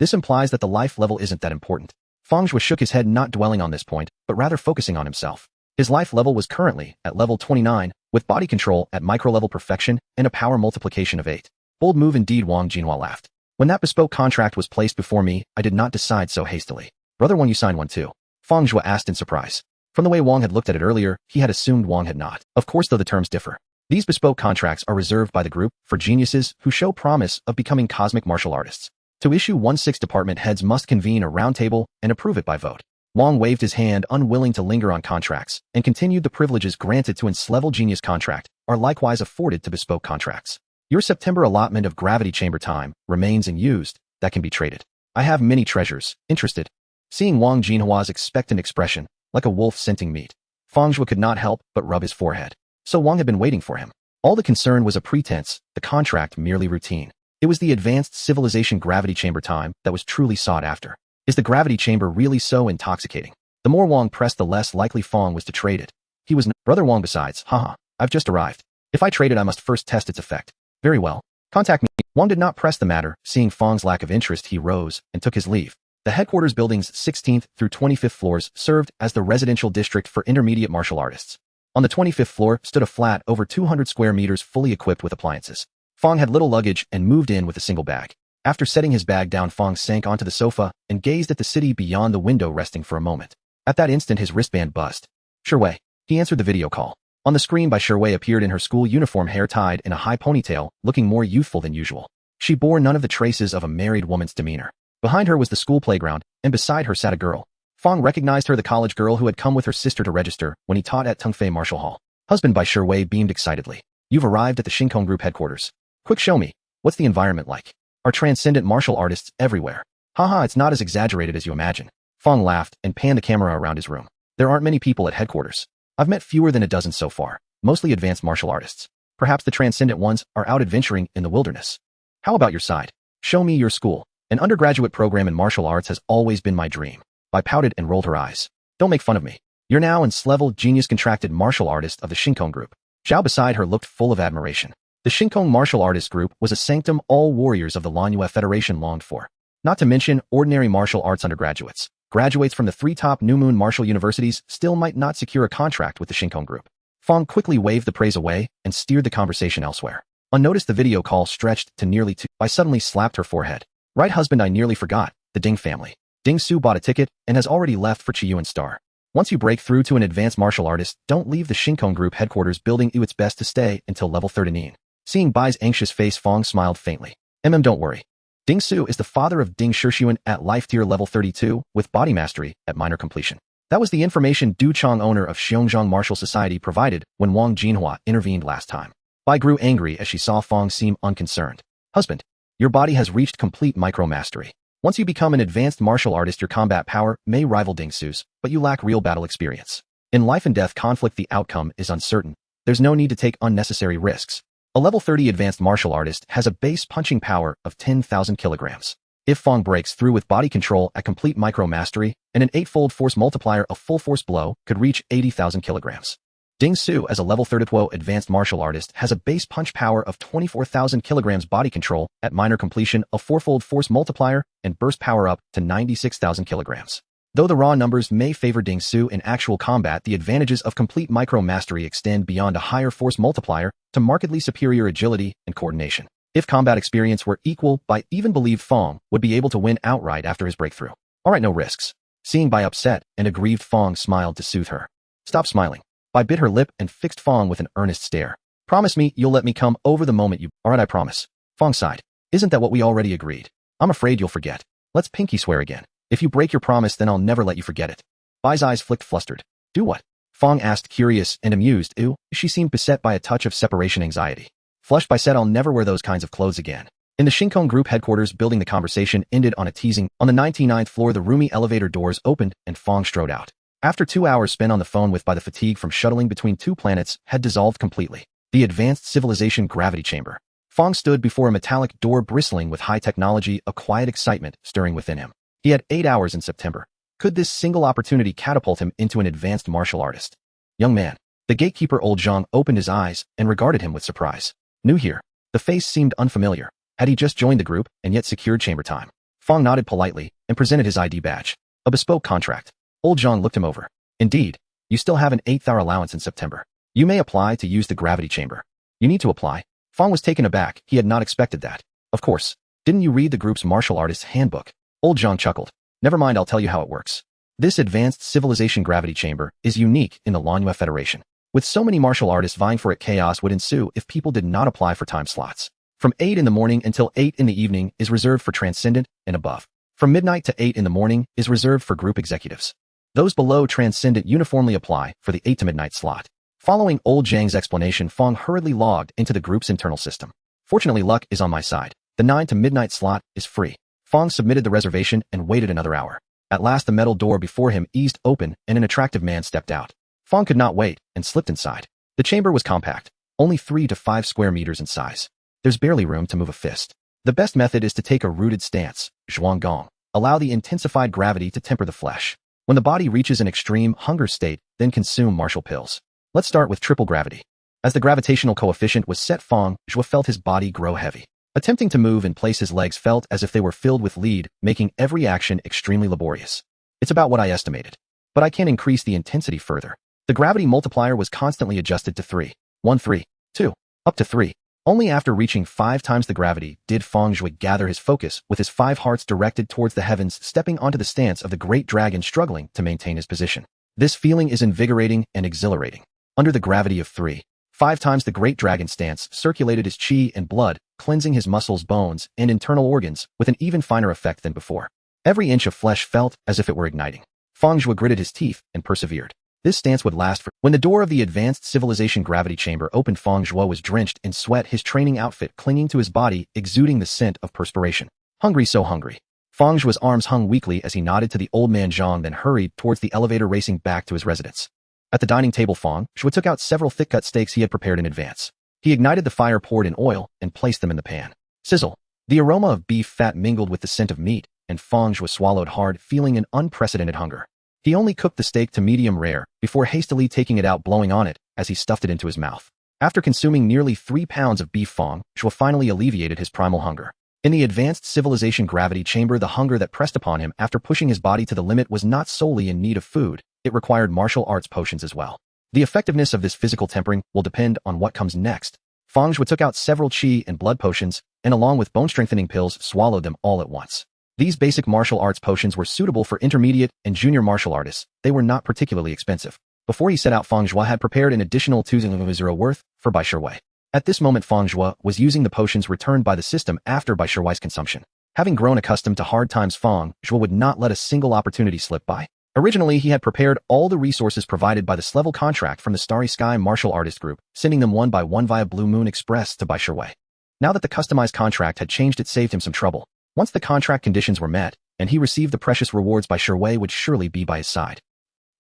This implies that the life level isn't that important. Fang Zhuo shook his head, not dwelling on this point, but rather focusing on himself. His life level was currently at level 29, with body control at micro-level perfection and a power multiplication of 8. Bold move indeed, Wang Jinhua laughed. When that bespoke contract was placed before me, I did not decide so hastily. Brother Wang, you signed one too? Fang Zhuo asked in surprise. From the way Wang had looked at it earlier, he had assumed Wang had not. Of course, though the terms differ. These bespoke contracts are reserved by the group for geniuses who show promise of becoming cosmic martial artists. To issue one, 6 department heads must convene a round table and approve it by vote. Wang waved his hand, unwilling to linger on contracts, and continued. The privileges granted to ins-level genius contract are likewise afforded to bespoke contracts. Your September allotment of gravity chamber time remains unused. That can be traded. I have many treasures. Interested? Seeing Wang Jinhua's expectant expression, like a wolf scenting meat, Fang Zhuo could not help but rub his forehead. So Wang had been waiting for him. All the concern was a pretense, the contract merely routine. It was the advanced civilization gravity chamber time that was truly sought after. Is the gravity chamber really so intoxicating? The more Wang pressed, the less likely Fang was to trade it. He was Brother Wang. Besides, haha, I've just arrived. If I trade it, I must first test its effect. Very well. Contact me. Wang did not press the matter. Seeing Fang's lack of interest, he rose and took his leave. The headquarters building's 16th through 25th floors served as the residential district for intermediate martial artists. On the 25th floor stood a flat over 200 square meters fully equipped with appliances. Fang had little luggage and moved in with a single bag. After setting his bag down, Fang sank onto the sofa and gazed at the city beyond the window, resting for a moment. At that instant, his wristband buzzed. Sherwei. He answered the video call. On the screen by Sherwei appeared in her school uniform, hair tied in a high ponytail, looking more youthful than usual. She bore none of the traces of a married woman's demeanor. Behind her was the school playground, and beside her sat a girl. Fang recognized her, the college girl who had come with her sister to register when he taught at Tungfei Martial Hall. Husband by Sherwei beamed excitedly. You've arrived at the Shinkong Group headquarters. Quick, show me. What's the environment like? Are transcendent martial artists everywhere? Haha, it's not as exaggerated as you imagine. Fang laughed and panned the camera around his room. There aren't many people at headquarters. I've met fewer than a dozen so far, mostly advanced martial artists. Perhaps the transcendent ones are out adventuring in the wilderness. How about your side? Show me your school. An undergraduate program in martial arts has always been my dream. I pouted and rolled her eyes. Don't make fun of me. You're now an S-level genius contracted martial artist of the Shinkong Group. Zhao beside her looked full of admiration. The Shinkong Martial Artist Group was a sanctum all warriors of the Lanyue Federation longed for. Not to mention ordinary martial arts undergraduates. graduates from the three top New Moon martial universities still might not secure a contract with the Shinkong group. Fang quickly waved the praise away and steered the conversation elsewhere. Unnoticed, the video call stretched to nearly 2. I suddenly slapped her forehead. Right, husband, I nearly forgot. The Ding family. Ding Su bought a ticket and has already left for Chiyuan Star. Once you break through to an advanced martial artist, don't leave the Shinkong group headquarters building. It's best to stay until level 13. Seeing Bai's anxious face, Fang smiled faintly. Don't worry. Ding Su is the father of Ding Shixuan at life tier level 32 with body mastery at minor completion. That was the information Du Chong, owner of Xiongzhang Martial Society, provided when Wang Jinhua intervened last time. Bai grew angry as she saw Fang seem unconcerned. Husband, your body has reached complete micro-mastery. Once you become an advanced martial artist, your combat power may rival Ding Su's, but you lack real battle experience. In life and death conflict, the outcome is uncertain. There's no need to take unnecessary risks. A level 30 advanced martial artist has a base punching power of 10,000 kilograms. If Fang breaks through with body control at complete micro-mastery, and an 8-fold force multiplier, a full force blow could reach 80,000 kilograms. Ding Su, as a level 32 advanced martial artist, has a base punch power of 24,000 kilograms, body control at minor completion, a 4-fold force multiplier, and burst power up to 96,000 kilograms. Though the raw numbers may favor Ding Su in actual combat, the advantages of complete micro-mastery extend beyond a higher force multiplier to markedly superior agility and coordination. If combat experience were equal, Bai even believed Fang would be able to win outright after his breakthrough. Alright, no risks. Seeing Bai upset and aggrieved, Fang smiled to soothe her. Stop smiling. Bai bit her lip and fixed Fang with an earnest stare. Promise me you'll let me come over the moment you— Alright, I promise. Fang sighed. Isn't that what we already agreed? I'm afraid you'll forget. Let's pinky swear again. If you break your promise, then I'll never let you forget it. Bai's eyes flicked, flustered. Do what? Fang asked, curious and amused. Ew. She seemed beset by a touch of separation anxiety. Flushed, Bai said, I'll never wear those kinds of clothes again. In the Shinkong group headquarters building, the conversation ended on a teasing. On the 99th floor, the roomy elevator doors opened and Fang strode out. After 2 hours spent on the phone with Bai, the fatigue from shuttling between two planets had dissolved completely. The advanced civilization gravity chamber. Fang stood before a metallic door bristling with high technology, a quiet excitement stirring within him. He had 8 hours in September. Could this single opportunity catapult him into an advanced martial artist? Young man. The gatekeeper Old Zhang opened his eyes and regarded him with surprise. New here. The face seemed unfamiliar. Had he just joined the group and yet secured chamber time? Fang nodded politely and presented his ID badge. A bespoke contract. Old Zhang looked him over. Indeed. You still have an 8th-hour allowance in September. You may apply to use the gravity chamber. You need to apply. Fang was taken aback. He had not expected that. Of course. Didn't you read the group's martial artist's handbook? Old Zhang chuckled. Never mind, I'll tell you how it works. This advanced civilization gravity chamber is unique in the Lanyue Federation. With so many martial artists vying for it, chaos would ensue if people did not apply for time slots. From 8 in the morning until 8 in the evening is reserved for transcendent and above. From midnight to 8 in the morning is reserved for group executives. Those below transcendent uniformly apply for the 8 to midnight slot. Following Old Zhang's explanation, Fang hurriedly logged into the group's internal system. Fortunately, luck is on my side. The 9 to midnight slot is free. Fang submitted the reservation and waited another hour. At last, the metal door before him eased open and an attractive man stepped out. Fang could not wait and slipped inside. The chamber was compact, only 3 to 5 square meters in size. There's barely room to move a fist. The best method is to take a rooted stance, zhuanggong. Allow the intensified gravity to temper the flesh. When the body reaches an extreme hunger state, then consume martial pills. Let's start with triple gravity. As the gravitational coefficient was set, Fang Zhuo felt his body grow heavy. Attempting to move in place, his legs felt as if they were filled with lead, making every action extremely laborious. It's about what I estimated. But I can increase the intensity further. The gravity multiplier was constantly adjusted to 3, 1, 3, 2, up to 3. Only after reaching 5 times the gravity did Fang Zhuo gather his focus, with his 5 hearts directed towards the heavens, stepping onto the stance of the great dragon, struggling to maintain his position. This feeling is invigorating and exhilarating. Under the gravity of 3, 5 times the great dragon stance circulated his chi and blood, cleansing his muscles, bones, and internal organs with an even finer effect than before. Every inch of flesh felt as if it were igniting. Fang Zhuo gritted his teeth and persevered. This stance would last for— When the door of the advanced civilization gravity chamber opened, Fang Zhuo was drenched in sweat, his training outfit clinging to his body, exuding the scent of perspiration. Hungry, so hungry. Fang Zhuo's arms hung weakly as he nodded to the old man Zhang, then hurried towards the elevator, racing back to his residence. At the dining table, Fang Zhuo took out several thick-cut steaks he had prepared in advance. He ignited the fire, poured in oil, and placed them in the pan. Sizzle. The aroma of beef fat mingled with the scent of meat, and Fang Zhuo swallowed hard, feeling an unprecedented hunger. He only cooked the steak to medium rare before hastily taking it out, blowing on it as he stuffed it into his mouth. After consuming nearly 3 pounds of beef, Fang Zhuo finally alleviated his primal hunger. In the advanced civilization gravity chamber, the hunger that pressed upon him after pushing his body to the limit was not solely in need of food, it required martial arts potions as well. The effectiveness of this physical tempering will depend on what comes next. Fang Zhuo took out several qi and blood potions, and along with bone-strengthening pills, swallowed them all at once. These basic martial arts potions were suitable for intermediate and junior martial artists. They were not particularly expensive. Before he set out, Fang Zhuo had prepared an additional 2,000 worth for Bai Shiwei. At this moment, Fang Zhuo was using the potions returned by the system after Bai Shiwei's consumption. Having grown accustomed to hard times, Fang Zhuo would not let a single opportunity slip by. Originally, he had prepared all the resources provided by the S-level contract from the Starry Sky Martial Artist Group, sending them one by one via Blue Moon Express to Bai Shiwei. Now that the customized contract had changed, it saved him some trouble. Once the contract conditions were met, and he received the precious rewards, Bai Shiwei would surely be by his side.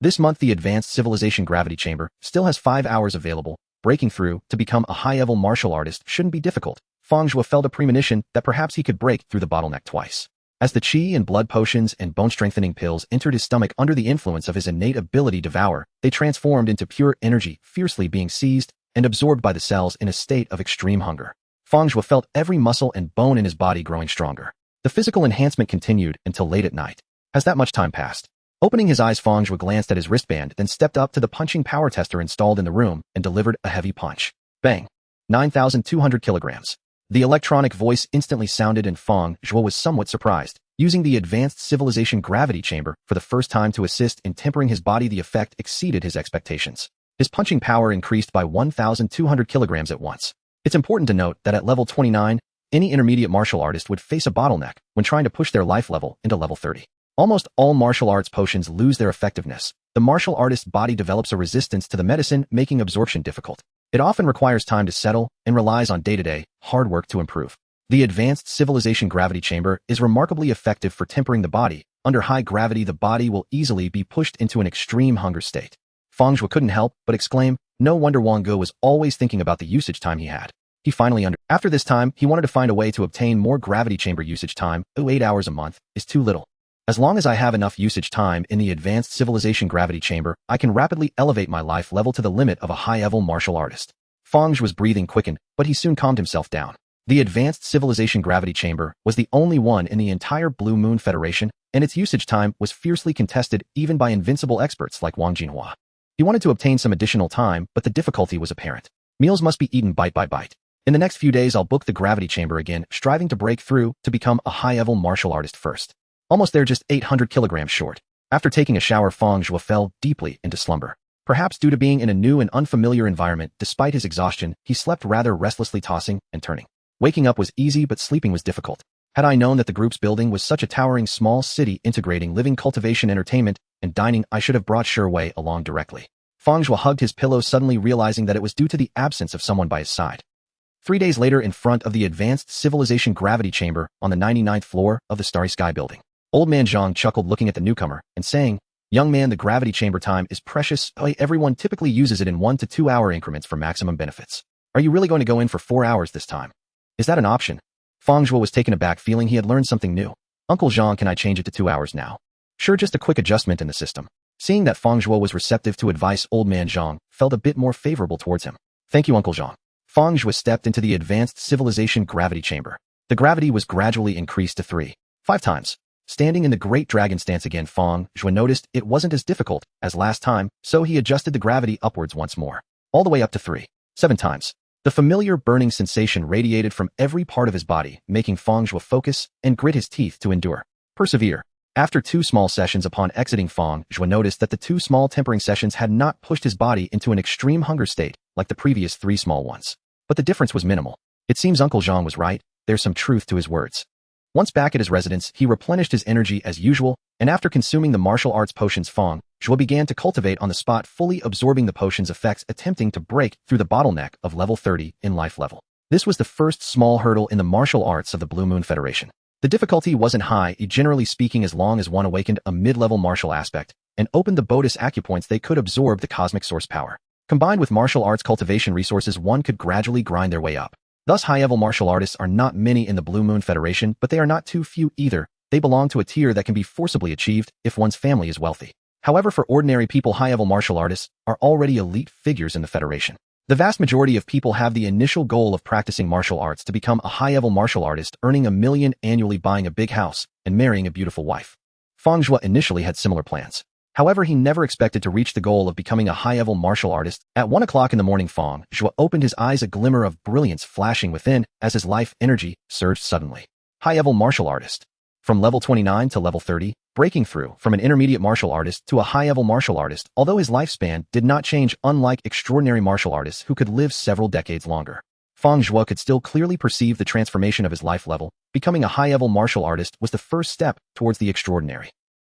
This month, the Advanced Civilization Gravity Chamber still has 5 hours available. Breaking through to become a high-level martial artist shouldn't be difficult. Fang Zhuo felt a premonition that perhaps he could break through the bottleneck twice. As the qi and blood potions and bone-strengthening pills entered his stomach under the influence of his innate ability to devour, they transformed into pure energy, fiercely being seized and absorbed by the cells in a state of extreme hunger. Fang Zhuo felt every muscle and bone in his body growing stronger. The physical enhancement continued until late at night. As that much time passed, opening his eyes, Fang Zhuo glanced at his wristband, then stepped up to the punching power tester installed in the room and delivered a heavy punch. Bang! 9,200 kilograms. The electronic voice instantly sounded, and Fang Zhuo was somewhat surprised. Using the Advanced Civilization Gravity Chamber for the first time to assist in tempering his body, the effect exceeded his expectations. His punching power increased by 1,200 kilograms at once. It's important to note that at level 29, any intermediate martial artist would face a bottleneck when trying to push their life level into level 30. Almost all martial arts potions lose their effectiveness. The martial artist's body develops a resistance to the medicine, making absorption difficult. It often requires time to settle and relies on day-to-day hard work to improve. The Advanced Civilization Gravity Chamber is remarkably effective for tempering the body. Under high gravity, the body will easily be pushed into an extreme hunger state. Fang Zhuo couldn't help but exclaim, no wonder Wang Ge was always thinking about the usage time he had. He finally After this time, he wanted to find a way to obtain more gravity chamber usage time. 8 hours a month is too little. As long as I have enough usage time in the Advanced Civilization Gravity Chamber, I can rapidly elevate my life level to the limit of a high-level martial artist. Fang Zhuo's breathing quickened, but he soon calmed himself down. The Advanced Civilization Gravity Chamber was the only one in the entire Blue Moon Federation, and its usage time was fiercely contested even by invincible experts like Wang Jinhua. He wanted to obtain some additional time, but the difficulty was apparent. Meals must be eaten bite by bite. In the next few days, I'll book the Gravity Chamber again, striving to break through to become a high-level martial artist first. Almost there, just 800 kilograms short. After taking a shower, Fang Zhuo fell deeply into slumber. Perhaps due to being in a new and unfamiliar environment, despite his exhaustion, he slept rather restlessly, tossing and turning. Waking up was easy, but sleeping was difficult. Had I known that the group's building was such a towering small city integrating living, cultivation, entertainment, and dining, I should have brought Shiwei along directly. Fang Zhuo hugged his pillow, suddenly realizing that it was due to the absence of someone by his side. 3 days later, in front of the Advanced Civilization Gravity Chamber on the 99th floor of the Starry Sky building, Old Man Zhang chuckled, looking at the newcomer and saying, young man, the gravity chamber time is precious. Everyone typically uses it in 1 to 2 hour increments for maximum benefits. Are you really going to go in for 4 hours this time? Is that an option? Fang Zhuo was taken aback, feeling he had learned something new. Uncle Zhang, can I change it to 2 hours now? Sure, just a quick adjustment in the system. Seeing that Fang Zhuo was receptive to advice, Old Man Zhang felt a bit more favorable towards him. Thank you, Uncle Zhang. Fang Zhuo stepped into the Advanced Civilization Gravity Chamber. The gravity was gradually increased to 5 times. Standing in the Great Dragon stance again, Fang Zhuo noticed it wasn't as difficult as last time, so he adjusted the gravity upwards once more, all the way up to 7 times. The familiar burning sensation radiated from every part of his body, making Fang Zhuo focus and grit his teeth to endure. Persevere. After 2 small sessions, upon exiting, Fang Zhuo noticed that the 2 small tempering sessions had not pushed his body into an extreme hunger state like the previous 3 small ones. But the difference was minimal. It seems Uncle Zhang was right. There's some truth to his words. Once back at his residence, he replenished his energy as usual, and after consuming the martial arts potions, Fang Zhuo began to cultivate on the spot, fully absorbing the potion's effects, attempting to break through the bottleneck of level 30 in life level. This was the first small hurdle in the martial arts of the Blue Moon Federation. The difficulty wasn't high, generally speaking, as long as one awakened a mid-level martial aspect and opened the Bodis acupoints, they could absorb the cosmic source power. Combined with martial arts cultivation resources, one could gradually grind their way up. Thus, high-level martial artists are not many in the Blue Moon Federation, but they are not too few either. They belong to a tier that can be forcibly achieved if one's family is wealthy. However, for ordinary people, high-level martial artists are already elite figures in the Federation. The vast majority of people have the initial goal of practicing martial arts to become a high-level martial artist, earning $1 million annually, buying a big house, and marrying a beautiful wife. Fang Zhuo initially had similar plans. However, he never expected to reach the goal of becoming a high-level martial artist. At 1 o'clock in the morning, Fang Zhuo opened his eyes, a glimmer of brilliance flashing within as his life energy surged suddenly. High-level martial artist. From level 29 to level 30, breaking through from an intermediate martial artist to a high-level martial artist, although his lifespan did not change, unlike extraordinary martial artists who could live several decades longer. Fang Zhuo could still clearly perceive the transformation of his life level. Becoming a high-level martial artist was the first step towards the extraordinary.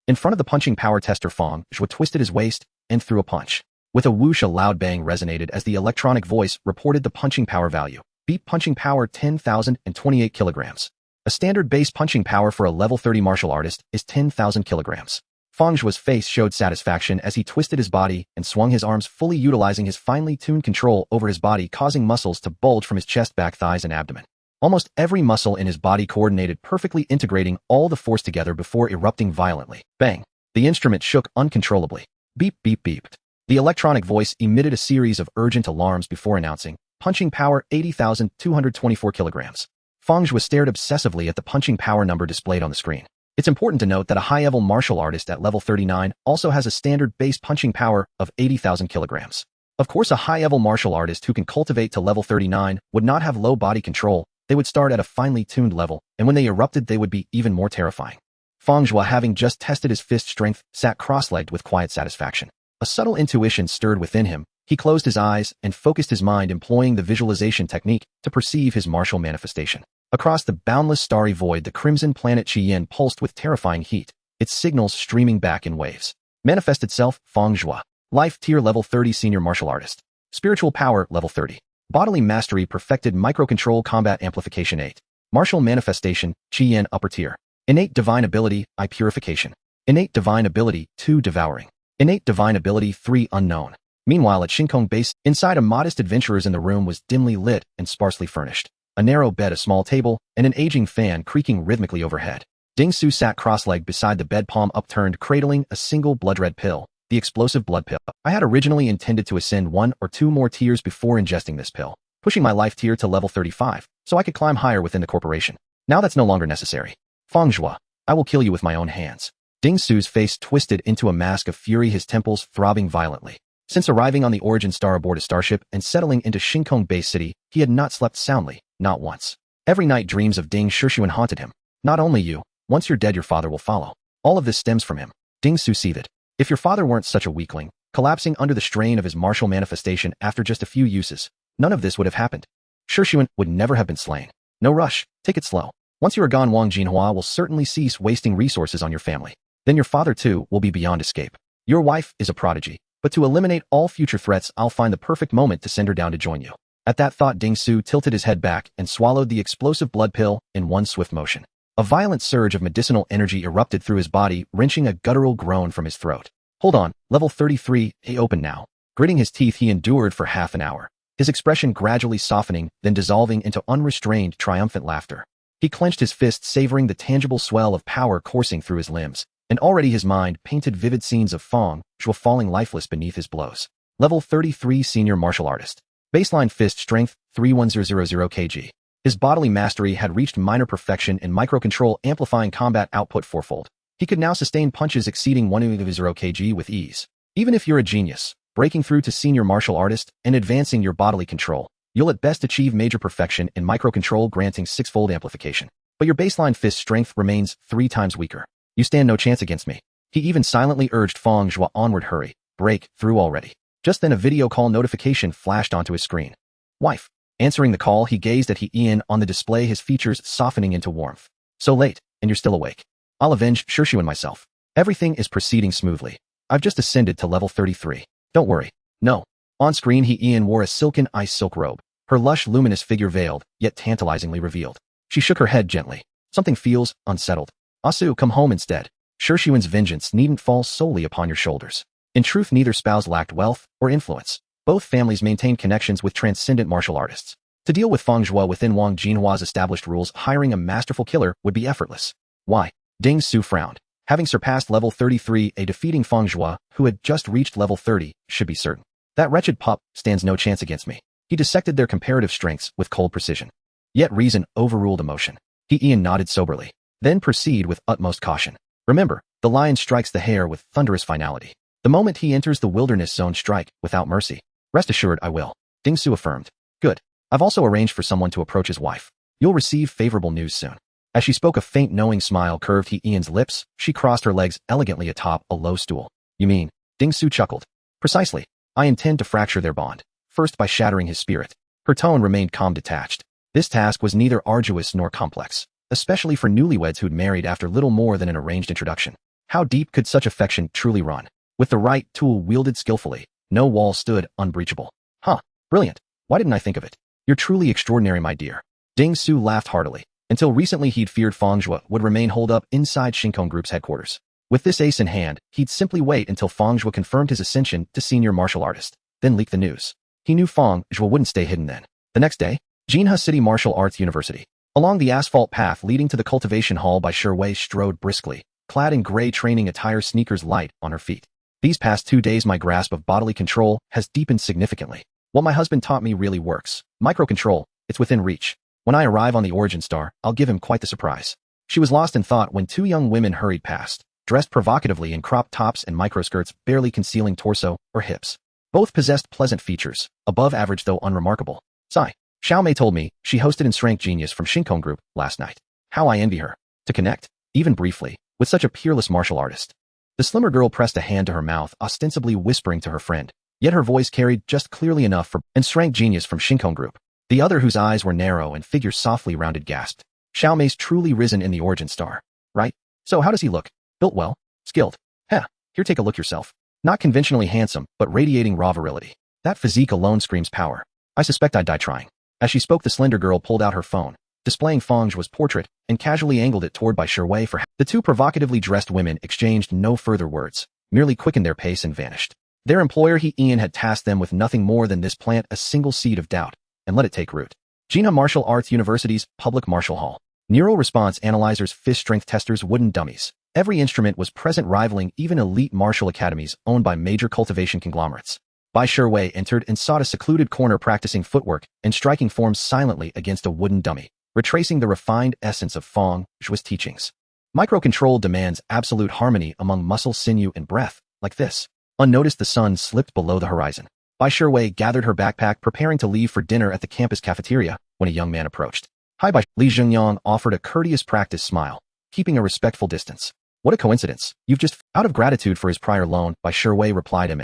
In front of the punching power tester, Fang Zhuo twisted his waist and threw a punch. With a whoosh, a loud bang resonated as the electronic voice reported the punching power value. Beep punching power 10,028 kilograms. A standard base punching power for a level 30 martial artist is 10,000 kilograms. Fang Zhuo's face showed satisfaction as he twisted his body and swung his arms, fully utilizing his finely tuned control over his body, causing muscles to bulge from his chest, back, thighs, and abdomen. Almost every muscle in his body coordinated perfectly, integrating all the force together before erupting violently. Bang! The instrument shook uncontrollably. Beep, beep, beeped. The electronic voice emitted a series of urgent alarms before announcing, punching power 80,224 kilograms. Fang Zhuo stared obsessively at the punching power number displayed on the screen. It's important to note that a high-level martial artist at level 39 also has a standard base punching power of 80,000 kilograms. Of course, a high-level martial artist who can cultivate to level 39 would not have low body control. They would start at a finely tuned level, and when they erupted, they would be even more terrifying. Fang Zhuo, having just tested his fist strength, sat cross-legged with quiet satisfaction. A subtle intuition stirred within him. He closed his eyes and focused his mind, employing the visualization technique to perceive his martial manifestation. Across the boundless starry void, the crimson planet Qiyin pulsed with terrifying heat, its signals streaming back in waves. Manifested self, Fang Zhuo. Life tier level 30 senior martial artist. Spiritual power level 30. Bodily mastery perfected, microcontrol combat amplification 8. Martial manifestation, Qiyin upper tier. Innate divine ability, I purification. Innate divine ability, 2 devouring. Innate divine ability, 3 unknown. Meanwhile, at Shinkong base, inside a modest adventurers in the room was dimly lit and sparsely furnished. A narrow bed, a small table, and an aging fan creaking rhythmically overhead. Ding Su sat cross-legged beside the bed, palm upturned, cradling a single blood-red pill, the explosive blood pill. I had originally intended to ascend 1 or 2 more tiers before ingesting this pill, pushing my life tier to level 35, so I could climb higher within the corporation. Now that's no longer necessary. Fang Zhuo, I will kill you with my own hands. Ding Su's face twisted into a mask of fury, his temples throbbing violently. Since arriving on the Origin Star aboard a starship and settling into Shinkong Base City, he had not slept soundly, not once. Every night dreams of Ding Shixuan haunted him. Not only you, once you're dead your father will follow. All of this stems from him. Ding Su seethed. If your father weren't such a weakling, collapsing under the strain of his martial manifestation after just a few uses, none of this would have happened. Shixuan would never have been slain. No rush, take it slow. Once you are gone, Wang Jinhua will certainly cease wasting resources on your family. Then your father too will be beyond escape. Your wife is a prodigy, but to eliminate all future threats, I'll find the perfect moment to send her down to join you. At that thought, Ding Su tilted his head back and swallowed the explosive blood pill in one swift motion. A violent surge of medicinal energy erupted through his body, wrenching a guttural groan from his throat. Hold on, level 33, he opened now. Gritting his teeth, he endured for half an hour, his expression gradually softening, then dissolving into unrestrained, triumphant laughter. He clenched his fist, savoring the tangible swell of power coursing through his limbs, and already his mind painted vivid scenes of Fang Zhuo falling lifeless beneath his blows. Level 33 senior martial artist. Baseline fist strength, 31000 kg. His bodily mastery had reached minor perfection in microcontrol, amplifying combat output fourfold. He could now sustain punches exceeding 100 kg with ease. Even if you're a genius, breaking through to senior martial artist and advancing your bodily control, you'll at best achieve major perfection in microcontrol, granting 6-fold amplification. But your baseline fist strength remains 3 times weaker. You stand no chance against me. He even silently urged Fang Zhuo onward. Hurry, break through already. Just then a video call notification flashed onto his screen. Wife. Answering the call, he gazed at Ian on the display, his features softening into warmth. So late, and you're still awake. I'll avenge Shixuan myself. Everything is proceeding smoothly. I've just ascended to level 33. Don't worry. No. On screen, Ian wore a silken ice silk robe. Her lush, luminous figure veiled, yet tantalizingly revealed. She shook her head gently. Something feels unsettled. Asu, come home instead. Shixuan's vengeance needn't fall solely upon your shoulders. In truth, neither spouse lacked wealth or influence. Both families maintained connections with transcendent martial artists. To deal with Fang Zhuo within Wang Jinhua's established rules, hiring a masterful killer would be effortless. Why? Ding Su frowned. Having surpassed level 33, a defeating Fang Zhuo, who had just reached level 30, should be certain. That wretched pup stands no chance against me. He dissected their comparative strengths with cold precision. Yet reason overruled emotion. Ian nodded soberly. Then proceed with utmost caution. Remember, the lion strikes the hare with thunderous finality. The moment he enters the wilderness zone, strike without mercy. Rest assured I will. Ding Su affirmed. Good. I've also arranged for someone to approach his wife. You'll receive favorable news soon. As she spoke, a faint knowing smile curved Ian's lips. She crossed her legs elegantly atop a low stool. You mean? Ding Su chuckled. Precisely. I intend to fracture their bond. First by shattering his spirit. Her tone remained calm, detached. This task was neither arduous nor complex, especially for newlyweds who'd married after little more than an arranged introduction. How deep could such affection truly run? With the right tool wielded skillfully, no wall stood unbreachable. Huh, brilliant. Why didn't I think of it? You're truly extraordinary, my dear. Ding Su laughed heartily. Until recently he'd feared Fang Zhuo would remain holed up inside Shinkong Group's headquarters. With this ace in hand, he'd simply wait until Fang Zhuo confirmed his ascension to senior martial artist, then leak the news. He knew Fang Zhuo wouldn't stay hidden then. The next day, Jinhe City Martial Arts University. Along the asphalt path leading to the cultivation hall, Bai Shiwei strode briskly, clad in gray training attire, sneakers light on her feet. These past 2 days my grasp of bodily control has deepened significantly. What my husband taught me really works. Micro-control, it's within reach. When I arrive on the origin star, I'll give him quite the surprise. She was lost in thought when 2 young women hurried past, dressed provocatively in crop tops and microskirts barely concealing torso or hips. Both possessed pleasant features, above average though unremarkable. Sigh. Xiao Mei told me she hosted in Strength Genius from Shinkong Group last night. How I envy her. To connect, even briefly, with such a peerless martial artist. The slimmer girl pressed a hand to her mouth, ostensibly whispering to her friend, yet her voice carried just clearly enough for and Strength Genius from Shinkong Group. The other, whose eyes were narrow and figure softly rounded, gasped. Xiao Mei's truly risen in the origin star. Right? So how does he look? Built well? Skilled? Heh, here, take a look yourself. Not conventionally handsome, but radiating raw virility. That physique alone screams power. I suspect I'd die trying. As she spoke, the slender girl pulled out her phone, displaying Fang Zhuo's portrait, and casually angled it toward Bai Shiwei for the 2 provocatively dressed women exchanged no further words, merely quickened their pace and vanished. Their employer Ian had tasked them with nothing more than this: plant a single seed of doubt, and let it take root. Jinhe Martial Arts University's public martial hall. Neural response analyzers, fist strength testers, wooden dummies. Every instrument was present, rivaling even elite martial academies owned by major cultivation conglomerates. Bai Shiwei entered and sought a secluded corner, practicing footwork and striking forms silently against a wooden dummy, retracing the refined essence of Fang Zhuo's teachings. Micro-control demands absolute harmony among muscle, sinew, and breath, like this. Unnoticed, the sun slipped below the horizon. Bai Shiwei gathered her backpack, preparing to leave for dinner at the campus cafeteria, when a young man approached. Hi, Bai. Li Zhengyang offered a courteous practice smile, keeping a respectful distance. What a coincidence. You've just... Out of gratitude for his prior loan, Bai Shiwei replied,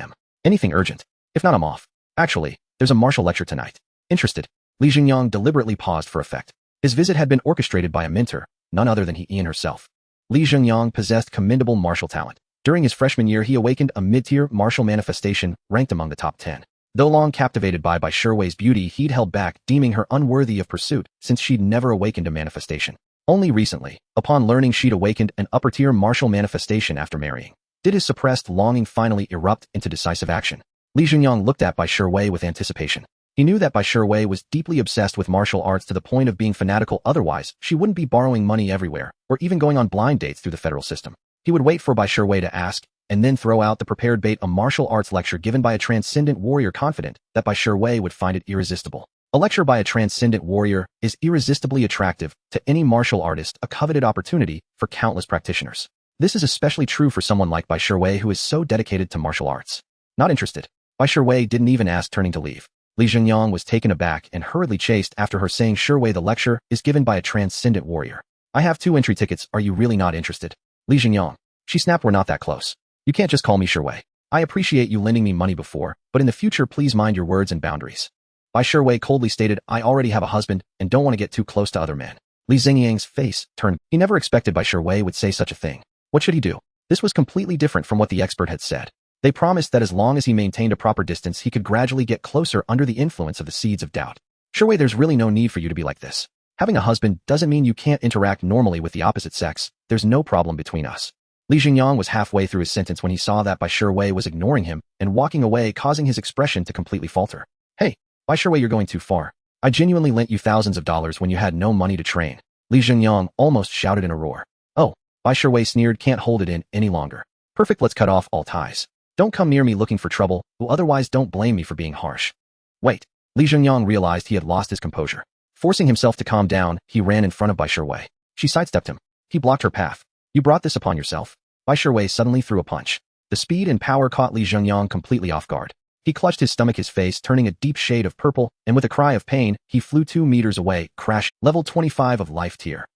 Anything urgent? If not, I'm off. Actually, there's a martial lecture tonight. Interested? Li Zhengyang deliberately paused for effect. His visit had been orchestrated by a mentor, none other than Ian herself. Li Zhengyang possessed commendable martial talent. During his freshman year, he awakened a mid-tier martial manifestation ranked among the top 10. Though long captivated by Shiwei's beauty, he'd held back, deeming her unworthy of pursuit since she'd never awakened a manifestation. Only recently, upon learning she'd awakened an upper-tier martial manifestation after marrying, did his suppressed longing finally erupt into decisive action. Li Zhengyang looked at Bai Shiwei with anticipation. He knew that Bai Shiwei was deeply obsessed with martial arts to the point of being fanatical, otherwise she wouldn't be borrowing money everywhere, or even going on blind dates through the federal system. He would wait for Bai Shiwei to ask, and then throw out the prepared bait, a martial arts lecture given by a transcendent warrior, confident that Bai Shiwei would find it irresistible. A lecture by a transcendent warrior is irresistibly attractive to any martial artist, a coveted opportunity for countless practitioners. This is especially true for someone like Bai Shiwei, who is so dedicated to martial arts. Not interested. Bai Shiwei didn't even ask, turning to leave. Li Zhengyang was taken aback and hurriedly chased after her, saying, Shiwei, the lecture is given by a transcendent warrior. I have 2 entry tickets. Are you really not interested? Li Zhengyang. She snapped, we're not that close. You can't just call me Shiwei. I appreciate you lending me money before, but in the future please mind your words and boundaries. Bai Shiwei coldly stated, I already have a husband and don't want to get too close to other men. Li Zhengyang's face turned. He never expected Bai Shiwei would say such a thing. What should he do? This was completely different from what the expert had said. They promised that as long as he maintained a proper distance, he could gradually get closer under the influence of the seeds of doubt. Shiwei, there's really no need for you to be like this. Having a husband doesn't mean you can't interact normally with the opposite sex. There's no problem between us. Li Zhengyang was halfway through his sentence when he saw that Bai Shiwei was ignoring him and walking away, causing his expression to completely falter. Hey, Bai Shiwei, you're going too far. I genuinely lent you thousands of dollars when you had no money to train. Li Zhengyang almost shouted in a roar. Oh, Bai Shiwei sneered, can't hold it in any longer. Perfect, let's cut off all ties. Don't come near me looking for trouble, or otherwise don't blame me for being harsh. Wait. Li Zhengyang realized he had lost his composure. Forcing himself to calm down, he ran in front of Bai Shiwei. She sidestepped him. He blocked her path. You brought this upon yourself. Bai Shiwei suddenly threw a punch. The speed and power caught Li Zhengyang completely off guard. He clutched his stomach, his face turning a deep shade of purple, and with a cry of pain, he flew 2 meters away, crash, level 25 of life tier.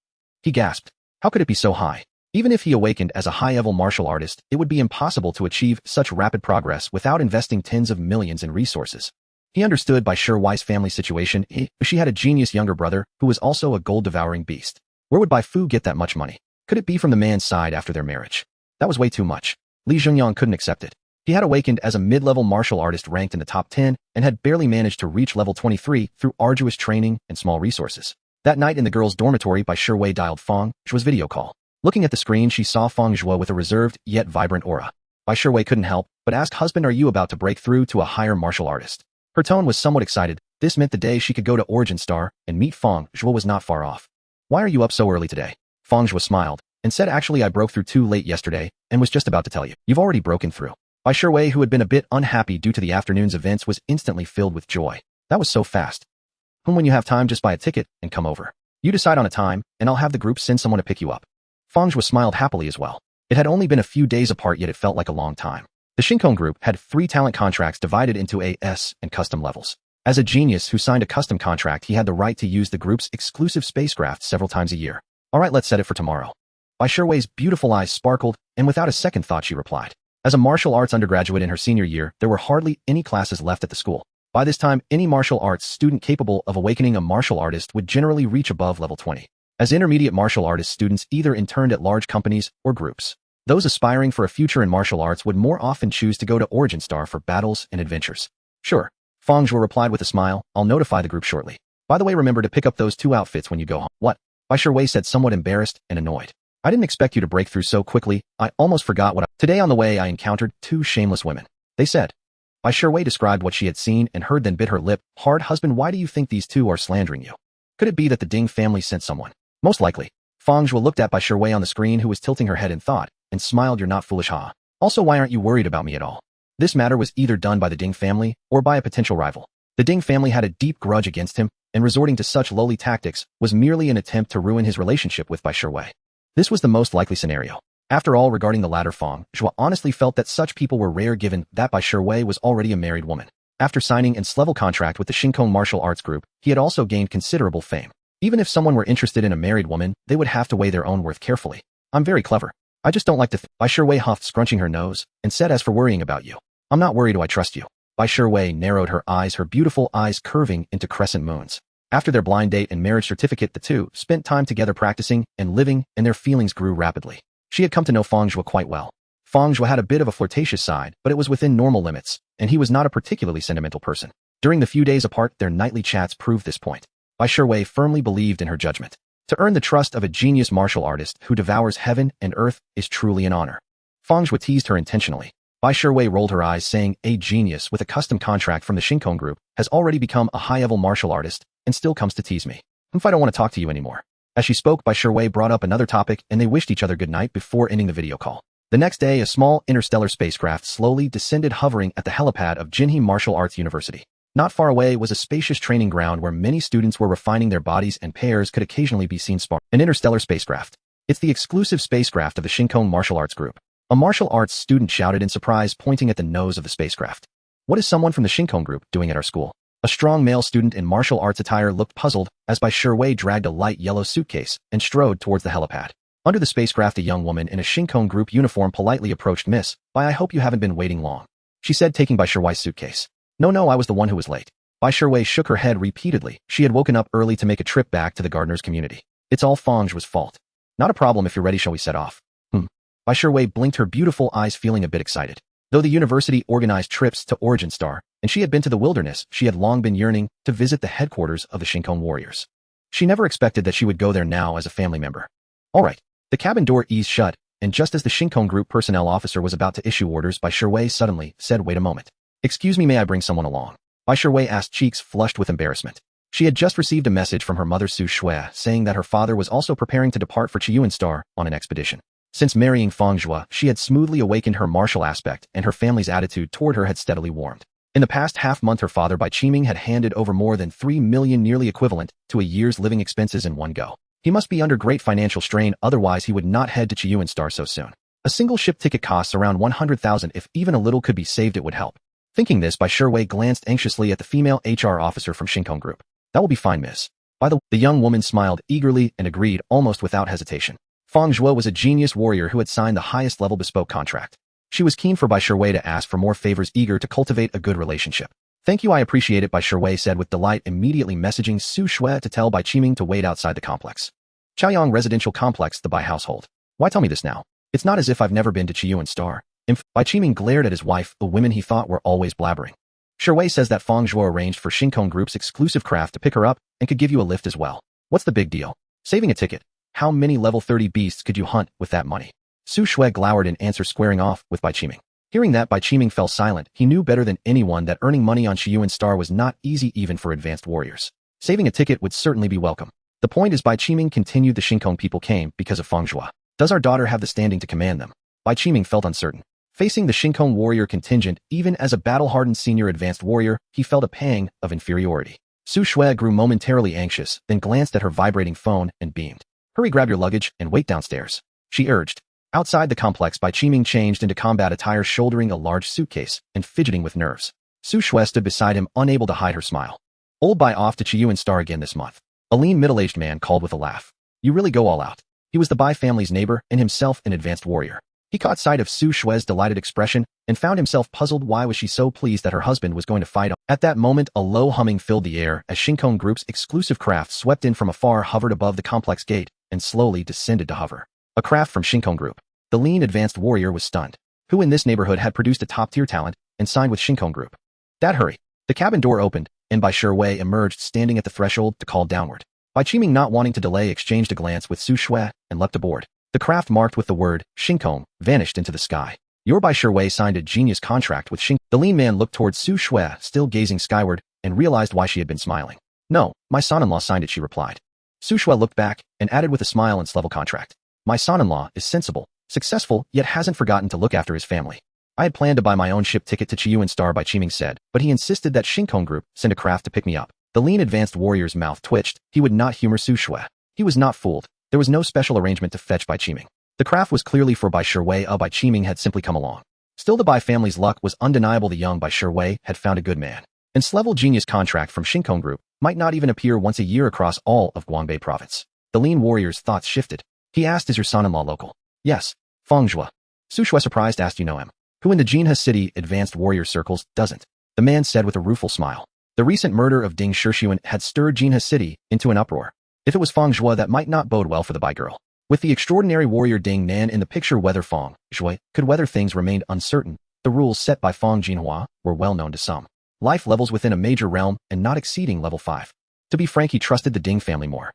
He gasped. How could it be so high? Even if he awakened as a high-level martial artist, it would be impossible to achieve such rapid progress without investing tens of millions in resources. He understood Bai Shiwei's family situation. She had a genius younger brother who was also a gold-devouring beast. Where would Bai Fu get that much money? Could it be from the man's side after their marriage? That was way too much. Li Zhengyang couldn't accept it. He had awakened as a mid-level martial artist ranked in the top 10 and had barely managed to reach level 23 through arduous training and small resources. That night in the girls' dormitory, Bai Shiwei dialed Fang Zhuo's video call. Looking at the screen, she saw Fang Zhuo with a reserved yet vibrant aura. Bai Shiwei couldn't help but ask, husband, are you about to break through to a higher martial artist? Her tone was somewhat excited. This meant the day she could go to Origin Star and meet Fang Zhuo was not far off. Why are you up so early today? Fang Zhuo smiled and said, actually I broke through too late yesterday and was just about to tell you. You've already broken through. Bai Shiwei, who had been a bit unhappy due to the afternoon's events, was instantly filled with joy. That was so fast. When you have time, just buy a ticket and come over. You decide on a time, and I'll have the group send someone to pick you up. Fang Zhuo smiled happily as well. It had only been a few days apart, yet it felt like a long time. The Shinkong group had 3 talent contracts divided into A, S, and custom levels. As a genius who signed a custom contract, he had the right to use the group's exclusive spacecraft several times a year. All right, let's set it for tomorrow. Bai Shiwei's beautiful eyes sparkled, and without a second thought she replied. As a martial arts undergraduate in her senior year, there were hardly any classes left at the school. By this time, any martial arts student capable of awakening a martial artist would generally reach above level 20. As intermediate martial artist students either interned at large companies or groups. Those aspiring for a future in martial arts would more often choose to go to Origin Star for battles and adventures. Sure. Fang Zhuo replied with a smile, I'll notify the group shortly. By the way, remember to pick up those 2 outfits when you go home. What? Bai Shiwei said, somewhat embarrassed and annoyed. I didn't expect you to break through so quickly. I almost forgot what Today on the way I encountered 2 shameless women. They said. Bai Shiwei described what she had seen and heard, then bit her lip. Hard, husband, why do you think these 2 are slandering you? Could it be that the Ding family sent someone? Most likely. Fang Zhuo looked at Bai Shiwei on the screen, who was tilting her head in thought, and smiled. You're not foolish, huh? Also, why aren't you worried about me at all? This matter was either done by the Ding family or by a potential rival. The Ding family had a deep grudge against him, and resorting to such lowly tactics was merely an attempt to ruin his relationship with Bai Shiwei. This was the most likely scenario. After all, regarding the latter, Fang Zhuo honestly felt that such people were rare, given that Bai Shiwei was already a married woman. After signing an S-level contract with the Shinkong martial arts group, he had also gained considerable fame. Even if someone were interested in a married woman, they would have to weigh their own worth carefully. I'm very clever. I just don't like to Bai Shiwei huffed, scrunching her nose, and said, as for worrying about you, I'm not worried. Do I trust you? Bai Shiwei narrowed her eyes, her beautiful eyes curving into crescent moons. After their blind date and marriage certificate, the 2 spent time together practicing and living, and their feelings grew rapidly. She had come to know Fang Zhuo quite well. Fang Zhuo had a bit of a flirtatious side, but it was within normal limits, and he was not a particularly sentimental person. During the few days apart, their nightly chats proved this point. Bai Shiwei firmly believed in her judgment. To earn the trust of a genius martial artist who devours heaven and earth is truly an honor. Fang Zhuo teased her intentionally. Bai Shiwei rolled her eyes, saying, a genius with a custom contract from the Shinkong group has already become a high-level martial artist and still comes to tease me. I don't want to talk to you anymore. As she spoke, Bai Shiwei brought up another topic, and they wished each other good night before ending the video call. The next day, a small interstellar spacecraft slowly descended, hovering at the helipad of Jinhe Martial Arts University. Not far away was a spacious training ground where many students were refining their bodies, and pairs could occasionally be seen sparring. An interstellar spacecraft. It's the exclusive spacecraft of the Shinkong martial arts group. A martial arts student shouted in surprise, pointing at the nose of the spacecraft. What is someone from the Shinkong group doing at our school? A strong male student in martial arts attire looked puzzled as Bai Shiwei dragged a light yellow suitcase and strode towards the helipad. Under the spacecraft, a young woman in a Shinkong group uniform politely approached. Miss, I hope you haven't been waiting long, she said, taking Bai Shiwei's suitcase. No, I was the one who was late. Bai Shiwei shook her head repeatedly. She had woken up early to make a trip back to the gardener's community. It's all Fang Zhuo's fault. Not a problem. If you're ready, shall we set off? Bai Shiwei blinked her beautiful eyes, feeling a bit excited. Though the university organized trips to Origin Star, and she had been to the wilderness, she had long been yearning to visit the headquarters of the Shinkong warriors. She never expected that she would go there now as a family member. All right. The cabin door eased shut, and just as the Shinkong group personnel officer was about to issue orders, Bai Shiwei suddenly said, wait a moment. Excuse me, may I bring someone along? Bai Shiwei asked, cheeks flushed with embarrassment. She had just received a message from her mother Su Shui saying that her father was also preparing to depart for Chiyuan Star on an expedition. Since marrying Fang Zhuo, she had smoothly awakened her martial aspect, and her family's attitude toward her had steadily warmed. In the past half-month, her father Bai Qiming had handed over more than 3 million, nearly equivalent to a year's living expenses in one go. He must be under great financial strain, otherwise he would not head to Chiyuan Star so soon. A single ship ticket costs around 100,000. If even a little could be saved, it would help. Thinking this, Bai Shiwei glanced anxiously at the female HR officer from Shinkong Group. That will be fine, miss. The young woman smiled eagerly and agreed almost without hesitation. Fang Zhuo was a genius warrior who had signed the highest-level bespoke contract. She was keen for Bai Shiwei to ask for more favors, eager to cultivate a good relationship. Thank you, I appreciate it, Bai Shiwei said with delight, immediately messaging Su Shui to tell Bai Qiming to wait outside the complex. Chaoyang Residential Complex, the Bai household. Why tell me this now? It's not as if I've never been to Chiyuan Star. Bai Qiming glared at his wife, the women he thought were always blabbering. Shiwei says that Fang Zhuo arranged for Shinkong Group's exclusive craft to pick her up and could give you a lift as well. What's the big deal? Saving a ticket. How many level 30 beasts could you hunt with that money? Su Shui glowered in answer, squaring off with Bai Qiming. Hearing that, Bai Qiming fell silent. He knew better than anyone that earning money on Chiyuan Star was not easy even for advanced warriors. Saving a ticket would certainly be welcome. The point is, Bai Qiming continued, the Shinkong people came because of Fang Zhuo. Does our daughter have the standing to command them? Bai Qiming felt uncertain. Facing the Shinkong warrior contingent, even as a battle-hardened senior advanced warrior, he felt a pang of inferiority. Su Shui grew momentarily anxious, then glanced at her vibrating phone and beamed. Hurry, grab your luggage and wait downstairs, she urged. Outside the complex, Bai Qiming changed into combat attire, shouldering a large suitcase and fidgeting with nerves. Su Shui stood beside him, unable to hide her smile. Old Bai off to Chiyuan Star again this month. A lean middle-aged man called with a laugh. You really go all out. He was the Bai family's neighbor and himself an advanced warrior. He caught sight of Su Shui's delighted expression and found himself puzzled. Why was she so pleased that her husband was going to fight on? At that moment, a low humming filled the air as Shinkong Group's exclusive craft swept in from afar, hovered above the complex gate, and slowly descended to hover. A craft from Shinkong Group. The lean advanced warrior was stunned. Who in this neighborhood had produced a top-tier talent and signed with Shinkong Group? That hurry. The cabin door opened, and Bai Shiwei emerged, standing at the threshold to call downward. Bai Qiming, not wanting to delay, exchanged a glance with Su Shui and leapt aboard. The craft marked with the word Shinkong vanished into the sky. Your Bai Shiwei signed a genius contract with Shinkong. The lean man looked towards Su Shui, still gazing skyward, and realized why she had been smiling. No, my son-in-law signed it, she replied. Su Shui looked back and added with a smile, and level contract. My son-in-law is sensible, successful, yet hasn't forgotten to look after his family. I had planned to buy my own ship ticket to Chiyuan Star, Bai Qiming said, but he insisted that Shinkong Group send a craft to pick me up. The lean advanced warrior's mouth twitched. He would not humor Su Shui. He was not fooled. There was no special arrangement to fetch Bai Qiming. The craft was clearly for Bai Shiwei. Bai Qiming had simply come along. Still, the Bai family's luck was undeniable. The young Bai Shiwei had found a good man. An S-level genius contract from Shinkong Group might not even appear once a year across all of Guangbei province. The lean warrior's thoughts shifted. He asked, is your son-in-law local? Yes. Fang Zhuo. Su Shui, surprised, asked, you know him? Who in the Jinhe City advanced warrior circles doesn't? The man said with a rueful smile. The recent murder of Ding Shixuan had stirred Jinhe City into an uproar. If it was Fang Zhuo, that might not bode well for the Bai girl. With the extraordinary warrior Ding Nan in the picture, whether Fang Zhuo could weather things remained uncertain. The rules set by Fang Jinhua were well known to some. Life levels within a major realm and not exceeding level 5. To be frank, he trusted the Ding family more.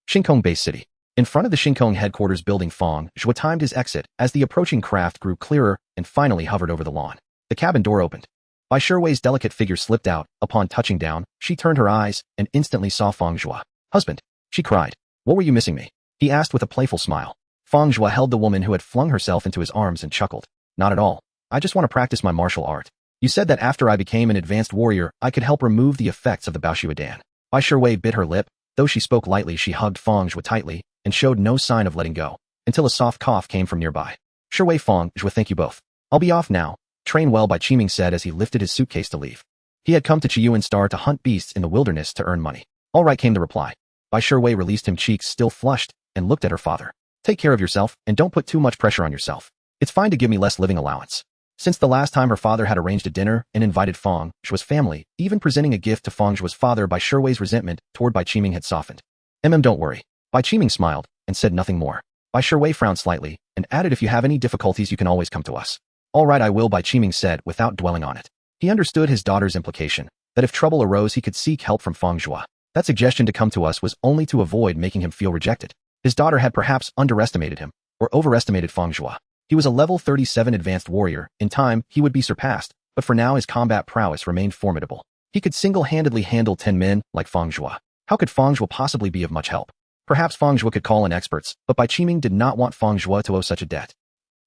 Shinkong Base City. In front of the Shinkong headquarters building, Fang Zhuo timed his exit as the approaching craft grew clearer and finally hovered over the lawn. The cabin door opened. Bai Shiwei's delicate figure slipped out. Upon touching down, she turned her eyes and instantly saw Fang Zhuo. Husband, she cried. What were you missing me? He asked with a playful smile. Fang Zhuo held the woman who had flung herself into his arms and chuckled. Not at all. I just want to practice my martial art. You said that after I became an advanced warrior, I could help remove the effects of the Baoxue Dan. Bai Shiwei bit her lip. Though she spoke lightly, she hugged Fang Zhuo tightly and showed no sign of letting go, until a soft cough came from nearby. Shiwei, Fang Zhuo, thank you both. I'll be off now. Train well, Bai Qiming said as he lifted his suitcase to leave. He had come to Chiyuan Star to hunt beasts in the wilderness to earn money. All right, came the reply. Bai Shiwei released him, cheeks still flushed, and looked at her father. Take care of yourself, and don't put too much pressure on yourself. It's fine to give me less living allowance. Since the last time her father had arranged a dinner and invited Fang Zhuo's family, even presenting a gift to Fang Zhuo's father, Bai Shiwei's resentment toward Bai Qiming had softened. Don't worry. Bai Qiming smiled and said nothing more. Bai Shiwei frowned slightly and added, if you have any difficulties, you can always come to us. All right, I will, Bai Qiming said without dwelling on it. He understood his daughter's implication, that if trouble arose he could seek help from Fang Zhuo. That suggestion to come to us was only to avoid making him feel rejected. His daughter had perhaps underestimated him, or overestimated Fang Zhuo. He was a level 37 advanced warrior. In time, he would be surpassed, but for now his combat prowess remained formidable. He could single-handedly handle 10 men like Fang Zhuo. How could Fang Zhuo possibly be of much help? Perhaps Fang Zhuo could call in experts, but Bai Qiming did not want Fang Zhuo to owe such a debt.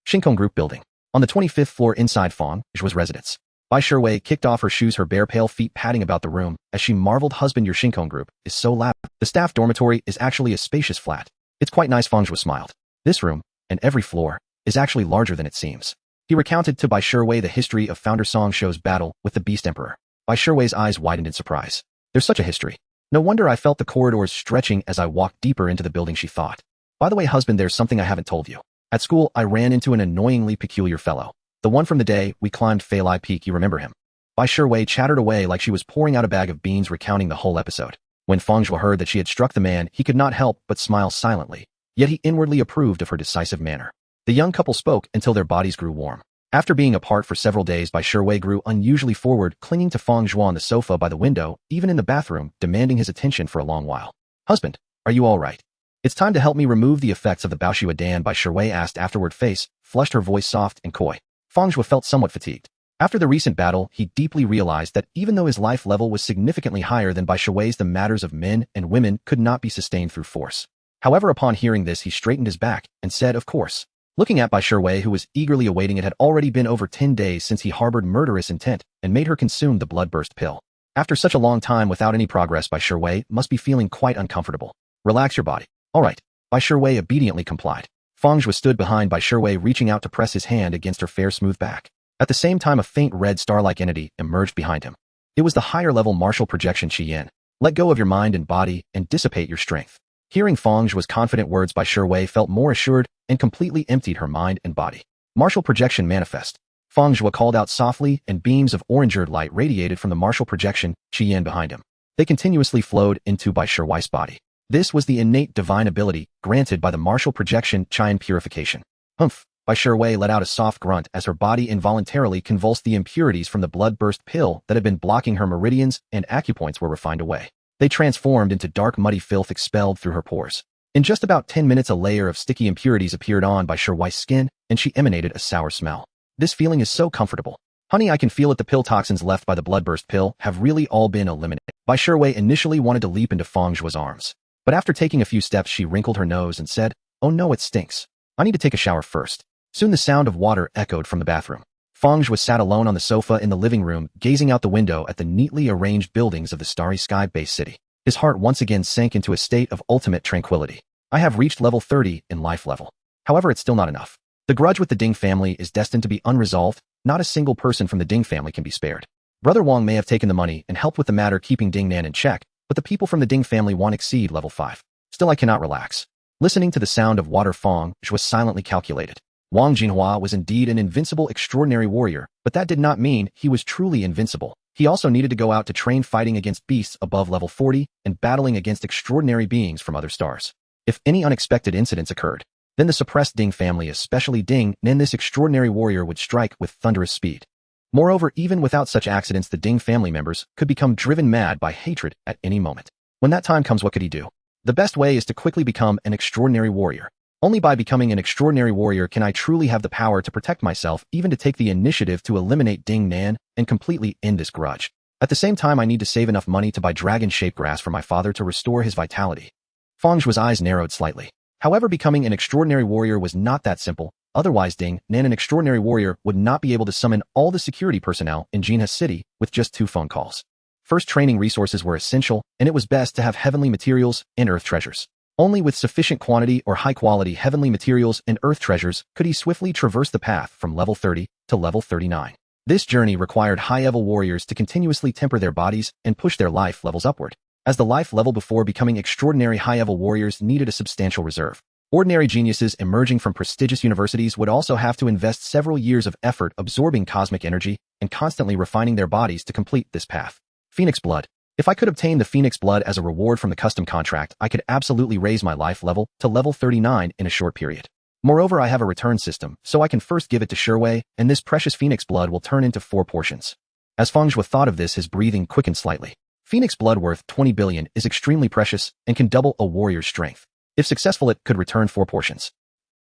Shinkong Group Building. On the 25th floor inside Fang Zhuo's residence, Bai Shiwei kicked off her shoes, her bare pale feet padding about the room, as she marveled, husband, your Shinkong Group is so loud. The staff dormitory is actually a spacious flat. It's quite nice, Fang Zhuo smiled. This room, and every floor, is actually larger than it seems. He recounted to Bai Shiwei the history of Founder Song Shou's battle with the Beast Emperor. Bai Shiwei's eyes widened in surprise. There's such a history. No wonder I felt the corridors stretching as I walked deeper into the building, she thought. By the way, husband, there's something I haven't told you. At school, I ran into an annoyingly peculiar fellow. The one from the day we climbed Feilai Peak, you remember him? Bai Shiwei chattered away like she was pouring out a bag of beans, recounting the whole episode. When Fang Zhuo heard that she had struck the man, he could not help but smile silently. Yet he inwardly approved of her decisive manner. The young couple spoke until their bodies grew warm. After being apart for several days, Bai Shiwei grew unusually forward, clinging to Fang Zhuo on the sofa by the window, even in the bathroom, demanding his attention for a long while. Husband, are you all right? It's time to help me remove the effects of the Baoxua Dan, Bai Shiwei asked afterward, face flushed, her voice soft and coy. Fang Zhuo felt somewhat fatigued. After the recent battle, he deeply realized that even though his life level was significantly higher than Bai Shiwei's, the matters of men and women could not be sustained through force. However, upon hearing this, he straightened his back and said, of course. Looking at Bai Shiwei, who was eagerly awaiting it, had already been over 10 days since he harbored murderous intent and made her consume the bloodburst pill. After such a long time without any progress, Bai Shiwei must be feeling quite uncomfortable. Relax your body. All right. Bai Shiwei obediently complied. Fang Zhuo stood behind Bai Shiwei, reaching out to press his hand against her fair, smooth back. At the same time, a faint red star-like entity emerged behind him. It was the higher-level martial projection Qi Yin. Let go of your mind and body and dissipate your strength. Hearing Fang Zhuo's confident words, Bai Shiwei felt more assured and completely emptied her mind and body. Martial projection manifest. Fang Zhuo called out softly, and beams of orange-red light radiated from the martial projection Qi Yin behind him. They continuously flowed into Bai Shiwei's body. This was the innate divine ability granted by the martial projection Qi Yin purification. Humph! Bai Shiwei let out a soft grunt as her body involuntarily convulsed. The impurities from the bloodburst pill that had been blocking her meridians and acupoints were refined away. They transformed into dark, muddy filth expelled through her pores. In just about 10 minutes, a layer of sticky impurities appeared on Bai Shiwei's skin, and she emanated a sour smell. This feeling is so comfortable. Honey, I can feel it. The pill toxins left by the bloodburst pill have really all been eliminated. Bai Shiwei initially wanted to leap into Fang Zhuo's arms. But after taking a few steps, she wrinkled her nose and said, oh no, it stinks. I need to take a shower first. Soon the sound of water echoed from the bathroom. Fang Zhuo sat alone on the sofa in the living room, gazing out the window at the neatly arranged buildings of the starry sky-based city. His heart once again sank into a state of ultimate tranquility. I have reached level 30 in life level. However, it's still not enough. The grudge with the Ding family is destined to be unresolved. Not a single person from the Ding family can be spared. Brother Wang may have taken the money and helped with the matter, keeping Ding Nan in check, but the people from the Ding family won't exceed level 5. Still, I cannot relax. Listening to the sound of water, Fang Zhuo silently calculated. Wang Jinhua was indeed an invincible, extraordinary warrior, but that did not mean he was truly invincible. He also needed to go out to train fighting against beasts above level 40 and battling against extraordinary beings from other stars. If any unexpected incidents occurred, then the suppressed Ding family, especially Ding Nan, this extraordinary warrior, would strike with thunderous speed. Moreover, even without such accidents, the Ding family members could become driven mad by hatred at any moment. When that time comes, what could he do? The best way is to quickly become an extraordinary warrior. Only by becoming an extraordinary warrior can I truly have the power to protect myself, even to take the initiative to eliminate Ding Nan and completely end this grudge. At the same time, I need to save enough money to buy dragon-shaped grass for my father to restore his vitality. Fang Zhuo's eyes narrowed slightly. However, becoming an extraordinary warrior was not that simple. Otherwise, Ding Nan, an extraordinary warrior, would not be able to summon all the security personnel in Jinha City with just 2 phone calls. First, training resources were essential, and it was best to have heavenly materials and earth treasures. Only with sufficient quantity or high-quality heavenly materials and earth treasures could he swiftly traverse the path from level 30 to level 39. This journey required high-level warriors to continuously temper their bodies and push their life levels upward, as the life level before becoming extraordinary high-level warriors needed a substantial reserve. Ordinary geniuses emerging from prestigious universities would also have to invest several years of effort absorbing cosmic energy and constantly refining their bodies to complete this path. Phoenix Blood. If I could obtain the Phoenix Blood as a reward from the custom contract, I could absolutely raise my life level to level 39 in a short period. Moreover, I have a return system, so I can first give it to Shiwei, and this precious Phoenix Blood will turn into 4 portions. As Fang Zhuo thought of this, his breathing quickened slightly. Phoenix Blood worth 20 billion is extremely precious and can double a warrior's strength. If successful, it could return 4 portions.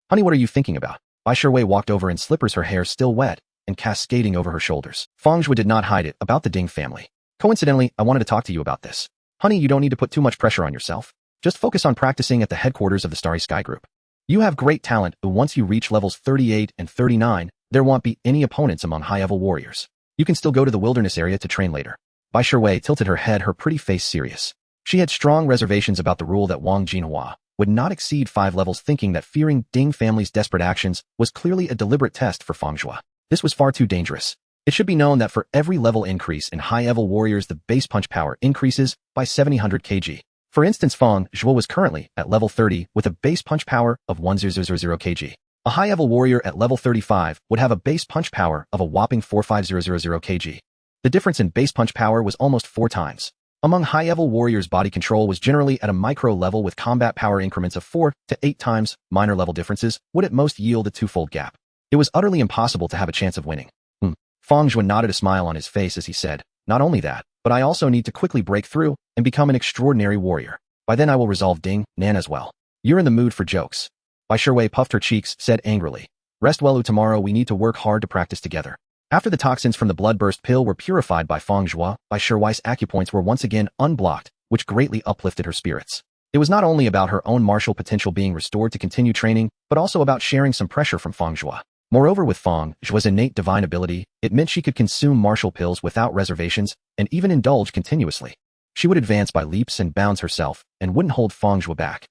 Honey, what are you thinking about? Bai Shiwei walked over in slippers, her hair still wet and cascading over her shoulders. Fang Zhuo did not hide it about the Ding family. Coincidentally, I wanted to talk to you about this. Honey, you don't need to put too much pressure on yourself. Just focus on practicing at the headquarters of the Starry Sky Group. You have great talent, but once you reach levels 38 and 39, there won't be any opponents among high-level warriors. You can still go to the wilderness area to train later. Bai Shiwei tilted her head, her pretty face serious. She had strong reservations about the rule that Wang Jinhua would not exceed 5 levels, thinking that fearing Ding family's desperate actions was clearly a deliberate test for Fang Zhuo. This was far too dangerous. It should be known that for every level increase in high-level warriors, the base punch power increases by 700 kg. For instance, Fang Zhuo was currently at level 30 with a base punch power of 1000 kg. A high-level warrior at level 35 would have a base punch power of a whopping 45000 kg. The difference in base punch power was almost 4 times. Among high-level warriors, body control was generally at a micro level with combat power increments of 4 to 8 times. Minor level differences would at most yield a 2-fold gap. It was utterly impossible to have a chance of winning. Fang Zhuo nodded, a smile on his face as he said, "Not only that, but I also need to quickly break through and become an extraordinary warrior. By then I will resolve Ding Nan as well." "You're in the mood for jokes." Bai Shiwei puffed her cheeks, said angrily, "Rest well, tomorrow we need to work hard to practice together." After the toxins from the bloodburst pill were purified by Fang Zhuo, Bai Shiwei's acupoints were once again unblocked, which greatly uplifted her spirits. It was not only about her own martial potential being restored to continue training, but also about sharing some pressure from Fang Zhuo. Moreover, with Fang Zhuo's innate divine ability, it meant she could consume martial pills without reservations and even indulge continuously. She would advance by leaps and bounds herself and wouldn't hold Fang Zhuo back.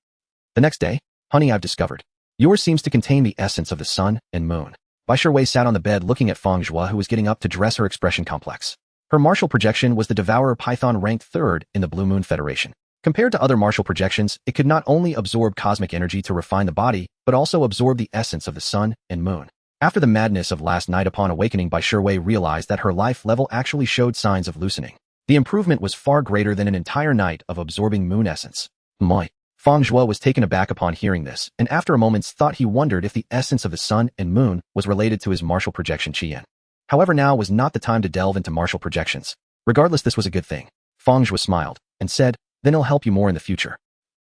The next day, "Honey, I've discovered. Yours seems to contain the essence of the sun and moon." Bai Shiwei sat on the bed looking at Fang Zhuo, who was getting up to dress, her expression complex. Her martial projection was the Devourer Python, ranked 3rd in the Blue Moon Federation. Compared to other martial projections, it could not only absorb cosmic energy to refine the body, but also absorb the essence of the sun and moon. After the madness of last night, upon awakening, Bai Shiwei realized that her life level actually showed signs of loosening. The improvement was far greater than an entire night of absorbing moon essence. Moi. Fang Zhuo was taken aback upon hearing this, and after a moment's thought he wondered if the essence of the sun and moon was related to his martial projection Qian. However, now was not the time to delve into martial projections. Regardless, this was a good thing. Fang Zhuo smiled and said, "Then it'll help you more in the future."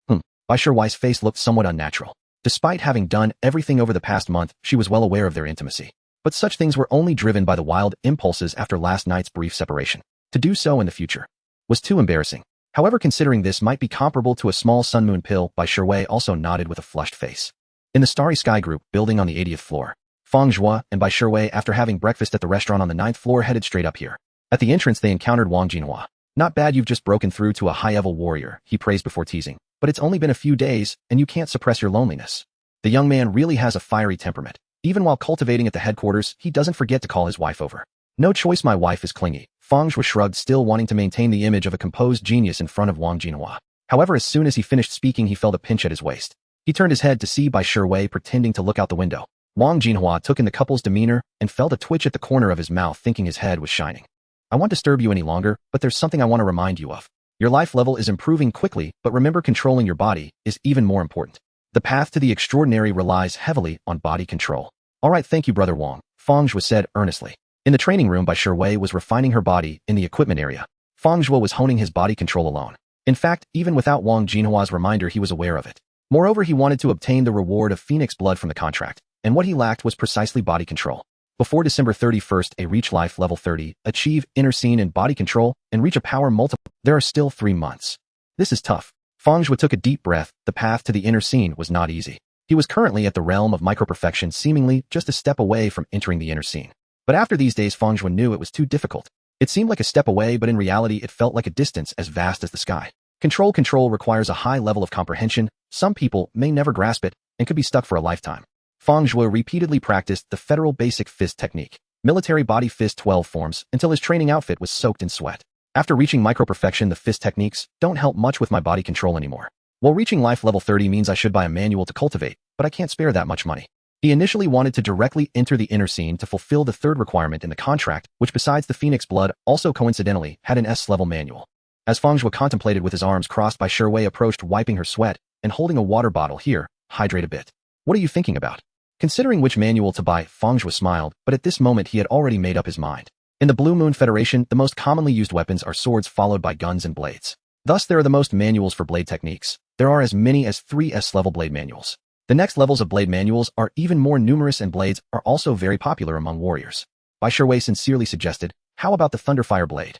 Bai Shiwei's face looked somewhat unnatural. Despite having done everything over the past month, she was well aware of their intimacy. But such things were only driven by the wild impulses after last night's brief separation. To do so in the future was too embarrassing. However, considering this might be comparable to a small sun-moon pill, Bai Shiwei also nodded with a flushed face. In the Starry Sky Group building on the 80th floor, Fang Zhuo and Bai Shiwei, after having breakfast at the restaurant on the 9th floor, headed straight up here. At the entrance, they encountered Wang Jinhua. "Not bad, you've just broken through to a high-level warrior," he praised before teasing. "But it's only been a few days, and you can't suppress your loneliness." The young man really has a fiery temperament. Even while cultivating at the headquarters, he doesn't forget to call his wife over. "No choice, my wife is clingy." Fang Zhuo shrugged, still wanting to maintain the image of a composed genius in front of Wang Jinhua. However, as soon as he finished speaking, he felt a pinch at his waist. He turned his head to see Bai Shiwei pretending to look out the window. Wang Jinhua took in the couple's demeanor and felt a twitch at the corner of his mouth, thinking his head was shining. "I won't disturb you any longer, but there's something I want to remind you of. Your life level is improving quickly, but remember, controlling your body is even more important. The path to the extraordinary relies heavily on body control." "All right, thank you, Brother Wang," Fang Zhuo said earnestly. In the training room, Bai Shiwei was refining her body in the equipment area. Fang Zhuo was honing his body control alone. In fact, even without Wang Jinhua's reminder, he was aware of it. Moreover, he wanted to obtain the reward of Phoenix blood from the contract, and what he lacked was precisely body control. Before December 31st, reach life level 30, achieve inner scene and body control, and reach a power multiple. There are still 3 months. This is tough. Fang Zhuo took a deep breath. The path to the inner scene was not easy. He was currently at the realm of micro-perfection, seemingly just a step away from entering the inner scene. But after these days, Fang Zhuo knew it was too difficult. It seemed like a step away, but in reality it felt like a distance as vast as the sky. Control requires a high level of comprehension. Some people may never grasp it and could be stuck for a lifetime. Fang Zhuo repeatedly practiced the Federal Basic Fist technique, military body fist 12 forms, until his training outfit was soaked in sweat. After reaching micro-perfection, the fist techniques don't help much with my body control anymore. While reaching life level 30 means I should buy a manual to cultivate, but I can't spare that much money. He initially wanted to directly enter the inner scene to fulfill the 3rd requirement in the contract, which besides the Phoenix blood, also coincidentally had an S-level manual. As Fang Zhuo contemplated with his arms crossed, Bai Shiwei approached, wiping her sweat and holding a water bottle. "Here, hydrate a bit." "What are you thinking about?" Considering which manual to buy, Fang Zhuo smiled, but at this moment he had already made up his mind. In the Blue Moon Federation, the most commonly used weapons are swords, followed by guns and blades. Thus, there are the most manuals for blade techniques. There are as many as 3 S-level blade manuals. The next levels of blade manuals are even more numerous, and blades are also very popular among warriors. Bai Shiwei sincerely suggested, "How about the Thunderfire blade?"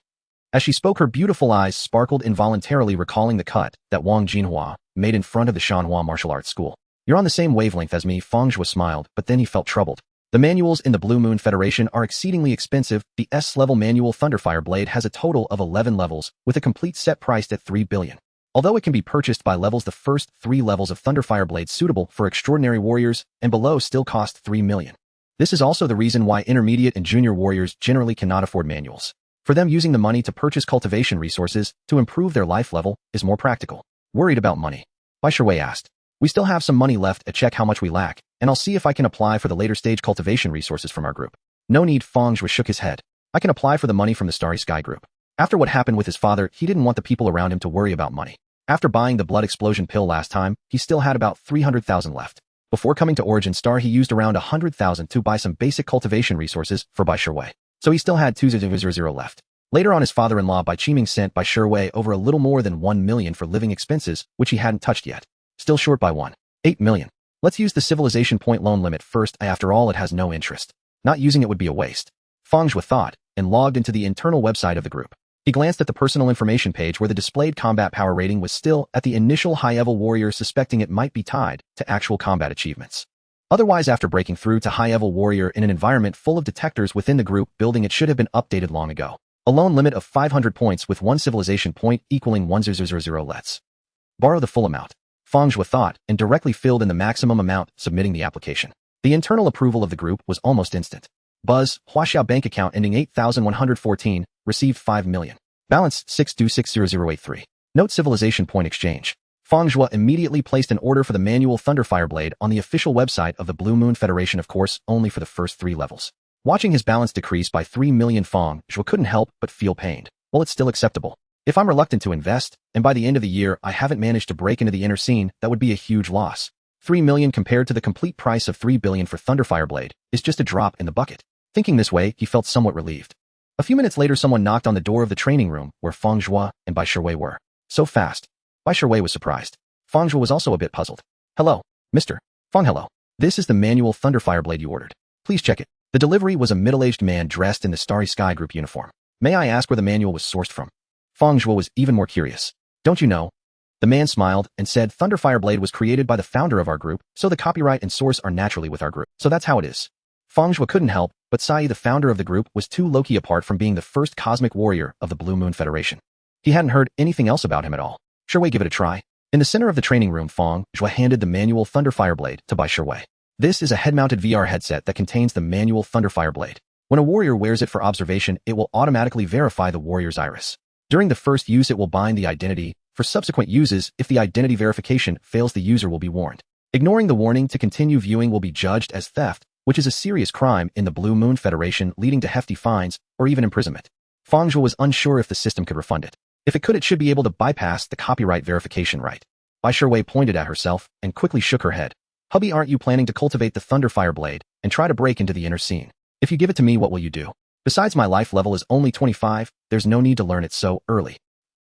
As she spoke, her beautiful eyes sparkled involuntarily, recalling the cut that Wang Jinhua made in front of the Shanhua martial arts school. You're on the same wavelength as me, Fang Zhuo smiled, but then he felt troubled. The manuals in the Blue Moon Federation are exceedingly expensive. The S-level manual Thunderfire Blade has a total of 11 levels, with a complete set priced at 3 billion. Although it can be purchased by levels, the first 3 levels of Thunderfire Blade suitable for extraordinary warriors and below still cost 3 million. This is also the reason why intermediate and junior warriors generally cannot afford manuals. For them, using the money to purchase cultivation resources to improve their life level is more practical. Worried about money? Bai Shui asked. We still have some money left. Check how much we lack, and I'll see if I can apply for the later stage cultivation resources from our group. No need, Fang Zhuo shook his head. I can apply for the money from the Starry Sky group. After what happened with his father, he didn't want the people around him to worry about money. After buying the blood explosion pill last time, he still had about 300,000 left. Before coming to Origin Star, he used around 100,000 to buy some basic cultivation resources for Bai Shui. So he still had 2,000 left. Later on, his father-in-law Bai Qiming sent Bai Shui over a little more than 1 million for living expenses, which he hadn't touched yet. Still short by 1.8 million. Let's use the civilization point loan limit first. After all, it has no interest. Not using it would be a waste. Fang Zhuo thought, and logged into the internal website of the group. He glanced at the personal information page where the displayed combat power rating was still at the initial high-level warrior, suspecting it might be tied to actual combat achievements. Otherwise, after breaking through to high-level warrior in an environment full of detectors within the group building, it should have been updated long ago. A loan limit of 500 points with 1 civilization point equaling 1000. Let's borrow the full amount. Fang Zhuo thought, and directly filled in the maximum amount, submitting the application. The internal approval of the group was almost instant. Buzz, Huaxiao bank account ending 8114, received 5 million. Balance 62600083. Note civilization point exchange. Fang Zhuo immediately placed an order for the manual Thunderfire Blade on the official website of the Blue Moon Federation, of course, only for the first 3 levels. Watching his balance decrease by 3 million, Fang Zhuo couldn't help but feel pained. Well, it's still acceptable. If I'm reluctant to invest, and by the end of the year I haven't managed to break into the inner scene, that would be a huge loss. 3 million compared to the complete price of 3 billion for Thunderfire Blade is just a drop in the bucket. Thinking this way, he felt somewhat relieved. A few minutes later, someone knocked on the door of the training room where Fang Zhuo and Bai Shui were. So fast. Bai Shui was surprised. Fang Zhuo was also a bit puzzled. Hello, Mr. Fang. Hello. This is the manual Thunderfire Blade you ordered. Please check it. The delivery was a middle-aged man dressed in the Starry Sky Group uniform. May I ask where the manual was sourced from? Fang Zhuo was even more curious. Don't you know? The man smiled and said, Thunderfire Blade was created by the founder of our group, so the copyright and source are naturally with our group. So that's how it is. Fang Zhuo couldn't help, but Sai, the founder of the group, was too low-key apart from being the first cosmic warrior of the Blue Moon Federation. He hadn't heard anything else about him at all. Sure, give it a try. In the center of the training room, Fang Zhuo handed the manual Thunderfire Blade to Bai Shui. This is a head-mounted VR headset that contains the manual Thunderfire Blade. When a warrior wears it for observation, it will automatically verify the warrior's iris. During the first use, it will bind the identity. For subsequent uses, if the identity verification fails, the user will be warned. Ignoring the warning to continue viewing will be judged as theft, which is a serious crime in the Blue Moon Federation, leading to hefty fines or even imprisonment. Fang Zhuo was unsure if the system could refund it. If it could, it should be able to bypass the copyright verification right. Bai Shui pointed at herself and quickly shook her head. Hubby, aren't you planning to cultivate the Thunderfire Blade and try to break into the inner scene? If you give it to me, what will you do? Besides, my life level is only 25, there's no need to learn it so early.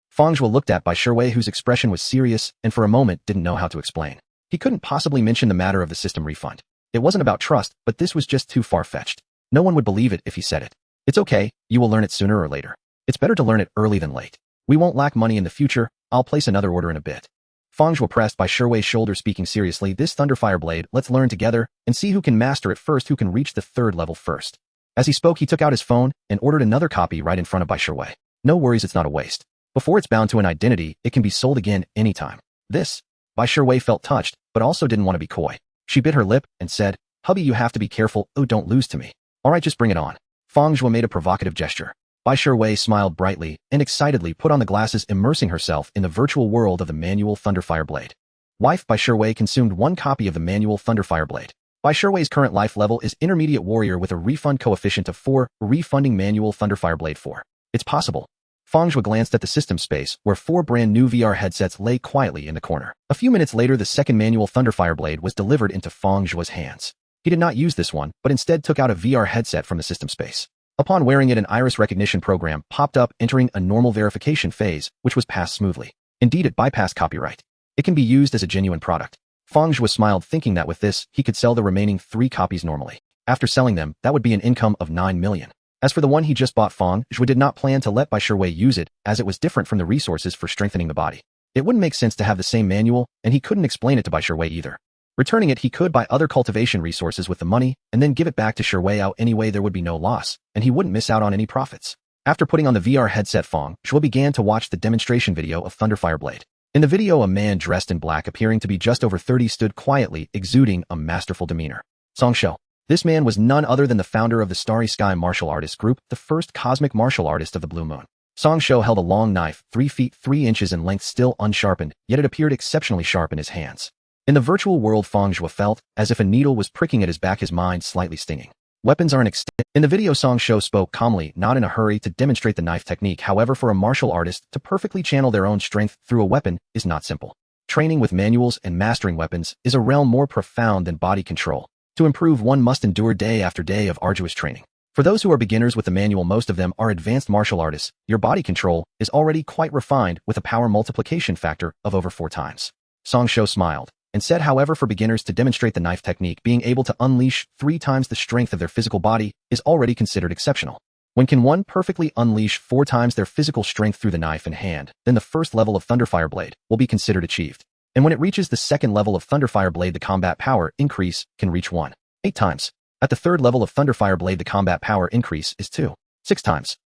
Fang Zhuo looked at Bai Shui, whose expression was serious, and for a moment didn't know how to explain. He couldn't possibly mention the matter of the system refund. It wasn't about trust, but this was just too far-fetched. No one would believe it if he said it. It's okay, you will learn it sooner or later. It's better to learn it early than late. We won't lack money in the future, I'll place another order in a bit. Fang Zhuo pressed Bai Shui's shoulder, speaking seriously, this Thunderfire Blade, let's learn together, and see who can master it first, who can reach the 3rd level first. As he spoke, he took out his phone and ordered another copy right in front of Bai Shui. No worries, it's not a waste. Before it's bound to an identity, it can be sold again anytime. This, Bai Shui felt touched, but also didn't want to be coy. She bit her lip and said, Hubby, you have to be careful, oh don't lose to me. Alright, just bring it on. Fang Zhuo made a provocative gesture. Bai Shui smiled brightly and excitedly put on the glasses, immersing herself in the virtual world of the manual Thunderfire Blade. Wife Bai Shui consumed 1 copy of the manual Thunderfire Blade. Bai Shui's current life level is intermediate warrior with a refund coefficient of 4, refunding manual Thunderfire Blade 4. It's possible. Fang Zhuo glanced at the system space, where 4 brand new VR headsets lay quietly in the corner. A few minutes later, the second manual Thunderfire Blade was delivered into Fang Zhuo's hands. He did not use this one, but instead took out a VR headset from the system space. Upon wearing it, an iris recognition program popped up, entering a normal verification phase, which was passed smoothly. Indeed, it bypassed copyright. It can be used as a genuine product. Fang Zhuo smiled, thinking that with this, he could sell the remaining 3 copies normally. After selling them, that would be an income of 9 million. As for the one he just bought, Fang Zhuo did not plan to let Bai Shiwei use it, as it was different from the resources for strengthening the body. It wouldn't make sense to have the same manual, and he couldn't explain it to Bai Shiwei either. Returning it, he could buy other cultivation resources with the money, and then give it back to Shiwei out anyway. There would be no loss, and he wouldn't miss out on any profits. After putting on the VR headset, Fang Zhuo began to watch the demonstration video of Thunderfire Blade. In the video, a man dressed in black, appearing to be just over 30, stood quietly, exuding a masterful demeanor. Song Shou. This man was none other than the founder of the Starry Sky martial artist group, the first cosmic martial artist of the Blue Moon. Song Shou held a long knife, 3 feet 3 inches in length, still unsharpened, yet it appeared exceptionally sharp in his hands. In the virtual world, Fang Zhuo felt as if a needle was pricking at his back, his mind slightly stinging. Weapons are an extent. In the video, Song Shou spoke calmly, not in a hurry to demonstrate the knife technique. However, for a martial artist to perfectly channel their own strength through a weapon is not simple. Training with manuals and mastering weapons is a realm more profound than body control. To improve, one must endure day after day of arduous training. For those who are beginners with the manual, most of them are advanced martial artists. Your body control is already quite refined with a power multiplication factor of over 4 times. Song Shou smiled and said, however, for beginners to demonstrate the knife technique, being able to unleash 3 times the strength of their physical body is already considered exceptional. When can one perfectly unleash 4 times their physical strength through the knife in hand, then the first level of Thunderfire Blade will be considered achieved. And when it reaches the second level of Thunderfire Blade, the combat power increase can reach 1.8 times. At the third level of Thunderfire Blade, the combat power increase is 2.6 times.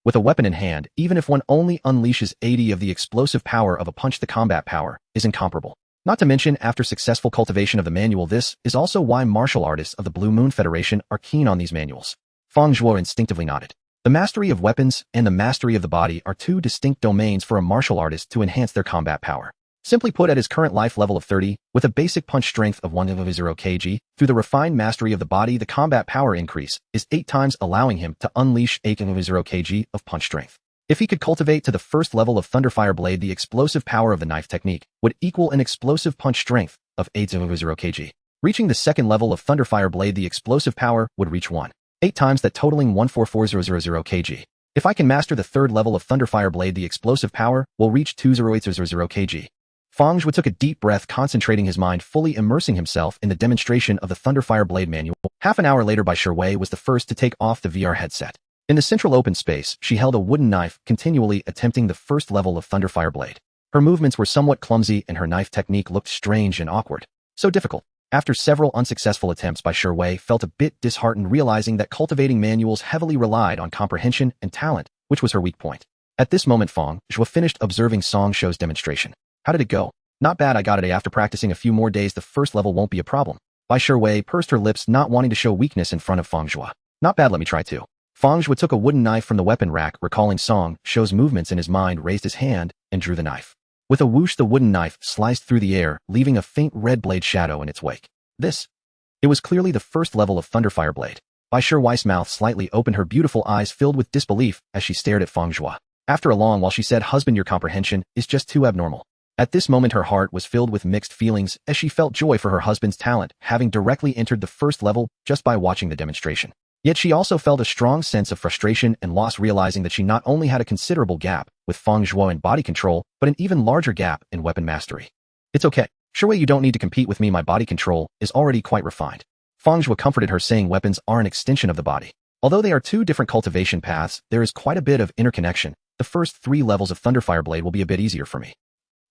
With a weapon in hand, even if one only unleashes 80 of the explosive power of a punch, the combat power is incomparable. Not to mention, after successful cultivation of the manual, this is also why martial artists of the Blue Moon Federation are keen on these manuals. Fang Zhuo instinctively nodded. The mastery of weapons and the mastery of the body are 2 distinct domains for a martial artist to enhance their combat power. Simply put, at his current life level of 30, with a basic punch strength of 1.0 kg, through the refined mastery of the body, the combat power increase is 8 times, allowing him to unleash 8.0 kg of punch strength. If he could cultivate to the first level of Thunderfire Blade, the explosive power of the knife technique would equal an explosive punch strength of 8.0 kg. Reaching the second level of Thunderfire Blade, the explosive power would reach 1.8 times that, totaling 144,000 kg. If I can master the third level of Thunderfire Blade, the explosive power will reach 208,000 kg. Fang Zhuo took a deep breath, concentrating his mind, fully immersing himself in the demonstration of the Thunderfire Blade manual. Half an hour later, Bai Shiwei was the first to take off the VR headset. In the central open space, she held a wooden knife, continually attempting the first level of Thunderfire Blade. Her movements were somewhat clumsy, and her knife technique looked strange and awkward. So difficult. After several unsuccessful attempts, Bai Shiwei felt a bit disheartened, realizing that cultivating manuals heavily relied on comprehension and talent, which was her weak point. At this moment, Fang Zhuo finished observing Song Shou's demonstration. How did it go? Not bad, I got it. After practicing a few more days, the first level won't be a problem. Bai Shiwei pursed her lips, not wanting to show weakness in front of Fang Zhuo. Not bad, let me try too. Fang Zhuo took a wooden knife from the weapon rack, recalling Song Shou's movements in his mind, raised his hand, and drew the knife. With a whoosh, the wooden knife sliced through the air, leaving a faint red blade shadow in its wake. It was clearly the first level of Thunderfire Blade. Bai Shiwei's mouth slightly opened, her beautiful eyes filled with disbelief as she stared at Fang Zhuo. After a long while, she said, "Husband, your comprehension is just too abnormal." At this moment, her heart was filled with mixed feelings as she felt joy for her husband's talent, having directly entered the first level just by watching the demonstration. Yet she also felt a strong sense of frustration and loss, realizing that she not only had a considerable gap with Fang Zhuo in body control, but an even larger gap in weapon mastery. "It's okay. Shiwei, you don't need to compete with me. My body control is already quite refined." Fang Zhuo comforted her, saying weapons are an extension of the body. Although they are 2 different cultivation paths, there is quite a bit of interconnection. The first 3 levels of Thunderfire Blade will be a bit easier for me.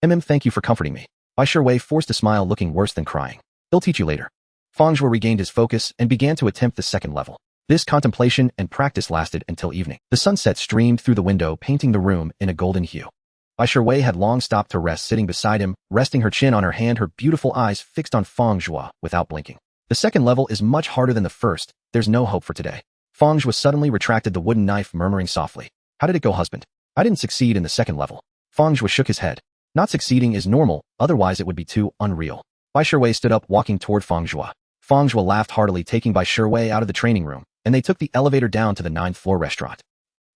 Thank you for comforting me. Bai Shiwei forced a smile, looking worse than crying. "He'll teach you later." Fang Zhuo regained his focus and began to attempt the second level. This contemplation and practice lasted until evening. The sunset streamed through the window, painting the room in a golden hue. Bai Shiwei had long stopped to rest, sitting beside him, resting her chin on her hand, her beautiful eyes fixed on Fang Zhuo without blinking. "The second level is much harder than the first. There's no hope for today." Fang Zhuo suddenly retracted the wooden knife, murmuring softly, "How did it go, husband?" "I didn't succeed in the second level." Fang Zhuo shook his head. "Not succeeding is normal, otherwise it would be too unreal." Bai Shiwei stood up, walking toward Fang Zhuo. Fang Zhuo laughed heartily, taking Bai Shiwei out of the training room, and they took the elevator down to the 9th floor restaurant.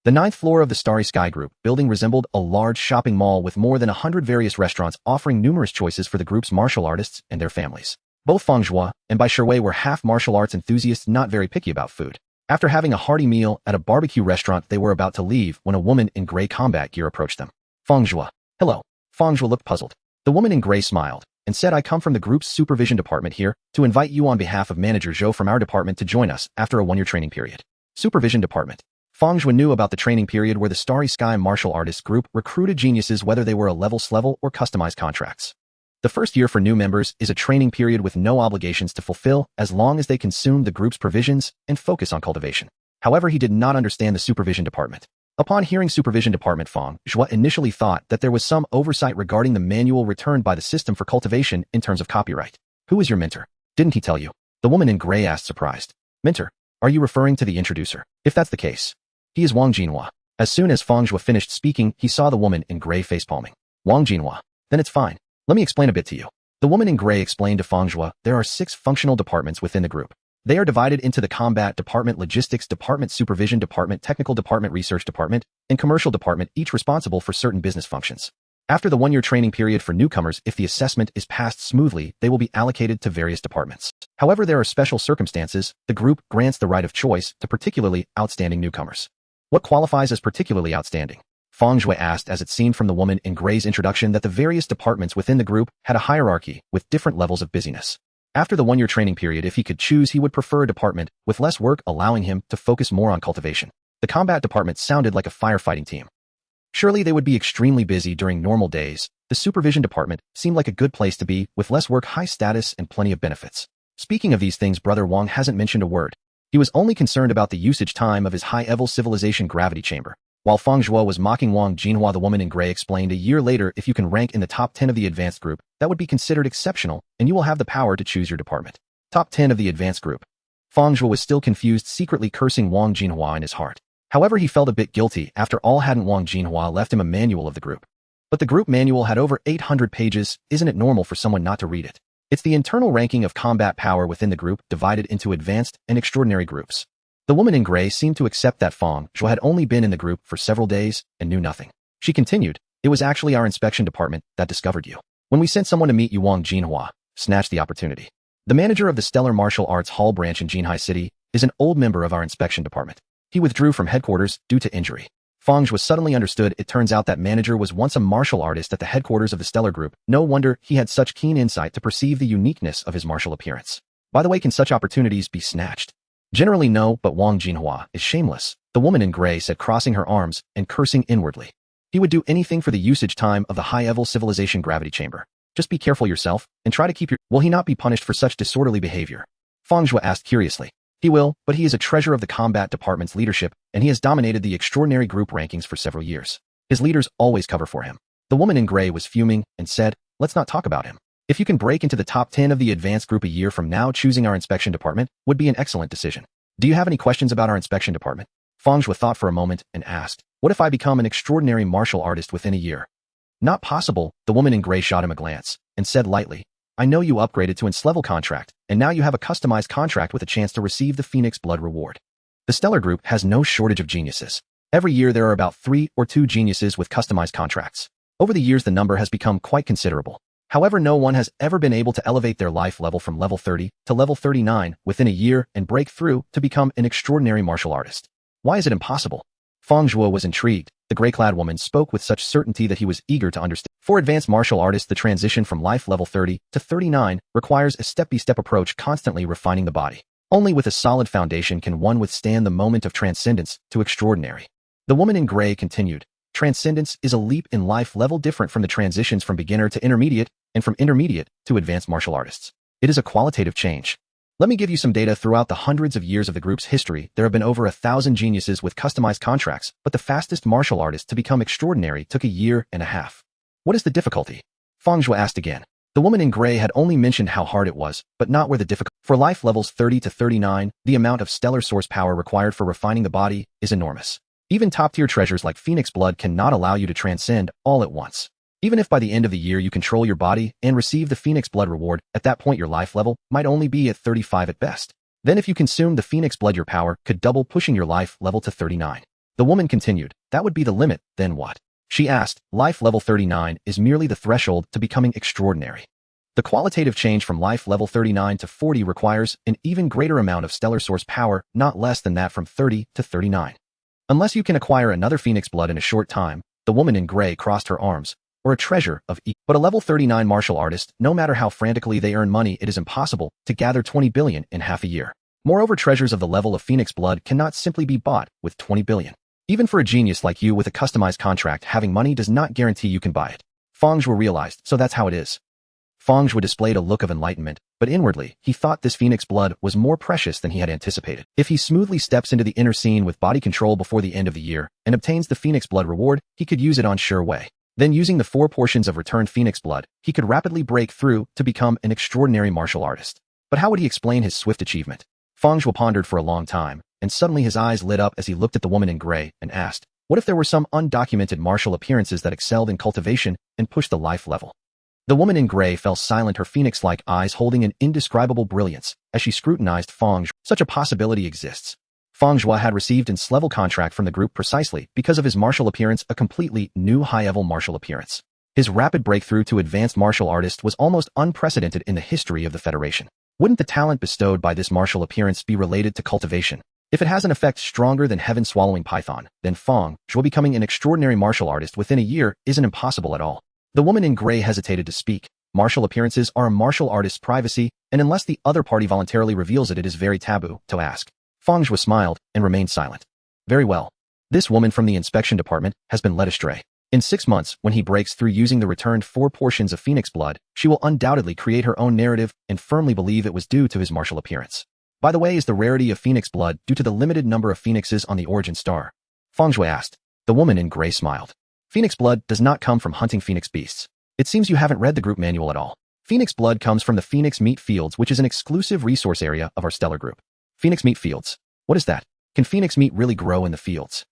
The 9th floor of the Starry Sky Group building resembled a large shopping mall with more than 100 various restaurants offering numerous choices for the group's martial artists and their families. Both Fang Zhuo and Bai Shiwei were half martial arts enthusiasts, not very picky about food. After having a hearty meal at a barbecue restaurant, they were about to leave when a woman in gray combat gear approached them. Fang Zhuo. "Hello." Fang Zhuo looked puzzled. The woman in gray smiled and said, "I come from the group's supervision department here to invite you on behalf of Manager Zhou from our department to join us after a 1-year training period." Supervision department. Fang Zhuo knew about the training period where the Starry Sky martial artists group recruited geniuses whether they were a level or customized contracts. The first year for new members is a training period with no obligations to fulfill as long as they consume the group's provisions and focus on cultivation. However, he did not understand the supervision department. Upon hearing supervision department, Fang Zhuo initially thought that there was some oversight regarding the manual returned by the system for cultivation in terms of copyright. Who is your mentor? Didn't he tell you? The woman in gray asked, surprised. Mentor? Are you referring to the introducer? If that's the case, he is Wang Jinhua. As soon as Fang Zhuo finished speaking, he saw the woman in gray face-palming. Wang Jinhua. Then it's fine. Let me explain a bit to you. The woman in gray explained to Fang Zhuo there are 6 functional departments within the group. They are divided into the combat department, logistics department, supervision department, technical department, research department, and commercial department, each responsible for certain business functions. After the 1-year training period for newcomers, if the assessment is passed smoothly, they will be allocated to various departments. However, there are special circumstances. The group grants the right of choice to particularly outstanding newcomers. What qualifies as particularly outstanding? Fang Zhuo asked, as it seemed from the woman in gray's introduction that the various departments within the group had a hierarchy with different levels of busyness. After the 1-year training period, if he could choose, he would prefer a department with less work, allowing him to focus more on cultivation. The combat department sounded like a firefighting team. Surely they would be extremely busy during normal days. The supervision department seemed like a good place to be, with less work, high status, and plenty of benefits. Speaking of these things, Brother Wang hasn't mentioned a word. He was only concerned about the usage time of his high-level civilization gravity chamber. While Fang Zhuo was mocking Wang Jinhua, the woman in gray explained, a year later, if you can rank in the top 10 of the advanced group, that would be considered exceptional, and you will have the power to choose your department. Top 10 of the advanced group. Fang Zhuo was still confused, secretly cursing Wang Jinhua in his heart. However, he felt a bit guilty. After all, hadn't Wang Jinhua left him a manual of the group? But the group manual had over 800 pages. Isn't it normal for someone not to read it? It's the internal ranking of combat power within the group, divided into advanced and extraordinary groups. The woman in gray seemed to accept that Fang Zhuo had only been in the group for several days and knew nothing. She continued, it was actually our inspection department that discovered you. When we sent someone to meet you, Wang Jinhua snatched the opportunity. The manager of the Stellar Martial Arts Hall branch in Jinhai City is an old member of our inspection department. He withdrew from headquarters due to injury. Fang Zhuo suddenly understood. It turns out that manager was once a martial artist at the headquarters of the Stellar Group. No wonder he had such keen insight to perceive the uniqueness of his martial appearance. By the way, can such opportunities be snatched? Generally no, but Wang Jinhua is shameless. The woman in gray said, crossing her arms and cursing inwardly. He would do anything for the usage time of the high-level civilization gravity chamber. Just be careful yourself and try to keep your... Will he not be punished for such disorderly behavior? Fang Zhuo asked curiously. He will, but he is a treasure of the combat department's leadership, and he has dominated the extraordinary group rankings for several years. His leaders always cover for him. The woman in gray was fuming and said, let's not talk about him. If you can break into the top 10 of the advanced group a year from now, choosing our inspection department would be an excellent decision. Do you have any questions about our inspection department? Fang Zhuo thought for a moment and asked, what if I become an extraordinary martial artist within a year? Not possible. The woman in gray shot him a glance and said lightly, I know you upgraded to ins-level contract, and now you have a customized contract with a chance to receive the Phoenix Blood reward. The Stellar Group has no shortage of geniuses. Every year there are about 3 or 2 geniuses with customized contracts. Over the years the number has become quite considerable. However, no one has ever been able to elevate their life level from level 30 to level 39 within a year and break through to become an extraordinary martial artist. Why is it impossible? Fang Zhuo was intrigued. The gray-clad woman spoke with such certainty that he was eager to understand. For advanced martial artists, the transition from life level 30 to 39 requires a step-by-step approach, constantly refining the body. Only with a solid foundation can one withstand the moment of transcendence to extraordinary. The woman in gray continued, transcendence is a leap in life level different from the transitions from beginner to intermediate and from intermediate to advanced martial artists. It is a qualitative change. Let me give you some data. Throughout the hundreds of years of the group's history, there have been over 1,000 geniuses with customized contracts, but the fastest martial artist to become extraordinary took a year and a half. What is the difficulty? Fang Zhuo asked again. The woman in gray had only mentioned how hard it was, but not where the difficulty. For life levels 30 to 39, the amount of stellar source power required for refining the body is enormous. Even top-tier treasures like Phoenix Blood cannot allow you to transcend all at once. Even if by the end of the year you control your body and receive the Phoenix Blood reward, at that point your life level might only be at 35 at best. Then if you consume the Phoenix Blood, your power could double, pushing your life level to 39. The woman continued, that would be the limit, then what? She asked, life level 39 is merely the threshold to becoming extraordinary. The qualitative change from life level 39 to 40 requires an even greater amount of stellar source power, not less than that from 30 to 39. Unless you can acquire another Phoenix Blood in a short time, the woman in gray crossed her arms, or a treasure of but a level 39 martial artist, no matter how frantically they earn money, it is impossible to gather 20 billion in half a year. Moreover, treasures of the level of Phoenix blood cannot simply be bought with 20 billion. Even for a genius like you with a customized contract, having money does not guarantee you can buy it. Fang Zhuo realized, so that's how it is. Fang Zhuo displayed a look of enlightenment, but inwardly, he thought this Phoenix blood was more precious than he had anticipated. If he smoothly steps into the inner scene with body control before the end of the year and obtains the Phoenix blood reward, he could use it on sure way. Then using the 4 portions of returned Phoenix blood, he could rapidly break through to become an extraordinary martial artist. But how would he explain his swift achievement? Fang Zhuo pondered for a long time, and suddenly his eyes lit up as he looked at the woman in gray and asked, what if there were some undocumented martial appearances that excelled in cultivation and pushed the life level? The woman in gray fell silent, her phoenix-like eyes holding an indescribable brilliance as she scrutinized Fang Zhuo. Such a possibility exists. Fang Zhuo had received an S-level contract from the group precisely because of his martial appearance, a completely new high-level martial appearance. His rapid breakthrough to advanced martial artist was almost unprecedented in the history of the Federation. Wouldn't the talent bestowed by this martial appearance be related to cultivation? If it has an effect stronger than heaven-swallowing python, then Fang Zhuo becoming an extraordinary martial artist within a year isn't impossible at all. The woman in gray hesitated to speak. Martial appearances are a martial artist's privacy, and unless the other party voluntarily reveals it, it is very taboo to ask. Fang Zhuo smiled and remained silent. Very well. This woman from the inspection department has been led astray. In 6 months, when he breaks through using the returned 4 portions of Phoenix blood, she will undoubtedly create her own narrative and firmly believe it was due to his martial appearance. By the way, is the rarity of Phoenix blood due to the limited number of phoenixes on the origin star? Fang Zhuo asked. The woman in gray smiled. Phoenix blood does not come from hunting phoenix beasts. It seems you haven't read the group manual at all. Phoenix blood comes from the Phoenix Meat Fields, which is an exclusive resource area of our stellar group. Phoenix Meat Fields. What is that? Can phoenix meat really grow in the fields?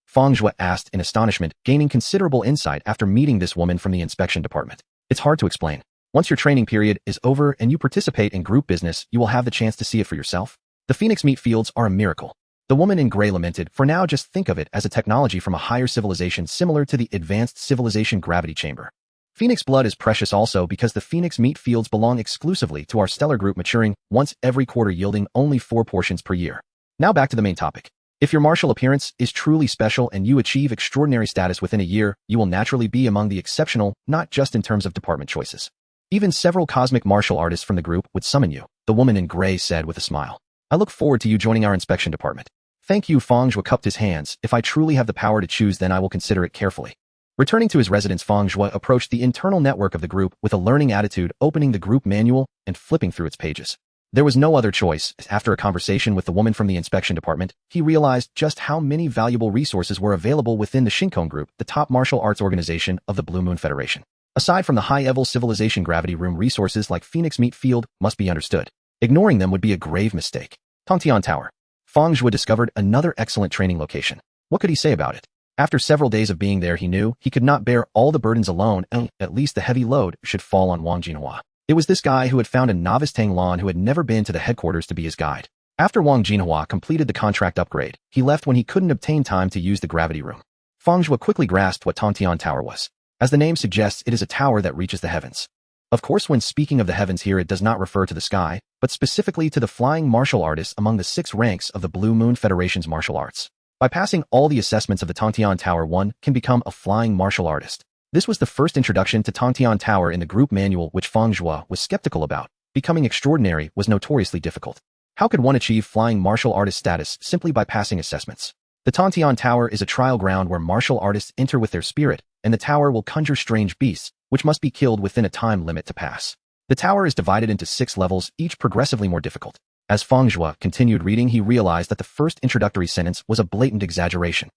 Fang Zhuo asked in astonishment, gaining considerable insight after meeting this woman from the inspection department. It's hard to explain. Once your training period is over and you participate in group business, you will have the chance to see it for yourself. The Phoenix Meat Fields are a miracle. The woman in gray lamented. For now, just think of it as a technology from a higher civilization similar to the advanced civilization gravity chamber. Phoenix blood is precious also because the Phoenix Meat Fields belong exclusively to our stellar group, maturing once every quarter, yielding only 4 portions per year. Now back to the main topic. If your martial appearance is truly special and you achieve extraordinary status within a year, you will naturally be among the exceptional, not just in terms of department choices. Even several cosmic martial artists from the group would summon you, the woman in gray said with a smile. I look forward to you joining our inspection department. Thank you. Fang Zhuo cupped his hands. If I truly have the power to choose, then I will consider it carefully. Returning to his residence, Fang Zhuo approached the internal network of the group with a learning attitude, opening the group manual and flipping through its pages. There was no other choice. After a conversation with the woman from the inspection department, he realized just how many valuable resources were available within the Shinkong Group, the top martial arts organization of the Blue Moon Federation. Aside from the high-level civilization gravity room, resources like Phoenix Meat Field must be understood. Ignoring them would be a grave mistake. Tongtian Tower. Fang Zhuo discovered another excellent training location. What could he say about it? After several days of being there, he knew he could not bear all the burdens alone, and at least the heavy load should fall on Wang Jinhua. It was this guy who had found a novice Tang Lan who had never been to the headquarters to be his guide. After Wang Jinhua completed the contract upgrade, he left when he couldn't obtain time to use the gravity room. Fang Zhuo quickly grasped what Tongtian Tower was. As the name suggests, it is a tower that reaches the heavens. Of course, when speaking of the heavens here, it does not refer to the sky, but specifically to the flying martial artists among the 6 ranks of the Blue Moon Federation's martial arts. By passing all the assessments of the Tongtian Tower, one can become a flying martial artist. This was the first introduction to Tongtian Tower in the group manual, which Fang Zhuo was skeptical about. Becoming extraordinary was notoriously difficult. How could one achieve flying martial artist status simply by passing assessments? The Tongtian Tower is a trial ground where martial artists enter with their spirit, and the tower will conjure strange beasts, which must be killed within a time limit to pass. The tower is divided into 6 levels, each progressively more difficult. As Fang Zhuo continued reading, he realized that the first introductory sentence was a blatant exaggeration.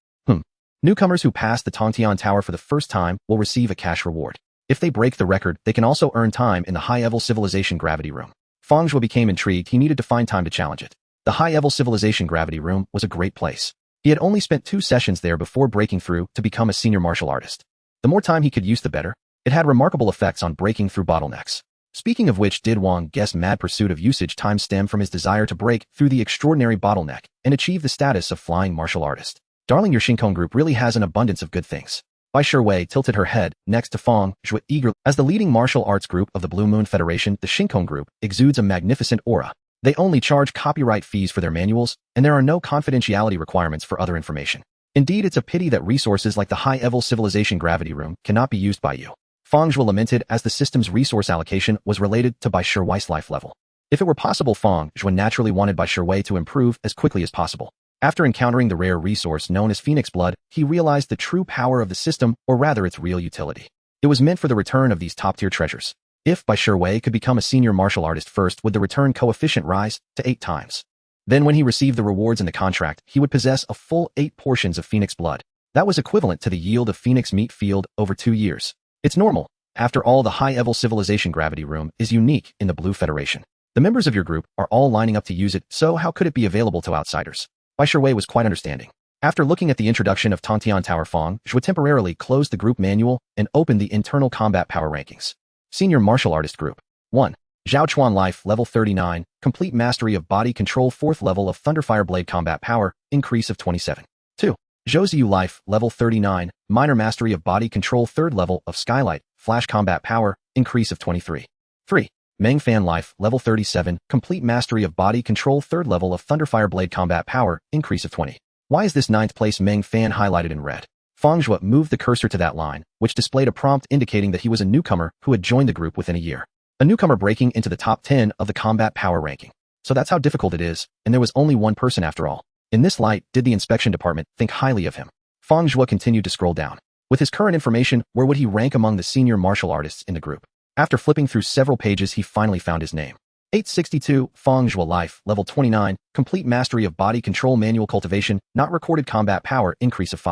Newcomers who pass the Tongtian Tower for the first time will receive a cash reward. If they break the record, they can also earn time in the high-level civilization gravity room. Fang Zhuo became intrigued. He needed to find time to challenge it. The high-level civilization gravity room was a great place. He had only spent 2 sessions there before breaking through to become a senior martial artist. The more time he could use, the better. It had remarkable effects on breaking through bottlenecks. Speaking of which, did Wang guess mad pursuit of usage time stem from his desire to break through the extraordinary bottleneck and achieve the status of flying martial artist? Darling, your Shinkong group really has an abundance of good things. Bai Shiwei tilted her head next to Fang Zhuo eagerly. As the leading martial arts group of the Blue Moon Federation, the Shinkong group exudes a magnificent aura. They only charge copyright fees for their manuals, and there are no confidentiality requirements for other information. Indeed, it's a pity that resources like the high-level civilization gravity room cannot be used by you. Fang Zhuo lamented as the system's resource allocation was related to Bai Shiwei's life level. If it were possible, Fang Zhuo naturally wanted Bai Shiwei to improve as quickly as possible. After encountering the rare resource known as Phoenix Blood, he realized the true power of the system, or rather its real utility. It was meant for the return of these top-tier treasures. If Bai Shiwei could become a senior martial artist first, would the return coefficient rise to 8 times. Then when he received the rewards in the contract, he would possess a full 8 portions of Phoenix Blood. That was equivalent to the yield of Phoenix meat field over 2 years. It's normal. After all, the high-level civilization gravity room is unique in the Blue Federation. The members of your group are all lining up to use it, so how could it be available to outsiders? Bai Shiwei was quite understanding. After looking at the introduction of Tongtian Tower, Fang Zhuo temporarily closed the group manual and opened the internal combat power rankings. Senior Martial Artist Group 1. Zhao Chuan Life, level 39, complete mastery of body control, 4th level of Thunderfire Blade combat power, increase of 27. 2. Zhou Ziyu Life, level 39, minor mastery of body control, 3rd level of Skylight, flash combat power, increase of 23. 3. Meng Fan Life, level 37, complete mastery of body control, 3rd level of Thunderfire Blade combat power, increase of 20. Why is this 9th place Meng Fan highlighted in red? Fang Zhuo moved the cursor to that line, which displayed a prompt indicating that he was a newcomer who had joined the group within a year. A newcomer breaking into the top 10 of the combat power ranking. So that's how difficult it is, and there was only one person after all. In this light, did the inspection department think highly of him? Fang Zhuo continued to scroll down. With his current information, where would he rank among the senior martial artists in the group? After flipping through several pages, he finally found his name. 862, Fang Zhuo Life, level 29, complete mastery of body control, manual cultivation, not recorded combat power, increase of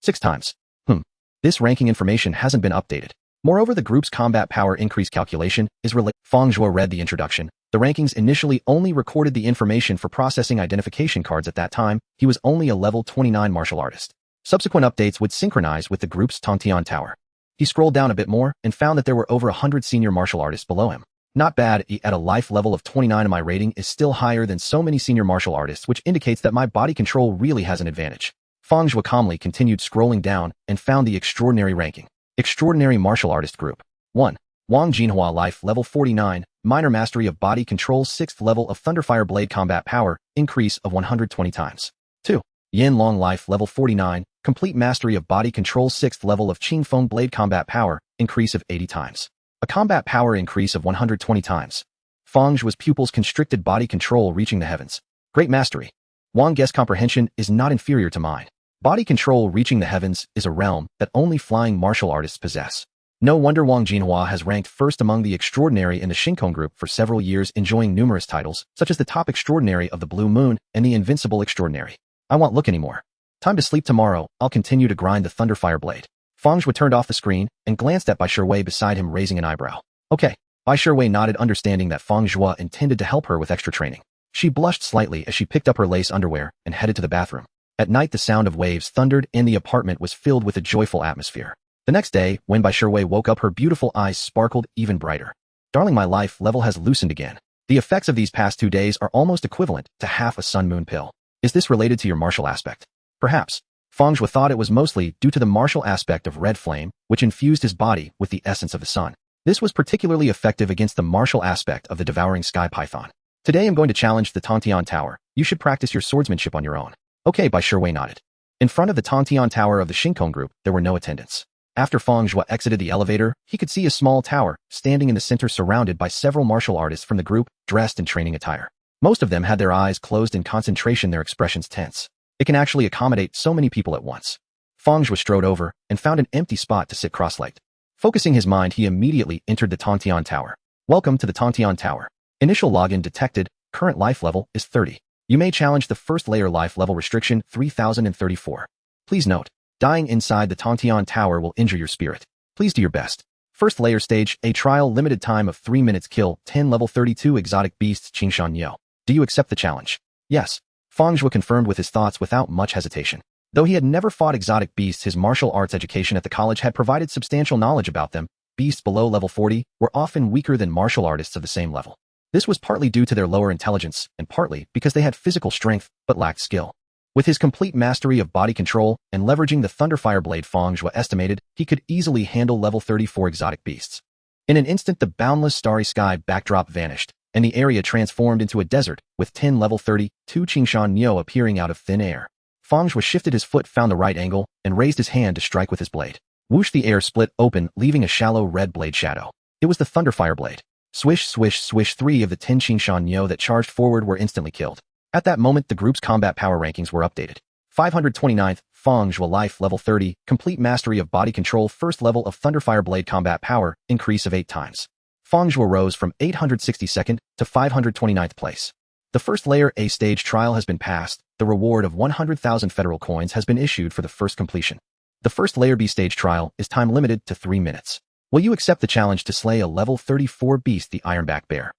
6 times. This ranking information hasn't been updated. Moreover, the group's combat power increase calculation is related. Fang Zhuo read the introduction. The rankings initially only recorded the information for processing identification cards. At that time, he was only a level 29 martial artist. Subsequent updates would synchronize with the group's Tongtian Tower. He scrolled down a bit more and found that there were over 100 senior martial artists below him. Not bad. At a life level of 29, and my rating is still higher than so many senior martial artists, which indicates that my body control really has an advantage. Fang Zhuo calmly continued scrolling down and found the extraordinary ranking. Extraordinary Martial Artist Group 1. Wang Jinhua Life, level 49, minor mastery of body control, 6th level of Thunderfire Blade combat power, increase of 120 times. 2. Yin Long Life, level 49, complete mastery of body control, 6th level of Qingfeng Blade combat power, increase of 80 times. A combat power increase of 120 times. Fang Zhuo's pupils constricted body control reaching the heavens. Great mastery. Wang Guess comprehension is not inferior to mine. Body control reaching the heavens is a realm that only flying martial artists possess. No wonder Wang Jinhua has ranked first among the extraordinary in the Shinkong group for several years, enjoying numerous titles, such as the Top Extraordinary of the Blue Moon and the Invincible Extraordinary. I won't look anymore. Time to sleep. Tomorrow, I'll continue to grind the Thunderfire Blade. Fang Zhuo turned off the screen and glanced at Bai Shiwei beside him, raising an eyebrow. Okay. Bai Shiwei nodded, understanding that Fang Zhuo intended to help her with extra training. She blushed slightly as she picked up her lace underwear and headed to the bathroom. At night, the sound of waves thundered and the apartment was filled with a joyful atmosphere. The next day, when Bai Shiwei woke up, her beautiful eyes sparkled even brighter. Darling, my life level has loosened again. The effects of these past 2 days are almost equivalent to half a sun-moon pill. Is this related to your martial aspect? Perhaps. Fang Zhuo thought it was mostly due to the martial aspect of red flame, which infused his body with the essence of the sun. This was particularly effective against the martial aspect of the devouring sky python. Today I'm going to challenge the Tongtian Tower. You should practice your swordsmanship on your own. Okay, Bai Shiwei nodded. In front of the Tongtian Tower of the Shinkong group, there were no attendants. After Fang Zhuo exited the elevator, he could see a small tower standing in the center, surrounded by several martial artists from the group, dressed in training attire. Most of them had their eyes closed in concentration, their expressions tense. It can actually accommodate so many people at once. Fang Zhuo strode over and found an empty spot to sit cross-legged. Focusing his mind, he immediately entered the Tongtian Tower. Welcome to the Tongtian Tower. Initial login detected. Current life level is 30. You may challenge the first layer life level restriction 3034. Please note, dying inside the Tongtian Tower will injure your spirit. Please do your best. First layer stage, a trial, limited time of 3 minutes, kill 10 level 32 exotic beasts, Qingshan Yo. Do you accept the challenge? Yes. Fang Zhuo confirmed with his thoughts without much hesitation. Though he had never fought exotic beasts, his martial arts education at the college had provided substantial knowledge about them. Beasts below level 40 were often weaker than martial artists of the same level. This was partly due to their lower intelligence, and partly because they had physical strength but lacked skill. With his complete mastery of body control and leveraging the Thunderfire Blade, Fang Zhuo estimated he could easily handle level 34 exotic beasts. In an instant, the boundless starry sky backdrop vanished, and the area transformed into a desert, with 10 level 32 Qingshan Yo appearing out of thin air. Fang Zhuo shifted his foot, found the right angle, and raised his hand to strike with his blade. Whoosh, the air split open, leaving a shallow red blade shadow. It was the Thunderfire Blade. Swish, swish, swish. 3 of the 10 Qingshan Nyo that charged forward were instantly killed. At that moment, the group's combat power rankings were updated. 529th, Fang Zhuo Life Level 30, Complete Mastery of Body Control. First level of Thunderfire Blade Combat Power, increase of 8 times. Fang Zhuo rose from 862nd to 529th place. The first layer A stage trial has been passed. The reward of 100,000 federal coins has been issued for the first completion. The first layer B stage trial is time limited to 3 minutes. Will you accept the challenge to slay a level 34 beast, the Ironback Bear?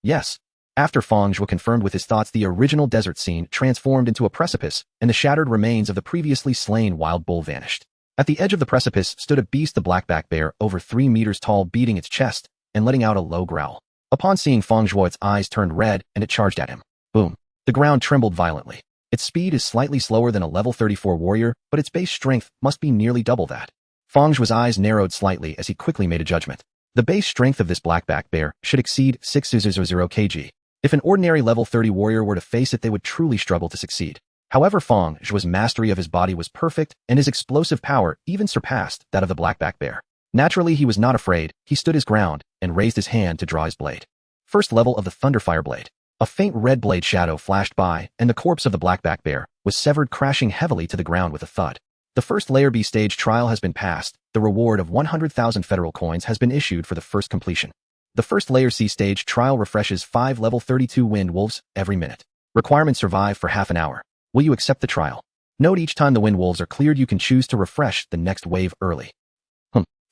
Yes. After Fang Zhuo confirmed with his thoughts, the original desert scene transformed into a precipice, and the shattered remains of the previously slain wild bull vanished. At the edge of the precipice stood a beast, the Blackback Bear, over 3 meters tall, beating its chest and letting out a low growl. Upon seeing Fang Zhuo, its eyes turned red and it charged at him. Boom. The ground trembled violently. Its speed is slightly slower than a level 34 warrior, but its base strength must be nearly double that. Fang Zhuo's eyes narrowed slightly as he quickly made a judgment. The base strength of this Blackback Bear should exceed 600 kg. If an ordinary level 30 warrior were to face it, they would truly struggle to succeed. However, Fang Zhuo's mastery of his body was perfect, and his explosive power even surpassed that of the Blackback Bear. Naturally, he was not afraid. He stood his ground and raised his hand to draw his blade. First level of the Thunderfire Blade. A faint red blade shadow flashed by, and the corpse of the Blackback Bear was severed, crashing heavily to the ground with a thud. The first layer B stage trial has been passed. The reward of 100,000 federal coins has been issued for the first completion. The first layer C stage trial refreshes 5 level 32 wind wolves every minute. Requirement: survive for half an hour. Will you accept the trial? Note: each time the wind wolves are cleared, you can choose to refresh the next wave early.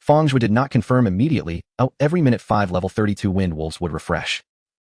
Fang Zhuo did not confirm immediately. Every minute 5 level 32 wind wolves would refresh.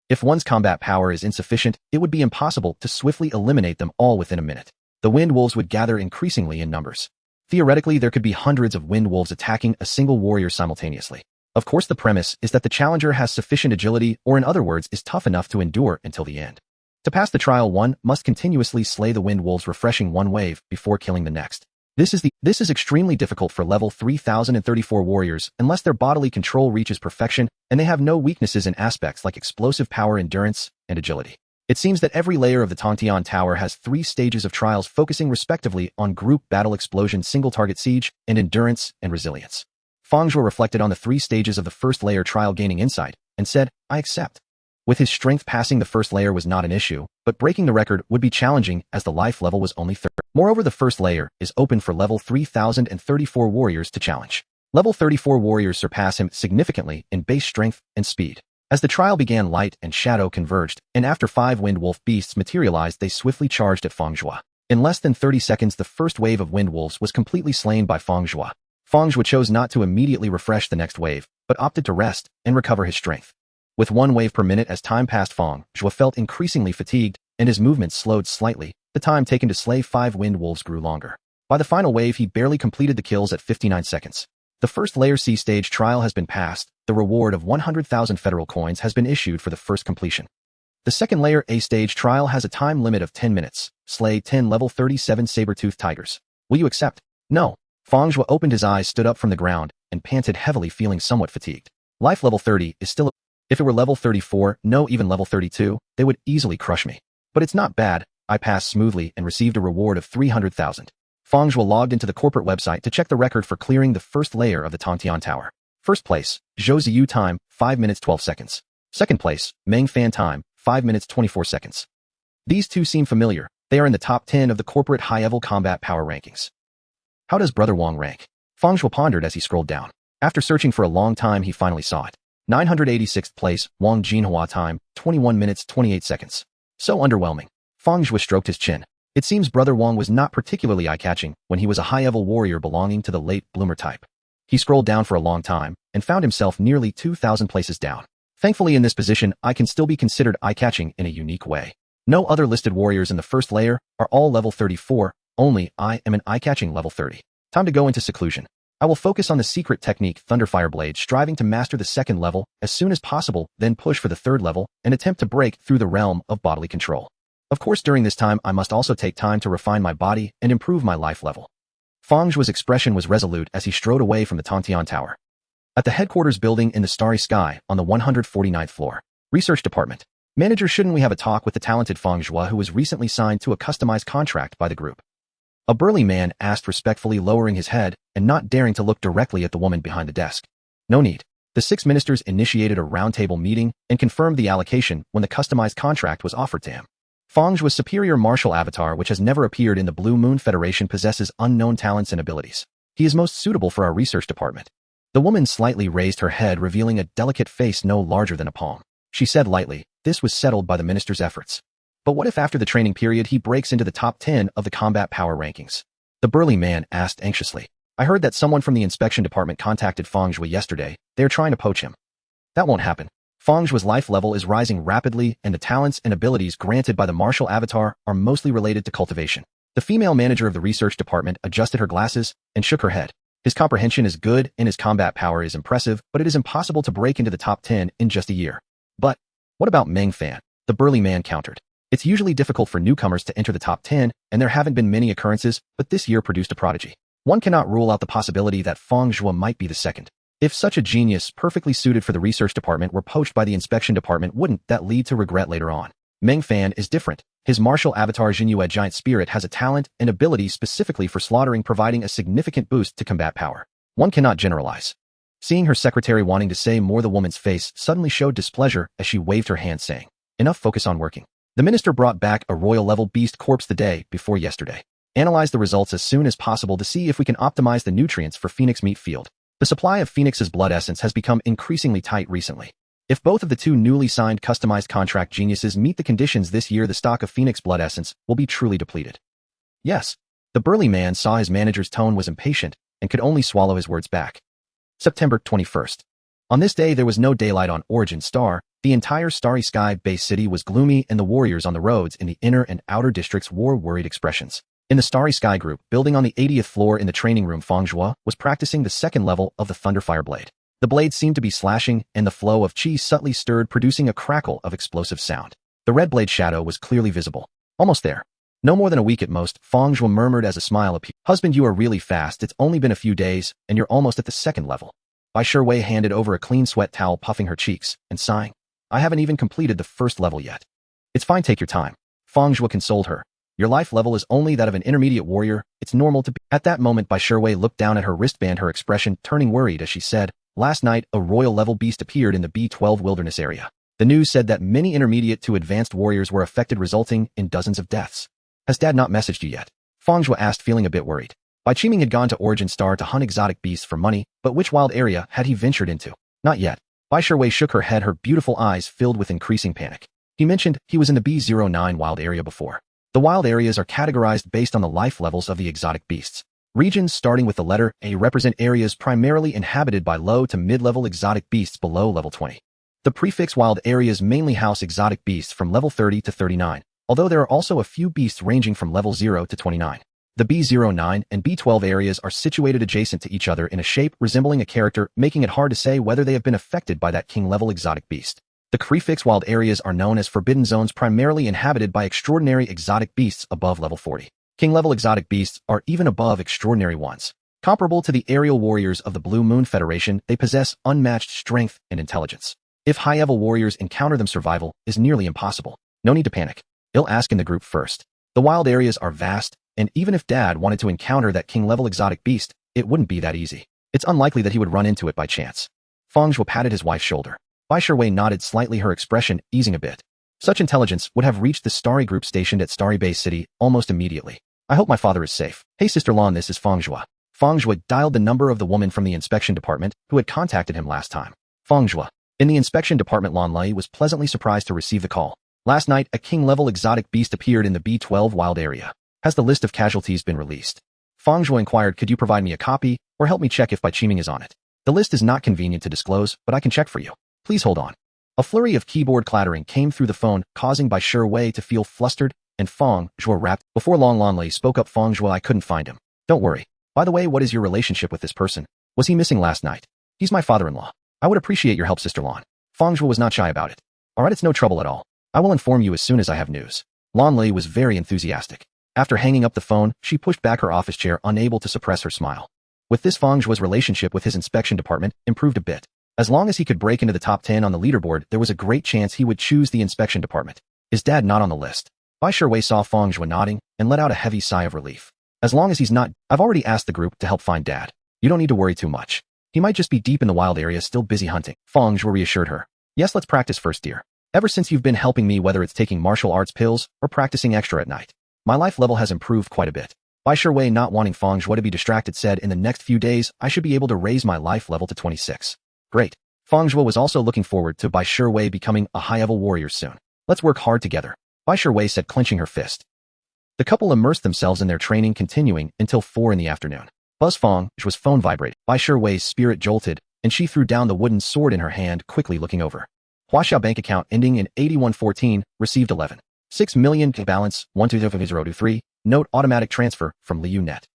If one's combat power is insufficient, it would be impossible to swiftly eliminate them all within a minute. The wind wolves would gather increasingly in numbers. Theoretically, there could be hundreds of wind wolves attacking a single warrior simultaneously. Of course, the premise is that the challenger has sufficient agility, or in other words, is tough enough to endure until the end. To pass the trial, one must continuously slay the wind wolves, refreshing one wave before killing the next. This is extremely difficult for level 3034 warriors unless their bodily control reaches perfection and they have no weaknesses in aspects like explosive power, endurance, and agility. It seems that every layer of the Tongtian Tower has 3 stages of trials focusing respectively on group battle, explosion, single target siege, and endurance and resilience. Fang Zhuo reflected on the 3 stages of the first layer trial, gaining insight, and said, "I accept." With his strength, passing the first layer was not an issue, but breaking the record would be challenging as the life level was only 30. Moreover, the first layer is open for level 3034 warriors to challenge. Level 34 warriors surpass him significantly in base strength and speed. As the trial began, light and shadow converged, and after 5 wind wolf beasts materialized, they swiftly charged at Fang Zhuo. In less than 30 seconds, the first wave of wind wolves was completely slain by Fang Zhuo. Fang Zhuo chose not to immediately refresh the next wave, but opted to rest and recover his strength. With 1 wave per minute as time passed, Fang Zhuo felt increasingly fatigued, and his movements slowed slightly. The time taken to slay 5 wind wolves grew longer. By the final wave, he barely completed the kills at 59 seconds. The first layer C stage trial has been passed. The reward of 100,000 federal coins has been issued for the first completion. The second layer A stage trial has a time limit of 10 minutes. Slay 10 level 37 saber-toothed tigers. Will you accept? No. Fang Zhuo opened his eyes, stood up from the ground, and panted heavily, feeling somewhat fatigued. Life level 30 is still... If it were level 34, no, even level 32, they would easily crush me. But it's not bad. I passed smoothly and received a reward of 300,000. Fang Zhuo logged into the corporate website to check the record for clearing the first layer of the Tongtian Tower. First place, Zhou Ziyu, time, 5 minutes 12 seconds. Second place, Meng Fan, time, 5 minutes 24 seconds. These two seem familiar. They are in the top 10 of the corporate high-level combat power rankings. How does Brother Wang rank? Fang Zhuo pondered as he scrolled down. After searching for a long time, he finally saw it. 986th place, Wang Jinhua, time, 21 minutes 28 seconds. So underwhelming. Fang Zhuo stroked his chin. It seems Brother Wang was not particularly eye-catching when he was a high-level warrior belonging to the late bloomer type. He scrolled down for a long time and found himself nearly 2,000 places down. Thankfully, in this position, I can still be considered eye-catching in a unique way. No other listed warriors in the first layer are all level 34, only I am an eye-catching level 30. Time to go into seclusion. I will focus on the secret technique Thunderfire Blade, striving to master the second level as soon as possible, then push for the third level and attempt to break through the realm of bodily control. Of course, during this time, I must also take time to refine my body and improve my life level. Fang Zhuo's expression was resolute as he strode away from the Tongtian Tower. At the headquarters building in the starry sky on the 149th floor. Research Department. Manager, shouldn't we have a talk with the talented Fang Zhuo, who was recently signed to a customized contract by the group? A burly man asked respectfully, lowering his head and not daring to look directly at the woman behind the desk. No need. The 6 ministers initiated a roundtable meeting and confirmed the allocation when the customized contract was offered to him. Fang Zhuo's superior martial avatar, which has never appeared in the Blue Moon Federation, possesses unknown talents and abilities. He is most suitable for our research department. The woman slightly raised her head, revealing a delicate face no larger than a palm. She said lightly, this was settled by the minister's efforts. But what if after the training period he breaks into the top 10 of the combat power rankings? The burly man asked anxiously. I heard that someone from the inspection department contacted Fang Zhuo yesterday. They are trying to poach him. That won't happen. Fang Zhuo's life level is rising rapidly, and the talents and abilities granted by the martial avatar are mostly related to cultivation. The female manager of the research department adjusted her glasses and shook her head. His comprehension is good and his combat power is impressive, but it is impossible to break into the top 10 in just a year. But what about Meng Fan? The burly man countered. It's usually difficult for newcomers to enter the top 10, and there haven't been many occurrences, but this year produced a prodigy. One cannot rule out the possibility that Fang Zhuo might be the second. If such a genius, perfectly suited for the research department, were poached by the inspection department, wouldn't that lead to regret later on? Meng Fan is different. His martial avatar Jinyue Giant Spirit has a talent and ability specifically for slaughtering, providing a significant boost to combat power. One cannot generalize. Seeing her secretary wanting to say more, the woman's face suddenly showed displeasure as she waved her hand, saying, enough, focus on working. The minister brought back a royal-level beast corpse the day before yesterday. Analyze the results as soon as possible to see if we can optimize the nutrients for Phoenix Meat Field. The supply of Phoenix's blood essence has become increasingly tight recently. If both of the 2 newly signed customized contract geniuses meet the conditions this year, the stock of Phoenix blood essence will be truly depleted. Yes. The burly man saw his manager's tone was impatient and could only swallow his words back. September 21st. On this day, there was no daylight on Origin Star. The entire Starry Sky base city was gloomy, and the warriors on the roads in the inner and outer districts wore worried expressions. In the Starry Sky group, building on the 80th floor in the training room, Fang Zhuo was practicing the 2nd level of the Thunderfire blade. The blade seemed to be slashing, and the flow of chi subtly stirred, producing a crackle of explosive sound. The red blade shadow was clearly visible. Almost there. No more than a week at most, Fang Zhuo murmured as a smile appeared. Husband, you are really fast. It's only been a few days, and you're almost at the 2nd level. Bai Shiwei handed over a clean sweat towel, puffing her cheeks and sighing. I haven't even completed the 1st level yet. It's fine, take your time. Fang Zhuo consoled her. Your life level is only that of an intermediate warrior. It's normal to be. At that moment, Bai Shiwei looked down at her wristband, her expression turning worried as she said, last night, a royal-level beast appeared in the B12 wilderness area. The news said that many intermediate to advanced warriors were affected, resulting in dozens of deaths. Has Dad not messaged you yet? Fang Zhuo asked, feeling a bit worried. Bai Qiming had gone to Origin Star to hunt exotic beasts for money, but which wild area had he ventured into? Not yet. Bai Shiwei shook her head, her beautiful eyes filled with increasing panic. He mentioned he was in the B09 wild area before. The wild areas are categorized based on the life levels of the exotic beasts. Regions starting with the letter A represent areas primarily inhabited by low to mid-level exotic beasts below level 20. The prefix wild areas mainly house exotic beasts from level 30 to 39, although there are also a few beasts ranging from level 0 to 29. The B09 and B12 areas are situated adjacent to each other in a shape resembling a character, making it hard to say whether they have been affected by that king-level exotic beast. The prefix wild areas are known as forbidden zones, primarily inhabited by extraordinary exotic beasts above level 40. King-level exotic beasts are even above extraordinary ones. Comparable to the aerial warriors of the Blue Moon Federation, they possess unmatched strength and intelligence. If high-level warriors encounter them, survival is nearly impossible. No need to panic. I'll ask in the group first. The wild areas are vast, and even if Dad wanted to encounter that king-level exotic beast, it wouldn't be that easy. It's unlikely that he would run into it by chance. Fang Zhuo patted his wife's shoulder. Bai Shiwei nodded slightly, her expression easing a bit. Such intelligence would have reached the Starry group stationed at Starry Base City almost immediately. I hope my father is safe. Hey, Sister Lan, this is Fang Zhuo. Fang Zhuo dialed the number of the woman from the inspection department who had contacted him last time. Fang Zhuo. In the inspection department, Lan Lei was pleasantly surprised to receive the call. Last night, a king-level exotic beast appeared in the B12 wild area. Has the list of casualties been released? Fang Zhuo inquired, could you provide me a copy, or help me check if Bai Qiming is on it? The list is not convenient to disclose, but I can check for you. Please hold on. A flurry of keyboard clattering came through the phone, causing Bai Shiwei to feel flustered, and Fang Zhuo rapped. Before long, Lan Lei spoke up. Fang Zhuo, I couldn't find him. Don't worry. By the way, what is your relationship with this person? Was he missing last night? He's my father-in-law. I would appreciate your help, Sister Lan. Fang Zhuo was not shy about it. Alright, it's no trouble at all. I will inform you as soon as I have news. Lan Lei was very enthusiastic. After hanging up the phone, she pushed back her office chair, unable to suppress her smile. With this, Fang Zhuo's relationship with his inspection department improved a bit. As long as he could break into the top 10 on the leaderboard, there was a great chance he would choose the inspection department. Is Dad not on the list? Bai Shiwei saw Fang Zhuo nodding and let out a heavy sigh of relief. As long as he's not, I've already asked the group to help find Dad. You don't need to worry too much. He might just be deep in the wild area still busy hunting. Fang Zhuo reassured her. Yes, let's practice first, dear. Ever since you've been helping me, whether it's taking martial arts pills or practicing extra at night, my life level has improved quite a bit. Bai Shiwei, not wanting Fang Zhuo to be distracted, said, in the next few days, I should be able to raise my life level to 26. Great. Fang Zhuo was also looking forward to Bai Shiwei becoming a high-level warrior soon. Let's work hard together, Bai Shiwei said, clenching her fist. The couple immersed themselves in their training, continuing until 4 in the afternoon. Buzz Fang Zhuo's phone vibrated. Bai Shiwei's spirit jolted, and she threw down the wooden sword in her hand, quickly looking over. Huaxiao bank account ending in 8114, received 11.6 million, balance 120023, note automatic transfer from Liu Net.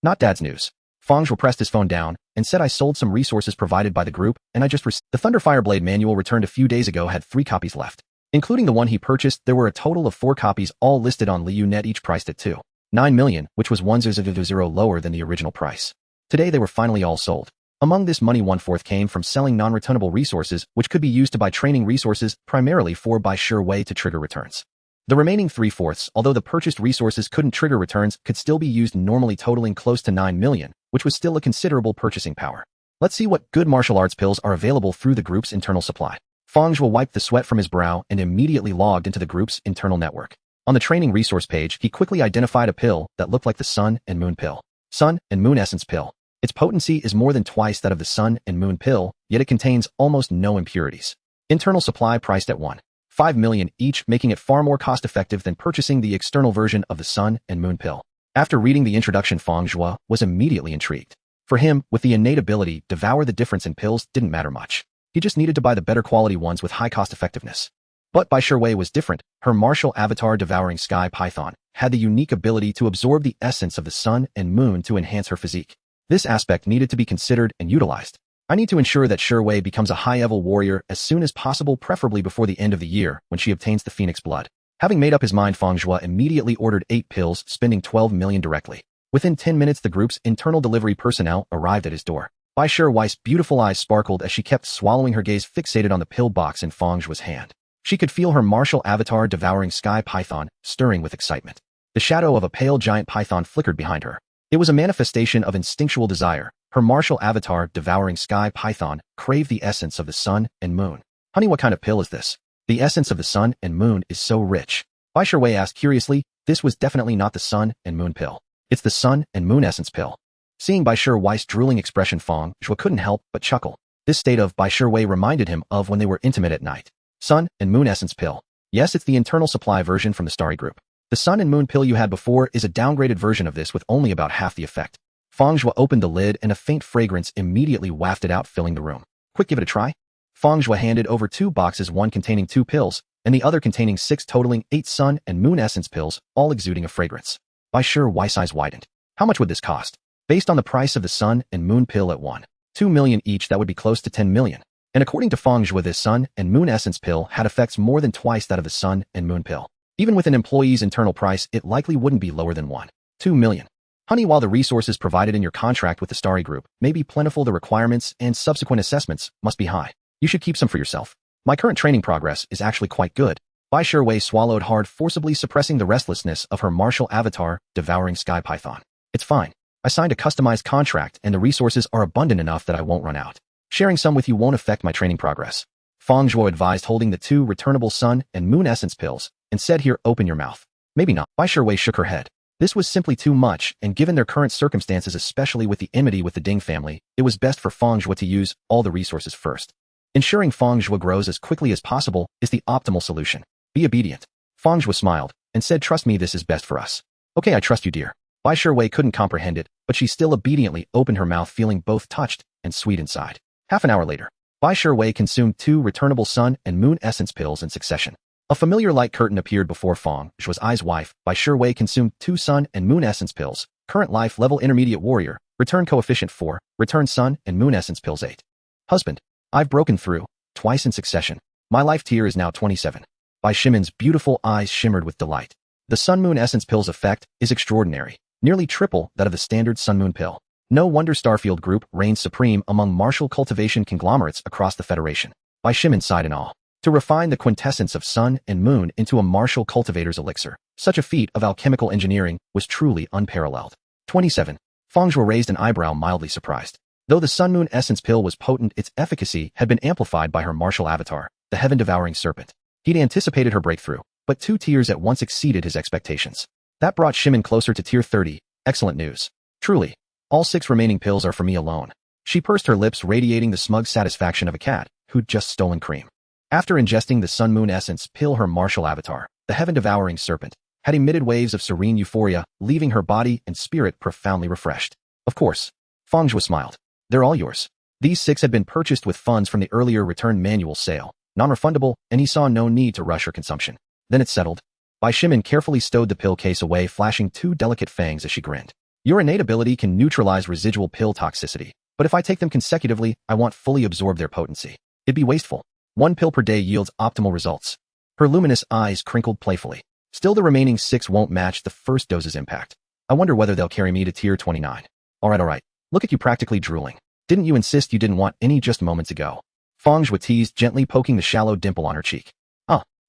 Not dad's news. Fang Zhuo pressed his phone down and said, I sold some resources provided by the group, and I just received. The Thunder Fireblade manual returned a few days ago had 3 copies left. Including the one he purchased, there were a total of 4 copies, all listed on Liu Net, each priced at 2.9 million, which was 100 lower than the original price. Today they were finally all sold. Among this money, 1/4 came from selling non-returnable resources, which could be used to buy training resources, primarily for Bai Shiwei to trigger returns. The remaining 3/4, although the purchased resources couldn't trigger returns, could still be used, normally totaling close to 9 million, which was still a considerable purchasing power. Let's see what good martial arts pills are available through the group's internal supply. Fang Zhuo wiped the sweat from his brow and immediately logged into the group's internal network. On the training resource page, he quickly identified a pill that looked like the Sun and Moon pill. Sun and Moon Essence pill. Its potency is more than twice that of the Sun and Moon pill, yet it contains almost no impurities. Internal supply priced at 1.5 million each, making it far more cost-effective than purchasing the external version of the Sun and Moon pill. After reading the introduction, Fang Zhuo was immediately intrigued. For him, with the innate ability, devour the difference in pills didn't matter much. He just needed to buy the better quality ones with high cost-effectiveness. But Bai Shiwei was different. Her martial avatar, Devouring Sky Python, had the unique ability to absorb the essence of the Sun and Moon to enhance her physique. This aspect needed to be considered and utilized. I need to ensure that Shiwei becomes a high-level warrior as soon as possible, preferably before the end of the year, when she obtains the Phoenix blood. Having made up his mind, Fang Zhuo immediately ordered 8 pills, spending 12 million directly. Within 10 minutes, the group's internal delivery personnel arrived at his door. Bai Shiwei's beautiful eyes sparkled as she kept swallowing, her gaze fixated on the pill box in Fang Zhuo's hand. She could feel her martial avatar, Devouring Sky Python, stirring with excitement. The shadow of a pale giant python flickered behind her. It was a manifestation of instinctual desire. Her martial avatar, Devouring Sky Python, craved the essence of the Sun and Moon. Honey, what kind of pill is this? The essence of the Sun and Moon is so rich. Bai Shiwei asked curiously. This was definitely not the Sun and Moon pill. It's the Sun and Moon Essence pill. Seeing Bai Shiwei's drooling expression, Fang Zhuo couldn't help but chuckle. This state of Bai Shiwei reminded him of when they were intimate at night. Sun and Moon Essence pill. Yes, it's the internal supply version from the Starry Group. The Sun and Moon pill you had before is a downgraded version of this with only about half the effect. Fang Zhuo opened the lid and a faint fragrance immediately wafted out, filling the room. Quick, give it a try. Fang Zhuo handed over 2 boxes, one containing 2 pills, and the other containing 6, totaling 8 Sun and Moon Essence pills, all exuding a fragrance. Bai Shiwei's eyes widened. How much would this cost? Based on the price of the Sun and Moon pill at 1.2 million each, that would be close to 10 million. And according to Fang Zhuo, this Sun and Moon Essence pill had effects more than twice that of the Sun and Moon pill. Even with an employee's internal price, it likely wouldn't be lower than 1.2 million. Honey, while the resources provided in your contract with the Starry Group may be plentiful, the requirements and subsequent assessments must be high. You should keep some for yourself. My current training progress is actually quite good. Bai Shiwei swallowed hard, forcibly suppressing the restlessness of her martial avatar, Devouring Sky Python. It's fine. I signed a customized contract and the resources are abundant enough that I won't run out. Sharing some with you won't affect my training progress. Fang Zhuo advised, holding the 2 returnable Sun and Moon Essence pills, and said, here, open your mouth. Maybe not. Bai Shiwei shook her head. This was simply too much, and given their current circumstances, especially with the enmity with the Ding family, it was best for Fang Zhuo to use all the resources first. Ensuring Fang Zhuo grows as quickly as possible is the optimal solution. Be obedient. Fang Zhuo smiled and said, trust me, this is best for us. Okay, I trust you, dear. Bai Shiwei couldn't comprehend it, but she still obediently opened her mouth, feeling both touched and sweet inside. Half an hour later, Bai Shiwei consumed 2 returnable Sun and Moon Essence pills in succession. A familiar light curtain appeared before Fang Zhuo's eyes. Wife, Bai Shiwei consumed 2 Sun and Moon Essence pills. Current life level intermediate warrior. Return coefficient 4. Return Sun and Moon Essence pills 8. Husband, I've broken through, twice in succession. My life tier is now 27. Bai Shimin's beautiful eyes shimmered with delight. The Sun Moon Essence pill's effect is extraordinary, nearly triple that of the standard Sun Moon pill. No wonder Starfield Group reigns supreme among martial cultivation conglomerates across the Federation. Bai Shimin sighed in awe. To refine the quintessence of Sun and Moon into a martial cultivator's elixir, such a feat of alchemical engineering was truly unparalleled. 27. Fang Zhuo raised an eyebrow, mildly surprised. Though the Sun Moon Essence pill was potent, its efficacy had been amplified by her martial avatar, the heaven-devouring serpent. He'd anticipated her breakthrough, but 2 tiers at once exceeded his expectations. That brought Shimin closer to tier 30. Excellent news. Truly. All 6 remaining pills are for me alone. She pursed her lips, radiating the smug satisfaction of a cat who'd just stolen cream. After ingesting the Sun Moon Essence pill, her martial avatar, the heaven-devouring serpent, had emitted waves of serene euphoria, leaving her body and spirit profoundly refreshed. Of course. Fang Zhuo smiled. They're all yours. These 6 had been purchased with funds from the earlier return manual sale, non-refundable, and he saw no need to rush her consumption. Then it settled. Bai Shimin carefully stowed the pill case away, flashing 2 delicate fangs as she grinned. Your innate ability can neutralize residual pill toxicity, but if I take them consecutively, I won't fully absorb their potency. It'd be wasteful. 1 pill per day yields optimal results. Her luminous eyes crinkled playfully. Still, the remaining 6 won't match the first dose's impact. I wonder whether they'll carry me to tier 29. Alright. Look at you practically drooling. Didn't you insist you didn't want any just moments ago? Fang Zhuo teased, gently poking the shallow dimple on her cheek.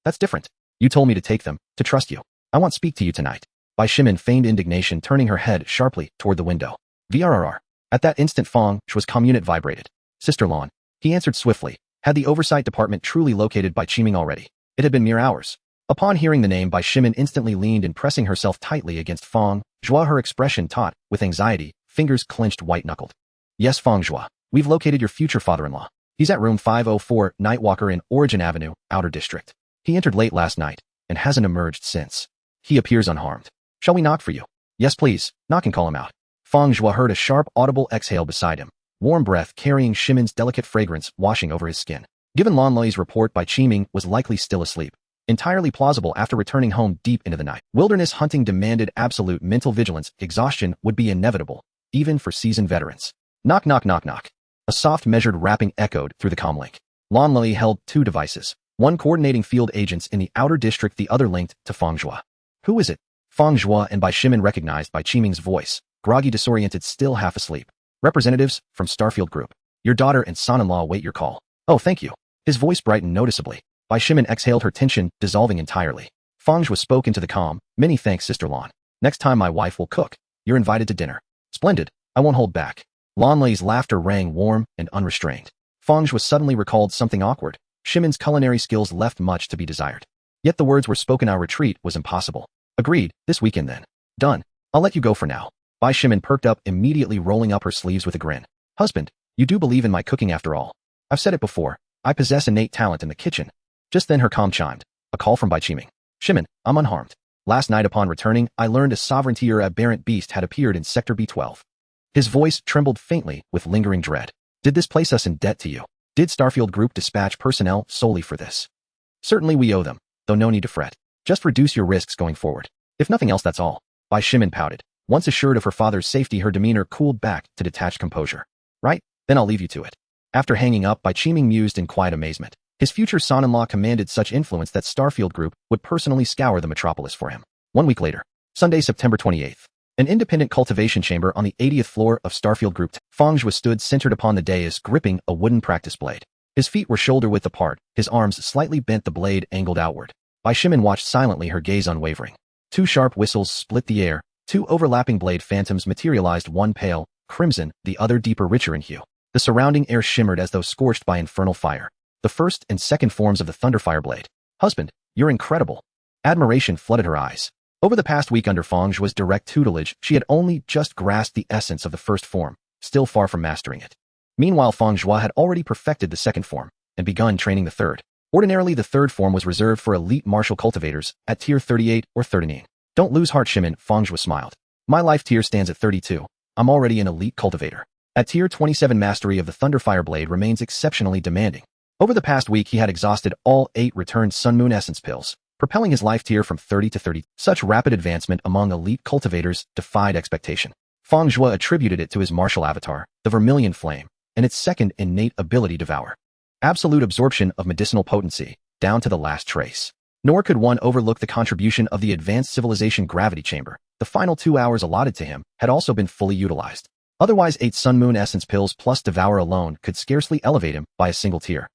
That's different. You told me to take them, to trust you. I won't speak to you tonight. Bai Shimin feigned indignation, turning her head sharply toward the window. VRRR. At that instant, Fang Zhuo's community vibrated. Sister Lan. He answered swiftly. Had the oversight department truly located Bai Qiming already? It had been mere hours. Upon hearing the name, Bai Shimin instantly leaned in, pressing herself tightly against Fang Zhuo, her expression taut with anxiety, fingers clenched white-knuckled. Yes, Fang Zhuo. We've located your future father-in-law. He's at room 504, Nightwalker in Origin Avenue, Outer District. He entered late last night and hasn't emerged since. He appears unharmed. Shall we knock for you? Yes, please. Knock and call him out. Fang Zhuo heard a sharp, audible exhale beside him, warm breath carrying Shimin's delicate fragrance washing over his skin. Given Lan Lei's report, Bai Qiming was likely still asleep. Entirely plausible after returning home deep into the night. Wilderness hunting demanded absolute mental vigilance. Exhaustion would be inevitable, even for seasoned veterans. Knock, knock, knock, knock. A soft, measured rapping echoed through the comlink. Lan Lei held 2 devices, one coordinating field agents in the outer district, the other linked to Fang Zhuo. Who is it? Fang Zhuo and Bai Shimin recognized Bai Qiming's voice, groggy, disoriented, still half asleep. Representatives from Starfield Group. Your daughter and son-in-law await your call. Oh, thank you. His voice brightened noticeably. Bai Shimin exhaled, her tension dissolving entirely. Fang Zhuo spoke into the calm. Many thanks, Sister Lan. Next time my wife will cook. You're invited to dinner. Splendid. I won't hold back. Lan Lei's laughter rang warm and unrestrained. Fang Zhuo suddenly recalled something awkward. Shimin's culinary skills left much to be desired. Yet the words were spoken, our retreat was impossible. Agreed, this weekend then. Done. I'll let you go for now. Bai Shimin perked up, immediately rolling up her sleeves with a grin. Husband, you do believe in my cooking after all. I've said it before. I possess innate talent in the kitchen. Just then her comm chimed. A call from Bai Qiming. Shimin, I'm unharmed. Last night upon returning, I learned a sovereignty or aberrant beast had appeared in Sector B12. His voice trembled faintly with lingering dread. Did this place us in debt to you? Did Starfield Group dispatch personnel solely for this? Certainly we owe them, though no need to fret. Just reduce your risks going forward. If nothing else, that's all. Bai Shimin pouted. Once assured of her father's safety, her demeanor cooled back to detached composure. Right, then I'll leave you to it. After hanging up, Bai Qiming mused in quiet amazement. His future son-in-law commanded such influence that Starfield Group would personally scour the metropolis for him. 1 week later, Sunday, September 28th. An independent cultivation chamber on the 80th floor of Starfield Group. Fang Zhuo stood centered upon the dais, gripping a wooden practice blade. His feet were shoulder-width apart, his arms slightly bent, the blade angled outward. Bai Shimin watched silently, her gaze unwavering. 2 sharp whistles split the air. 2 overlapping blade phantoms materialized, one pale, crimson, the other deeper, richer in hue. The surrounding air shimmered as though scorched by infernal fire. The first and second forms of the Thunderfire blade. Husband, you're incredible. Admiration flooded her eyes. Over the past week under Fang Zhuo's direct tutelage, she had only just grasped the essence of the first form, still far from mastering it. Meanwhile, Fang Zhuo had already perfected the second form and begun training the third. Ordinarily, the third form was reserved for elite martial cultivators at tier 38 or 39. Don't lose heart, Shimin, Fang Zhuo smiled. My life tier stands at 32. I'm already an elite cultivator. At tier 27, mastery of the Thunderfire blade remains exceptionally demanding. Over the past week, he had exhausted all 8 returned Sun Moon Essence pills, propelling his life tier from 30 to 30. Such rapid advancement among elite cultivators defied expectation. Fang Zhuo attributed it to his martial avatar, the Vermilion Flame, and its second innate ability, Devour. Absolute absorption of medicinal potency, down to the last trace. Nor could one overlook the contribution of the advanced civilization gravity chamber. The final 2 hours allotted to him had also been fully utilized. Otherwise, 8 Sun Moon Essence pills plus Devour alone could scarcely elevate him by a single tier.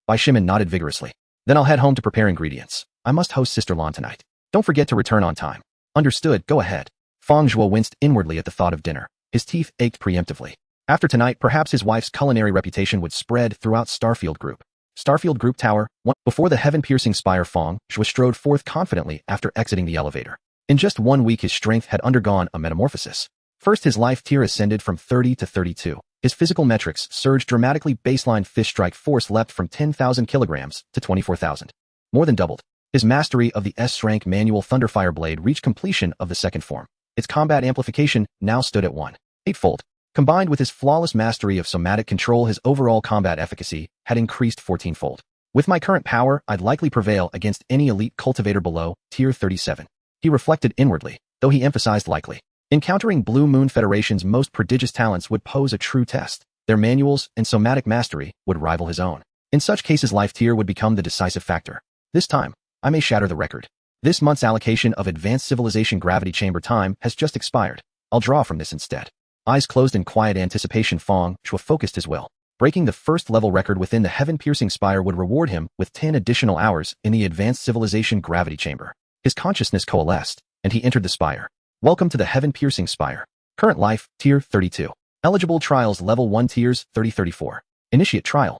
Bai Shimin nodded vigorously. Then I'll head home to prepare ingredients. I must host Sister Lan tonight. Don't forget to return on time. Understood, go ahead. Fang Zhuo winced inwardly at the thought of dinner. His teeth ached preemptively. After tonight, perhaps his wife's culinary reputation would spread throughout Starfield Group. Starfield Group Tower 1. Before the heaven-piercing spire, Fang Zhuo strode forth confidently after exiting the elevator. In just 1 week, his strength had undergone a metamorphosis. First, his life tier ascended from 30 to 32. His physical metrics surged dramatically. Baseline fist strike force leapt from 10,000 kilograms to 24,000. More than doubled. His mastery of the S-rank manual Thunderfire blade reached completion of the second form. Its combat amplification now stood at 1/8-fold. Combined with his flawless mastery of somatic control, his overall combat efficacy had increased 14-fold. With my current power, I'd likely prevail against any elite cultivator below tier 37. He reflected inwardly, though he emphasized likely. Encountering Blue Moon Federation's most prodigious talents would pose a true test. Their manuals and somatic mastery would rival his own. In such cases, life tier would become the decisive factor. This time, I may shatter the record. This month's allocation of Advanced Civilization Gravity Chamber time has just expired. I'll draw from this instead. Eyes closed in quiet anticipation, Fang Zhuo focused his will. Breaking the first-level record within the heaven-piercing spire would reward him with 10 additional hours in the Advanced Civilization Gravity Chamber. His consciousness coalesced, and he entered the spire. Welcome to the heaven-piercing spire. Current life, tier 32. Eligible trials, level 1 tiers, 30-34. Initiate trial.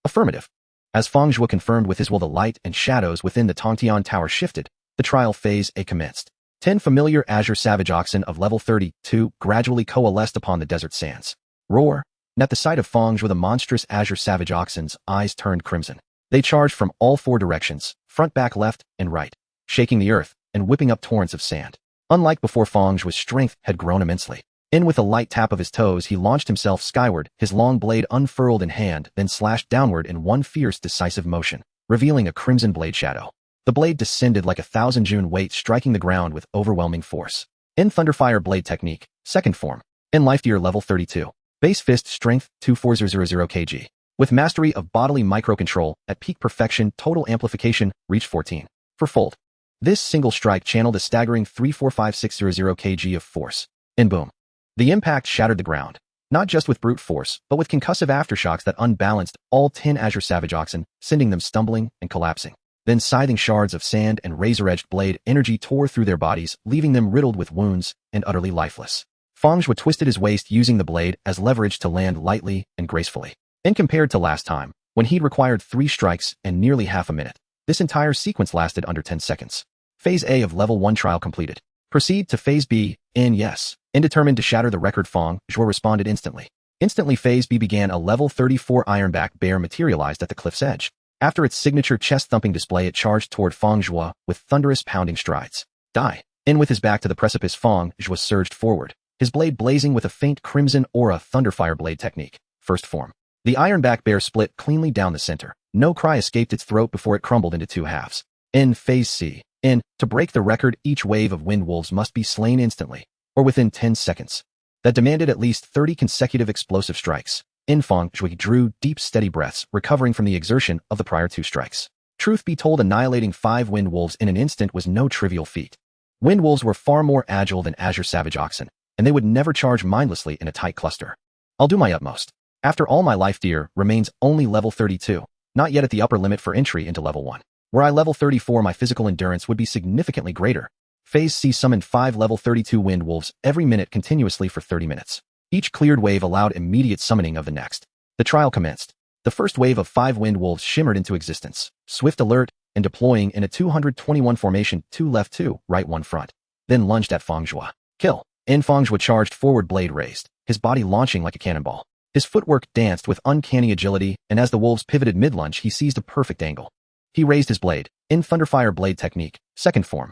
Affirmative. As Fang Zhuo confirmed with his will, the light and shadows within the Tongtian Tower shifted. The trial phase A commenced. 10 familiar azure savage oxen of level 32 gradually coalesced upon the desert sands. Roar. And at the sight of Fang Zhuo, the monstrous azure savage oxen's eyes turned crimson. They charged from all 4 directions, front, back, left, and right, shaking the earth and whipping up torrents of sand. Unlike before, Fang Zhuo's strength had grown immensely. With a light tap of his toes, he launched himself skyward, his long blade unfurled in hand, then slashed downward in one fierce, decisive motion, revealing a crimson blade shadow. The blade descended like 1,000 June weight, striking the ground with overwhelming force. Thunderfire blade technique, second form. Life tier level 32. Base fist strength 24000 kg. With mastery of bodily microcontrol at peak perfection, total amplification reached 14-fold. This single strike channeled a staggering 345,600 kg of force. Boom. The impact shattered the ground, not just with brute force, but with concussive aftershocks that unbalanced all 10 azure savage oxen, sending them stumbling and collapsing. Then scything shards of sand and razor-edged blade energy tore through their bodies, leaving them riddled with wounds and utterly lifeless. Fang Zhuo twisted his waist, using the blade as leverage to land lightly and gracefully. Compared to last time, when he'd required 3 strikes and nearly half a minute, this entire sequence lasted under 10 seconds. Phase A of level 1 trial completed. Proceed to Phase B. Yes. Determined to shatter the record, Fang Zhuo responded instantly. Instantly, Phase B began. A level 34 ironback bear materialized at the cliff's edge. After its signature chest-thumping display, it charged toward Fang Zhuo with thunderous pounding strides. Die. With his back to the precipice, Fang Zhuo surged forward, his blade blazing with a faint crimson aura. Thunderfire blade technique, first form. The ironback bear split cleanly down the center. No cry escaped its throat before it crumbled into 2 halves. Phase C. To break the record, each wave of wind wolves must be slain instantly, or within 10 seconds. That demanded at least 30 consecutive explosive strikes. Fang Zhuo drew deep, steady breaths, recovering from the exertion of the prior 2 strikes. Truth be told, annihilating 5 wind wolves in an instant was no trivial feat. Wind wolves were far more agile than azure savage oxen, and they would never charge mindlessly in a tight cluster. I'll do my utmost. After all, my life tier remains only level 32, not yet at the upper limit for entry into level 1. Were I level 34, my physical endurance would be significantly greater. Phase C summoned 5 level 32 wind wolves every minute continuously for 30 minutes. Each cleared wave allowed immediate summoning of the next. The trial commenced. The first wave of 5 wind wolves shimmered into existence, swift, alert, and deploying in a 221 formation, 2 left, 2 right, 1 front. Then lunged at Fang Zhuo. Kill. Fang Zhuo charged forward, blade raised, his body launching like a cannonball. His footwork danced with uncanny agility, and as the wolves pivoted mid-lunge, he seized a perfect angle. He raised his blade. Thunderfire blade technique, second form.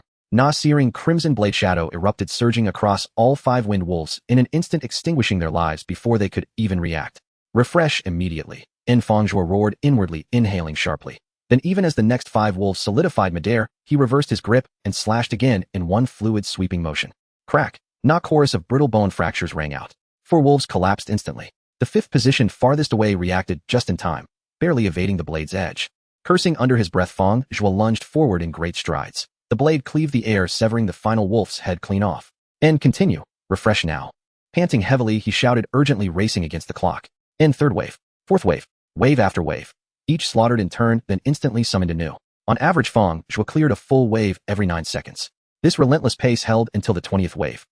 Searing crimson blade shadow erupted, surging across all 5 wind wolves in an instant, extinguishing their lives before they could even react. Refresh immediately. Fang Zhuo roared inwardly, inhaling sharply. Then, even as the next 5 wolves solidified midair, he reversed his grip and slashed again in one fluid, sweeping motion. Crack. Chorus of brittle bone fractures rang out. 4 wolves collapsed instantly. The 5th, positioned farthest away, reacted just in time, barely evading the blade's edge. Cursing under his breath, Fang Zhuo lunged forward in great strides. The blade cleaved the air, severing the final wolf's head clean off. Continue. Refresh now. Panting heavily, he shouted urgently, racing against the clock. Third wave. Fourth wave. Wave after wave. Each slaughtered in turn, then instantly summoned anew. On average, Fang Zhuo cleared a full wave every 9 seconds. This relentless pace held until the 20th wave.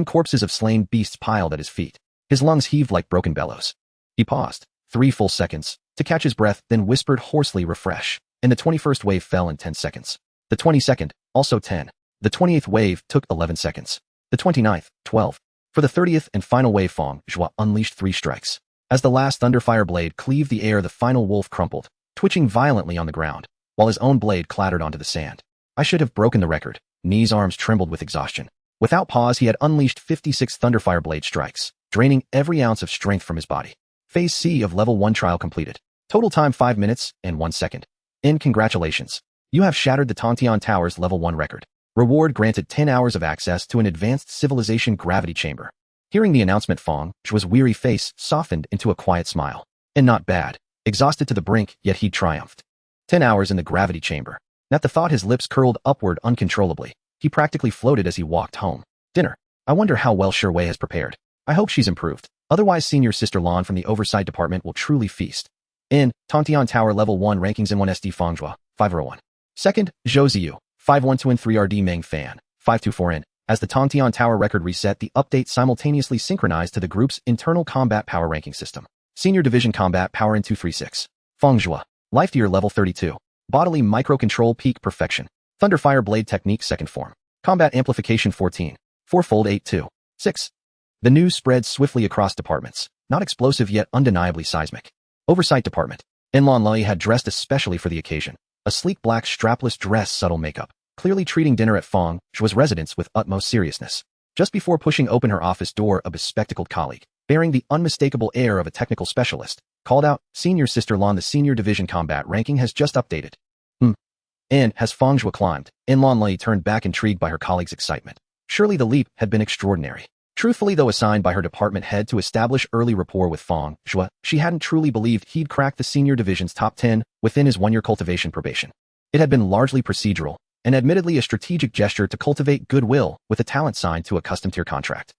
Corpses of slain beasts piled at his feet. His lungs heaved like broken bellows. He paused, 3 full seconds, to catch his breath, then whispered hoarsely, refresh. And the 21st wave fell in 10 seconds. The 22nd, also 10. The 28th wave took 11 seconds. The 29th, 12. For the 30th and final wave, Fang Zhuo unleashed 3 strikes. As the last thunderfire blade cleaved the air, the final wolf crumpled, twitching violently on the ground, while his own blade clattered onto the sand. I should have broken the record. Knee's arms trembled with exhaustion. Without pause, he had unleashed 56 thunderfire blade strikes, draining every ounce of strength from his body. Phase C of Level 1 trial completed. Total time 5 minutes and 1 second. Congratulations. You have shattered the Tongtian Tower's Level 1 record. Reward granted 10 hours of access to an advanced civilization gravity chamber. Hearing the announcement, Fang Zhuo's weary face softened into a quiet smile. And not bad. Exhausted to the brink, yet he triumphed. 10 hours in the gravity chamber. At the thought, his lips curled upward uncontrollably. He practically floated as he walked home. Dinner. I wonder how well Wei has prepared. I hope she's improved. Otherwise, Senior Sister Lan from the Oversight Department will truly feast. Tongtian Tower Level 1 Rankings in 1 SD Fang Zhuo, 501. Second, Zhou Ziyu, 512 in 3 RD Meng Fan, 524 in. As the Tongtian Tower record reset, the update simultaneously synchronized to the group's internal combat power ranking system. Senior Division Combat Power in 236. Fang Zhuo, Life Tier Level 32. Bodily Microcontrol Peak Perfection. Thunderfire Blade Technique Second Form. Combat Amplification 14. Fourfold 8-2. 6. The news spread swiftly across departments, not explosive yet undeniably seismic. Oversight Department. Lan Lei had dressed especially for the occasion. A sleek black strapless dress, subtle makeup, clearly treating dinner at Fang Zhuo's residence with utmost seriousness. Just before pushing open her office door, a bespectacled colleague, bearing the unmistakable air of a technical specialist, called out, Senior Sister Lan, the Senior Division Combat ranking has just updated. And has Fang Zhuo climbed? Lan Lei turned back, intrigued by her colleague's excitement. Surely the leap had been extraordinary. Truthfully, though assigned by her department head to establish early rapport with Fang Zhuo, she hadn't truly believed he'd crack the senior division's top 10 within his 1-year cultivation probation. It had been largely procedural, and admittedly a strategic gesture to cultivate goodwill with a talent signed to a custom tier contract.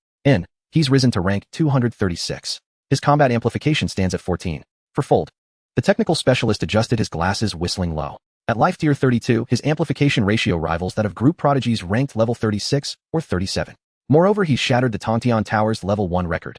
He's risen to rank 236. His combat amplification stands at 14. For fold. The technical specialist adjusted his glasses, whistling low. At Life Tier 32, his amplification ratio rivals that of group prodigies ranked level 36 or 37. Moreover, he shattered the Tongtian Tower's Level 1 record.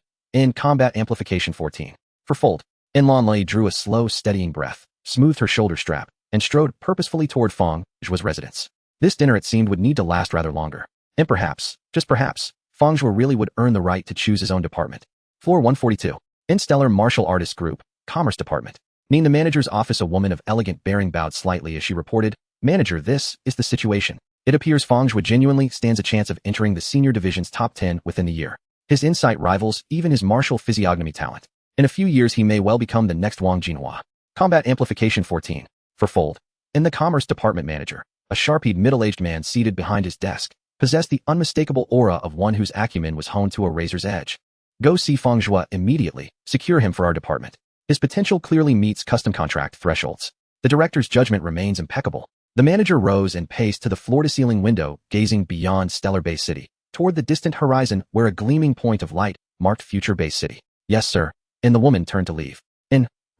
Combat amplification 14. For fold. Lan Lei drew a slow, steadying breath, smoothed her shoulder strap, and strode purposefully toward Fang Zhuo's residence. This dinner, it seemed, would need to last rather longer. And perhaps, just perhaps, Fang Zhuo really would earn the right to choose his own department. Floor 142. Stellar Martial Artists Group, Commerce Department. In the manager's office, a woman of elegant bearing bowed slightly as she reported, Manager, this is the situation. It appears Fang Zhuo genuinely stands a chance of entering the senior division's top 10 within the year. His insight rivals even his martial physiognomy talent. In a few years, he may well become the next Wang Jinhua. Combat amplification 14. For fold. The Commerce Department manager, a sharp-eyed middle-aged man seated behind his desk, possessed the unmistakable aura of one whose acumen was honed to a razor's edge. Go see Fang Zhuo immediately. Secure him for our department. His potential clearly meets custom contract thresholds. The director's judgment remains impeccable. The manager rose and paced to the floor-to-ceiling window, gazing beyond Stellar Bay City, toward the distant horizon where a gleaming point of light marked future Bay City. Yes, sir. The woman turned to leave.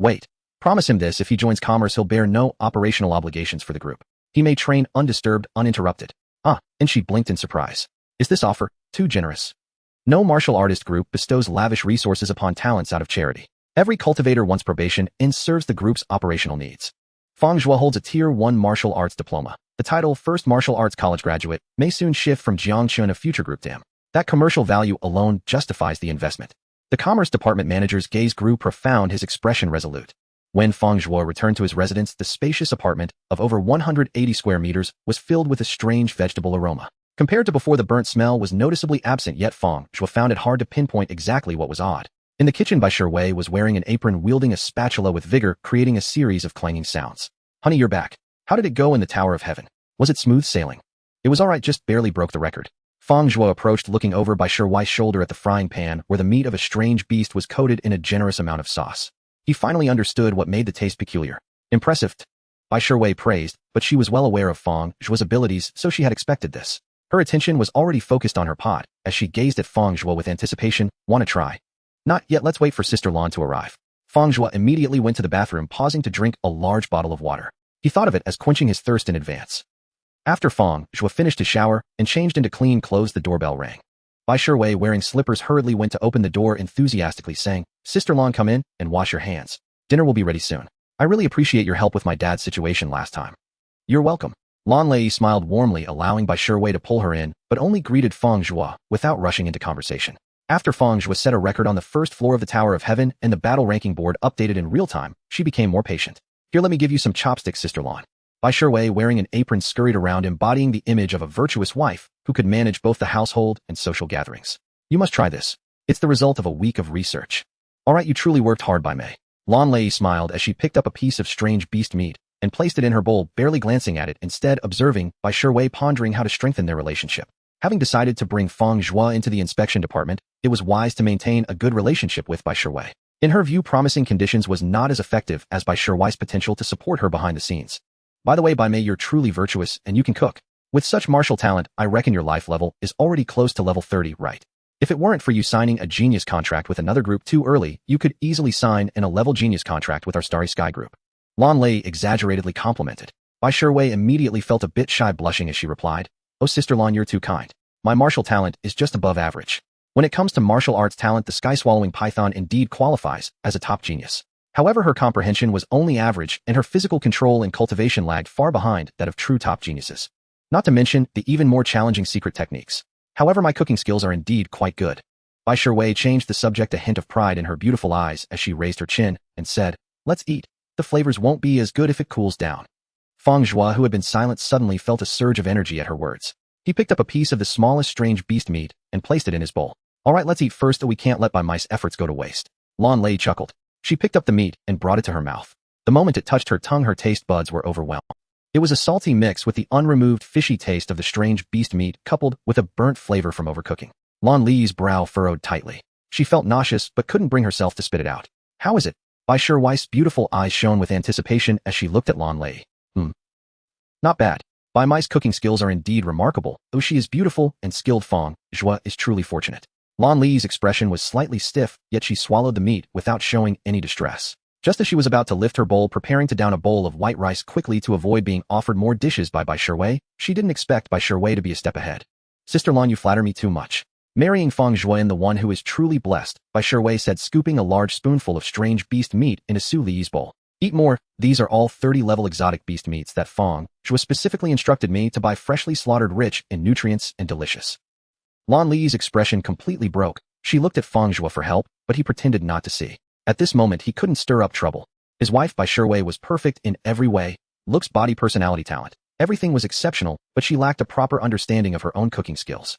Wait. Promise him this: if he joins commerce, he'll bear no operational obligations for the group. He may train undisturbed, uninterrupted. And she blinked in surprise. Is this offer too generous? No martial artist group bestows lavish resources upon talents out of charity. Every cultivator wants probation and serves the group's operational needs. Fang Zhuo holds a Tier 1 martial arts diploma. The title, First Martial Arts College Graduate, may soon shift from Jiangchun, a future group, to him. That commercial value alone justifies the investment. The Commerce Department manager's gaze grew profound, his expression resolute. When Fang Zhuo returned to his residence, the spacious apartment of over 180 square meters was filled with a strange vegetable aroma. Compared to before, the burnt smell was noticeably absent, yet Fang Zhuo found it hard to pinpoint exactly what was odd. In the kitchen, Wei was wearing an apron, wielding a spatula with vigor, creating a series of clanging sounds. Honey, you're back. How did it go in the Tower of Heaven? Was it smooth sailing? It was all right, just barely broke the record. Fang Zhuo approached, looking over Wei's shoulder at the frying pan where the meat of a strange beast was coated in a generous amount of sauce. He finally understood what made the taste peculiar. Impressive. Wei praised, but she was well aware of Fang Zhuo's abilities, so she had expected this. Her attention was already focused on her pot as she gazed at Fang Zhuo with anticipation. Want to try? Not yet, let's wait for Sister Lan to arrive. Fang Zhuo immediately went to the bathroom, pausing to drink a large bottle of water. He thought of it as quenching his thirst in advance. After Fang Zhuo finished his shower and changed into clean clothes, the doorbell rang. Bai Shiwei, wearing slippers, hurriedly went to open the door, enthusiastically saying, "Sister Lan, come in and wash your hands. Dinner will be ready soon. I really appreciate your help with my dad's situation last time." "You're welcome." Lan Lei smiled warmly, allowing Bai Shiwei to pull her in, but only greeted Fang Zhuo without rushing into conversation. After Fang Zhuo set a record on the first floor of the Tower of Heaven and the battle ranking board updated in real time, she became more patient. "Here, let me give you some chopsticks, Sister Lan." Bai Shiwei, wearing an apron, scurried around, embodying the image of a virtuous wife who could manage both the household and social gatherings. "You must try this. It's the result of a week of research." "All right, you truly worked hard, Bai Mei." Lan Lei smiled as she picked up a piece of strange beast meat and placed it in her bowl, barely glancing at it, instead observing Bai Shiwei pondering how to strengthen their relationship. Having decided to bring Fang Zhuo into the inspection department, it was wise to maintain a good relationship with Bai Shiwei. In her view, promising conditions was not as effective as Bai Shiwei's potential to support her behind the scenes. "By the way, Bai Mei, you're truly virtuous and you can cook. With such martial talent, I reckon your life level is already close to level 30, right? If it weren't for you signing a genius contract with another group too early, you could easily sign an 11 genius contract with our Starry Sky group." Lan Lei exaggeratedly complimented. Bai Shiwei immediately felt a bit shy, blushing as she replied, "Oh, Sister Lan, you're too kind. My martial talent is just above average. When it comes to martial arts talent, the sky-swallowing python indeed qualifies as a top genius. However, her comprehension was only average and her physical control and cultivation lagged far behind that of true top geniuses. Not to mention the even more challenging secret techniques. However, my cooking skills are indeed quite good." Bai Shiwei changed the subject, a hint of pride in her beautiful eyes as she raised her chin and said, "Let's eat. The flavors won't be as good if it cools down." Fang Zhuo, who had been silent, suddenly felt a surge of energy at her words. He picked up a piece of the smallest strange beast meat and placed it in his bowl. "All right, let's eat first, though we can't let Bai Mei's efforts go to waste." Lan Lei chuckled. She picked up the meat and brought it to her mouth. The moment it touched her tongue, her taste buds were overwhelmed. It was a salty mix with the unremoved fishy taste of the strange beast meat coupled with a burnt flavor from overcooking. Lan Lei's brow furrowed tightly. She felt nauseous but couldn't bring herself to spit it out. "How is it?" Bai Shiwei's beautiful eyes shone with anticipation as she looked at Lan Lei. Not bad. Bai Mei's cooking skills are indeed remarkable. Though she is beautiful and skilled, Fang Zhuo is truly fortunate." Lan Lei's expression was slightly stiff, yet she swallowed the meat without showing any distress. Just as she was about to lift her bowl, preparing to down a bowl of white rice quickly to avoid being offered more dishes by Bai Shiwei, she didn't expect Bai Shiwei to be a step ahead. "Sister Lan, you flatter me too much." Marrying Fang Zhuo, the one who is truly blessed, Bai Shiwei said, scooping a large spoonful of strange beast meat into Su Li's bowl. "Eat more. These are all 30-level exotic beast meats that Fang Zhuo specifically instructed me to buy, freshly slaughtered, rich in nutrients and delicious." Lan Lei's expression completely broke. She looked at Fang Zhuo for help, but he pretended not to see. At this moment, he couldn't stir up trouble. His wife Bai Shiwei was perfect in every way: looks, body, personality, talent. Everything was exceptional, but she lacked a proper understanding of her own cooking skills.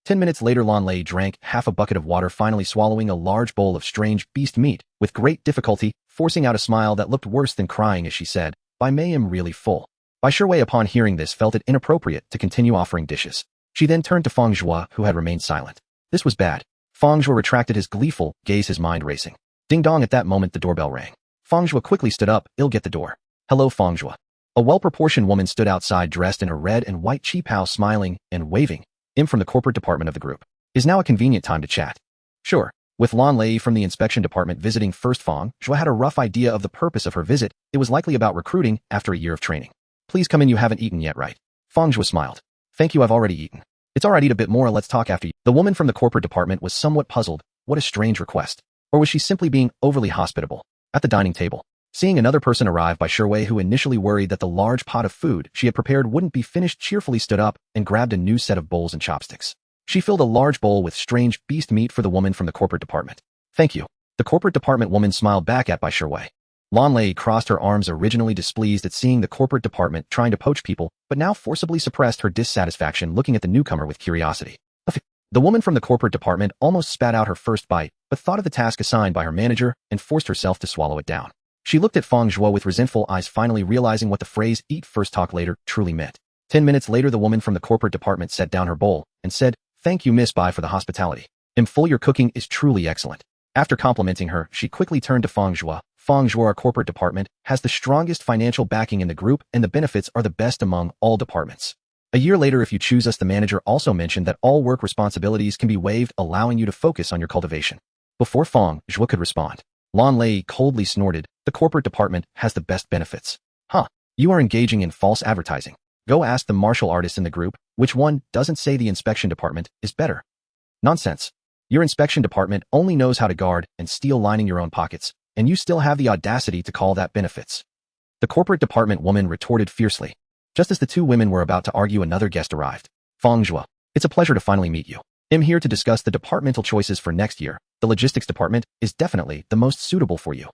10 minutes later, Lan Lei drank half a bucket of water, finally swallowing a large bowl of strange beast meat with great difficulty, forcing out a smile that looked worse than crying as she said, "Bai Mei, am really full." Bai Shiwei, upon hearing this, felt it inappropriate to continue offering dishes. She then turned to Fang Zhuo, who had remained silent. This was bad. Fang Zhuo retracted his gleeful gaze, his mind racing. Ding dong! At that moment, the doorbell rang. Fang Zhuo quickly stood up. "I'll get the door." "Hello, Fang Zhuo." A well-proportioned woman stood outside, dressed in a red and white cheap house, smiling and waving. "I'm from the corporate department of the group. Is now a convenient time to chat?" "Sure." With Lan Lei from the inspection department visiting first, Fang Zhuo had a rough idea of the purpose of her visit. It was likely about recruiting after a year of training. "Please come in. You haven't eaten yet, right?" Fang Zhuo smiled. "Thank you, I've already eaten." "It's alright, eat a bit more, let's talk after you." The woman from the corporate department was somewhat puzzled. What a strange request. Or was she simply being overly hospitable? At the dining table, seeing another person arrive, Bai Shiwei, who initially worried that the large pot of food she had prepared wouldn't be finished, cheerfully stood up and grabbed a new set of bowls and chopsticks. She filled a large bowl with strange beast meat for the woman from the corporate department. "Thank you." The corporate department woman smiled back at Bai Shiwei. Lan Lei crossed her arms, originally displeased at seeing the corporate department trying to poach people, but now forcibly suppressed her dissatisfaction, looking at the newcomer with curiosity. The woman from the corporate department almost spat out her first bite, but thought of the task assigned by her manager and forced herself to swallow it down. She looked at Fang Zhuo with resentful eyes, finally realizing what the phrase "eat first, talk later" truly meant. 10 minutes later, the woman from the corporate department set down her bowl and said, "Thank you, Miss Bai, for the hospitality. I'm full. Your cooking is truly excellent." After complimenting her, she quickly turned to Fang Zhuo. "Fang Zhuo, our corporate department has the strongest financial backing in the group, and the benefits are the best among all departments. A year later, if you choose us, the manager also mentioned that all work responsibilities can be waived, allowing you to focus on your cultivation." Before Fang Zhuo could respond, Lan Lei coldly snorted, "The corporate department has the best benefits. Huh? You are engaging in false advertising. Go ask the martial artists in the group which one doesn't say the inspection department is better." Nonsense. Your inspection department only knows how to guard and steal lining your own pockets, and you still have the audacity to call that benefits. The corporate department woman retorted fiercely. Just as the two women were about to argue, another guest arrived. Fang Zhuo. It's a pleasure to finally meet you. I'm here to discuss the departmental choices for next year. The logistics department is definitely the most suitable for you.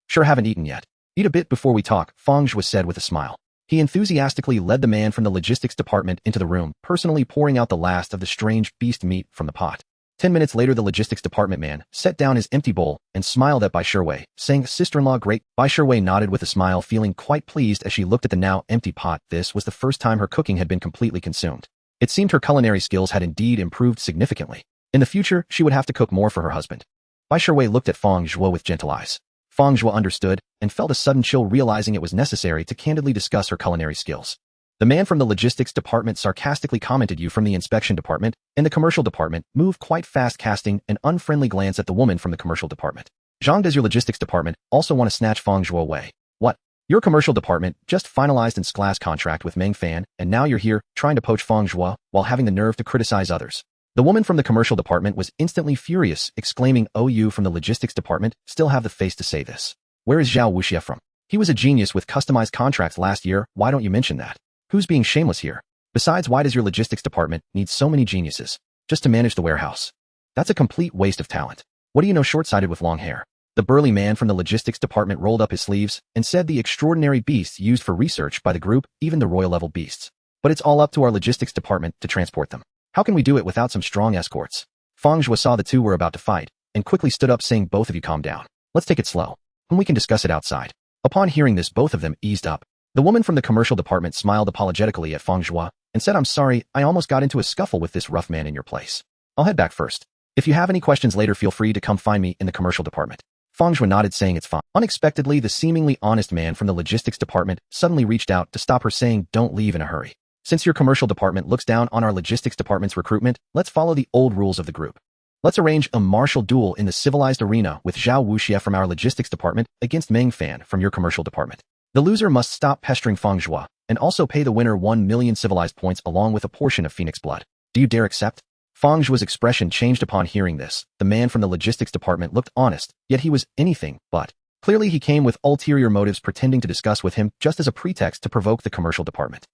Sure, haven't eaten yet. Eat a bit before we talk, Fang Zhuo said with a smile. He enthusiastically led the man from the logistics department into the room, personally pouring out the last of the strange beast meat from the pot. 10 minutes later, the logistics department man set down his empty bowl and smiled at Bai Shiwei, saying, "Sister-in-law, great." Bai Shiwei nodded with a smile, feeling quite pleased as she looked at the now empty pot. This was the first time her cooking had been completely consumed. It seemed her culinary skills had indeed improved significantly. In the future, she would have to cook more for her husband. Bai Shiwei looked at Fang Zhuo with gentle eyes. Fang Zhuo understood and felt a sudden chill, realizing it was necessary to candidly discuss her culinary skills. The man from the logistics department sarcastically commented, "You from the inspection department and the commercial department move quite fast," casting an unfriendly glance at the woman from the commercial department. "Zhang, does your logistics department also want to snatch Fang Zhuo away?" "What? Your commercial department just finalized an scarce contract with Meng Fan, and now you're here trying to poach Fang Zhuo while having the nerve to criticize others." The woman from the commercial department was instantly furious, exclaiming, "Oh, you from the logistics department still have the face to say this? Where is Zhao Wuxia from? He was a genius with customized contracts last year. Why don't you mention that? Who's being shameless here? Besides, why does your logistics department need so many geniuses just to manage the warehouse? That's a complete waste of talent. What do you know, short-sighted with long hair?" The burly man from the logistics department rolled up his sleeves and said, "The extraordinary beasts used for research by the group, even the royal-level beasts. But it's all up to our logistics department to transport them. How can we do it without some strong escorts?" Fang Zhuo saw the two were about to fight and quickly stood up, saying, "Both of you calm down. Let's take it slow, and we can discuss it outside." Upon hearing this, both of them eased up. The woman from the commercial department smiled apologetically at Fang Zhuo and said, "I'm sorry, I almost got into a scuffle with this rough man in your place. I'll head back first. If you have any questions later, feel free to come find me in the commercial department." Fang Zhuo nodded, saying, "It's fine." Unexpectedly, the seemingly honest man from the logistics department suddenly reached out to stop her, saying, "Don't leave in a hurry. Since your commercial department looks down on our logistics department's recruitment, let's follow the old rules of the group. Let's arrange a martial duel in the civilized arena with Zhao Wuxia from our logistics department against Meng Fan from your commercial department. The loser must stop pestering Fang Zhuo and also pay the winner 1 million civilized points along with a portion of phoenix blood. Do you dare accept?" Fang Zhuo's expression changed upon hearing this. The man from the logistics department looked honest, yet he was anything but. Clearly he came with ulterior motives, pretending to discuss with him just as a pretext to provoke the commercial department.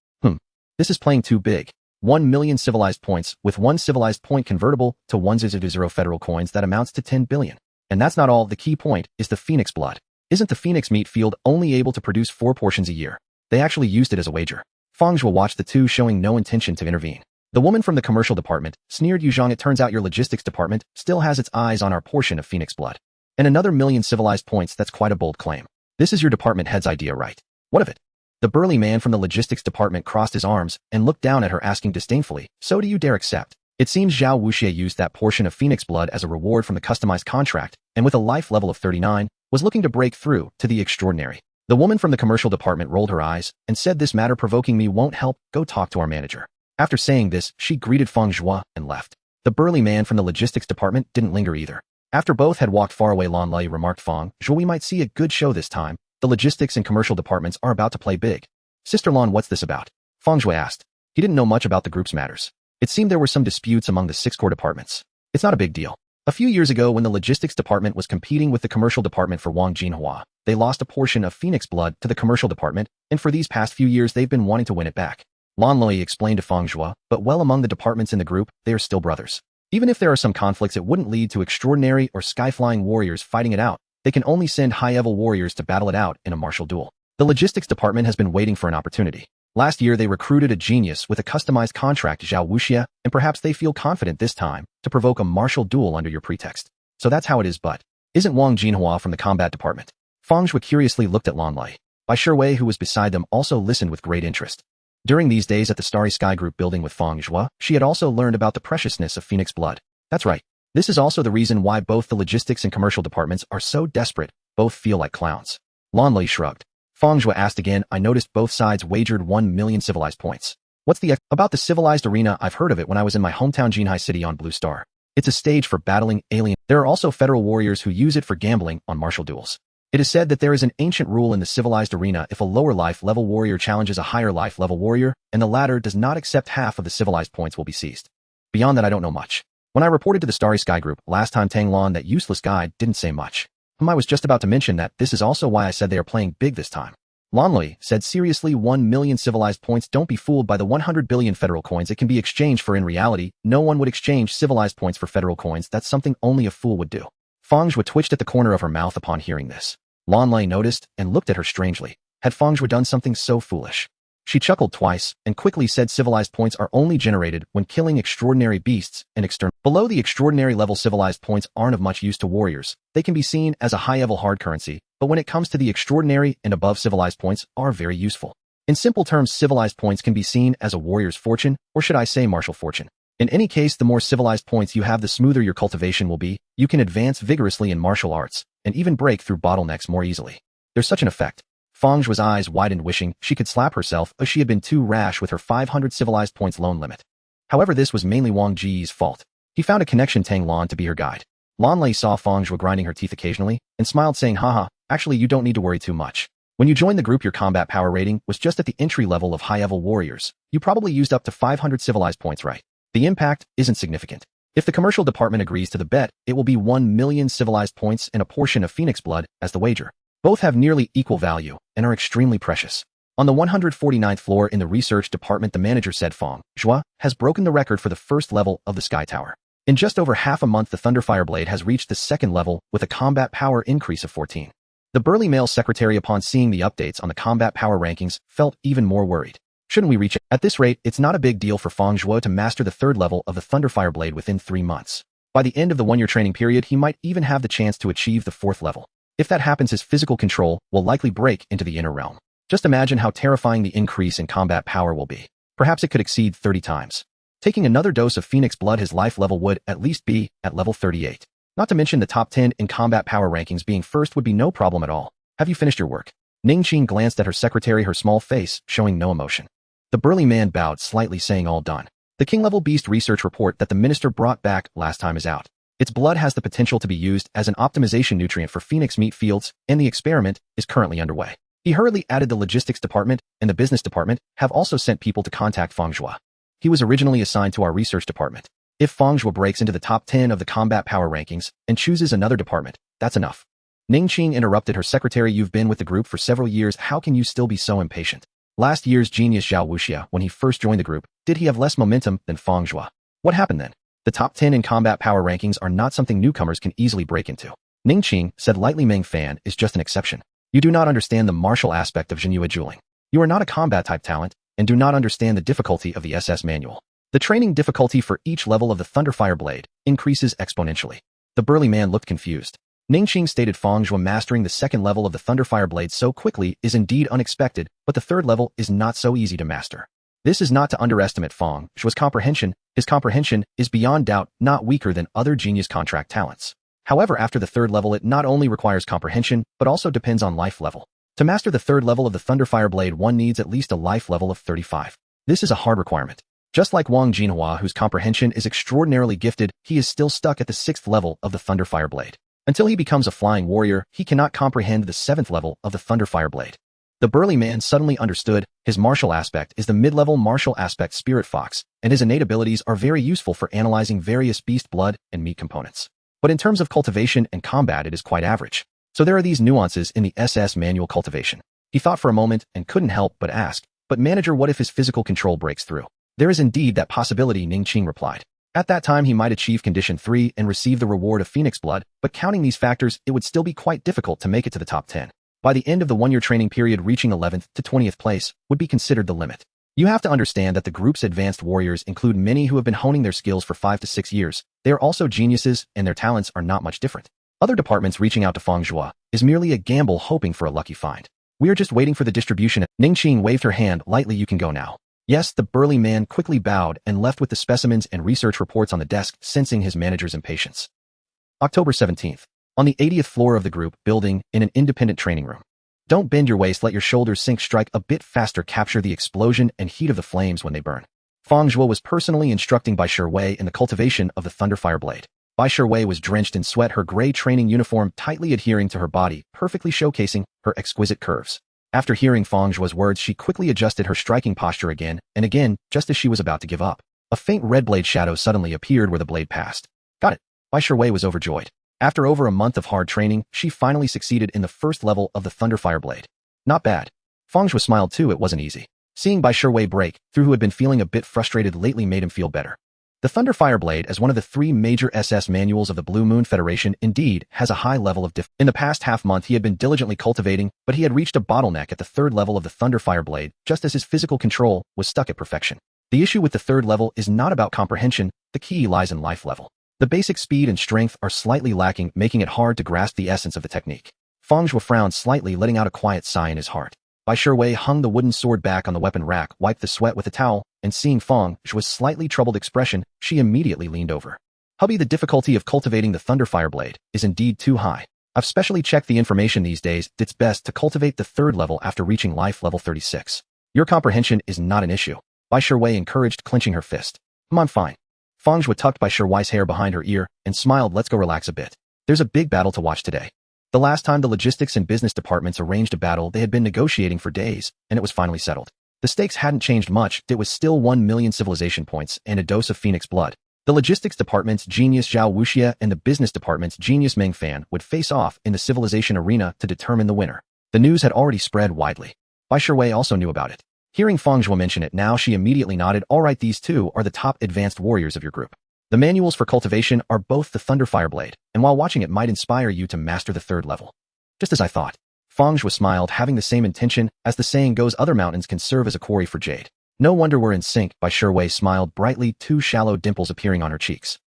This is playing too big. 1 million civilized points, with 1 civilized point convertible to 100 federal coins, that amounts to 10 billion. And that's not all. The key point is the phoenix blood. Isn't the phoenix meat field only able to produce 4 portions a year? They actually used it as a wager. Fang Zhuo watched the two, showing no intention to intervene. The woman from the commercial department sneered, "You Zhang, it turns out your logistics department still has its eyes on our portion of phoenix blood. And another 1 million civilized points, that's quite a bold claim. This is your department head's idea, right? What of it?" The burly man from the logistics department crossed his arms and looked down at her, asking disdainfully, "So do you dare accept?" It seems Zhao Wuxia used that portion of phoenix blood as a reward from the customized contract, and with a life level of 39, was looking to break through to the extraordinary. The woman from the commercial department rolled her eyes and said, "This matter provoking me won't help. Go talk to our manager." After saying this, she greeted Fang Zhuo and left. The burly man from the logistics department didn't linger either. After both had walked far away, Lan Lei remarked, "Fang Zhuo, we might see a good show this time. The logistics and commercial departments are about to play big." "Sister Lan, what's this about?" Fang Zhuo asked. He didn't know much about the group's matters. It seemed there were some disputes among the 6 core departments. It's not a big deal. A few years ago, when the logistics department was competing with the commercial department for Wang Jinhua, they lost a portion of phoenix blood to the commercial department, and for these past few years they've been wanting to win it back. Lan Lei explained to Fang Zhuo, but well, among the departments in the group, they are still brothers. Even if there are some conflicts, it wouldn't lead to extraordinary or sky-flying warriors fighting it out. They can only send high-level warriors to battle it out in a martial duel. The logistics department has been waiting for an opportunity. Last year, they recruited a genius with a customized contract, Zhao Wuxia, and perhaps they feel confident this time to provoke a martial duel under your pretext. So that's how it is, but isn't Wang Jinhua from the combat department? Fang Zhuo curiously looked at Lan Lei. Bai Shiwei, who was beside them, also listened with great interest. During these days at the Starry Sky Group building with Fang Zhuo, she had also learned about the preciousness of phoenix blood. That's right. This is also the reason why both the logistics and commercial departments are so desperate. Both feel like clowns. Lan Lei shrugged. Fang Zhuo asked again, "I noticed both sides wagered 1 million civilized points. What's the about the civilized arena? I've heard of it when I was in my hometown Jinhai City on Blue Star. It's a stage for battling alien. There are also federal warriors who use it for gambling on martial duels. It is said that there is an ancient rule in the civilized arena: if a lower life level warrior challenges a higher life level warrior, and the latter does not accept, half of the civilized points will be seized. Beyond that, I don't know much." When I reported to the Starry Sky group last time, Tang Lon, that useless guy, didn't say much. I was just about to mention that this is also why I said they are playing big this time. Lonley said seriously, 1 million civilized points. Don't be fooled by the 100 billion federal coins it can be exchanged for. In reality, no one would exchange civilized points for federal coins. That's something only a fool would do. Fang Zhuo twitched at the corner of her mouth upon hearing this. Lonley noticed and looked at her strangely. Had Fang Zhuo done something so foolish? She chuckled twice and quickly said civilized points are only generated when killing extraordinary beasts and external. Below the extraordinary level, civilized points aren't of much use to warriors. They can be seen as a high-level hard currency, but when it comes to the extraordinary and above, civilized points are very useful. In simple terms, civilized points can be seen as a warrior's fortune, or should I say martial fortune. In any case, the more civilized points you have, the smoother your cultivation will be. You can advance vigorously in martial arts, and even break through bottlenecks more easily. There's such an effect. Fang Zhuo's eyes widened, wishing she could slap herself as she had been too rash with her 500 civilized points loan limit. However, this was mainly Wang Ji's fault. He found a connection Tang Lon to be her guide. Lon Lei saw Fang Zhuo grinding her teeth occasionally, and smiled, saying, haha, actually you don't need to worry too much. When you joined the group, your combat power rating was just at the entry level of high-level warriors. You probably used up to 500 civilized points, right? The impact isn't significant. If the commercial department agrees to the bet, it will be 1 million civilized points and a portion of Phoenix blood as the wager. Both have nearly equal value and are extremely precious. On the 149th floor in the research department, the manager said Fang Zhuo has broken the record for the first level of the Sky Tower. In just over half a month, the Thunderfire Blade has reached the second level with a combat power increase of 14. The burly male secretary, upon seeing the updates on the combat power rankings, felt even more worried. Shouldn't we reach it? At this rate, it's not a big deal for Fang Zhuo to master the third level of the Thunderfire Blade within 3 months. By the end of the 1-year training period, he might even have the chance to achieve the 4th level. If that happens, his physical control will likely break into the inner realm. Just imagine how terrifying the increase in combat power will be. Perhaps it could exceed 30 times. Taking another dose of Phoenix blood, his life level would at least be at level 38. Not to mention the top 10 in combat power rankings, being first would be no problem at all. Have you finished your work? Ning Qing glanced at her secretary, her small face showing no emotion. The burly man bowed slightly, saying all done. The king-level beast research report that the minister brought back last time is out. Its blood has the potential to be used as an optimization nutrient for Phoenix meat fields, and the experiment is currently underway. He hurriedly added the logistics department and the business department have also sent people to contact Fang Zhuo. He was originally assigned to our research department. If Fang Zhuo breaks into the top 10 of the combat power rankings and chooses another department, that's enough. Ning Qing interrupted her secretary. You've been with the group for several years. How can you still be so impatient? Last year's genius Zhao Wuxia, when he first joined the group, did he have less momentum than Fang Zhuo? What happened then? The top 10 in combat power rankings are not something newcomers can easily break into. Ning Qing said lightly. Meng Fan is just an exception. You do not understand the martial aspect of Jinhua dueling. You are not a combat type talent and do not understand the difficulty of the SS manual. The training difficulty for each level of the Thunderfire Blade increases exponentially. The burly man looked confused. Ning Qing stated Fang Zhuo mastering the second level of the Thunderfire Blade so quickly is indeed unexpected, but the third level is not so easy to master. This is not to underestimate Fang Zhuo's comprehension. His comprehension is beyond doubt not weaker than other genius contract talents. However, after the third level, it not only requires comprehension, but also depends on life level. To master the third level of the Thunderfire Blade, one needs at least a life level of 35. This is a hard requirement. Just like Wang Jinhua, whose comprehension is extraordinarily gifted, he is still stuck at the 6th level of the Thunderfire Blade. Until he becomes a flying warrior, he cannot comprehend the 7th level of the Thunderfire Blade. The burly man suddenly understood. His martial aspect is the mid-level martial aspect Spirit Fox, and his innate abilities are very useful for analyzing various beast blood and meat components. But in terms of cultivation and combat, it is quite average. So there are these nuances in the SS manual cultivation. He thought for a moment and couldn't help but ask, but manager, what if his physical control breaks through? There is indeed that possibility, Ning Qing replied. At that time, he might achieve condition 3 and receive the reward of Phoenix blood, but counting these factors, it would still be quite difficult to make it to the top 10. By the end of the 1-year training period, reaching 11th to 20th place would be considered the limit. You have to understand that the group's advanced warriors include many who have been honing their skills for 5 to 6 years. They are also geniuses, and their talents are not much different. Other departments reaching out to Fang Zhuo is merely a gamble, hoping for a lucky find. We are just waiting for the distribution. Ning Qing waved her hand lightly. You can go now. Yes, the burly man quickly bowed and left with the specimens and research reports on the desk, sensing his manager's impatience. October 17th. On the 80th floor of the group building, in an independent training room. Don't bend your waist, let your shoulders sink, strike a bit faster, capture the explosion and heat of the flames when they burn. Fang Zhuo was personally instructing Bai Shiwei in the cultivation of the Thunderfire Blade. Bai Shiwei was drenched in sweat, her gray training uniform tightly adhering to her body, perfectly showcasing her exquisite curves. After hearing Fang Zhuo's words, she quickly adjusted her striking posture again and again, just as she was about to give up. A faint red blade shadow suddenly appeared where the blade passed. Got it. Bai Shiwei was overjoyed. After over a month of hard training, she finally succeeded in the first level of the Thunderfire Blade. Not bad. Fang Zhuo smiled too, it wasn't easy. Seeing Bai Shiwei break through who had been feeling a bit frustrated lately made him feel better. The Thunderfire Blade, as one of the 3 major SS manuals of the Blue Moon Federation, indeed has a high level of difficulty. In the past half-month he had been diligently cultivating, but he had reached a bottleneck at the 3rd level of the Thunderfire Blade, just as his physical control was stuck at perfection. The issue with the 3rd level is not about comprehension, the key lies in life level. The basic speed and strength are slightly lacking, making it hard to grasp the essence of the technique. Fang Zhuo frowned slightly, letting out a quiet sigh in his heart. Bai Shiwei hung the wooden sword back on the weapon rack, wiped the sweat with a towel, and seeing Fang Zhuo's slightly troubled expression, she immediately leaned over. Hubby, the difficulty of cultivating the Thunderfire Blade is indeed too high. I've specially checked the information these days. It's best to cultivate the 3rd level after reaching life level 36. Your comprehension is not an issue. Bai Shiwei encouraged, clenching her fist. I'm fine. Fang Zhuo tucked Bai Shiwei's hair behind her ear and smiled. Let's go relax a bit. There's a big battle to watch today. The last time the logistics and business departments arranged a battle, they had been negotiating for days, and it was finally settled. The stakes hadn't changed much. It was still 1 million civilization points and a dose of phoenix blood. The logistics department's genius Zhao Wuxia and the business department's genius Meng Fan would face off in the civilization arena to determine the winner. The news had already spread widely. Bai Shiwei also knew about it. Hearing Fang Zhuo mention it now, she immediately nodded. All right, these 2 are the top advanced warriors of your group. The manuals for cultivation are both the Thunderfire Blade, and while watching it might inspire you to master the 3rd level. Just as I thought. Fang Zhuo smiled, having the same intention. As the saying goes, other mountains can serve as a quarry for jade. No wonder we're in sync. Bai Shiwei smiled brightly, 2 shallow dimples appearing on her cheeks.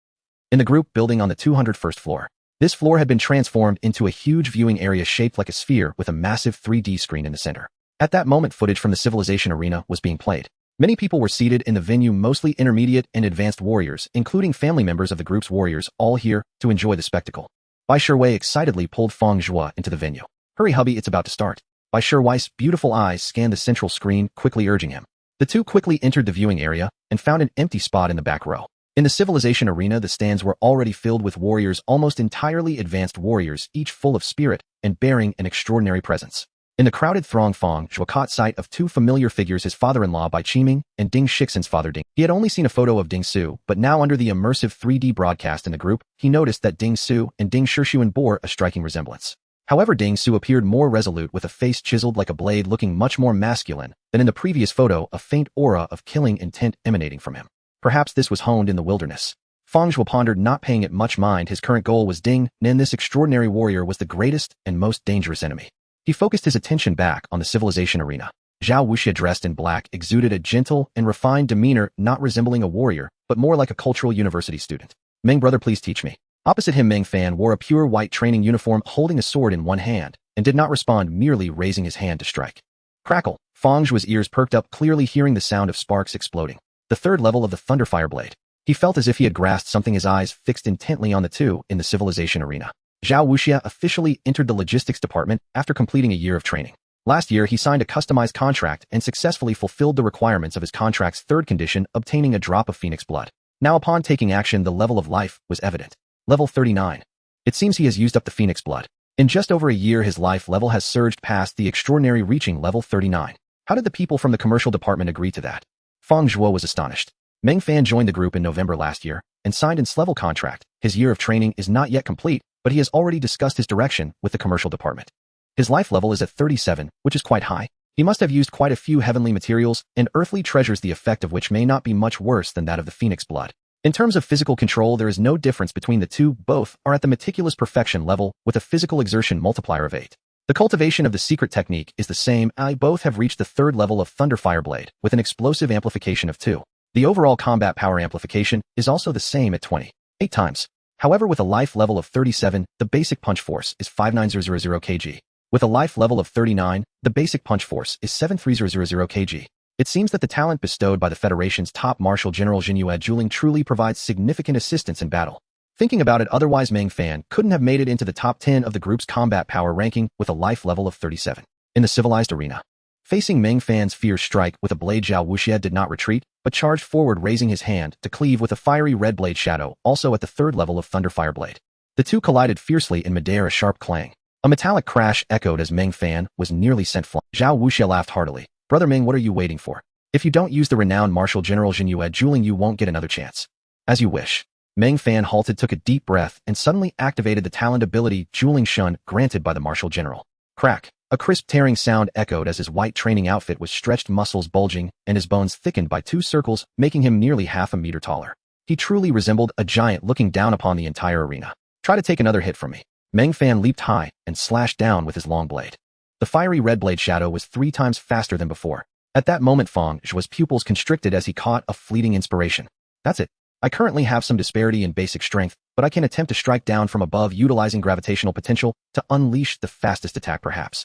In the group building on the 201st floor. This floor had been transformed into a huge viewing area shaped like a sphere with a massive 3D screen in the center. At that moment, footage from the civilization arena was being played. Many people were seated in the venue, mostly intermediate and advanced warriors, including family members of the group's warriors, all here to enjoy the spectacle. Bai Shiwei excitedly pulled Fang Zhuo into the venue. Hurry, hubby, it's about to start. Bai Shiwei's beautiful eyes scanned the central screen, quickly urging him. The 2 quickly entered the viewing area and found an empty spot in the back row. In the civilization arena, the stands were already filled with warriors, almost entirely advanced warriors, each full of spirit and bearing an extraordinary presence. In the crowded throng, Fang Zhuo caught sight of 2 familiar figures, his father-in-law Bai Qiming and Ding Shixin's father Ding. He had only seen a photo of Ding Su, but now under the immersive 3D broadcast in the group, he noticed that Ding Su and Ding Shixuan bore a striking resemblance. However, Ding Su appeared more resolute, with a face chiseled like a blade, looking much more masculine than in the previous photo, a faint aura of killing intent emanating from him. Perhaps this was honed in the wilderness. Fang Zhuo pondered, not paying it much mind. His current goal was Ding, and this extraordinary warrior was the greatest and most dangerous enemy. He focused his attention back on the civilization arena. Zhao Wuxia, dressed in black, exuded a gentle and refined demeanor, not resembling a warrior, but more like a cultural university student. Meng, brother, please teach me. Opposite him, Meng Fan wore a pure white training uniform, holding a sword in one hand, and did not respond, merely raising his hand to strike. Crackle! Fang Zhuo's ears perked up, clearly hearing the sound of sparks exploding. The 3rd level of the Thunderfire Blade. He felt as if he had grasped something, his eyes fixed intently on the 2 in the civilization arena. Zhao Wuxia officially entered the logistics department after completing a year of training. Last year, he signed a customized contract and successfully fulfilled the requirements of his contract's 3rd condition, obtaining a drop of phoenix blood. Now, upon taking action, the level of life was evident. Level 39. It seems he has used up the phoenix blood. In just over a year, his life level has surged past the extraordinary, reaching level 39. How did the people from the commercial department agree to that? Fang Zhuo was astonished. Meng Fan joined the group in November last year and signed an S-level contract. His year of training is not yet complete, but he has already discussed his direction with the commercial department. His life level is at 37, which is quite high. He must have used quite a few heavenly materials and earthly treasures, the effect of which may not be much worse than that of the phoenix blood. In terms of physical control, there is no difference between the 2. Both are at the meticulous perfection level, with a physical exertion multiplier of 8. The cultivation of the secret technique is the same. Both have reached the 3rd level of Thunderfire Blade, with an explosive amplification of 2. The overall combat power amplification is also the same at 28 times. However, with a life level of 37, the basic punch force is 59000 kg. With a life level of 39, the basic punch force is 73000 kg. It seems that the talent bestowed by the Federation's top martial general Jinyue Juling truly provides significant assistance in battle. Thinking about it, otherwise Meng Fan couldn't have made it into the top 10 of the group's combat power ranking with a life level of 37. In the civilized arena, facing Meng Fan's fierce strike with a blade, Zhao Wuxia did not retreat, but charged forward, raising his hand to cleave with a fiery red blade shadow, also at the 3rd level of Thunderfire Blade. The 2 collided fiercely in midair, a sharp clang. A metallic crash echoed as Meng Fan was nearly sent flying. Zhao Wuxia laughed heartily. Brother Meng, what are you waiting for? If you don't use the renowned martial general Jinyue Juling, you won't get another chance. As you wish. Meng Fan halted, took a deep breath, and suddenly activated the talent ability Juling Shun granted by the martial general. Crack. A crisp tearing sound echoed as his white training outfit was stretched, muscles bulging, and his bones thickened by 2 circles, making him nearly half a meter taller. He truly resembled a giant looking down upon the entire arena. Try to take another hit from me. Meng Fan leaped high and slashed down with his long blade. The fiery red blade shadow was 3 times faster than before. At that moment, Fang Zhuo's pupils constricted as he caught a fleeting inspiration. That's it. I currently have some disparity in basic strength, but I can attempt to strike down from above utilizing gravitational potential to unleash the fastest attack perhaps.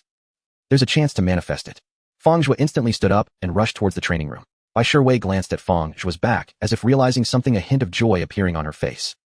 There's a chance to manifest it. Fang Zhuo instantly stood up and rushed towards the training room. Bai Shiwei glanced at Fang Zhuo's back as if realizing something, a hint of joy appearing on her face.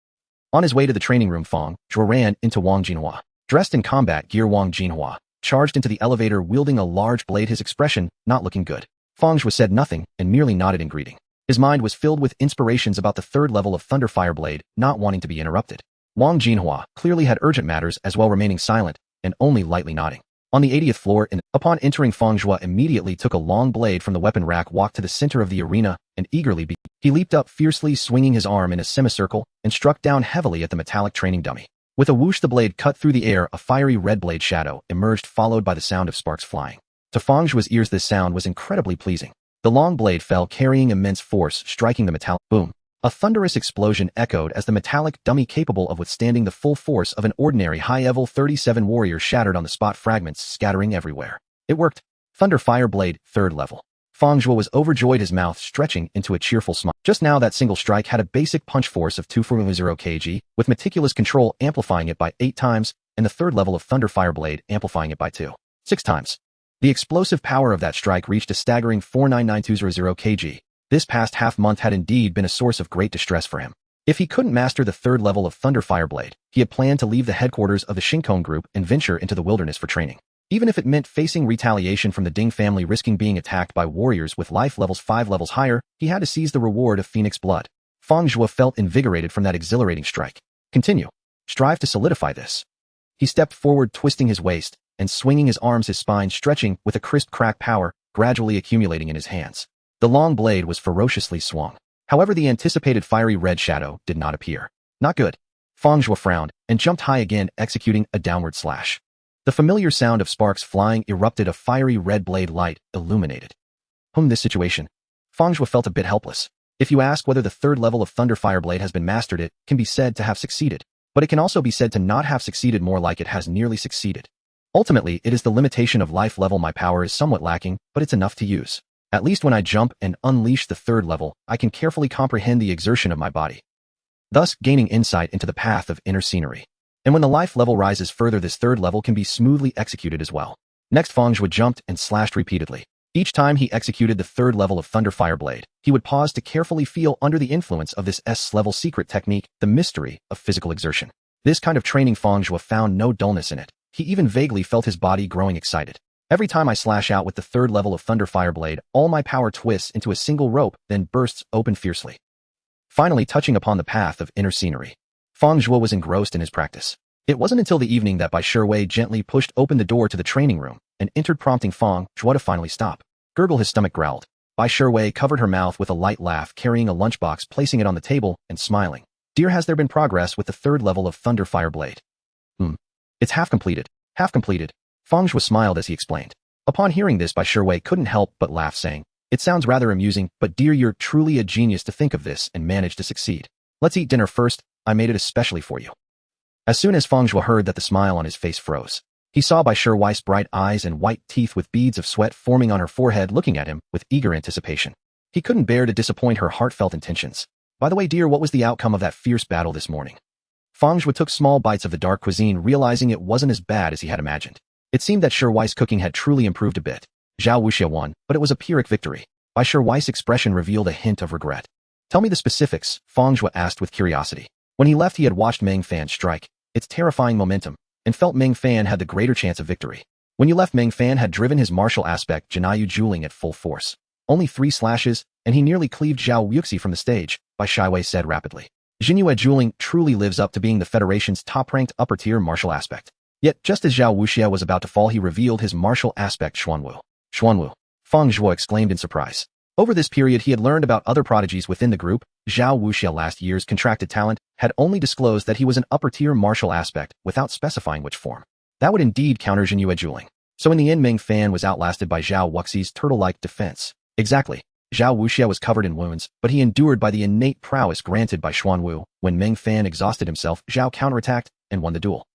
On his way to the training room, Fang Zhuo ran into Wang Jinhua. Dressed in combat gear, Wang Jinhua charged into the elevator wielding a large blade, his expression not looking good. Fang Zhuo said nothing and merely nodded in greeting. His mind was filled with inspirations about the 3rd level of Thunder Fire Blade, not wanting to be interrupted. Wang Jinhua clearly had urgent matters as well, remaining silent and only lightly nodding. On the 80th floor, upon entering, Fang Zhuo immediately took a long blade from the weapon rack, walked to the center of the arena, and eagerly he leaped up fiercely, swinging his arm in a semicircle, and struck down heavily at the metallic training dummy. With a whoosh, the blade cut through the air, a fiery red blade shadow emerged, followed by the sound of sparks flying. To Fang Zhuo's ears, this sound was incredibly pleasing. The long blade fell, carrying immense force, striking the metallic boom. A thunderous explosion echoed as the metallic dummy, capable of withstanding the full force of an ordinary high-level 37 warrior, shattered on the spot, fragments scattering everywhere. It worked. Thunder Fire Blade, 3rd level. Fang Zhuo was overjoyed, his mouth stretching into a cheerful smile. Just now, that single strike had a basic punch force of 240 kg, with meticulous control amplifying it by 8 times, and the 3rd level of Thunder Fire Blade amplifying it by 6 times. The explosive power of that strike reached a staggering 499200 kg. This past half-month had indeed been a source of great distress for him. If he couldn't master the 3rd level of Thunder Fire Blade, he had planned to leave the headquarters of the Shinkong group and venture into the wilderness for training. Even if it meant facing retaliation from the Ding family, risking being attacked by warriors with life levels 5 levels higher, he had to seize the reward of Phoenix blood. Fang Zhuo felt invigorated from that exhilarating strike. Continue. Strive to solidify this. He stepped forward, twisting his waist and swinging his arms, his spine stretching with a crisp crack, power gradually accumulating in his hands. The long blade was ferociously swung. However, the anticipated fiery red shadow did not appear. Not good. Fang Zhuo frowned and jumped high again, executing a downward slash. The familiar sound of sparks flying erupted, a fiery red blade light illuminated. This situation. Fang Zhuo felt a bit helpless. If you ask whether the 3rd level of Thunder Fire Blade has been mastered, it can be said to have succeeded. But it can also be said to not have succeeded, more like it has nearly succeeded. Ultimately, it is the limitation of life level. My power is somewhat lacking, but it's enough to use. At least when I jump and unleash the 3rd level, I can carefully comprehend the exertion of my body, thus gaining insight into the path of inner scenery. And when the life level rises further, this 3rd level can be smoothly executed as well. Next, Fang Zhuo jumped and slashed repeatedly. Each time he executed the 3rd level of Thunder Fire Blade, he would pause to carefully feel under the influence of this S-level secret technique, the mystery of physical exertion. This kind of training, Fang Zhuo found no dullness in it. He even vaguely felt his body growing excited. Every time I slash out with the 3rd level of Thunder Fire Blade, all my power twists into a single rope, then bursts open fiercely. Finally touching upon the path of inner scenery, Fang Zhuo was engrossed in his practice. It wasn't until the evening that Bai Shiwei gently pushed open the door to the training room and entered, prompting Fang Zhuo to finally stop. Gurgle, his stomach growled. Bai Shiwei covered her mouth with a light laugh, carrying a lunchbox, placing it on the table, and smiling. Dear, has there been progress with the 3rd level of Thunder Fire Blade? It's half completed. Half completed. Fang Zhuo smiled as he explained. Upon hearing this, Bai Shiwei couldn't help but laugh, saying, It sounds rather amusing, but dear, you're truly a genius to think of this and manage to succeed. Let's eat dinner first. I made it especially for you. As soon as Fang Zhuo heard that, the smile on his face froze. He saw Bai Shiwei's bright eyes and white teeth with beads of sweat forming on her forehead, looking at him with eager anticipation. He couldn't bear to disappoint her heartfelt intentions. By the way, dear, what was the outcome of that fierce battle this morning? Fang Zhuo took small bites of the dark cuisine, realizing it wasn't as bad as he had imagined. It seemed that Shiwei's cooking had truly improved a bit. Zhao Wuxia won, but it was a Pyrrhic victory. Bai Shiwei's expression revealed a hint of regret. Tell me the specifics, Fang Zhuo asked with curiosity. When he left, he had watched Meng Fan strike its terrifying momentum, and felt Meng Fan had the greater chance of victory. When you left, Meng Fan had driven his martial aspect Jinayu Juling at full force. Only 3 slashes, and he nearly cleaved Zhao Wuxi from the stage, Bai Shiwei said rapidly. Jinyue Juling truly lives up to being the Federation's top-ranked upper-tier martial aspect. Yet, just as Zhao Wuxia was about to fall, he revealed his martial aspect Xuanwu. Xuanwu. Fang Zhuo exclaimed in surprise. Over this period, he had learned about other prodigies within the group. Zhao Wuxia, last year's contracted talent, had only disclosed that he was an upper-tier martial aspect without specifying which form. That would indeed counter Jinyu dueling. So in the end, Ming Fan was outlasted by Zhao Wuxi's turtle-like defense. Exactly. Zhao Wuxia was covered in wounds, but he endured by the innate prowess granted by Xuan Wu. When Ming Fan exhausted himself, Zhao counterattacked and won the duel.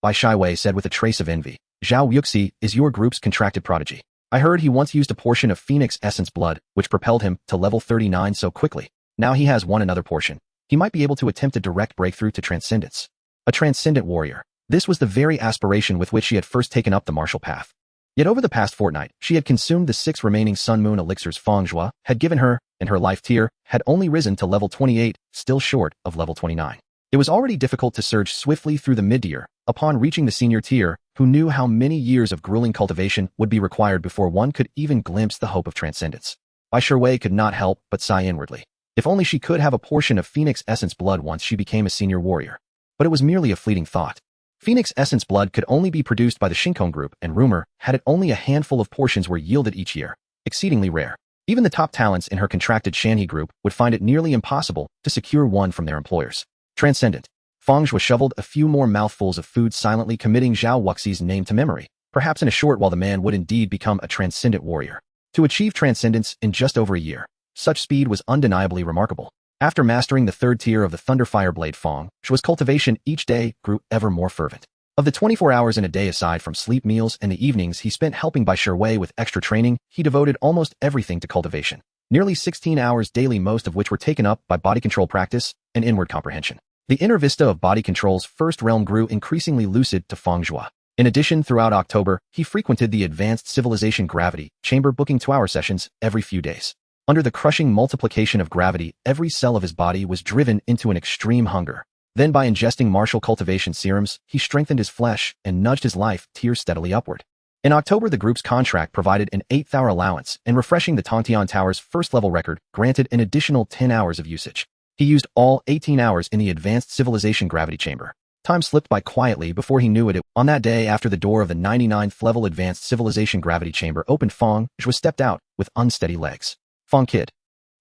Bai Shiwei said with a trace of envy, Zhao Wuxi is your group's contracted prodigy. I heard he once used a portion of Phoenix Essence blood, which propelled him to level 39 so quickly. Now he has another portion. He might be able to attempt a direct breakthrough to transcendence. A transcendent warrior. This was the very aspiration with which she had first taken up the martial path. Yet over the past fortnight, she had consumed the 6 remaining Sun Moon elixirs Fang Zhuo had given her, and her life tier had only risen to level 28, still short of level 29. It was already difficult to surge swiftly through the mid-tier. Upon reaching the senior tier, who knew how many years of grueling cultivation would be required before one could even glimpse the hope of transcendence. Bai Shiwei could not help but sigh inwardly. If only she could have a portion of Phoenix Essence blood once she became a senior warrior. But it was merely a fleeting thought. Phoenix Essence blood could only be produced by the Shinkong group, and rumor had it only a handful of portions were yielded each year. Exceedingly rare. Even the top talents in her contracted Shanhe group would find it nearly impossible to secure one from their employers. Transcendent. Fang Zhuo shoveled a few more mouthfuls of food, silently committing Zhao Wuxi's name to memory. Perhaps in a short while the man would indeed become a transcendent warrior. To achieve transcendence in just over a year, such speed was undeniably remarkable. After mastering the 3rd tier of the Thunderfire Blade, Fang Zhuo's cultivation each day grew ever more fervent. Of the 24 hours in a day aside from sleep, meals, and the evenings he spent helping Bai Shiwei with extra training, he devoted almost everything to cultivation. Nearly 16 hours daily, most of which were taken up by body control practice and inward comprehension. The inner vista of body control's first realm grew increasingly lucid to Fang Zhuo. In addition, throughout October, he frequented the advanced civilization gravity chamber, booking 2-hour sessions every few days. Under the crushing multiplication of gravity, every cell of his body was driven into an extreme hunger. Then by ingesting martial cultivation serums, he strengthened his flesh and nudged his life tier steadily upward. In October, the group's contract provided an 8th-hour allowance, and refreshing the Tongtian Tower's first-level record, granted an additional 10 hours of usage. He used all 18 hours in the advanced civilization gravity chamber. Time slipped by quietly before he knew it. On that day, after the door of the 99th level advanced civilization gravity chamber opened, Fang Zhuo stepped out with unsteady legs. Fang kid,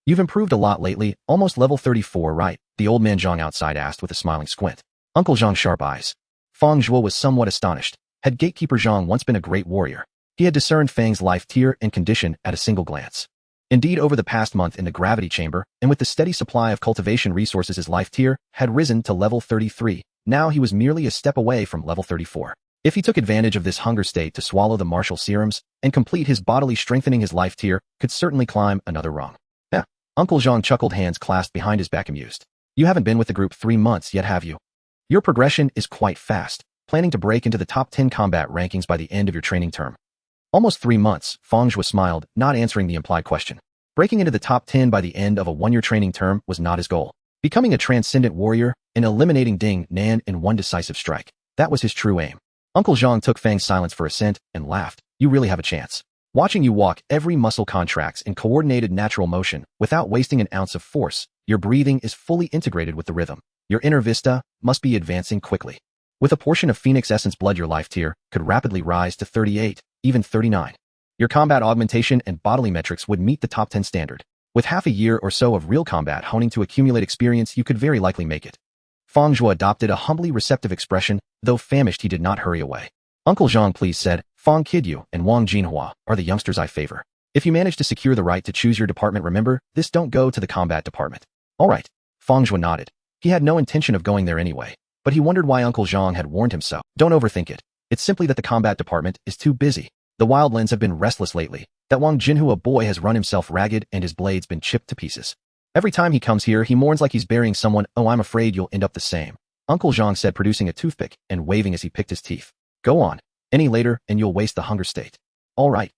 you've improved a lot lately, almost level 34, right? The old man Zhang outside asked with a smiling squint. Uncle Zhang's sharp eyes. Fang Zhuo was somewhat astonished. Had Gatekeeper Zhang once been a great warrior? He had discerned Fang's life tier and condition at a single glance. Indeed, over the past month in the gravity chamber, and with the steady supply of cultivation resources, his life tier had risen to level 33. Now he was merely a step away from level 34. If he took advantage of this hunger state to swallow the martial serums and complete his bodily strengthening, his life tier could certainly climb another rung. Yeah. Uncle Zhang chuckled, hands clasped behind his back, amused. You haven't been with the group 3 months yet, have you? Your progression is quite fast, planning to break into the top 10 combat rankings by the end of your training term. Almost 3 months, Fang Zhuo smiled, not answering the implied question. Breaking into the top 10 by the end of a 1-year training term was not his goal. Becoming a transcendent warrior and eliminating Ding Nan in one decisive strike. That was his true aim. Uncle Zhang took Fang's silence for assent and laughed. You really have a chance. Watching you walk, every muscle contracts in coordinated natural motion without wasting an ounce of force. Your breathing is fully integrated with the rhythm. Your inner vista must be advancing quickly. With a portion of Phoenix Essence blood, your life tier could rapidly rise to 38, even 39. Your combat augmentation and bodily metrics would meet the top 10 standard. With half a year or so of real combat honing to accumulate experience, you could very likely make it. Fang Zhuo adopted a humbly receptive expression, though famished he did not hurry away. Uncle Zhang, please, said, Fang Kidyu and Wang Jinhua are the youngsters I favor. If you manage to secure the right to choose your department, remember, this don't go to the combat department. All right. Fang Zhuo nodded. He had no intention of going there anyway, but he wondered why Uncle Zhang had warned him so. Don't overthink it. It's simply that the combat department is too busy. The wildlands have been restless lately. That Wang Jinhua boy has run himself ragged and his blade's been chipped to pieces. Every time he comes here, he mourns like he's burying someone. Oh, I'm afraid you'll end up the same. Uncle Zhang said, producing a toothpick and waving as he picked his teeth. Go on. Any later and you'll waste the hunger state. All right.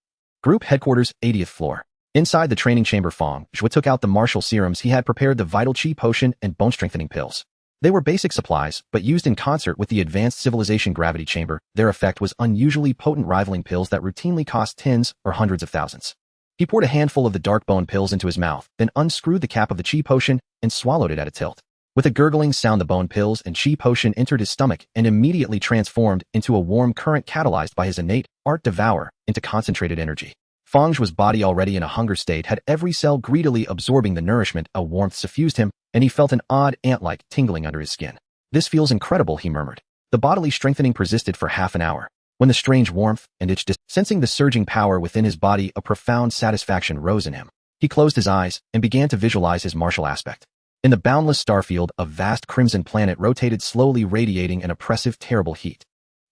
Group headquarters, 80th floor. Inside the training chamber, Fang Zhuo took out the martial serums. He had prepared the vital chi potion and bone strengthening pills. They were basic supplies, but used in concert with the advanced civilization gravity chamber, their effect was unusually potent, rivaling pills that routinely cost tens or hundreds of thousands. He poured a handful of the dark bone pills into his mouth, then unscrewed the cap of the chi potion and swallowed it at a tilt. With a gurgling sound, the bone pills and chi potion entered his stomach and immediately transformed into a warm current catalyzed by his innate art devour into concentrated energy. Fang Zhuo's body, already in a hunger state, had every cell greedily absorbing the nourishment. A warmth suffused him, and he felt an odd ant-like tingling under his skin. "This feels incredible," he murmured. The bodily strengthening persisted for half an hour. When the strange warmth and itch sensing the surging power within his body, a profound satisfaction rose in him. He closed his eyes and began to visualize his martial aspect. In the boundless starfield, a vast crimson planet rotated slowly, radiating an oppressive, terrible heat.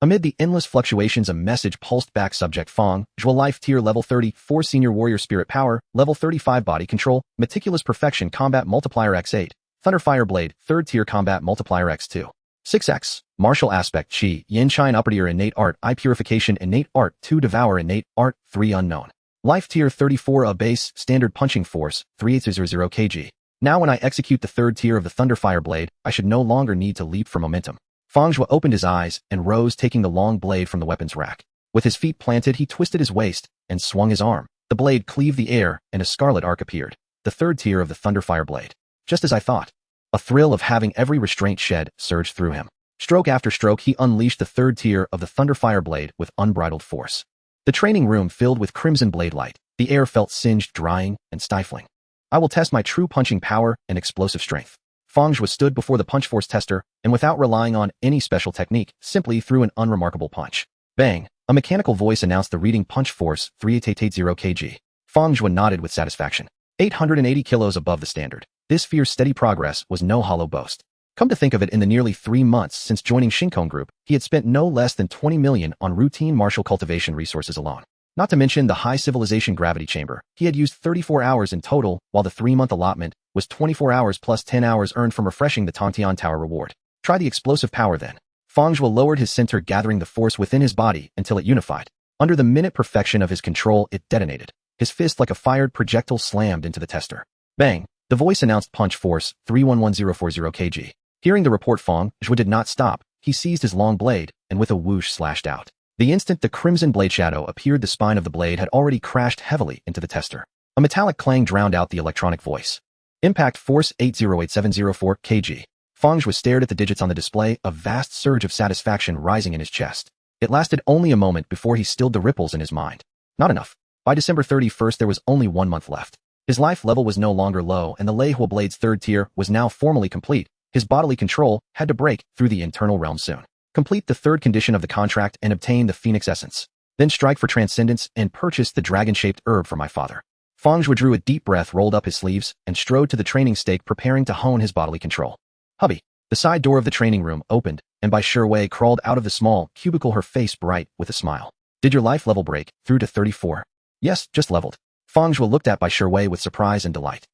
Amid the endless fluctuations, a message pulsed back. Subject: Fang Zhuo, life tier level 34, senior warrior, spirit power level 35, body control, meticulous perfection, combat multiplier x8, thunderfire blade, 3rd tier, combat multiplier x2. 6x, martial aspect, Qi, Yin Shine, upper tier, innate art, I, purification, innate art, 2, devour, innate art, 3, unknown. Life tier 34, a base, standard punching force, 3800 kg. Now when I execute the 3rd tier of the thunderfire blade, I should no longer need to leap for momentum. Fang Zhuo opened his eyes and rose, taking the long blade from the weapons rack. With his feet planted, he twisted his waist and swung his arm. The blade cleaved the air, and a scarlet arc appeared. The 3rd tier of the thunderfire blade. Just as I thought. A thrill of having every restraint shed surged through him. Stroke after stroke, he unleashed the 3rd tier of the thunderfire blade with unbridled force. The training room filled with crimson blade light. The air felt singed, drying, and stifling. I will test my true punching power and explosive strength. Fang Zhuo stood before the punch force tester, and without relying on any special technique, simply threw an unremarkable punch. Bang! A mechanical voice announced the reading: punch force 3880 kg. Fang Zhuo nodded with satisfaction. 880 kilos above the standard. This fierce, steady progress was no hollow boast. Come to think of it, in the nearly 3 months since joining Shinkong Group, he had spent no less than 20 million on routine martial cultivation resources alone. Not to mention the high civilization gravity chamber. He had used 34 hours in total, while the 3-month allotment was 24 hours plus 10 hours earned from refreshing the Tongtian Tower reward. Try the explosive power then. Fang Zhuo lowered his center, gathering the force within his body until it unified. Under the minute perfection of his control, it detonated. His fist, like a fired projectile, slammed into the tester. Bang! The voice announced punch force 311040 kg. Hearing the report, Fang Zhuo did not stop. He seized his long blade, and with a whoosh slashed out. The instant the crimson blade shadow appeared, the spine of the blade had already crashed heavily into the tester. A metallic clang drowned out the electronic voice. Impact force 808704 kg. Fang Zhuo stared at the digits on the display, a vast surge of satisfaction rising in his chest. It lasted only a moment before he stilled the ripples in his mind. Not enough. By December 31st, there was only 1 month left. His life level was no longer low, and the Lei Huo Blade's 3rd tier was now formally complete. His bodily control had to break through the internal realm soon. Complete the 3rd condition of the contract and obtain the Phoenix Essence. Then strike for transcendence and purchase the dragon-shaped herb for my father. Fang Zhuo drew a deep breath, rolled up his sleeves, and strode to the training stake, preparing to hone his bodily control. Hubby. The side door of the training room opened, and Bai Shiwei crawled out of the small cubicle, her face bright with a smile. Did your life level break through to 34? Yes, just leveled. Fang Zhuo looked at Bai Shiwei with surprise and delight.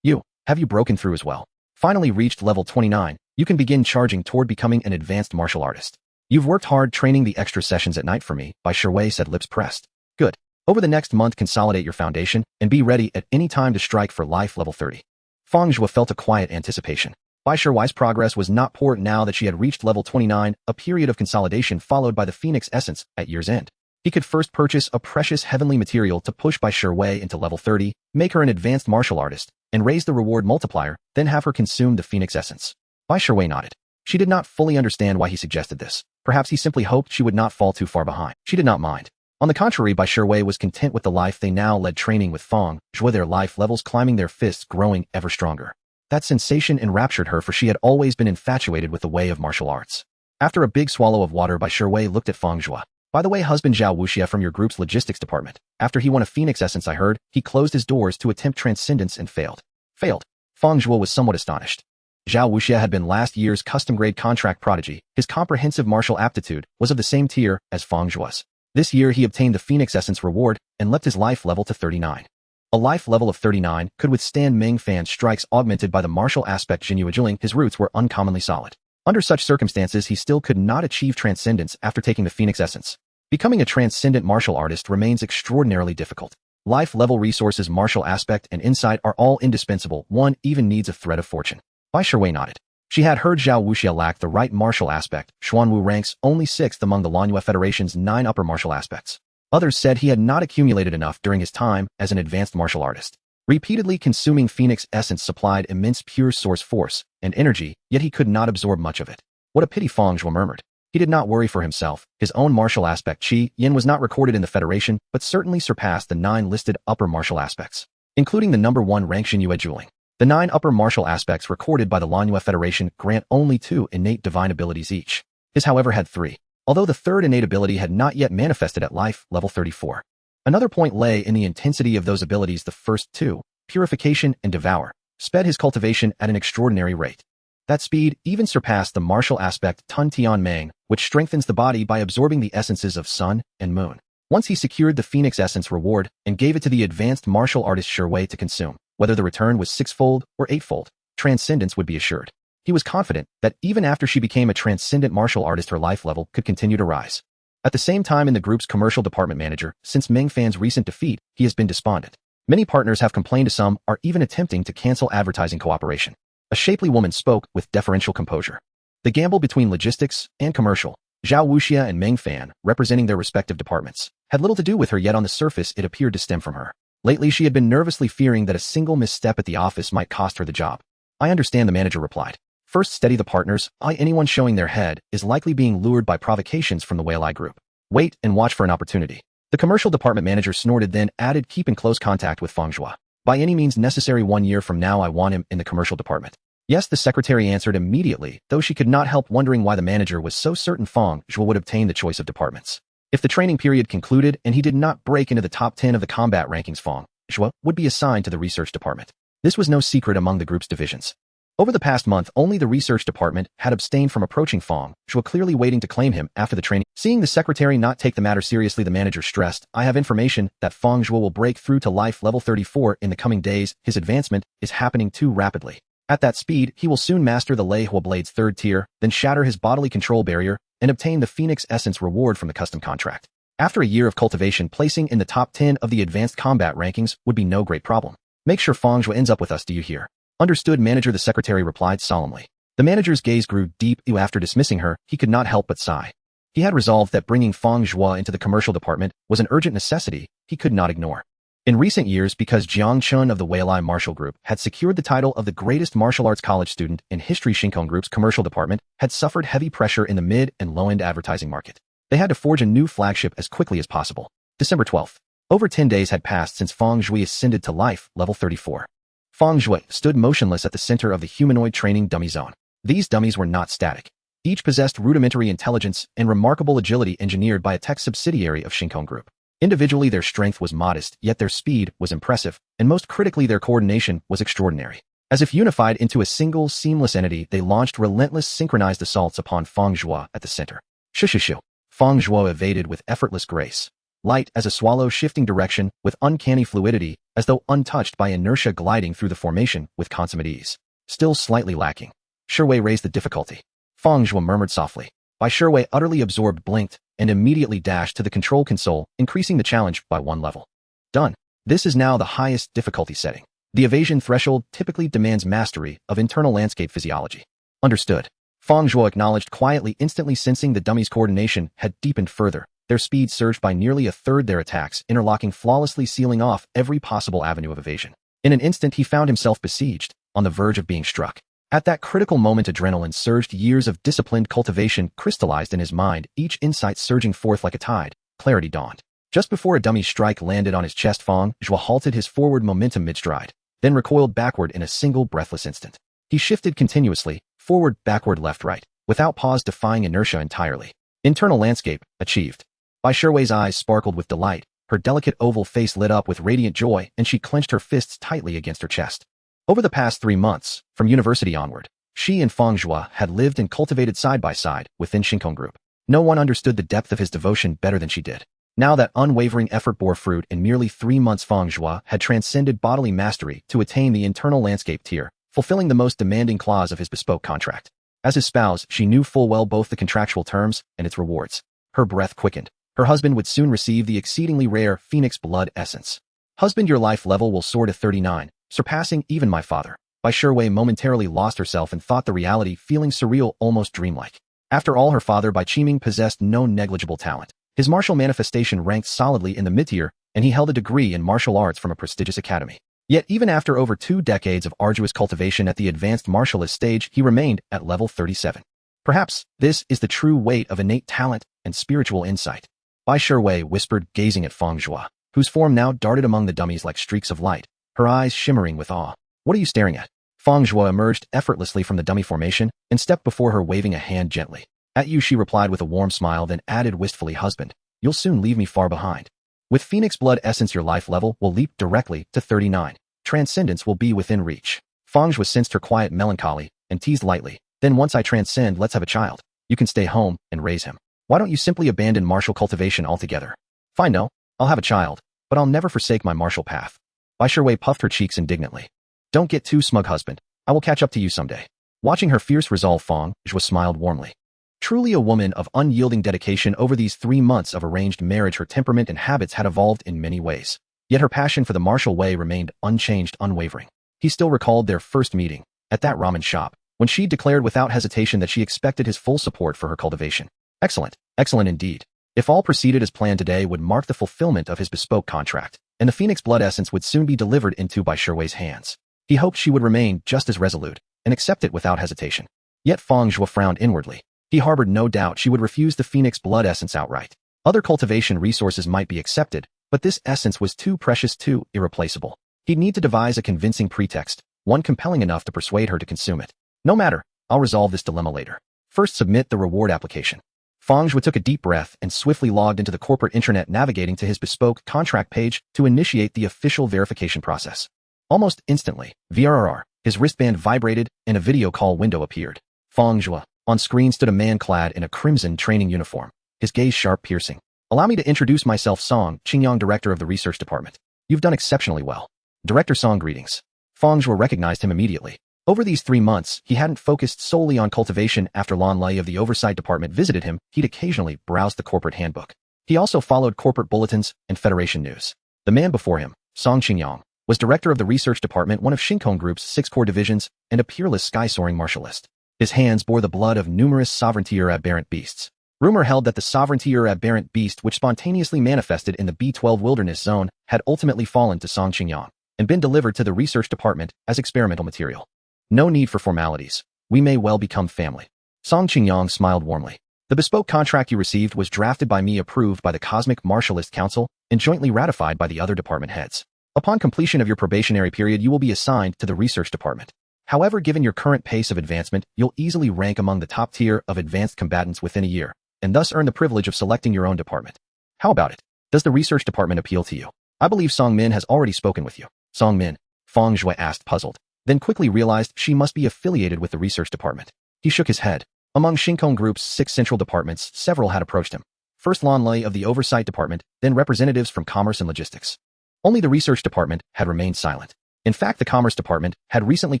Have you broken through as well? Finally reached level 29, you can begin charging toward becoming an advanced martial artist. You've worked hard training the extra sessions at night for me, Bai Shiwei said, lips pressed. Good. Over the next month, consolidate your foundation and be ready at any time to strike for life level 30. Fang Zhuo felt a quiet anticipation. Bai Shiwei's progress was not poor now that she had reached level 29, a period of consolidation followed by the Phoenix Essence at year's end. He could first purchase a precious heavenly material to push Bai Shiwei into level 30, make her an advanced martial artist, and raise the reward multiplier, then have her consume the Phoenix Essence. Bai Shiwei nodded. She did not fully understand why he suggested this. Perhaps he simply hoped she would not fall too far behind. She did not mind. On the contrary, Bai Shiwei was content with the life they now led, training with Fang Zhuo, their life levels climbing, their fists growing ever stronger. That sensation enraptured her, for she had always been infatuated with the way of martial arts. After a big swallow of water, Bai Shiwei looked at Fang Zhuo. By the way, husband Zhao Wuxia from your group's logistics department. After he won a Phoenix Essence, I heard, he closed his doors to attempt transcendence and failed. Failed? Fang Zhuo was somewhat astonished. Zhao Wuxia had been last year's custom-grade contract prodigy. His comprehensive martial aptitude was of the same tier as Fang Zhuo's. This year he obtained the Phoenix Essence reward and leapt his life level to 39. A life level of 39 could withstand Meng Fan's strikes, augmented by the martial aspect Jinyu Jiling. His roots were uncommonly solid. Under such circumstances, he still could not achieve transcendence after taking the Phoenix Essence. Becoming a transcendent martial artist remains extraordinarily difficult. Life level resources, martial aspect, and insight are all indispensable. One even needs a thread of fortune. Bai Shiwei nodded. She had heard Zhao Wuxia lacked the right martial aspect. Xuanwu ranks only 6th among the Lanyue Federation's 9 upper martial aspects. Others said he had not accumulated enough during his time as an advanced martial artist. Repeatedly consuming Phoenix Essence supplied immense pure source force and energy, yet he could not absorb much of it. What a pity, Fang Zhuo murmured. He did not worry for himself. His own martial aspect Qi Yin was not recorded in the Federation, but certainly surpassed the 9 listed upper martial aspects, including the number 1 rank Xinyue Juling. The 9 upper martial aspects recorded by the Lanyue Federation grant only 2 innate divine abilities each. His, however, had 3, although the 3rd innate ability had not yet manifested at life level 34. Another point lay in the intensity of those abilities. The first 2, purification and devour, sped his cultivation at an extraordinary rate. That speed even surpassed the martial aspect Tun Tian Mang, which strengthens the body by absorbing the essences of sun and moon. Once he secured the Phoenix Essence reward and gave it to the advanced martial artist Shui to consume, whether the return was 6-fold or 8-fold, transcendence would be assured. He was confident that even after she became a transcendent martial artist, her life level could continue to rise. At the same time, in the group's commercial department manager, since Meng Fan's recent defeat, he has been despondent. Many partners have complained, some are even attempting to cancel advertising cooperation. A shapely woman spoke with deferential composure. The gamble between logistics and commercial, Zhao Wuxia and Meng Fan, representing their respective departments, had little to do with her, yet on the surface it appeared to stem from her. Lately she had been nervously fearing that a single misstep at the office might cost her the job. I understand, the manager replied. First, steady the partners. Anyone showing their head is likely being lured by provocations from the Whale Eye Group. Wait and watch for an opportunity. The commercial department manager snorted, then added, keep in close contact with Fang Zhuo. By any means necessary. 1 year from now I want him in the commercial department. Yes, the secretary answered immediately, though she could not help wondering why the manager was so certain Fang Zhuo would obtain the choice of departments. If the training period concluded and he did not break into the top 10 of the combat rankings, Fang Zhuo would be assigned to the research department. This was no secret among the group's divisions. Over the past month, only the research department had abstained from approaching Fang Zhuo, clearly waiting to claim him after the training. Seeing the secretary not take the matter seriously, the manager stressed, I have information that Fang Zhuo will break through to life level 34 in the coming days. His advancement is happening too rapidly. At that speed, he will soon master the Lei Hua Blade's 3rd tier, then shatter his bodily control barrier and obtain the Phoenix Essence reward from the custom contract. After a year of cultivation, placing in the top 10 of the advanced combat rankings would be no great problem. Make sure Fang Zhuo ends up with us, do you hear? Understood, manager, the secretary replied solemnly. The manager's gaze grew deep. After dismissing her, he could not help but sigh. He had resolved that bringing Fang Zhuo into the commercial department was an urgent necessity he could not ignore. In recent years, because Jiang Chun of the Whale Eye Martial Group had secured the title of the greatest martial arts college student in history, Shinkong Group's commercial department had suffered heavy pressure in the mid and low-end advertising market. They had to forge a new flagship as quickly as possible. December 12th. Over 10 days had passed since Fang Zhuo ascended to life level 34. Fang Zhuo stood motionless at the center of the humanoid training dummy zone. These dummies were not static. Each possessed rudimentary intelligence and remarkable agility engineered by a tech subsidiary of Shinkong Group. Individually, their strength was modest, yet their speed was impressive, and most critically, their coordination was extraordinary. As if unified into a single, seamless entity, they launched relentless, synchronized assaults upon Fang Zhuo at the center. Shushu. Fang Zhuo evaded with effortless grace. Light as a swallow, shifting direction with uncanny fluidity, as though untouched by inertia, gliding through the formation with consummate ease. Still slightly lacking. Shui raised the difficulty. Fang Zhuo murmured softly. By Shui, utterly absorbed, blinked, and immediately dashed to the control console, increasing the challenge by 1 level. Done. This is now the highest difficulty setting. The evasion threshold typically demands mastery of internal landscape physiology. Understood. Fang Zhuo acknowledged quietly, instantly sensing the dummies' coordination had deepened further. Their speed surged by nearly 1/3, their attacks interlocking flawlessly, sealing off every possible avenue of evasion. In an instant, he found himself besieged, on the verge of being struck. At that critical moment, adrenaline surged. Years of disciplined cultivation crystallized in his mind, each insight surging forth like a tide. Clarity dawned. Just before a dummy strike landed on his chest, Fang Zhuo halted his forward momentum mid-stride, then recoiled backward in a single breathless instant. He shifted continuously, forward, backward, left, right, without pause, defying inertia entirely. Internal landscape achieved. Bai Shui's eyes sparkled with delight. Her delicate oval face lit up with radiant joy, and she clenched her fists tightly against her chest. Over the past 3 months, from university onward, she and Fang Zhuo had lived and cultivated side by side within Shinkong Group. No one understood the depth of his devotion better than she did. Now that unwavering effort bore fruit. In merely 3 months, Fang Zhuo had transcended bodily mastery to attain the internal landscape tier, fulfilling the most demanding clause of his bespoke contract. As his spouse, she knew full well both the contractual terms and its rewards. Her breath quickened. Her husband would soon receive the exceedingly rare Phoenix Blood Essence. Husband, your life level will soar to 39, surpassing even my father. Bai Shui momentarily lost herself and thought the reality, feeling surreal, almost dreamlike. After all, her father Bai Qiming possessed no negligible talent. His martial manifestation ranked solidly in the mid-tier, and he held a degree in martial arts from a prestigious academy. Yet even after over 2 decades of arduous cultivation at the advanced martialist stage, he remained at level 37. Perhaps this is the true weight of innate talent and spiritual insight. Bai Shiwei whispered, gazing at Fang Zhuo, whose form now darted among the dummies like streaks of light, her eyes shimmering with awe. What are you staring at? Fang Zhuo emerged effortlessly from the dummy formation and stepped before her, waving a hand gently. At you, she replied with a warm smile, then added wistfully, husband, you'll soon leave me far behind. With Phoenix blood essence, your life level will leap directly to 39. Transcendence will be within reach. Fang Zhuo sensed her quiet melancholy and teased lightly. Then once I transcend, let's have a child. You can stay home and raise him. Why don't you simply abandon martial cultivation altogether? Fine, no, I'll have a child, but I'll never forsake my martial path. Bai Shiwei puffed her cheeks indignantly. Don't get too smug, husband. I will catch up to you someday. Watching her fierce resolve, Fang Zhuo smiled warmly. Truly a woman of unyielding dedication. Over these 3 months of arranged marriage, her temperament and habits had evolved in many ways. Yet her passion for the martial way remained unchanged, unwavering. He still recalled their first meeting, at that ramen shop, when she declared without hesitation that she expected his full support for her cultivation. Excellent, excellent indeed. If all proceeded as planned, today would mark the fulfillment of his bespoke contract, and the Phoenix blood essence would soon be delivered into Bai Shiwei's hands. He hoped she would remain just as resolute, and accept it without hesitation. Yet Fang Zhuo frowned inwardly. He harbored no doubt she would refuse the Phoenix blood essence outright. Other cultivation resources might be accepted, but this essence was too precious, too irreplaceable. He'd need to devise a convincing pretext, one compelling enough to persuade her to consume it. No matter, I'll resolve this dilemma later. First, submit the reward application. Fang Zhuo took a deep breath and swiftly logged into the corporate intranet, navigating to his bespoke contract page to initiate the official verification process. Almost instantly, VRR, his wristband vibrated and a video call window appeared. Fang Zhuo. On screen stood a man clad in a crimson training uniform, his gaze sharp, piercing. Allow me to introduce myself, Song Qingyang, director of the research department. You've done exceptionally well. Director Song, greetings. Fang Zhuo recognized him immediately. Over these 3 months, he hadn't focused solely on cultivation. After Lan Lei of the oversight department visited him, he'd occasionally browsed the corporate handbook. He also followed corporate bulletins and Federation news. The man before him, Song Qingyang, was director of the research department, one of Shinkong Group's 6 core divisions, and a peerless sky-soaring martialist. His hands bore the blood of numerous sovereignty or aberrant beasts. Rumor held that the sovereignty or aberrant beast, which spontaneously manifested in the B12 wilderness zone, had ultimately fallen to Song Qingyang and been delivered to the research department as experimental material. No need for formalities. We may well become family. Song Qingyang smiled warmly. The bespoke contract you received was drafted by me, approved by the Cosmic Martialist Council, and jointly ratified by the other department heads. Upon completion of your probationary period, you will be assigned to the research department. However, given your current pace of advancement, you'll easily rank among the top tier of advanced combatants within a year, and thus earn the privilege of selecting your own department. How about it? Does the research department appeal to you? I believe Song Min has already spoken with you. Song Min? Fang Zhuo asked, puzzled, then quickly realized she must be affiliated with the research department. He shook his head. Among Shinkong Group's 6 central departments, several had approached him. First Lan Lei of the oversight department, then representatives from commerce and logistics. Only the research department had remained silent. In fact, the Commerce Department had recently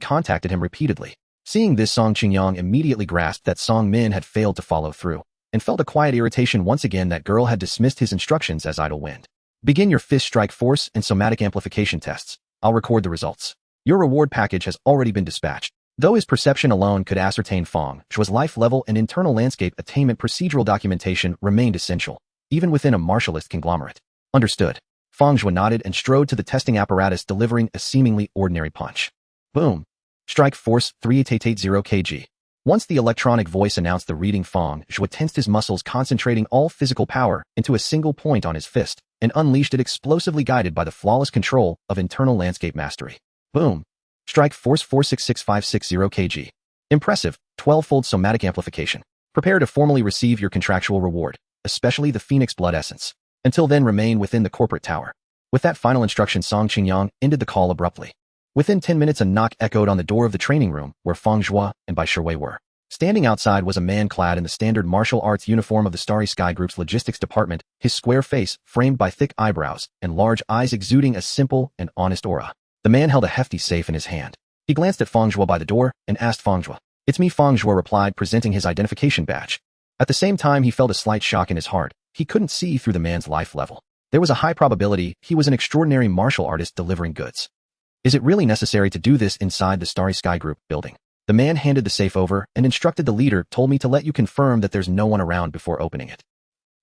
contacted him repeatedly. Seeing this, Song Qingyang immediately grasped that Song Min had failed to follow through, and felt a quiet irritation once again that girl had dismissed his instructions as idle wind. Begin your fist strike force and somatic amplification tests. I'll record the results. Your reward package has already been dispatched. Though his perception alone could ascertain Fang Zhuo's life level and internal landscape, attainment procedural documentation remained essential, even within a martialist conglomerate. Understood. Fang Zhuo nodded and strode to the testing apparatus, delivering a seemingly ordinary punch. Boom. Strike force 3880 kg. Once the electronic voice announced the reading, Fang Zhuo tensed his muscles, concentrating all physical power into a single point on his fist, and unleashed it explosively, guided by the flawless control of internal landscape mastery. Boom. Strike force 466560 kg. Impressive, 12-fold somatic amplification. Prepare to formally receive your contractual reward, especially the Phoenix blood essence. Until then, remain within the corporate tower. With that final instruction, Song Qingyang ended the call abruptly. Within 10 minutes, a knock echoed on the door of the training room where Fang Zhuo and Bai Shiwei were. Standing outside was a man clad in the standard martial arts uniform of the Starry Sky Group's logistics department, his square face framed by thick eyebrows and large eyes exuding a simple and honest aura. The man held a hefty safe in his hand. He glanced at Fang Zhuo by the door and asked Fang Zhuo. "It's me," Fang Zhuo replied, presenting his identification badge. At the same time, he felt a slight shock in his heart. He couldn't see through the man's life level. There was a high probability he was an extraordinary martial artist delivering goods. Is it really necessary to do this inside the Starry Sky Group building? The man handed the safe over and instructed the leader, "Told me to let you confirm that there's no one around before opening it."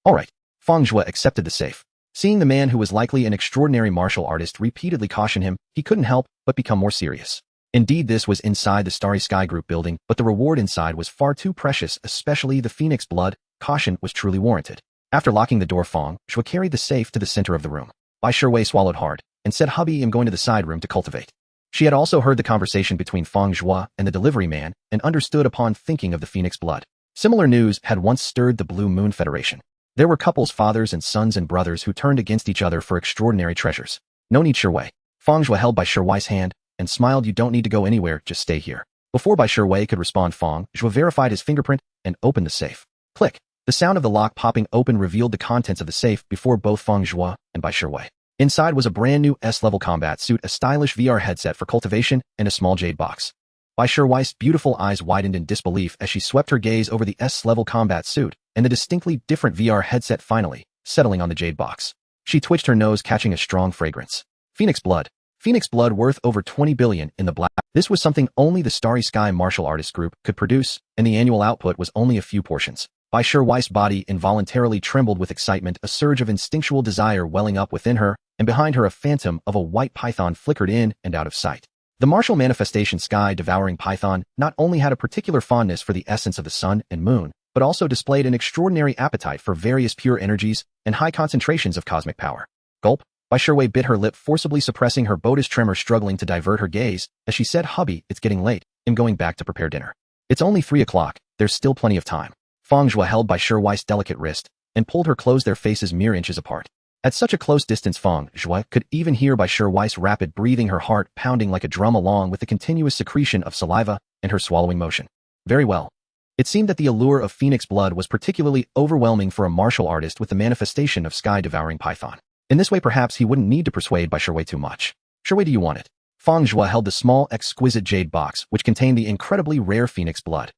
All right. Fang Zhuo accepted the safe. Seeing the man, who was likely an extraordinary martial artist, repeatedly caution him, he couldn't help but become more serious. Indeed, this was inside the Starry Sky Group building, but the reward inside was far too precious, especially the phoenix blood. Caution was truly warranted. After locking the door, Fang Zhuo carried the safe to the center of the room. Bai Shiwei swallowed hard and said, "Hubby, I'm going to the side room to cultivate." She had also heard the conversation between Fang Zhuo and the delivery man and understood upon thinking of the phoenix blood. Similar news had once stirred the Blue Moon Federation. There were couples, fathers and sons and brothers, who turned against each other for extraordinary treasures. "No need, Shiwei." Fang Zhuo held Bai Shiwei's hand and smiled. "You don't need to go anywhere, just stay here." Before Bai Shiwei could respond, Fang Zhuo verified his fingerprint and opened the safe. Click. The sound of the lock popping open revealed the contents of the safe before both Fang Zhuo and Bai Shiwei. Inside was a brand new S-level combat suit, a stylish VR headset for cultivation, and a small jade box. Bai Shiwei's beautiful eyes widened in disbelief as she swept her gaze over the S-level combat suit and the distinctly different VR headset, finally settling on the jade box. She twitched her nose, catching a strong fragrance. Phoenix blood. Phoenix blood worth over 20 billion in the black. This was something only the Starry Sky Martial Artists Group could produce, and the annual output was only a few portions. Bai Shiwei's body involuntarily trembled with excitement, a surge of instinctual desire welling up within her, and behind her a phantom of a white python flickered in and out of sight. The martial manifestation sky-devouring python not only had a particular fondness for the essence of the sun and moon, but also displayed an extraordinary appetite for various pure energies and high concentrations of cosmic power. Gulp. Bai Shiwei bit her lip, forcibly suppressing her bodice tremor, struggling to divert her gaze, as she said, "Hubby, it's getting late. I'm going back to prepare dinner." "It's only 3 o'clock. There's still plenty of time." Fang Zhuo held Bai Shiwei's delicate wrist and pulled her close, their faces mere inches apart. At such a close distance, Fang Zhuo could even hear Bai Shiwei's rapid breathing, her heart pounding like a drum, along with the continuous secretion of saliva and her swallowing motion. Very well. It seemed that the allure of phoenix blood was particularly overwhelming for a martial artist with the manifestation of sky-devouring python. In this way, perhaps he wouldn't need to persuade Bai Shiwei too much. "Shiwei, do you want it?" Fang Zhuo held the small, exquisite jade box, which contained the incredibly rare phoenix blood.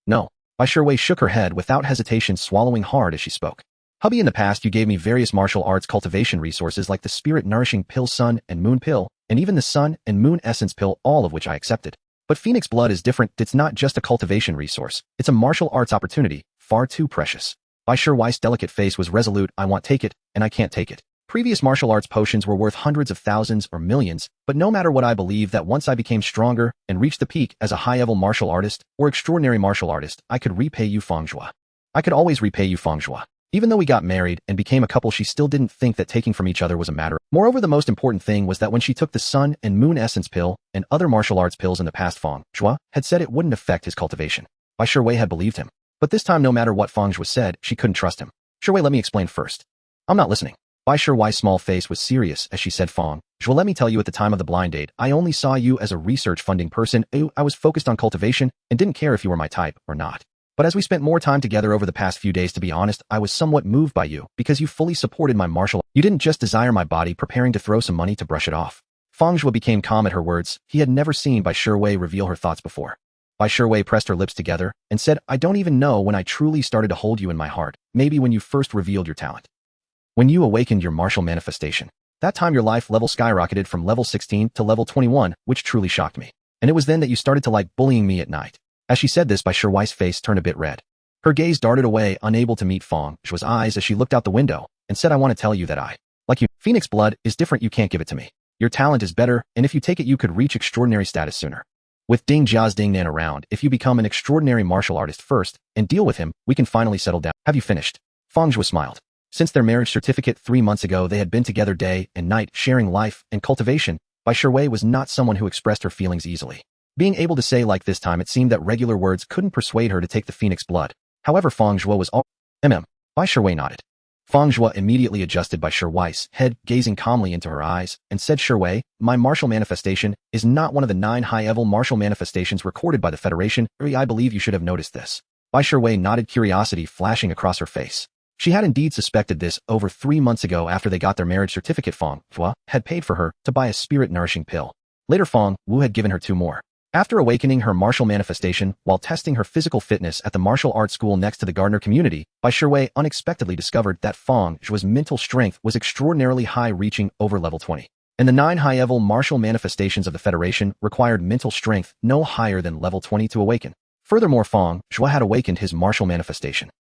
"No." Bai Shiwei shook her head without hesitation, swallowing hard as she spoke. "Hubby, in the past you gave me various martial arts cultivation resources like the spirit-nourishing pill, sun and moon pill, and even the sun and moon essence pill, all of which I accepted. But phoenix blood is different. It's not just a cultivation resource. It's a martial arts opportunity, far too precious." Bai Shiwei's delicate face was resolute. "I want take it, and I can't take it. Previous martial arts potions were worth hundreds of thousands or millions, but no matter what, I believe that once I became stronger and reached the peak as a high-level martial artist or extraordinary martial artist, I could repay you, Fang Zhuo. I could always repay you, Fang Zhuo." Even though we got married and became a couple, she still didn't think that taking from each other was a matter. Moreover, the most important thing was that when she took the sun and moon essence pill and other martial arts pills in the past, Fang Zhuo had said it wouldn't affect his cultivation. Bai Shiwei had believed him. But this time, no matter what Fang Zhuo said, she couldn't trust him. "Shiwei, let me explain first." "I'm not listening." Bai Shiwei's small face was serious as she said, "Fang Zhuo, let me tell you, at the time of the blind date, I only saw you as a research funding person. I was focused on cultivation and didn't care if you were my type or not. But as we spent more time together over the past few days, to be honest, I was somewhat moved by you because you fully supported my martial. You didn't just desire my body, preparing to throw some money to brush it off." Fang Zhuo became calm at her words. He had never seen Bai Shiwei reveal her thoughts before. Bai Shiwei pressed her lips together and said, "I don't even know when I truly started to hold you in my heart. Maybe when you first revealed your talent. When you awakened your martial manifestation. That time your life level skyrocketed from level 16 to level 21, which truly shocked me. And it was then that you started to like bullying me at night." As she said this, Bai Shiwei's face turned a bit red. Her gaze darted away, unable to meet Fang Zhuo's eyes as she looked out the window and said, "I want to tell you that I like you. Phoenix blood is different. You can't give it to me. Your talent is better, and if you take it, you could reach extraordinary status sooner. With Ding Jia's Ding Nan around, if you become an extraordinary martial artist first and deal with him, we can finally settle down. Have you finished?" Fang Zhuo smiled. Since their marriage certificate 3 months ago, they had been together day and night, sharing life and cultivation. Bai Shiwei was not someone who expressed her feelings easily. Being able to say like this time, it seemed that regular words couldn't persuade her to take the phoenix blood. However, Fang Zhuo was all Bai Shiwei nodded. Fang Zhuo immediately adjusted Bai Shiwei's head, gazing calmly into her eyes, and said, "Shiwei, my martial manifestation is not one of the 9 high-level martial manifestations recorded by the Federation. I believe you should have noticed this." Bai Shiwei nodded, curiosity flashing across her face. She had indeed suspected this. Over 3 months ago, after they got their marriage certificate, Fang Zhuo had paid for her to buy a spirit-nourishing pill. Later, Fang Wu had given her 2 more. After awakening her martial manifestation while testing her physical fitness at the martial arts school next to the Gardner community, Bai Shiwei unexpectedly discovered that Fang Zhuo's mental strength was extraordinarily high, reaching over level 20. And the 9 high-level martial manifestations of the Federation required mental strength no higher than level 20 to awaken. Furthermore, Fang Zhuo had awakened his martial manifestation.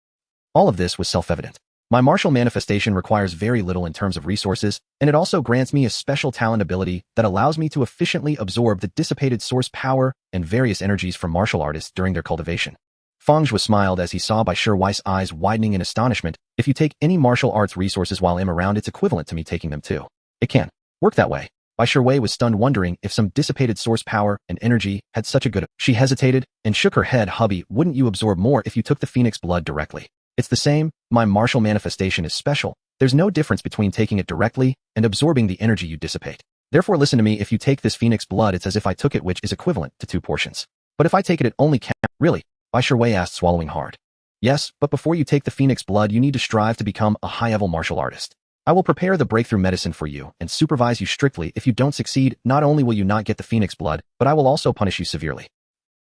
All of this was self-evident. My martial manifestation requires very little in terms of resources, and it also grants me a special talent ability that allows me to efficiently absorb the dissipated source power and various energies from martial artists during their cultivation. Fang Zhuo smiled as he saw Bai Shiwei's eyes widening in astonishment. If you take any martial arts resources while I'm around, it's equivalent to me taking them too. It can't work that way. Bai Shiwei was stunned, wondering if some dissipated source power and energy had such a good... She hesitated and shook her head. Hubby, wouldn't you absorb more if you took the phoenix blood directly? It's the same. My martial manifestation is special. There's no difference between taking it directly and absorbing the energy you dissipate. Therefore, listen to me. If you take this phoenix blood, it's as if I took it, which is equivalent to 2 portions. But if I take it, it only counts. Really? Bai Shiwei asked, swallowing hard. Yes, but before you take the phoenix blood, you need to strive to become a high-level martial artist. I will prepare the breakthrough medicine for you and supervise you strictly. If you don't succeed, not only will you not get the phoenix blood, but I will also punish you severely.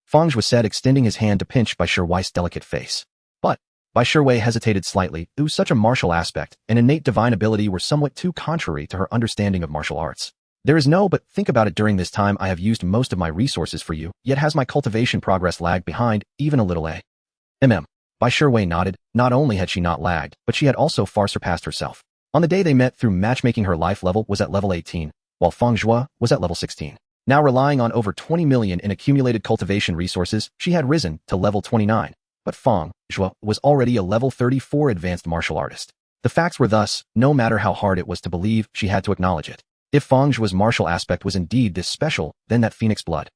Fang Zhuo said, extending his hand to pinch Bai Shiwei's delicate face. But Bai Shiwei hesitated slightly. Such a martial aspect and innate divine ability were somewhat too contrary to her understanding of martial arts. There is no but think about it. During this time, I have used most of my resources for you, yet has my cultivation progress lagged behind, even a little a? Bai Shiwei nodded. Not only had she not lagged, but she had also far surpassed herself. On the day they met through matchmaking, her life level was at level 18, while Fang Zhuo was at level 16. Now relying on over 20 million in accumulated cultivation resources, she had risen to level 29. But Fang Zhuo was already a level 34 advanced martial artist. The facts were thus, no matter how hard it was to believe, she had to acknowledge it. If Fang Zhuo's martial aspect was indeed this special, then that phoenix blood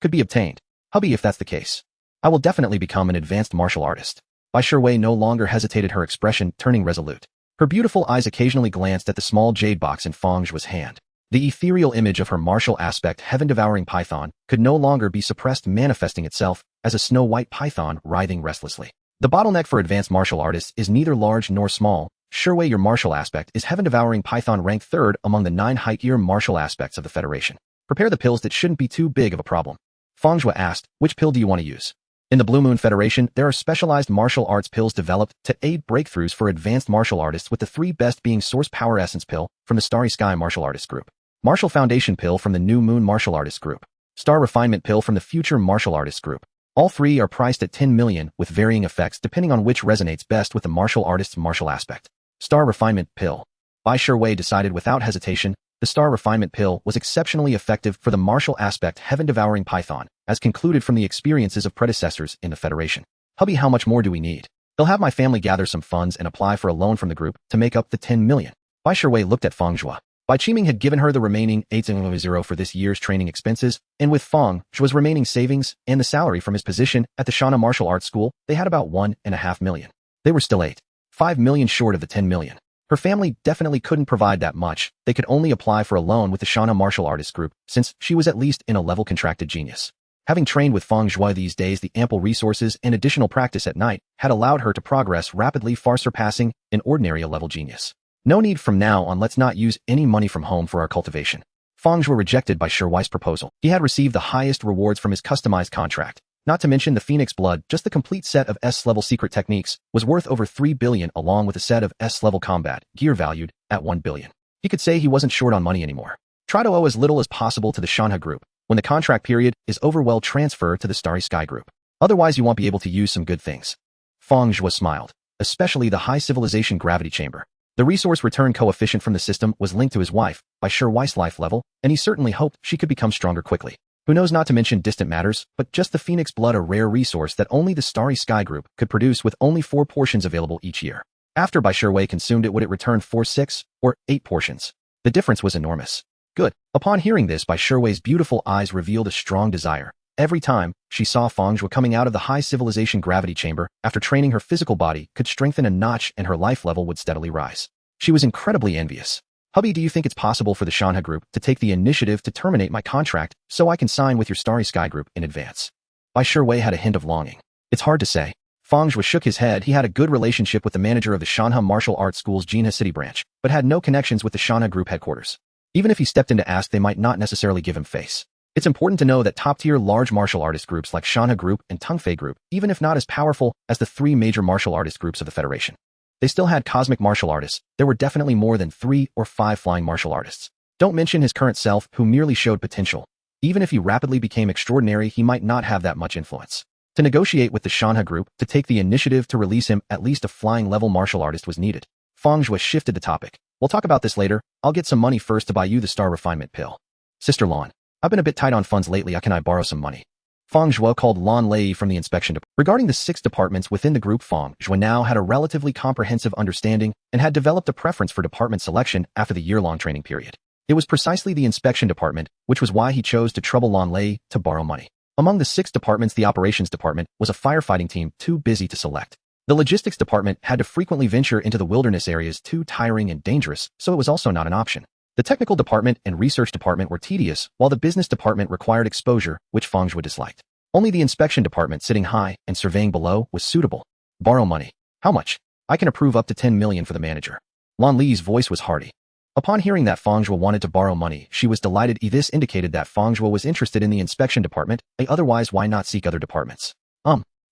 could be obtained. Hubby, if that's the case, I will definitely become an advanced martial artist. Bai Shiwei no longer hesitated, her expression turning resolute. Her beautiful eyes occasionally glanced at the small jade box in Fang Zhuo's hand. The ethereal image of her martial aspect, heaven-devouring python, could no longer be suppressed, manifesting itself as a snow-white python writhing restlessly. The bottleneck for advanced martial artists is neither large nor small. Shiwei, your martial aspect is heaven-devouring python, ranked 3rd among the 9 high-tier martial aspects of the Federation. Prepare the pills that shouldn't be too big of a problem. Fang Zhuo asked, which pill do you want to use? In the Blue Moon Federation, there are specialized martial arts pills developed to aid breakthroughs for advanced martial artists, with the 3 best being Source Power Essence Pill from the Starry Sky Martial Artist Group, Martial Foundation Pill from the New Moon Martial Artist Group, Star Refinement Pill from the Future Martial Artist Group. All 3 are priced at 10 million, with varying effects depending on which resonates best with the martial artist's martial aspect. Star Refinement Pill. Bai Shiwei decided without hesitation. The Star Refinement Pill was exceptionally effective for the martial aspect heaven-devouring python, as concluded from the experiences of predecessors in the Federation. Hubby, how much more do we need? They'll have my family gather some funds and apply for a loan from the group to make up the 10 million. Bai Shiwei looked at Fang Zhuo. Bai Qiming had given her the remaining 800 for this year's training expenses, and with Fang Zhuo's remaining savings and the salary from his position at the Shana Martial Arts School, they had about 1.5 million. They were still 5 million short of the 10 million. Her family definitely couldn't provide that much. They could only apply for a loan with the Shana Martial Artists Group, since she was at least in a level contracted genius. Having trained with Fang Zhuo these days, the ample resources and additional practice at night had allowed her to progress rapidly, far surpassing an ordinary level genius. No need from now on. Let's not use any money from home for our cultivation. Fang Zhuo rejected Bai Shiwei's proposal. He had received the highest rewards from his customized contract. Not to mention the Phoenix Blood, just the complete set of S-level secret techniques was worth over 3 billion, along with a set of S-level combat gear valued at 1 billion. He could say he wasn't short on money anymore. Try to owe as little as possible to the Shanha Group. When the contract period is over, well, transfer to the Starry Sky Group. Otherwise, you won't be able to use some good things. Fang Zhuo smiled, especially the high civilization gravity chamber. The resource return coefficient from the system was linked to his wife Bai Shiwei's life level, and he certainly hoped she could become stronger quickly. Who knows, not to mention distant matters, but just the Phoenix Blood, a rare resource that only the Starry Sky Group could produce, with only 4 portions available each year. After Bai Shiwei consumed it, would it return 4, 6, or 8 portions? The difference was enormous. Good. Upon hearing this, Bai Shiwei's beautiful eyes revealed a strong desire. Every time she saw Fang Zhuo coming out of the high civilization gravity chamber, after training, her physical body could strengthen a notch and her life level would steadily rise. She was incredibly envious. Hubby, do you think it's possible for the Shanha Group to take the initiative to terminate my contract so I can sign with your Starry Sky Group in advance? Bai Shiwei had a hint of longing. It's hard to say. Fang Zhuo shook his head. He had a good relationship with the manager of the Shanha Martial Arts School's Jinha City branch, but had no connections with the Shanha Group headquarters. Even if he stepped in to ask, they might not necessarily give him face. It's important to know that top-tier large martial artist groups like Shanha Group and Tungfei Group, even if not as powerful as the 3 major martial artist groups of the Federation, they still had cosmic martial artists. There were definitely more than 3 or 5 flying martial artists. Don't mention his current self, who merely showed potential. Even if he rapidly became extraordinary, he might not have that much influence. To negotiate with the Shanha group to take the initiative to release him, at least a flying-level martial artist was needed. Fang Zhuo shifted the topic. We'll talk about this later. I'll get some money first to buy you the star refinement pill. Sister Lan, I've been a bit tight on funds lately. Can I borrow some money? Fang Zhuo called Lan Lei from the inspection department. Regarding the 6 departments within the group, Fang Zhuo now had a relatively comprehensive understanding and had developed a preference for department selection after the year-long training period. It was precisely the inspection department, which was why he chose to trouble Lan Lei to borrow money. Among the 6 departments, the operations department was a firefighting team too busy to select. The logistics department had to frequently venture into the wilderness areas, too tiring and dangerous, so it was also not an option. The technical department and research department were tedious, while the business department required exposure, which Fang Zhuo disliked. Only the inspection department, sitting high and surveying below, was suitable. Borrow money. How much? I can approve up to 10 million for the manager. Lan Li's voice was hearty. Upon hearing that Fang Zhuo wanted to borrow money, she was delighted. This indicated that Fang Zhuo was interested in the inspection department, otherwise why not seek other departments?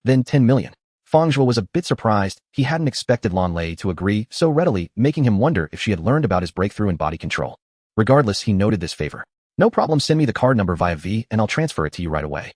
Then 10 million. Fang Zhuo was a bit surprised. He hadn't expected Lan Lei to agree so readily, making him wonder if she had learned about his breakthrough in body control. Regardless, he noted this favor. No problem, send me the card number via V and I'll transfer it to you right away.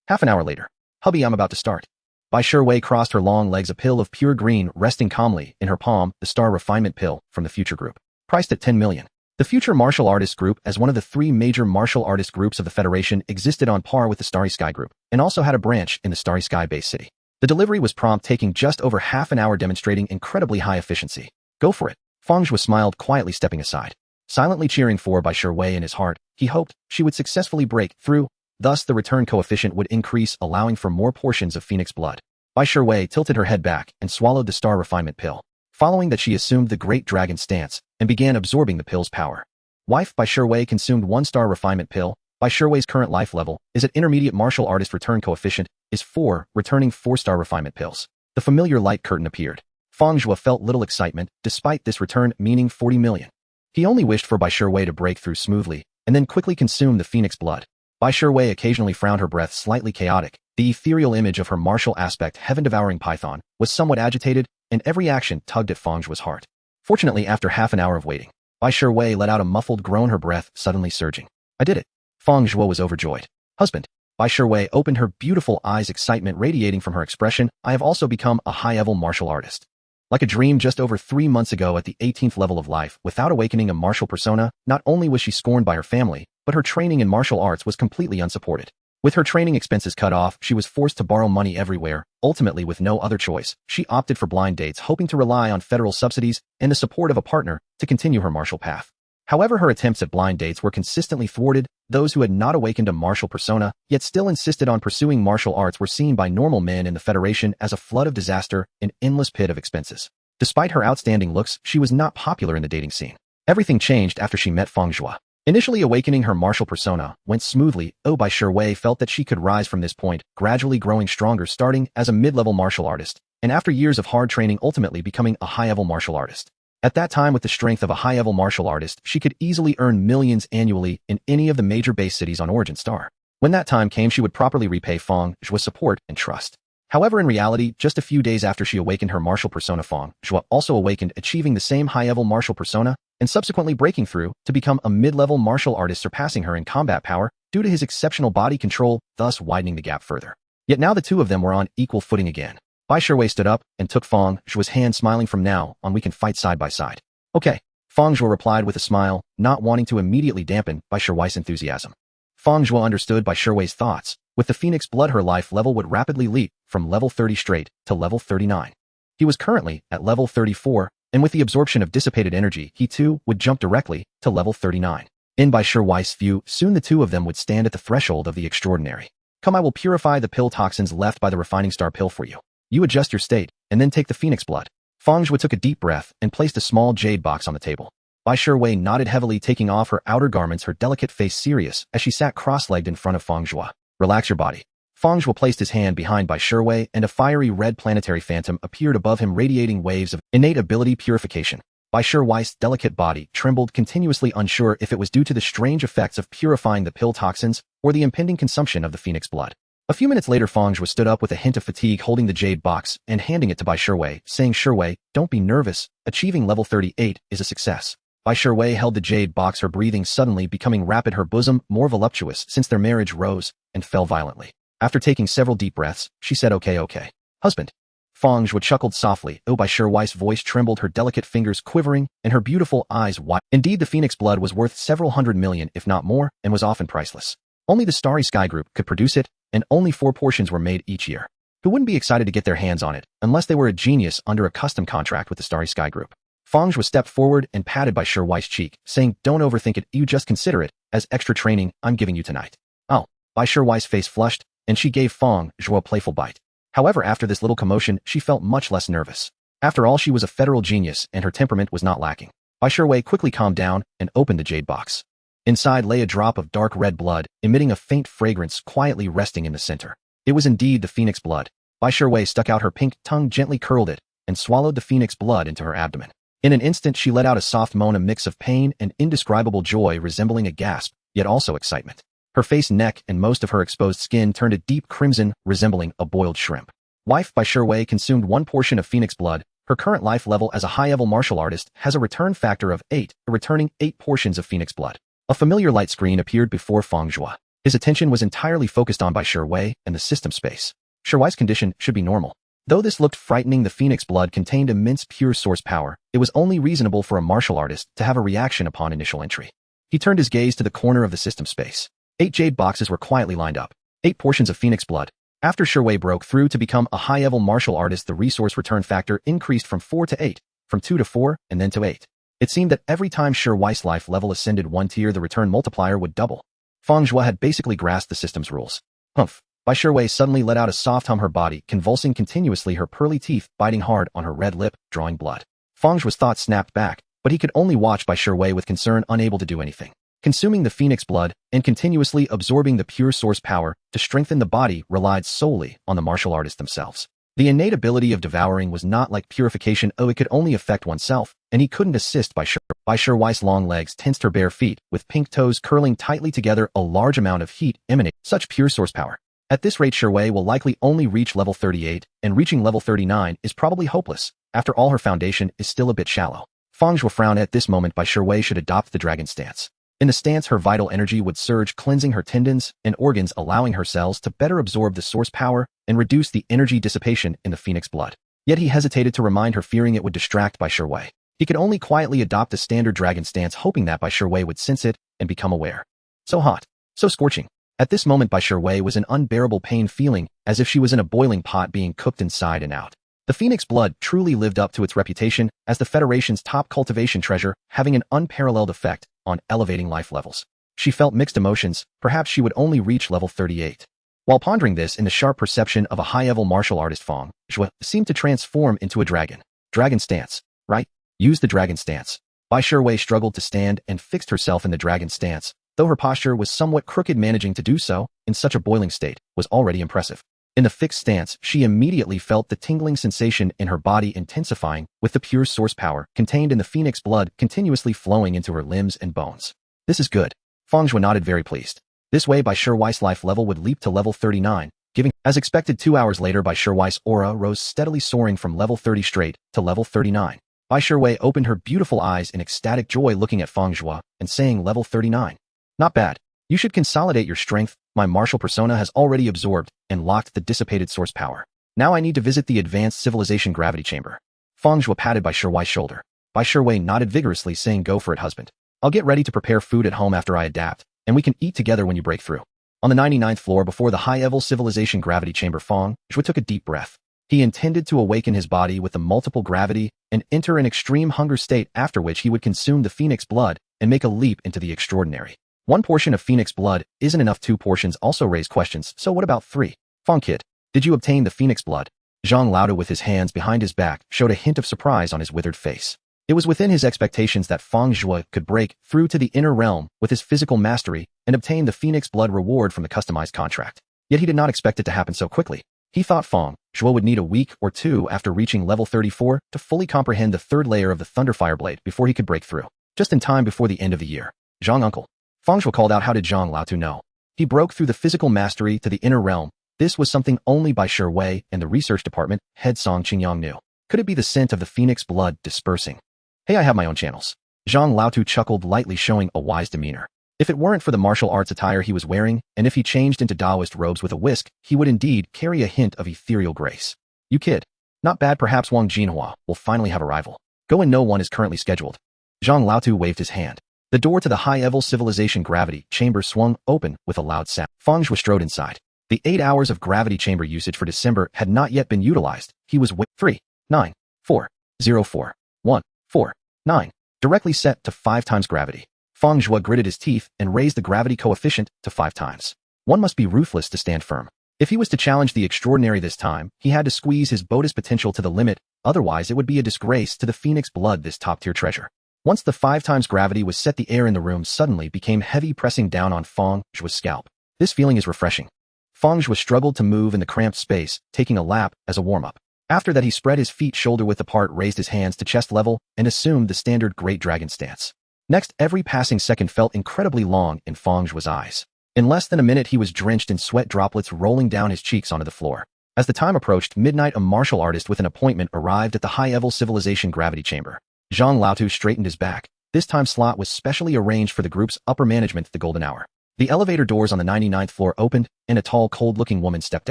Half an hour later. Hubby, I'm about to start. Bai Shiwei crossed her long legs, a pill of pure green resting calmly in her palm, the star refinement pill from the Future Group. Priced at 10 million. The Future Martial Artist Group, as one of the 3 major martial artist groups of the Federation, existed on par with the Starry Sky Group, and also had a branch in the Starry Sky base city. The delivery was prompt, taking just over half an hour, demonstrating incredibly high efficiency. Go for it. Fang Zhuo smiled, quietly stepping aside. Silently cheering for Bai Shiwei in his heart, he hoped she would successfully break through. Thus, the return coefficient would increase, allowing for more portions of Phoenix blood. Bai Shiwei tilted her head back and swallowed the star refinement pill. Following that, she assumed the Great Dragon stance and began absorbing the pill's power. Wife, Bai Shiwei consumed 1 star refinement pill. Bai Shiwei's current life level is at intermediate. Martial artist return coefficient is 4, returning 4 star refinement pills. The familiar light curtain appeared. Fang Zhuo felt little excitement, despite this return meaning 40 million. He only wished for Bai Shiwei to break through smoothly, and then quickly consume the Phoenix blood. Bai Shiwei occasionally frowned, her breath slightly chaotic. The ethereal image of her martial aspect, heaven-devouring python, was somewhat agitated, and every action tugged at Fang Zhuo's heart. Fortunately, after half an hour of waiting, Bai Shiwei let out a muffled groan, her breath suddenly surging. I did it. Fang Zhuo was overjoyed. Husband. Bai Shiwei opened her beautiful eyes, excitement radiating from her expression. I have also become a high-level martial artist. Like a dream, just over 3 months ago at the 18th level of life, without awakening a martial persona, not only was she scorned by her family, but her training in martial arts was completely unsupported. With her training expenses cut off, she was forced to borrow money everywhere. Ultimately, with no other choice, she opted for blind dates, hoping to rely on federal subsidies and the support of a partner to continue her martial path. However, her attempts at blind dates were consistently thwarted. Those who had not awakened a martial persona, yet still insisted on pursuing martial arts, were seen by normal men in the Federation as a flood of disaster, an endless pit of expenses. Despite her outstanding looks, she was not popular in the dating scene. Everything changed after she met Fang Zhuo. Initially, awakening her martial persona went smoothly. Bai Shiwei felt that she could rise from this point, gradually growing stronger, starting as a mid-level martial artist, and after years of hard training, ultimately becoming a high-level martial artist. At that time, with the strength of a high-level martial artist, she could easily earn millions annually in any of the major base cities on Origin Star. When that time came, she would properly repay Fang Zhuo's support and trust. However, in reality, just a few days after she awakened her martial persona, Fang Zhuo also awakened, achieving the same high-level martial persona, and subsequently breaking through to become a mid-level martial artist, surpassing her in combat power due to his exceptional body control, thus widening the gap further. Yet now the two of them were on equal footing again. Bai Shiwei stood up and took Fang Zhuo's hand, smiling, from now on we can fight side by side. Okay, Fang Zhuo replied with a smile, not wanting to immediately dampen Bai Shiwei's enthusiasm. Fang Zhuo understood Bai Shiwei's thoughts. With the Phoenix blood, her life level would rapidly leap from level 30 straight to level 39. He was currently at level 34, and with the absorption of dissipated energy, he too would jump directly to level 39. In Bai Shiwei's view, soon the two of them would stand at the threshold of the extraordinary. Come, I will purify the pill toxins left by the refining star pill for you. You adjust your state, and then take the Phoenix blood. Fang Zhuo took a deep breath and placed a small jade box on the table. Bai Shiwei nodded heavily, taking off her outer garments, her delicate face serious as she sat cross-legged in front of Fang Zhuo. Relax your body. Fang Zhuo placed his hand behind Bai Shiwei, and a fiery red planetary phantom appeared above him, radiating waves of innate ability purification. Bai Shiwei's delicate body trembled continuously, unsure if it was due to the strange effects of purifying the pill toxins or the impending consumption of the Phoenix blood. A few minutes later, Fang Zhuo stood up with a hint of fatigue, holding the jade box and handing it to Bai Shiwei, saying, Shiwei, don't be nervous. Achieving level 38 is a success. Bai Shiwei held the jade box, her breathing suddenly becoming rapid, her bosom more voluptuous since their marriage rose and fell violently. After taking several deep breaths, she said, okay, okay. Husband. Fang Zhuo chuckled softly. Oh, by Shi Wei's voice trembled, her delicate fingers quivering, and her beautiful eyes wide. Indeed, the phoenix blood was worth several hundred million, if not more, and was often priceless. Only the Starry Sky Group could produce it, and only 4 portions were made each year. Who wouldn't be excited to get their hands on it, unless they were a genius under a custom contract with the Starry Sky Group? Fang Zhuo stepped forward and patted by Shi Wei's cheek, saying, don't overthink it, you just consider it as extra training I'm giving you tonight. Oh, Bai Shi Wei's face flushed, and she gave Fang Zhuo a playful bite. However, after this little commotion, she felt much less nervous. After all, she was a federal genius, and her temperament was not lacking. Bai Shi Wei quickly calmed down and opened the jade box. Inside lay a drop of dark red blood, emitting a faint fragrance quietly resting in the center. It was indeed the phoenix blood. Bai Shi Wei stuck out her pink tongue, gently curled it, and swallowed the phoenix blood into her abdomen. In an instant, she let out a soft moan, a mix of pain and indescribable joy resembling a gasp, yet also excitement. Her face, neck, and most of her exposed skin turned a deep crimson, resembling a boiled shrimp. Wife Bai Shi Wei consumed 1 portion of phoenix blood. Her current life level as a high-level martial artist has a return factor of 8, returning 8 portions of phoenix blood. A familiar light screen appeared before Fang Zhuo. His attention was entirely focused on Bai Shi Wei and the system space. Shi Wei's condition should be normal. Though this looked frightening, the phoenix blood contained immense pure source power. It was only reasonable for a martial artist to have a reaction upon initial entry. He turned his gaze to the corner of the system space. 8 jade boxes were quietly lined up. 8 portions of phoenix blood. After Shi Wei broke through to become a high-level martial artist, the resource return factor increased from 4 to 8, from 2 to 4, and then to 8. It seemed that every time Shi Wei's life level ascended 1 tier, the return multiplier would double. Fang Zhuo had basically grasped the system's rules. Humph. Bai Shi Wei suddenly let out a soft hum, her body convulsing continuously, her pearly teeth biting hard on her red lip, drawing blood. Fang Zhuo's thoughts snapped back, but he could only watch Bai Shi Wei with concern, unable to do anything. Consuming the phoenix blood and continuously absorbing the pure source power to strengthen the body relied solely on the martial artists themselves. The innate ability of devouring was not like purification. Oh, it could only affect oneself, and he couldn't assist Bai Shi. Bai Shi Wei's long legs tensed, her bare feet, with pink toes curling tightly together. A large amount of heat emanated. Such pure source power. At this rate, Shi Wei will likely only reach level 38, and reaching level 39 is probably hopeless. After all, her foundation is still a bit shallow. Fang Zhuo frowned at this moment. Bai Shi Wei should adopt the dragon stance. In the stance, her vital energy would surge, cleansing her tendons and organs, allowing her cells to better absorb the source power and reduce the energy dissipation in the phoenix blood. Yet he hesitated to remind her, fearing it would distract Bai Shi Wei. He could only quietly adopt a standard dragon stance, hoping that Bai Shi Wei would sense it and become aware. So hot, so scorching. At this moment, Bai Shi Wei was in unbearable pain, feeling as if she was in a boiling pot being cooked inside and out. The phoenix blood truly lived up to its reputation as the Federation's top cultivation treasure, having an unparalleled effect on elevating life levels. She felt mixed emotions. Perhaps she would only reach level 38. While pondering this in the sharp perception of a high-level martial artist, Fang Zhuo seemed to transform into a dragon. Dragon stance, right? Use the dragon stance. Bai Shi Wei struggled to stand and fixed herself in the dragon stance. Though her posture was somewhat crooked, managing to do so in such a boiling state was already impressive. In the fixed stance, she immediately felt the tingling sensation in her body intensifying with the pure source power contained in the phoenix blood continuously flowing into her limbs and bones. This is good. Fang Zhuo nodded, very pleased. This way, Bai Shi Wei's life level would leap to level 39, giving, as expected. 2 hours later, Bai Shi Wei's aura rose steadily, soaring from level 30 straight to level 39. Bai Shi Wei opened her beautiful eyes in ecstatic joy, looking at Fang Zhuo and saying, level 39. Not bad. You should consolidate your strength. My martial persona has already absorbed and locked the dissipated source power. Now I need to visit the advanced civilization gravity chamber. Fang Zhuo patted Bai Shi Wei's shoulder. Bai Shi Wei nodded vigorously, saying, go for it, husband. I'll get ready to prepare food at home after I adapt, and we can eat together when you break through. On the 99th floor before the high-level civilization gravity chamber, Fang Zhuo took a deep breath. He intended to awaken his body with the multiple gravity and enter an extreme hunger state, after which he would consume the phoenix blood and make a leap into the extraordinary. 1 portion of phoenix blood isn't enough. 2 portions also raise questions. So what about 3? Fang kid, did you obtain the phoenix blood? Zhang Laoda, with his hands behind his back, showed a hint of surprise on his withered face. It was within his expectations that Fang Zhuo could break through to the inner realm with his physical mastery and obtain the phoenix blood reward from the customized contract. Yet he did not expect it to happen so quickly. He thought Fang Zhuo would need a week or 2 after reaching level 34 to fully comprehend the 3rd layer of the Thunderfire Blade before he could break through. Just in time before the end of the year. Zhang uncle. Fang Zhuo called out. How did Zhang Laotu know? He broke through the physical mastery to the inner realm. This was something only Bai Shi Wei and the research department head Song Qingyang knew. Could it be the scent of the phoenix blood dispersing? Hey, I have my own channels. Zhang Laotu chuckled lightly, showing a wise demeanor. If it weren't for the martial arts attire he was wearing, and if he changed into Taoist robes with a whisk, he would indeed carry a hint of ethereal grace. You kid. Not bad, perhaps Wang Jinhua will finally have a rival. Go and no one is currently scheduled. Zhang Laotu waved his hand. The door to the high-level civilization gravity chamber swung open with a loud sound. Fang Zhuo strode inside. The 8 hours of gravity chamber usage for December had not yet been utilized. He was 3, 9, 4, 0, 4, 1, 4, 9, directly set to 5 times gravity. Fang Zhuo gritted his teeth and raised the gravity coefficient to 5 times. One must be ruthless to stand firm. If he was to challenge the extraordinary this time, he had to squeeze his bodhi's potential to the limit, otherwise it would be a disgrace to the phoenix blood, this top-tier treasure. Once the 5 times gravity was set, the air in the room suddenly became heavy, pressing down on Fang Zhuo's scalp. This feeling is refreshing. Fang Zhuo struggled to move in the cramped space, taking a lap as a warm-up. After that, he spread his feet shoulder-width apart, raised his hands to chest level, and assumed the standard Great Dragon stance. Next, every passing second felt incredibly long in Fang Zhuo's eyes. In less than a minute, he was drenched in sweat droplets rolling down his cheeks onto the floor. As the time approached midnight, a martial artist with an appointment arrived at the high-level civilization gravity chamber. Zhang Laotu straightened his back. This time slot was specially arranged for the group's upper management, the golden hour. The elevator doors on the 99th floor opened, and a tall, cold-looking woman stepped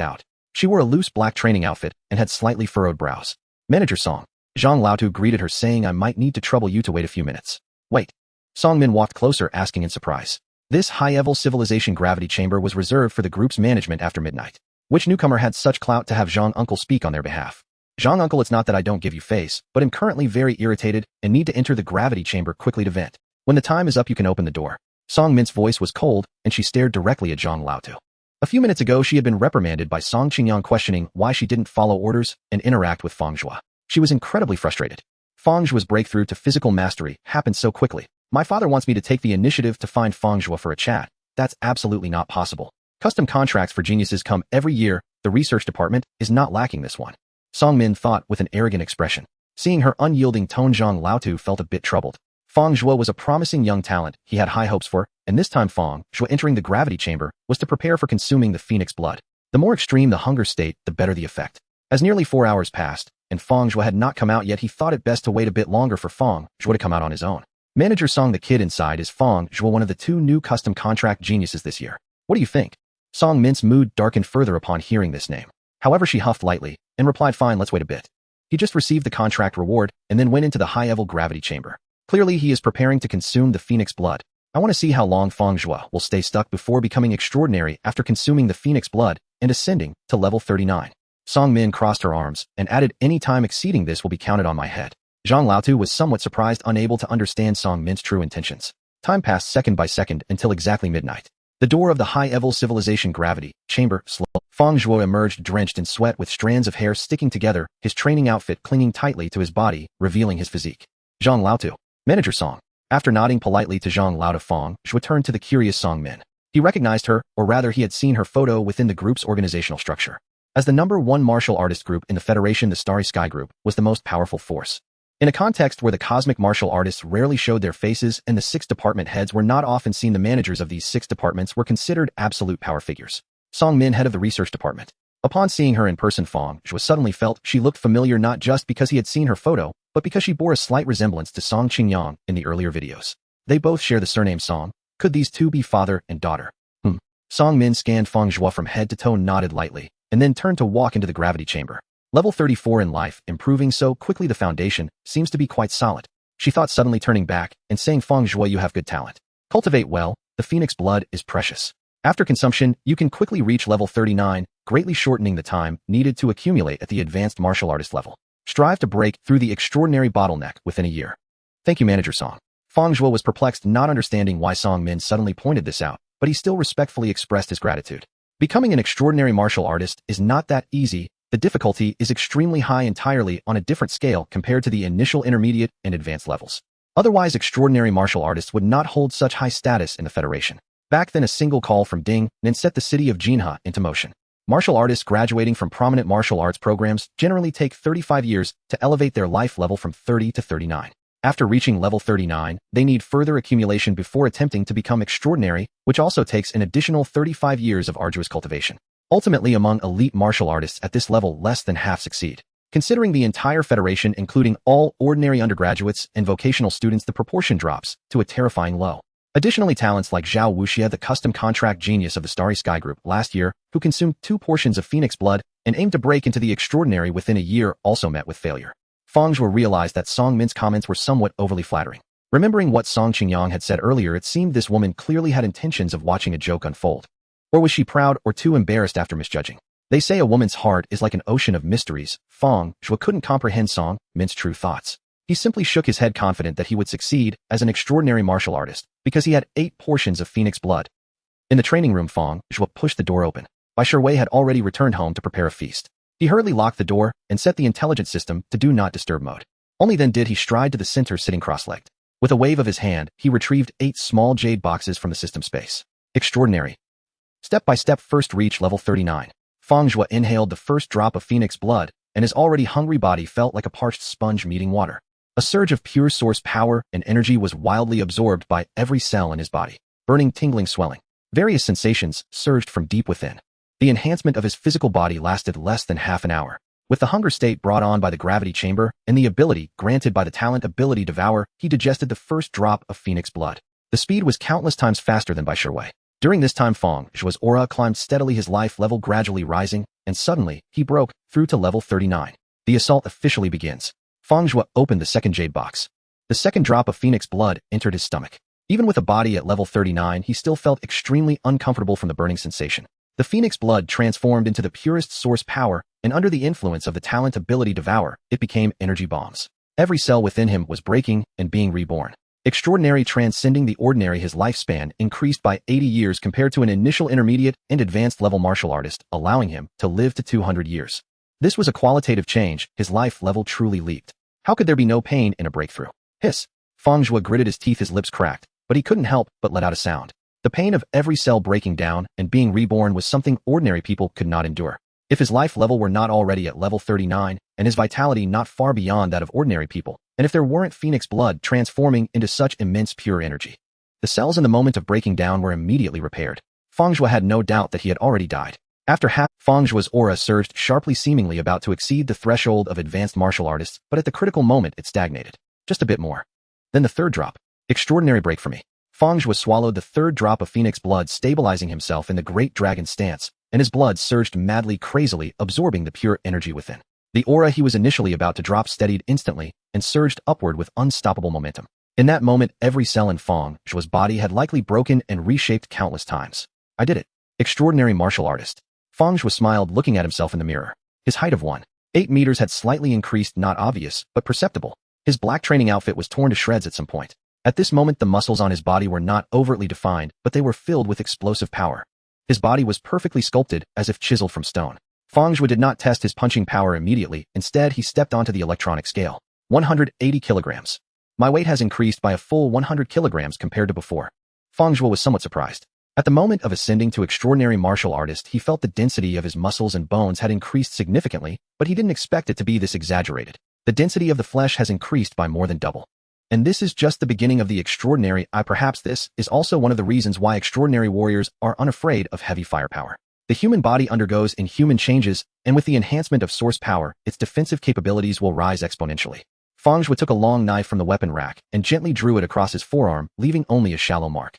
out. She wore a loose black training outfit and had slightly furrowed brows. Manager Song. Zhang Laotu greeted her, saying, "I might need to trouble you to wait a few minutes." "Wait." Song Min walked closer, asking in surprise. This high-level civilization gravity chamber was reserved for the group's management after midnight. Which newcomer had such clout to have Zhang Uncle speak on their behalf? "Zhang Uncle, it's not that I don't give you face, but am currently very irritated and need to enter the gravity chamber quickly to vent. When the time is up, you can open the door." Song Min's voice was cold, and she stared directly at Zhang Laotu. A few minutes ago, she had been reprimanded by Song Qingyang, questioning why she didn't follow orders and interact with Fang Zhuo. She was incredibly frustrated. Fang Zhuo's breakthrough to physical mastery happened so quickly. "My father wants me to take the initiative to find Fang Zhuo for a chat. That's absolutely not possible. Custom contracts for geniuses come every year. The research department is not lacking this one." Song Min thought with an arrogant expression. Seeing her unyielding tone, Zhang Laotu felt a bit troubled. Fang Zhuo was a promising young talent he had high hopes for, and this time Fang Zhuo entering the gravity chamber was to prepare for consuming the phoenix blood. The more extreme the hunger state, the better the effect. As nearly 4 hours passed, and Fang Zhuo had not come out yet, he thought it best to wait a bit longer for Fang Zhuo to come out on his own. Manager Song, the kid inside is Fang Zhuo, one of the 2 new custom contract geniuses this year. What do you think? Song Min's mood darkened further upon hearing this name. However, she huffed lightly and replied, "Fine, let's wait a bit." He just received the contract reward and then went into the high-level gravity chamber. Clearly, he is preparing to consume the phoenix blood. I want to see how long Fang Zhuo will stay stuck before becoming extraordinary after consuming the phoenix blood and ascending to level 39. Song Min crossed her arms and added, "Any time exceeding this will be counted on my head." Zhang Laotu was somewhat surprised, unable to understand Song Min's true intentions. Time passed second by second until exactly midnight. The door of the high-level civilization gravity chamber slowed. Fang Zhuo emerged drenched in sweat with strands of hair sticking together, his training outfit clinging tightly to his body, revealing his physique. Zhang Laotu. Manager Song. After nodding politely to Zhang Laotu, Fang Zhuo turned to the curious Song Min. He recognized her, or rather he had seen her photo within the group's organizational structure. As the #1 martial artist group in the Federation, the Starry Sky Group was the most powerful force. In a context where the cosmic martial artists rarely showed their faces and the 6 department heads were not often seen, the managers of these 6 departments were considered absolute power figures. Song Min, head of the research department. Upon seeing her in person, Fang Zhuo suddenly felt she looked familiar, not just because he had seen her photo, but because she bore a slight resemblance to Song Qingyang in the earlier videos. They both share the surname Song. Could these 2 be father and daughter? Song Min scanned Fang Zhuo from head to toe, nodded lightly, and then turned to walk into the gravity chamber. Level 34 in life, improving so quickly, the foundation seems to be quite solid. She thought, suddenly turning back and saying, "Fang Zhuo, you have good talent. Cultivate well, the phoenix blood is precious. After consumption, you can quickly reach level 39, greatly shortening the time needed to accumulate at the advanced martial artist level. Strive to break through the extraordinary bottleneck within a year." "Thank you, Manager Song." Fang Zhuo was perplexed, not understanding why Song Min suddenly pointed this out, but he still respectfully expressed his gratitude. Becoming an extraordinary martial artist is not that easy. The difficulty is extremely high, entirely on a different scale compared to the initial, intermediate, and advanced levels. Otherwise, extraordinary martial artists would not hold such high status in the Federation. Back then, a single call from Ding Nen set the city of Jinha into motion. Martial artists graduating from prominent martial arts programs generally take 35 years to elevate their life level from 30 to 39. After reaching level 39, they need further accumulation before attempting to become extraordinary, which also takes an additional 35 years of arduous cultivation. Ultimately, among elite martial artists at this level, less than half succeed. Considering the entire Federation, including all ordinary undergraduates and vocational students, the proportion drops to a terrifying low. Additionally, talents like Zhao Wuxia, the custom contract genius of the Starry Sky Group last year, who consumed 2 portions of Phoenix blood and aimed to break into the extraordinary within a year, also met with failure. Fang Zhuo realized that Song Min's comments were somewhat overly flattering. Remembering what Song Qingyang had said earlier, it seemed this woman clearly had intentions of watching a joke unfold. Or was she proud or too embarrassed after misjudging? They say a woman's heart is like an ocean of mysteries. Fang Zhuo couldn't comprehend Song Min's true thoughts. He simply shook his head, confident that he would succeed as an extraordinary martial artist because he had 8 portions of Phoenix blood. In the training room, Fang Zhuo pushed the door open. Bai Shiwei had already returned home to prepare a feast. He hurriedly locked the door and set the intelligence system to do not disturb mode. Only then did he stride to the center, sitting cross-legged. With a wave of his hand, he retrieved 8 small jade boxes from the system space. Extraordinary. Step by step, first reach level 39. Fang Zhuo inhaled the first drop of Phoenix blood, and his already hungry body felt like a parched sponge meeting water. A surge of pure source power and energy was wildly absorbed by every cell in his body. Burning, tingling, swelling. Various sensations surged from deep within. The enhancement of his physical body lasted less than half an hour. With the hunger state brought on by the gravity chamber and the ability granted by the talent ability devour, he digested the first drop of Phoenix blood. The speed was countless times faster than Bai Shiwei. During this time, Fang Zhuo's aura climbed steadily, his life level gradually rising, and suddenly, he broke through to level 39. The assault officially begins. Fang Zhuo opened the second jade box. The second drop of Phoenix blood entered his stomach. Even with a body at level 39, he still felt extremely uncomfortable from the burning sensation. The Phoenix blood transformed into the purest source power, and under the influence of the talent ability devour, it became energy bombs. Every cell within him was breaking and being reborn. Extraordinary, transcending the ordinary, his lifespan increased by 80 years compared to an initial intermediate and advanced level martial artist, allowing him to live to 200 years. This was a qualitative change. His life level truly leaped. How could there be no pain in a breakthrough? Hiss. Fang Zhuo gritted his teeth, his lips cracked, but he couldn't help but let out a sound. The pain of every cell breaking down and being reborn was something ordinary people could not endure. If his life level were not already at level 39, and his vitality not far beyond that of ordinary people, and if there weren't Phoenix blood transforming into such immense pure energy, the cells in the moment of breaking down were immediately repaired. Fang Zhuo had no doubt that he had already died. After half, Fang Zhuo's aura surged sharply, seemingly about to exceed the threshold of advanced martial artists, but at the critical moment it stagnated. Just a bit more. Then the third drop. Extraordinary break for me. Fang Zhuo swallowed the third drop of Phoenix blood, stabilizing himself in the great dragon stance, and his blood surged madly, crazily, absorbing the pure energy within. The aura he was initially about to drop steadied instantly and surged upward with unstoppable momentum. In that moment, every cell in Fang Zhuo's body had likely broken and reshaped countless times. I did it. Extraordinary martial artist. Fang Zhuo smiled, looking at himself in the mirror. His height of 1.8 meters had slightly increased, not obvious, but perceptible. His black training outfit was torn to shreds at some point. At this moment, the muscles on his body were not overtly defined, but they were filled with explosive power. His body was perfectly sculpted, as if chiseled from stone. Fang Zhuo did not test his punching power immediately. Instead, he stepped onto the electronic scale. 180 kilograms. My weight has increased by a full 100 kilograms compared to before. Fang Zhuo was somewhat surprised. At the moment of ascending to extraordinary martial artist, he felt the density of his muscles and bones had increased significantly, but he didn't expect it to be this exaggerated. The density of the flesh has increased by more than double. And this is just the beginning of the extraordinary. Perhaps this is also one of the reasons why extraordinary warriors are unafraid of heavy firepower. The human body undergoes inhuman changes, and with the enhancement of source power, its defensive capabilities will rise exponentially. Fang Zhuo took a long knife from the weapon rack and gently drew it across his forearm, leaving only a shallow mark.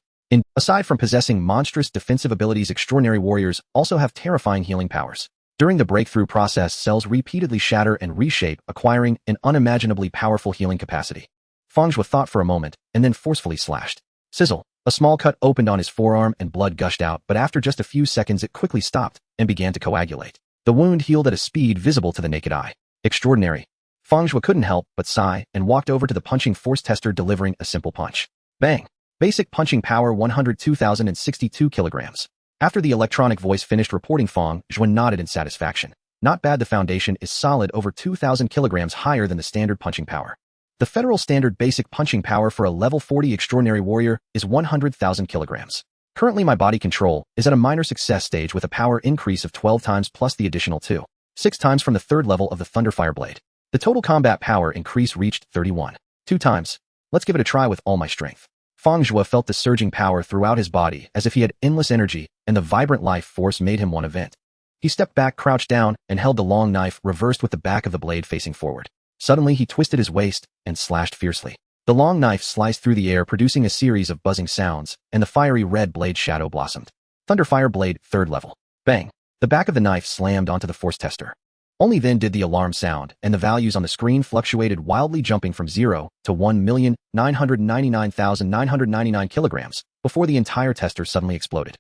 Aside from possessing monstrous defensive abilities, extraordinary warriors also have terrifying healing powers. During the breakthrough process, cells repeatedly shatter and reshape, acquiring an unimaginably powerful healing capacity. Fang Zhuo thought for a moment, and then forcefully slashed. Sizzle. A small cut opened on his forearm and blood gushed out, but after just a few seconds it quickly stopped and began to coagulate. The wound healed at a speed visible to the naked eye. Extraordinary. Fang Zhuo couldn't help but sigh and walked over to the punching force tester, delivering a simple punch. Bang! Basic punching power 102,062 kilograms. After the electronic voice finished reporting, Fang Zhuo nodded in satisfaction. Not bad, the foundation is solid, over 2,000 kilograms higher than the standard punching power. The federal standard basic punching power for a level 40 extraordinary warrior is 100,000 kilograms. Currently my body control is at a minor success stage with a power increase of 12 times plus the additional 6 times from the third level of the Thunderfire Blade. The total combat power increase reached 2 times. Let's give it a try with all my strength. Fang Zhuo felt the surging power throughout his body as if he had endless energy, and the vibrant life force made him want to vent. He stepped back, crouched down, and held the long knife reversed with the back of the blade facing forward. Suddenly he twisted his waist and slashed fiercely. The long knife sliced through the air, producing a series of buzzing sounds, and the fiery red blade shadow blossomed. Thunderfire blade, 3rd level. Bang! The back of the knife slammed onto the force tester. Only then did the alarm sound, and the values on the screen fluctuated wildly, jumping from 0 to 1,999,999 kilograms, before the entire tester suddenly exploded.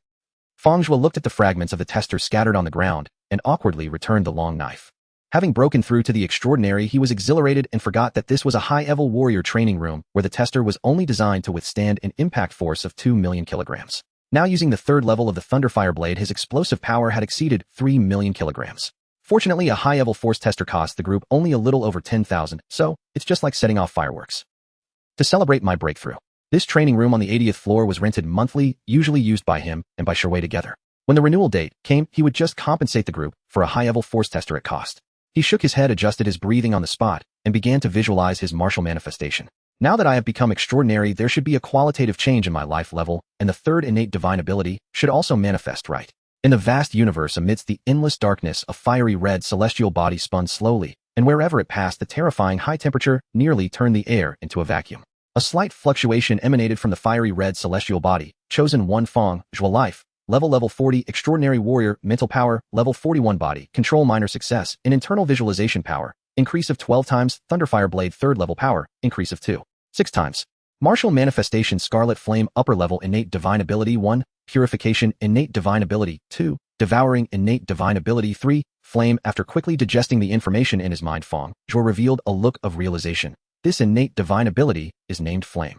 Fang Zhuo looked at the fragments of the tester scattered on the ground, and awkwardly returned the long knife. Having broken through to the extraordinary, he was exhilarated and forgot that this was a high-level warrior training room where the tester was only designed to withstand an impact force of 2 million kilograms. Now using the 3rd level of the Thunderfire blade, his explosive power had exceeded 3 million kilograms. Fortunately, a high-level force tester cost the group only a little over 10,000, so it's just like setting off fireworks. To celebrate my breakthrough, this training room on the 80th floor was rented monthly, usually used by him and by Shuwei together. When the renewal date came, he would just compensate the group for a high-level force tester at cost. He shook his head, adjusted his breathing on the spot, and began to visualize his martial manifestation. Now that I have become extraordinary, there should be a qualitative change in my life level, and the 3rd innate divine ability should also manifest right. In the vast universe, amidst the endless darkness, a fiery red celestial body spun slowly, and wherever it passed, the terrifying high temperature nearly turned the air into a vacuum. A slight fluctuation emanated from the fiery red celestial body. Chosen 1 Fang Zhuo life. Level 40, extraordinary warrior, mental power, level 41 body, control minor success, and internal visualization power, increase of 12 times, Thunderfire blade 3rd level power, increase of 6 times. Martial manifestation, scarlet flame, upper level innate divine ability 1, purification, innate divine ability 2, devouring, innate divine ability 3, flame. After quickly digesting the information in his mind, Fang Zhuo revealed a look of realization. This innate divine ability is named flame.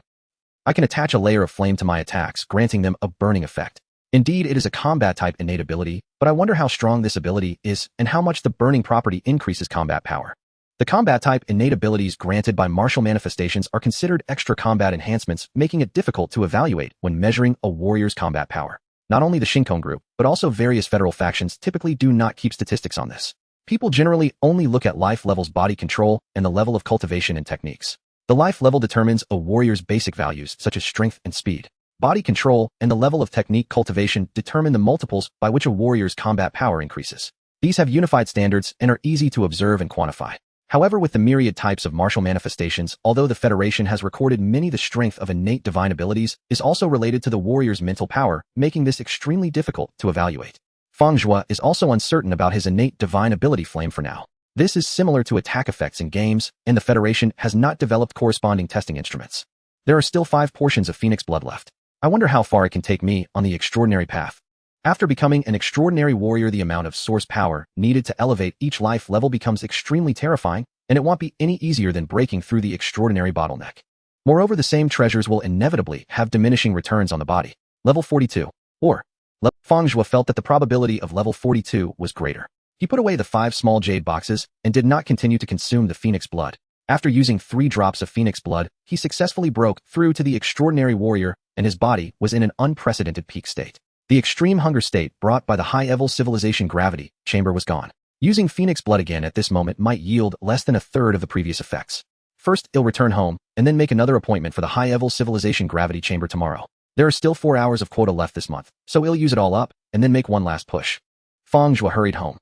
I can attach a layer of flame to my attacks, granting them a burning effect. Indeed, it is a combat-type innate ability, but I wonder how strong this ability is and how much the burning property increases combat power. The combat-type innate abilities granted by martial manifestations are considered extra combat enhancements, making it difficult to evaluate when measuring a warrior's combat power. Not only the Shinkong group, but also various federal factions typically do not keep statistics on this. People generally only look at life levels, body control, and the level of cultivation and techniques. The life level determines a warrior's basic values, such as strength and speed. Body control and the level of technique cultivation determine the multiples by which a warrior's combat power increases. These have unified standards and are easy to observe and quantify. However, with the myriad types of martial manifestations, although the Federation has recorded many, the strength of innate divine abilities is also related to the warrior's mental power, making this extremely difficult to evaluate. Fang Zhuo is also uncertain about his innate divine ability flame for now. This is similar to attack effects in games, and the Federation has not developed corresponding testing instruments. There are still 5 portions of Phoenix blood left. I wonder how far it can take me on the extraordinary path. After becoming an extraordinary warrior, the amount of source power needed to elevate each life level becomes extremely terrifying, and it won't be any easier than breaking through the extraordinary bottleneck. Moreover, the same treasures will inevitably have diminishing returns on the body. Level 42. Fang Zhuo felt that the probability of level 42 was greater. He put away the 5 small jade boxes and did not continue to consume the Phoenix blood. After using 3 drops of Phoenix blood, he successfully broke through to the extraordinary warrior, and his body was in an unprecedented peak state. The extreme hunger state brought by the high-level civilization gravity chamber was gone. Using Phoenix blood again at this moment might yield less than a third of the previous effects. First, he'll return home, and then make another appointment for the high-level civilization gravity chamber tomorrow. There are still 4 hours of quota left this month, so he'll use it all up, and then make one last push. Fang Zhuo hurried home.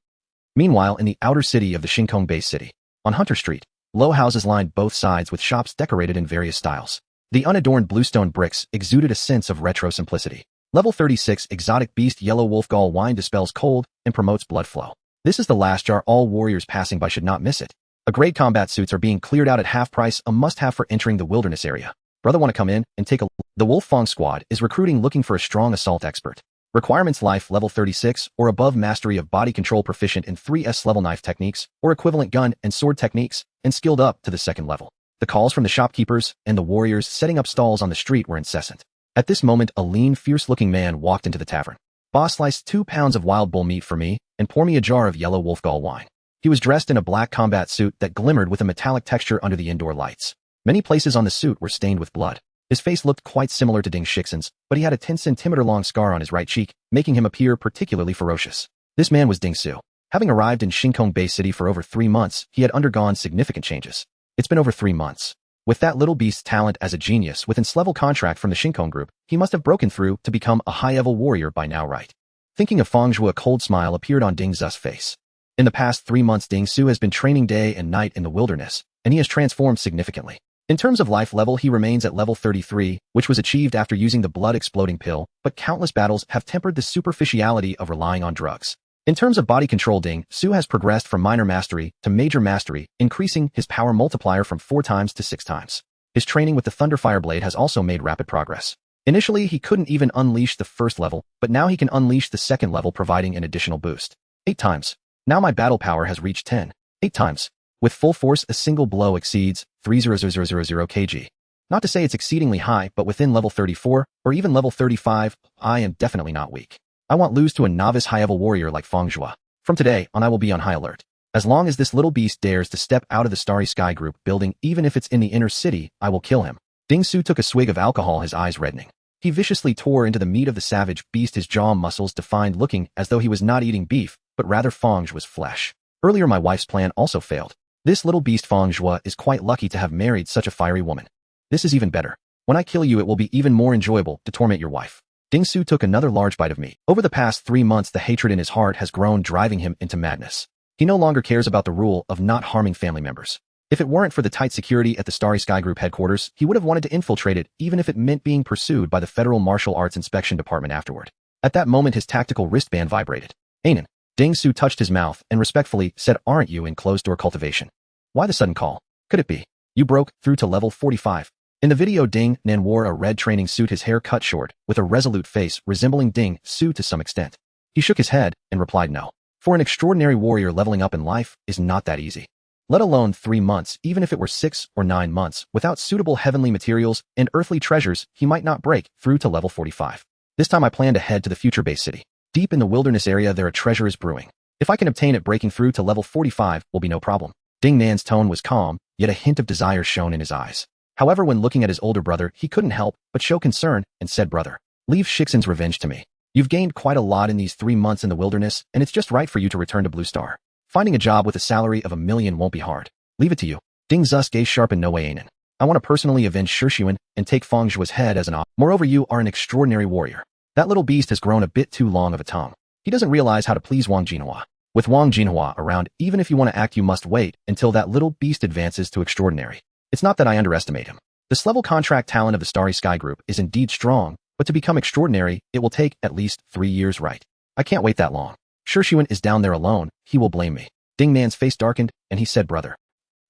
Meanwhile, in the outer city of the Shinkong base city, on Hunter Street, low houses lined both sides with shops decorated in various styles. The unadorned bluestone bricks exuded a sense of retro simplicity. Level 36 exotic beast yellow wolf gall wine dispels cold and promotes blood flow. This is the last jar. All warriors passing by should not miss it. A grade combat suits are being cleared out at half price, a must-have for entering the wilderness area. Brother, want to come in and take a... The Wolf Fang squad is recruiting, looking for a strong assault expert. Requirements: life level 36 or above, mastery of body control, proficient in 3S level knife techniques or equivalent gun and sword techniques, and skilled up to the 2nd level. The calls from the shopkeepers and the warriors setting up stalls on the street were incessant. At this moment, a lean, fierce-looking man walked into the tavern. Boss, slice 2 pounds of wild bull meat for me, and pour me a jar of yellow wolf gall wine. He was dressed in a black combat suit that glimmered with a metallic texture under the indoor lights. Many places on the suit were stained with blood. His face looked quite similar to Ding Shixin's, but he had a 10-centimeter-long scar on his right cheek, making him appear particularly ferocious. This man was Ding Su. Having arrived in Shinkong Bay City for over 3 months, he had undergone significant changes. It's been over 3 months. With that little beast's talent as a genius with its level contract from the Shinkong group, he must have broken through to become a high-level warrior by now, right? Thinking of Fang Zhuo, a cold smile appeared on Ding Zu's face. In the past 3 months, Ding Su has been training day and night in the wilderness, and he has transformed significantly. In terms of life level, he remains at level 33, which was achieved after using the blood-exploding pill, but countless battles have tempered the superficiality of relying on drugs. In terms of body control, Ding Zhuo has progressed from minor mastery to major mastery, increasing his power multiplier from 4 times to 6 times. His training with the Thunderfire Blade has also made rapid progress. Initially, he couldn't even unleash the first level, but now he can unleash the second level, providing an additional boost. 8 times. Now my battle power has reached 10. 8 times. With full force, a single blow exceeds 300,000 kg. Not to say it's exceedingly high, but within level 34, or even level 35, I am definitely not weak. I won't lose to a novice high-level warrior like Fang Zhuo. From today on, I will be on high alert. As long as this little beast dares to step out of the Starry Sky Group building, even if it's in the inner city, I will kill him. Ding Zhuo took a swig of alcohol, his eyes reddening. He viciously tore into the meat of the savage beast, his jaw muscles defined, looking as though he was not eating beef, but rather Fang Zhuo's flesh. Earlier, my wife's plan also failed. This little beast Fang Zhuo is quite lucky to have married such a fiery woman. This is even better. When I kill you, it will be even more enjoyable to torment your wife. Ding Zhuo took another large bite of meat. Over the past 3 months, the hatred in his heart has grown, driving him into madness. He no longer cares about the rule of not harming family members. If it weren't for the tight security at the Starry Sky Group headquarters, he would have wanted to infiltrate it, even if it meant being pursued by the Federal Martial Arts Inspection Department afterward. At that moment, his tactical wristband vibrated. Anan. Ding Zhuo touched his mouth and respectfully said, "Aren't you in closed-door cultivation? Why the sudden call? Could it be you broke through to level 45? In the video, Ding Nan wore a red training suit, his hair cut short, with a resolute face resembling Ding Zhuo to some extent. He shook his head and replied no. For an extraordinary warrior, leveling up in life is not that easy. Let alone 3 months, even if it were 6 or 9 months, without suitable heavenly materials and earthly treasures, he might not break through to level 45. This time I plan to head to the future base city. Deep in the wilderness area, there a treasure is brewing. If I can obtain it, breaking through to level 45 will be no problem." Ding Nan's tone was calm, yet a hint of desire shone in his eyes. However, when looking at his older brother, he couldn't help but show concern and said, "Brother, leave Shixin's revenge to me. You've gained quite a lot in these 3 months in the wilderness, and it's just right for you to return to Blue Star. Finding a job with a salary of 1 million won't be hard. Leave it to you." Ding Zhuo's gaze sharpened. "No way, Anan. I want to personally avenge Shishuan and take Fang Zhuo's head as an op. Moreover, you are an extraordinary warrior. That little beast has grown a bit too long of a tongue. He doesn't realize how to please Wang Jinhua. With Wang Jinhua around, even if you want to act, you must wait until that little beast advances to extraordinary. It's not that I underestimate him. This level contract talent of the Starry Sky Group is indeed strong, but to become extraordinary, it will take at least 3 years, right? I can't wait that long. Shishuan is down there alone. He will blame me." Ding Nan's face darkened, and he said, "Brother,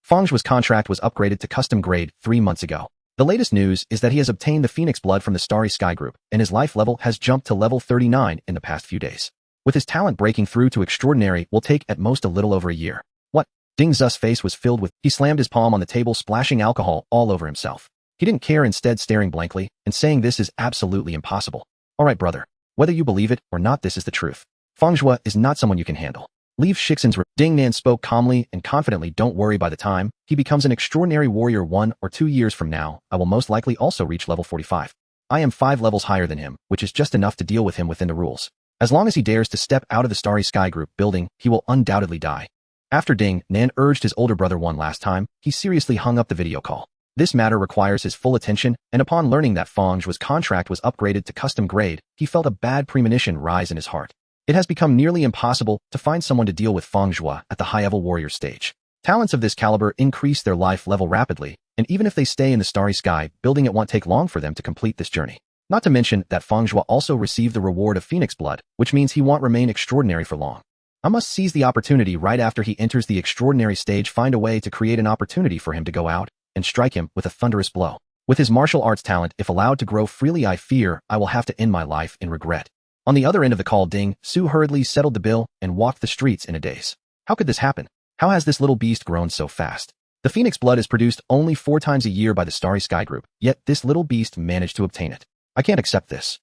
Fang Zhuo's contract was upgraded to custom grade 3 months ago. The latest news is that he has obtained the Phoenix blood from the Starry Sky Group, and his life level has jumped to level 39 in the past few days. With his talent, breaking through to extraordinary will take at most a little over a year." "What?" Ding Zhuo's face was filled with. He slammed his palm on the table, splashing alcohol all over himself. He didn't care, instead staring blankly and saying, "This is absolutely impossible." "All right, brother. Whether you believe it or not, this is the truth. Fang Zhuo is not someone you can handle. Leave Shixin's." Ding Nan spoke calmly and confidently. "Don't worry, by the time he becomes an extraordinary warrior 1 or 2 years from now, I will most likely also reach level 45. I am 5 levels higher than him, which is just enough to deal with him within the rules. As long as he dares to step out of the Starry Sky Group building, he will undoubtedly die." After Ding Nan urged his older brother one last time, he seriously hung up the video call. This matter requires his full attention, and upon learning that Fang Zhuo's contract was upgraded to custom grade, he felt a bad premonition rise in his heart. It has become nearly impossible to find someone to deal with Fang Zhuo at the high-level warrior stage. Talents of this caliber increase their life level rapidly, and even if they stay in the Starry Sky building, it won't take long for them to complete this journey. Not to mention that Fang Zhuo also received the reward of Phoenix blood, which means he won't remain extraordinary for long. I must seize the opportunity right after he enters the extraordinary stage, find a way to create an opportunity for him to go out and strike him with a thunderous blow. With his martial arts talent, if allowed to grow freely, I fear I will have to end my life in regret." On the other end of the call, Ding Zhuo hurriedly settled the bill and walked the streets in a daze. How could this happen? How has this little beast grown so fast? The Phoenix blood is produced only 4 times a year by the Starry Sky Group, yet this little beast managed to obtain it. I can't accept this.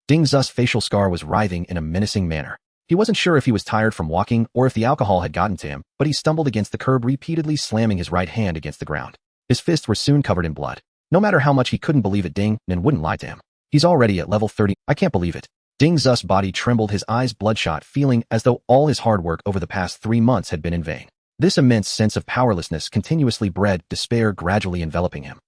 Ding Zhuo's facial scar was writhing in a menacing manner. He wasn't sure if he was tired from walking or if the alcohol had gotten to him, but he stumbled against the curb, repeatedly slamming his right hand against the ground. His fists were soon covered in blood. No matter how much he couldn't believe it, Ding Nan wouldn't lie to him. He's already at level 30. I can't believe it. Ding Zhuo's body trembled, his eyes bloodshot, feeling as though all his hard work over the past 3 months had been in vain. This immense sense of powerlessness continuously bred despair, gradually enveloping him.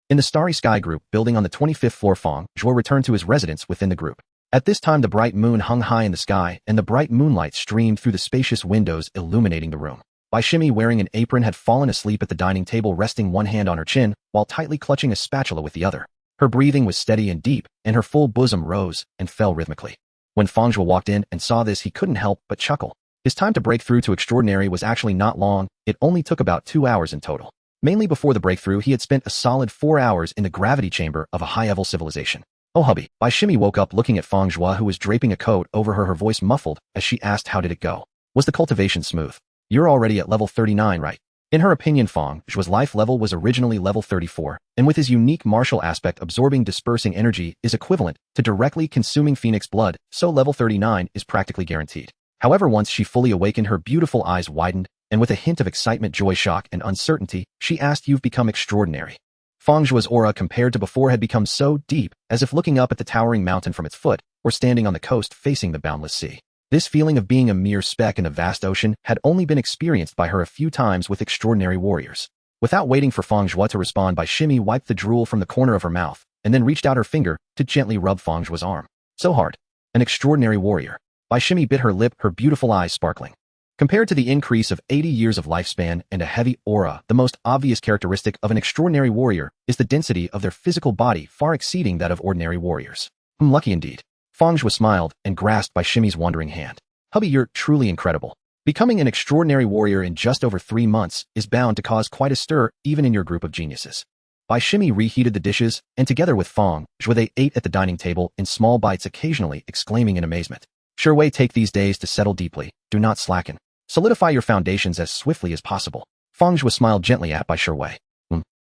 In the Starry Sky Group building on the 25th floor, Fang Zhuo returned to his residence within the group. At this time, the bright moon hung high in the sky, and the bright moonlight streamed through the spacious windows, illuminating the room. Bai Shimi, wearing an apron, had fallen asleep at the dining table, resting one hand on her chin while tightly clutching a spatula with the other. Her breathing was steady and deep, and her full bosom rose and fell rhythmically. When Fang Zhuo walked in and saw this, he couldn't help but chuckle. His time to break through to extraordinary was actually not long. It only took about 2 hours in total. Mainly before the breakthrough, he had spent a solid 4 hours in the gravity chamber of a high-level civilization. Oh hubby. Bai Shimi woke up looking at Fang Zhuo, who was draping a coat over her voice muffled as she asked how did it go. Was the cultivation smooth? You're already at level 39, right? In her opinion, Fang Zhuo's life level was originally level 34, and with his unique martial aspect, absorbing dispersing energy is equivalent to directly consuming phoenix blood, so level 39 is practically guaranteed. However, once she fully awakened, her beautiful eyes widened, and with a hint of excitement, joy, shock, and uncertainty, she asked, "You've become extraordinary." Fang Zhuo's aura compared to before had become so deep, as if looking up at the towering mountain from its foot, or standing on the coast facing the boundless sea. This feeling of being a mere speck in a vast ocean had only been experienced by her a few times with extraordinary warriors. Without waiting for Fang Zhuo to respond, Bai Shimi wiped the drool from the corner of her mouth, and then reached out her finger to gently rub Fang Zhuo's arm. So hard. An extraordinary warrior. Bai Shimi bit her lip, her beautiful eyes sparkling. Compared to the increase of 80 years of lifespan and a heavy aura, the most obvious characteristic of an extraordinary warrior is the density of their physical body, far exceeding that of ordinary warriors. Lucky indeed. Fang Zhuo smiled and grasped Bai Shimi's wandering hand. Hubby, you're truly incredible. Becoming an extraordinary warrior in just over 3 months is bound to cause quite a stir, even in your group of geniuses. Bai Shimi reheated the dishes, and together with Fang Zhuo they ate at the dining table in small bites, occasionally exclaiming in amazement. Sure way, take these days to settle deeply. Do not slacken. Solidify your foundations as swiftly as possible. Fang Zhuo smiled gently at Bai Shiwei.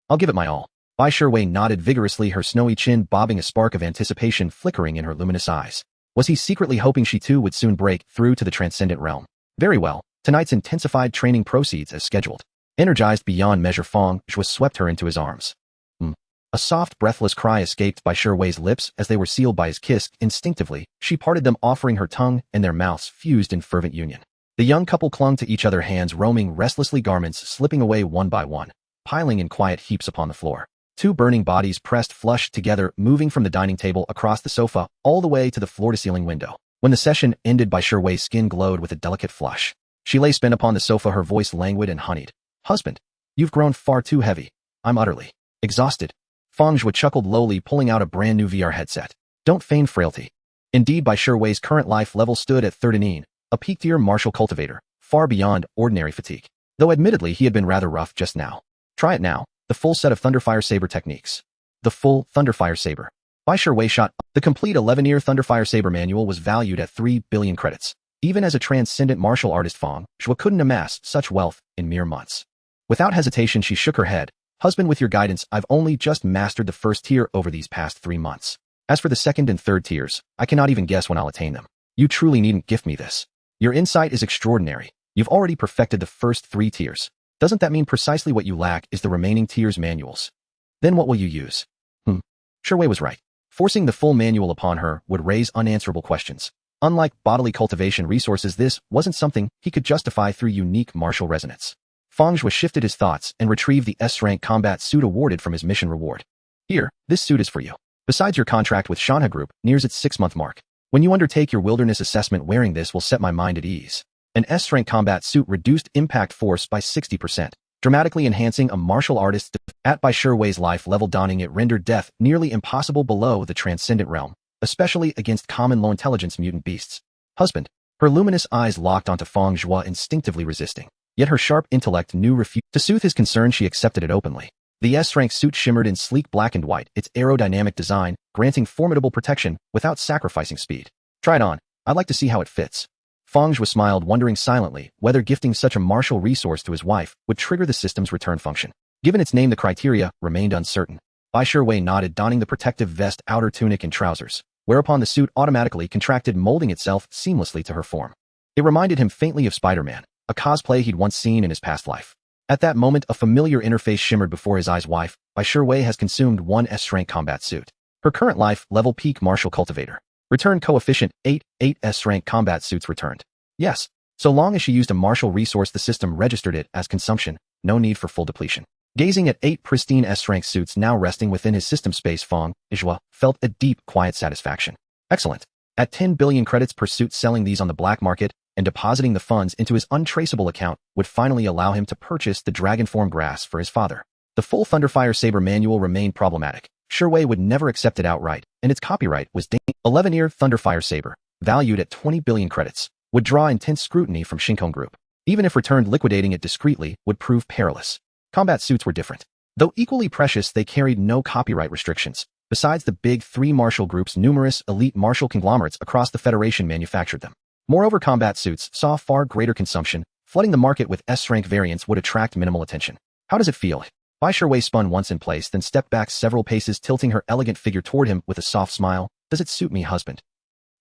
I'll give it my all. Bai Shiwei nodded vigorously, her snowy chin bobbing, a spark of anticipation flickering in her luminous eyes. Was he secretly hoping she too would soon break through to the transcendent realm? Very well. Tonight's intensified training proceeds as scheduled. Energized beyond measure, Fang Zhuo swept her into his arms. A soft, breathless cry escaped Bai Shiwei's lips as they were sealed by his kiss. Instinctively, she parted them, offering her tongue, and their mouths fused in fervent union. The young couple clung to each other, hands roaming restlessly, garments slipping away one by one, piling in quiet heaps upon the floor. Two burning bodies pressed flush together, moving from the dining table across the sofa all the way to the floor-to-ceiling window. When the session ended, Bai Shiwei's skin glowed with a delicate flush. She lay spent upon the sofa, her voice languid and honeyed. Husband, you've grown far too heavy. I'm utterly exhausted. Fang Zhuo chuckled lowly, pulling out a brand new VR headset. Don't feign frailty. Indeed, Bai Shiwei's current life level stood at 39, a peak-tier martial cultivator, far beyond ordinary fatigue. Though admittedly he had been rather rough just now. Try it now. The full set of Thunderfire Saber techniques. The full Thunderfire Saber. Bai Shiwei shot. The complete 11-year Thunderfire Saber manual was valued at 3 billion credits. Even as a transcendent martial artist, Fang Zhuo couldn't amass such wealth in mere months. Without hesitation, she shook her head. Husband, with your guidance, I've only just mastered the first tier over these past 3 months. As for the second and third tiers, I cannot even guess when I'll attain them. You truly needn't gift me this. Your insight is extraordinary. You've already perfected the first 3 tiers. Doesn't that mean precisely what you lack is the remaining tiers manuals? Then what will you use? Shiwei was right. Forcing the full manual upon her would raise unanswerable questions. Unlike bodily cultivation resources, this wasn't something he could justify through unique martial resonance. Fang Zhuo shifted his thoughts and retrieved the S-rank combat suit awarded from his mission reward. Here, this suit is for you. Besides, your contract with Shanha Group nears its 6-month mark. When you undertake your wilderness assessment, wearing this will set my mind at ease. An S-rank combat suit reduced impact force by 60%, dramatically enhancing a martial artist's at Bai Shiwei's life level. Donning it rendered death nearly impossible below the transcendent realm, especially against common low intelligence mutant beasts. Husband, her luminous eyes locked onto Fang Zhuo, instinctively resisting. Yet her sharp intellect knew refuse. To soothe his concern, she accepted it openly. The S-rank suit shimmered in sleek black and white, its aerodynamic design granting formidable protection without sacrificing speed. Try it on. I'd like to see how it fits. Fang Zhuo smiled, wondering silently whether gifting such a martial resource to his wife would trigger the system's return function. Given its name, the criteria remained uncertain. Bai Shiwei nodded, donning the protective vest, outer tunic, and trousers, whereupon the suit automatically contracted, molding itself seamlessly to her form. It reminded him faintly of Spider-Man, a cosplay he'd once seen in his past life. At that moment, a familiar interface shimmered before his eyes. Wife, Bai Shiwei has consumed 1 S-rank combat suit. Her current life level peak martial cultivator. Return coefficient 8 S-rank combat suits returned. Yes, so long as she used a martial resource, the system registered it as consumption, no need for full depletion. Gazing at 8 pristine S-rank suits now resting within his system space, Fang Zhuo felt a deep, quiet satisfaction. Excellent. At 10 billion credits per suit, selling these on the black market and depositing the funds into his untraceable account would finally allow him to purchase the dragon form grass for his father. The full Thunderfire Saber manual remained problematic. Shuwei would never accept it outright, and its copyright was 11-year Thunderfire Saber, valued at 20 billion credits, would draw intense scrutiny from Shinkong Group. Even if returned, liquidating it discreetly would prove perilous. Combat suits were different. Though equally precious, they carried no copyright restrictions. Besides the big three martial groups, numerous elite martial conglomerates across the Federation manufactured them. Moreover, combat suits saw far greater consumption. Flooding the market with S-rank variants would attract minimal attention. How does it feel? Bai Shiwei spun once in place, then stepped back several paces, tilting her elegant figure toward him with a soft smile. Does it suit me, husband?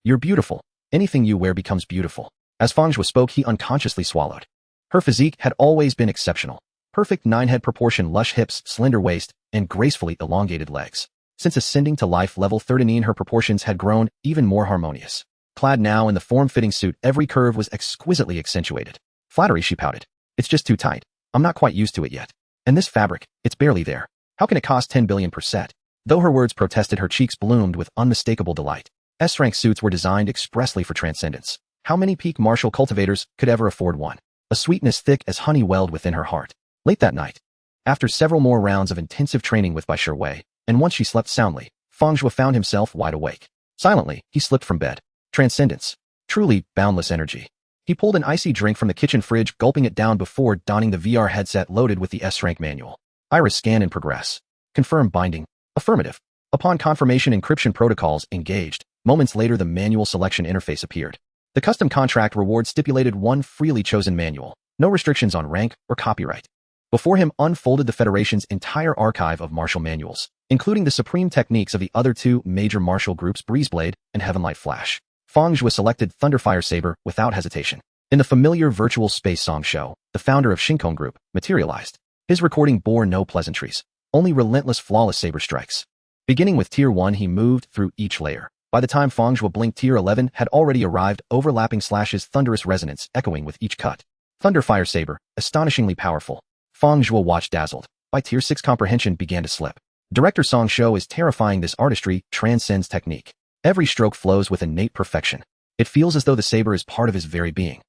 You're beautiful. Anything you wear becomes beautiful. As Fang Zhuo spoke, he unconsciously swallowed. Her physique had always been exceptional. Perfect 9-head proportion, lush hips, slender waist, and gracefully elongated legs. Since ascending to life level 13, her proportions had grown even more harmonious. Clad now in the form-fitting suit, every curve was exquisitely accentuated. Flattery, she pouted. It's just too tight. I'm not quite used to it yet. And this fabric, it's barely there. How can it cost 10 billion per set? Though her words protested, her cheeks bloomed with unmistakable delight. S-rank suits were designed expressly for transcendence. How many peak martial cultivators could ever afford one? A sweetness thick as honey welled within her heart. Late that night, after several more rounds of intensive training with Bai Shiwei, and once she slept soundly, Fang Zhuo found himself wide awake. Silently, he slipped from bed. Transcendence. Truly boundless energy. He pulled an icy drink from the kitchen fridge, gulping it down before donning the VR headset loaded with the S-rank manual. Iris scan and progress. Confirm binding. Affirmative. Upon confirmation, encryption protocols engaged. Moments later, the manual selection interface appeared. The custom contract reward stipulated one freely chosen manual. No restrictions on rank or copyright. Before him unfolded the Federation's entire archive of martial manuals, including the supreme techniques of the other two major martial groups, Breezeblade and Heavenlight Flash. Fang Zhuo selected Thunderfire Saber without hesitation. In the familiar virtual space song show, the founder of Shinkong Group materialized. His recording bore no pleasantries, only relentless, flawless saber strikes. Beginning with Tier 1, he moved through each layer. By the time Fang Zhuo blinked, Tier 11 had already arrived, overlapping slashes, thunderous resonance echoing with each cut. Thunderfire Saber, astonishingly powerful. Fang Zhuo watched dazzled. By Tier 6, comprehension began to slip. Director Song Show is terrifying. This artistry transcends technique. Every stroke flows with innate perfection. It feels as though the saber is part of his very being.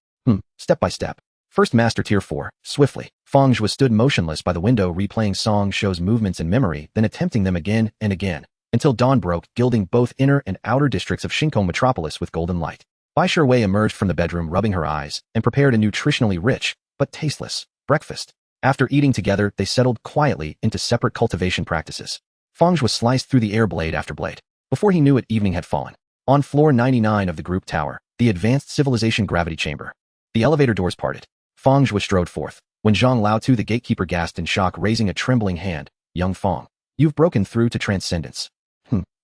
Step by step. First master Tier 4, swiftly. Fang Zhuo stood motionless by the window, replaying Song Show's movements in memory, then attempting them again and again, until dawn broke, gilding both inner and outer districts of Shinkong Metropolis with golden light. Bai Shiwei emerged from the bedroom, rubbing her eyes, and prepared a nutritionally rich, but tasteless, breakfast. After eating together, they settled quietly into separate cultivation practices. Fang Zhuo sliced through the air blade after blade. Before he knew it, evening had fallen. On floor 99 of the group tower, the advanced civilization gravity chamber. The elevator doors parted. Fang Zhuo strode forth. When Zhang Laotu, the gatekeeper, gasped in shock, raising a trembling hand. Young Fang, you've broken through to transcendence.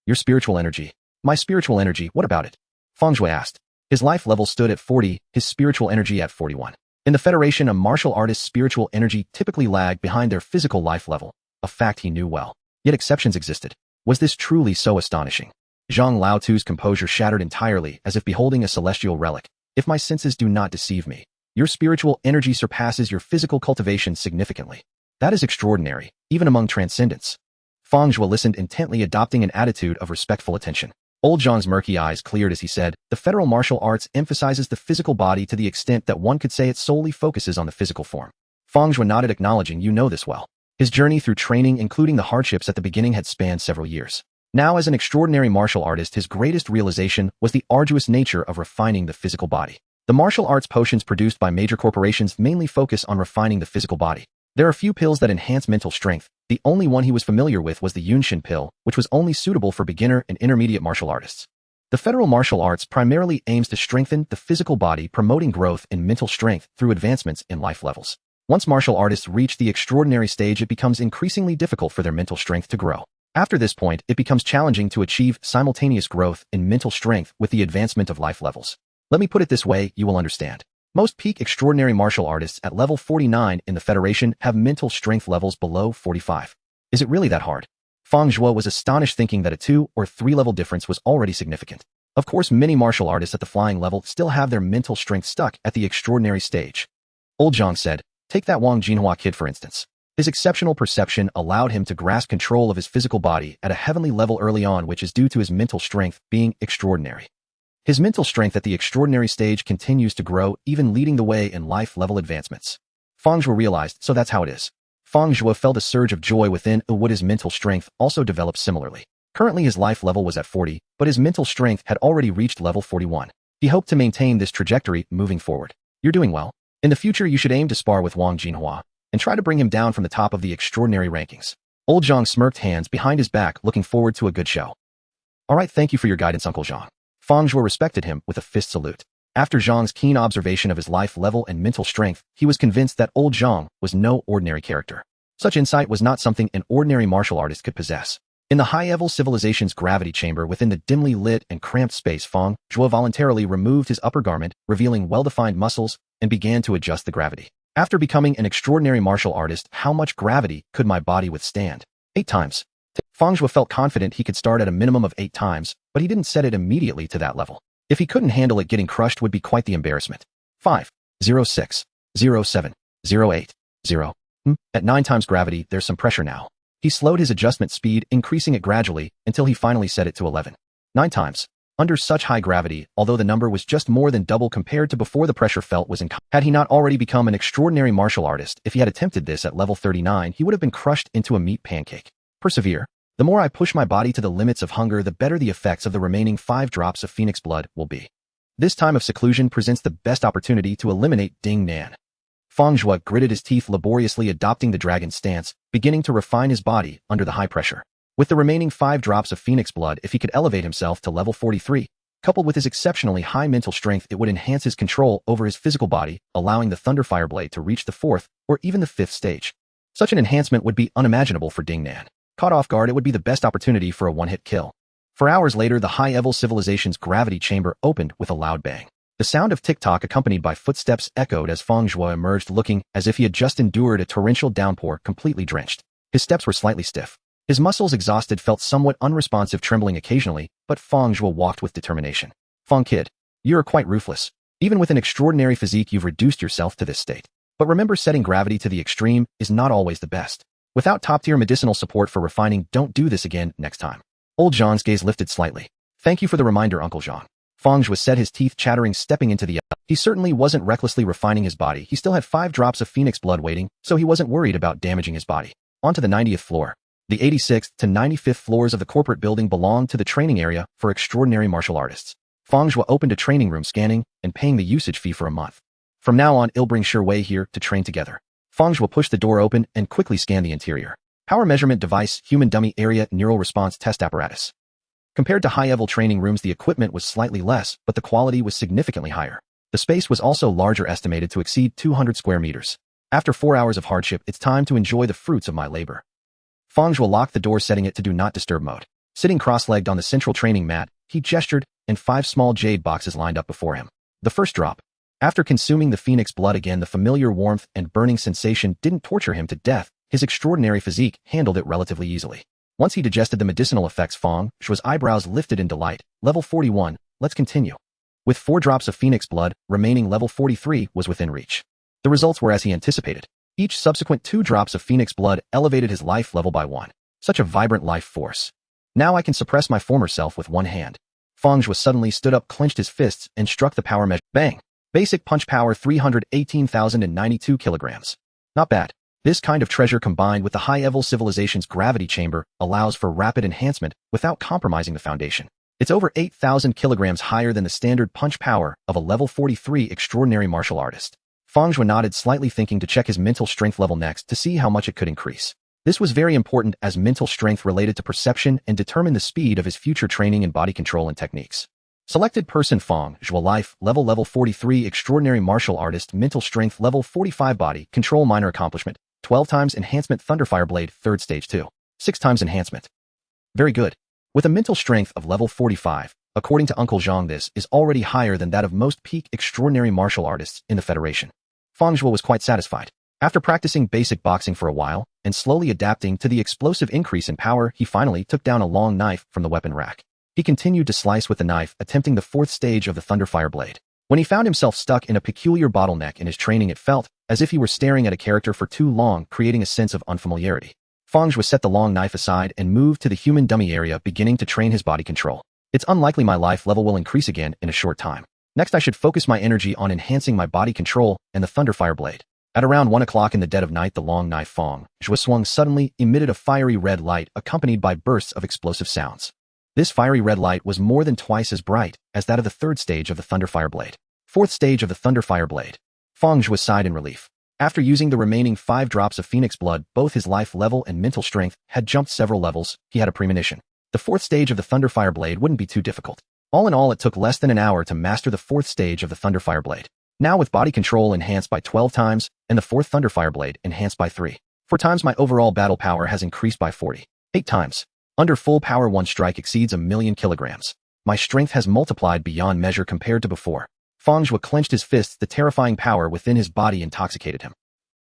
Your spiritual energy. My spiritual energy, what about it? Fang Zhuo asked. His life level stood at 40, his spiritual energy at 41. In the Federation, a martial artist's spiritual energy typically lagged behind their physical life level, a fact he knew well. Yet exceptions existed. Was this truly so astonishing? Zhang Laotu's composure shattered entirely, as if beholding a celestial relic. If my senses do not deceive me, your spiritual energy surpasses your physical cultivation significantly. That is extraordinary, even among transcendents. Fang Zhuo listened intently, adopting an attitude of respectful attention. Old Zhang's murky eyes cleared as he said, the Federal Martial Arts emphasizes the physical body to the extent that one could say it solely focuses on the physical form. Fang Zhuo nodded, acknowledging, you know this well. His journey through training, including the hardships at the beginning, had spanned several years. Now, as an extraordinary martial artist, his greatest realization was the arduous nature of refining the physical body. The martial arts potions produced by major corporations mainly focus on refining the physical body. There are few pills that enhance mental strength. The only one he was familiar with was the Yunshin pill, which was only suitable for beginner and intermediate martial artists. The Federal Martial Arts primarily aims to strengthen the physical body, promoting growth in mental strength through advancements in life levels. Once martial artists reach the extraordinary stage, it becomes increasingly difficult for their mental strength to grow. After this point, it becomes challenging to achieve simultaneous growth in mental strength with the advancement of life levels. Let me put it this way, you will understand. Most peak extraordinary martial artists at level 49 in the Federation have mental strength levels below 45. Is it really that hard? Fang Zhuo was astonished, thinking that a 2 or 3 level difference was already significant. Of course, many martial artists at the flying level still have their mental strength stuck at the extraordinary stage. Old Zhang said, take that Wang Jinhua kid for instance. His exceptional perception allowed him to grasp control of his physical body at a heavenly level early on, which is due to his mental strength being extraordinary. His mental strength at the extraordinary stage continues to grow, even leading the way in life-level advancements. Fang Zhuo realized, so that's how it is. Fang Zhuo felt a surge of joy within, would his mental strength also develop similarly. Currently his life level was at 40, but his mental strength had already reached level 41. He hoped to maintain this trajectory moving forward. You're doing well. In the future you should aim to spar with Wang Jinhua, and try to bring him down from the top of the extraordinary rankings. Old Zhang smirked, hands behind his back, looking forward to a good show. Alright, thank you for your guidance, Uncle Zhang. Fang Zhuo respected him with a fist salute. After Zhang's keen observation of his life level and mental strength, he was convinced that old Zhang was no ordinary character. Such insight was not something an ordinary martial artist could possess. In the high-level civilization's gravity chamber within the dimly lit and cramped space, Fang Zhuo voluntarily removed his upper garment, revealing well-defined muscles, and began to adjust the gravity. After becoming an extraordinary martial artist, how much gravity could my body withstand? 8 times. Fang Zhuo felt confident he could start at a minimum of 8 times, but he didn't set it immediately to that level. If he couldn't handle it, getting crushed would be quite the embarrassment. 5, 0, 6, 0, 7, 0, 8, 0. At 9 times gravity, there's some pressure now. He slowed his adjustment speed, increasing it gradually, until he finally set it to 11. 9 times. Under such high gravity, although the number was just more than double compared to before, the pressure felt was had he not already become an extraordinary martial artist, if he had attempted this at level 39, he would have been crushed into a meat pancake. Persevere. The more I push my body to the limits of hunger, the better the effects of the remaining 5 drops of phoenix blood will be. This time of seclusion presents the best opportunity to eliminate Ding Nan. Fang Zhuo gritted his teeth, laboriously adopting the dragon stance, beginning to refine his body under the high pressure. With the remaining 5 drops of phoenix blood, if he could elevate himself to level 43, coupled with his exceptionally high mental strength, it would enhance his control over his physical body, allowing the Thunderfire Blade to reach the 4th or even the 5th stage. Such an enhancement would be unimaginable for Ding Nan. Caught off guard, it would be the best opportunity for a one-hit kill. 4 hours later, the high-level civilization's gravity chamber opened with a loud bang. The sound of tick-tock accompanied by footsteps echoed as Fang Zhuo emerged, looking as if he had just endured a torrential downpour, completely drenched. His steps were slightly stiff. His muscles, exhausted, felt somewhat unresponsive, trembling occasionally, but Fang Zhuo walked with determination. Fang kid, you're quite ruthless. Even with an extraordinary physique, you've reduced yourself to this state. But remember, setting gravity to the extreme is not always the best. Without top-tier medicinal support for refining, don't do this again next time. Old Zhang's gaze lifted slightly. Thank you for the reminder, Uncle Zhang. Fang Zhuo set his teeth, chattering, stepping into the He certainly wasn't recklessly refining his body. He still had 5 drops of phoenix blood waiting, so he wasn't worried about damaging his body. On to the 90th floor. The 86th to 95th floors of the corporate building belonged to the training area for extraordinary martial artists. Fang Zhuo opened a training room, scanning and paying the usage fee for a month. From now on, I'll bring Sure Wei here to train together. Fang Zhuo pushed the door open and quickly scanned the interior. Power measurement device, human dummy area, neural response test apparatus. Compared to high-level training rooms, the equipment was slightly less, but the quality was significantly higher. The space was also larger, estimated to exceed 200 square meters. After 4 hours of hardship, it's time to enjoy the fruits of my labor. Fang Zhuo locked the door, setting it to do not disturb mode. Sitting cross-legged on the central training mat, he gestured, and 5 small jade boxes lined up before him. The first drop. After consuming the phoenix blood again, the familiar warmth and burning sensation didn't torture him to death. His extraordinary physique handled it relatively easily. Once he digested the medicinal effects, Fang Zhuo's eyebrows lifted in delight. Level 41, let's continue. With 4 drops of phoenix blood, remaining level 43 was within reach. The results were as he anticipated. Each subsequent 2 drops of phoenix blood elevated his life level by 1. Such a vibrant life force. Now I can suppress my former self with one hand. Fang Zhuo suddenly stood up, clenched his fists, and struck the power measure. Bang! Basic punch power 318,092 kilograms. Not bad. This kind of treasure, combined with the high-level civilization's gravity chamber, allows for rapid enhancement without compromising the foundation. It's over 8,000 kilograms higher than the standard punch power of a level 43 extraordinary martial artist. Fang Zhuo nodded slightly, thinking to check his mental strength level next to see how much it could increase. This was very important, as mental strength related to perception and determined the speed of his future training in body control and techniques. Selected person: Fang Zhuo, life level 43 extraordinary martial artist, mental strength level 45, body control minor accomplishment 12 times enhancement, Thunderfire Blade 3rd stage 2, 6 times enhancement. Very good. With a mental strength of level 45, according to Uncle Zhang, this is already higher than that of most peak extraordinary martial artists in the Federation. Fang Zhuo was quite satisfied. After practicing basic boxing for a while and slowly adapting to the explosive increase in power, he finally took down a long knife from the weapon rack. He continued to slice with the knife, attempting the 4th stage of the Thunderfire Blade. When he found himself stuck in a peculiar bottleneck in his training, it felt as if he were staring at a character for too long, creating a sense of unfamiliarity. Fang Zhuo set the long knife aside and moved to the human dummy area, beginning to train his body control. It's unlikely my life level will increase again in a short time. Next, I should focus my energy on enhancing my body control and the Thunderfire Blade. At around 1 o'clock in the dead of night, the long knife Fang Zhuo swung suddenly, emitted a fiery red light accompanied by bursts of explosive sounds. This fiery red light was more than twice as bright as that of the third stage of the Thunderfire Blade. Fourth stage of the Thunderfire Blade. Fang Zhuo sighed in relief. After using the remaining 5 drops of Phoenix blood, both his life level and mental strength had jumped several levels. He had a premonition. The fourth stage of the Thunderfire Blade wouldn't be too difficult. All in all, it took less than an hour to master the fourth stage of the Thunderfire Blade. Now with body control enhanced by 12 times, and the fourth Thunderfire Blade enhanced by 3. 4 times, my overall battle power has increased by 48 times. Under full power, one strike exceeds 1,000,000 kilograms. My strength has multiplied beyond measure compared to before. Fang Zhuo clenched his fists, the terrifying power within his body intoxicated him.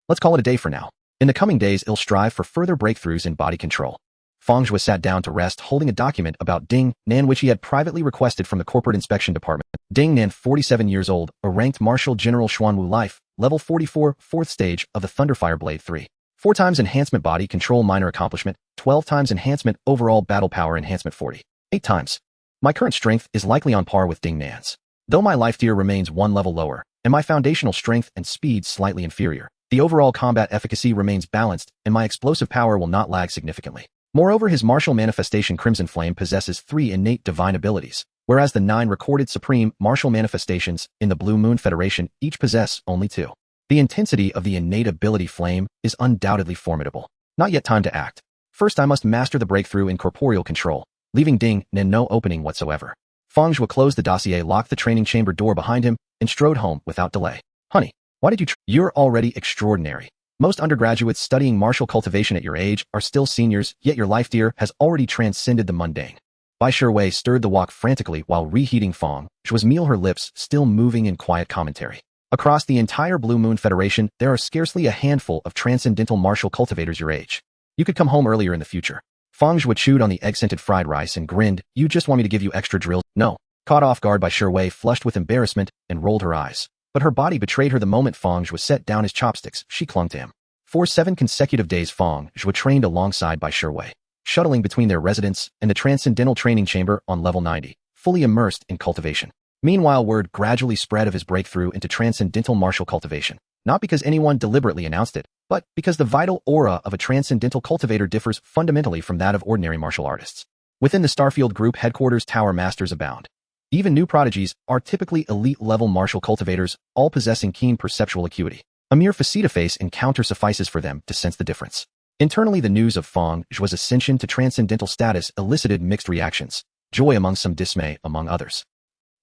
Let's call it a day for now. In the coming days, he'll strive for further breakthroughs in body control. Fang Zhuo sat down to rest, holding a document about Ding Nan which he had privately requested from the Corporate Inspection Department. Ding Nan, 47 years old, a ranked Martial General Xuanwu life, level 44, 4th stage of the Thunderfire Blade 3. 4 times enhancement body control minor accomplishment, 12 times enhancement overall battle power enhancement 48 times. My current strength is likely on par with Ding Nan's. Though my life tier remains 1 level lower, and my foundational strength and speed slightly inferior, the overall combat efficacy remains balanced, and my explosive power will not lag significantly. Moreover, his martial manifestation Crimson Flame possesses 3 innate divine abilities, whereas the 9 recorded supreme martial manifestations in the Blue Moon Federation each possess only 2. The intensity of the innate ability Flame is undoubtedly formidable. Not yet time to act. First, I must master the breakthrough in corporeal control, leaving Ding Nan no opening whatsoever. Fang Zhuo closed the dossier, locked the training chamber door behind him, and strode home without delay. Honey, why did you You're already extraordinary. Most undergraduates studying martial cultivation at your age are still seniors, yet your life tier has already transcended the mundane. Bai Shiwei stirred the wok frantically while reheating Fang Zhuo's meal, her lips still moving in quiet commentary. Across the entire Blue Moon Federation, there are scarcely a handful of transcendental martial cultivators your age. You could come home earlier in the future. Fang Zhuo chewed on the egg-scented fried rice and grinned. You just want me to give you extra drills? No. Caught off guard by Shiwei, flushed with embarrassment and rolled her eyes. But her body betrayed her the moment Fang Zhuo set down his chopsticks. She clung to him. For 7 consecutive days, Fang Zhuo trained alongside Bai Shiwei, shuttling between their residence and the Transcendental Training Chamber on level 90, fully immersed in cultivation. Meanwhile, word gradually spread of his breakthrough into transcendental martial cultivation, not because anyone deliberately announced it, but because the vital aura of a transcendental cultivator differs fundamentally from that of ordinary martial artists. Within the Starfield Group headquarters, tower masters abound. Even new prodigies are typically elite-level martial cultivators, all possessing keen perceptual acuity. A mere face-to-face encounter suffices for them to sense the difference. Internally, the news of Fang Zhuo's ascension to transcendental status elicited mixed reactions, joy among some, dismay among others.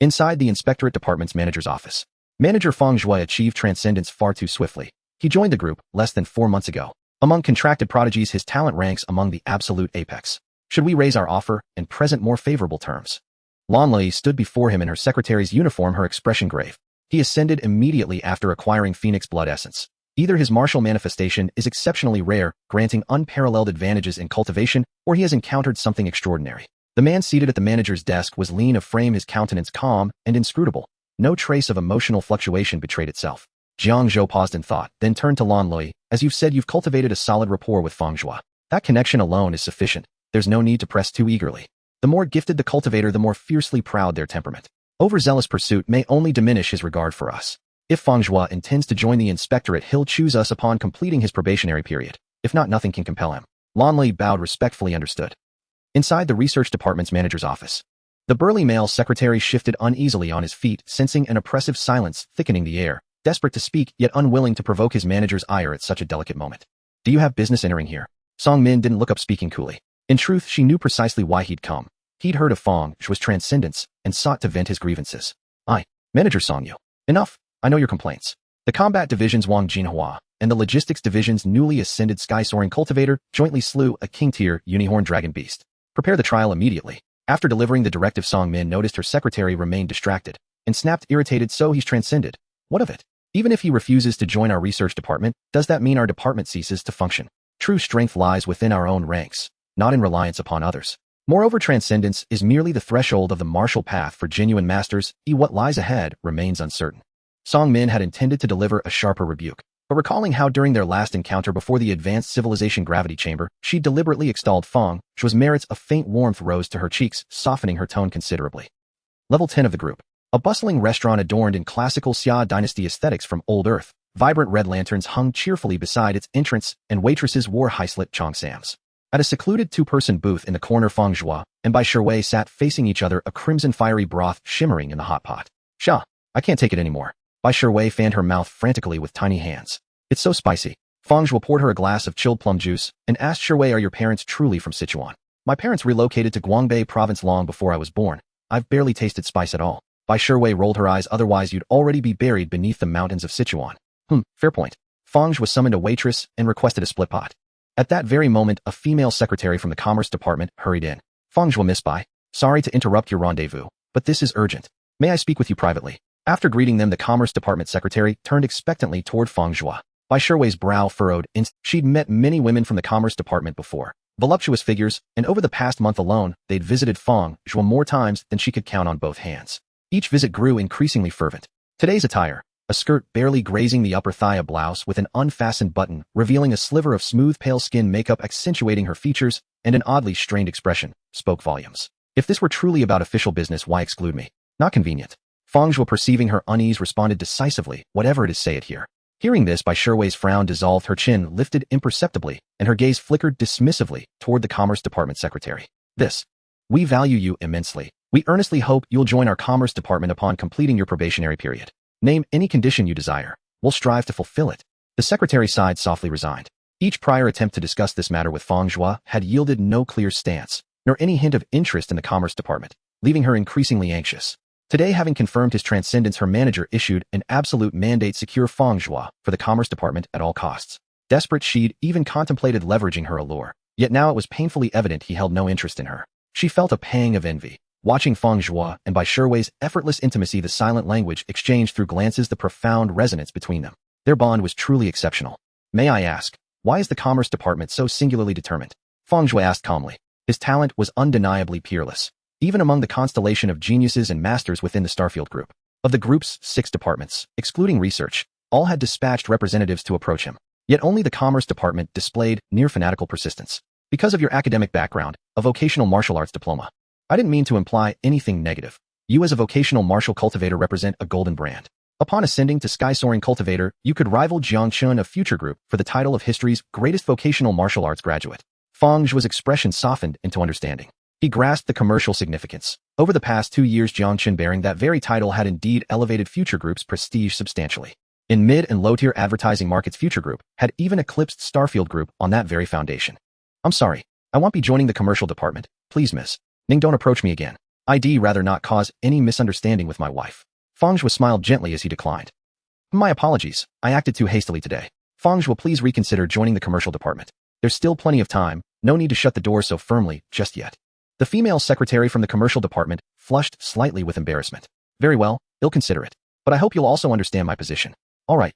Inside the Inspectorate Department's manager's office, Manager Fang Zhuo achieved transcendence far too swiftly. He joined the group less than 4 months ago. Among contracted prodigies, his talent ranks among the absolute apex. Should we raise our offer and present more favorable terms? Lan Lei stood before him in her secretary's uniform, her expression grave. He ascended immediately after acquiring Phoenix Blood Essence. Either his martial manifestation is exceptionally rare, granting unparalleled advantages in cultivation, or he has encountered something extraordinary. The man seated at the manager's desk was lean of frame, his countenance calm and inscrutable. No trace of emotional fluctuation betrayed itself. Jiang Zhou paused in thought, then turned to Lan Lei. As you've said, you've cultivated a solid rapport with Fang Zhuo. That connection alone is sufficient. There's no need to press too eagerly. The more gifted the cultivator, the more fiercely proud their temperament. Overzealous pursuit may only diminish his regard for us. If Fang Zhuo intends to join the inspectorate, he'll choose us upon completing his probationary period. If not, nothing can compel him. Lan Lei bowed respectfully, understood. Inside the research department's manager's office, the burly male secretary shifted uneasily on his feet, sensing an oppressive silence thickening the air, desperate to speak yet unwilling to provoke his manager's ire at such a delicate moment. Do you have business entering here? Song Min didn't look up, speaking coolly. In truth, she knew precisely why he'd come. He'd heard of Fang Zhuo's transcendence and sought to vent his grievances. Manager Song Yu. Enough. I know your complaints. The combat division's Wang Jinhua and the logistics division's newly ascended sky-soaring cultivator jointly slew a king-tier unicorn dragon beast. Prepare the trial immediately. After delivering the directive, Song Min noticed her secretary remained distracted and snapped, irritated. So he's transcended. What of it? Even if he refuses to join our research department, does that mean our department ceases to function? True strength lies within our own ranks, not in reliance upon others. Moreover, transcendence is merely the threshold of the martial path for genuine masters. What lies ahead remains uncertain. Song Min had intended to deliver a sharper rebuke, but recalling how during their last encounter before the advanced civilization gravity chamber, she deliberately extolled Fang Zhuo's merits, a faint warmth rose to her cheeks, softening her tone considerably. Level 10 of the group. A bustling restaurant adorned in classical Xia dynasty aesthetics from old Earth. Vibrant red lanterns hung cheerfully beside its entrance, and waitresses wore high-slit cheongsams. At a secluded two-person booth in the corner, Fang Zhuo and Bai Shiwei sat facing each other, a crimson fiery broth shimmering in the hot pot. Sha, I can't take it anymore. Bai Shiwei fanned her mouth frantically with tiny hands. It's so spicy. Fang Zhuo poured her a glass of chilled plum juice and asked Shiwei, are your parents truly from Sichuan? My parents relocated to Guangbei province long before I was born. I've barely tasted spice at all. Bai Shiwei rolled her eyes, otherwise you'd already be buried beneath the mountains of Sichuan. Fair point. Fang Zhuo summoned a waitress and requested a split pot. At that very moment, a female secretary from the Commerce Department hurried in. Fang Zhuo, Miss Bai, sorry to interrupt your rendezvous, but this is urgent. May I speak with you privately? After greeting them, the Commerce Department secretary turned expectantly toward Fang Zhuo. Bai Shiwei's brow furrowed. She'd met many women from the Commerce Department before. Voluptuous figures, and over the past month alone, they'd visited Fang Zhuo more times than she could count on both hands. Each visit grew increasingly fervent. Today's attire. A skirt barely grazing the upper thigh, a blouse with an unfastened button, revealing a sliver of smooth pale skin, makeup accentuating her features, and an oddly strained expression, spoke volumes. If this were truly about official business, why exclude me? Not convenient. Fang Zhuo, perceiving her unease, responded decisively, whatever it is, say it here. Hearing this, Bai Shiwei's frown dissolved, her chin lifted imperceptibly, and her gaze flickered dismissively toward the Commerce Department secretary. We value you immensely. We earnestly hope you'll join our Commerce Department upon completing your probationary period. Name any condition you desire. We'll strive to fulfill it. The secretary sighed softly, resigned. Each prior attempt to discuss this matter with Fang Zhuo had yielded no clear stance, nor any hint of interest in the Commerce Department, leaving her increasingly anxious. Today, having confirmed his transcendence, her manager issued an absolute mandate: secure Fang Zhuo for the Commerce Department at all costs. Desperate, she'd even contemplated leveraging her allure, yet now it was painfully evident he held no interest in her. She felt a pang of envy. Watching Fang Zhuo and Bai Shiwei's effortless intimacy, the silent language exchanged through glances, the profound resonance between them. Their bond was truly exceptional. May I ask, why is the Commerce Department so singularly determined? Fang Zhuo asked calmly. His talent was undeniably peerless, even among the constellation of geniuses and masters within the Starfield Group. Of the group's 6 departments, excluding research, all had dispatched representatives to approach him. Yet only the Commerce Department displayed near fanatical persistence. Because of your academic background, a vocational martial arts diploma. I didn't mean to imply anything negative. You as a vocational martial cultivator represent a golden brand. Upon ascending to sky-soaring cultivator, you could rival Jiang Chun of Future Group for the title of history's greatest vocational martial arts graduate. Fang Zhuo's expression softened into understanding. He grasped the commercial significance. Over the past 2 years, Jiang Chun bearing that very title had indeed elevated Future Group's prestige substantially. In mid- and low-tier advertising markets, Future Group had even eclipsed Starfield Group on that very foundation. I'm sorry, I won't be joining the commercial department. Please, miss. Ning, don't approach me again. I'd rather not cause any misunderstanding with my wife. Fang Zhuo smiled gently as he declined. My apologies, I acted too hastily today. Fang Zhuo, please reconsider joining the commercial department. There's still plenty of time, no need to shut the door so firmly just yet. The female secretary from the commercial department flushed slightly with embarrassment. Very well, I'll consider it. But I hope you'll also understand my position. All right.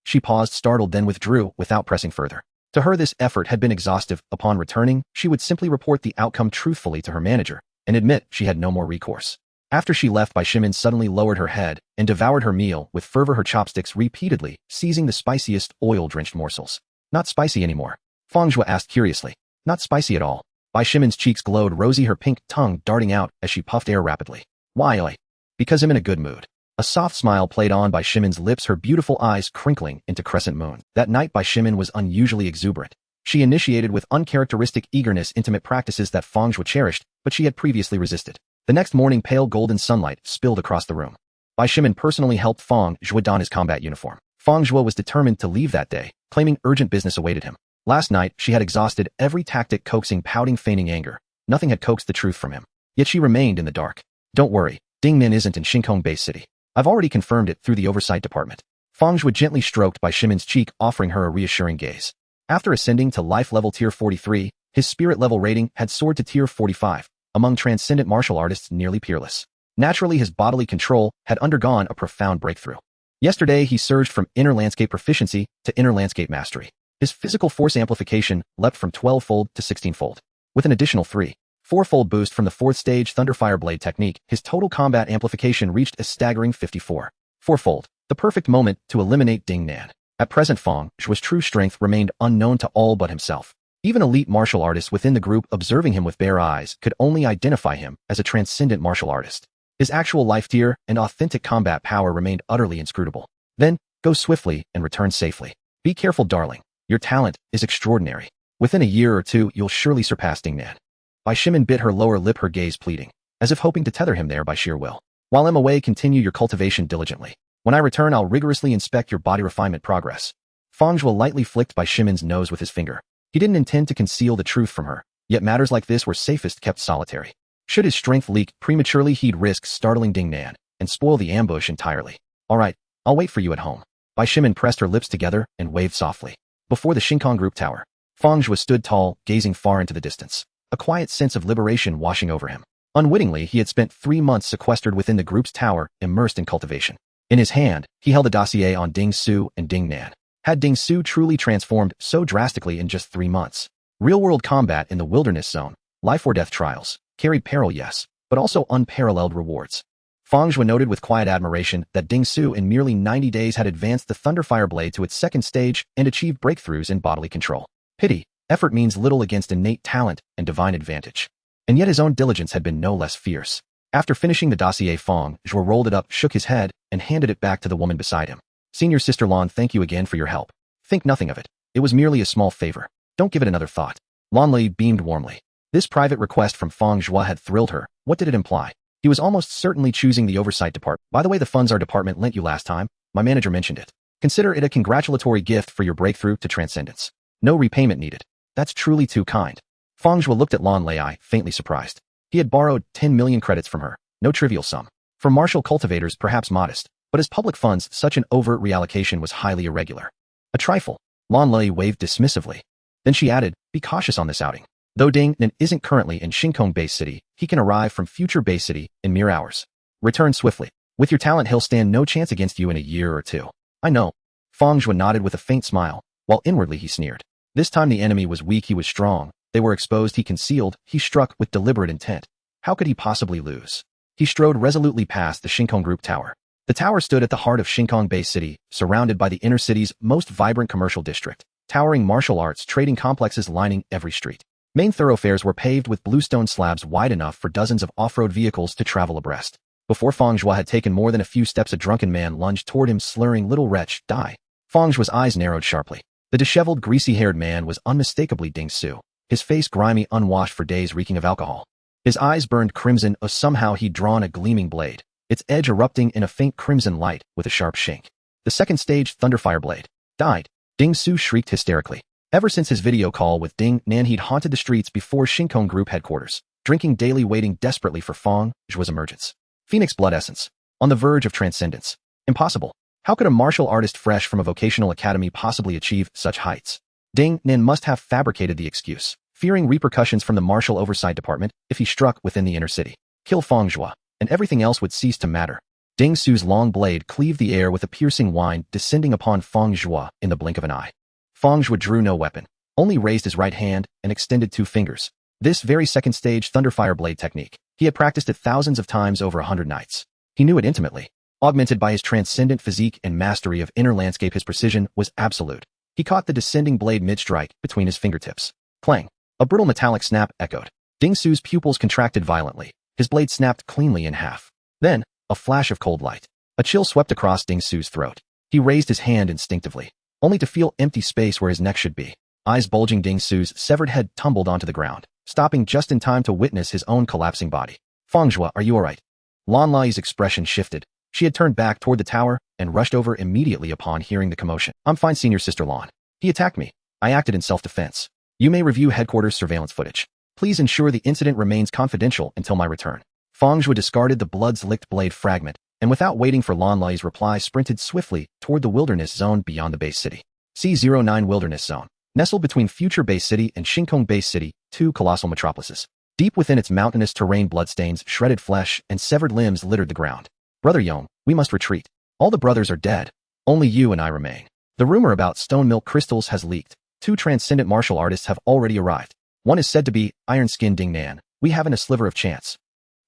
She paused, startled, then withdrew without pressing further. To her, this effort had been exhaustive. Upon returning, she would simply report the outcome truthfully to her manager and admit she had no more recourse. After she left, Bai Shimin suddenly lowered her head and devoured her meal with fervor, her chopsticks repeatedly seizing the spiciest, oil-drenched morsels. Not spicy anymore? Fang Zhuo asked curiously. Not spicy at all. Bai Shimin's cheeks glowed rosy, her pink tongue darting out as she puffed air rapidly. Why? Because I'm in a good mood. A soft smile played on Bai Shimin's lips, her beautiful eyes crinkling into crescent moon. That night, Bai Shimin was unusually exuberant. She initiated with uncharacteristic eagerness intimate practices that Fang Zhuo cherished, but she had previously resisted. The next morning, pale golden sunlight spilled across the room. Bai Shimin personally helped Fang Zhuo don his combat uniform. Fang Zhuo was determined to leave that day, claiming urgent business awaited him. Last night, she had exhausted every tactic, coaxing, pouting, feigning anger. Nothing had coaxed the truth from him. Yet she remained in the dark. Don't worry, Ding Min isn't in Shinkong Bay City. I've already confirmed it through the oversight department. Fang Zhuo gently stroked Bai Shimin's cheek, offering her a reassuring gaze. After ascending to life level tier 43, his spirit level rating had soared to tier 45, among transcendent martial artists nearly peerless. Naturally, his bodily control had undergone a profound breakthrough. Yesterday, he surged from inner landscape proficiency to inner landscape mastery. His physical force amplification leapt from 12-fold to 16-fold. With an additional 4-fold boost from the 4th stage Thunderfire Blade technique, his total combat amplification reached a staggering 54-fold. The perfect moment to eliminate Ding Nan. At present, Fang Zhuo's true strength remained unknown to all but himself. Even elite martial artists within the group observing him with bare eyes could only identify him as a transcendent martial artist. His actual life tier and authentic combat power remained utterly inscrutable. Then, go swiftly and return safely. Be careful, darling. Your talent is extraordinary. Within a year or two, you'll surely surpass Ding Nan. Bai Shimin bit her lower lip, her gaze pleading, as if hoping to tether him there by sheer will. While I'm away, continue your cultivation diligently. When I return, I'll rigorously inspect your body refinement progress. Fang Zhuo lightly flicked Bai Shimin's nose with his finger. He didn't intend to conceal the truth from her, yet matters like this were safest kept solitary. Should his strength leak prematurely, he'd risk startling Ding Nan and spoil the ambush entirely. All right, I'll wait for you at home. Bai Shimin pressed her lips together and waved softly. Before the Shinkong Group Tower, Fang Zhuo stood tall, gazing far into the distance, a quiet sense of liberation washing over him. Unwittingly, he had spent 3 months sequestered within the group's tower, immersed in cultivation. In his hand, he held a dossier on Ding Su and Ding Nan. Had Ding Su truly transformed so drastically in just 3 months? Real-world combat in the wilderness zone, life-or-death trials, carried peril, yes, but also unparalleled rewards. Fang Zhuo noted with quiet admiration that Ding Su in merely 90 days had advanced the Thunderfire Blade to its 2nd stage and achieved breakthroughs in bodily control. Pity, effort means little against innate talent and divine advantage. And yet his own diligence had been no less fierce. After finishing the dossier, Fang Zhuo rolled it up, shook his head, and handed it back to the woman beside him. Senior Sister Lan, thank you again for your help. Think nothing of it. It was merely a small favor. Don't give it another thought. Lan Li beamed warmly. This private request from Fang Zhuo had thrilled her. What did it imply? He was almost certainly choosing the oversight department. By the way, the funds our department lent you last time, my manager mentioned it. Consider it a congratulatory gift for your breakthrough to transcendence. No repayment needed. That's truly too kind. Fang Zhuo looked at Lan Lei, faintly surprised. He had borrowed 10 million credits from her. No trivial sum. For martial cultivators, perhaps modest, but as public funds, such an overt reallocation was highly irregular. A trifle. Lan Lei waved dismissively. Then she added, be cautious on this outing. Though Ding Nan isn't currently in Shinkong Base City, he can arrive from future Base City in mere hours. Return swiftly. With your talent, he'll stand no chance against you in a year or two. I know. Fang Zhuo nodded with a faint smile, while inwardly he sneered. This time the enemy was weak, he was strong. They were exposed, he concealed, he struck with deliberate intent. How could he possibly lose? He strode resolutely past the Shinkong Group Tower. The tower stood at the heart of Shinkong Base City, surrounded by the inner city's most vibrant commercial district. Towering martial arts trading complexes lining every street. Main thoroughfares were paved with bluestone slabs wide enough for dozens of off-road vehicles to travel abreast. Before Fang Zhuo had taken more than a few steps, a drunken man lunged toward him, slurring, "Little wretch, die." Fang Zhuo's eyes narrowed sharply. The disheveled, greasy-haired man was unmistakably Ding Su, his face grimy, unwashed for days, reeking of alcohol. His eyes burned crimson, as somehow he'd drawn a gleaming blade, its edge erupting in a faint crimson light with a sharp shink. The 2nd stage Thunderfire Blade. Died. Ding Su shrieked hysterically. Ever since his video call with Ding Nan, he'd haunted the streets before Shinkong Group headquarters, drinking daily, waiting desperately for Fang Zhuo's emergence. Phoenix blood essence. On the verge of transcendence. Impossible. How could a martial artist fresh from a vocational academy possibly achieve such heights? Ding Nan must have fabricated the excuse, fearing repercussions from the martial oversight department if he struck within the inner city. Kill Fang Zhuo, and everything else would cease to matter. Ding Su's long blade cleaved the air with a piercing whine, descending upon Fang Zhuo in the blink of an eye. Fang Zhuo drew no weapon, only raised his right hand and extended 2 fingers. This very 2nd stage Thunderfire Blade technique, he had practiced it thousands of times over 100 nights. He knew it intimately. Augmented by his transcendent physique and mastery of inner landscape, his precision was absolute. He caught the descending blade mid-strike between his fingertips. Clang. A brittle metallic snap echoed. Ding Su's pupils contracted violently. His blade snapped cleanly in half. Then, a flash of cold light. A chill swept across Ding Su's throat. He raised his hand instinctively, only to feel empty space where his neck should be. Eyes bulging, Ding Su's severed head tumbled onto the ground, stopping just in time to witness his own collapsing body. Fang Zhuo, are you all right? Lan Lai's expression shifted. She had turned back toward the tower and rushed over immediately upon hearing the commotion. I'm fine, Senior Sister Lan. He attacked me. I acted in self-defense. You may review headquarters surveillance footage. Please ensure the incident remains confidential until my return. Fang Zhuo discarded the blood-licked blade fragment, and without waiting for Lan Lai's reply, sprinted swiftly toward the wilderness zone beyond the base city. C09 Wilderness Zone. Nestled between future Base City and Shinkong Base City, 2 colossal metropolises. Deep within its mountainous terrain, bloodstains, shredded flesh, and severed limbs littered the ground. Brother Yong, we must retreat. All the brothers are dead. Only you and I remain. The rumor about stone milk crystals has leaked. 2 transcendent martial artists have already arrived. One is said to be iron-skinned Ding Nan. We haven't a sliver of chance.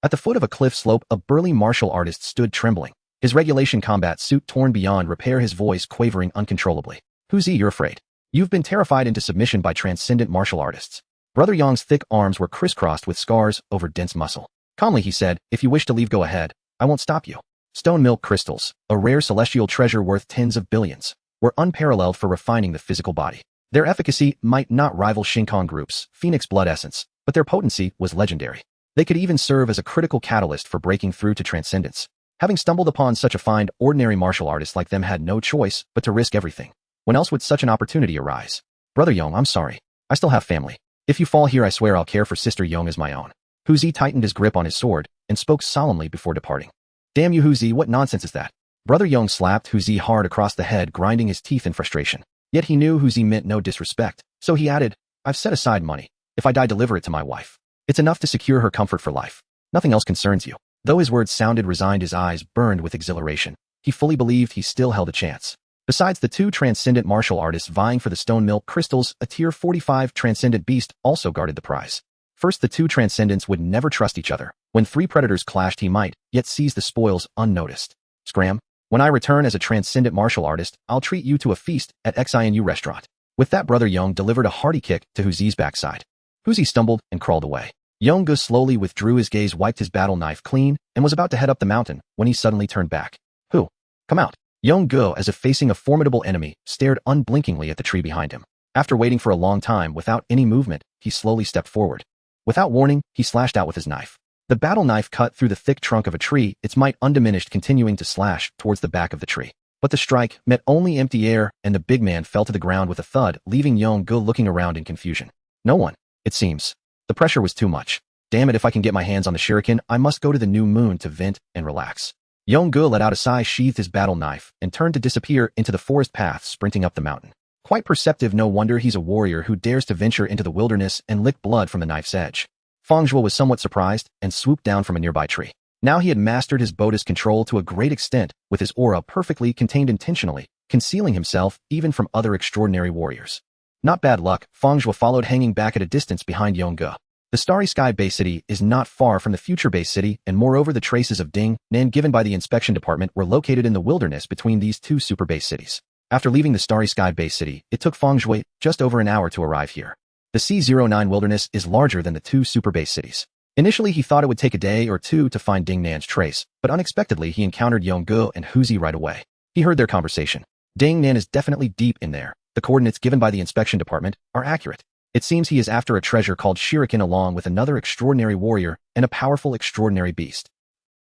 At the foot of a cliff slope, a burly martial artist stood trembling, his regulation combat suit torn beyond repair, his voice quavering uncontrollably. Hu Zi, you're afraid. You've been terrified into submission by transcendent martial artists. Brother Yang's thick arms were crisscrossed with scars over dense muscle. Calmly he said, if you wish to leave, go ahead. I won't stop you. Stone milk crystals, a rare celestial treasure worth tens of billions, were unparalleled for refining the physical body. Their efficacy might not rival Shinkong Group's Phoenix Blood Essence, but their potency was legendary. They could even serve as a critical catalyst for breaking through to transcendence. Having stumbled upon such a find, ordinary martial artists like them had no choice but to risk everything. When else would such an opportunity arise? Brother Yong, I'm sorry. I still have family. If you fall here, I swear I'll care for Sister Yong as my own. Hu Zi tightened his grip on his sword and spoke solemnly before departing. Damn you, Hu Zi, what nonsense is that? Brother Yong slapped Hu Zi hard across the head, grinding his teeth in frustration. Yet he knew Hu Zi meant no disrespect, so he added, I've set aside money. If I die, deliver it to my wife. It's enough to secure her comfort for life. Nothing else concerns you. Though his words sounded resigned, his eyes burned with exhilaration. He fully believed he still held a chance. Besides the two transcendent martial artists vying for the stone milk crystals, a tier 45 transcendent beast also guarded the prize. First, the two transcendents would never trust each other. When three predators clashed, he might yet seize the spoils unnoticed. Scram. When I return as a transcendent martial artist, I'll treat you to a feast at XINU restaurant. With that, Brother Yong delivered a hearty kick to Hu Zi's backside. Hu Zi stumbled and crawled away. Yong Gu slowly withdrew his gaze, wiped his battle knife clean, and was about to head up the mountain when he suddenly turned back. Who? Come out. Yong Gu, as if facing a formidable enemy, stared unblinkingly at the tree behind him. After waiting for a long time without any movement, he slowly stepped forward. Without warning, he slashed out with his knife. The battle knife cut through the thick trunk of a tree, its might undiminished, continuing to slash towards the back of the tree. But the strike met only empty air, and the big man fell to the ground with a thud, leaving Yong Gu looking around in confusion. No one, it seems. The pressure was too much. Damn it, if I can get my hands on the shuriken, I must go to the new moon to vent and relax. Yong Gu let out a sigh, sheathed his battle knife, and turned to disappear into the forest path, sprinting up the mountain. Quite perceptive, no wonder he's a warrior who dares to venture into the wilderness and lick blood from the knife's edge. Fang Zhuo was somewhat surprised and swooped down from a nearby tree. Now he had mastered his Bodhi's control to a great extent, with his aura perfectly contained intentionally, concealing himself even from other extraordinary warriors. Not bad luck, Fang Zhuo followed, hanging back at a distance behind Yong Gu. The Starry Sky Bay City is not far from the future Bay City, and moreover the traces of Ding Nan given by the inspection department were located in the wilderness between these two super base cities. After leaving the Starry Sky Bay City, it took Fang Zhuo just over an hour to arrive here. The C09 wilderness is larger than the two super base cities. Initially he thought it would take a day or two to find Ding Nan's trace, but unexpectedly he encountered Yong Gu and Hu Zi right away. He heard their conversation. Ding Nan is definitely deep in there. The coordinates given by the inspection department are accurate. It seems he is after a treasure called shuriken along with another extraordinary warrior and a powerful extraordinary beast.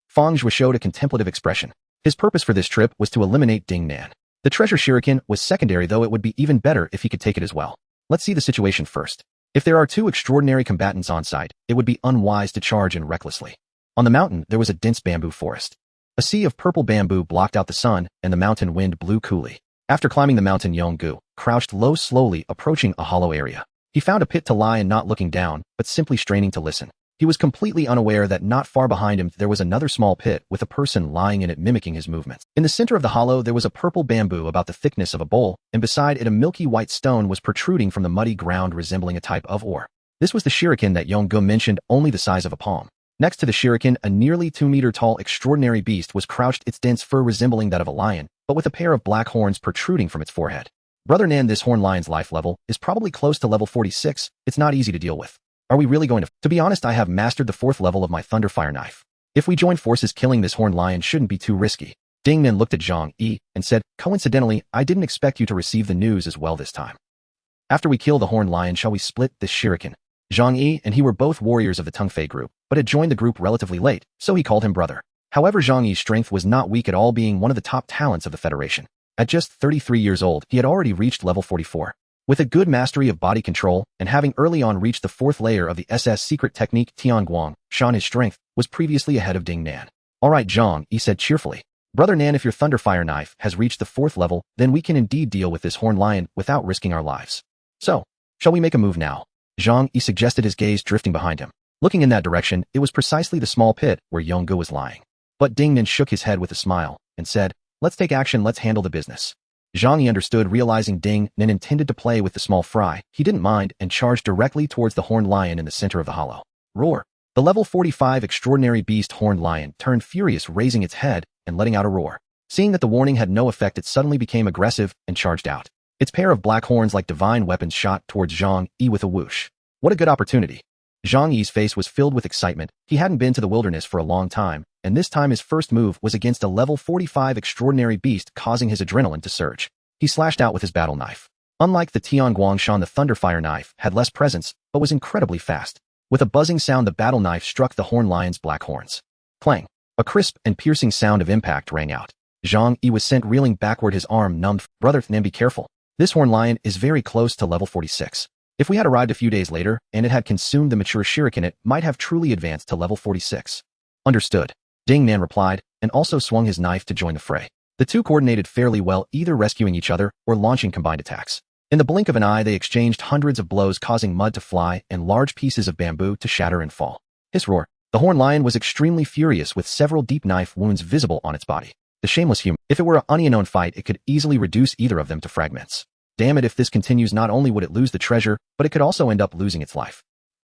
Fang Zhuo showed a contemplative expression. His purpose for this trip was to eliminate Ding Nan. The treasure shuriken was secondary, though it would be even better if he could take it as well. Let's see the situation first. If there are two extraordinary combatants on site, it would be unwise to charge in recklessly. On the mountain, there was a dense bamboo forest. A sea of purple bamboo blocked out the sun, and the mountain wind blew coolly. After climbing the mountain, Yong Gu crouched low, slowly approaching a hollow area. He found a pit to lie in, not looking down, but simply straining to listen. He was completely unaware that not far behind him there was another small pit with a person lying in it, mimicking his movements. In the center of the hollow there was a purple bamboo about the thickness of a bowl, and beside it a milky white stone was protruding from the muddy ground, resembling a type of ore. This was the shuriken that Yong Gu mentioned, only the size of a palm. Next to the shuriken, a nearly 2-meter-tall extraordinary beast was crouched, its dense fur resembling that of a lion, but with a pair of black horns protruding from its forehead. Brother Nan, this horned lion's life level is probably close to level 46. It's not easy to deal with. Are we really going to? To be honest, I have mastered the 4th level of my thunder fire knife. If we join forces, killing this horned lion shouldn't be too risky. Ding Nan looked at Zhang Yi and said, coincidentally, I didn't expect you to receive the news as well this time. After we kill the horned lion, shall we split this shuriken? Zhang Yi and he were both warriors of the Tungfei group, but had joined the group relatively late, so he called him brother. However, Zhang Yi's strength was not weak at all, being one of the top talents of the Federation. At just 33 years old, he had already reached level 44. With a good mastery of body control, and having early on reached the 4th layer of the SS secret technique Tianguang, Shan, his strength was previously ahead of Ding Nan. Alright, Zhang, he said cheerfully. Brother Nan, if your thunder fire knife has reached the 4th level, then we can indeed deal with this horned lion without risking our lives. So, shall we make a move now? Zhang Yi suggested, his gaze drifting behind him. Looking in that direction, it was precisely the small pit where Yong Gu was lying. But Ding Nan shook his head with a smile and said, let's take action, let's handle the business. Zhang Yi understood, realizing Ding Nan intended to play with the small fry. He didn't mind and charged directly towards the horned lion in the center of the hollow. Roar! The level 45 extraordinary beast horned lion turned furious, raising its head and letting out a roar. Seeing that the warning had no effect, it suddenly became aggressive and charged out. Its pair of black horns like divine weapons shot towards Zhang Yi with a whoosh. What a good opportunity. Zhang Yi's face was filled with excitement. He hadn't been to the wilderness for a long time, and this time his first move was against a level 45 extraordinary beast, causing his adrenaline to surge. He slashed out with his battle knife. Unlike the Tianguangshan, the Thunderfire knife had less presence, but was incredibly fast. With a buzzing sound, the battle knife struck the horned lion's black horns. Clang! A crisp and piercing sound of impact rang out. Zhang Yi was sent reeling backward, his arm numbed. Brother Nan, be careful. This horned lion is very close to level 46. If we had arrived a few days later, and it had consumed the mature shuriken, it might have truly advanced to level 46. Understood. Ding Nan replied, and also swung his knife to join the fray. The two coordinated fairly well, either rescuing each other or launching combined attacks. In the blink of an eye, they exchanged hundreds of blows, causing mud to fly and large pieces of bamboo to shatter and fall. Hiss roar. The horned lion was extremely furious, with several deep knife wounds visible on its body. The shameless human. If it were an unknown fight, it could easily reduce either of them to fragments. Damn it, if this continues, not only would it lose the treasure, but it could also end up losing its life.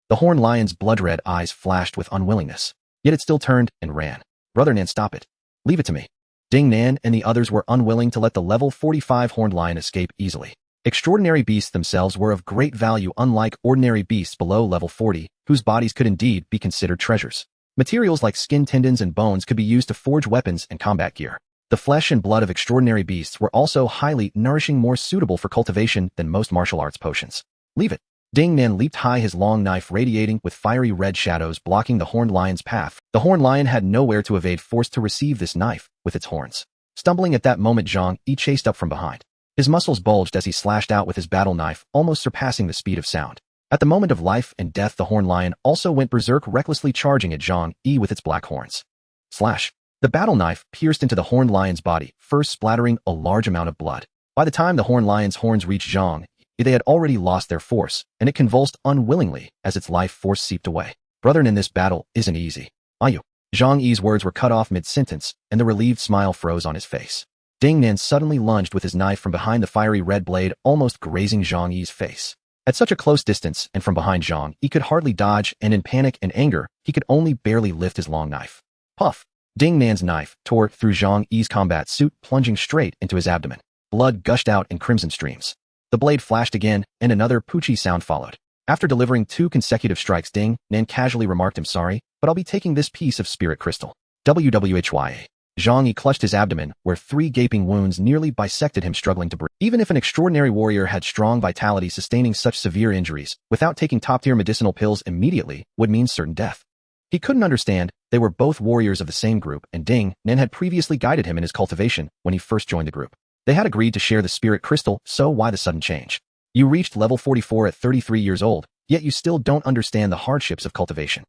The horned lion's blood-red eyes flashed with unwillingness. Yet it still turned and ran. Brother Nan, stop it. Leave it to me. Ding Nan and the others were unwilling to let the level 45 horned lion escape easily. Extraordinary beasts themselves were of great value, unlike ordinary beasts below level 40, whose bodies could indeed be considered treasures. Materials like skin, tendons, and bones could be used to forge weapons and combat gear. The flesh and blood of extraordinary beasts were also highly nourishing, more suitable for cultivation than most martial arts potions. Leave it. Ding Nan leaped high, his long knife radiating with fiery red shadows blocking the horned lion's path. The horned lion had nowhere to evade, forced to receive this knife with its horns. Stumbling at that moment, Zhang Yi chased up from behind. His muscles bulged as he slashed out with his battle knife, almost surpassing the speed of sound. At the moment of life and death, the horned lion also went berserk, recklessly charging at Zhang Yi with its black horns. Slash! The battle knife pierced into the horned lion's body, first splattering a large amount of blood. By the time the horned lion's horns reached Zhang Yi, they had already lost their force, and it convulsed unwillingly as its life force seeped away. Brother, in this battle isn't easy. Are you? Zhang Yi's words were cut off mid-sentence, and the relieved smile froze on his face. Ding Nan suddenly lunged with his knife from behind, the fiery red blade almost grazing Zhang Yi's face. At such a close distance and from behind, Zhang Yi could hardly dodge, and in panic and anger, he could only barely lift his long knife. Puff! Ding Nan's knife tore through Zhang Yi's combat suit, plunging straight into his abdomen. Blood gushed out in crimson streams. The blade flashed again, and another poochie sound followed. After delivering 2 consecutive strikes, Ding Nan casually remarked, "I'm sorry, but I'll be taking this piece of spirit crystal." WWHYA. Zhang Yi clutched his abdomen, where 3 gaping wounds nearly bisected him, struggling to breathe. Even if an extraordinary warrior had strong vitality, sustaining such severe injuries without taking top-tier medicinal pills immediately would mean certain death. He couldn't understand. They were both warriors of the same group, and Ding Nan had previously guided him in his cultivation when he first joined the group. They had agreed to share the spirit crystal, so why the sudden change? You reached level 44 at 33 years old, yet you still don't understand the hardships of cultivation.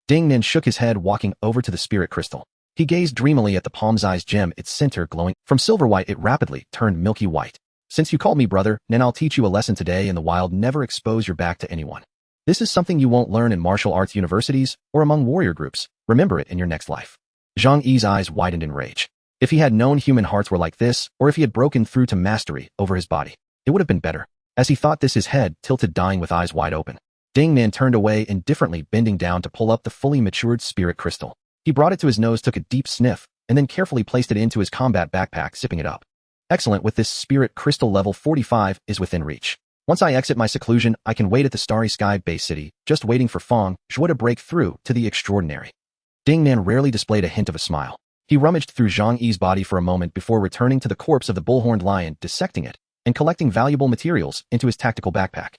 Ding Nan shook his head, walking over to the spirit crystal. He gazed dreamily at the palm-sized gem, its center glowing. From silver white, it rapidly turned milky white. Since you called me brother, Nan, I'll teach you a lesson today in the wild. Never expose your back to anyone. This is something you won't learn in martial arts universities or among warrior groups. Remember it in your next life. Zhang Yi's eyes widened in rage. If he had known human hearts were like this, or if he had broken through to mastery over his body, it would have been better. As he thought this, his head tilted, dying with eyes wide open. Ding Nan turned away indifferently, bending down to pull up the fully matured spirit crystal. He brought it to his nose, took a deep sniff, and then carefully placed it into his combat backpack, sipping it up. Excellent, with this spirit crystal, level 45 is within reach. Once I exit my seclusion, I can wait at the starry sky base city, just waiting for Fang Zhuo to break through to the extraordinary. Ding Nan rarely displayed a hint of a smile. He rummaged through Zhang Yi's body for a moment before returning to the corpse of the bull-horned lion, dissecting it, and collecting valuable materials into his tactical backpack.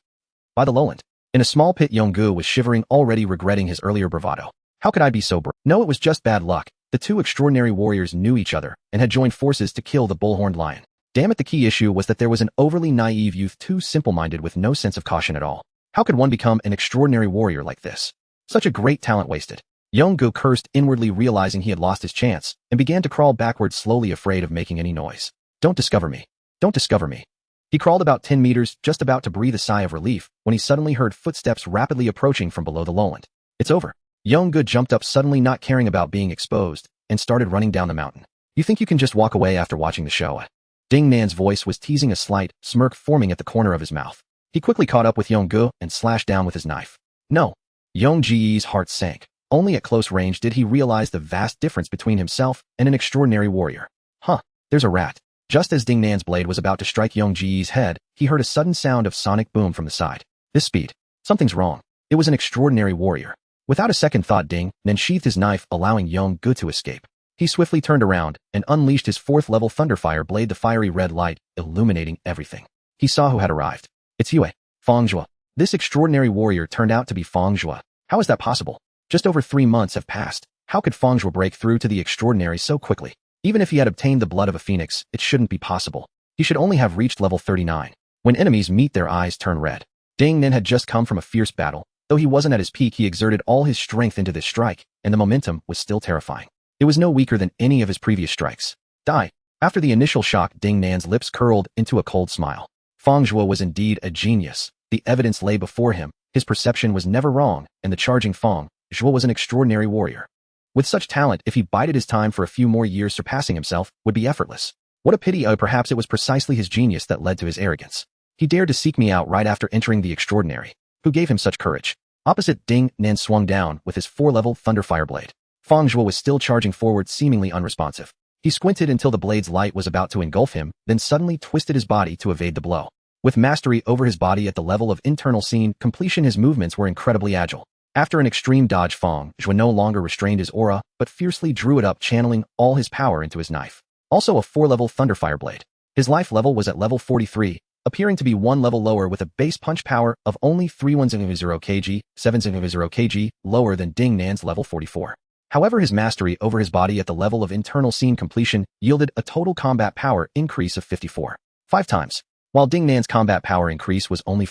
By the lowland, in a small pit, Yonggu was shivering, already regretting his earlier bravado. How could I be so brave? No, it was just bad luck. The 2 extraordinary warriors knew each other and had joined forces to kill the bull-horned lion. Damn it, the key issue was that there was an overly naive youth, too simple-minded with no sense of caution at all. How could one become an extraordinary warrior like this? Such a great talent wasted. Yonggu cursed inwardly, realizing he had lost his chance, and began to crawl backwards slowly, afraid of making any noise. Don't discover me. Don't discover me. He crawled about 10 meters, just about to breathe a sigh of relief, when he suddenly heard footsteps rapidly approaching from below the lowland. It's over. Yonggu jumped up suddenly, not caring about being exposed, and started running down the mountain. You think you can just walk away after watching the show? Ding Nan's voice was teasing, a slight smirk forming at the corner of his mouth. He quickly caught up with Yonggu and slashed down with his knife. No. Yongji's heart sank. Only at close range did he realize the vast difference between himself and an extraordinary warrior. Huh, there's a rat. Just as Ding Nan's blade was about to strike Yong Ji's head, he heard a sudden sound of sonic boom from the side. This speed. Something's wrong. It was an extraordinary warrior. Without a second thought, Ding Nan sheathed his knife, allowing Yong Gu to escape. He swiftly turned around and unleashed his fourth-level Thunderfire blade, the fiery red light, illuminating everything. He saw who had arrived. It's Yue, Fang Zhuo. This extraordinary warrior turned out to be Fang Zhuo. How is that possible? Just over 3 months have passed. How could Fang Zhuo break through to the extraordinary so quickly? Even if he had obtained the blood of a phoenix, it shouldn't be possible. He should only have reached level 39. When enemies meet, their eyes turn red. Ding Nan had just come from a fierce battle. Though he wasn't at his peak, he exerted all his strength into this strike, and the momentum was still terrifying. It was no weaker than any of his previous strikes. Die. After the initial shock, Ding Nan's lips curled into a cold smile. Fang Zhuo was indeed a genius. The evidence lay before him. His perception was never wrong, and the charging Fang Zhuo was an extraordinary warrior. With such talent, if he bided his time for a few more years, surpassing himself would be effortless. What a pity, perhaps it was precisely his genius that led to his arrogance. He dared to seek me out right after entering the extraordinary. Who gave him such courage? Opposite, Ding Nan swung down with his 4-level Thunderfire blade. Fang Zhuo was still charging forward, seemingly unresponsive. He squinted until the blade's light was about to engulf him, then suddenly twisted his body to evade the blow. With mastery over his body at the level of internal scene completion, his movements were incredibly agile. After an extreme dodge, Fang Zhuo no longer restrained his aura, but fiercely drew it up, channeling all his power into his knife. Also a 4-level Thunderfire blade. His life level was at level 43, appearing to be 1 level lower with a base punch power of only 3100 kg, 700 kg, lower than Ding Nan's level 44. However, his mastery over his body at the level of internal scene completion yielded a total combat power increase of 5 times, while Ding Nan's combat power increase was only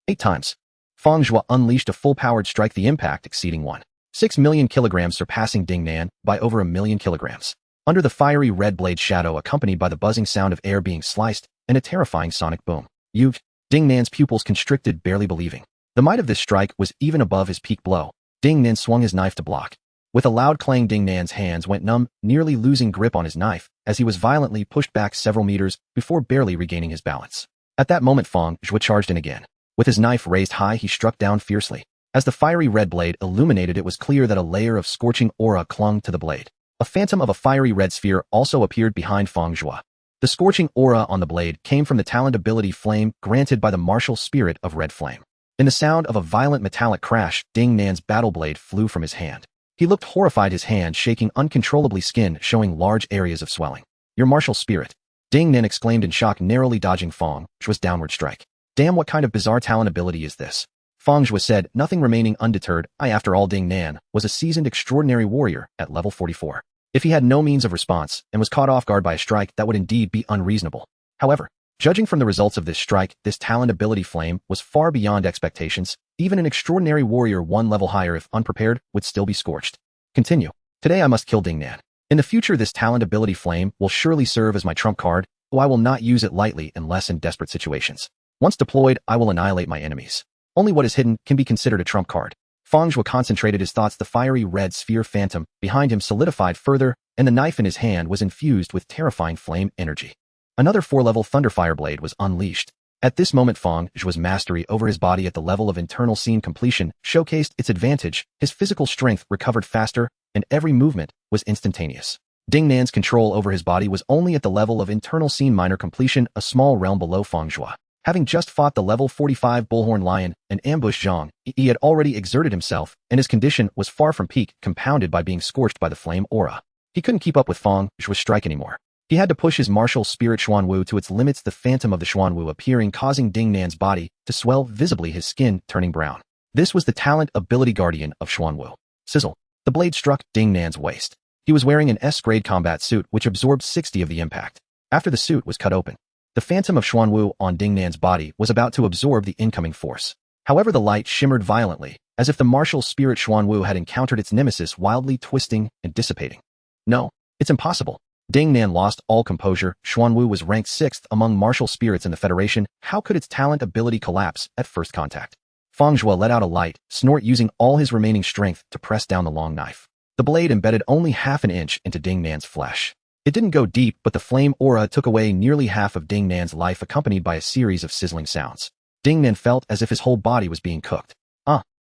8 times. Fang Zhuo unleashed a full-powered strike, the impact exceeding 1.6 million kilograms, surpassing Ding Nan by over 1 million kilograms. Under the fiery red blade shadow, accompanied by the buzzing sound of air being sliced and a terrifying sonic boom, Ding Nan's pupils constricted, barely believing. The might of this strike was even above his peak blow. Ding Nan swung his knife to block. With a loud clang, Ding Nan's hands went numb, nearly losing grip on his knife, as he was violently pushed back several meters before barely regaining his balance. At that moment, Fang Zhuo charged in again. With his knife raised high, he struck down fiercely. As the fiery red blade illuminated, it was clear that a layer of scorching aura clung to the blade. A phantom of a fiery red sphere also appeared behind Fang Zhuo. The scorching aura on the blade came from the talent ability Flame, granted by the martial spirit of Red Flame. In the sound of a violent metallic crash, Ding Nan's battle blade flew from his hand. He looked horrified, his hand shaking uncontrollably, skin showing large areas of swelling. Your martial spirit! Ding Nan exclaimed in shock, narrowly dodging Fang Zhuo's downward strike. Damn, what kind of bizarre talent ability is this? Fang Zhuo said, nothing remaining undeterred. After all, Ding Nan was a seasoned extraordinary warrior at level 44. If he had no means of response and was caught off guard by a strike, that would indeed be unreasonable. However, judging from the results of this strike, this talent ability Flame was far beyond expectations. Even an extraordinary warrior 1 level higher, if unprepared, would still be scorched. Continue. Today I must kill Ding Nan. In the future, this talent ability Flame will surely serve as my trump card, though I will not use it lightly unless in desperate situations. Once deployed, I will annihilate my enemies. Only what is hidden can be considered a trump card. Fang Zhuo concentrated his thoughts. The fiery red sphere phantom behind him solidified further, and the knife in his hand was infused with terrifying flame energy. Another 4-level Thunderfire blade was unleashed. At this moment, Fang Zhuo's mastery over his body at the level of internal scene completion showcased its advantage. His physical strength recovered faster, and every movement was instantaneous. Ding Nan's control over his body was only at the level of internal scene minor completion, a small realm below Fang Zhuo. Having just fought the level 45 Bullhorn Lion and ambushed Zhang, he had already exerted himself, and his condition was far from peak, compounded by being scorched by the flame aura. He couldn't keep up with Fang Zhuo's strike anymore. He had to push his martial spirit Xuanwu to its limits, the phantom of the Xuanwu appearing, causing Ding Nan's body to swell visibly, his skin turning brown. This was the talent ability Guardian of Xuanwu. Sizzle. The blade struck Ding Nan's waist. He was wearing an S-grade combat suit which absorbed 60 of the impact. After the suit was cut open, the phantom of Xuanwu on Ding Nan's body was about to absorb the incoming force. However, the light shimmered violently, as if the martial spirit Xuanwu had encountered its nemesis, wildly twisting and dissipating. No, it's impossible. Ding Nan lost all composure. Xuanwu was ranked 6th among martial spirits in the Federation. How could its talent ability collapse at first contact? Fang Zhuo let out a light snort, using all his remaining strength to press down the long knife. The blade embedded only half an inch into Ding Nan's flesh. It didn't go deep, but the flame aura took away nearly half of Ding Nan's life, accompanied by a series of sizzling sounds. Ding Nan felt as if his whole body was being cooked.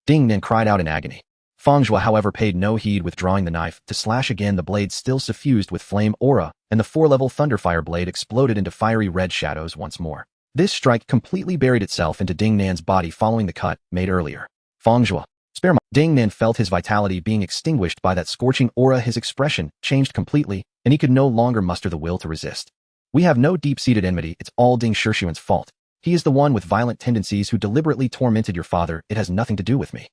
Ding Nan cried out in agony. Fang Zhuo, however, paid no heed, withdrawing the knife to slash again. The blade still suffused with flame aura, and the 4-level Thunderfire blade exploded into fiery red shadows once more. This strike completely buried itself into Ding Nan's body following the cut made earlier. Fang Zhuo, spare my... Ding Nan felt his vitality being extinguished by that scorching aura. His expression changed completely, and he could no longer muster the will to resist. We have no deep-seated enmity. It's all Ding Shixuan's fault. He is the one with violent tendencies who deliberately tormented your father. It has nothing to do with me.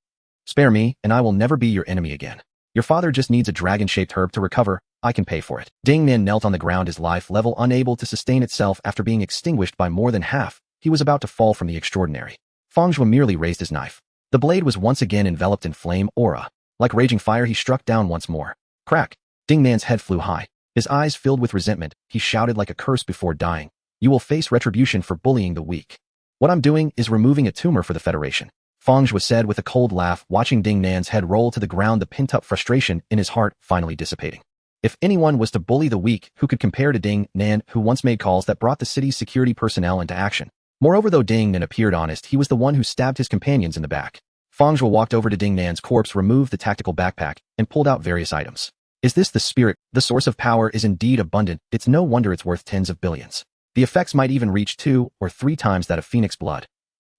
Spare me, and I will never be your enemy again. Your father just needs a dragon-shaped herb to recover. I can pay for it. Ding Nan knelt on the ground, his life level unable to sustain itself after being extinguished by more than half. He was about to fall from the extraordinary. Fang Zhuo merely raised his knife. The blade was once again enveloped in flame aura. Like raging fire, he struck down once more. Crack! Ding Nan's head flew high. His eyes filled with resentment. He shouted like a curse before dying. You will face retribution for bullying the weak. What I'm doing is removing a tumor for the Federation. Fang Zhuo said with a cold laugh, watching Ding Nan's head roll to the ground, the pent-up frustration in his heart finally dissipating. If anyone was to bully the weak, who could compare to Ding Nan, who once made calls that brought the city's security personnel into action? Moreover, though Ding Nan appeared honest, he was the one who stabbed his companions in the back. Fang Zhuo walked over to Ding Nan's corpse, removed the tactical backpack, and pulled out various items. Is this the spirit? The source of power is indeed abundant. It's no wonder it's worth tens of billions. The effects might even reach 2 or 3 times that of Phoenix blood.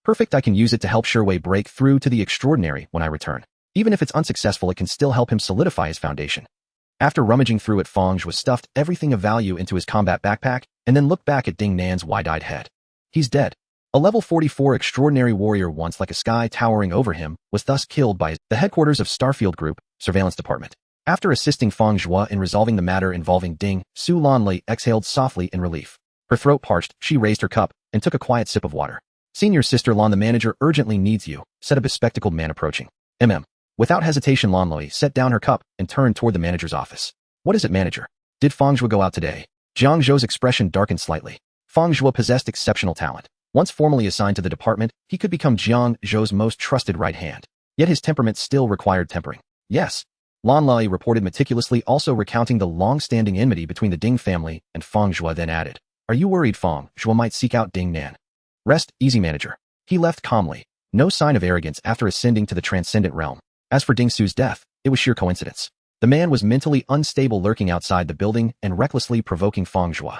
Perfect. I can use it to help Shui break through to the extraordinary when I return. Even if it's unsuccessful, it can still help him solidify his foundation. After rummaging through it, Fang Zhuo stuffed everything of value into his combat backpack and then looked back at Ding Nan's wide-eyed head. He's dead. A level 44 extraordinary warrior, once like a sky towering over him, was thus killed by the headquarters of Starfield Group, Surveillance Department. After assisting Fang Zhuo in resolving the matter involving Ding, Su Lanlei exhaled softly in relief. Her throat parched, she raised her cup and took a quiet sip of water. Senior Sister Lan, the manager urgently needs you, said a bespectacled man approaching. Without hesitation, Lanlei set down her cup and turned toward the manager's office. What is it, manager? Did Fang Zhuo go out today? Jiang Zhou's expression darkened slightly. Fang Zhuo possessed exceptional talent. Once formally assigned to the department, he could become Jiang Zhou's most trusted right hand. Yet his temperament still required tempering. Yes. Lanlei reported meticulously, also recounting the long-standing enmity between the Ding family and Fang Zhuo, then added, Are you worried Fang Zhuo might seek out Ding Nan? Rest easy, manager. He left calmly. No sign of arrogance after ascending to the transcendent realm. As for Ding Su's death, it was sheer coincidence. The man was mentally unstable, lurking outside the building and recklessly provoking Fang Zhuo.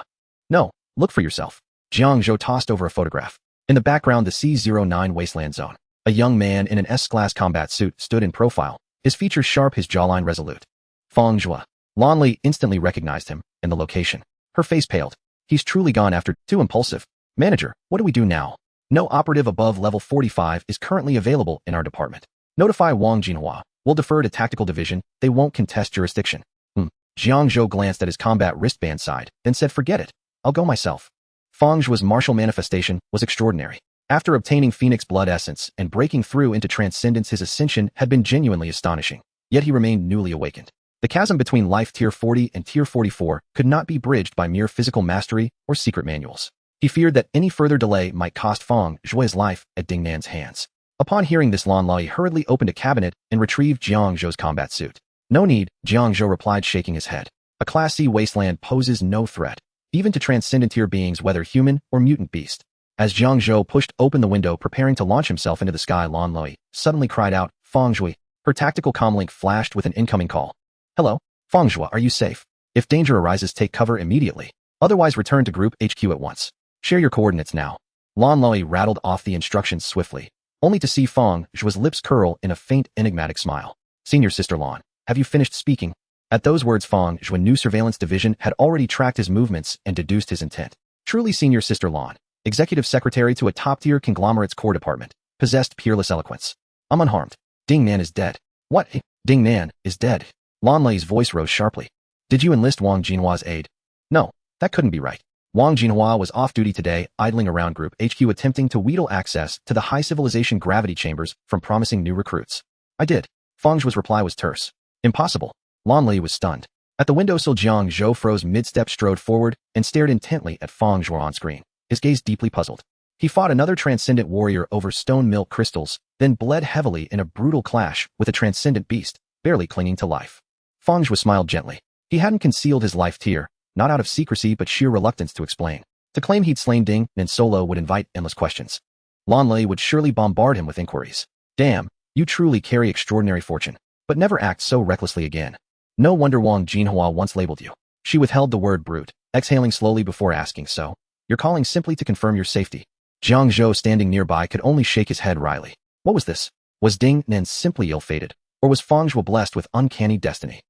No, look for yourself. Jiang Zhou tossed over a photograph. In the background, the C-09 wasteland zone. A young man in an S-class combat suit stood in profile, his features sharp, his jawline resolute. Fang Zhuo. Lanlei instantly recognized him and the location. Her face paled. He's truly gone after. Too impulsive. Manager, what do we do now? No operative above level 45 is currently available in our department. Notify Wang Jinhua. We'll defer to tactical division. They won't contest jurisdiction. Jiang Zhou glanced at his combat wristband side, then said, Forget it. I'll go myself. Fang Zhuo's martial manifestation was extraordinary. After obtaining Phoenix blood essence and breaking through into transcendence, his ascension had been genuinely astonishing. Yet he remained newly awakened. The chasm between life tier 40 and tier 44 could not be bridged by mere physical mastery or secret manuals. He feared that any further delay might cost Fang Zhuo his life at Ding Nan's hands. Upon hearing this, Lanlei hurriedly opened a cabinet and retrieved Jiang Zhou's combat suit. No need, Jiang Zhou replied, shaking his head. A Class C wasteland poses no threat, even to transcendent tier beings, whether human or mutant beast. As Jiang Zhou pushed open the window, preparing to launch himself into the sky, Lanlei suddenly cried out, Fang Zhuo. Her tactical comlink flashed with an incoming call. Hello? Fang Zhuo, are you safe? If danger arises, take cover immediately. Otherwise, return to Group HQ at once. Share your coordinates now. Lanlei rattled off the instructions swiftly, only to see Fang Zhuo's lips curl in a faint, enigmatic smile. Senior Sister Lan, have you finished speaking? At those words, Fang Zhuo's new surveillance division had already tracked his movements and deduced his intent. Truly, Senior Sister Lan, executive secretary to a top-tier conglomerate's core department, possessed peerless eloquence. I'm unharmed. Ding Nan is dead. What? Ding Nan is dead. Lanlei's voice rose sharply. Did you enlist Wang Jinhua's aid? No, that couldn't be right. Wang Jinhua was off duty today, idling around Group HQ attempting to wheedle access to the high civilization gravity chambers from promising new recruits. I did. Fang Zhuo's reply was terse. Impossible. Lanlei was stunned. At the windowsill, Jiang Zhou froze mid-step, strode forward, and stared intently at Fang Zhuo on screen, his gaze deeply puzzled. He fought another transcendent warrior over stone milk crystals, then bled heavily in a brutal clash with a transcendent beast, barely clinging to life. Fang Zhuo smiled gently. He hadn't concealed his life tier, not out of secrecy but sheer reluctance to explain. To claim he'd slain Ding Nan solo would invite endless questions. Lanlei would surely bombard him with inquiries. Damn, you truly carry extraordinary fortune. but never act so recklessly again. No wonder Wang Jinhua once labeled you. She withheld the word brute, exhaling slowly before asking, so, you're calling simply to confirm your safety? Jiang Zhou, standing nearby, could only shake his head wryly. What was this? Was Ding Nan simply ill-fated? Or was Fang Zhuo blessed with uncanny destiny?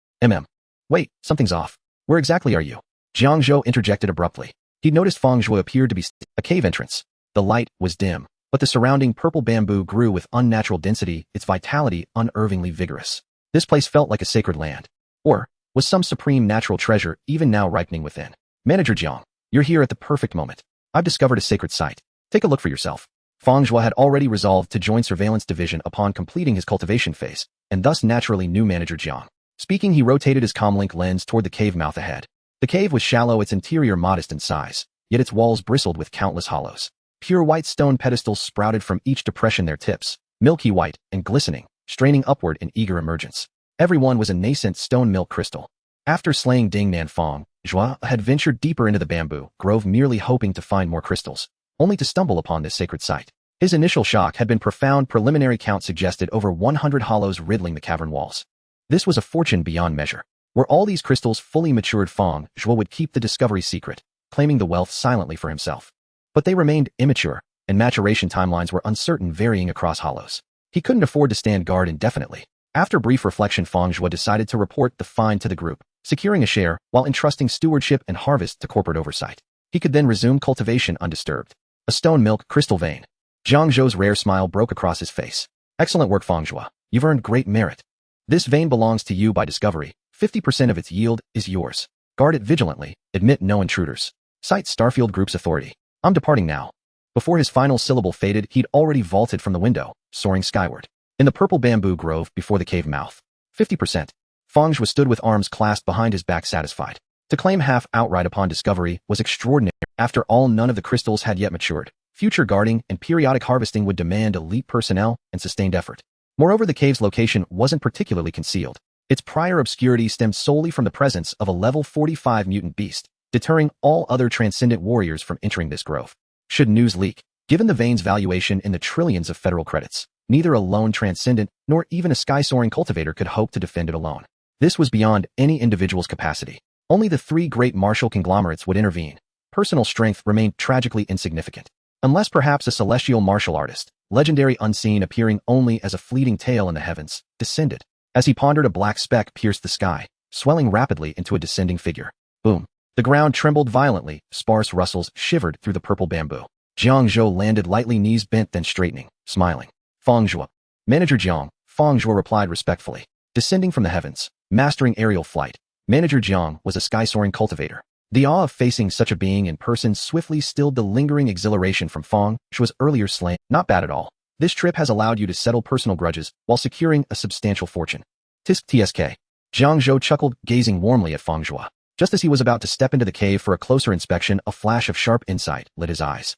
Wait, something's off. Where exactly are you? Jiang Zhou interjected abruptly. He'd noticed Fang Zhuo appeared to be a cave entrance. The light was dim, but the surrounding purple bamboo grew with unnatural density, its vitality unervingly vigorous. This place felt like a sacred land. Or was some supreme natural treasure even now ripening within? Manager Jiang, you're here at the perfect moment. I've discovered a sacred site. Take a look for yourself. Fang Zhuo had already resolved to join surveillance division upon completing his cultivation phase, and thus naturally knew Manager Jiang. Speaking, he rotated his comlink lens toward the cave mouth ahead. The cave was shallow, its interior modest in size, yet its walls bristled with countless hollows. Pure white stone pedestals sprouted from each depression, their tips, milky white and glistening, straining upward in eager emergence. Every one was a nascent stone milk crystal. After slaying Ding Nan, Fang Zhuo had ventured deeper into the bamboo grove, merely hoping to find more crystals, only to stumble upon this sacred site. His initial shock had been profound. Preliminary count suggested over 100 hollows riddling the cavern walls. This was a fortune beyond measure. Were all these crystals fully matured, Fang Zhuo would keep the discovery secret, claiming the wealth silently for himself. But they remained immature, and maturation timelines were uncertain, varying across hollows. He couldn't afford to stand guard indefinitely. After brief reflection, Fang Zhuo decided to report the find to the group, securing a share while entrusting stewardship and harvest to corporate oversight. He could then resume cultivation undisturbed. A stone milk crystal vein. Jiang Zhou's rare smile broke across his face. Excellent work, Fang Zhuo. You've earned great merit. This vein belongs to you by discovery. 50% of its yield is yours. Guard it vigilantly. Admit no intruders. Cite Starfield Group's authority. I'm departing now. Before his final syllable faded, he'd already vaulted from the window, soaring skyward. In the purple bamboo grove before the cave mouth. 50%. Fang Zhuo stood with arms clasped behind his back, satisfied. To claim half outright upon discovery was extraordinary. After all, none of the crystals had yet matured. Future guarding and periodic harvesting would demand elite personnel and sustained effort. Moreover, the cave's location wasn't particularly concealed. Its prior obscurity stemmed solely from the presence of a level 45 mutant beast, deterring all other transcendent warriors from entering this grove. Should news leak, given the vein's valuation in the trillions of federal credits, neither a lone transcendent nor even a sky-soaring cultivator could hope to defend it alone. This was beyond any individual's capacity. Only the three great martial conglomerates would intervene. Personal strength remained tragically insignificant. Unless perhaps a celestial martial artist, legendary unseen, appearing only as a fleeting tale in the heavens, descended. As he pondered, a black speck pierced the sky, swelling rapidly into a descending figure. Boom. The ground trembled violently, sparse rustles shivered through the purple bamboo. Jiang Zhou landed lightly, knees bent, then straightening, smiling. Fang Zhuo. Manager Jiang, Fang Zhuo replied respectfully. Descending from the heavens, mastering aerial flight, Manager Jiang was a sky-soaring cultivator. The awe of facing such a being in person swiftly stilled the lingering exhilaration from Fang Zhuo's earlier slaying. Not bad at all. This trip has allowed you to settle personal grudges while securing a substantial fortune. Tisk TSK. Jiang Zhou chuckled, gazing warmly at Fang Zhuo. Just as he was about to step into the cave for a closer inspection, a flash of sharp insight lit his eyes.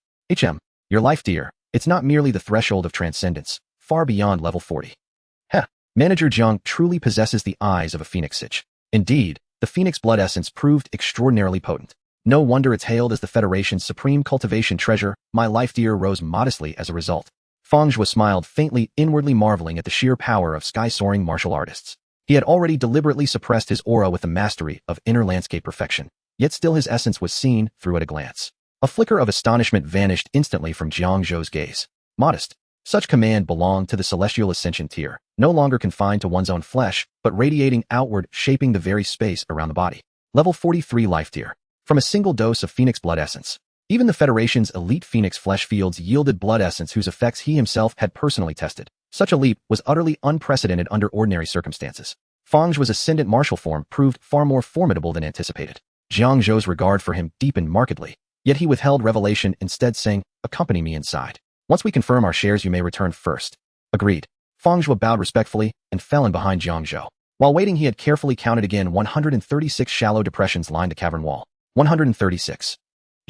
Your life, dear. It's not merely the threshold of transcendence, far beyond level 40. Heh. Manager Jiang truly possesses the eyes of a phoenix sitch. Indeed, the phoenix blood essence proved extraordinarily potent. No wonder it's hailed as the Federation's supreme cultivation treasure. My life, dear, rose modestly as a result. Fang Zhuo smiled faintly, inwardly marveling at the sheer power of sky-soaring martial artists. He had already deliberately suppressed his aura with the mastery of inner landscape perfection, yet still his essence was seen through at a glance. A flicker of astonishment vanished instantly from Jiang Zhou's gaze. Modest. Such command belonged to the celestial ascension tier, no longer confined to one's own flesh, but radiating outward, shaping the very space around the body. Level 43 life tier. From a single dose of phoenix blood essence. Even the Federation's elite phoenix flesh fields yielded blood essence whose effects he himself had personally tested. Such a leap was utterly unprecedented under ordinary circumstances. Fang Zhuo's ascendant martial form proved far more formidable than anticipated. Jiang Zhou's regard for him deepened markedly, yet he withheld revelation, instead saying, "Accompany me inside. Once we confirm our shares, you may return first." Agreed. Fang Zhuo bowed respectfully and fell in behind Jiang Zhou. While waiting, he had carefully counted again 136 shallow depressions lined the cavern wall. 136.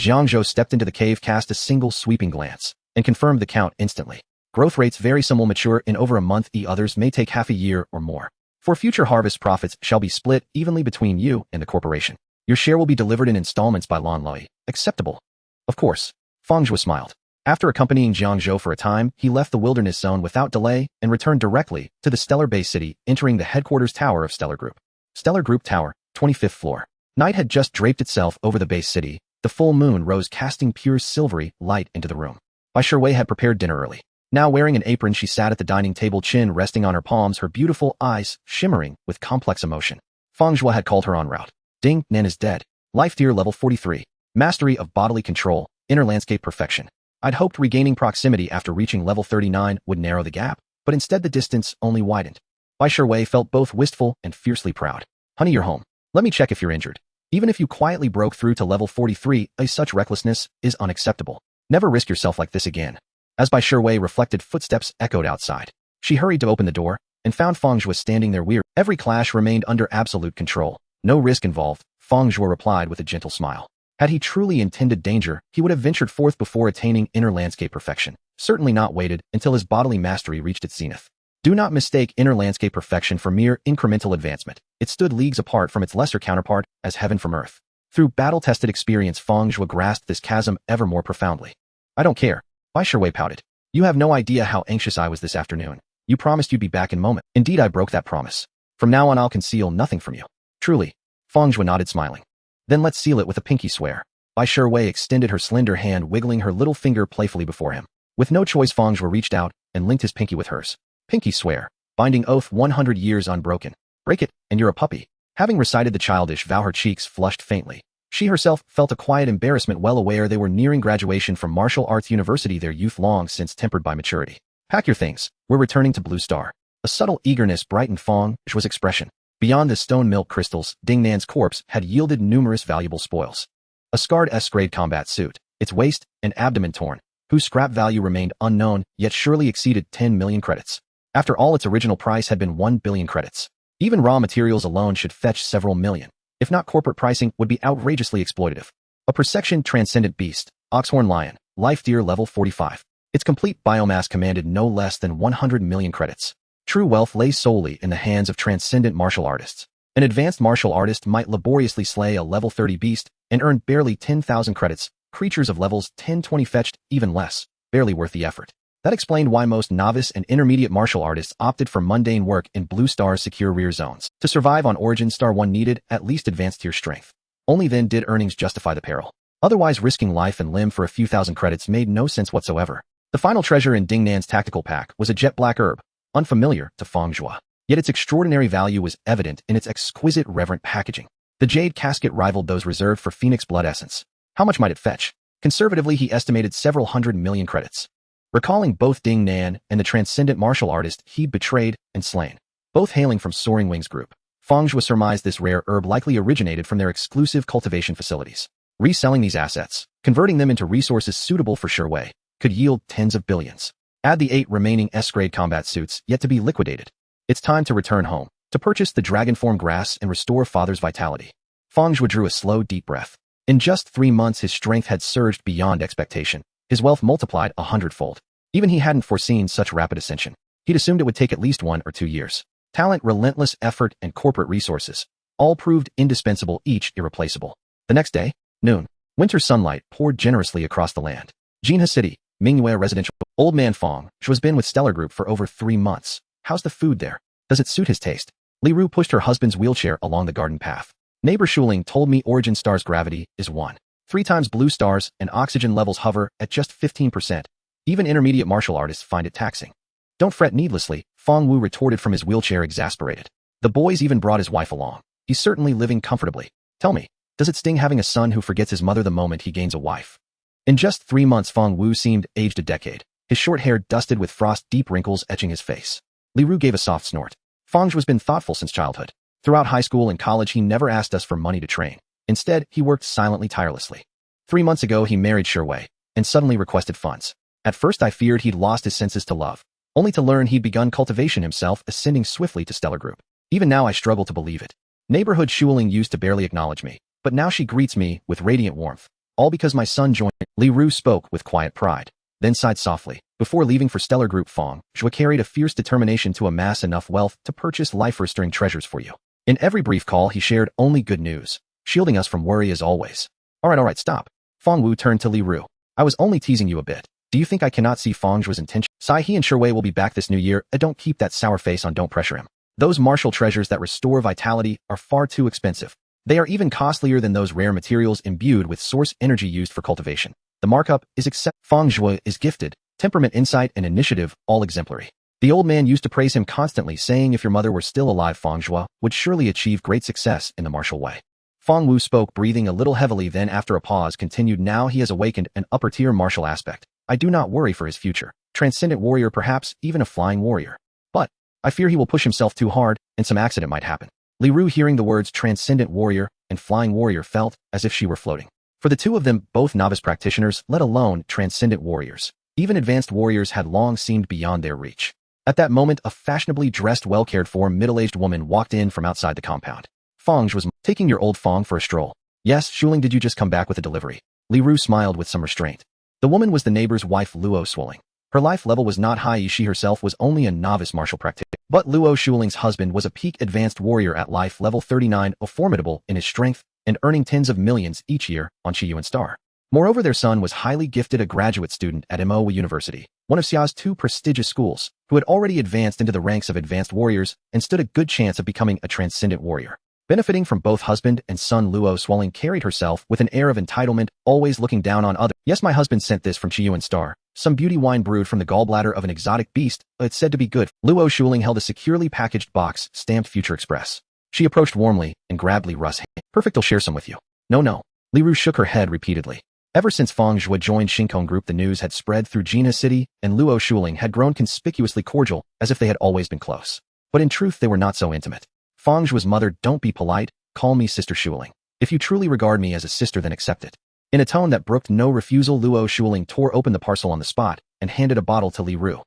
Jiang Zhou stepped into the cave, cast a single sweeping glance, and confirmed the count instantly. Growth rates vary. Some will mature in over a month, others may take half a year or more. For future harvest, profits shall be split evenly between you and the corporation. Your share will be delivered in installments by Lan Lui. Acceptable? Of course. Fang Zhuo smiled. After accompanying Jiang Zhou for a time, he left the wilderness zone without delay and returned directly to the Stellar Base City, entering the headquarters tower of Stellar Group. Stellar Group Tower, 25th floor. Night had just draped itself over the base city. The full moon rose, casting pure silvery light into the room. Bai Shiwei had prepared dinner early. Now wearing an apron, she sat at the dining table, chin resting on her palms, her beautiful eyes shimmering with complex emotion. Fang Zhuo had called her en route. Ding Nan is dead. Life tier level 43. Mastery of bodily control, inner landscape perfection. I'd hoped regaining proximity after reaching level 39 would narrow the gap, but instead the distance only widened. Bai Shiwei felt both wistful and fiercely proud. Honey, you're home. Let me check if you're injured. Even if you quietly broke through to level 43, such recklessness is unacceptable. Never risk yourself like this again. As Bai Shiwei reflected, footsteps echoed outside. She hurried to open the door and found Fang Zhuo standing there weird. Every clash remained under absolute control. No risk involved, Fang Zhuo replied with a gentle smile. Had he truly intended danger, he would have ventured forth before attaining inner landscape perfection, certainly not waited until his bodily mastery reached its zenith. Do not mistake inner landscape perfection for mere incremental advancement. It stood leagues apart from its lesser counterpart, as heaven from earth. Through battle-tested experience, Fang Zhuo grasped this chasm ever more profoundly. I don't care. Bai Shiwei pouted. You have no idea how anxious I was this afternoon. You promised you'd be back in moment. Indeed, I broke that promise. From now on, I'll conceal nothing from you. Truly. Fang Zhuo nodded, smiling. Then let's seal it with a pinky swear. Bai Shiwei extended her slender hand, wiggling her little finger playfully before him. With no choice, Fang Zhuo reached out and linked his pinky with hers. Pinky swear. Binding oath, 100 years unbroken. Break it, and you're a puppy. Having recited the childish vow, her cheeks flushed faintly. She herself felt a quiet embarrassment, well aware they were nearing graduation from Martial Arts University, their youth long since tempered by maturity. Pack your things. We're returning to Blue Star. A subtle eagerness brightened Fang Zhuo's expression. Beyond the stone milk crystals, Ding Nan's corpse had yielded numerous valuable spoils. A scarred S-grade combat suit, its waist and abdomen torn, whose scrap value remained unknown, yet surely exceeded 10 million credits. After all, its original price had been 1 billion credits. Even raw materials alone should fetch several million. If not, corporate pricing would be outrageously exploitative. A persection transcendent beast, Oxhorn Lion, life deer level 45. Its complete biomass commanded no less than 100 million credits. True wealth lay solely in the hands of transcendent martial artists. An advanced martial artist might laboriously slay a level 30 beast and earn barely 10,000 credits. Creatures of levels 10-20 fetched even less, barely worth the effort. That explained why most novice and intermediate martial artists opted for mundane work in Blue Star's secure rear zones. To survive on Origin Star, one needed at least advanced tier strength. Only then did earnings justify the peril. Otherwise, risking life and limb for a few thousand credits made no sense whatsoever. The final treasure in Ding Nan's tactical pack was a jet black herb, unfamiliar to Fang Zhuo. Yet its extraordinary value was evident in its exquisite, reverent packaging. The jade casket rivaled those reserved for Phoenix blood essence. How much might it fetch? Conservatively, he estimated several 100 million credits. Recalling both Ding Nan and the transcendent martial artist he'd betrayed and slain, both hailing from Soaring Wings Group, Fang Zhuo surmised this rare herb likely originated from their exclusive cultivation facilities. Reselling these assets, converting them into resources suitable for Shiwei, could yield tens of billions. Add the 8 remaining S-grade combat suits yet to be liquidated. It's time to return home, to purchase the dragon-form grass and restore father's vitality. Fang Zhuo drew a slow, deep breath. In just 3 months, his strength had surged beyond expectation. His wealth multiplied 100-fold. Even he hadn't foreseen such rapid ascension. He'd assumed it would take at least 1 or 2 years. Talent, relentless effort, and corporate resources all proved indispensable, each irreplaceable. The next day, noon, winter sunlight poured generously across the land. Jinhe City, Mingyue Residential. Old man Fang Zhuo's been with Stellar Group for over 3 months. How's the food there? Does it suit his taste? Li Ru pushed her husband's wheelchair along the garden path. Neighbor Shuling told me Origin Star's gravity is 1.3 times Blue Star's, and oxygen levels hover at just 15%. Even intermediate martial artists find it taxing. Don't fret needlessly, Fang Wu retorted from his wheelchair, exasperated. The boys even brought his wife along. He's certainly living comfortably. Tell me, does it sting having a son who forgets his mother the moment he gains a wife? In just 3 months, Fang Wu seemed aged a decade, his short hair dusted with frost, deep wrinkles etching his face. Li Ru gave a soft snort. Fang Zhuo's been thoughtful since childhood. Throughout high school and college, he never asked us for money to train. Instead, he worked silently, tirelessly. 3 months ago, he married Shiwei, and suddenly requested funds. At first, I feared he'd lost his senses to love, only to learn he'd begun cultivation himself, ascending swiftly to Stellar Group. Even now, I struggle to believe it. Neighborhood Shuling used to barely acknowledge me, but now she greets me with radiant warmth. All because my son joined. Li Ru spoke with quiet pride, then sighed softly. Before leaving for Stellar Group, Fang Zhuo carried a fierce determination to amass enough wealth to purchase life-restoring treasures for you. In every brief call, he shared only good news, shielding us from worry as always. All right, stop. Fang Wu turned to Li Ru. I was only teasing you a bit. Do you think I cannot see Fang Zhuo's intention? Sai he and Shui will be back this new year, and don't keep that sour face on, don't pressure him. Those martial treasures that restore vitality are far too expensive. They are even costlier than those rare materials imbued with source energy used for cultivation. The markup is Fang Zhuo is gifted, temperament, insight, and initiative, all exemplary. The old man used to praise him constantly, saying if your mother were still alive, Fang Zhuo would surely achieve great success in the martial way. Fang Wu spoke, breathing a little heavily, then after a pause continued, now he has awakened an upper-tier martial aspect. I do not worry for his future. Transcendent warrior, perhaps even a flying warrior. But I fear he will push himself too hard, and some accident might happen. Li Ru, hearing the words transcendent warrior and flying warrior, felt as if she were floating. For the two of them, both novice practitioners, let alone transcendent warriors. Even advanced warriors had long seemed beyond their reach. At that moment, a fashionably dressed, well-cared-for, middle-aged woman walked in from outside the compound. Fang was taking your old Fang for a stroll. Yes, Shuling, did you just come back with a delivery? Li Ru smiled with some restraint. The woman was the neighbor's wife, Luo Shuling. Her life level was not high, she herself was only a novice martial practitioner. But Luo Shuling's husband was a peak advanced warrior at life level 39, formidable in his strength, and earning tens of millions each year on Qiyuan Star. Moreover, their son was highly gifted, a graduate student at Imowa University, one of Xia's two prestigious schools, who had already advanced into the ranks of advanced warriors and stood a good chance of becoming a transcendent warrior. Benefiting from both husband and son, Luo Shuling carried herself with an air of entitlement, always looking down on others. Yes, my husband sent this from Qiyuan Star, some beauty wine brewed from the gallbladder of an exotic beast. It's said to be good. Luo Shuling held a securely packaged box stamped Future Express. She approached warmly and grabbed Li Ru's hand. Perfect, I'll share some with you. No. Li Ru shook her head repeatedly. Ever since Fang Zhuo joined Shinkong Group, the news had spread through Jina City, and Luo Shuling had grown conspicuously cordial, as if they had always been close. But in truth, they were not so intimate. Fang Zhuo's mother, don't be polite, call me Sister Shuling. If you truly regard me as a sister, then accept it. In a tone that brooked no refusal, Luo Shuling tore open the parcel on the spot and handed a bottle to Li Ru.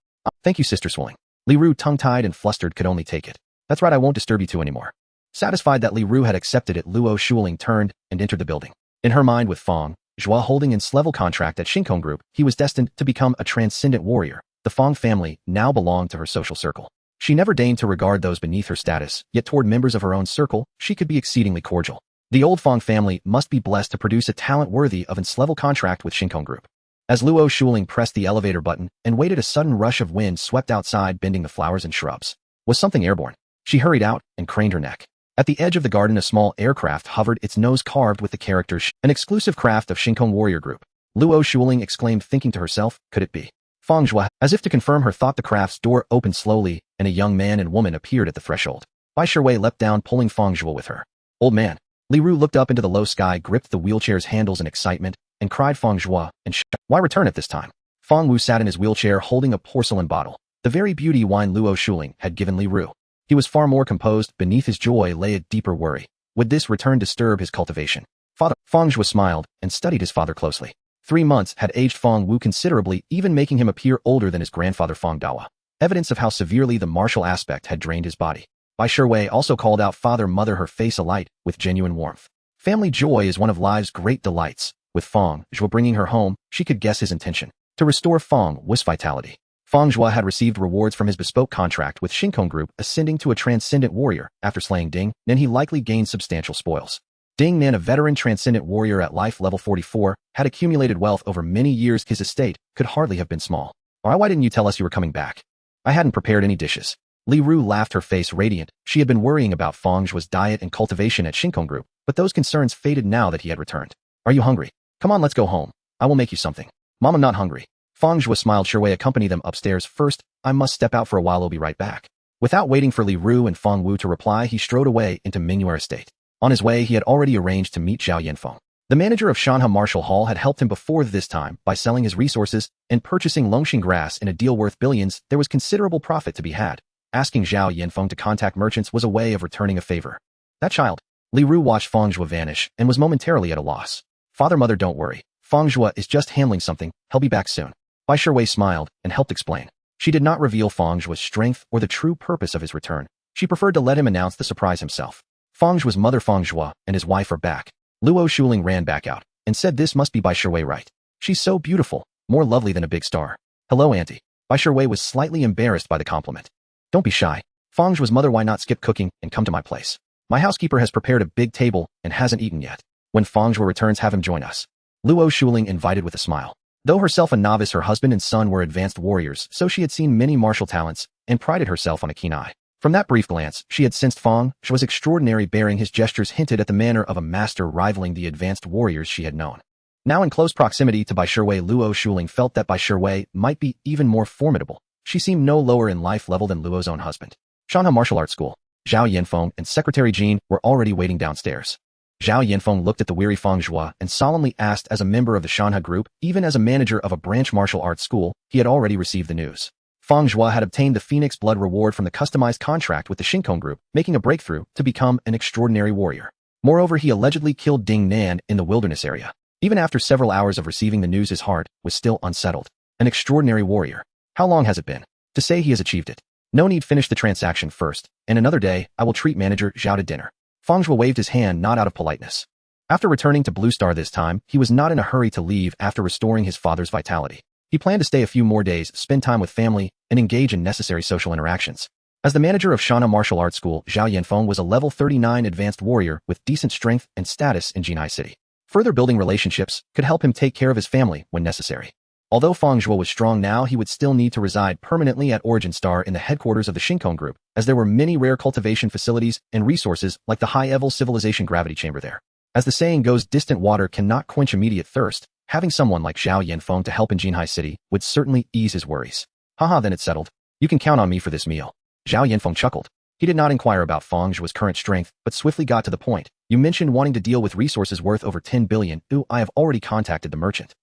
Thank you, Sister Shuling. Li Ru, tongue-tied and flustered, could only take it. That's right, I won't disturb you two anymore. Satisfied that Li Ru had accepted it, Luo Shuling turned and entered the building. In her mind, with Fang Zhuo holding its level contract at Shinkong Group, he was destined to become a transcendent warrior. The Fang family now belonged to her social circle. She never deigned to regard those beneath her status, yet toward members of her own circle, she could be exceedingly cordial. The old Fang family must be blessed to produce a talent worthy of its level contract with Shinkong Group. As Luo Shuling pressed the elevator button and waited, a sudden rush of wind swept outside, bending the flowers and shrubs. Was something airborne? She hurried out and craned her neck. At the edge of the garden, a small aircraft hovered, its nose carved with the characters, an exclusive craft of Shinkong Warrior Group. Luo Shuling exclaimed, thinking to herself, could it be? Fang Zhuo, as if to confirm her thought, the craft's door opened slowly, and a young man and woman appeared at the threshold. Bai Shui leapt down, pulling Fang Zhuo with her. Old man. Li Ru looked up into the low sky, gripped the wheelchair's handles in excitement, and cried, Fang Zhuo, and why return at this time? Fang Wu sat in his wheelchair holding a porcelain bottle, the very beauty wine Luo Shuling had given Li Ru. He was far more composed. Beneath his joy lay a deeper worry. Would this return disturb his cultivation? Father. Fang Zhuo smiled and studied his father closely. 3 months had aged Fang Wu considerably, even making him appear older than his grandfather Fang Dawa. Evidence of how severely the martial aspect had drained his body. Bai Shui also called out father-mother, her face alight with genuine warmth. Family joy is one of life's great delights. With Fang Zhuo bringing her home, she could guess his intention. To restore Fang Wu's vitality. Fang Zhuo had received rewards from his bespoke contract with Shinkong Group, ascending to a transcendent warrior after slaying Ding Nan. He likely gained substantial spoils. Ding Nan, a veteran transcendent warrior at life level 44, had accumulated wealth over many years. His estate could hardly have been small. Why didn't you tell us you were coming back? I hadn't prepared any dishes. Li Ru laughed, her face radiant. She had been worrying about Fang Zhuo's diet and cultivation at Shinkong Group, but those concerns faded now that he had returned. Are you hungry? Come on, let's go home. I will make you something. Mom, I'm not hungry. Fang Zhuo smiled. Shui, accompany them upstairs. First, I must step out for a while. I'll be right back. Without waiting for Li Ru and Fang Wu to reply, he strode away into Mingyue Estate. On his way, he had already arranged to meet Zhao Yanfeng. The manager of Shanha Martial Hall had helped him before this time by selling his resources and purchasing Longxing grass in a deal worth billions. There was considerable profit to be had. Asking Zhao Yanfeng to contact merchants was a way of returning a favor. That child. Li Ru watched Fang Zhuo vanish and was momentarily at a loss. Father, mother, don't worry. Fang Zhuo is just handling something. He'll be back soon. Bai Shui smiled and helped explain. She did not reveal Fang Zhuo's strength or the true purpose of his return. She preferred to let him announce the surprise himself. Fang Zhuo's mother, Fang Zhuo, and his wife are back. Luo Shuling ran back out and said, this must be Bai Shui, right? She's so beautiful, more lovely than a big star. Hello, auntie. Bai Shui was slightly embarrassed by the compliment. Don't be shy. Fang Zhuo's mother, why not skip cooking and come to my place? My housekeeper has prepared a big table and hasn't eaten yet. When Fang Zhuo returns, have him join us. Luo Shuling invited with a smile. Though herself a novice, her husband and son were advanced warriors, so she had seen many martial talents and prided herself on a keen eye. From that brief glance, she had sensed Fang Zhuo was extraordinary, bearing his gestures hinted at the manner of a master rivaling the advanced warriors she had known. Now in close proximity to Bai Shiwei, Luo Shuling felt that Bai Shiwei might be even more formidable. She seemed no lower in life level than Luo's own husband. Shanha Martial Arts School. Zhao Yanfeng and Secretary Jin were already waiting downstairs. Zhao Yanfeng looked at the weary Fang Zhuo and solemnly asked, as a member of the Shanha group, even as a manager of a branch martial arts school, he had already received the news. Fang Zhuo had obtained the Phoenix Blood reward from the customized contract with the Shinkong group, making a breakthrough to become an extraordinary warrior. Moreover, he allegedly killed Ding Nan in the wilderness area. Even after several hours of receiving the news, his heart was still unsettled. An extraordinary warrior. How long has it been? To say he has achieved it. No need, finish the transaction first, and another day, I will treat Manager Zhao to dinner. Fang Zhuo waved his hand, not out of politeness. After returning to Blue Star this time, he was not in a hurry to leave after restoring his father's vitality. He planned to stay a few more days, spend time with family, and engage in necessary social interactions. As the manager of Shanha Martial Arts School, Zhao Yanfeng was a level 39 advanced warrior with decent strength and status in Jinhai City. Further building relationships could help him take care of his family when necessary. Although Fang Zhuo was strong now, he would still need to reside permanently at Origin Star in the headquarters of the Shinkong Group, as there were many rare cultivation facilities and resources like the high-level civilization gravity chamber there. As the saying goes, distant water cannot quench immediate thirst. Having someone like Zhao Yanfeng to help in Jinhai City would certainly ease his worries. Haha, then it's settled. You can count on me for this meal. Zhao Yanfeng chuckled. He did not inquire about Fang Zhuo's current strength, but swiftly got to the point. You mentioned wanting to deal with resources worth over 10 billion. I have already contacted the merchant.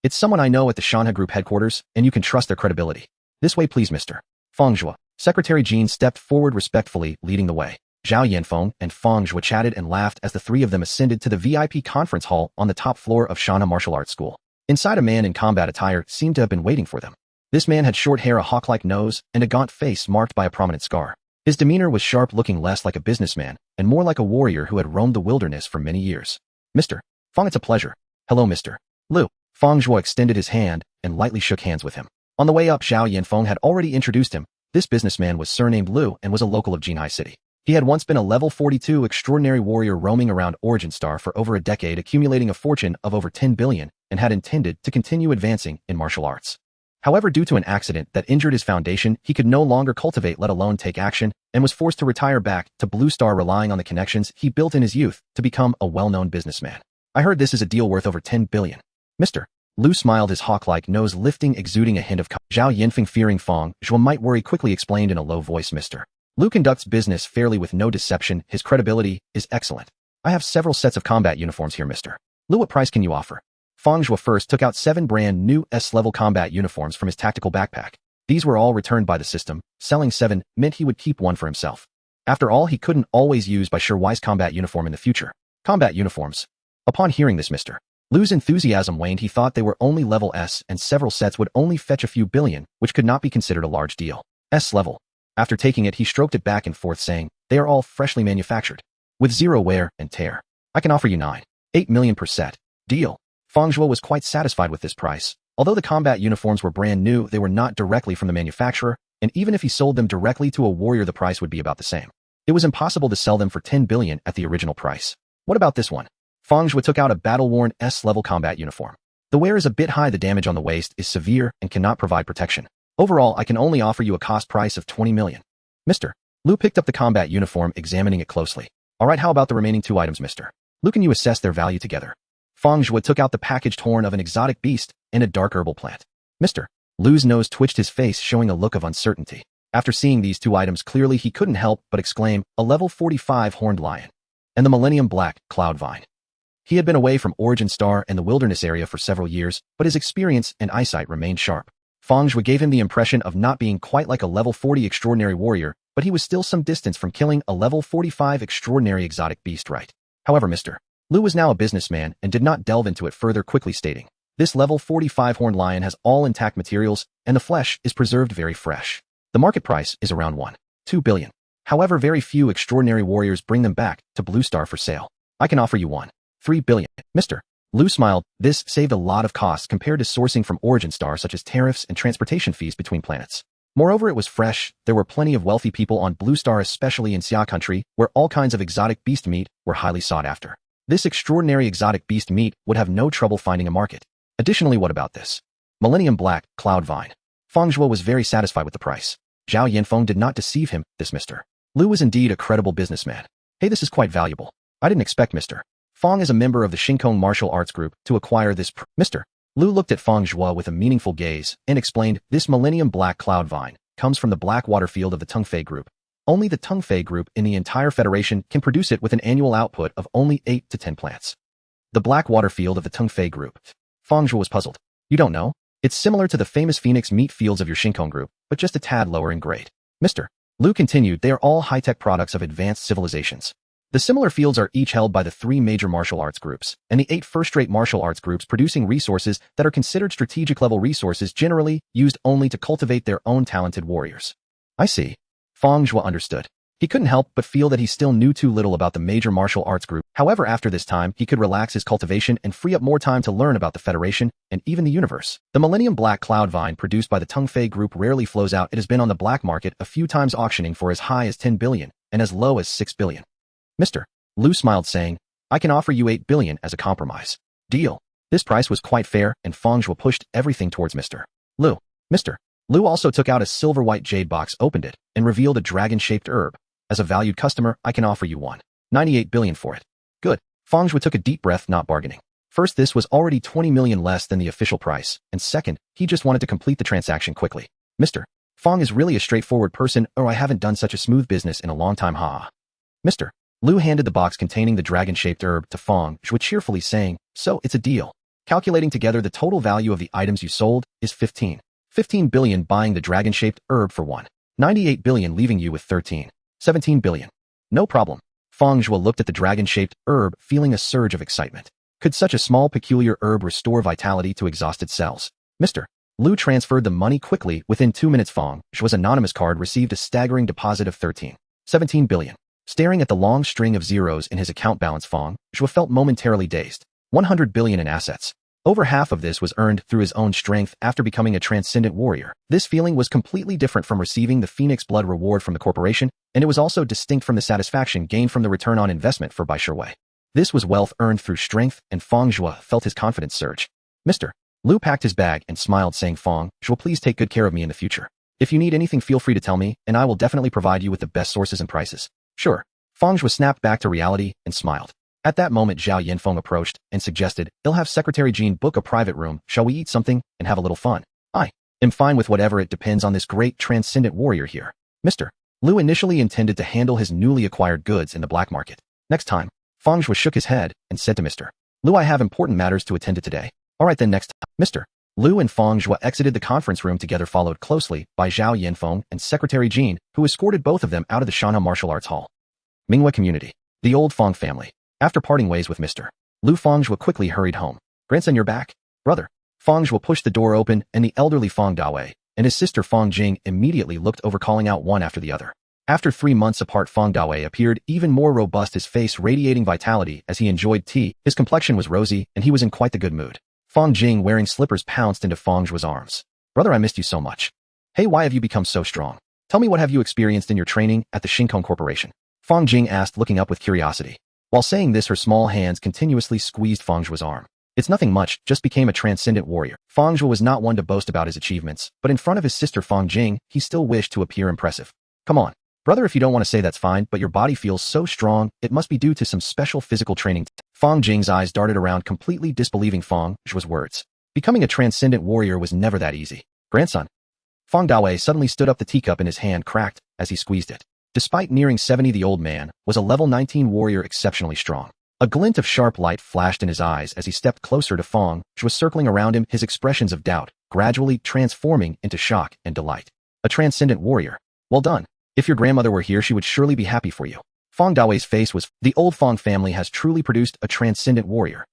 It's someone I know at the Shanha Group headquarters, and you can trust their credibility. This way, please, Mr. Fang Zhuo. Secretary Jin stepped forward respectfully, leading the way. Zhao Yanfeng and Fang Zhuo chatted and laughed as the three of them ascended to the VIP conference hall on the top floor of Shanha Martial Arts School. Inside, a man in combat attire seemed to have been waiting for them. This man had short hair, a hawk-like nose, and a gaunt face marked by a prominent scar. His demeanor was sharp, looking less like a businessman and more like a warrior who had roamed the wilderness for many years. Mr. Fang, it's a pleasure. Hello, Mr. Lu. Fang Zhuo extended his hand and lightly shook hands with him. On the way up, Zhao Yanfeng had already introduced him. This businessman was surnamed Lu and was a local of Jinhai City. He had once been a level 42 extraordinary warrior roaming around Origin Star for over a decade, accumulating a fortune of over 10 billion, and had intended to continue advancing in martial arts. However, due to an accident that injured his foundation, he could no longer cultivate, let alone take action, and was forced to retire back to Blue Star, relying on the connections he built in his youth to become a well-known businessman. I heard this is a deal worth over 10 billion. Mr. Lu smiled, his hawk-like nose lifting, exuding a hint of Zhao Yanfeng, fearing Fang Zhuo might worry, quickly explained in a low voice, Mr. Lu conducts business fairly with no deception. His credibility is excellent. I have several sets of combat uniforms here, Mr. Lu. What price can you offer? Fang Zhuo first took out 7 brand new S-level combat uniforms from his tactical backpack. These were all returned by the system. Selling 7 meant he would keep one for himself. After all, he couldn't always use Bai Shiwei's combat uniform in the future. Combat uniforms. Upon hearing this, Mr. Lu's enthusiasm waned. He thought they were only level S, and several sets would only fetch a few billion, which could not be considered a large deal. S level. After taking it, he stroked it back and forth, saying, they are all freshly manufactured, with zero wear and tear. I can offer you 8 million per set. Deal. Fang Zhuo was quite satisfied with this price. Although the combat uniforms were brand new, they were not directly from the manufacturer, and even if he sold them directly to a warrior, the price would be about the same. It was impossible to sell them for 10 billion at the original price. What about this one? Fang Zhuo took out a battle-worn S-level combat uniform. The wear is a bit high, the damage on the waist is severe and cannot provide protection. Overall, I can only offer you a cost price of 20 million. Mr. Lu picked up the combat uniform, examining it closely. Alright, how about the remaining 2 items, Mr. Lu? Can you assess their value together? Fang Zhuo took out the packaged horn of an exotic beast and a dark herbal plant. Mr. Lu's nose twitched, his face showing a look of uncertainty. After seeing these 2 items clearly, he couldn't help but exclaim, a level 45 horned lion. And the Millennium Black Cloud Vine. He had been away from Origin Star and the wilderness area for several years, but his experience and eyesight remained sharp. Fang Zhuo gave him the impression of not being quite like a level 40 extraordinary warrior, but he was still some distance from killing a level 45 extraordinary exotic beast, right? However, Mr. Lu was now a businessman and did not delve into it further, quickly stating, this level 45 horned lion has all intact materials, and the flesh is preserved very fresh. The market price is around 2 billion. However, very few extraordinary warriors bring them back to Blue Star for sale. I can offer you 3 billion. Mr. Lu smiled. This saved a lot of costs compared to sourcing from Origin Star, such as tariffs and transportation fees between planets. Moreover, it was fresh. There were plenty of wealthy people on Blue Star, especially in Xia country, where all kinds of exotic beast meat were highly sought after. This extraordinary exotic beast meat would have no trouble finding a market. Additionally, what about this? Millennium Black, Cloud Vine. Fang Zhuo was very satisfied with the price. Zhao Yanfeng did not deceive him, this Mr. Lu was indeed a credible businessman. Hey, this is quite valuable. I didn't expect Mr. Fang as a member of the Xingkong Martial Arts Group to acquire this Mr. Lu looked at Fang Zhuo with a meaningful gaze and explained, this Millennium Black Cloud Vine comes from the Blackwater field of the Tungfei Group. Only the Tungfei Group in the entire Federation can produce it with an annual output of only 8 to 10 plants. The Blackwater field of the Tungfei Group. Fang Zhuo was puzzled. You don't know? It's similar to the famous Phoenix meat fields of your Xingkong Group, but just a tad lower in grade. Mr. Lu continued, they are all high-tech products of advanced civilizations. The similar fields are each held by the 3 major martial arts groups, and the 8 first-rate martial arts groups producing resources that are considered strategic-level resources generally used only to cultivate their own talented warriors. I see. Fang Zhuo understood. He couldn't help but feel that he still knew too little about the major martial arts group. However, after this time, he could relax his cultivation and free up more time to learn about the Federation and even the universe. The Millennium Black Cloud Vine produced by the Tungfei Group rarely flows out. It has been on the black market a few times, auctioning for as high as 10 billion and as low as 6 billion. Mr. Lu smiled, saying, I can offer you 8 billion as a compromise. Deal. This price was quite fair, and Fang Zhuo pushed everything towards Mr. Lu. Mr. Lu also took out a silver-white jade box, opened it, and revealed a dragon-shaped herb. As a valued customer, I can offer you 1.98 billion for it. Good. Fang Zhuo took a deep breath, not bargaining. First, this was already 20 million less than the official price, and second, he just wanted to complete the transaction quickly. Mr. Fang is really a straightforward person, or I haven't done such a smooth business in a long time, ha. Mr. Lu handed the box containing the dragon-shaped herb to Fang Zhuo, cheerfully saying, so it's a deal. Calculating together the total value of the items you sold is 15 billion, buying the dragon-shaped herb for 1.98 billion, leaving you with 17 billion. No problem. Fang Zhuo looked at the dragon-shaped herb, feeling a surge of excitement. Could such a small peculiar herb restore vitality to exhausted cells? Mr. Lu transferred the money quickly. Within 2 minutes, Fang Zhuo's anonymous card received a staggering deposit of 17 billion. Staring at the long string of zeros in his account balance, Fang Zhuo felt momentarily dazed. 100 billion in assets. Over half of this was earned through his own strength after becoming a transcendent warrior. This feeling was completely different from receiving the Phoenix Blood reward from the corporation, and it was also distinct from the satisfaction gained from the return on investment for Bai Shiwei. This was wealth earned through strength, and Fang Zhuo felt his confidence surge. Mr. Lu packed his bag and smiled, saying, Fang Zhuo, please take good care of me in the future. If you need anything, feel free to tell me, and I will definitely provide you with the best sources and prices. Sure. Fang Zhuo snapped back to reality and smiled. At that moment, Zhao Yanfeng approached and suggested, I'll have Secretary Jean book a private room. Shall we eat something and have a little fun? I am fine with whatever. It depends on this great transcendent warrior here. Mr. Lu initially intended to handle his newly acquired goods in the black market. Next time, Fang Zhuo shook his head and said to Mr. Lu, I have important matters to attend to today. All right then, next time. Mr. Lu and Fang Zhuo exited the conference room together, followed closely by Zhao Yanfeng and Secretary Jean, who escorted both of them out of the Shanha Martial Arts Hall. Minghui Community. The old Fang family. After parting ways with Mr. Lu, Fang Zhuo quickly hurried home. Grandson, you're back? Brother. Fang Zhuo pushed the door open, and the elderly Fang Dawei and his sister Fang Jing immediately looked over, calling out one after the other. After 3 months apart, Fang Dawei appeared even more robust, his face radiating vitality as he enjoyed tea. His complexion was rosy, and he was in quite the good mood. Fang Jing, wearing slippers, pounced into Fang Zhuo's arms. Brother, I missed you so much. Hey, why have you become so strong? Tell me, what have you experienced in your training at the Xingkong Corporation? Fang Jing asked, looking up with curiosity. While saying this, her small hands continuously squeezed Fang Zhuo's arm. It's nothing much, just became a transcendent warrior. Fang Zhuo was not one to boast about his achievements, but in front of his sister Fang Jing, he still wished to appear impressive. Come on. Brother, if you don't want to say, that's fine, but your body feels so strong, it must be due to some special physical training. Fang Jing's eyes darted around, completely disbelieving Fang Zhuo's words. Becoming a transcendent warrior was never that easy. Grandson. Fang Dawei suddenly stood up, the teacup in his hand cracked as he squeezed it. Despite nearing 70, the old man was a level 19 warrior, exceptionally strong. A glint of sharp light flashed in his eyes as he stepped closer to Fang Zhuo, circling around him, his expressions of doubt gradually transforming into shock and delight. A transcendent warrior. Well done. If your grandmother were here, she would surely be happy for you. Fang Dawei's face was, the old Fang family has truly produced a transcendent warrior.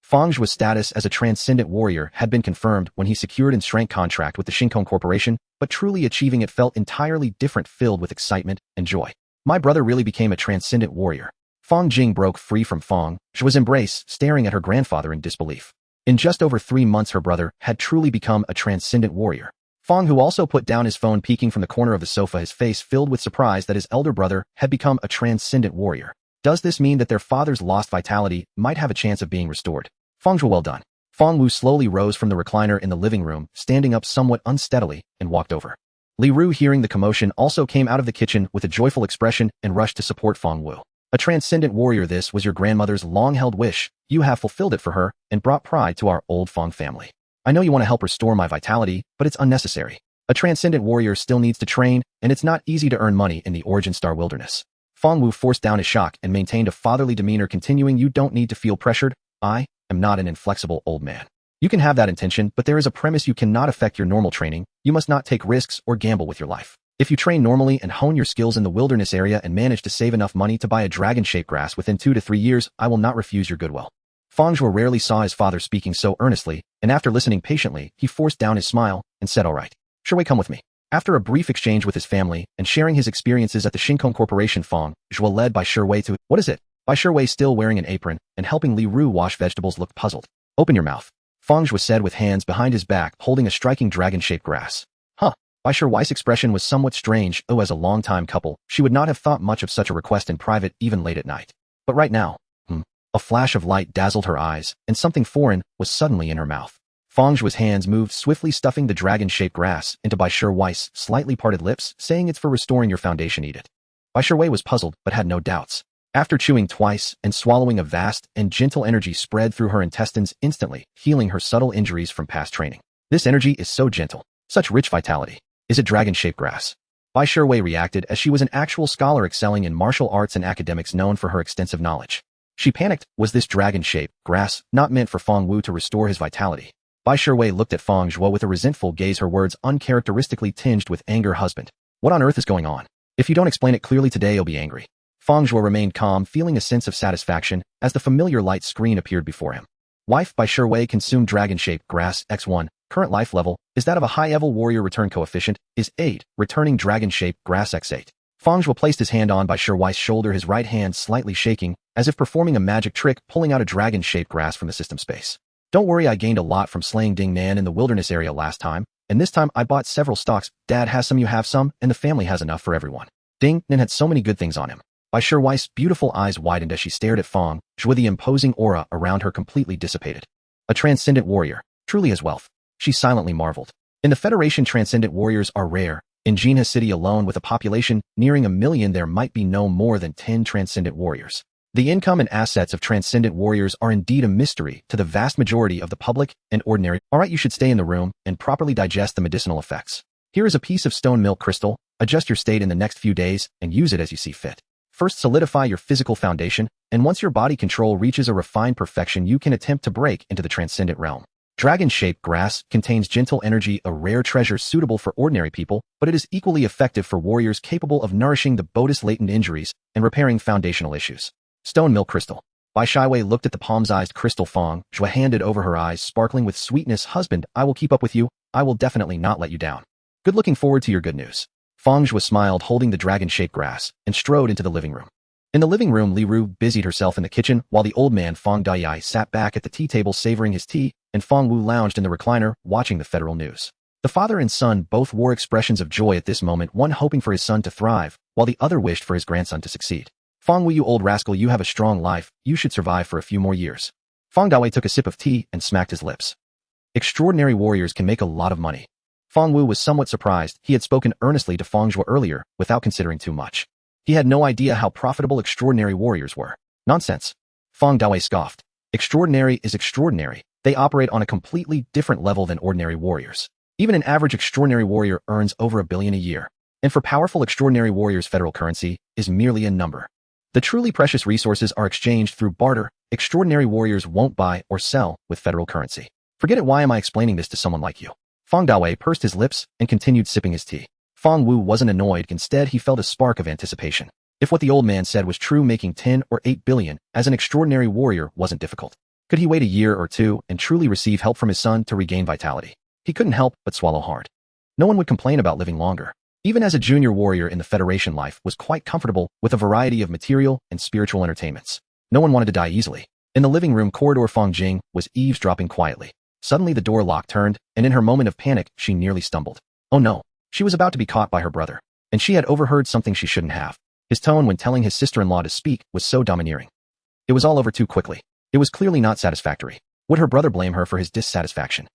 Fang Zhuo's status as a transcendent warrior had been confirmed when he secured an strength contract with the Xingkong Corporation, but truly achieving it felt entirely different, filled with excitement and joy. My brother really became a transcendent warrior. Fang Jing broke free from Fang Zhuo's embrace, staring at her grandfather in disbelief. In just over 3 months, her brother had truly become a transcendent warrior. Fang, who also put down his phone, peeking from the corner of the sofa, his face filled with surprise that his elder brother had become a transcendent warrior. Does this mean that their father's lost vitality might have a chance of being restored? Fang Zhuo, well done. Fang Wu slowly rose from the recliner in the living room, standing up somewhat unsteadily, and walked over. Li Ru, hearing the commotion, also came out of the kitchen with a joyful expression and rushed to support Fang Wu. A transcendent warrior, this was your grandmother's long-held wish. You have fulfilled it for her and brought pride to our old Fang family. I know you want to help restore my vitality, but it's unnecessary. A transcendent warrior still needs to train, and it's not easy to earn money in the Origin Star Wilderness. Fang Wu forced down his shock and maintained a fatherly demeanor, continuing, you don't need to feel pressured. I am not an inflexible old man. You can have that intention, but there is a premise: you cannot affect your normal training. You must not take risks or gamble with your life. If you train normally and hone your skills in the wilderness area and manage to save enough money to buy a dragon-shaped grass within 2 to 3 years, I will not refuse your goodwill. Fang Zhuo rarely saw his father speaking so earnestly, and after listening patiently, he forced down his smile and said, all right. Sure, come with me. After a brief exchange with his family and sharing his experiences at the Shinkong Corporation, Fang Zhuo led Bai Shiwei to, what is it? Bai Shiwei, still wearing an apron and helping Li Ru wash vegetables, looked puzzled. Open your mouth, Fang Zhuo said with hands behind his back, holding a striking dragon-shaped grass. Huh. Bai Shiwei's expression was somewhat strange. Oh, as a long-time couple, she would not have thought much of such a request in private, even late at night. But right now, a flash of light dazzled her eyes, and something foreign was suddenly in her mouth. Fang Zhuo's hands moved swiftly, stuffing the dragon-shaped grass into Bai Shiwei's slightly parted lips, saying, it's for restoring your foundation, eat it. Bai Shiwei was puzzled, but had no doubts. After chewing twice and swallowing, a vast and gentle energy spread through her intestines, instantly healing her subtle injuries from past training. This energy is so gentle, such rich vitality. Is it dragon-shaped grass? Bai Shiwei reacted, as she was an actual scholar excelling in martial arts and academics, known for her extensive knowledge. She panicked. Was this dragon-shaped grass not meant for Fang Wu to restore his vitality? Bai Shiwei looked at Fang Zhuo with a resentful gaze, her words uncharacteristically tinged with anger. Husband, what on earth is going on? If you don't explain it clearly today, you'll be angry. Fang Zhuo remained calm, feeling a sense of satisfaction as the familiar light screen appeared before him. Wife, Bai Shiwei consumed dragon-shaped grass, X1. Current life level is that of a high-level warrior. Return coefficient is 8. Returning dragon-shaped grass, X8. Fang Zhuo placed his hand on Bai Shiwei's shoulder, his right hand slightly shaking, as if performing a magic trick, pulling out a dragon-shaped grass from the system space. Don't worry, I gained a lot from slaying Ding Nan in the wilderness area last time, and this time I bought several stocks. Dad has some, you have some, and the family has enough for everyone. Ding Nan had so many good things on him. Bai Shiwei's beautiful eyes widened as she stared at Fang Zhuo. The imposing aura around her completely dissipated. A transcendent warrior, truly his wealth. She silently marveled. In the Federation, transcendent warriors are rare. In Jinha City alone, with a population nearing 1 million, there might be no more than 10 transcendent warriors. The income and assets of transcendent warriors are indeed a mystery to the vast majority of the public and ordinary. Alright, you should stay in the room and properly digest the medicinal effects. Here is a piece of stone milk crystal. Adjust your state in the next few days and use it as you see fit. First, solidify your physical foundation, and once your body control reaches a refined perfection, you can attempt to break into the transcendent realm. Dragon-shaped grass contains gentle energy, a rare treasure suitable for ordinary people, but it is equally effective for warriors capable of nourishing the body's latent injuries and repairing foundational issues. Stone milk crystal. Bai Shiwei looked at the palm-sized crystal. Fang Zhuo handed over, her eyes sparkling with sweetness. Husband, I will keep up with you. I will definitely not let you down. Good, looking forward to your good news. Fang Zhuo smiled, holding the dragon-shaped grass, and strode into the living room. In the living room, Li Ru busied herself in the kitchen, while the old man Fang Dayai sat back at the tea table savoring his tea, and Fang Wu lounged in the recliner, watching the federal news. The father and son both wore expressions of joy at this moment, one hoping for his son to thrive, while the other wished for his grandson to succeed. Fang Wu, you old rascal, you have a strong life. You should survive for a few more years. Fang Dawei took a sip of tea and smacked his lips. Extraordinary warriors can make a lot of money. Fang Wu was somewhat surprised. He had spoken earnestly to Fang Zhuo earlier, without considering too much. He had no idea how profitable extraordinary warriors were. Nonsense. Fang Dawei scoffed. Extraordinary is extraordinary. They operate on a completely different level than ordinary warriors. Even an average extraordinary warrior earns over $1 billion a year. And for powerful extraordinary warriors, federal currency is merely a number. The truly precious resources are exchanged through barter. Extraordinary warriors won't buy or sell with federal currency. Forget it. Why am I explaining this to someone like you? Fang Dawei pursed his lips and continued sipping his tea. Fang Wu wasn't annoyed. Instead, he felt a spark of anticipation. If what the old man said was true, making 10 or 8 billion as an extraordinary warrior wasn't difficult. Could he wait a year or two and truly receive help from his son to regain vitality? He couldn't help but swallow hard. No one would complain about living longer. Even as a junior warrior in the Federation, life was quite comfortable with a variety of material and spiritual entertainments. No one wanted to die easily. In the living room corridor, Fang Jing was eavesdropping quietly. Suddenly the door lock turned, and in her moment of panic, she nearly stumbled. Oh no. She was about to be caught by her brother. And she had overheard something she shouldn't have. His tone when telling his sister-in-law to speak was so domineering. It was all over too quickly. It was clearly not satisfactory. Would her brother blame her for his dissatisfaction?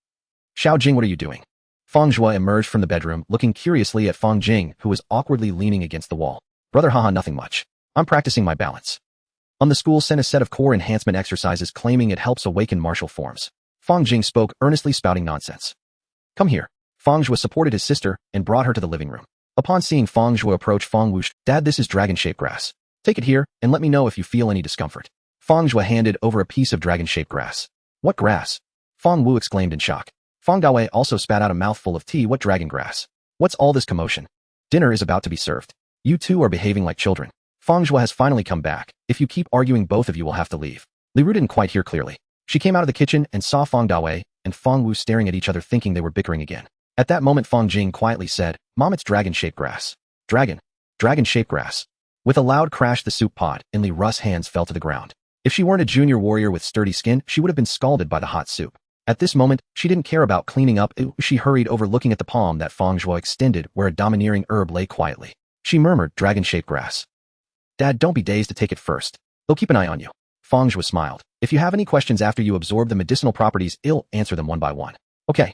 Xiao Jing, what are you doing? Fang Zhuo emerged from the bedroom, looking curiously at Fang Jing, who was awkwardly leaning against the wall. Brother, haha, nothing much. I'm practicing my balance. The school sent a set of core enhancement exercises claiming it helps awaken martial forms. Fang Jing spoke, earnestly spouting nonsense. Come here. Fang Zhuo supported his sister and brought her to the living room. Upon seeing Fang Zhuo approach Fang Wu, Dad, this is dragon-shaped grass. Take it here, and let me know if you feel any discomfort. Fang Zhuo handed over a piece of dragon-shaped grass. What grass? Fang Wu exclaimed in shock. Fang Dawei also spat out a mouthful of tea. What dragon grass? What's all this commotion? Dinner is about to be served. You two are behaving like children. Fang Zhuo has finally come back. If you keep arguing, both of you will have to leave. Li Ru didn't quite hear clearly. She came out of the kitchen and saw Fang Dawei and Fang Wu staring at each other, thinking they were bickering again. At that moment, Fang Jing quietly said, Mom, it's dragon-shaped grass. Dragon-shaped grass. With a loud crash, the soup pot in Li Ru's hands fell to the ground. If she weren't a junior warrior with sturdy skin, she would have been scalded by the hot soup. At this moment, she didn't care about cleaning up. She hurried over, looking at the palm that Fang Zhuo extended where a domineering herb lay quietly. She murmured, dragon-shaped grass. Dad, don't be dazed, to take it first. They'll keep an eye on you. Fang Zhuo smiled. If you have any questions after you absorb the medicinal properties, I'll answer them one by one. Okay.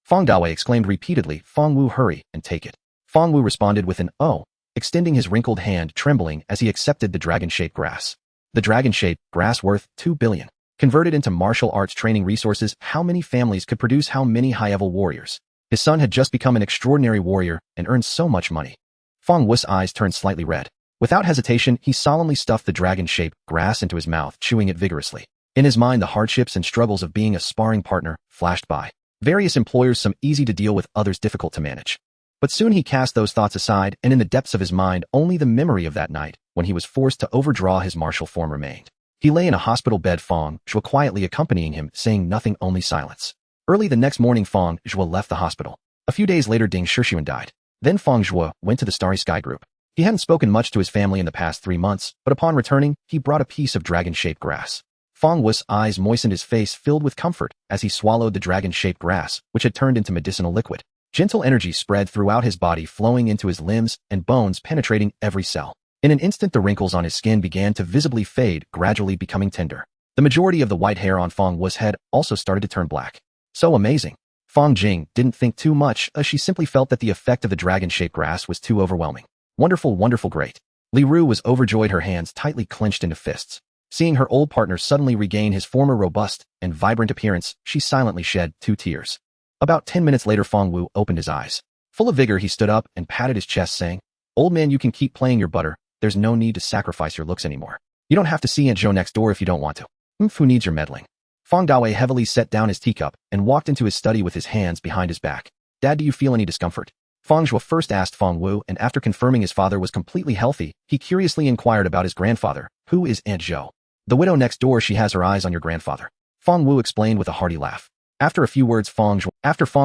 Fang Dawei exclaimed repeatedly. Fang Wu, hurry and take it. Fang Wu responded with an oh, extending his wrinkled hand, trembling as he accepted the dragon-shaped grass. The dragon-shaped grass worth 2 billion. Converted into martial arts training resources, how many families could produce how many high-level warriors? His son had just become an extraordinary warrior and earned so much money. Fang Wu's eyes turned slightly red. Without hesitation, he solemnly stuffed the dragon-shaped grass into his mouth, chewing it vigorously. In his mind, the hardships and struggles of being a sparring partner flashed by. Various employers, some easy to deal with, others difficult to manage. But soon he cast those thoughts aside, and in the depths of his mind, only the memory of that night, when he was forced to overdraw his martial form, remained. He lay in a hospital bed, Fang Zhuo quietly accompanying him, saying nothing, only silence. Early the next morning, Fang Zhuo left the hospital. A few days later, Ding Shixuan died. Then Fang Zhuo went to the Starry Sky Group. He hadn't spoken much to his family in the past 3 months, but upon returning, he brought a piece of dragon-shaped grass. Fang Wu's eyes moistened, his face filled with comfort as he swallowed the dragon-shaped grass, which had turned into medicinal liquid. Gentle energy spread throughout his body, flowing into his limbs and bones, penetrating every cell. In an instant, the wrinkles on his skin began to visibly fade, gradually becoming tender. The majority of the white hair on Fang Wu's head also started to turn black. So amazing. Fang Jing didn't think too much, as she simply felt that the effect of the dragon-shaped grass was too overwhelming. Wonderful, great. Li Ru was overjoyed, her hands tightly clenched into fists. Seeing her old partner suddenly regain his former robust and vibrant appearance, she silently shed 2 tears. About 10 minutes later, Fang Wu opened his eyes. Full of vigor, he stood up and patted his chest, saying, Old man, you can keep playing your butter. There's no need to sacrifice your looks anymore. You don't have to see Aunt Zhou next door if you don't want to. Who needs your meddling? Fang Dawei heavily set down his teacup and walked into his study with his hands behind his back. Dad, do you feel any discomfort? Fang Zhuo first asked Fang Wu, and after confirming his father was completely healthy, he curiously inquired about his grandfather. Who is Aunt Zhou? The widow next door. She has her eyes on your grandfather. Fang Wu explained with a hearty laugh. After a few words, Fang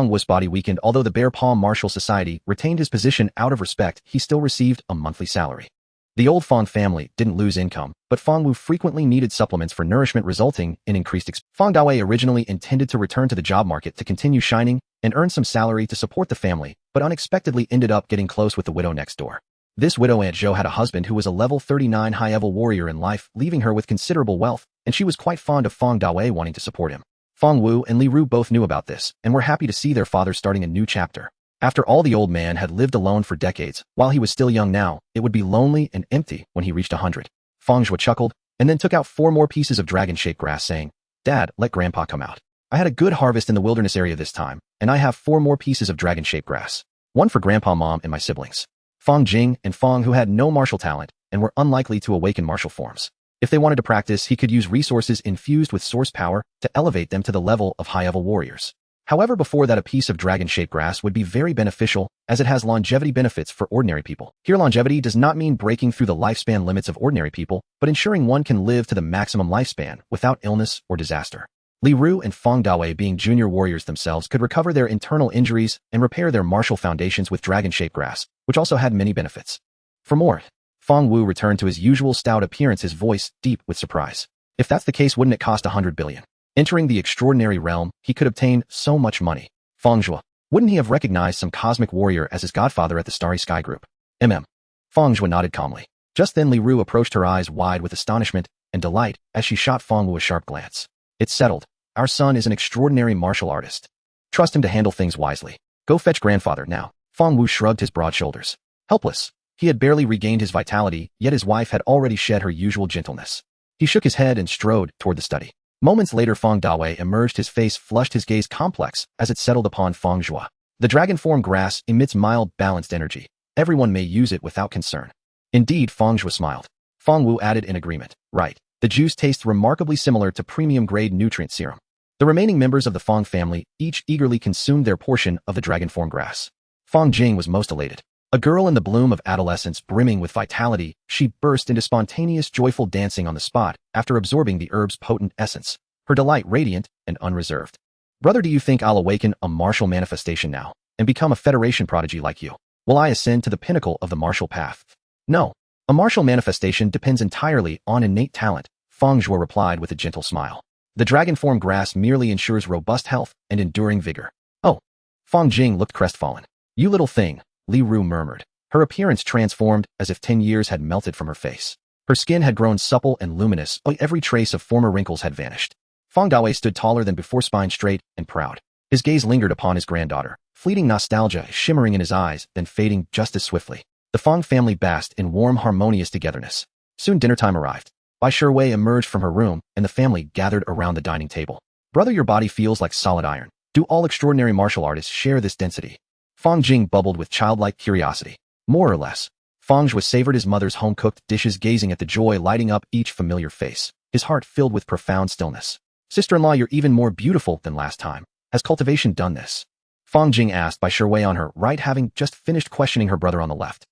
Wu's body weakened. Although the Bear Palm Martial Society retained his position out of respect, he still received a monthly salary. The old Fang family didn't lose income, but Fang Wu frequently needed supplements for nourishment, resulting in increased expense. Fang Dawei originally intended to return to the job market to continue shining and earn some salary to support the family, but unexpectedly ended up getting close with the widow next door. This widow, Aunt Zhou, had a husband who was a level 39 high-level warrior in life, leaving her with considerable wealth, and she was quite fond of Fang Dawei, wanting to support him. Fang Wu and Li Ru both knew about this, and were happy to see their father starting a new chapter. After all, the old man had lived alone for decades. While he was still young now, it would be lonely and empty when he reached 100. Fang Zhuo chuckled, and then took out 4 more pieces of dragon-shaped grass, saying, Dad, let Grandpa come out. I had a good harvest in the wilderness area this time, and I have 4 more pieces of dragon-shaped grass. 1 for Grandpa, Mom, and my siblings. Fang Jing and Fang, who had no martial talent and were unlikely to awaken martial forms. If they wanted to practice, he could use resources infused with source power to elevate them to the level of high-level warriors. However, before that, a piece of dragon-shaped grass would be very beneficial, as it has longevity benefits for ordinary people. Here, longevity does not mean breaking through the lifespan limits of ordinary people, but ensuring one can live to the maximum lifespan without illness or disaster. Li Ru and Fang Dawei, being junior warriors themselves, could recover their internal injuries and repair their martial foundations with dragon-shaped grass, which also had many benefits. For more, Fang Wu returned to his usual stout appearance, his voice deep with surprise. If that's the case, wouldn't it cost 100 billion? Entering the extraordinary realm, he could obtain so much money. Fang Zhuo, wouldn't he have recognized some cosmic warrior as his godfather at the Starry Sky Group? Fang Zhuo nodded calmly. Just then Li Ru approached, her eyes wide with astonishment and delight as she shot Fang Wu a sharp glance. It's settled. our son is an extraordinary martial artist. Trust him to handle things wisely. Go fetch grandfather now. Fang Wu shrugged his broad shoulders. Helpless. He had barely regained his vitality, yet his wife had already shed her usual gentleness. He shook his head and strode toward the study. Moments later, Fang Dawei emerged, his face flushed, his gaze complex as it settled upon Fang Zhuo. The dragon form grass emits mild, balanced energy. Everyone may use it without concern. Indeed, Fang Zhuo smiled. Fang Wu added in agreement. Right. The juice tastes remarkably similar to premium-grade nutrient serum. The remaining members of the Fang family each eagerly consumed their portion of the dragon form grass. Fang Jing was most elated. A girl in the bloom of adolescence, brimming with vitality, she burst into spontaneous, joyful dancing on the spot after absorbing the herb's potent essence, her delight radiant and unreserved. Brother, do you think I'll awaken a martial manifestation now and become a Federation prodigy like you? Will I ascend to the pinnacle of the martial path? No. A martial manifestation depends entirely on innate talent, Fang Zhuo replied with a gentle smile. The dragon form grass merely ensures robust health and enduring vigor. Oh. Fang Jing looked crestfallen. You little thing, Li Ru murmured. Her appearance transformed as if 10 years had melted from her face. Her skin had grown supple and luminous, but every trace of former wrinkles had vanished. Fang Dawei stood taller than before, spine straight and proud. His gaze lingered upon his granddaughter, fleeting nostalgia shimmering in his eyes, then fading just as swiftly. The Fang family basked in warm, harmonious togetherness. Soon dinner time arrived. Bai Shui emerged from her room, and the family gathered around the dining table. Brother, your body feels like solid iron. Do all extraordinary martial artists share this density? Fang Jing bubbled with childlike curiosity. More or less. Fang Zhuo savored his mother's home-cooked dishes, gazing at the joy lighting up each familiar face, his heart filled with profound stillness. Sister-in-law, you're even more beautiful than last time. Has cultivation done this? Fang Jing asked Bai Shui on her right, having just finished questioning her brother on the left.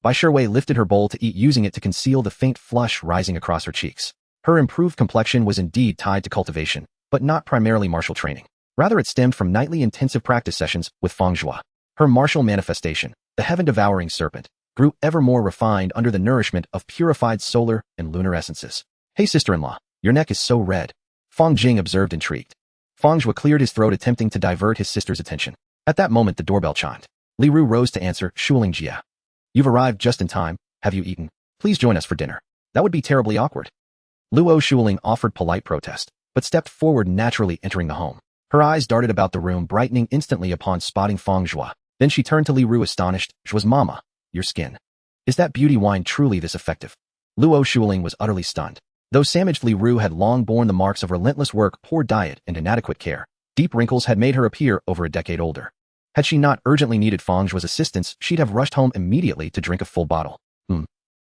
Bai Shui lifted her bowl to eat, using it to conceal the faint flush rising across her cheeks. Her improved complexion was indeed tied to cultivation, but not primarily martial training. Rather, it stemmed from nightly intensive practice sessions with Fang Zhuo. Her martial manifestation, the heaven-devouring serpent, grew ever more refined under the nourishment of purified solar and lunar essences. Hey sister-in-law, your neck is so red. Fang Jing observed, intrigued. Fang Zhuo cleared his throat, attempting to divert his sister's attention. At that moment, the doorbell chimed. Li Ru rose to answer, Shuling Jia. You've arrived just in time. Have you eaten? Please join us for dinner. That would be terribly awkward. Luo Shuling offered polite protest, but stepped forward, naturally entering the home. Her eyes darted about the room, brightening instantly upon spotting Fang Zhuo. Then she turned to Li Ru, astonished. Zhuo's mama, your skin. Is that beauty wine truly this effective? Luo Shuling was utterly stunned. Though samaged, Li Ru had long borne the marks of relentless work, poor diet, and inadequate care. Deep wrinkles had made her appear over a decade older. Had she not urgently needed Fang Zhuo's assistance, she'd have rushed home immediately to drink a full bottle.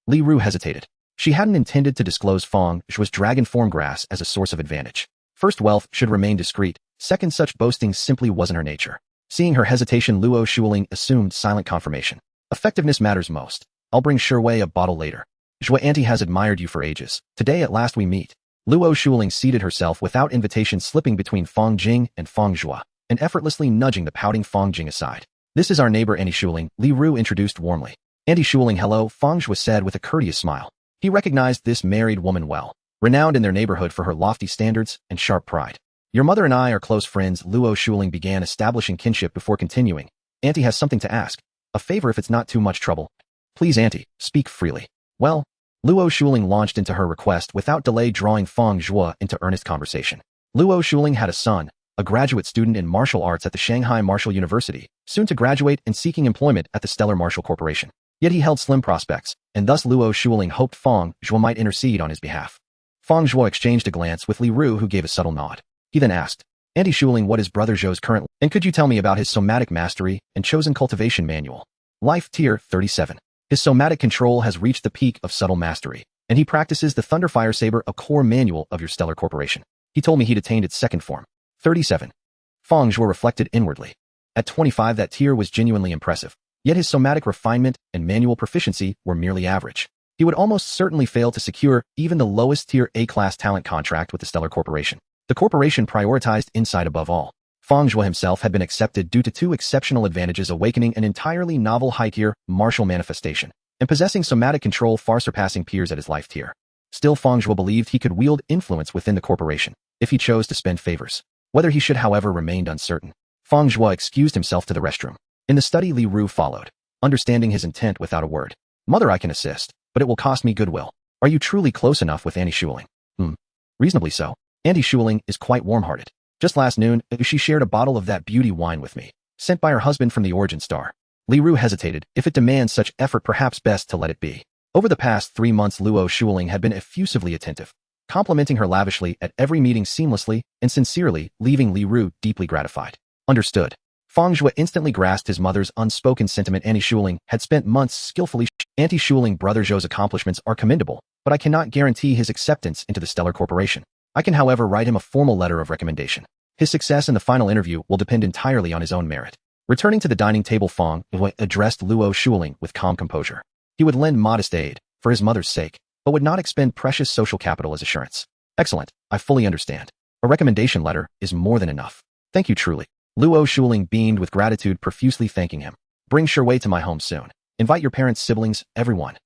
Li Ru hesitated. She hadn't intended to disclose Fang Zhuo's dragon form grass as a source of advantage. First, wealth should remain discreet. Second, such boasting simply wasn't her nature. Seeing her hesitation, Luo Shuling assumed silent confirmation. Effectiveness matters most. I'll bring Shui a bottle later. Zhuo auntie has admired you for ages. Today at last we meet. Luo Shuling seated herself without invitation, slipping between Fang Jing and Fang Zhuo, and effortlessly nudging the pouting Fang Jing aside. This is our neighbor Auntie Shuling, Li Ru introduced warmly. Auntie Shuling, hello, Fang Zhuo said with a courteous smile. He recognized this married woman well, renowned in their neighborhood for her lofty standards and sharp pride. Your mother and I are close friends. Luo Shuling began, establishing kinship before continuing. Auntie has something to ask. A favor if it's not too much trouble. Please, Auntie, speak freely. Well, Luo Shuling launched into her request without delay, drawing Fang Zhuo into earnest conversation. Luo Shuling had a son, a graduate student in martial arts at the Shanghai Martial University, soon to graduate and seeking employment at the Stellar Martial Corporation. Yet he held slim prospects, and thus Luo Shuling hoped Fang Zhuo might intercede on his behalf. Fang Zhuo exchanged a glance with Li Ru, who gave a subtle nod. He then asked, Auntie Shuling, what is Brother Zhou's current, and could you tell me about his somatic mastery and chosen cultivation manual? Life Tier 37. His somatic control has reached the peak of subtle mastery, and he practices the Thunderfire Saber, a core manual of your Stellar Corporation. He told me he'd attained its second form. 37. Fang Zhuo reflected inwardly. At 25, that tier was genuinely impressive, yet his somatic refinement and manual proficiency were merely average. He would almost certainly fail to secure even the lowest tier A-class talent contract with the Stellar Corporation. The corporation prioritized insight above all. Fang Zhuo himself had been accepted due to two exceptional advantages: awakening an entirely novel high-tier martial manifestation, and possessing somatic control far surpassing peers at his life tier. Still, Fang Zhuo believed he could wield influence within the corporation, if he chose to spend favors. Whether he should, however, remained uncertain. Fang Zhuo excused himself to the restroom. In the study, Li Ru followed, understanding his intent without a word. Mother, I can assist, but it will cost me goodwill. Are you truly close enough with Auntie Shuling? Reasonably so. Auntie Shuling is quite warm-hearted. Just last noon, she shared a bottle of that beauty wine with me, sent by her husband from the Origin Star. Li Ru hesitated. If it demands such effort, perhaps best to let it be. Over the past 3 months, Luo Shuling had been effusively attentive, complimenting her lavishly at every meeting, seamlessly and sincerely, leaving Li Ru deeply gratified. Understood. Fang Zhuo instantly grasped his mother's unspoken sentiment. Auntie Shuling had spent months skillfully. Auntie Shuling, brother Zhou's accomplishments are commendable, but I cannot guarantee his acceptance into the stellar corporation. I can, however, write him a formal letter of recommendation. His success in the final interview will depend entirely on his own merit. Returning to the dining table, Fang Zhuo addressed Luo Shuling with calm composure. He would lend modest aid, for his mother's sake, but would not expend precious social capital as assurance. Excellent, I fully understand. A recommendation letter is more than enough. Thank you truly. Luo Shuling beamed with gratitude, profusely thanking him. Bring Shui to my home soon. Invite your parents, siblings, everyone.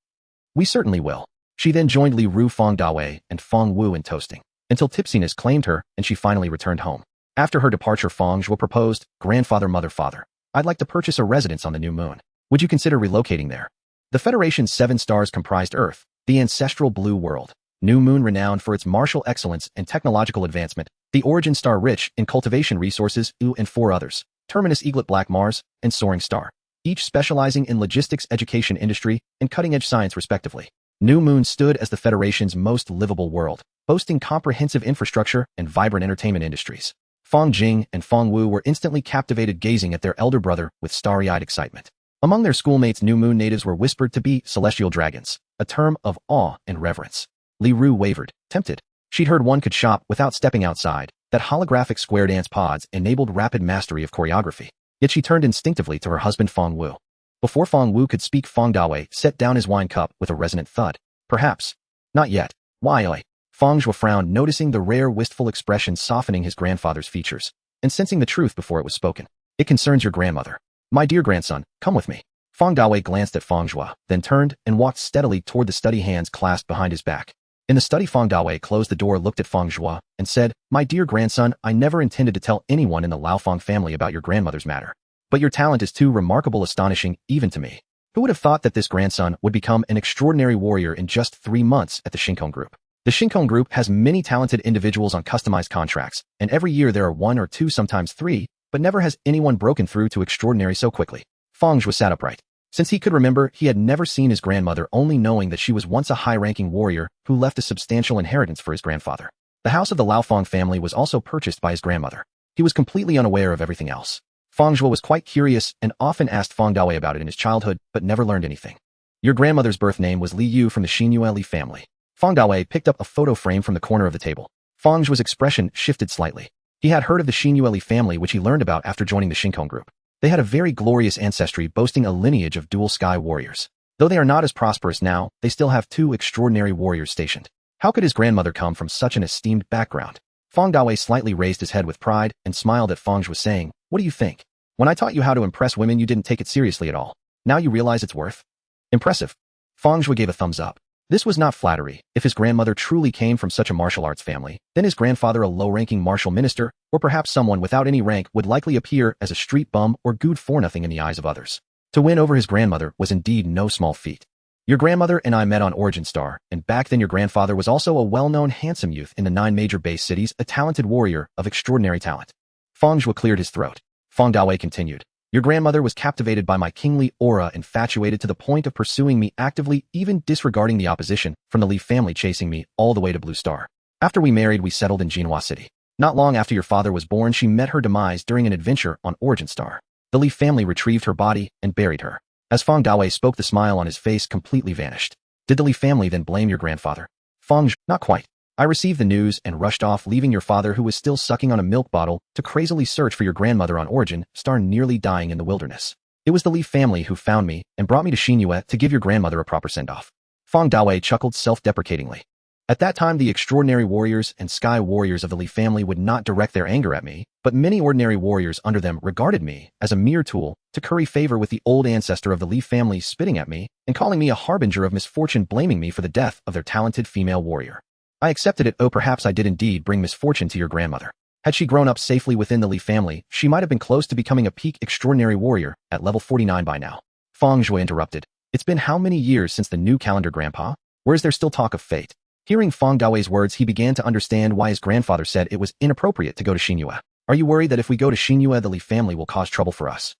We certainly will. She then joined Li Ru, Fang Dawei, and Fang Wu in toasting, until tipsiness claimed her and she finally returned home. After her departure, Fang Zhuo proposed, Grandfather, Mother, Father, I'd like to purchase a residence on the new moon. Would you consider relocating there? The Federation's 7 stars comprised Earth, the ancestral blue world, New Moon renowned for its martial excellence and technological advancement, the Origin Star rich in cultivation resources, and 4 others, Terminus Eaglet Black Mars, and Soaring Star, each specializing in logistics, education, industry, and cutting-edge science respectively. New Moon stood as the Federation's most livable world, boasting comprehensive infrastructure and vibrant entertainment industries. Fang Jing and Fang Wu were instantly captivated, gazing at their elder brother with starry-eyed excitement. Among their schoolmates, New Moon natives were whispered to be celestial dragons, a term of awe and reverence. Li Ru wavered, tempted. She'd heard one could shop without stepping outside, that holographic square dance pods enabled rapid mastery of choreography. Yet she turned instinctively to her husband Fang Wu. Before Fang Wu could speak, Fang Dawei set down his wine cup with a resonant thud. Perhaps. Not yet. Why? Fang Zhuo frowned, noticing the rare wistful expression softening his grandfather's features, and sensing the truth before it was spoken. It concerns your grandmother. My dear grandson, come with me. Fang Dawei glanced at Fang Zhuo, then turned and walked steadily toward the study, hands clasped behind his back. In the study, Fang Dawei closed the door, looked at Fang Zhuo, and said, My dear grandson, I never intended to tell anyone in the Laofeng family about your grandmother's matter. But your talent is too remarkable, astonishing, even to me. Who would have thought that this grandson would become an extraordinary warrior in just 3 months at the Shinkong Group? The Shinkong Group has many talented individuals on customized contracts, and every year there are 1 or 2, sometimes 3, but never has anyone broken through to extraordinary so quickly. Fang Zhuo sat upright. Since he could remember, he had never seen his grandmother, only knowing that she was once a high-ranking warrior who left a substantial inheritance for his grandfather. The house of the Laofeng family was also purchased by his grandmother. He was completely unaware of everything else. Fang Zhuo was quite curious and often asked Fang Dawei about it in his childhood, but never learned anything. Your grandmother's birth name was Li Yu from the Xinyue Li family. Fang Dawei picked up a photo frame from the corner of the table. Fang Zhuo's expression shifted slightly. He had heard of the Xinyue Li family, which he learned about after joining the Shinkong Group. They had a very glorious ancestry, boasting a lineage of dual sky warriors. Though they are not as prosperous now, they still have 2 extraordinary warriors stationed. How could his grandmother come from such an esteemed background? Fang Dawei slightly raised his head with pride and smiled at Fang Zhuo, saying, What do you think? When I taught you how to impress women, you didn't take it seriously at all. Now you realize its worth? Impressive. Fang Zhuo gave a thumbs up. This was not flattery. If his grandmother truly came from such a martial arts family, then his grandfather, a low-ranking martial minister, or perhaps someone without any rank, would likely appear as a street bum or good for nothing in the eyes of others. To win over his grandmother was indeed no small feat. Your grandmother and I met on Origin Star, and back then your grandfather was also a well-known handsome youth in the 9 major base cities, a talented warrior of extraordinary talent. Fang Zhuo cleared his throat. Fang Dawei continued. Your grandmother was captivated by my kingly aura, infatuated to the point of pursuing me actively, even disregarding the opposition from the Li family chasing me all the way to Blue Star. After we married, we settled in Jinhua City. Not long after your father was born, she met her demise during an adventure on Origin Star. The Li family retrieved her body and buried her. As Fang Dawei spoke, the smile on his face completely vanished. Did the Li family then blame your grandfather? Fang Zhuo, not quite. I received the news and rushed off, leaving your father, who was still sucking on a milk bottle, to crazily search for your grandmother on Origin Star, nearly dying in the wilderness. It was the Li family who found me and brought me to Xinyue to give your grandmother a proper send-off. Fang Dawei chuckled self-deprecatingly. At that time, the extraordinary warriors and sky warriors of the Li family would not direct their anger at me, but many ordinary warriors under them regarded me as a mere tool to curry favor with the old ancestor of the Li family, spitting at me and calling me a harbinger of misfortune, blaming me for the death of their talented female warrior. I accepted it. Oh, perhaps I did indeed bring misfortune to your grandmother. Had she grown up safely within the Li family, she might have been close to becoming a peak extraordinary warrior at level 49 by now. Fang Zhuo interrupted. It's been how many years since the new calendar, Grandpa? Where is there still talk of fate? Hearing Fang Daoi's words, he began to understand why his grandfather said it was inappropriate to go to Xinyue. Are you worried that if we go to Xinyue, the Li family will cause trouble for us?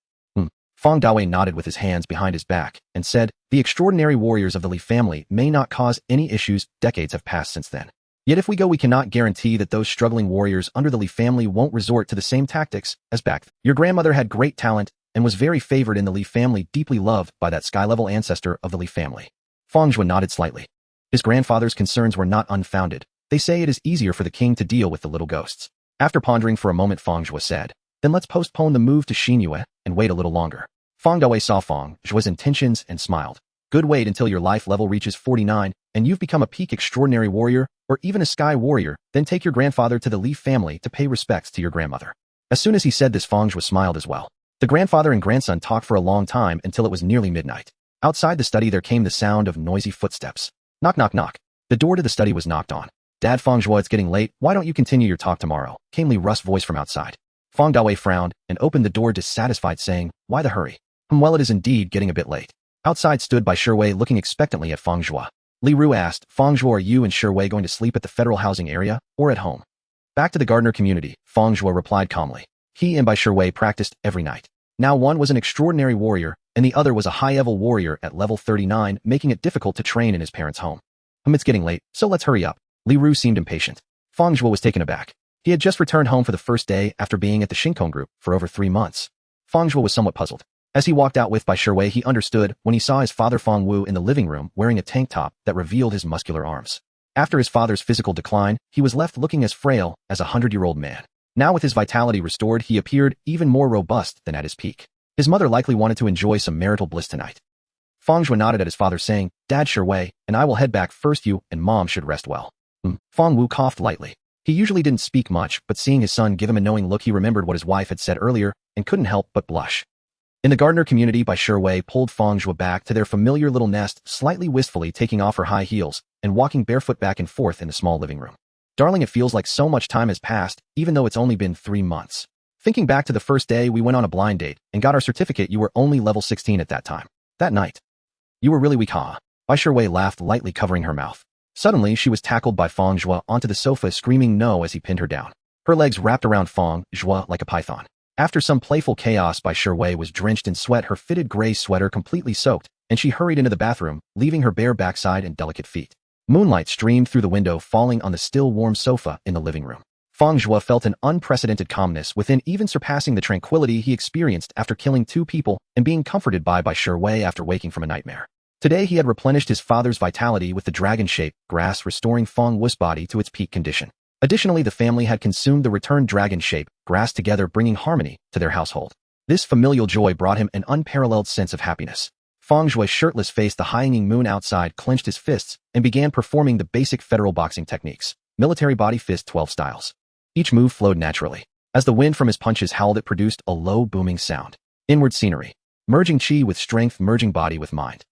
Fang Dawei nodded with his hands behind his back and said, the extraordinary warriors of the Li family may not cause any issues. Decades have passed since then. Yet if we go, we cannot guarantee that those struggling warriors under the Li family won't resort to the same tactics as back. Your grandmother had great talent and was very favored in the Li family, deeply loved by that sky-level ancestor of the Li family. Fang Zhuo nodded slightly. His grandfather's concerns were not unfounded. They say it is easier for the king to deal with the little ghosts. After pondering for a moment, Fang Zhuo said, then let's postpone the move to Xinyue and wait a little longer. Fang Dawei saw Fang Zhuo's intentions and smiled. Good, wait until your life level reaches 49 and you've become a peak extraordinary warrior or even a sky warrior, then take your grandfather to the Li family to pay respects to your grandmother. As soon as he said this, Fang Zhuo smiled as well. The grandfather and grandson talked for a long time until it was nearly midnight. Outside the study there came the sound of noisy footsteps. Knock, knock, knock. The door to the study was knocked on. Dad, Fang Zhuo, it's getting late. Why don't you continue your talk tomorrow? Came Li Russ's voice from outside. Fang Dawei frowned and opened the door dissatisfied, saying, why the hurry? Well, it is indeed getting a bit late. Outside stood Bai Shiwei looking expectantly at Fang Zhuo. Li Ru asked, Fang Zhuo, are you and Shiwei going to sleep at the federal housing area or at home? Back to the gardener community, Fang Zhuo replied calmly. He and Bai Shiwei practiced every night. Now one was an extraordinary warrior and the other was a high-level warrior at level 39, making it difficult to train in his parents' home. It's getting late, so let's hurry up. Li Ru seemed impatient. Fang Zhuo was taken aback. He had just returned home for the first day after being at the Shinkong group for over 3 months. Fang Zhuo was somewhat puzzled. As he walked out with Bai Shiwei, he understood when he saw his father Fang Wu in the living room wearing a tank top that revealed his muscular arms. After his father's physical decline, he was left looking as frail as a 100-year-old man. Now with his vitality restored, he appeared even more robust than at his peak. His mother likely wanted to enjoy some marital bliss tonight. Fang Zhuo nodded at his father, saying, Dad, Shiwei, and I will head back first. You and Mom should rest well. Fang Wu coughed lightly. He usually didn't speak much, but seeing his son give him a knowing look, he remembered what his wife had said earlier and couldn't help but blush. In the gardener community, Bai Shiwei pulled Fang Zhuo back to their familiar little nest, slightly wistfully taking off her high heels and walking barefoot back and forth in the small living room. Darling, it feels like so much time has passed, even though it's only been 3 months. Thinking back to the first day we went on a blind date and got our certificate, you were only level 16 at that time. That night. You were really weak, huh? Bai Shiwei laughed lightly, covering her mouth. Suddenly, she was tackled by Fang Zhuo onto the sofa, screaming no as he pinned her down. Her legs wrapped around Fang Zhuo like a python. After some playful chaos, Bai Shiwei was drenched in sweat, her fitted gray sweater completely soaked, and she hurried into the bathroom, leaving her bare backside and delicate feet. Moonlight streamed through the window, falling on the still warm sofa in the living room. Fang Zhuo felt an unprecedented calmness within, even surpassing the tranquility he experienced after killing 2 people and being comforted by Bai Shiwei after waking from a nightmare. Today he had replenished his father's vitality with the dragon-shaped grass, restoring Fang Wu's body to its peak condition. Additionally, the family had consumed the returned dragon-shaped grass together, bringing harmony to their household. This familial joy brought him an unparalleled sense of happiness. Fang Zhuo's shirtless face, the hanging moon outside, clenched his fists and began performing the basic federal boxing techniques, military body fist 12 styles. Each move flowed naturally. As the wind from his punches howled, it produced a low booming sound. Inward scenery. Merging chi with strength, merging body with mind.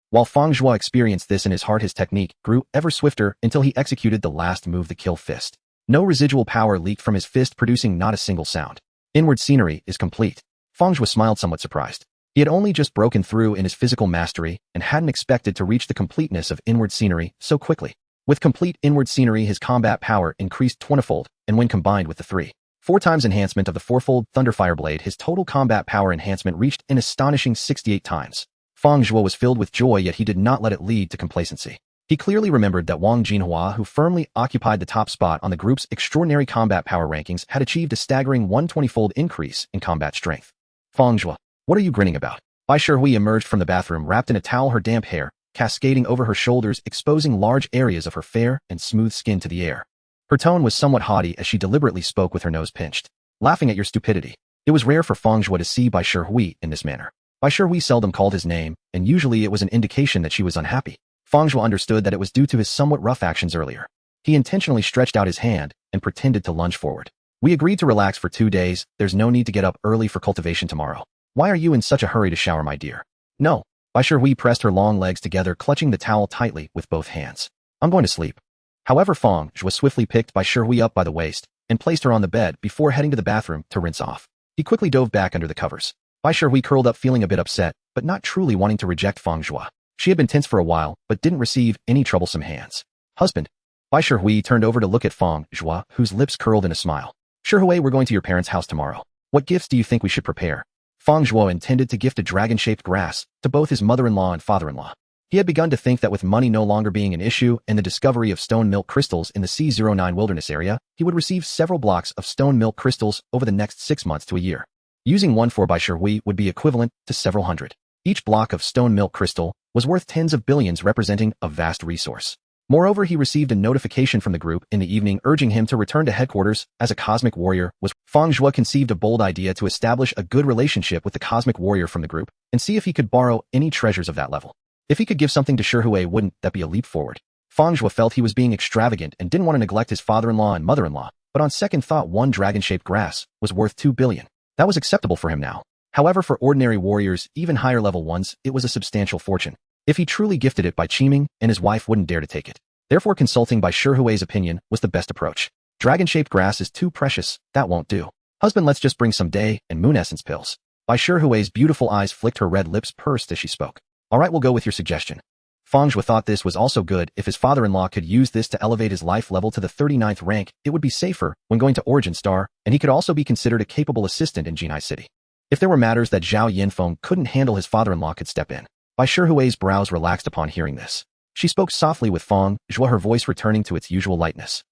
While Fang Zhuo experienced this in his heart, his technique grew ever swifter until he executed the last move, the kill fist. No residual power leaked from his fist, producing not a single sound. Inward scenery is complete. Fang Zhuo smiled, somewhat surprised. He had only just broken through in his physical mastery and hadn't expected to reach the completeness of inward scenery so quickly. With complete inward scenery, his combat power increased 20-fold, and when combined with the 3-4 times enhancement of the 4-fold Thunderfire Blade, his total combat power enhancement reached an astonishing 68 times. Fang Zhuo was filled with joy, yet he did not let it lead to complacency. He clearly remembered that Wang Jinhua, who firmly occupied the top spot on the group's extraordinary combat power rankings, had achieved a staggering 120-fold increase in combat strength. Fang Zhuo, what are you grinning about? Bai Shihui emerged from the bathroom wrapped in a towel, her damp hair cascading over her shoulders, exposing large areas of her fair and smooth skin to the air. Her tone was somewhat haughty as she deliberately spoke with her nose pinched. Laughing at your stupidity. It was rare for Fang Zhuo to see Bai Shihui in this manner. Bai Shihui seldom called his name, and usually it was an indication that she was unhappy. Fang Zhuo understood that it was due to his somewhat rough actions earlier. He intentionally stretched out his hand and pretended to lunge forward. We agreed to relax for 2 days. There's no need to get up early for cultivation tomorrow. Why are you in such a hurry to shower, my dear? No. Bai Shihui pressed her long legs together, clutching the towel tightly with both hands. I'm going to sleep. However, Fang Zhuo swiftly picked Bai Shihui up by the waist and placed her on the bed before heading to the bathroom to rinse off. He quickly dove back under the covers. Bai Shihui curled up, feeling a bit upset, but not truly wanting to reject Fang Zhuo. She had been tense for a while, but didn't receive any troublesome hands. Husband, Bai Shihui turned over to look at Fang Zhuo, whose lips curled in a smile. Shihui, we're going to your parents' house tomorrow. What gifts do you think we should prepare? Fang Zhuo intended to gift a dragon-shaped grass to both his mother-in-law and father-in-law. He had begun to think that with money no longer being an issue and the discovery of stone milk crystals in the C09 wilderness area, he would receive several blocks of stone milk crystals over the next 6 months to a year. Using one for Bai Shihui would be equivalent to several hundred. Each block of stone milk crystal was worth tens of billions, representing a vast resource. Moreover, he received a notification from the group in the evening urging him to return to headquarters as a cosmic warrior. Fang Zhuo conceived a bold idea to establish a good relationship with the cosmic warrior from the group and see if he could borrow any treasures of that level. If he could give something to Shihui, wouldn't that be a leap forward? Fang Zhuo felt he was being extravagant and didn't want to neglect his father-in-law and mother-in-law, but on second thought, one dragon-shaped grass was worth 2 billion. That was acceptable for him now. However, for ordinary warriors, even higher-level ones, it was a substantial fortune. If he truly gifted it, Bai Qiming and his wife wouldn't dare to take it. Therefore, consulting Bai Shihui's opinion was the best approach. Dragon-shaped grass is too precious, that won't do. Husband, let's just bring some day and moon essence pills. Bai Shihui's beautiful eyes flicked, her red lips pursed as she spoke. All right, we'll go with your suggestion. Fang Zhuo thought this was also good. If his father-in-law could use this to elevate his life level to the 39th rank, it would be safer when going to Origin Star, and he could also be considered a capable assistant in Jinhai City. If there were matters that Zhao Yinfeng couldn't handle, his father-in-law could step in. Bai Shihui's brows relaxed upon hearing this. She spoke softly with Fang Zhuo, her voice returning to its usual lightness.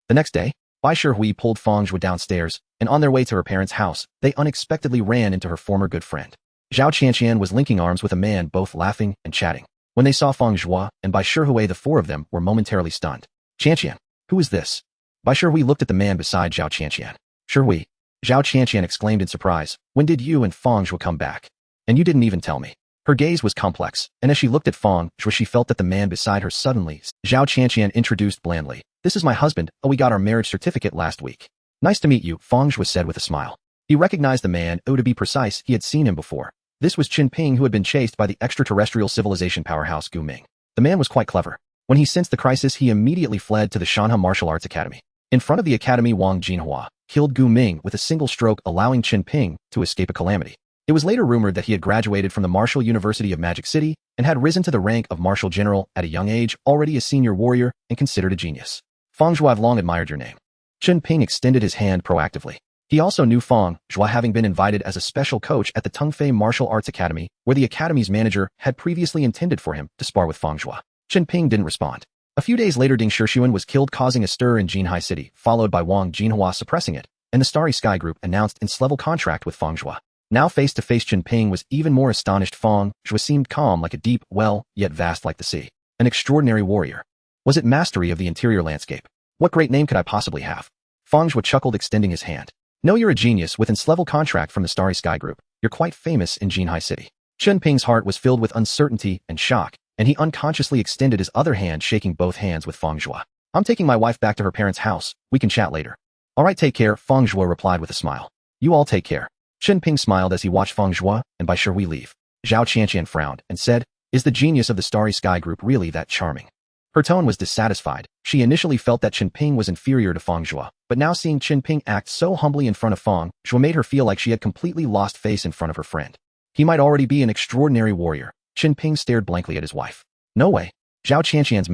The next day, Bai Shihui pulled Fang Zhuo downstairs, and on their way to her parents' house, they unexpectedly ran into her former good friend. Zhao Qianqian was linking arms with a man, both laughing and chatting. When they saw Fang Zhuo and Bai Shihui, the four of them were momentarily stunned. Qianqian, who is this? Bai Shihui looked at the man beside Zhao Qianqian. Shihui, Zhao Qianqian exclaimed in surprise. When did you and Fang Zhuo come back? And you didn't even tell me. Her gaze was complex, and as she looked at Fang Zhuo, she felt that the man beside her suddenly. Zhao Qianqian introduced blandly. This is my husband. Oh, we got our marriage certificate last week. Nice to meet you, Fang Zhuo said with a smile. He recognized the man. Oh, to be precise, he had seen him before. This was Qin Ping, who had been chased by the extraterrestrial civilization powerhouse Gu Ming. The man was quite clever. When he sensed the crisis, he immediately fled to the Shanhe Martial Arts Academy. In front of the academy, Wang Jinhua killed Gu Ming with a single stroke, allowing Qin Ping to escape a calamity. It was later rumored that he had graduated from the Martial University of Magic City and had risen to the rank of Martial General at a young age, already a senior warrior and considered a genius. Fang Zhuo, I've long admired your name. Qin Ping extended his hand proactively. He also knew Fang Zhuo, having been invited as a special coach at the Tongfei Martial Arts Academy, where the academy's manager had previously intended for him to spar with Fang Zhuo. Qin Ping didn't respond. A few days later, Ding Shixuan was killed, causing a stir in Jinhai City, followed by Wang Jinhua suppressing it, and the Starry Sky Group announced its level contract with Fang Zhuo. Now face-to-face, Qin Ping was even more astonished. Fang Zhuo seemed calm like a deep well, yet vast like the sea. An extraordinary warrior. Was it mastery of the interior landscape? What great name could I possibly have? Fang Zhuo chuckled, extending his hand. No, you're a genius with its level contract from the Starry Sky Group. You're quite famous in Jinhai City. Qin Ping's heart was filled with uncertainty and shock, and he unconsciously extended his other hand, shaking both hands with Fang Zhuo. I'm taking my wife back to her parents' house. We can chat later. All right, take care, Fang Zhuo replied with a smile. You all take care. Qin Ping smiled as he watched Fang Zhuo and Bai Shihui leave. Zhao Qianqian frowned and said, Is the genius of the Starry Sky Group really that charming? Her tone was dissatisfied. She initially felt that Qin Ping was inferior to Fang Zhuo, but now seeing Qin Ping act so humbly in front of Fang Zhuo made her feel like she had completely lost face in front of her friend. He might already be an extraordinary warrior. Qin Ping stared blankly at his wife. No way. Zhao Qianqian's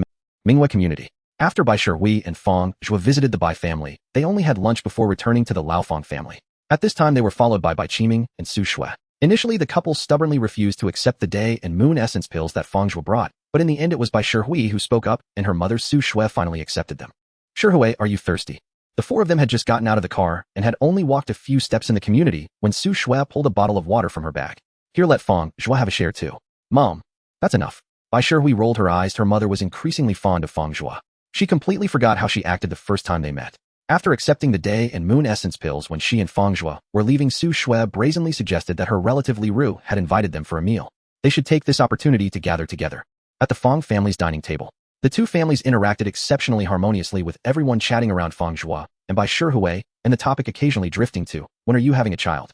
Minghui community. After Bai Shihui and Fang Zhuo visited the Bai family, they only had lunch before returning to the Laofeng family. At this time, they were followed by Bai Qiming and Su Shui. Initially, the couple stubbornly refused to accept the day and moon essence pills that Fang Zhuo brought, but in the end it was Bai Shihui who spoke up, and her mother Su Shui finally accepted them. Shihui, are you thirsty? The four of them had just gotten out of the car and had only walked a few steps in the community when Su Shui pulled a bottle of water from her bag. Here, let Fang Zhuo have a share too. Mom, that's enough. Bai Shihui rolled her eyes. Her mother was increasingly fond of Fang Zhuo. She completely forgot how she acted the first time they met. After accepting the day and moon essence pills when she and Fang Zhuo were leaving, Su Shui brazenly suggested that her relative Li Ru had invited them for a meal. They should take this opportunity to gather together. At the Fang family's dining table, the two families interacted exceptionally harmoniously, with everyone chatting around Fang Zhuo and Bai Shihui, and the topic occasionally drifting to, when are you having a child?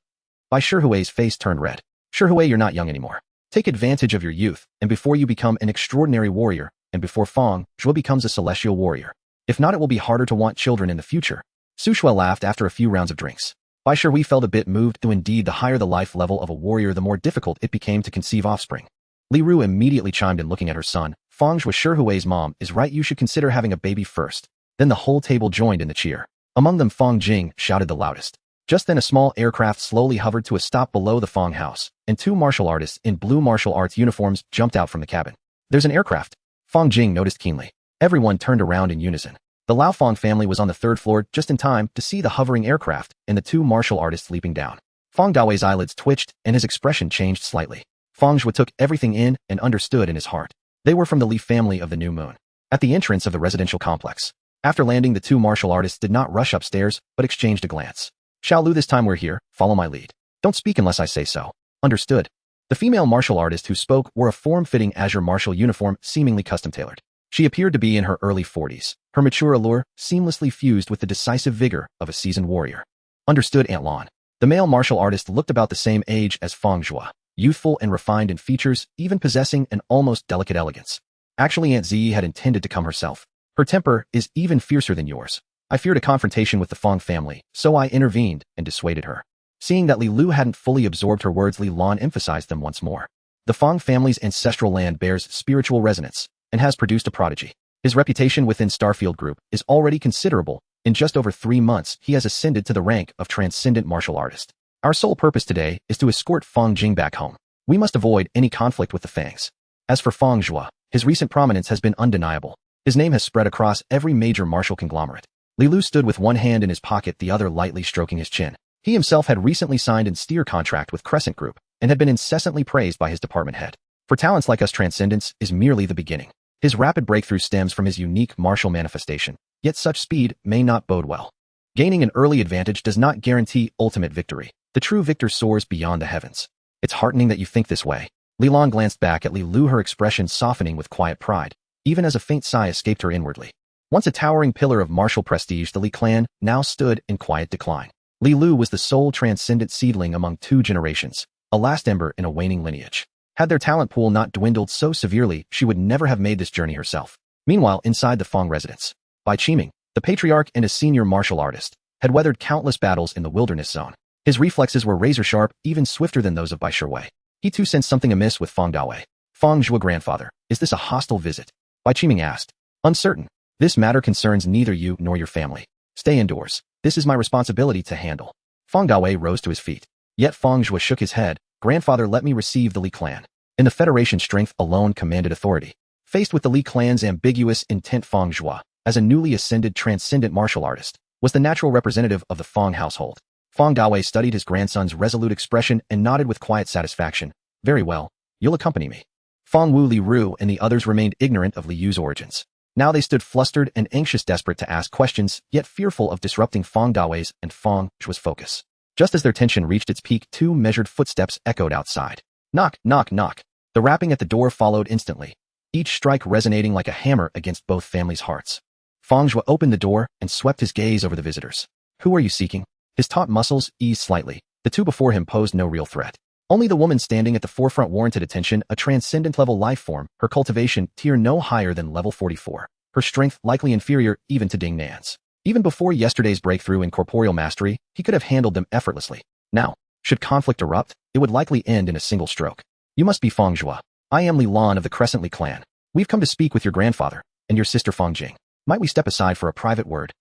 Bai Shihui's face turned red. Shihui, you're not young anymore. Take advantage of your youth, and before you become an extraordinary warrior, and before Fang Zhuo becomes a celestial warrior. If not, it will be harder to want children in the future. Su Shui laughed after a few rounds of drinks. Bai Shihui felt a bit moved, though indeed the higher the life level of a warrior, the more difficult it became to conceive offspring. Li Ru immediately chimed in, looking at her son. Fang Zhuo Shihui's mom is right, you should consider having a baby first. Then the whole table joined in the cheer. Among them Fang Jing shouted the loudest. Just then a small aircraft slowly hovered to a stop below the Fang house, and two martial artists in blue martial arts uniforms jumped out from the cabin. There's an aircraft, Fang Jing noticed keenly. Everyone turned around in unison. The Lao Fang family was on the third floor just in time to see the hovering aircraft and the two martial artists leaping down. Fang Daoi's eyelids twitched and his expression changed slightly. Fang Zhuo took everything in and understood in his heart. They were from the Li family of the New Moon. At the entrance of the residential complex. After landing, the two martial artists did not rush upstairs, but exchanged a glance. Xiaolu, this time we're here, follow my lead. Don't speak unless I say so. Understood. The female martial artist who spoke wore a form-fitting azure martial uniform seemingly custom-tailored. She appeared to be in her early 40s, her mature allure seamlessly fused with the decisive vigor of a seasoned warrior. Understood, Aunt Lan. The male martial artist looked about the same age as Fang Zhuo, youthful and refined in features, even possessing an almost delicate elegance. Actually, Aunt Zi had intended to come herself. Her temper is even fiercer than yours. I feared a confrontation with the Fang family, so I intervened and dissuaded her. Seeing that Li Lu hadn't fully absorbed her words, Li Lan emphasized them once more. The Fang family's ancestral land bears spiritual resonance and has produced a prodigy. His reputation within Starfield Group is already considerable. In just over 3 months, he has ascended to the rank of transcendent martial artist. Our sole purpose today is to escort Fang Jing back home. We must avoid any conflict with the Fangs. As for Fang Zhuo, his recent prominence has been undeniable. His name has spread across every major martial conglomerate. Li Lu stood with one hand in his pocket, the other lightly stroking his chin. He himself had recently signed an steer contract with Crescent Group and had been incessantly praised by his department head. For talents like us, transcendence is merely the beginning. His rapid breakthrough stems from his unique martial manifestation, yet such speed may not bode well. Gaining an early advantage does not guarantee ultimate victory. The true victor soars beyond the heavens. It's heartening that you think this way. Li Lan glanced back at Li Lu, her expression softening with quiet pride, even as a faint sigh escaped her inwardly. Once a towering pillar of martial prestige, the Li clan now stood in quiet decline. Li Lu was the sole transcendent seedling among 2 generations, a last ember in a waning lineage. Had their talent pool not dwindled so severely, she would never have made this journey herself. Meanwhile, inside the Fang residence, Bai Qiming, the patriarch and a senior martial artist, had weathered countless battles in the wilderness zone. His reflexes were razor-sharp, even swifter than those of Bai Shiwei. He too sensed something amiss with Fang Daowei. Fang Zhuo, grandfather, is this a hostile visit? Bai Qiming asked. Uncertain. This matter concerns neither you nor your family. Stay indoors. This is my responsibility to handle. Fang Daowei rose to his feet. Yet Fang Zhuo shook his head. Grandfather, let me receive the Li clan. In the Federation, strength alone commanded authority. Faced with the Li clan's ambiguous intent, Fang Zhuo, as a newly ascended transcendent martial artist, was the natural representative of the Fang household. Fang Daowei studied his grandson's resolute expression and nodded with quiet satisfaction. Very well, you'll accompany me. Fang Wu, Li Ru, and the others remained ignorant of Li Yu's origins. Now they stood flustered and anxious, desperate to ask questions, yet fearful of disrupting Fang Daowei's and Fang Zhuo's focus. Just as their tension reached its peak, 2 measured footsteps echoed outside. Knock, knock, knock. The rapping at the door followed instantly, each strike resonating like a hammer against both families' hearts. Fang Zhuo opened the door and swept his gaze over the visitors. Who are you seeking? His taut muscles eased slightly. The 2 before him posed no real threat. Only the woman standing at the forefront warranted attention, a transcendent-level life form, her cultivation tier no higher than level 44. Her strength likely inferior even to Ding Nan's. Even before yesterday's breakthrough in corporeal mastery, he could have handled them effortlessly. Now, should conflict erupt, it would likely end in a single stroke. You must be Fang Zhuo. I am Li Lan of the Crescent Li clan. We've come to speak with your grandfather and your sister Fang Jing. Might we step aside for a private word?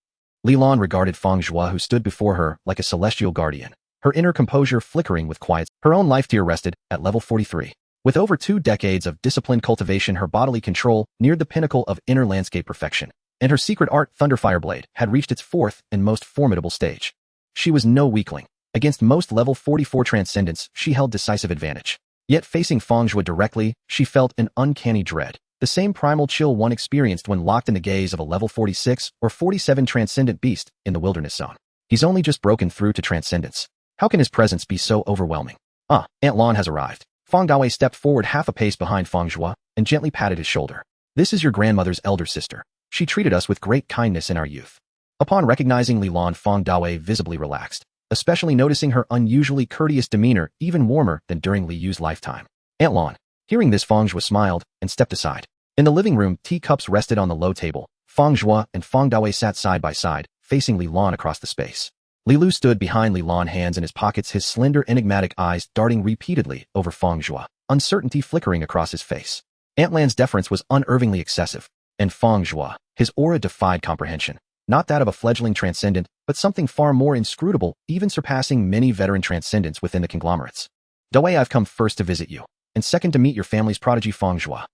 Li Lan regarded Fang Zhuo, who stood before her like a celestial guardian, her inner composure flickering with quiet. Her own life tier rested at level 43. With over 2 decades of disciplined cultivation, her bodily control neared the pinnacle of inner landscape perfection, and her secret art, Thunderfire Blade, had reached its 4th and most formidable stage. She was no weakling. Against most level 44 transcendents, she held decisive advantage. Yet facing Fang Zhuo directly, she felt an uncanny dread, the same primal chill one experienced when locked in the gaze of a level 46 or 47 transcendent beast in the wilderness zone. He's only just broken through to transcendence. How can his presence be so overwhelming? Aunt Lan has arrived. Fang Daowei stepped forward half a pace behind Fang Zhuo and gently patted his shoulder. This is your grandmother's elder sister. She treated us with great kindness in our youth. Upon recognizing Li Lan, Fang Daowei visibly relaxed, especially noticing her unusually courteous demeanor, even warmer than during Li Yu's lifetime. Aunt Lan. Hearing this, Fang Zhuo smiled and stepped aside. In the living room, teacups rested on the low table. Fang Zhuo and Fang Daowei sat side by side, facing Li Lan across the space. Li Lu stood behind Li Lan, hands in his pockets, his slender, enigmatic eyes darting repeatedly over Fang Zhuo, uncertainty flickering across his face. Aunt Lan's deference was unervingly excessive, and Fang Zhuo, his aura defied comprehension. Not that of a fledgling transcendent, but something far more inscrutable, even surpassing many veteran transcendents within the conglomerates. Dawei, I've come first to visit you, and second to meet your family's prodigy Fang Zhuo.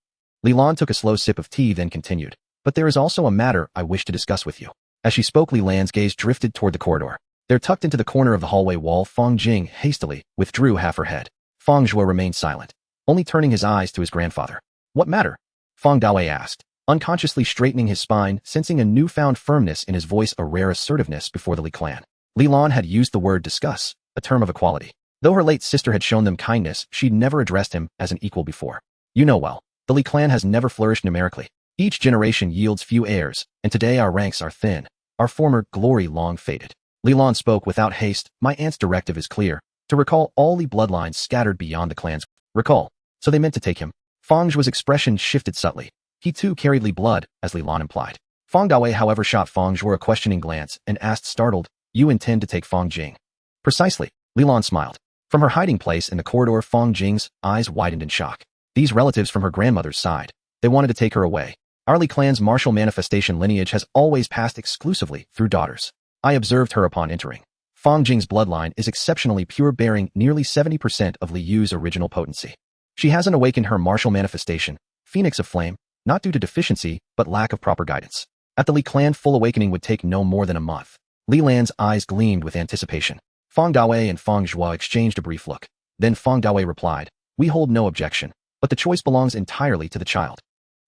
Li Lan took a slow sip of tea, then continued, but there is also a matter I wish to discuss with you. As she spoke, Li Lan's gaze drifted toward the corridor. There, tucked into the corner of the hallway wall, Fang Jing hastily withdrew half her head. Fang Zhuo remained silent, only turning his eyes to his grandfather. What matter? Fang Dawei asked, unconsciously straightening his spine, sensing a newfound firmness in his voice, a rare assertiveness before the Li clan. Li Lan had used the word discuss, a term of equality. Though her late sister had shown them kindness, she'd never addressed him as an equal before. You know well, the Li clan has never flourished numerically. Each generation yields few heirs, and today our ranks are thin. Our former glory long faded. Li Lan spoke without haste. My aunt's directive is clear, to recall all Li bloodlines scattered beyond the clans. Recall. So they meant to take him. Fang Zhuo's expression shifted subtly. He too carried Li blood, as Li Lan implied. Fang Dawei, however, shot Fang Zhuo a questioning glance and asked, startled, you intend to take Fang Jing? Precisely. Li Lan smiled. From her hiding place in the corridor, Fang Jing's eyes widened in shock. These relatives from her grandmother's side. They wanted to take her away. Our Li clan's martial manifestation lineage has always passed exclusively through daughters. I observed her upon entering. Fang Jing's bloodline is exceptionally pure, bearing nearly 70% of Li Yu's original potency. She hasn't awakened her martial manifestation, Phoenix of Flame, not due to deficiency, but lack of proper guidance. At the Li clan, full awakening would take no more than a month. Li Lan's eyes gleamed with anticipation. Fang Dawei and Fang Zhuo exchanged a brief look. Then Fang Dawei replied, we hold no objection, but the choice belongs entirely to the child.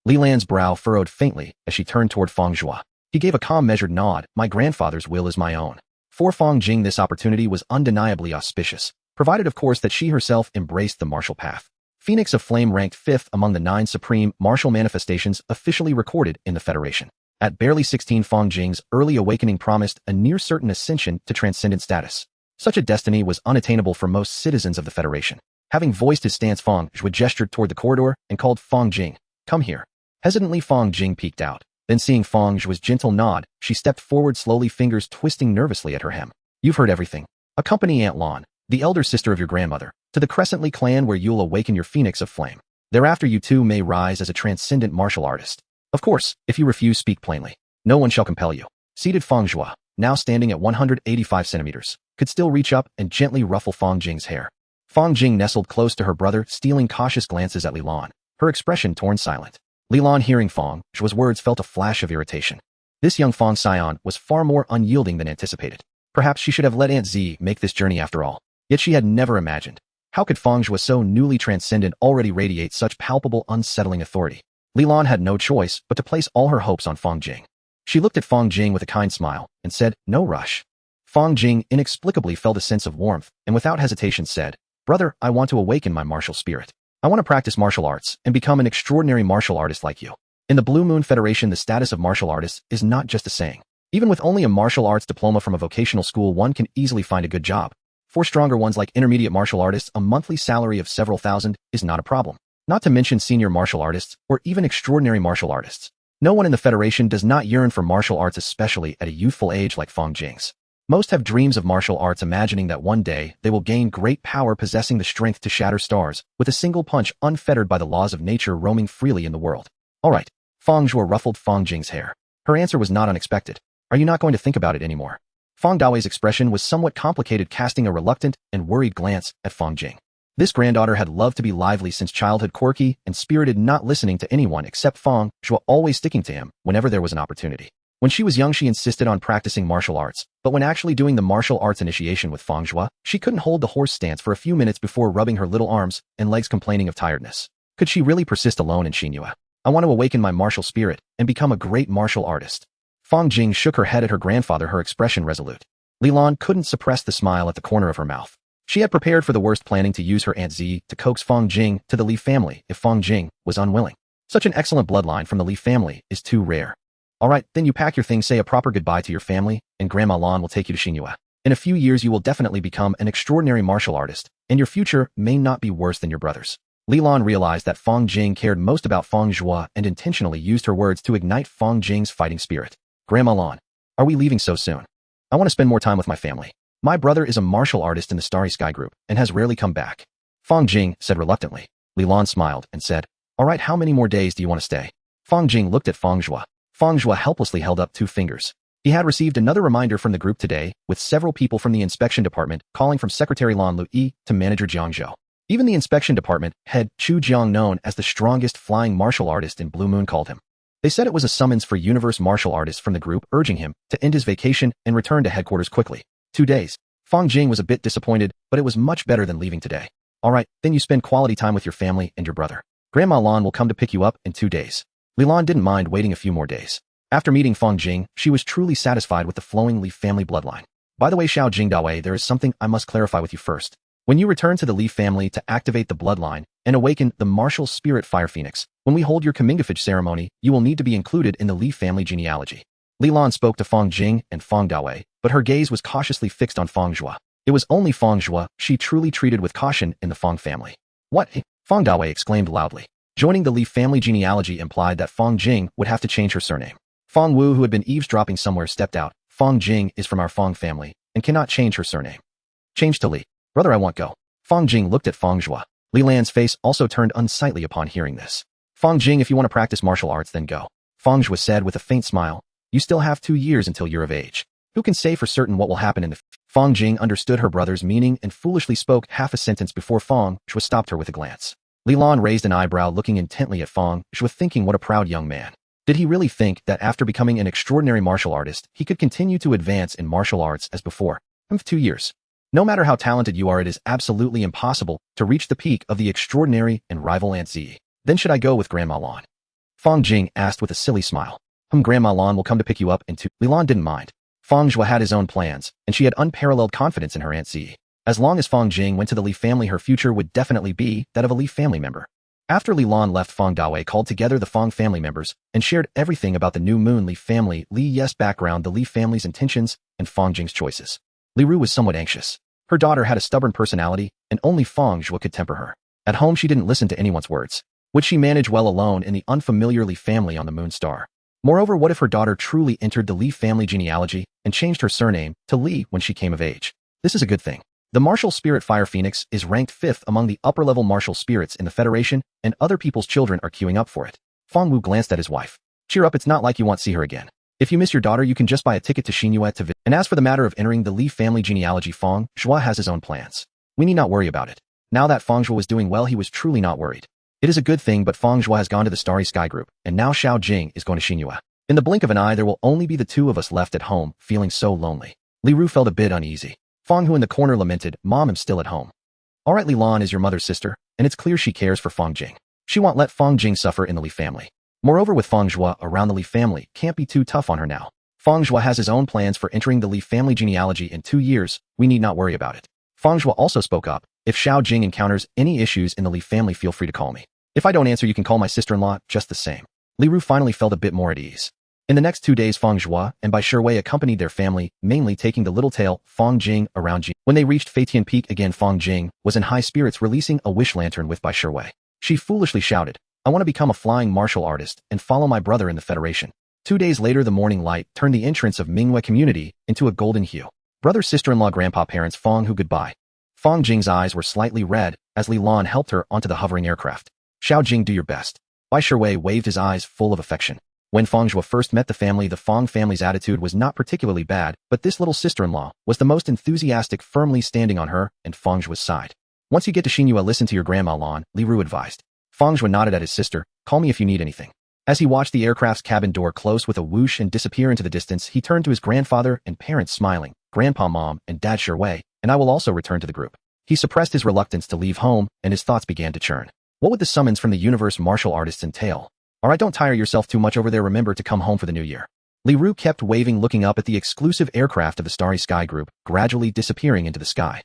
Li Lan's brow furrowed faintly as she turned toward Fang Zhuo. He gave a calm, measured nod. My grandfather's will is my own. For Fang Jing, this opportunity was undeniably auspicious, provided of course that she herself embraced the martial path. Phoenix of Flame ranked 5th among the 9 supreme martial manifestations officially recorded in the Federation. At barely 16, Fang Jing's early awakening promised a near-certain ascension to transcendent status. Such a destiny was unattainable for most citizens of the Federation. Having voiced his stance, Fang Zhuo gestured toward the corridor and called Fang Jing, come here. Hesitantly, Fang Jing peeked out. Then seeing Fang Zhuo's gentle nod, she stepped forward slowly, fingers twisting nervously at her hem. You've heard everything. Accompany Aunt Lan, the elder sister of your grandmother, to the Crescent Li clan where you'll awaken your Phoenix of Flame. Thereafter you too may rise as a transcendent martial artist. Of course, if you refuse, speak plainly. No one shall compel you. Seated Fang Zhuo, now standing at 185 centimeters, could still reach up and gently ruffle Fang Jing's hair. Fang Jing nestled close to her brother, stealing cautious glances at Li Lan, her expression torn silent. Li Lan, hearing Fang Zhuo's words, felt a flash of irritation. This young Fang scion was far more unyielding than anticipated. Perhaps she should have let Aunt Z make this journey after all. Yet she had never imagined. How could Fang Zhuo, so newly transcendent, already radiate such palpable, unsettling authority? Li Lan had no choice but to place all her hopes on Fang Jing. She looked at Fang Jing with a kind smile and said, no rush. Fang Jing inexplicably felt a sense of warmth and without hesitation said, brother, I want to awaken my martial spirit. I want to practice martial arts and become an extraordinary martial artist like you. In the Blue Moon Federation, the status of martial artist is not just a saying. Even with only a martial arts diploma from a vocational school, one can easily find a good job. For stronger ones like intermediate martial artists, a monthly salary of several thousand is not a problem. Not to mention senior martial artists or even extraordinary martial artists. No one in the Federation does not yearn for martial arts, especially at a youthful age like Fang Jing's. Most have dreams of martial arts, imagining that one day they will gain great power, possessing the strength to shatter stars with a single punch, unfettered by the laws of nature, roaming freely in the world. All right. Fang Zhuo ruffled Fang Jing's hair. Her answer was not unexpected. Are you not going to think about it anymore? Fang Dawei's expression was somewhat complicated, casting a reluctant and worried glance at Fang Jing. This granddaughter had loved to be lively since childhood, quirky and spirited, not listening to anyone except Fang Zhuo, always sticking to him whenever there was an opportunity. When she was young, she insisted on practicing martial arts, but when actually doing the martial arts initiation with Fang Zhuo, she couldn't hold the horse stance for a few minutes before rubbing her little arms and legs, complaining of tiredness. Could she really persist alone in Xinhua? I want to awaken my martial spirit and become a great martial artist. Fang Jing shook her head at her grandfather, her expression resolute. Li Lan couldn't suppress the smile at the corner of her mouth. She had prepared for the worst, planning to use her Aunt Z to coax Fang Jing to the Li family if Fang Jing was unwilling. Such an excellent bloodline from the Li family is too rare. All right, then you pack your things, say a proper goodbye to your family, and Grandma Lan will take you to Xinhua. In a few years you will definitely become an extraordinary martial artist, and your future may not be worse than your brother's. Li Lan realized that Fang Jing cared most about Fang Zhuo and intentionally used her words to ignite Fang Jing's fighting spirit. Grandma Lan, are we leaving so soon? I want to spend more time with my family. My brother is a martial artist in the Starry Sky group and has rarely come back. Fang Jing said reluctantly. Li Lan smiled and said, Alright, how many more days do you want to stay? Fang Jing looked at Fang Zhuo. Fang Zhuo helplessly held up 2 fingers. He had received another reminder from the group today, with several people from the inspection department calling from Secretary Lan Lui to Manager Jiang Zhou. Even the inspection department head Chu Jiang, known as the strongest flying martial artist in Blue Moon, called him. They said it was a summons for universe martial artists from the group urging him to end his vacation and return to headquarters quickly. 2 days. Fang Jing was a bit disappointed, but it was much better than leaving today. Alright, then you spend quality time with your family and your brother. Grandma Lan will come to pick you up in 2 days. Li Lan didn't mind waiting a few more days. After meeting Fang Jing, she was truly satisfied with the flowing Li family bloodline. By the way, Xiao Jingdawei, there is something I must clarify with you first. When you return to the Li family to activate the bloodline and awaken the martial spirit fire phoenix, when we hold your Kamingafage ceremony, you will need to be included in the Li family genealogy. Li Lan spoke to Fang Jing and Fang Dawei, but her gaze was cautiously fixed on Fang Zhuo. It was only Fang Zhuo she truly treated with caution in the Fang family. What? Fang Dawei exclaimed loudly. Joining the Li family genealogy implied that Fang Jing would have to change her surname. Fang Wu, who had been eavesdropping somewhere, stepped out. Fang Jing is from our Fang family and cannot change her surname. Change to Li. Brother, I won't go. Fang Jing looked at Fang Zhuo. Li Lan's face also turned unsightly upon hearing this. Fang Jing, if you want to practice martial arts, then go. Fang Zhuo said with a faint smile. You still have 2 years until you're of age. Who can say for certain what will happen in the future? Fang Jing understood her brother's meaning and foolishly spoke half a sentence before Fang Zhuo stopped her with a glance. Li Lan raised an eyebrow, looking intently at Fang Zhuo, thinking what a proud young man. Did he really think that after becoming an extraordinary martial artist, he could continue to advance in martial arts as before? 2 years. No matter how talented you are, it is absolutely impossible to reach the peak of the extraordinary and rival Aunt Zi. Then should I go with Grandma Lan? Fang Jing asked with a silly smile. Grandma Lan will come to pick you up in 2. Li Lan didn't mind. Fang Zhuo had his own plans, and she had unparalleled confidence in her Aunt Zi. As long as Fang Jing went to the Li family, her future would definitely be that of a Li family member. After Li Lan left, Fang Dawei called together the Fang family members and shared everything about the new Moon Li family, Li Yes background, the Li family's intentions, and Fang Jing's choices. Li Ru was somewhat anxious. Her daughter had a stubborn personality, and only Fang Zhuo could temper her. At home, she didn't listen to anyone's words. Would she manage well alone in the unfamiliar Li family on the Moon Star? Moreover, what if her daughter truly entered the Li family genealogy and changed her surname to Li when she came of age? This is a good thing. The martial spirit fire phoenix is ranked 5th among the upper-level martial spirits in the Federation, and other people's children are queuing up for it. Fang Wu glanced at his wife. Cheer up, it's not like you won't see her again. If you miss your daughter, you can just buy a ticket to Xinyue to visit. And as for the matter of entering the Li family genealogy, Fang Zhuo has his own plans. We need not worry about it. Now that Fang Zhuo was doing well, he was truly not worried. It is a good thing, but Fang Zhuo has gone to the Starry Sky Group, and now Xiao Jing is going to Xinyue. In the blink of an eye, there will only be the 2 of us left at home, feeling so lonely. Li Ru felt a bit uneasy. Fang Hu in the corner lamented, Mom, I'm still at home. Alright, Li Lan is your mother's sister, and it's clear she cares for Fang Jing. She won't let Fang Jing suffer in the Li family. Moreover, with Fang Zhuo around, the Li family can't be too tough on her now. Fang Zhuo has his own plans for entering the Li family genealogy in 2 years. We need not worry about it. Fang Zhuo also spoke up. If Xiao Jing encounters any issues in the Li family, feel free to call me. If I don't answer, you can call my sister-in-law just the same. Li Ru finally felt a bit more at ease. In the next 2 days, Fang Zhuo and Bai Shiwei accompanied their family, mainly taking the little tail Fang Jing around Jing. When they reached Feitian Peak again, Fang Jing was in high spirits, releasing a wish lantern with Bai Shiwei. She foolishly shouted, I want to become a flying martial artist and follow my brother in the Federation. 2 days later, the morning light turned the entrance of Mingwei community into a golden hue. Brother, sister-in-law, grandpa, parents, Fang Hu goodbye. Fang Jing's eyes were slightly red as Li Lan helped her onto the hovering aircraft. Xiao Jing, do your best. Bai Shiwei waved his eyes full of affection. When Fang Zhuo first met the Fang family's attitude was not particularly bad, but this little sister-in-law was the most enthusiastic, firmly standing on her and Fang Zhuo's side. Once you get to Xinyue, listen to your grandma Lan, Li Ru advised. Fang Zhuo nodded at his sister. Call me if you need anything. As he watched the aircraft's cabin door close with a whoosh and disappear into the distance, he turned to his grandfather and parents, smiling. Grandpa, Mom, and Dad Shiwei, and I will also return to the group. He suppressed his reluctance to leave home, and his thoughts began to churn. What would the summons from the universe martial artists entail? Alright, don't tire yourself too much over there. Remember to come home for the new year. Li Ru kept waving, looking up at the exclusive aircraft of the Starry Sky Group, gradually disappearing into the sky.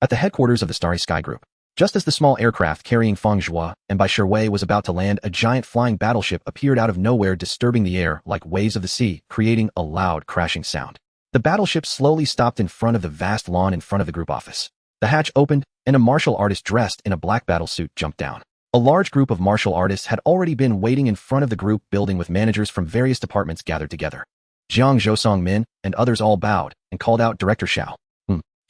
At the headquarters of the Starry Sky Group, just as the small aircraft carrying Fang Zhuo and Bai Shiwei was about to land, a giant flying battleship appeared out of nowhere, disturbing the air like waves of the sea, creating a loud crashing sound. The battleship slowly stopped in front of the vast lawn in front of the group office. The hatch opened, and a martial artist dressed in a black battle suit jumped down. A large group of martial artists had already been waiting in front of the group building, with managers from various departments gathered together. Jiang Zhosong Min and others all bowed and called out, Director Xiao.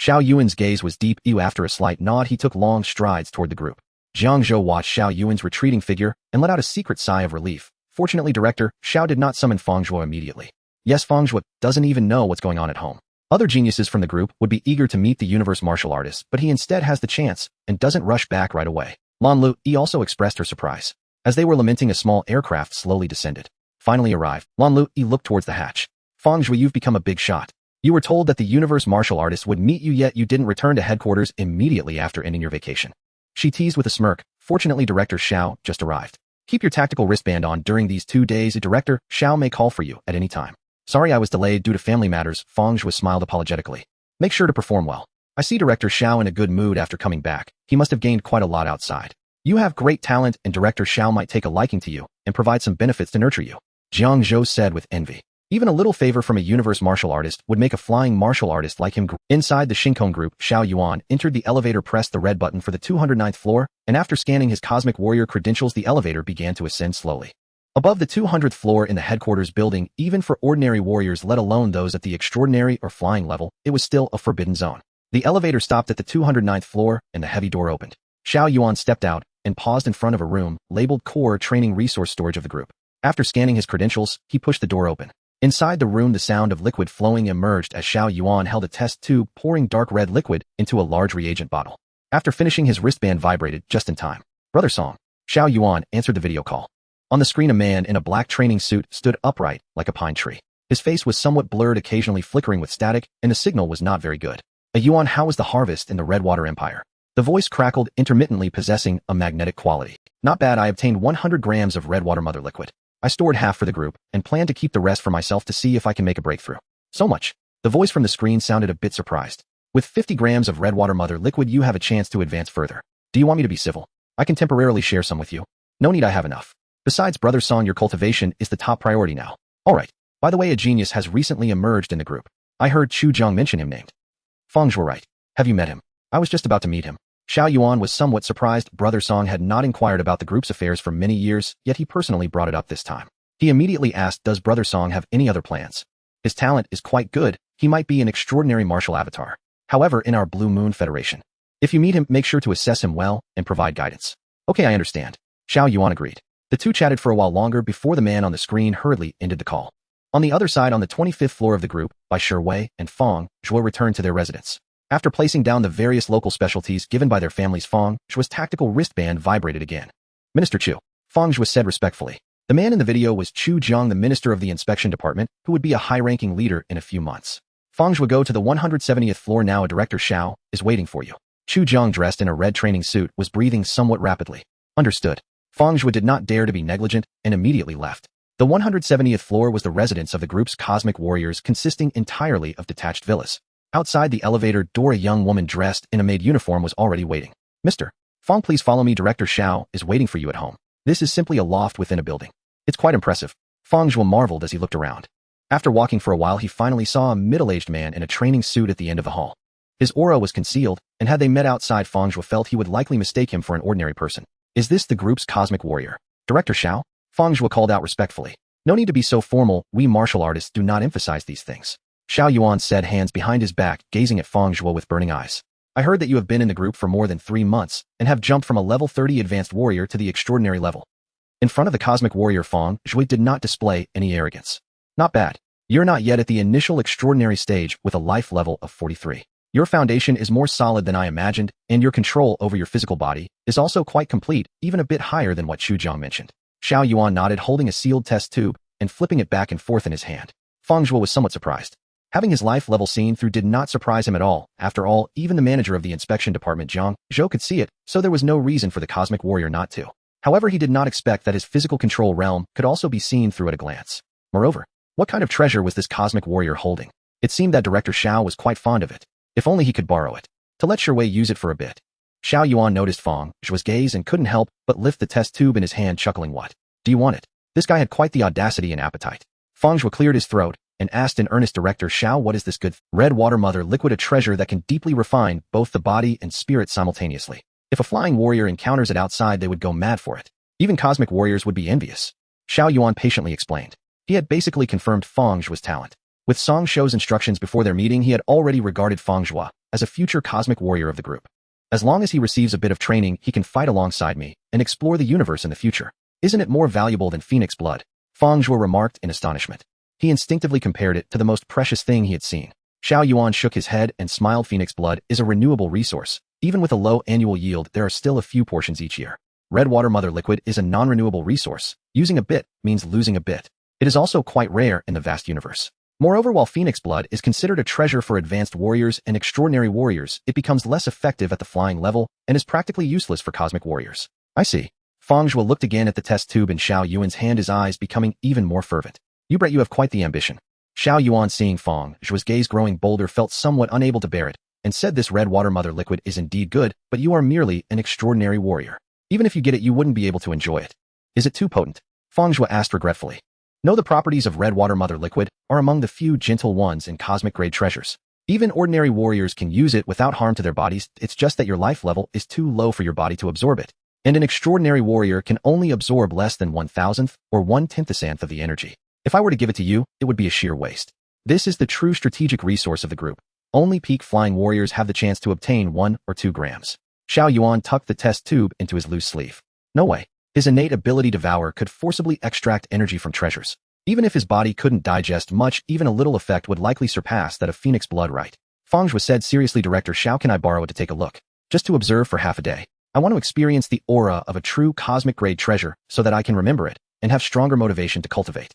Xiao Yuan's gaze was deep. After a slight nod, he took long strides toward the group. Jiang Zhou watched Xiao Yuan's retreating figure and let out a secret sigh of relief. Fortunately, Director Xiao did not summon Fang Zhuo immediately. Yes, Fang Zhuo doesn't even know what's going on at home. Other geniuses from the group would be eager to meet the universe martial artist, but he instead has the chance and doesn't rush back right away. Lan Lu also expressed her surprise. As they were lamenting, a small aircraft slowly descended. Finally arrived, Lan Lu looked towards the hatch. Fang Zhuo, you've become a big shot. You were told that the universe martial artist would meet you, yet you didn't return to headquarters immediately after ending your vacation. She teased with a smirk. Fortunately, Director Xiao just arrived. Keep your tactical wristband on during these 2 days. Director Xiao may call for you at any time. Sorry I was delayed due to family matters. Fang Zhuo smiled apologetically. Make sure to perform well. I see Director Xiao in a good mood after coming back. He must have gained quite a lot outside. You have great talent, and Director Xiao might take a liking to you and provide some benefits to nurture you. Jiang Zhou said with envy. Even a little favor from a universe martial artist would make a flying martial artist like him. Inside the Shinkong group, Xiao Yuan entered the elevator, pressed the red button for the 209th floor, and after scanning his cosmic warrior credentials, the elevator began to ascend slowly. Above the 200th floor in the headquarters building, even for ordinary warriors, let alone those at the extraordinary or flying level, it was still a forbidden zone. The elevator stopped at the 209th floor, and the heavy door opened. Xiao Yuan stepped out and paused in front of a room labeled Core Training Resource Storage of the group. After scanning his credentials, he pushed the door open. Inside the room, the sound of liquid flowing emerged as Xiao Yuan held a test tube, pouring dark red liquid into a large reagent bottle. After finishing, his wristband vibrated just in time. Brother Song. Xiao Yuan answered the video call. On the screen, a man in a black training suit stood upright like a pine tree. His face was somewhat blurred, occasionally flickering with static, and the signal was not very good. Yuan, how was the harvest in the Redwater Empire? The voice crackled intermittently, possessing a magnetic quality. Not bad. I obtained 100 grams of Redwater Mother liquid. I stored half for the group and plan to keep the rest for myself to see if I can make a breakthrough. So much. The voice from the screen sounded a bit surprised. With 50 grams of Redwater Mother liquid, you have a chance to advance further. Do you want me to be civil? I can temporarily share some with you. No need, I have enough. Besides, Brother Song, your cultivation is the top priority now. Alright. By the way, a genius has recently emerged in the group. I heard Chu Zhang mention him named Fang Zhuo, right? Have you met him? I was just about to meet him. Xiao Yuan was somewhat surprised. Brother Song had not inquired about the group's affairs for many years, yet he personally brought it up this time. He immediately asked, does Brother Song have any other plans? His talent is quite good. He might be an extraordinary martial avatar. However, in our Blue Moon Federation, if you meet him, make sure to assess him well and provide guidance. Okay, I understand. Xiao Yuan agreed. The two chatted for a while longer before the man on the screen hurriedly ended the call. On the other side, on the 25th floor of the group, Bai Shiwei and Fang Zhuo returned to their residence. After placing down the various local specialties given by their families, Fang Zhuo's tactical wristband vibrated again. Minister Chu, Fang Zhuo said respectfully. The man in the video was Chu Zhang, the minister of the inspection department, who would be a high-ranking leader in a few months. Fang Zhuo, go to the 170th floor now. A Director Xiao is waiting for you. Chu Zhang, dressed in a red training suit, was breathing somewhat rapidly. Understood. Fang Zhuo did not dare to be negligent and immediately left. The 170th floor was the residence of the group's cosmic warriors, consisting entirely of detached villas. Outside the elevator door, a young woman dressed in a maid uniform was already waiting. Mr. Fang, please follow me. Director Xiao is waiting for you at home. This is simply a loft within a building. It's quite impressive. Fang Zhuo marveled as he looked around. After walking for a while, he finally saw a middle-aged man in a training suit at the end of the hall. His aura was concealed, and had they met outside, Fang Zhuo felt he would likely mistake him for an ordinary person. Is this the group's cosmic warrior? Director Xiao? Fang Zhuo called out respectfully. No need to be so formal. We martial artists do not emphasize these things. Xiao Yuan said, hands behind his back, gazing at Fang Zhuo with burning eyes. I heard that you have been in the group for more than 3 months and have jumped from a level 30 advanced warrior to the extraordinary level. In front of the cosmic warrior, Fang Zhuo did not display any arrogance. Not bad. You're not yet at the initial extraordinary stage with a life level of 43. Your foundation is more solid than I imagined, and your control over your physical body is also quite complete, even a bit higher than what Chu Zhang mentioned. Xiao Yuan nodded, holding a sealed test tube and flipping it back and forth in his hand. Fang Zhuo was somewhat surprised. Having his life level seen through did not surprise him at all. After all, even the manager of the inspection department, Jiang Zhou, could see it, so there was no reason for the cosmic warrior not to. However, he did not expect that his physical control realm could also be seen through at a glance. Moreover, what kind of treasure was this cosmic warrior holding? It seemed that Director Xiao was quite fond of it. If only he could borrow it. To let Shiwei use it for a bit. Xiao Yuan noticed Fang Zhuo's gaze and couldn't help but lift the test tube in his hand, chuckling. What? Do you want it? This guy had quite the audacity and appetite. Fang Zhuo cleared his throat and asked in earnest, Director Xiao, what is this good red water mother liquid? A treasure that can deeply refine both the body and spirit simultaneously. If a flying warrior encounters it outside, they would go mad for it. Even cosmic warriors would be envious. Xiao Yuan patiently explained. He had basically confirmed Fang Zhuo's talent. With Song Shou's instructions before their meeting, he had already regarded Fang Zhuo as a future cosmic warrior of the group. As long as he receives a bit of training, he can fight alongside me and explore the universe in the future. Isn't it more valuable than phoenix blood? Fang Zhuo remarked in astonishment. He instinctively compared it to the most precious thing he had seen. Xiao Yuan shook his head and smiled. Phoenix blood is a renewable resource. Even with a low annual yield, there are still a few portions each year. Red water mother liquid is a non-renewable resource. Using a bit means losing a bit. It is also quite rare in the vast universe. Moreover, while phoenix blood is considered a treasure for advanced warriors and extraordinary warriors, it becomes less effective at the flying level and is practically useless for cosmic warriors. I see. Fang Zhuo looked again at the test tube in Xiao Yuan's hand, his eyes becoming even more fervent. You bet you have quite the ambition. Xiao Yuan, seeing Fang Zhuo's gaze growing bolder, felt somewhat unable to bear it, and said, this red water mother liquid is indeed good, but you are merely an extraordinary warrior. Even if you get it, you wouldn't be able to enjoy it. Is it too potent? Fang Zhuo asked regretfully. No, the properties of red water mother liquid are among the few gentle ones in cosmic grade treasures. Even ordinary warriors can use it without harm to their bodies. It's just that your life level is too low for your body to absorb it. And an extraordinary warrior can only absorb less than 1,000th or 1/10th of the energy. If I were to give it to you, it would be a sheer waste. This is the true strategic resource of the group. Only peak flying warriors have the chance to obtain 1 or 2 grams. Xiao Yuan tucked the test tube into his loose sleeve. No way. His innate ability to devour could forcibly extract energy from treasures. Even if his body couldn't digest much, even a little effect would likely surpass that of phoenix blood, right? Fang Zhuo said seriously, Director Xiao, can I borrow it to take a look? Just to observe for half a day. I want to experience the aura of a true cosmic grade treasure so that I can remember it and have stronger motivation to cultivate.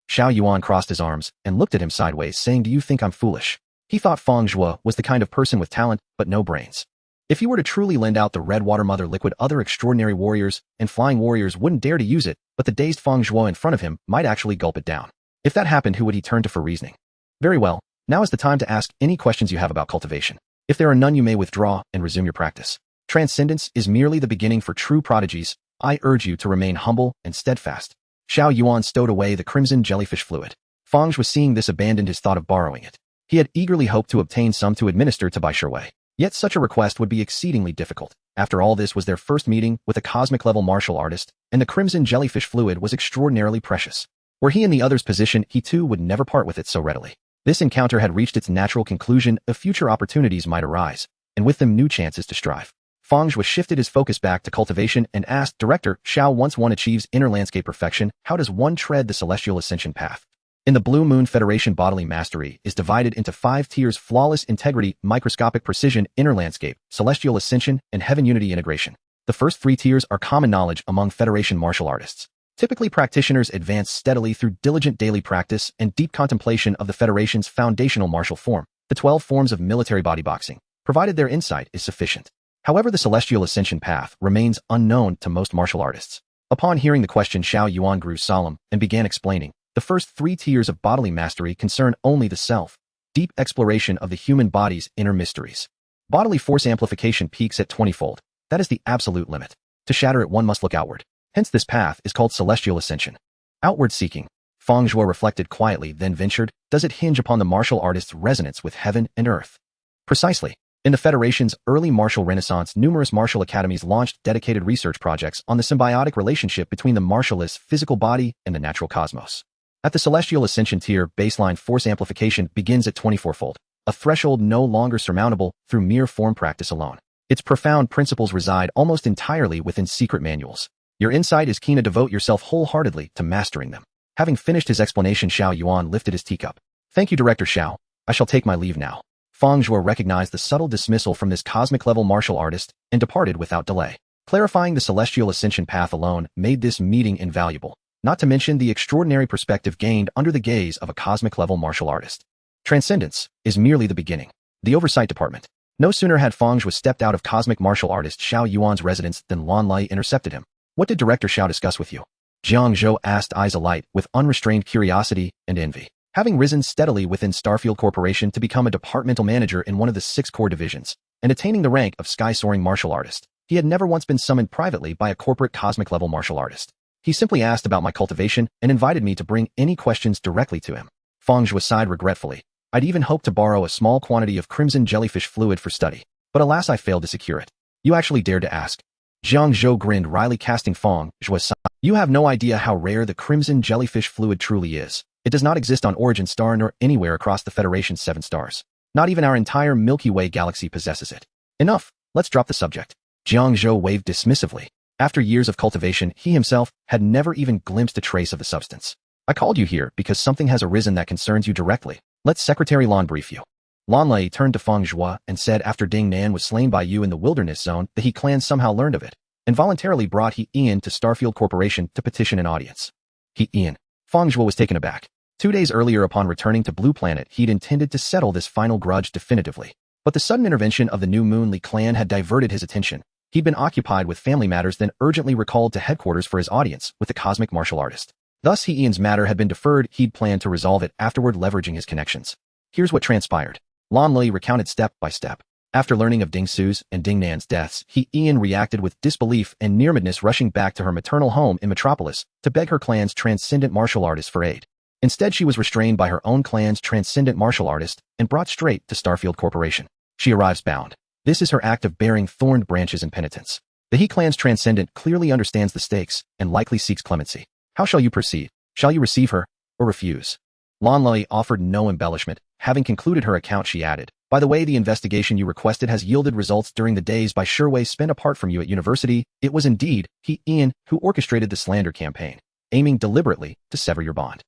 Xiao Yuan crossed his arms and looked at him sideways, saying, do you think I'm foolish? He thought Fang Zhuo was the kind of person with talent but no brains. If he were to truly lend out the red water mother liquid, other extraordinary warriors and flying warriors wouldn't dare to use it, but the dazed Fang Zhuo in front of him might actually gulp it down. If that happened, who would he turn to for reasoning? Very well, now is the time to ask any questions you have about cultivation. If there are none, you may withdraw and resume your practice. Transcendence is merely the beginning for true prodigies. I urge you to remain humble and steadfast. Xiao Yuan stowed away the crimson jellyfish fluid. Fang Zhuo, seeing this, abandoned his thought of borrowing it. He had eagerly hoped to obtain some to administer to Bai Shiwei. Yet such a request would be exceedingly difficult. After all, this was their first meeting with a cosmic-level martial artist, and the crimson jellyfish fluid was extraordinarily precious. Were he in the other's position, he too would never part with it so readily. This encounter had reached its natural conclusion. Future opportunities might arise, and with them new chances to strive. Fang Zhuo shifted his focus back to cultivation and asked, Director Xiao, once one achieves inner landscape perfection, how does one tread the celestial ascension path? In the Blue Moon Federation, bodily mastery is divided into 5 tiers: flawless integrity, microscopic precision, inner landscape, celestial ascension, and heaven unity integration. The first 3 tiers are common knowledge among Federation martial artists. Typically, practitioners advance steadily through diligent daily practice and deep contemplation of the Federation's foundational martial form, the 12 forms of military bodyboxing, provided their insight is sufficient. However, the celestial ascension path remains unknown to most martial artists. Upon hearing the question, Xiao Yuan grew solemn and began explaining. The first 3 tiers of bodily mastery concern only the self, deep exploration of the human body's inner mysteries. Bodily force amplification peaks at 20-fold. That is the absolute limit. To shatter it, one must look outward. Hence this path is called celestial ascension. Outward seeking. Fang Zhuo reflected quietly, then ventured, does it hinge upon the martial artist's resonance with heaven and earth? Precisely. In the Federation's early martial renaissance, numerous martial academies launched dedicated research projects on the symbiotic relationship between the martialist's physical body and the natural cosmos. At the celestial ascension tier, baseline force amplification begins at 24-fold, a threshold no longer surmountable through mere form practice alone. Its profound principles reside almost entirely within secret manuals. Your insight is keen to devote yourself wholeheartedly to mastering them. Having finished his explanation, Xiao Yuan lifted his teacup. Thank you, Director Xiao. I shall take my leave now. Fang Zhuo recognized the subtle dismissal from this cosmic-level martial artist and departed without delay. Clarifying the celestial ascension path alone made this meeting invaluable, not to mention the extraordinary perspective gained under the gaze of a cosmic-level martial artist. Transcendence is merely the beginning. The Oversight Department. No sooner had Fang Zhuo stepped out of cosmic martial artist Xiao Yuan's residence than Lan Lai intercepted him. What did Director Xiao discuss with you? Jiang Zhou asked, eyes alight with unrestrained curiosity and envy. Having risen steadily within Starfield Corporation to become a departmental manager in one of the 6 core divisions, and attaining the rank of sky-soaring martial artist, he had never once been summoned privately by a corporate cosmic-level martial artist. He simply asked about my cultivation and invited me to bring any questions directly to him. Fang Zhuo sighed regretfully. I'd even hoped to borrow a small quantity of crimson jellyfish fluid for study, but alas, I failed to secure it. You actually dared to ask. Jiang Zhou grinned wryly, casting Fang Zhuo aside. You have no idea how rare the crimson jellyfish fluid truly is. It does not exist on Origin Star nor anywhere across the Federation's 7 stars. Not even our entire Milky Way galaxy possesses it. Enough. Let's drop the subject. Jiang Zhou waved dismissively. After years of cultivation, he himself had never even glimpsed a trace of the substance. I called you here because something has arisen that concerns you directly. Let Secretary Lan brief you. Lan Lei turned to Fang Zhuo and said after Ding Nan was slain by you in the wilderness zone, the He clan somehow learned of it and voluntarily brought He Ian to Starfield Corporation to petition an audience. He Ian. Fang Zhuo was taken aback. 2 days earlier upon returning to Blue Planet, he'd intended to settle this final grudge definitively. But the sudden intervention of the New Moon Li clan had diverted his attention. He'd been occupied with family matters, then urgently recalled to headquarters for his audience with the cosmic martial artist. Thus, He Ian's matter had been deferred. He'd planned to resolve it afterward, leveraging his connections. Here's what transpired. Lan Lei recounted step by step. After learning of Ding Su's and Ding Nan's deaths, He Ian reacted with disbelief and near-madness, rushing back to her maternal home in Metropolis to beg her clan's transcendent martial artist for aid. Instead, she was restrained by her own clan's transcendent martial artist and brought straight to Starfield Corporation. She arrives bound. This is her act of bearing thorned branches in penitence. The He clan's transcendent clearly understands the stakes and likely seeks clemency. How shall you proceed? Shall you receive her or refuse? Lan Lei offered no embellishment. Having concluded her account, she added, by the way, the investigation you requested has yielded results during the days by Sherway spent apart from you at university. It was indeed He Ian who orchestrated the slander campaign, aiming deliberately to sever your bond.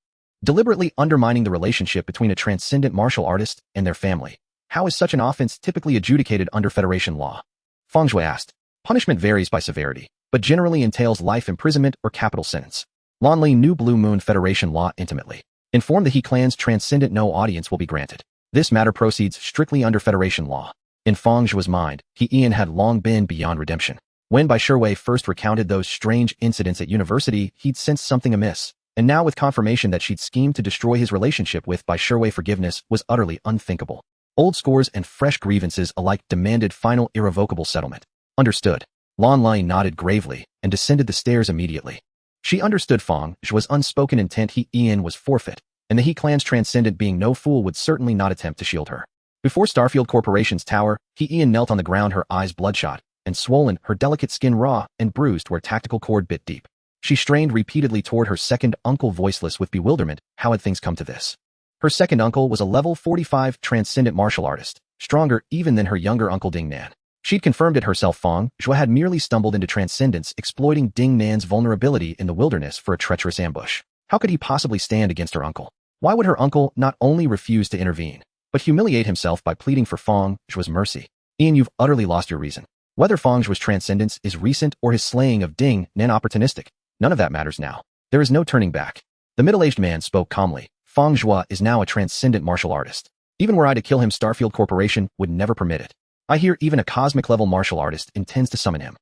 Deliberately undermining the relationship between a transcendent martial artist and their family. How is such an offense typically adjudicated under Federation law? Fang Zhuo asked. Punishment varies by severity, but generally entails life imprisonment or capital sentence. Lan Lei knew Blue Moon Federation law intimately. Informed the He clan's transcendent, no audience will be granted. This matter proceeds strictly under Federation law. In Fang Zhuo's mind, He Ian had long been beyond redemption. When Bai Sherway first recounted those strange incidents at university, he'd sensed something amiss. And now with confirmation that she'd schemed to destroy his relationship with Bai Sherway, forgiveness was utterly unthinkable. Old scores and fresh grievances alike demanded final irrevocable settlement. Understood. Lan Lei nodded gravely and descended the stairs immediately. She understood Fang Zhuo's unspoken intent. He Ian was forfeit, and the He clan's transcendent, being no fool, would certainly not attempt to shield her. Before Starfield Corporation's tower, He Ian knelt on the ground, her eyes bloodshot and swollen, her delicate skin raw and bruised where tactical cord bit deep. She strained repeatedly toward her second uncle, voiceless with bewilderment. How had things come to this? Her second uncle was a level 45 transcendent martial artist, stronger even than her younger uncle Ding Nan. She'd confirmed it herself. Fang Zhuo had merely stumbled into transcendence, exploiting Ding Nan's vulnerability in the wilderness for a treacherous ambush. How could he possibly stand against her uncle? Why would her uncle not only refuse to intervene, but humiliate himself by pleading for Fang Zhuo's mercy? Ian, you've utterly lost your reason. Whether Fang Zhuo's transcendence is recent or his slaying of Ding Nan opportunistic, none of that matters now. There is no turning back. The middle-aged man spoke calmly. Fang Zhuo is now a transcendent martial artist. Even were I to kill him, Starfield Corporation would never permit it. I hear even a cosmic-level martial artist intends to summon him.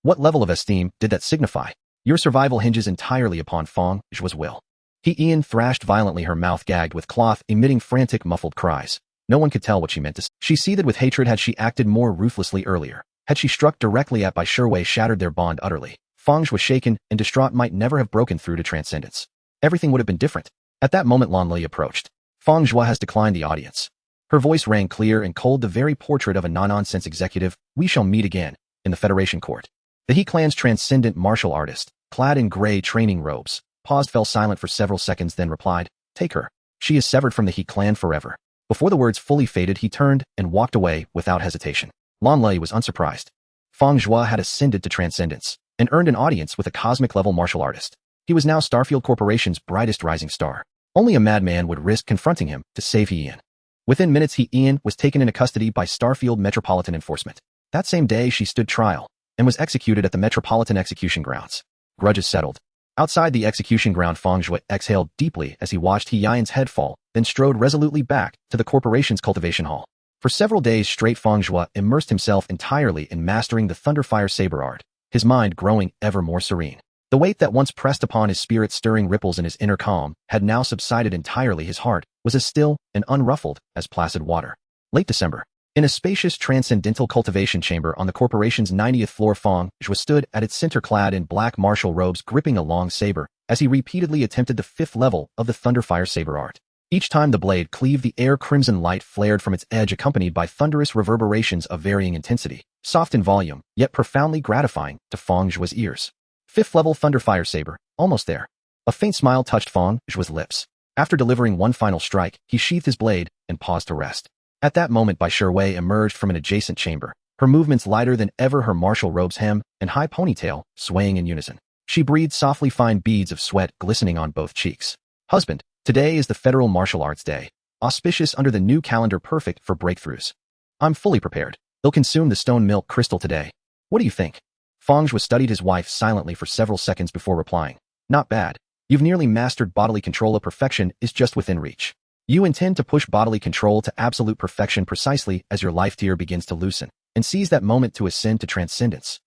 What level of esteem did that signify? Your survival hinges entirely upon Fang Zhuo's will. He Ian thrashed violently, her mouth gagged with cloth, emitting frantic, muffled cries. No one could tell what she meant to say. She seethed with hatred. Had she acted more ruthlessly earlier? Had she struck directly at Bai Sherway, shattered their bond utterly? Fang Zhuo was shaken and distraught, might never have broken through to transcendence. Everything would have been different. At that moment, Lan Lei approached. Fang Zhuo has declined the audience. Her voice rang clear and cold, the very portrait of a no-nonsense executive. We shall meet again in the Federation court. The He clan's transcendent martial artist, clad in gray training robes, paused, fell silent for several seconds, then replied, take her. She is severed from the He clan forever. Before the words fully faded, he turned and walked away without hesitation. Lan Lei was unsurprised. Fang Zhuo had ascended to transcendence and earned an audience with a cosmic-level martial artist. He was now Starfield Corporation's brightest rising star. Only a madman would risk confronting him to save He Ian. Within minutes, He Ian was taken into custody by Starfield Metropolitan Enforcement. That same day, she stood trial and was executed at the Metropolitan Execution Grounds. Grudges settled. Outside the execution ground, Fang Zhuo exhaled deeply as he watched He Ian's head fall, then strode resolutely back to the corporation's cultivation hall. For several days straight, Fang Zhuo immersed himself entirely in mastering the Thunderfire Saber art, his mind growing ever more serene. The weight that once pressed upon his spirit, stirring ripples in his inner calm, had now subsided entirely. His heart was as still and unruffled as placid water. Late December. In a spacious transcendental cultivation chamber on the corporation's 90th floor, Fang Zhuo stood at its center, clad in black martial robes, gripping a long saber, as he repeatedly attempted the 5th level of the Thunderfire Saber art. Each time the blade cleaved the air, crimson light flared from its edge, accompanied by thunderous reverberations of varying intensity, soft in volume, yet profoundly gratifying to Fang Zhuo's ears. 5th level Thunderfire Saber, almost there. A faint smile touched Fang Zhuo's lips. After delivering one final strike, he sheathed his blade and paused to rest. At that moment, Bai Sherway emerged from an adjacent chamber. her movements lighter than ever, her martial robe's hem and high ponytail swaying in unison. She breathed softly, fine beads of sweat glistening on both cheeks. Husband, today is the Federal Martial Arts Day, auspicious under the new calendar, perfect for breakthroughs. I'm fully prepared. They'll consume the stone milk crystal today. What do you think? Fang Zhuo studied his wife silently for several seconds before replying. Not bad. You've nearly mastered bodily control. Perfection is just within reach. You intend to push bodily control to absolute perfection precisely as your life tier begins to loosen, and seize that moment to ascend to transcendence.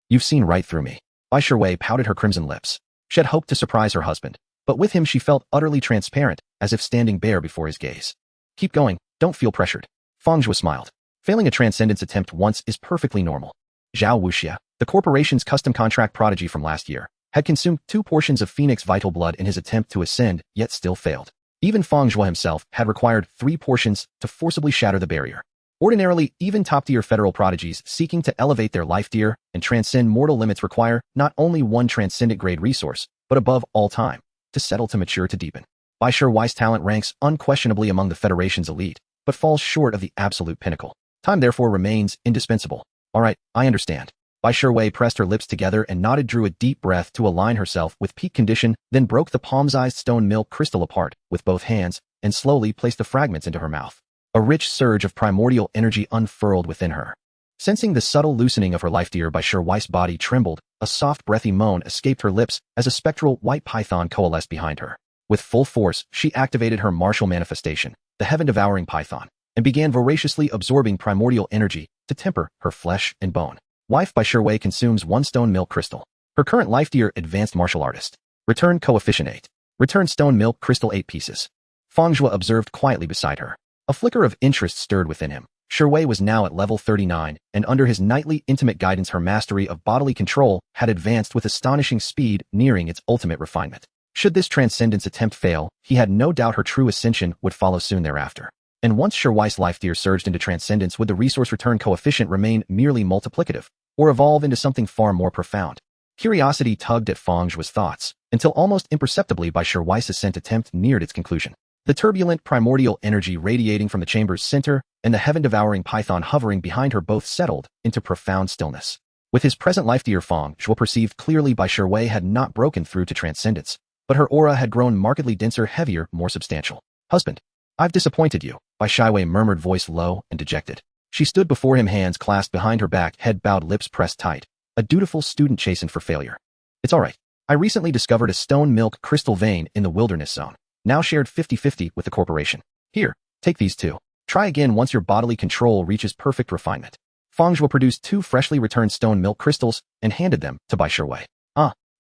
You've seen right through me. Bai Shiwei pouted her crimson lips. She had hoped to surprise her husband, but with him she felt utterly transparent, as if standing bare before his gaze. Keep going, don't feel pressured. Fang Zhuo smiled. Failing a transcendence attempt once is perfectly normal. Zhao Wuxia, the corporation's custom contract prodigy from last year, had consumed 2 portions of Phoenix vital blood in his attempt to ascend, yet still failed. Even Fang Zhuo himself had required 3 portions to forcibly shatter the barrier. Ordinarily, even top-tier federal prodigies seeking to elevate their life tier and transcend mortal limits require not only 1 transcendent-grade resource, but above all time, to settle, to mature, to deepen. Bai Shiwei's talent ranks unquestionably among the Federation's elite, but falls short of the absolute pinnacle. Time therefore remains indispensable. All right, I understand. Bai Shiwei pressed her lips together and nodded, drew a deep breath to align herself with peak condition, then broke the palm-sized stone milk crystal apart with both hands and slowly placed the fragments into her mouth. A rich surge of primordial energy unfurled within her. Sensing the subtle loosening of her life tier, Bai Shiwei's body trembled. A soft, breathy moan escaped her lips as a spectral white python coalesced behind her. With full force, she activated her martial manifestation, the heaven-devouring python, and began voraciously absorbing primordial energy to temper her flesh and bone. Wife Bai Shiwei consumes 1 stone milk crystal. Her current life tier, advanced martial artist. Return coefficient 8. Return stone milk crystal 8 pieces. Fang Zhuo observed quietly beside her. A flicker of interest stirred within him. Shiwei was now at level 39, and under his nightly intimate guidance her mastery of bodily control had advanced with astonishing speed, nearing its ultimate refinement. Should this transcendence attempt fail, he had no doubt her true ascension would follow soon thereafter. And once Shiwei's life tier surged into transcendence, would the resource return coefficient remain merely multiplicative, or evolve into something far more profound? Curiosity tugged at Fang Zhuo's thoughts, until almost imperceptibly Bai Shiwei's ascent attempt neared its conclusion. The turbulent primordial energy radiating from the chamber's center and the heaven-devouring python hovering behind her both settled into profound stillness. With his present life tier, Fang Zhuo perceived clearly Bai Shiwei had not broken through to transcendence, but her aura had grown markedly denser, heavier, more substantial. Husband, I've disappointed you, Bai Shiwei murmured, voice low and dejected. She stood before him, hands clasped behind her back, head bowed, lips pressed tight, a dutiful student chastened for failure. It's all right. I recently discovered a stone milk crystal vein in the wilderness zone, now shared 50-50 with the corporation. Here, take these 2. Try again once your bodily control reaches perfect refinement. Fang Zhuo produced 2 freshly returned stone milk crystals and handed them to Bai Shiwei.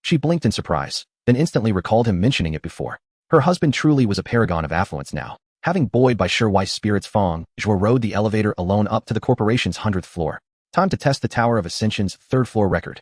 She blinked in surprise, then instantly recalled him mentioning it before. Her husband truly was a paragon of affluence now. Having buoyed Bai Shiwei's spirits, Fang Zhuo rode the elevator alone up to the corporation's 100th floor. Time to test the Tower of Ascension's 3rd floor record.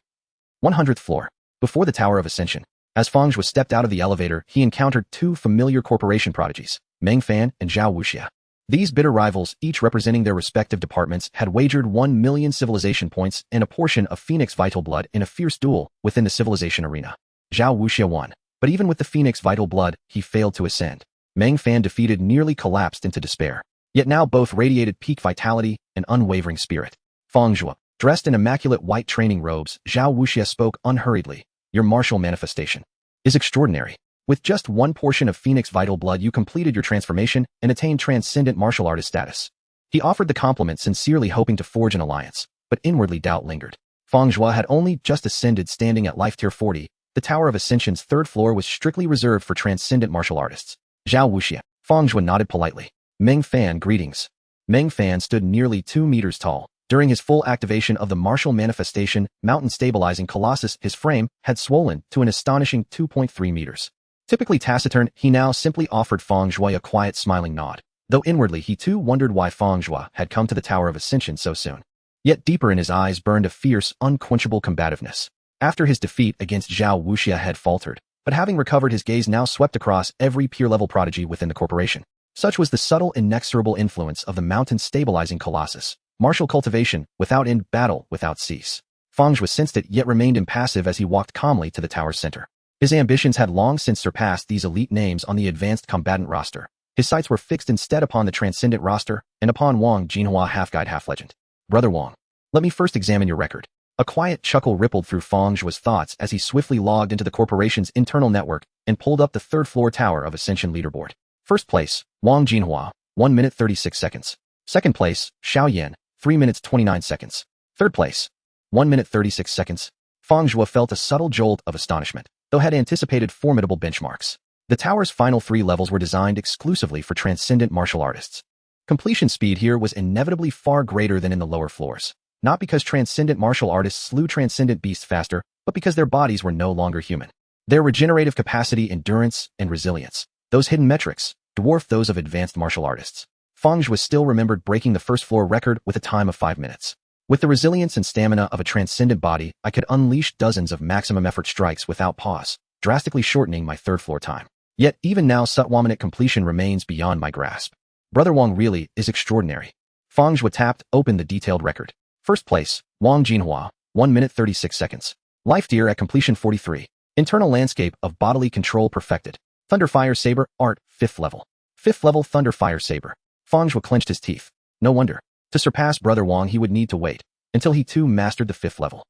100th floor. Before the Tower of Ascension, as Fang Zhuo stepped out of the elevator, he encountered 2 familiar corporation prodigies, Meng Fan and Zhao Wuxia. These bitter rivals, each representing their respective departments, had wagered 1 million civilization points and a portion of Phoenix vital blood in a fierce duel within the civilization arena. Zhao Wuxia won, but even with the Phoenix vital blood, he failed to ascend. Meng Fan, defeated, nearly collapsed into despair. Yet now both radiated peak vitality and unwavering spirit. Fang Zhuo, dressed in immaculate white training robes, Zhao Wuxia spoke unhurriedly. Your martial manifestation is extraordinary. With just 1 portion of Phoenix vital blood, you completed your transformation and attained transcendent martial artist status. He offered the compliment, sincerely hoping to forge an alliance, but inwardly doubt lingered. Fang Zhuo had only just ascended, standing at life tier 40. The Tower of Ascension's 3rd floor was strictly reserved for transcendent martial artists. Zhao Wuxia. Fang Zhuo nodded politely. Meng Fan, greetings. Meng Fan stood nearly 2 meters tall. During his full activation of the martial manifestation, mountain stabilizing colossus, his frame had swollen to an astonishing 2.3 meters. Typically taciturn, he now simply offered Fang Zhuo a quiet, smiling nod, though inwardly he too wondered why Fang Zhuo had come to the Tower of Ascension so soon. Yet deeper in his eyes burned a fierce, unquenchable combativeness. After his defeat against Zhao Wuxia had faltered, but having recovered, his gaze now swept across every peer-level prodigy within the corporation. Such was the subtle, inexorable influence of the mountain-stabilizing colossus. Martial cultivation, without end, battle without cease. Fang Zhuo sensed it, yet remained impassive as he walked calmly to the tower's center. His ambitions had long since surpassed these elite names on the advanced combatant roster. His sights were fixed instead upon the transcendent roster, and upon Wang Jinhua, half-guide, half-legend. Brother Wang. Let me first examine your record. A quiet chuckle rippled through Fang Zhuo's thoughts as he swiftly logged into the corporation's internal network and pulled up the third-floor Tower of Ascension leaderboard. First place, Wang Jinhua, 1 minute 36 seconds. Second place, Xiao Yan, 3 minutes 29 seconds. Third place, 1 minute 36 seconds. Fang Zhuo felt a subtle jolt of astonishment, though had anticipated formidable benchmarks. The tower's final 3 levels were designed exclusively for transcendent martial artists. Completion speed here was inevitably far greater than in the lower floors, not because transcendent martial artists slew transcendent beasts faster, but because their bodies were no longer human. Their regenerative capacity, endurance, and resilience, those hidden metrics, dwarfed those of advanced martial artists. Fang Zhuo still remembered breaking the first-floor record with a time of 5 minutes. With the resilience and stamina of a transcendent body, I could unleash dozens of maximum effort strikes without pause, drastically shortening my third-floor time. Yet even now Sutwaminate completion remains beyond my grasp. Brother Wang really is extraordinary. Fang Zhuo tapped open the detailed record. First place, Wang Jinhua, 1 minute 36 seconds. Life Deer at completion 43. Internal landscape of bodily control perfected. Thunderfire Saber, art, 5th level. 5th level Thunderfire Saber. Fang Zhuo clenched his teeth. No wonder. To surpass Brother Wang he would need to wait until he too mastered the 5th level.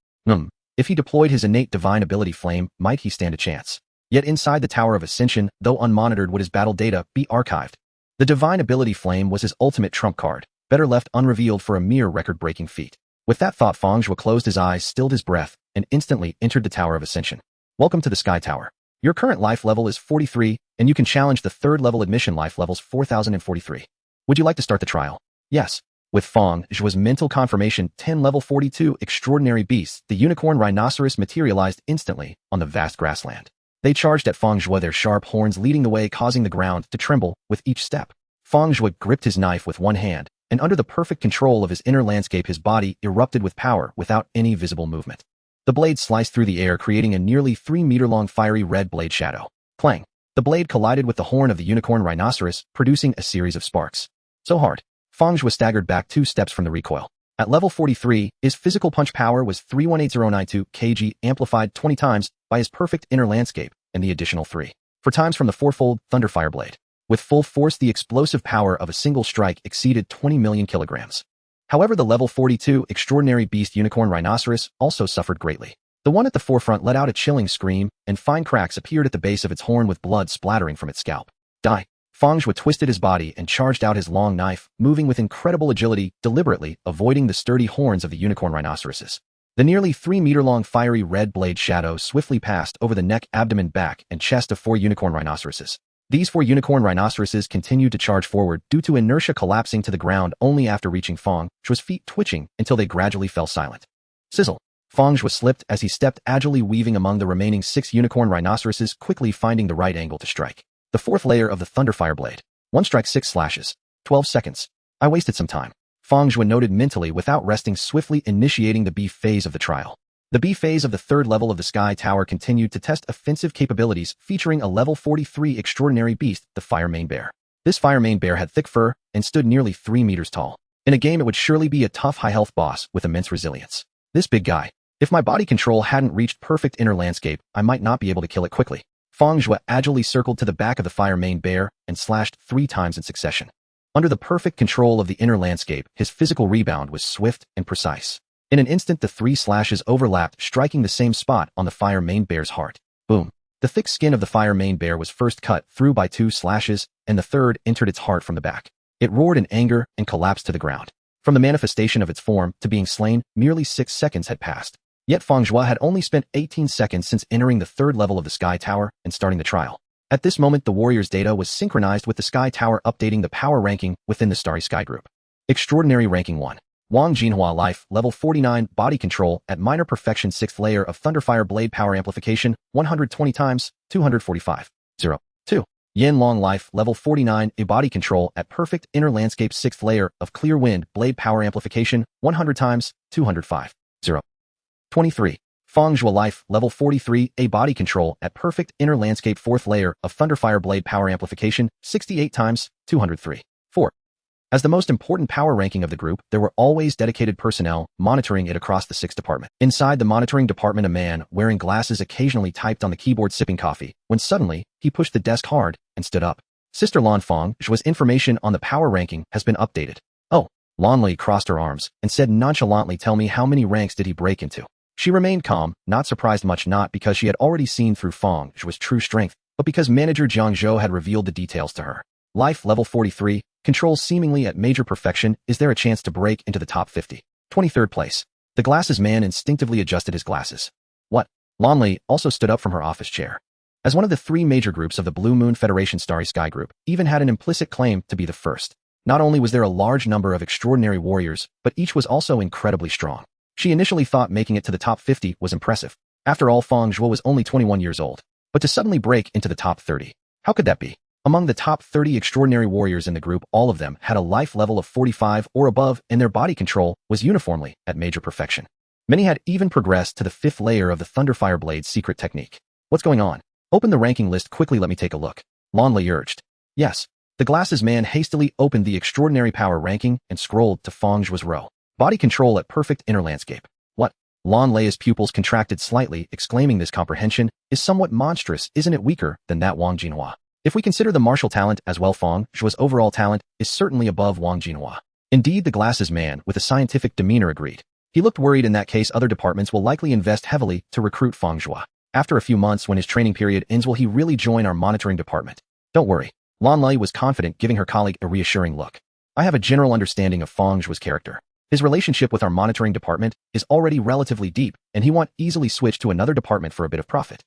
If he deployed his innate divine ability Flame, might he stand a chance? Yet inside the Tower of Ascension, though unmonitored, would his battle data be archived? The divine ability Flame was his ultimate trump card, better left unrevealed for a mere record-breaking feat. With that thought, Fang Zhuo closed his eyes, stilled his breath, and instantly entered the Tower of Ascension. Welcome to the Sky Tower. Your current life level is 43, and you can challenge the third-level admission life levels 4043. Would you like to start the trial? Yes. With Fang Zhuo's mental confirmation, 10 level 42 extraordinary beasts, the unicorn rhinoceros materialized instantly on the vast grassland. They charged at Fang Zhuo, their sharp horns leading the way, causing the ground to tremble with each step. Fang Zhuo gripped his knife with one hand, and under the perfect control of his inner landscape his body erupted with power without any visible movement. The blade sliced through the air, creating a nearly 3-meter-long fiery red blade shadow. Clang! The blade collided with the horn of the unicorn rhinoceros, producing a series of sparks. So hard. Fang Zhuo staggered back 2 steps from the recoil. At level 43, his physical punch power was 318092 kg, amplified 20 times by his perfect inner landscape, and the additional 3 times from the fourfold Thunderfire blade. With full force, the explosive power of a single strike exceeded 20 million kilograms. However, the level 42 extraordinary beast unicorn rhinoceros also suffered greatly. The one at the forefront let out a chilling scream, and fine cracks appeared at the base of its horn with blood splattering from its scalp. Die! Fang Zhuo twisted his body and charged out his long knife, moving with incredible agility, deliberately avoiding the sturdy horns of the unicorn rhinoceroses. The nearly 3-meter-long fiery red blade shadow swiftly passed over the neck, abdomen, back, and chest of 4 unicorn rhinoceroses. These 4 unicorn rhinoceroses continued to charge forward, due to inertia collapsing to the ground only after reaching Fang Zhuo's feet, twitching until they gradually fell silent. Sizzle! Fang Zhuo slipped as he stepped, agilely weaving among the remaining 6 unicorn rhinoceroses, quickly finding the right angle to strike. The 4th layer of the Thunderfire blade. 1 strike, 6 slashes. 12 seconds. I wasted some time. Fang Zhuo noted mentally without resting, swiftly initiating the B phase of the trial. The B phase of the 3rd level of the Sky Tower continued to test offensive capabilities, featuring a level 43 extraordinary beast, the Fire Mane Bear. This Fire Mane Bear had thick fur and stood nearly 3 meters tall. In a game, it would surely be a tough, high-health boss with immense resilience. This big guy. If my body control hadn't reached perfect inner landscape, I might not be able to kill it quickly. Fang Zhuo agilely circled to the back of the Fire Mane Bear and slashed 3 times in succession. Under the perfect control of the inner landscape, his physical rebound was swift and precise. In an instant, the 3 slashes overlapped, striking the same spot on the Fire Mane Bear's heart. Boom! The thick skin of the Fire Mane Bear was first cut through by 2 slashes, and the third entered its heart from the back. It roared in anger and collapsed to the ground. From the manifestation of its form to being slain, merely 6 seconds had passed. Yet Fang Zhuo had only spent 18 seconds since entering the 3rd level of the Sky Tower and starting the trial. At this moment, the warrior's data was synchronized with the Sky Tower, updating the power ranking within the Starry Sky group. Extraordinary ranking 1. Wang Jinhua, life, level 49, body control, at minor perfection, 6th layer of Thunderfire blade power amplification, 120 times, 245. 0. 2. Yin Long, life, level 49, a body control, at perfect inner landscape, 6th layer of Clear Wind blade power amplification, 100 times, 205. 0. 23. Fang Zhuo, life, level 43, a body control, at perfect inner landscape, 4th layer of Thunderfire blade power amplification, 68 times, 203. 4. As the most important power ranking of the group, there were always dedicated personnel monitoring it across the 6th department. Inside the monitoring department, a man wearing glasses occasionally typed on the keyboard, sipping coffee, when suddenly, he pushed the desk hard and stood up. Sister Lan, Fang Zhuo's information on the power ranking has been updated. Oh, Lanli crossed her arms and said nonchalantly, "Tell me, how many ranks did he break into?" She remained calm, not surprised much, not because she had already seen through Fang Zhuo's true strength, but because manager Jiang Zhou had revealed the details to her. Life level 43, control seemingly at major perfection. Is there a chance to break into the top 50? 23rd place. The glasses man instinctively adjusted his glasses. What? Lanli also stood up from her office chair. As one of the three major groups of the Blue Moon Federation Starry Sky Group, even had an implicit claim to be the first. Not only was there a large number of extraordinary warriors, but each was also incredibly strong. She initially thought making it to the top 50 was impressive. After all, Fang Zhuo was only 21 years old. But to suddenly break into the top 30, how could that be? Among the top 30 extraordinary warriors in the group, all of them had a life level of 45 or above, and their body control was uniformly at major perfection. Many had even progressed to the 5th layer of the Thunderfire Blade's secret technique. What's going on? Open the ranking list quickly, let me take a look. Lanli urged. Yes. The glasses man hastily opened the extraordinary power ranking and scrolled to Fang Zhuo's row. Body control at perfect inner landscape. What? Lanli's pupils contracted slightly, exclaiming, this comprehension is somewhat monstrous, isn't it? Weaker than that Wang Jinhua. If we consider the martial talent as well, Fang Zhuo's overall talent is certainly above Wang Jinhua. Indeed, the glasses man with a scientific demeanor agreed. He looked worried. In that case, other departments will likely invest heavily to recruit Fang Zhuo. After a few months, when his training period ends, will he really join our monitoring department? Don't worry. Lanli was confident, giving her colleague a reassuring look. I have a general understanding of Fang Zhuo's character. His relationship with our monitoring department is already relatively deep, and he won't easily switch to another department for a bit of profit.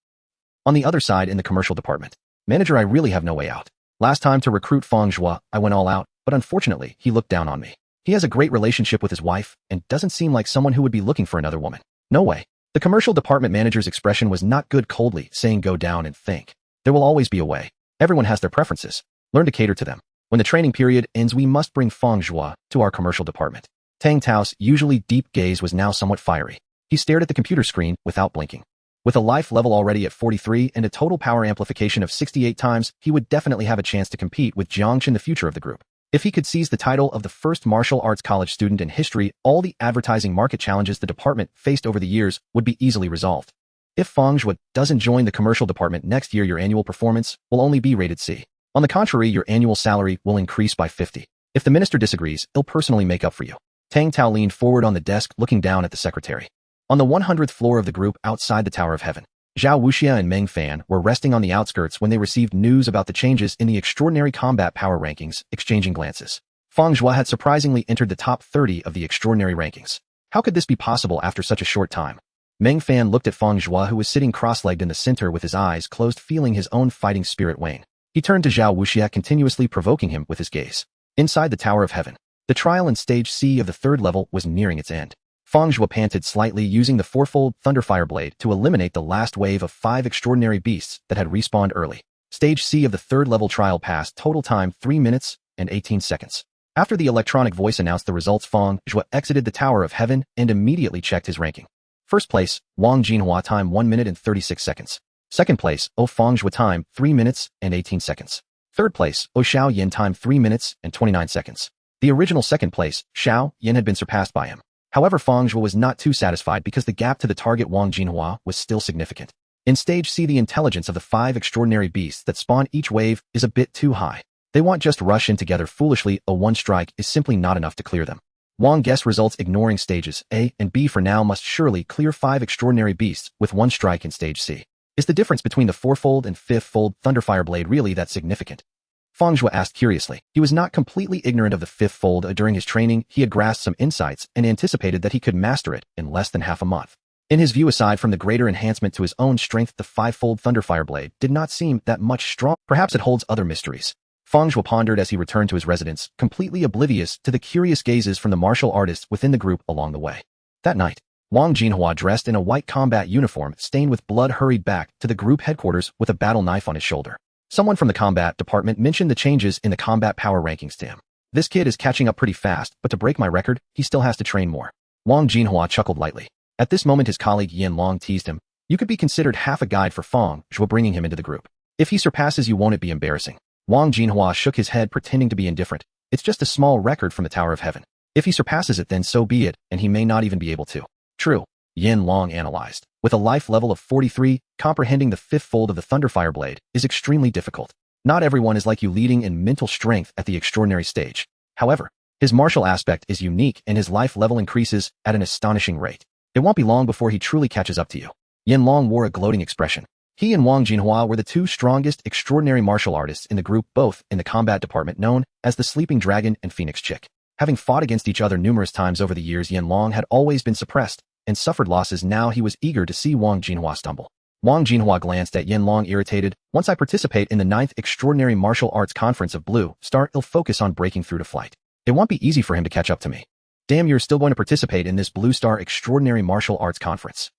On the other side, in the commercial department, manager, I really have no way out. Last time to recruit Fang Zhuo, I went all out, but unfortunately, he looked down on me. He has a great relationship with his wife, and doesn't seem like someone who would be looking for another woman. No way. The commercial department manager's expression was not good, coldly saying, go down and think. There will always be a way. Everyone has their preferences. Learn to cater to them. When the training period ends, we must bring Fang Zhuo to our commercial department. Tang Tao's usually deep gaze was now somewhat fiery. He stared at the computer screen without blinking. With a life level already at 43 and a total power amplification of 68 times, he would definitely have a chance to compete with Jiang Chen, the future of the group. If he could seize the title of the first martial arts college student in history, all the advertising market challenges the department faced over the years would be easily resolved. If Fang Zhuo doesn't join the commercial department next year, your annual performance will only be rated C. On the contrary, your annual salary will increase by 50. If the minister disagrees, he'll personally make up for you. Tang Tao leaned forward on the desk, looking down at the secretary. On the 100th floor of the group outside the Tower of Heaven, Zhao Wuxia and Meng Fan were resting on the outskirts when they received news about the changes in the extraordinary combat power rankings, exchanging glances. Fang Zhuo had surprisingly entered the top 30 of the extraordinary rankings. How could this be possible after such a short time? Meng Fan looked at Fang Zhuo, who was sitting cross-legged in the center with his eyes closed, feeling his own fighting spirit wane. He turned to Zhao Wuxia, continuously provoking him with his gaze. Inside the Tower of Heaven, the trial in Stage C of the 3rd level was nearing its end. Fang Zhuo panted slightly, using the fourfold Thunderfire Blade to eliminate the last wave of 5 extraordinary beasts that had respawned early. Stage C of the 3rd level trial passed, total time 3 minutes and 18 seconds. After the electronic voice announced the results, Fang Zhuo exited the Tower of Heaven and immediately checked his ranking. First place, Wang Jinhua, time 1 minute and 36 seconds. Second place, Fang Zhuo, time 3 minutes and 18 seconds. Third place, Xiao Yin, time 3 minutes and 29 seconds. The original second place, Xiao Yin, had been surpassed by him. However, Fang Zhuo was not too satisfied because the gap to the target Wang Jinhua was still significant. In Stage C, the intelligence of the 5 extraordinary beasts that spawn each wave is a bit too high. They won't just rush in together foolishly. A one strike is simply not enough to clear them. Wang guessed results, ignoring stages A and B for now, must surely clear 5 extraordinary beasts with one strike in Stage C. Is the difference between the 4-fold and 5th-fold Thunderfire Blade really that significant? Fang Zhuo asked curiously. He was not completely ignorant of the 5th fold. During his training, he had grasped some insights and anticipated that he could master it in less than half a month. In his view, aside from the greater enhancement to his own strength, the 5-fold Thunderfire Blade did not seem that much strong. Perhaps it holds other mysteries. Fang Zhuo pondered as he returned to his residence, completely oblivious to the curious gazes from the martial artists within the group along the way. That night, Wang Jinhua, dressed in a white combat uniform stained with blood, hurried back to the group headquarters with a battle knife on his shoulder. Someone from the combat department mentioned the changes in the combat power rankings to him. This kid is catching up pretty fast, but to break my record, he still has to train more. Wang Jinhua chuckled lightly. At this moment, his colleague Yin Long teased him. You could be considered half a guide for Fang Zhuo, bringing him into the group. If he surpasses you, won't it be embarrassing? Wang Jinhua shook his head, pretending to be indifferent. It's just a small record from the Tower of Heaven. If he surpasses it, then so be it, and he may not even be able to. True, Yin Long analyzed. With a life level of 43, comprehending the 5th fold of the Thunderfire Blade is extremely difficult. Not everyone is like you, leading in mental strength at the extraordinary stage. However, His martial aspect is unique and his life level increases at an astonishing rate. It won't be long before he truly catches up to you. Yanlong wore a gloating expression. He and Wang Jinhua were the two strongest extraordinary martial artists in the group, both in the combat department known as the Sleeping Dragon and Phoenix Chick. Having fought against each other numerous times over the years, Yanlong had always been suppressed and suffered losses. Now he was eager to see Wang Jinhua stumble. Wang Jinhua glanced at Yanlong irritated. Once I participate in the 9th Extraordinary Martial Arts Conference of Blue Star, he'll focus on breaking through to flight. It won't be easy for him to catch up to me. Damn, you're still going to participate in this Blue Star Extraordinary Martial Arts Conference.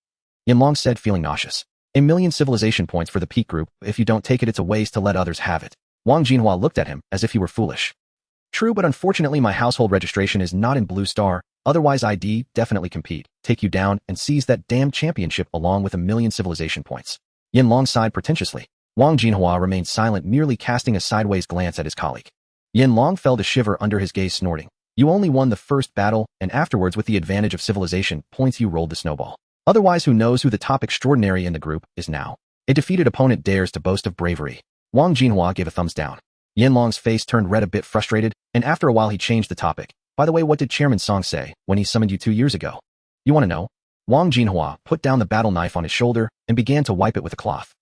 Yanlong said, feeling nauseous. 1,000,000 civilization points for the peak group. If you don't take it, it's a waste to let others have it. Wang Jinhua looked at him as if he were foolish. True, but unfortunately my household registration is not in Blue Star. Otherwise I'd definitely compete, take you down, and seize that damn championship along with 1,000,000 civilization points. Yanlong sighed pretentiously. Wang Jinhua remained silent, merely casting a sideways glance at his colleague. Yanlong fell to shiver under his gaze, snorting. You only won the first battle, and afterwards with the advantage of civilization points you rolled the snowball. Otherwise, who knows who the top extraordinary in the group is now. A defeated opponent dares to boast of bravery. Wang Jinhua gave a thumbs down. Yanlong's face turned red, a bit frustrated, and after a while he changed the topic. By the way, what did Chairman Song say when he summoned you 2 years ago? You want to know? Wang Jinhua put down the battle knife on his shoulder and began to wipe it with a cloth.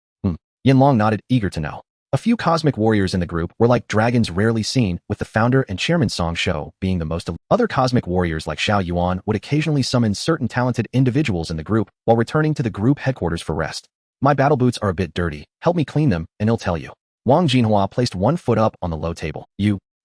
Yanlong nodded, eager to know. A few cosmic warriors in the group were like dragons rarely seen, with the founder and Chairman Song Shou being the most. Other cosmic warriors like Xiao Yuan would occasionally summon certain talented individuals in the group while returning to the group headquarters for rest. My battle boots are a bit dirty. Help me clean them, and he'll tell you. Wang Jinhua placed one foot up on the low table.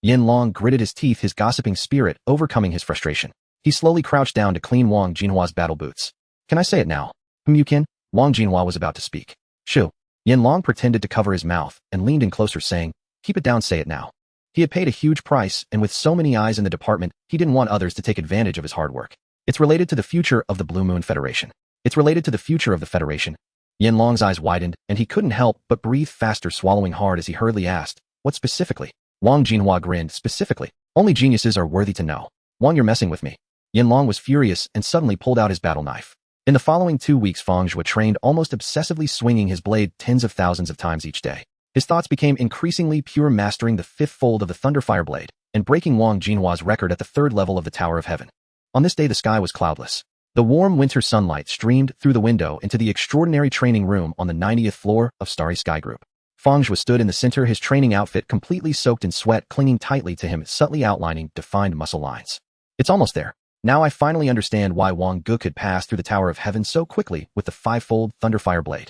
Yanlong gritted his teeth, his gossiping spirit overcoming his frustration. He slowly crouched down to clean Wang Jinhua's battle boots. Can I say it now? You can? Wang Jinhua was about to speak. Shoo. Yanlong pretended to cover his mouth and leaned in closer, saying, keep it down, say it now. He had paid a huge price, and with so many eyes in the department, he didn't want others to take advantage of his hard work. It's related to the future of the Blue Moon Federation. It's related to the future of the Federation. Yanlong's eyes widened, and he couldn't help but breathe faster, swallowing hard as he hurriedly asked, what specifically? Wang Jinhua grinned. Specifically, only geniuses are worthy to know. Wang, you're messing with me. Yanlong was furious and suddenly pulled out his battle knife. In the following 2 weeks, Fang Zhuo trained almost obsessively, swinging his blade tens of thousands of times each day. His thoughts became increasingly pure, mastering the 5th fold of the Thunderfire blade and breaking Wang Jinhua's record at the 3rd level of the Tower of Heaven. On this day, the sky was cloudless. The warm winter sunlight streamed through the window into the extraordinary training room on the 90th floor of Starry Sky Group. Fang Zhuo stood in the center, his training outfit completely soaked in sweat clinging tightly to him, subtly outlining defined muscle lines. It's almost there. Now I finally understand why Wang Gu could pass through the Tower of Heaven so quickly with the 5-fold Thunderfire blade.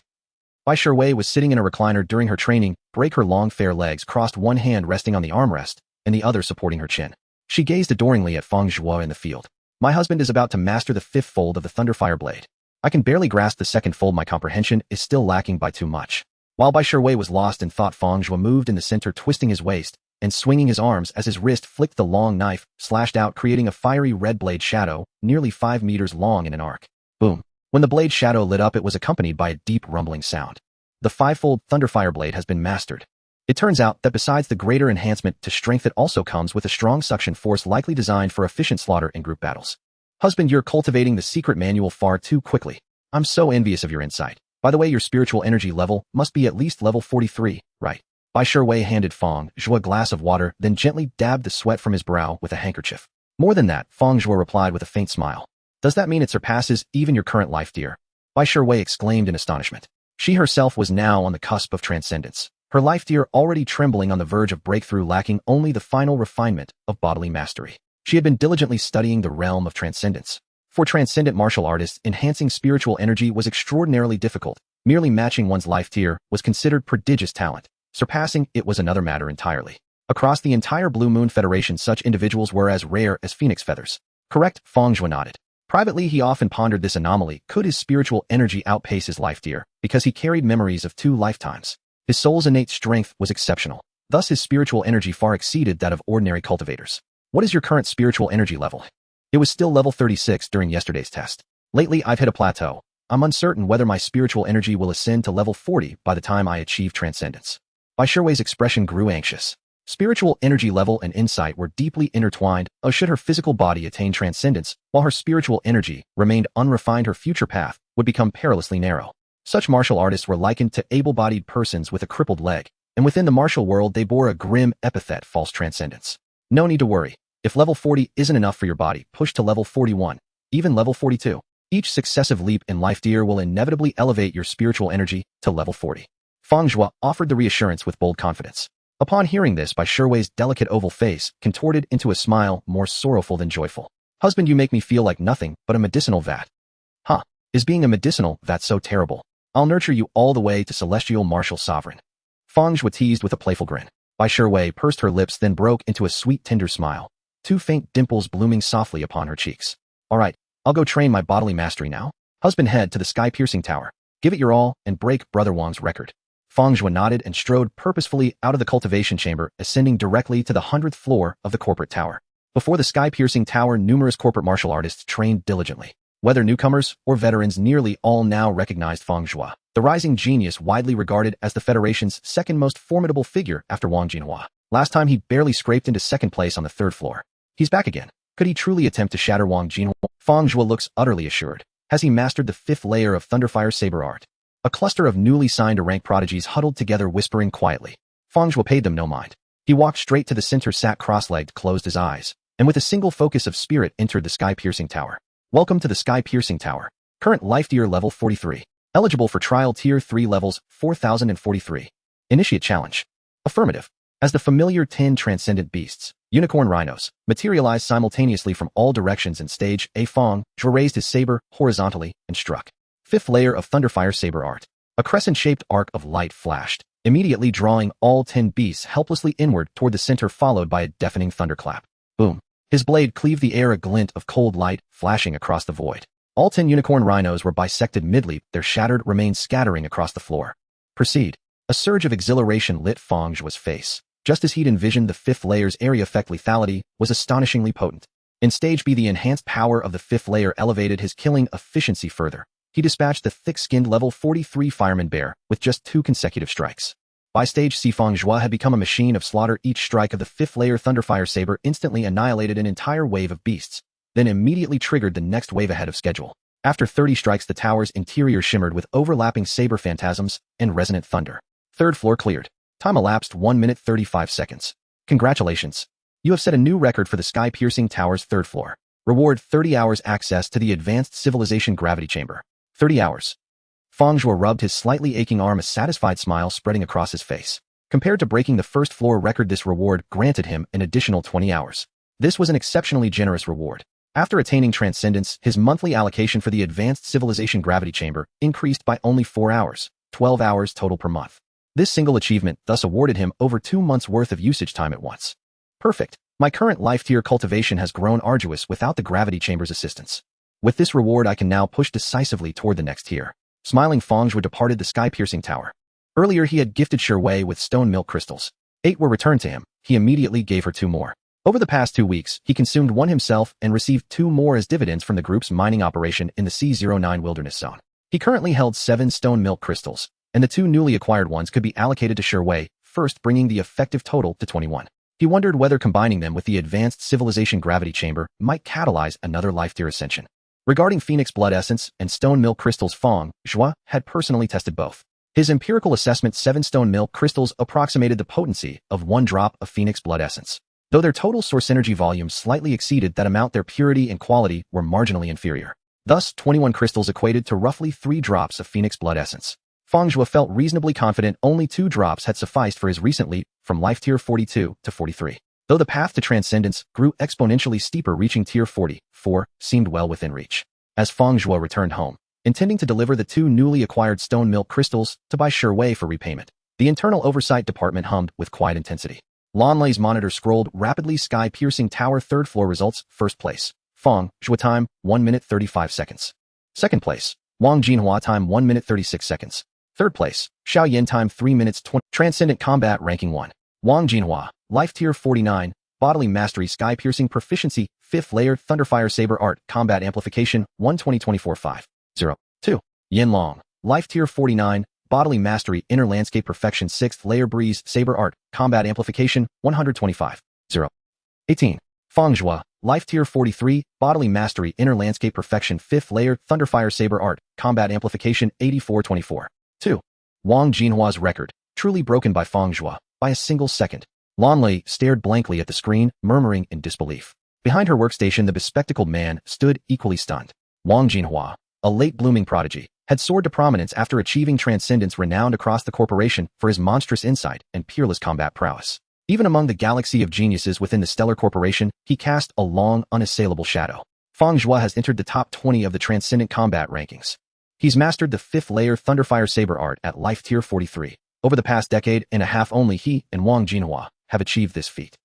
Bai Shiwei was sitting in a recliner during her training, break her long fair legs crossed, one hand resting on the armrest and the other supporting her chin. She gazed adoringly at Fang Zhuo in the field. My husband is about to master the 5th fold of the Thunderfire blade. I can barely grasp the 2nd fold. My comprehension is still lacking by too much. While Bai Shiwei was lost in thought, Fang Zhuo moved in the center, twisting his waist and swinging his arms as his wrist flicked. The long knife slashed out, creating a fiery red blade shadow, nearly 5 meters long in an arc. Boom. When the blade shadow lit up, it was accompanied by a deep rumbling sound. The 5-fold Thunderfire blade has been mastered. It turns out that besides the greater enhancement to strength, it also comes with a strong suction force, likely designed for efficient slaughter in group battles. Husband, you're cultivating the secret manual far too quickly. I'm so envious of your insight. By the way, your spiritual energy level must be at least level 43, right? Bai Shiwei handed Fang Zhuo a glass of water, then gently dabbed the sweat from his brow with a handkerchief. More than that, Fang Zhuo replied with a faint smile. Does that mean it surpasses even your current life, dear? Bai Shiwei exclaimed in astonishment. She herself was now on the cusp of transcendence. Her life, dear, already trembling on the verge of breakthrough, lacking only the final refinement of bodily mastery. She had been diligently studying the realm of transcendence. For transcendent martial artists, enhancing spiritual energy was extraordinarily difficult. Merely matching one's life tier was considered prodigious talent. Surpassing it was another matter entirely. Across the entire Blue Moon Federation, such individuals were as rare as phoenix feathers. Correct? Fang Zhuo nodded. Privately, he often pondered this anomaly. Could his spiritual energy outpace his life tier? Because he carried memories of 2 lifetimes. His soul's innate strength was exceptional. Thus, his spiritual energy far exceeded that of ordinary cultivators. What is your current spiritual energy level? It was still level 36 during yesterday's test. Lately, I've hit a plateau. I'm uncertain whether my spiritual energy will ascend to level 40 by the time I achieve transcendence. Bai Shiwei's expression grew anxious. Spiritual energy level and insight were deeply intertwined. Should her physical body attain transcendence, while her spiritual energy remained unrefined, her future path would become perilously narrow. Such martial artists were likened to able-bodied persons with a crippled leg, and within the martial world they bore a grim epithet: false transcendence. No need to worry. If level 40 isn't enough for your body, push to level 41, even level 42. Each successive leap in life tier will inevitably elevate your spiritual energy to level 40. Fang Zhuo offered the reassurance with bold confidence. Upon hearing this, Bai Shiwei's delicate oval face contorted into a smile more sorrowful than joyful. Husband, you make me feel like nothing but a medicinal vat. Huh, is being a medicinal vat so terrible? I'll nurture you all the way to celestial martial sovereign. Fang Zhuo teased with a playful grin. Bai Shiwei pursed her lips, then broke into a sweet, tender smile, two faint dimples blooming softly upon her cheeks. All right, I'll go train my bodily mastery now. Husband, head to the sky-piercing tower. Give it your all and break Brother Wang's record. Fang Zhuo nodded and strode purposefully out of the cultivation chamber, ascending directly to the 100th floor of the corporate tower. Before the sky-piercing tower, numerous corporate martial artists trained diligently. Whether newcomers or veterans, nearly all now recognized Fang Zhuo, the rising genius widely regarded as the Federation's second most formidable figure after Wang Jinhua. Last time he barely scraped into second place on the 3rd floor. He's back again. Could he truly attempt to shatter Wang Jinhua? Fang Zhuo looks utterly assured. Has he mastered the 5th layer of Thunderfire Saber art? A cluster of newly signed to rank prodigies huddled together, whispering quietly. Fang Zhuo paid them no mind. He walked straight to the center, sat cross-legged, closed his eyes, and with a single focus of spirit entered the sky-piercing tower. Welcome to the sky-piercing tower. Current life tier level 43. Eligible for trial tier 3 levels 4043. Initiate challenge. Affirmative. As the familiar 10 transcendent beasts, unicorn rhinos, materialized simultaneously from all directions in stage A, Fang Zhuo raised his saber horizontally and struck. 5th layer of Thunderfire Saber art. A crescent-shaped arc of light flashed, immediately drawing all 10 beasts helplessly inward toward the center, followed by a deafening thunderclap. Boom. His blade cleaved the air, a glint of cold light flashing across the void. All 10 unicorn rhinos were bisected mid-leap, their shattered remains scattering across the floor. Proceed. A surge of exhilaration lit Fang Zhuo's face. Just as he'd envisioned, the 5th layer's area effect lethality was astonishingly potent. In stage B, the enhanced power of the 5th layer elevated his killing efficiency further. He dispatched the thick-skinned level 43 fireman bear with just 2 consecutive strikes. By stage C, Fang Zhuo had become a machine of slaughter. Each strike of the 5th layer Thunderfire Saber instantly annihilated an entire wave of beasts, then immediately triggered the next wave ahead of schedule. After 30 strikes, the tower's interior shimmered with overlapping saber phantasms and resonant thunder. 3rd floor cleared. Time elapsed 1 minute 35 seconds. Congratulations. You have set a new record for the sky-piercing tower's 3rd floor. Reward 30 hours access to the advanced civilization gravity chamber. 30 hours. Fang Zhuo rubbed his slightly aching arm, a satisfied smile spreading across his face. Compared to breaking the 1st floor record, this reward granted him an additional 20 hours. This was an exceptionally generous reward. After attaining transcendence, his monthly allocation for the advanced civilization gravity chamber increased by only 4 hours, 12 hours total per month. This single achievement thus awarded him over 2 months' worth of usage time at once. Perfect. My current life tier cultivation has grown arduous without the gravity chamber's assistance. With this reward, I can now push decisively toward the next tier. Smiling, Fang Zhuo departed the sky-piercing tower. Earlier, he had gifted Shiwei with stone milk crystals. 8 were returned to him. He immediately gave her 2 more. Over the past 2 weeks, he consumed 1 himself and received 2 more as dividends from the group's mining operation in the C09 wilderness zone. He currently held 7 stone milk crystals, and the 2 newly acquired ones could be allocated to Shiwei, first bringing the effective total to 21. He wondered whether combining them with the advanced civilization gravity chamber might catalyze another life tier ascension. Regarding Phoenix Blood Essence and Stone Milk Crystals, Fang Zhuo had personally tested both. His empirical assessment, 7 Stone Milk Crystals approximated the potency of 1 drop of Phoenix Blood Essence. Though their total source energy volume slightly exceeded that amount, their purity and quality were marginally inferior. Thus, 21 crystals equated to roughly 3 drops of Phoenix Blood Essence. Fang Zhuo felt reasonably confident only 2 drops had sufficed for his recent leap from life tier 42 to 43. Though the path to transcendence grew exponentially steeper, reaching tier 44 seemed well within reach. As Fang Zhuo returned home, intending to deliver the 2 newly acquired stone milk crystals to Bai Shiwei for repayment, the internal oversight department hummed with quiet intensity. Lanlei's monitor scrolled rapidly. Sky-piercing tower 3rd floor results. 1st place. Fang Zhuo time 1 minute 35 seconds. 2nd place. Wang Jinhua time 1 minute 36 seconds. 3rd place. Xiao Yin time 3 minutes 20. Transcendent combat ranking 1. Wang Jinhua, life tier 49, bodily mastery, sky-piercing proficiency, 5th layer, Thunderfire Saber art, combat amplification, 1 2024-5. 2. Yin Long, life tier 49, bodily mastery, inner landscape perfection, 6th layer, breeze, saber art, combat amplification, 125. 18. Fang Zhuo, life tier 43, bodily mastery, inner landscape perfection, 5th layer, Thunderfire Saber art, combat amplification, 8424. 2. Wang Jinhua's record, truly broken by Fang Zhuo, by a single second. Lan Lei stared blankly at the screen, murmuring in disbelief. Behind her workstation, the bespectacled man stood equally stunned. Wang Jinhua, a late-blooming prodigy, had soared to prominence after achieving transcendence renowned across the corporation for his monstrous insight and peerless combat prowess. Even among the galaxy of geniuses within the stellar corporation, he cast a long, unassailable shadow. Fang Zhuo has entered the top 20 of the transcendent combat rankings. He's mastered the 5th layer Thunderfire Saber art at life tier 43. Over the past decade and a half, only he and Wang Jinhua have achieved this feat.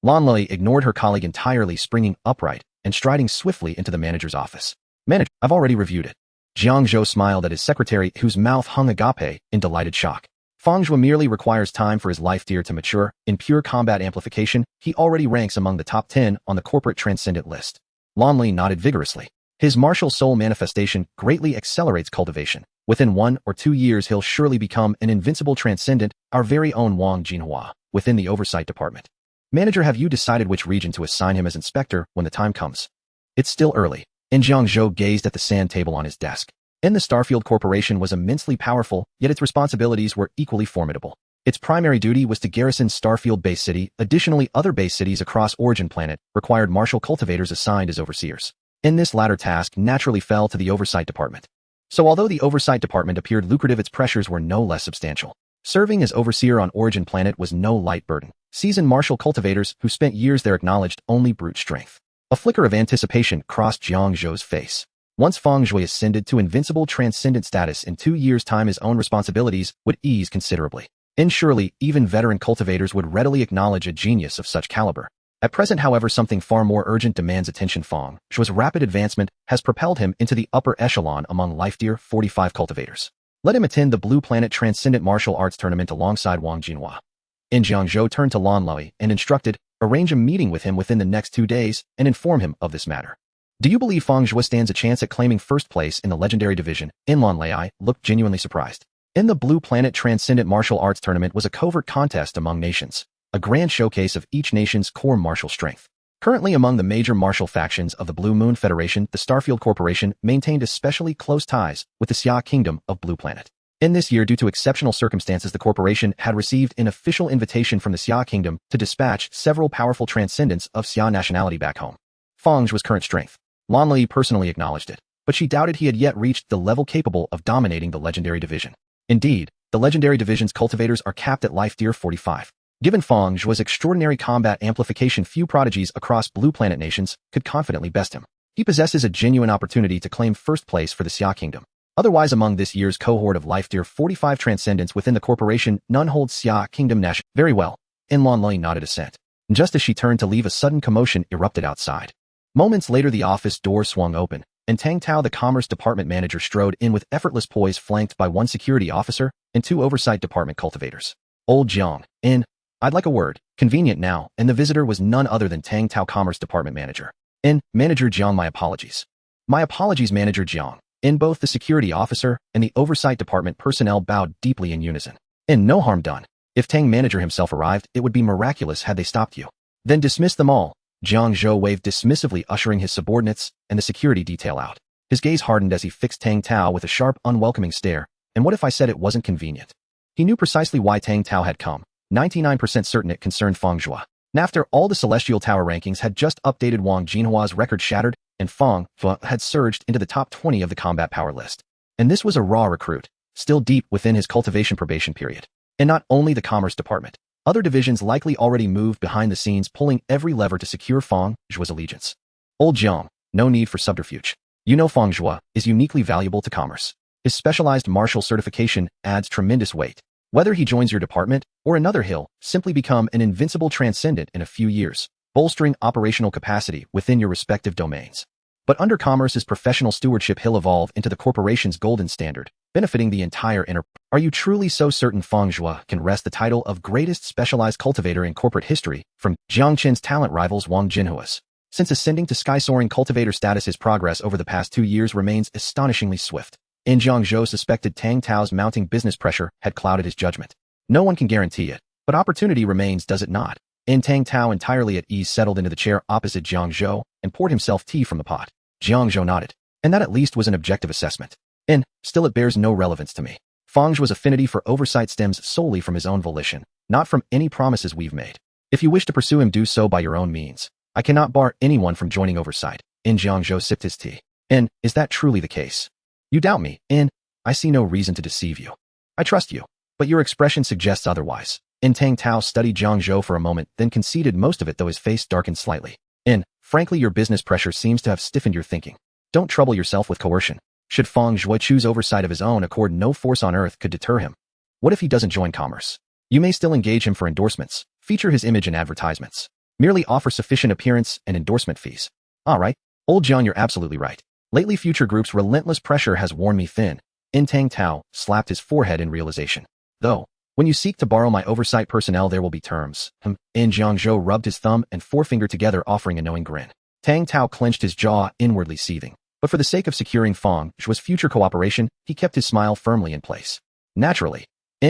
Lan Lei ignored her colleague entirely, springing upright and striding swiftly into the manager's office. Manager, I've already reviewed it. Jiang Zhou smiled at his secretary, whose mouth hung agape in delighted shock. Fang Zhuo merely requires time for his life tier to mature. In pure combat amplification, he already ranks among the top 10 on the corporate transcendent list. Lan Lei nodded vigorously. His martial soul manifestation greatly accelerates cultivation. Within 1 or 2 years, he'll surely become an invincible transcendent, our very own Wang Jinhua, within the oversight department. Manager, have you decided which region to assign him as inspector when the time comes? It's still early. Jiang Zhou gazed at the sand table on his desk. The Starfield Corporation was immensely powerful, yet its responsibilities were equally formidable. Its primary duty was to garrison Starfield base city. Additionally, other base cities across Origin Planet required martial cultivators assigned as overseers. This latter task naturally fell to the Oversight Department. So although the Oversight Department appeared lucrative, its pressures were no less substantial. Serving as overseer on Origin Planet was no light burden. Seasoned martial cultivators who spent years there acknowledged only brute strength. A flicker of anticipation crossed Jiang Zhou's face. Once Fang Zhuo ascended to invincible transcendent status, in 2 years' time his own responsibilities would ease considerably. Surely, even veteran cultivators would readily acknowledge a genius of such caliber. At present, however, something far more urgent demands attention. Fang Zhuo's rapid advancement has propelled him into the upper echelon among life tier 45 cultivators. Let him attend the Blue Planet Transcendent Martial Arts Tournament alongside Wang Jinhua. Jiang Zhou turned to Lan Lei and instructed, arrange a meeting with him within the next 2 days and inform him of this matter. Do you believe Fang Zhuo stands a chance at claiming first place in the legendary division? Lan Lei looked genuinely surprised. The Blue Planet Transcendent Martial Arts Tournament was a covert contest among nations, a grand showcase of each nation's core martial strength. Currently among the major martial factions of the Blue Moon Federation, the Starfield Corporation maintained especially close ties with the Xia Kingdom of Blue Planet. This year, due to exceptional circumstances, the corporation had received an official invitation from the Xia Kingdom to dispatch several powerful transcendents of Xia nationality back home. Fang Zhuo's current strength. Lan Lei personally acknowledged it, but she doubted he had yet reached the level capable of dominating the legendary division. Indeed, the legendary division's cultivators are capped at life tier 45. Given Fang Zhuo's extraordinary combat amplification, few prodigies across Blue Planet nations could confidently best him. He possesses a genuine opportunity to claim first place for the Xia Kingdom. Otherwise, among this year's cohort of life tier 45 transcendents within the corporation, none holds Xia Kingdom national. Very well. Lan Lei nodded assent. Just as she turned to leave, a sudden commotion erupted outside. Moments later, the office door swung open, and Tang Tao, the Commerce Department manager, strode in with effortless poise, flanked by 1 security officer and 2 Oversight Department cultivators. Old Jiang, I'd like a word. Convenient now, and the visitor was none other than Tang Tao, Commerce Department manager. Manager Jiang, my apologies. My apologies, Manager Jiang. Both the security officer and the Oversight Department personnel bowed deeply in unison. No harm done. If Tang manager himself arrived, it would be miraculous had they stopped you. Then dismiss them all. Jiang Zhou waved dismissively, ushering his subordinates and the security detail out. His gaze hardened as he fixed Tang Tao with a sharp, unwelcoming stare. And what if I said it wasn't convenient? He knew precisely why Tang Tao had come, 99% certain it concerned Fang Zhuo. After all, the Celestial Tower rankings had just updated. Wang Jinhua's record shattered, and Fang Zhuo had surged into the top 20 of the combat power list. And this was a raw recruit, still deep within his cultivation probation period. And not only the Commerce Department. Other divisions likely already moved behind the scenes, pulling every lever to secure Fang Zhuo's allegiance. Old Jiang, no need for subterfuge. You know Fang Zhuo is uniquely valuable to commerce. His specialized martial certification adds tremendous weight. Whether he joins your department or another, he'll simply become an invincible transcendent in a few years, bolstering operational capacity within your respective domains. But under commerce's professional stewardship, he'll evolve into the corporation's golden standard, benefiting the entire enterprise. Are you truly so certain Fang Zhuo can wrest the title of greatest specialized cultivator in corporate history from Jiang Qin's talent rivals Wang Jinhua's? Since ascending to sky-soaring cultivator status, his progress over the past 2 years remains astonishingly swift. Jiang Zhou suspected Tang Tao's mounting business pressure had clouded his judgment. No one can guarantee it, but opportunity remains, does it not? Tang Tao, entirely at ease, settled into the chair opposite Jiang Zhou and poured himself tea from the pot. Jiang Zhou nodded, and that at least was an objective assessment. Still, it bears no relevance to me. Fang Zhuo's affinity for oversight stems solely from his own volition, not from any promises we've made. If you wish to pursue him, do so by your own means. I cannot bar anyone from joining oversight. Jiang Zhuo sipped his tea. Is that truly the case? You doubt me, I see no reason to deceive you. I trust you, but your expression suggests otherwise. Tang Tao studied Jiang Zhuo for a moment, then conceded most of it, though his face darkened slightly. Frankly, your business pressure seems to have stiffened your thinking. Don't trouble yourself with coercion. Should Fang Zhuo choose oversight of his own accord, no force on earth could deter him. What if he doesn't join commerce? You may still engage him for endorsements, feature his image in advertisements, merely offer sufficient appearance and endorsement fees. All right, old John, you're absolutely right. Lately, Future Group's relentless pressure has worn me thin. Tang Tao slapped his forehead in realization. Though, when you seek to borrow my oversight personnel, there will be terms. Jiang Zhuo rubbed his thumb and forefinger together, offering a knowing grin. Tang Tao clenched his jaw, inwardly seething. But for the sake of securing Fang Zhuo's future cooperation, he kept his smile firmly in place. Naturally.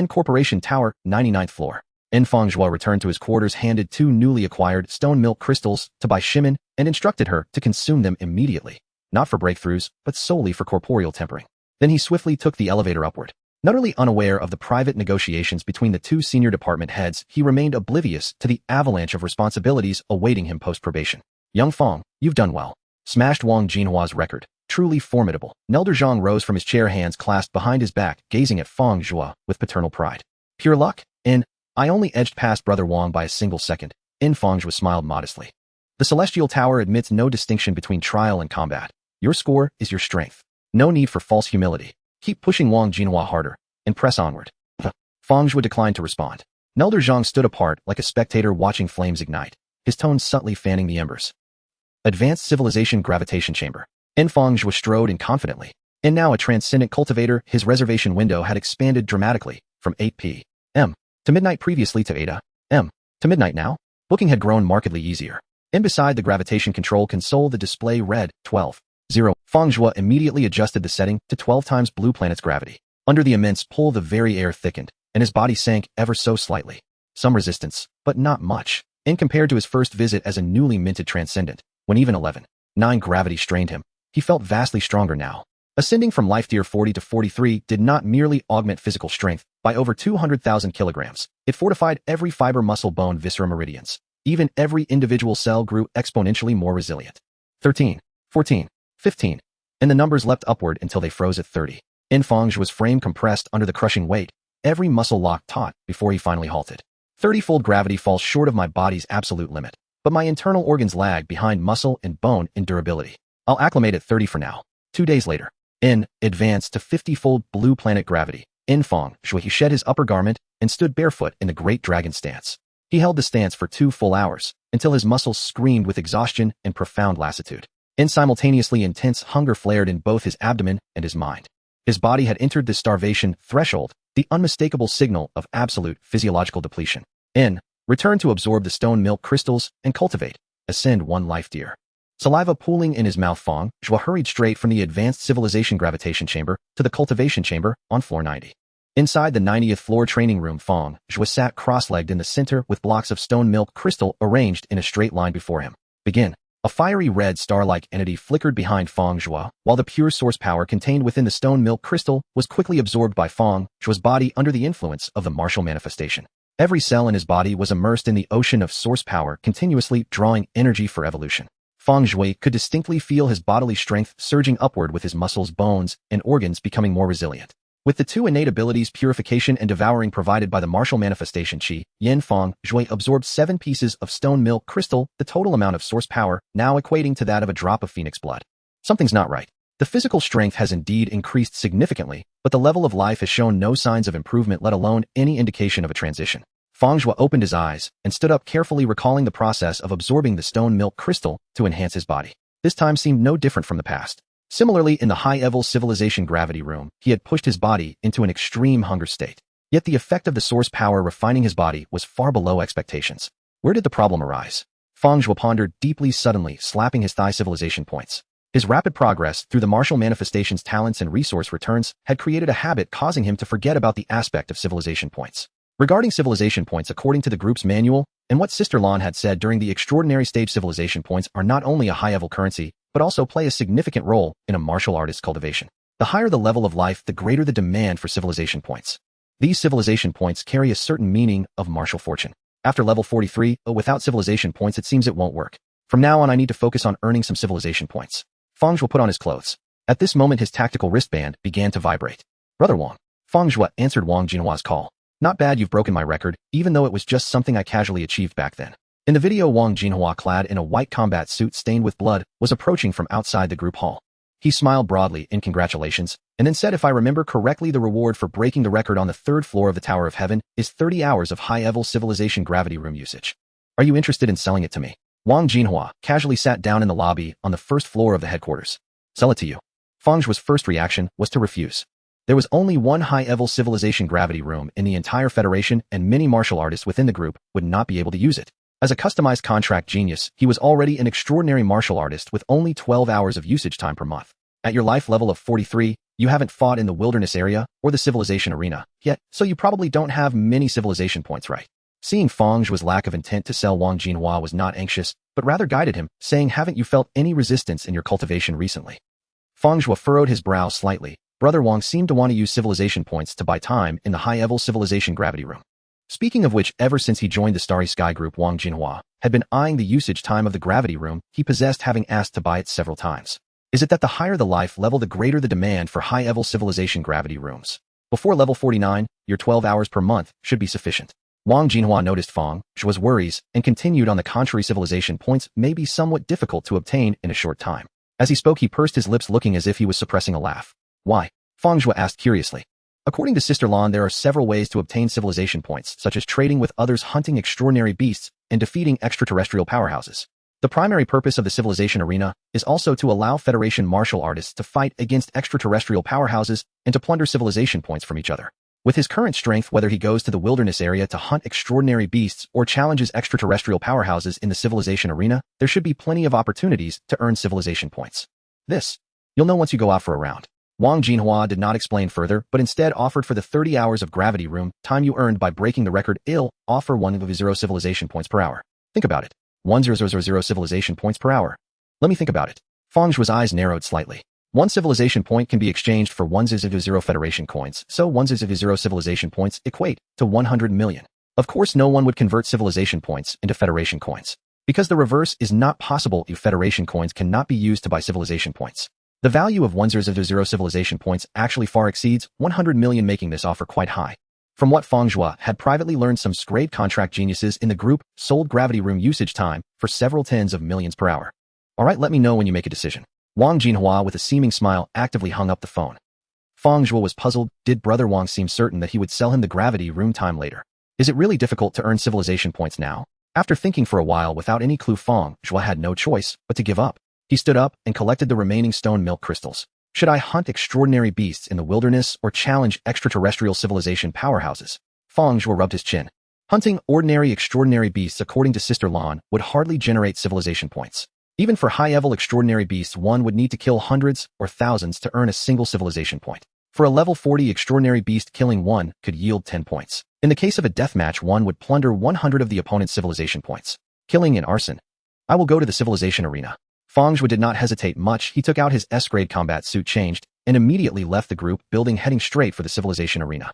Corporation Tower, 99th floor. Fang Zhuo returned to his quarters, handed 2 newly acquired stone milk crystals to Bai Shimin, and instructed her to consume them immediately. Not for breakthroughs, but solely for corporeal tempering. Then he swiftly took the elevator upward. Not utterly unaware of the private negotiations between the 2 senior department heads, he remained oblivious to the avalanche of responsibilities awaiting him post-probation. Young Fang, you've done well. Smashed Wang Jinhua's record. Truly formidable. Nelder Zhang rose from his chair, hands clasped behind his back, gazing at Fang Zhuo with paternal pride. Pure luck? I only edged past Brother Wang by a single second. Fang Zhuo smiled modestly. The Celestial Tower admits no distinction between trial and combat. Your score is your strength. No need for false humility. Keep pushing Wang Jinhua harder, and press onward. Fang Zhuo declined to respond. Nelder Zhang stood apart like a spectator watching flames ignite, his tone subtly fanning the embers. Advanced Civilization Gravitation Chamber. Fang Zhuo strode in confidently. Now a transcendent cultivator, his reservation window had expanded dramatically, from 8 p.m. to midnight, previously to 8 a.m. to midnight now. Booking had grown markedly easier. Beside the gravitation control console, the display read 12:0. Fang Zhuo immediately adjusted the setting to 12 times Blue Planet's gravity. Under the immense pull, the very air thickened, and his body sank ever so slightly. Some resistance, but not much, compared to his first visit as a newly minted transcendent, when even 11.9 gravity strained him. He felt vastly stronger now. Ascending from life tier 40 to 43 did not merely augment physical strength by over 200,000 kilograms. It fortified every fiber, muscle, bone, viscera, meridians. Even every individual cell grew exponentially more resilient. 13, 14, 15, and the numbers leapt upward until they froze at 30. Fang Zhuo's frame compressed under the crushing weight, every muscle locked taut before he finally halted. 30-fold gravity falls short of my body's absolute limit, but my internal organs lag behind muscle and bone in durability. I'll acclimate at 30 for now. 2 days later, advanced to 50-fold Blue Planet gravity. Fang Zhuo, he shed his upper garment and stood barefoot in the Great Dragon stance. He held the stance for 2 full hours, until his muscles screamed with exhaustion and profound lassitude. Simultaneously, intense hunger flared in both his abdomen and his mind. His body had entered the starvation threshold, the unmistakable signal of absolute physiological depletion. Return to absorb the stone milk crystals and cultivate. Ascend 1 life tier. Saliva pooling in his mouth, Fang Zhuo hurried straight from the Advanced Civilization Gravitation Chamber to the Cultivation Chamber on floor 90. Inside the 90th floor training room, Fang Zhuo sat cross-legged in the center with blocks of stone milk crystal arranged in a straight line before him. Begin. A fiery red star-like entity flickered behind Fang Zhuo, while the pure source power contained within the stone milk crystal was quickly absorbed by Fang Zhuo's body under the influence of the martial manifestation. Every cell in his body was immersed in the ocean of source power, continuously drawing energy for evolution. Fang Zhuo could distinctly feel his bodily strength surging upward, with his muscles, bones, and organs becoming more resilient. With the 2 innate abilities, purification and devouring, provided by the martial manifestation chi, Fang Zhuo absorbed 7 pieces of stone milk crystal, the total amount of source power now equating to that of a drop of phoenix blood. Something's not right. The physical strength has indeed increased significantly, but the level of life has shown no signs of improvement, let alone any indication of a transition. Fang Zhuo opened his eyes and stood up, carefully recalling the process of absorbing the stone milk crystal to enhance his body. This time seemed no different from the past. Similarly, in the high-level civilization gravity room, he had pushed his body into an extreme hunger state. Yet the effect of the source power refining his body was far below expectations. Where did the problem arise? Fang Zhuo pondered deeply, suddenly slapping his thigh. Civilization points. His rapid progress through the martial manifestation's talents and resource returns had created a habit, causing him to forget about the aspect of civilization points. Regarding civilization points, according to the group's manual, and what Sister Lan had said during the extraordinary stage, civilization points are not only a high-level currency, but also play a significant role in a martial artist's cultivation. The higher the level of life, the greater the demand for civilization points. These civilization points carry a certain meaning of martial fortune. After level 43, without civilization points it seems it won't work. From now on I need to focus on earning some civilization points. Fang Zhuo put on his clothes. At this moment his tactical wristband began to vibrate. Brother Wang. Fang Zhuo answered Wang Jinhua's call. Not bad, you've broken my record, even though it was just something I casually achieved back then. In the video, Wang Jinhua, clad in a white combat suit stained with blood, was approaching from outside the group hall. He smiled broadly in congratulations, and then said, if I remember correctly, the reward for breaking the record on the 3rd floor of the Tower of Heaven is 30 hours of high-level civilization gravity room usage. Are you interested in selling it to me? Wang Jinhua casually sat down in the lobby on the 1st floor of the headquarters. Sell it to you. Fang Zhuo's first reaction was to refuse. There was only one high-level civilization gravity room in the entire Federation, and many martial artists within the group would not be able to use it. As a customized contract genius, he was already an extraordinary martial artist with only 12 hours of usage time per month. At your life level of 43, you haven't fought in the wilderness area or the civilization arena yet, so you probably don't have many civilization points, right? Seeing Fang Zhuo's lack of intent to sell, Wang Jinhua was not anxious, but rather guided him, saying, haven't you felt any resistance in your cultivation recently? Fang Zhuo furrowed his brow slightly. Brother Wang seemed to want to use civilization points to buy time in the high-level civilization gravity room. Speaking of which, ever since he joined the Starry Sky group, Wang Jinhua had been eyeing the usage time of the gravity room he possessed, having asked to buy it several times. Is it that the higher the life level, the greater the demand for high-level civilization gravity rooms? Before level 49, your 12 hours per month should be sufficient. Wang Jinhua noticed Fang Zhuo's worries and continued, on the contrary, civilization points may be somewhat difficult to obtain in a short time. As he spoke, he pursed his lips, looking as if he was suppressing a laugh. Why? Fang Zhuo asked curiously. According to Sister Lan, there are several ways to obtain civilization points, such as trading with others, hunting extraordinary beasts, and defeating extraterrestrial powerhouses. The primary purpose of the civilization arena is also to allow Federation martial artists to fight against extraterrestrial powerhouses and to plunder civilization points from each other. With his current strength, whether he goes to the wilderness area to hunt extraordinary beasts or challenges extraterrestrial powerhouses in the civilization arena, there should be plenty of opportunities to earn civilization points. This, you'll know once you go out for a round. Wang Jinhua did not explain further, but instead offered, for the 30 hours of gravity room time you earned by breaking the record, offer 100 civilization points per hour. Think about it. 1000 civilization points per hour. Let me think about it. Fang Zhuo's eyes narrowed slightly. One civilization point can be exchanged for 100 Federation coins, so 100 civilization points equate to 100 million. Of course, no one would convert civilization points into Federation coins, because the reverse is not possible if Federation coins cannot be used to buy civilization points. The value of 100 civilization points actually far exceeds 100 million, making this offer quite high. From what Fang Zhuo had privately learned, some great contract geniuses in the group sold gravity room usage time for several tens of millions per hour. Alright, let me know when you make a decision. Wang Jinhua, with a seeming smile, actively hung up the phone. Fang Zhuo was puzzled. Did Brother Wang seem certain that he would sell him the gravity room time later? Is it really difficult to earn civilization points now? After thinking for a while without any clue, Fang Zhuo had no choice but to give up. He stood up and collected the remaining stone milk crystals. Should I hunt extraordinary beasts in the wilderness or challenge extraterrestrial civilization powerhouses? Fang Zhuo rubbed his chin. Hunting ordinary extraordinary beasts, according to Sister Lan, would hardly generate civilization points. Even for high-level extraordinary beasts, one would need to kill hundreds or thousands to earn a single civilization point. For a level 40 extraordinary beast, killing one could yield 10 points. In the case of a deathmatch, one would plunder 100 of the opponent's civilization points. Killing and arson. I will go to the civilization arena. Fang Zhuo did not hesitate much. He took out his S-grade combat suit, changed, and immediately left the group building, heading straight for the civilization arena.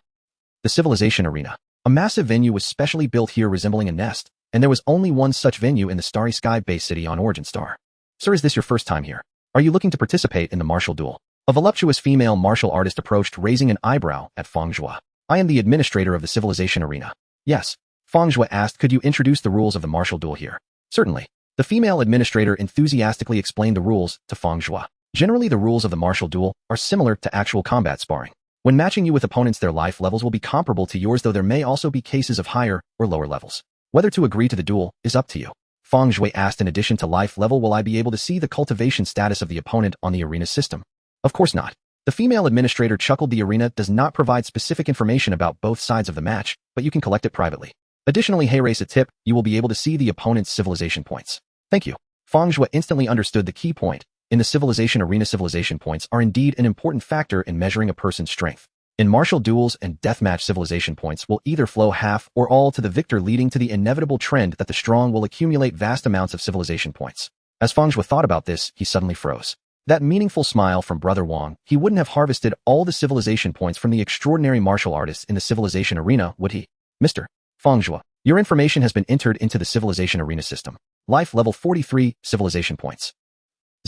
The civilization arena. A massive venue was specially built here, resembling a nest, and there was only one such venue in the Starry Sky base city on Origin Star. Sir, is this your first time here? Are you looking to participate in the martial duel? A voluptuous female martial artist approached, raising an eyebrow at Fang Zhuo. I am the administrator of the civilization arena. Yes. Fang Zhuo asked, could you introduce the rules of the martial duel here? Certainly. The female administrator enthusiastically explained the rules to Fang Zhuo. Generally, the rules of the martial duel are similar to actual combat sparring. When matching you with opponents, their life levels will be comparable to yours, though there may also be cases of higher or lower levels. Whether to agree to the duel is up to you. Fang Zhuo asked, in addition to life level, will I be able to see the cultivation status of the opponent on the arena system? Of course not. The female administrator chuckled. The arena does not provide specific information about both sides of the match, but you can collect it privately. Additionally, hey, raise a tip, you will be able to see the opponent's civilization points. Thank you. Fang Zhuo instantly understood the key point. In the civilization arena, civilization points are indeed an important factor in measuring a person's strength. In martial duels and deathmatch, civilization points will either flow half or all to the victor, leading to the inevitable trend that the strong will accumulate vast amounts of civilization points. As Fang Zhuo thought about this, he suddenly froze. That meaningful smile from Brother Wang, he wouldn't have harvested all the civilization points from the extraordinary martial artists in the civilization arena, would he? Mr. Fang Zhuo, Your information has been entered into the civilization arena system. Life level 43, civilization points.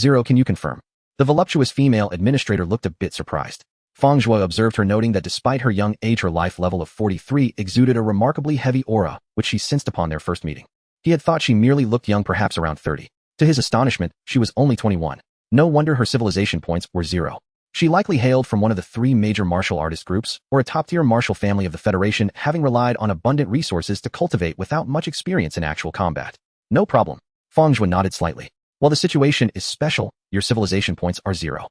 0. Can you confirm? The voluptuous female administrator looked a bit surprised. Fang Zhuo observed her, noting that despite her young age, her life level of 43 exuded a remarkably heavy aura, which she sensed upon their first meeting. He had thought she merely looked young, perhaps around 30. To his astonishment, she was only 21. No wonder her civilization points were 0. She likely hailed from one of the 3 major martial artist groups, or a top-tier martial family of the Federation, having relied on abundant resources to cultivate without much experience in actual combat. No problem. Fang Zhuo nodded slightly. While the situation is special, your civilization points are 0.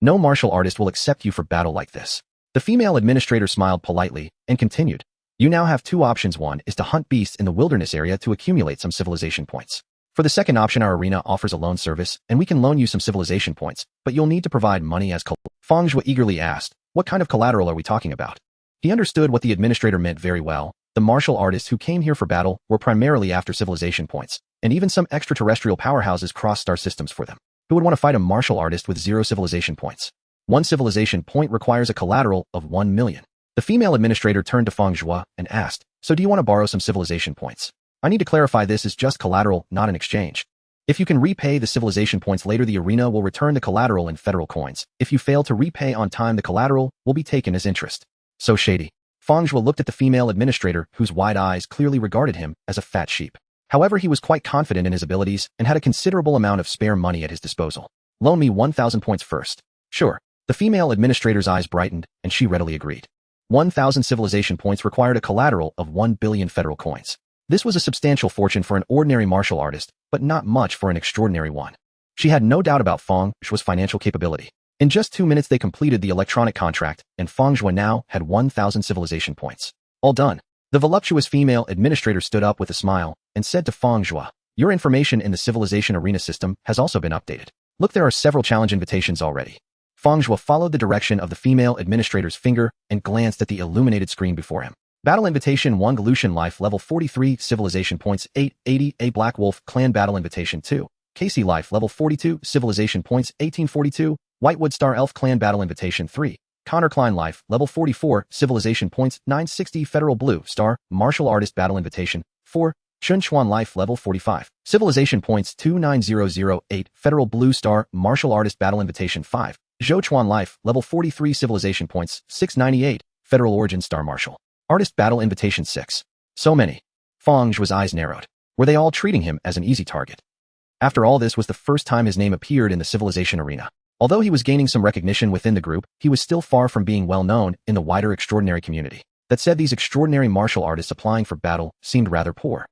No martial artist will accept you for battle like this. The female administrator smiled politely and continued. You now have 2 options. One is to hunt beasts in the wilderness area to accumulate some civilization points. For the second option, our arena offers a loan service, and we can loan you some civilization points, but you'll need to provide money as collateral. Fang Zhuo eagerly asked, what kind of collateral are we talking about? He understood what the administrator meant very well. The martial artists who came here for battle were primarily after civilization points, and even some extraterrestrial powerhouses crossed star systems for them. Who would want to fight a martial artist with 0 civilization points? 1 civilization point requires a collateral of 1 million. The female administrator turned to Fang Zhuo and asked, so do you want to borrow some civilization points? I need to clarify, this is just collateral, not an exchange. If you can repay the civilization points later, the arena will return the collateral in federal coins. If you fail to repay on time, the collateral will be taken as interest. So shady. Fang Zhuo looked at the female administrator, whose wide eyes clearly regarded him as a fat sheep. However, he was quite confident in his abilities and had a considerable amount of spare money at his disposal. Loan me 1,000 points first. Sure. The female administrator's eyes brightened, and she readily agreed. 1,000 civilization points required a collateral of 1 billion federal coins. This was a substantial fortune for an ordinary martial artist, but not much for an extraordinary one. She had no doubt about Fang Zhuo's financial capability. In just 2 minutes, they completed the electronic contract, and Fang Zhuo now had 1,000 civilization points. All done. The voluptuous female administrator stood up with a smile and said to Fang Zhuo, your information in the civilization arena system has also been updated. Look, there are several challenge invitations already. Fang Zhuo followed the direction of the female administrator's finger and glanced at the illuminated screen before him. Battle Invitation 1, Galushan Life Level 43, Civilization Points 880, A Black Wolf Clan Battle Invitation 2, Casey Life Level 42, Civilization Points 1842, Whitewood Star Elf Clan Battle Invitation 3, Connor Klein Life Level 44, Civilization Points 960, Federal Blue Star Martial Artist Battle Invitation 4, Chun Chuan Life Level 45, Civilization Points 29008, Federal Blue Star Martial Artist Battle Invitation 5, Zhou Chuan Life Level 43, Civilization Points 698, Federal Origin Star Martial Artist Battle Invitation 6. So many. Fang Zhuo's eyes narrowed. Were they all treating him as an easy target? After all, this was the first time his name appeared in the civilization arena. Although he was gaining some recognition within the group, he was still far from being well known in the wider extraordinary community. That said, these extraordinary martial artists applying for battle seemed rather poor.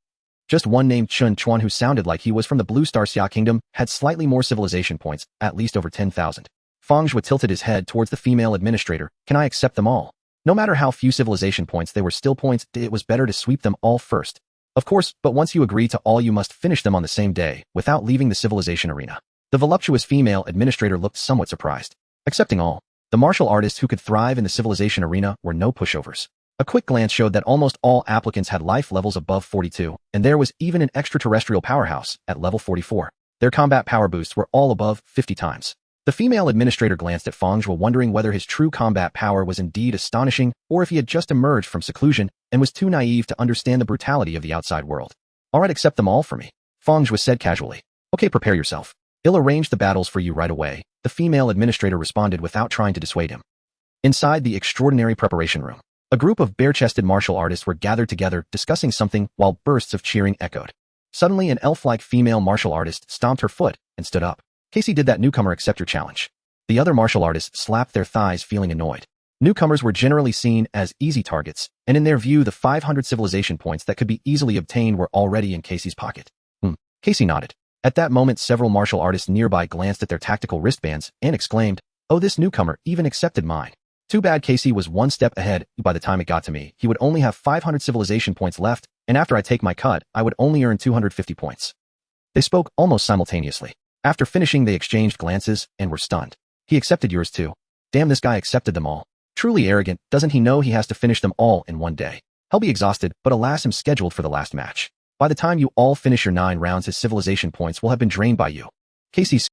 Just one named Chun Chuan, who sounded like he was from the Blue Star Xia Kingdom, had slightly more civilization points, at least over 10,000. Fang Zhuo tilted his head towards the female administrator. Can I accept them all? No matter how few civilization points, they were still points. It was better to sweep them all first. Of course, but once you agree to all, you must finish them on the same day, without leaving the civilization arena. The voluptuous female administrator looked somewhat surprised. Accepting all. The martial artists who could thrive in the civilization arena were no pushovers. A quick glance showed that almost all applicants had life levels above 42, and there was even an extraterrestrial powerhouse at level 44. Their combat power boosts were all above 50 times. The female administrator glanced at Fang Zhuo, wondering whether his true combat power was indeed astonishing or if he had just emerged from seclusion and was too naive to understand the brutality of the outside world. All right, accept them all for me, Fang Zhuo said casually. Okay, prepare yourself. He'll arrange the battles for you right away, the female administrator responded without trying to dissuade him. Inside the extraordinary preparation room, a group of bare-chested martial artists were gathered together discussing something while bursts of cheering echoed. Suddenly, an elf-like female martial artist stomped her foot and stood up. Casey, did that newcomer accept your challenge? The other martial artists slapped their thighs, feeling annoyed. Newcomers were generally seen as easy targets, and in their view, the 500 civilization points that could be easily obtained were already in Casey's pocket. Casey nodded. At that moment, several martial artists nearby glanced at their tactical wristbands and exclaimed, oh, this newcomer even accepted mine. Too bad Casey was one step ahead. By the time it got to me, he would only have 500 civilization points left, and after I take my cut, I would only earn 250 points. They spoke almost simultaneously. After finishing, they exchanged glances and were stunned. He accepted yours too. Damn, this guy accepted them all. Truly arrogant. Doesn't he know he has to finish them all in one day? He'll be exhausted, but alas, I'm scheduled for the last match. By the time you all finish your 9 rounds, his civilization points will have been drained by you. Casey's